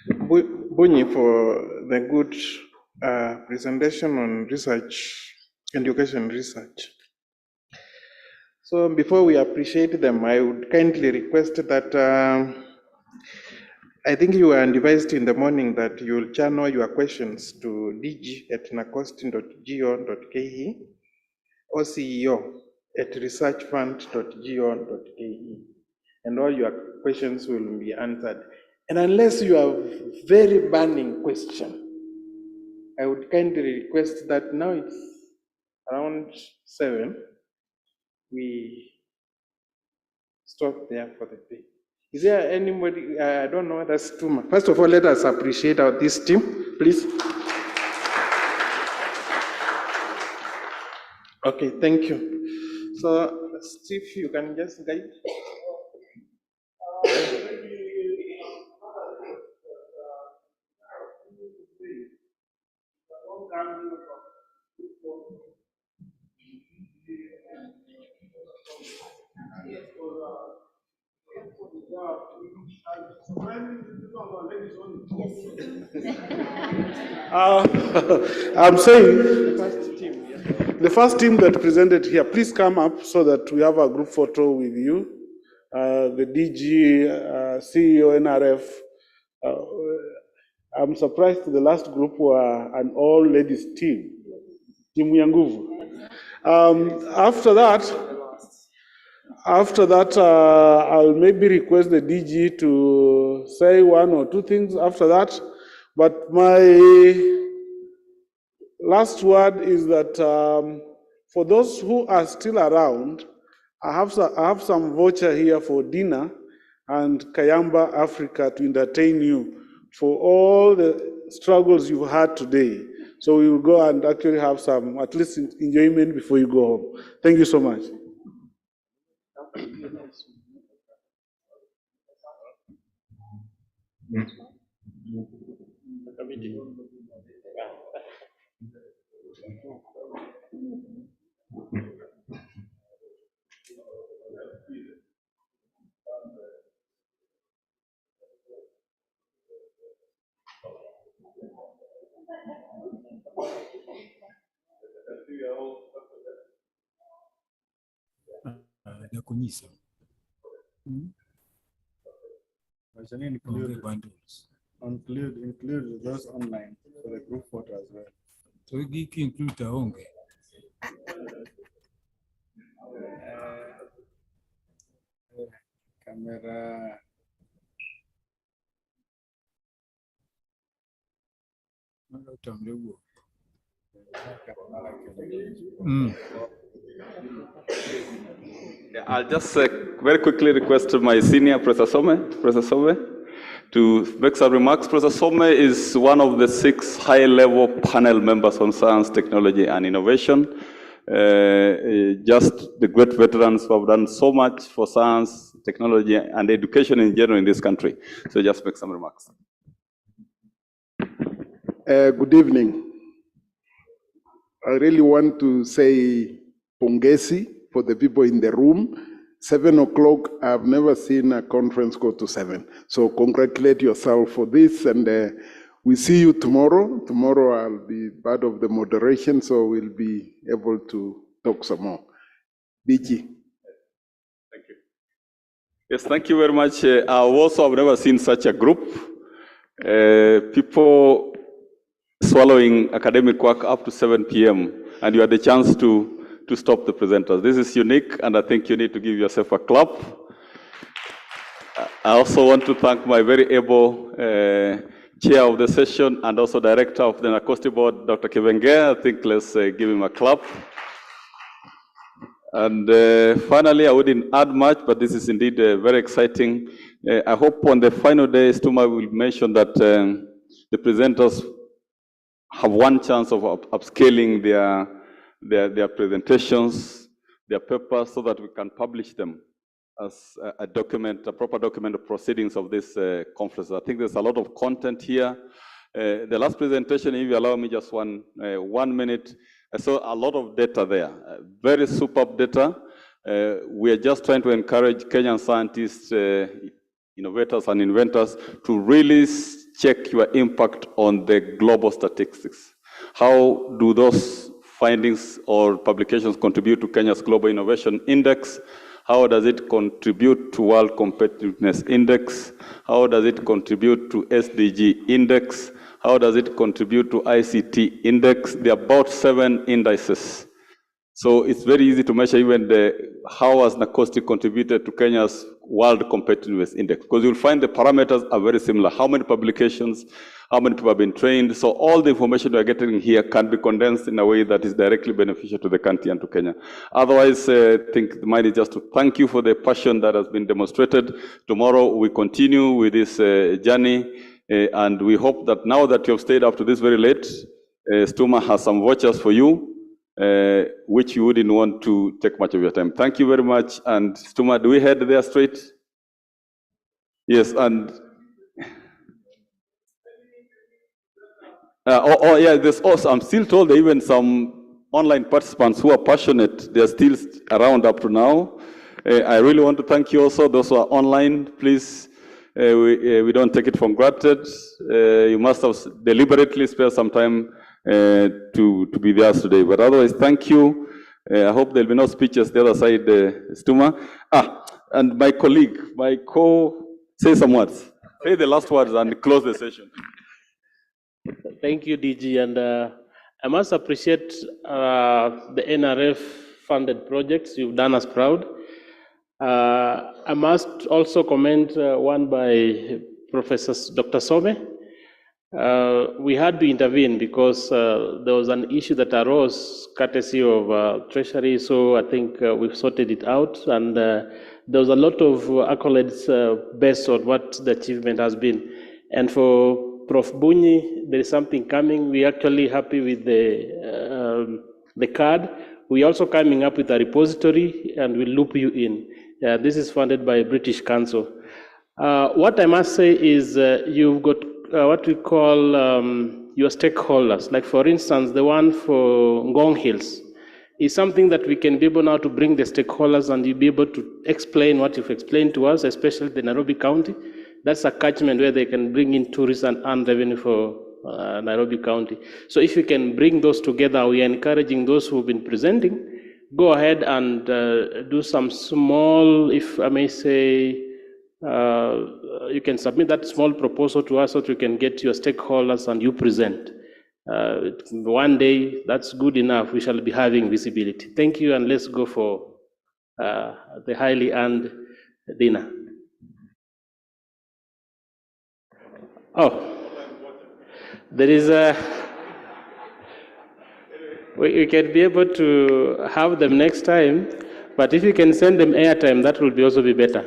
Bunyi, for the good presentation on research, education research. So before we appreciate them, I would kindly request that I think you were advised in the morning that you'll channel your questions to dg@nacostin.go.ke or ceo@researchfund.go.ke, and all your questions will be answered. And unless you have very burning question, I would kindly request that now it's around 7, we stop there for the day. Is there anybody, I don't know, that's too much. First of all, let us appreciate this team, please. Okay, thank you. So, Steve, you can just guide.
I'm saying the first team that presented here, please come up so that we have a group photo with you. The DG, CEO, NRF. I'm surprised the last group were an all-ladies team, Team Yanguvu. After that, I'll maybe request the DG to say 1 or 2 things after that. But my last word is that for those who are still around, I have some voucher here for dinner and Kayamba Africa to entertain you for all the struggles you've had today. So we will go and actually have some, at least enjoyment before you go home. Thank you so much. Include those online for the group photo as well.
So we can include the own.
Camera.
Yeah, I'll just very quickly request my senior, Professor Some, to make some remarks. Professor Some is one of the 6 high-level panel members on science, technology, and innovation. Just the great veterans who have done so much for science, technology, and education in general in this country. So just make some remarks.
Good evening. I really want to say pongesi for the people in the room. 7 o'clock, I've never seen a conference go to 7. So congratulate yourself for this, and we see you tomorrow. Tomorrow I'll be part of the moderation, so we'll be able to talk some more. DG.
Thank you. Yes, thank you very much. I've never seen such a group. People swallowing academic work up to 7 p.m. and you had the chance to stop the presenters. This is unique, and I think you need to give yourself a clap. I also want to thank my very able chair of the session and also director of the NACOSTI board, Dr. Kivenge. I think let's give him a clap. And finally, I wouldn't add much, but this is indeed very exciting. I hope on the final day, Stuma will mention that the presenters have one chance of upscaling their presentations, their papers, so that we can publish them as a document, a proper document of proceedings of this conference. I think there's a lot of content here. The last presentation, if you allow me just 1 minute, I saw a lot of data there, very superb data. We are just trying to encourage Kenyan scientists, innovators and inventors to really check your impact on the global statistics. How do those findings or publications contribute to Kenya's Global Innovation Index? How does it contribute to World Competitiveness Index? How does it contribute to SDG Index? How does it contribute to ICT Index? There are about 7 indices. So it's very easy to measure even how has NACOSTI contributed to Kenya's World Competitiveness Index, because you'll find the parameters are very similar. How many publications, how many people have been trained. So all the information we're getting here can be condensed in a way that is directly beneficial to the country and to Kenya. Otherwise, I think mine is just to thank you for the passion that has been demonstrated. Tomorrow we continue with this journey, and we hope that now that you have stayed up to this very late, Stuma has some vouchers for you, which you wouldn't want to take much of your time. Thank you very much. And Stuma, do we head there straight? Yes, and yeah, there's also, I'm still told that even some online participants who are passionate, they're still around up to now. I really want to thank you also, those who are online, please, we don't take it for granted. You must have deliberately spared some time to be there today. But otherwise, thank you. I hope there'll be no speeches the other side, Stuma. And my colleague, say some words. Say the last words and close the session.
Thank you, DG. And I must appreciate the NRF funded projects. You've done us proud. I must also comment one by Professor Dr. Some. We had to intervene because there was an issue that arose courtesy of Treasury, so I think we've sorted it out, and there was a lot of accolades based on what the achievement has been. And for Prof. Bunyi, there is something coming. We're actually happy with the card. We're also coming up with a repository, and we'll loop you in. This is funded by British Council. What I must say is you've got what we call your stakeholders. Like for instance, the one for Ngong Hills is something that we can be able now to bring the stakeholders and you'll be able to explain what you've explained to us, especially the Nairobi County. That's a catchment where they can bring in tourists and earn revenue for Nairobi County. So if you can bring those together, we are encouraging those who've been presenting, go ahead and do some small, if I may say, you can submit that small proposal to us so that we can get your stakeholders and you present. One day, that's good enough. We shall be having visibility. Thank you, and let's go for the highly earned dinner. Oh, there is a, we can be able to have them next time, but if you can send them airtime, that will also be better.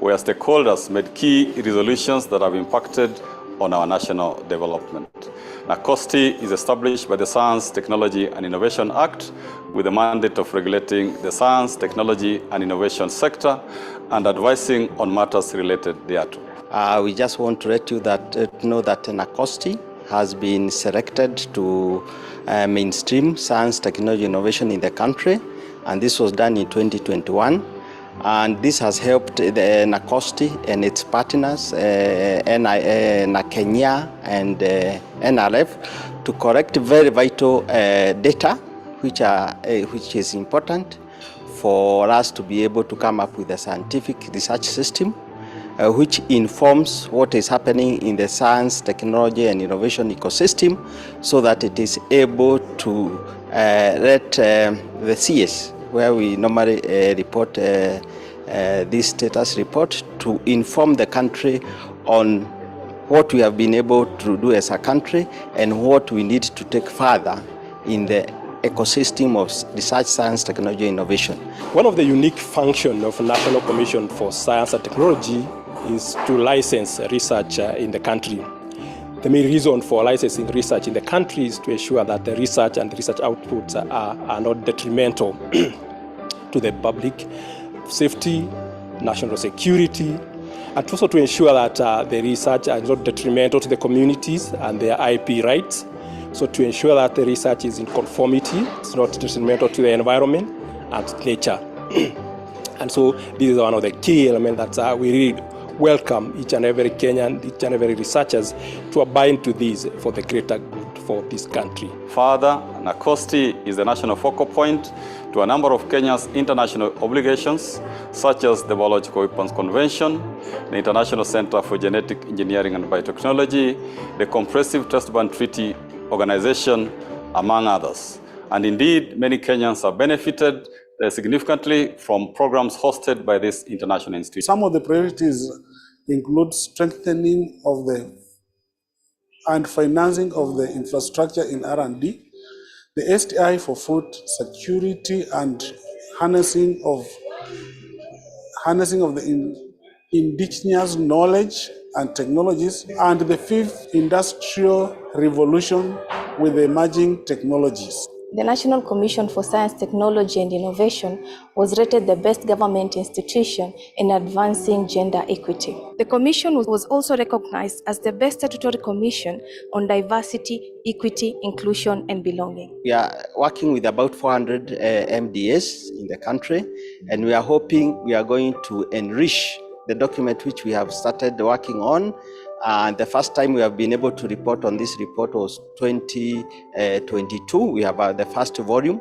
Where stakeholders made key resolutions that have impacted on our national development. NACOSTI is established by the Science, Technology and Innovation Act with the mandate of regulating the science, technology and innovation sector and advising on matters related thereto.
We just want to let you know that NACOSTI has been selected to mainstream science, technology, innovation in the country, and this was done in 2021. And this has helped the NACOSTI and its partners, NAKenya and NRF, to collect very vital data, which is important for us to be able to come up with a scientific research system, which informs what is happening in the science, technology, and innovation ecosystem, so that it is able to let the CS, where we normally report this status report, to inform the country on what we have been able to do as a country and what we need to take further in the ecosystem of research, science, technology, innovation.
One of the unique functions of National Commission for Science and Technology is to license research in the country. The main reason for licensing research in the country is to ensure that the research and research outputs are not detrimental to the public safety, national security, and also to ensure that the research is not detrimental to the communities and their IP rights. So to ensure that the research is in conformity, it's not detrimental to the environment and nature. And so this is one of the key elements that we really welcome each and every Kenyan, each and every researchers to abide to these for the greater good for this country.
Further, NACOSTI is the national focal point to a number of Kenya's international obligations, such as the Biological Weapons Convention, the International Center for Genetic Engineering and Biotechnology, the Comprehensive Test Ban Treaty Organization, among others. And indeed, many Kenyans have benefited significantly from programs hosted by this international institute.
Some of the priorities include strengthening of and financing of the infrastructure in R&D, the STI for food security and harnessing of the indigenous knowledge and technologies, and the fifth industrial revolution with emerging technologies.
The National Commission for Science, Technology and Innovation was rated the best government institution in advancing gender equity. The Commission was also recognized as the best statutory commission on diversity, equity, inclusion and belonging.
We are working with about 400 MDAs in the country, and we are hoping we are going to enrich the document which we have started working on. And the first time we have been able to report on this report was 2022. We have the first volume.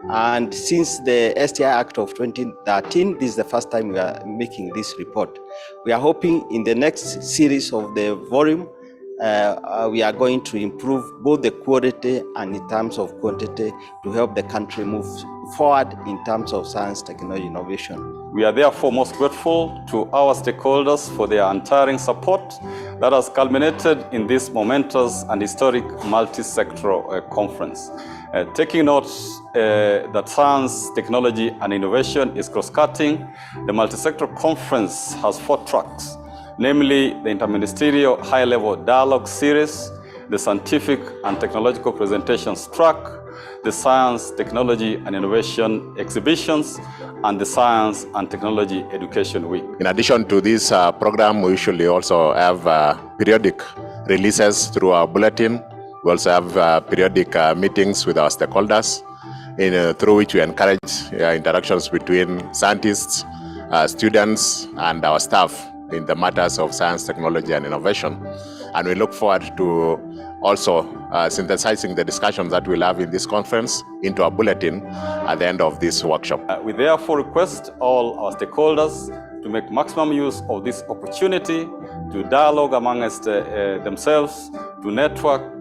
And since the STI Act of 2013, this is the first time we are making this report. We are hoping in the next series of the volume, we are going to improve both the quality and in terms of quantity to help the country move forward in terms of science, technology, innovation.
We are therefore most grateful to our stakeholders for their untiring support that has culminated in this momentous and historic multi-sectoral conference. Taking note that science, technology, and innovation is cross-cutting, the multi-sectoral conference has 4 tracks, namely the Interministerial High-Level Dialogue Series, the Scientific and Technological Presentations track, the Science, Technology, and Innovation Exhibitions, and the Science and Technology Education Week.
In addition to this program, we usually also have periodic releases through our bulletin. We also have periodic meetings with our stakeholders, through which we encourage interactions between scientists, students, and our staff in the matters of science, technology, and innovation. And we look forward to also synthesizing the discussions that we'll have in this conference into a bulletin at the end of this workshop.
We therefore request all our stakeholders to make maximum use of this opportunity to dialogue amongst themselves, to network,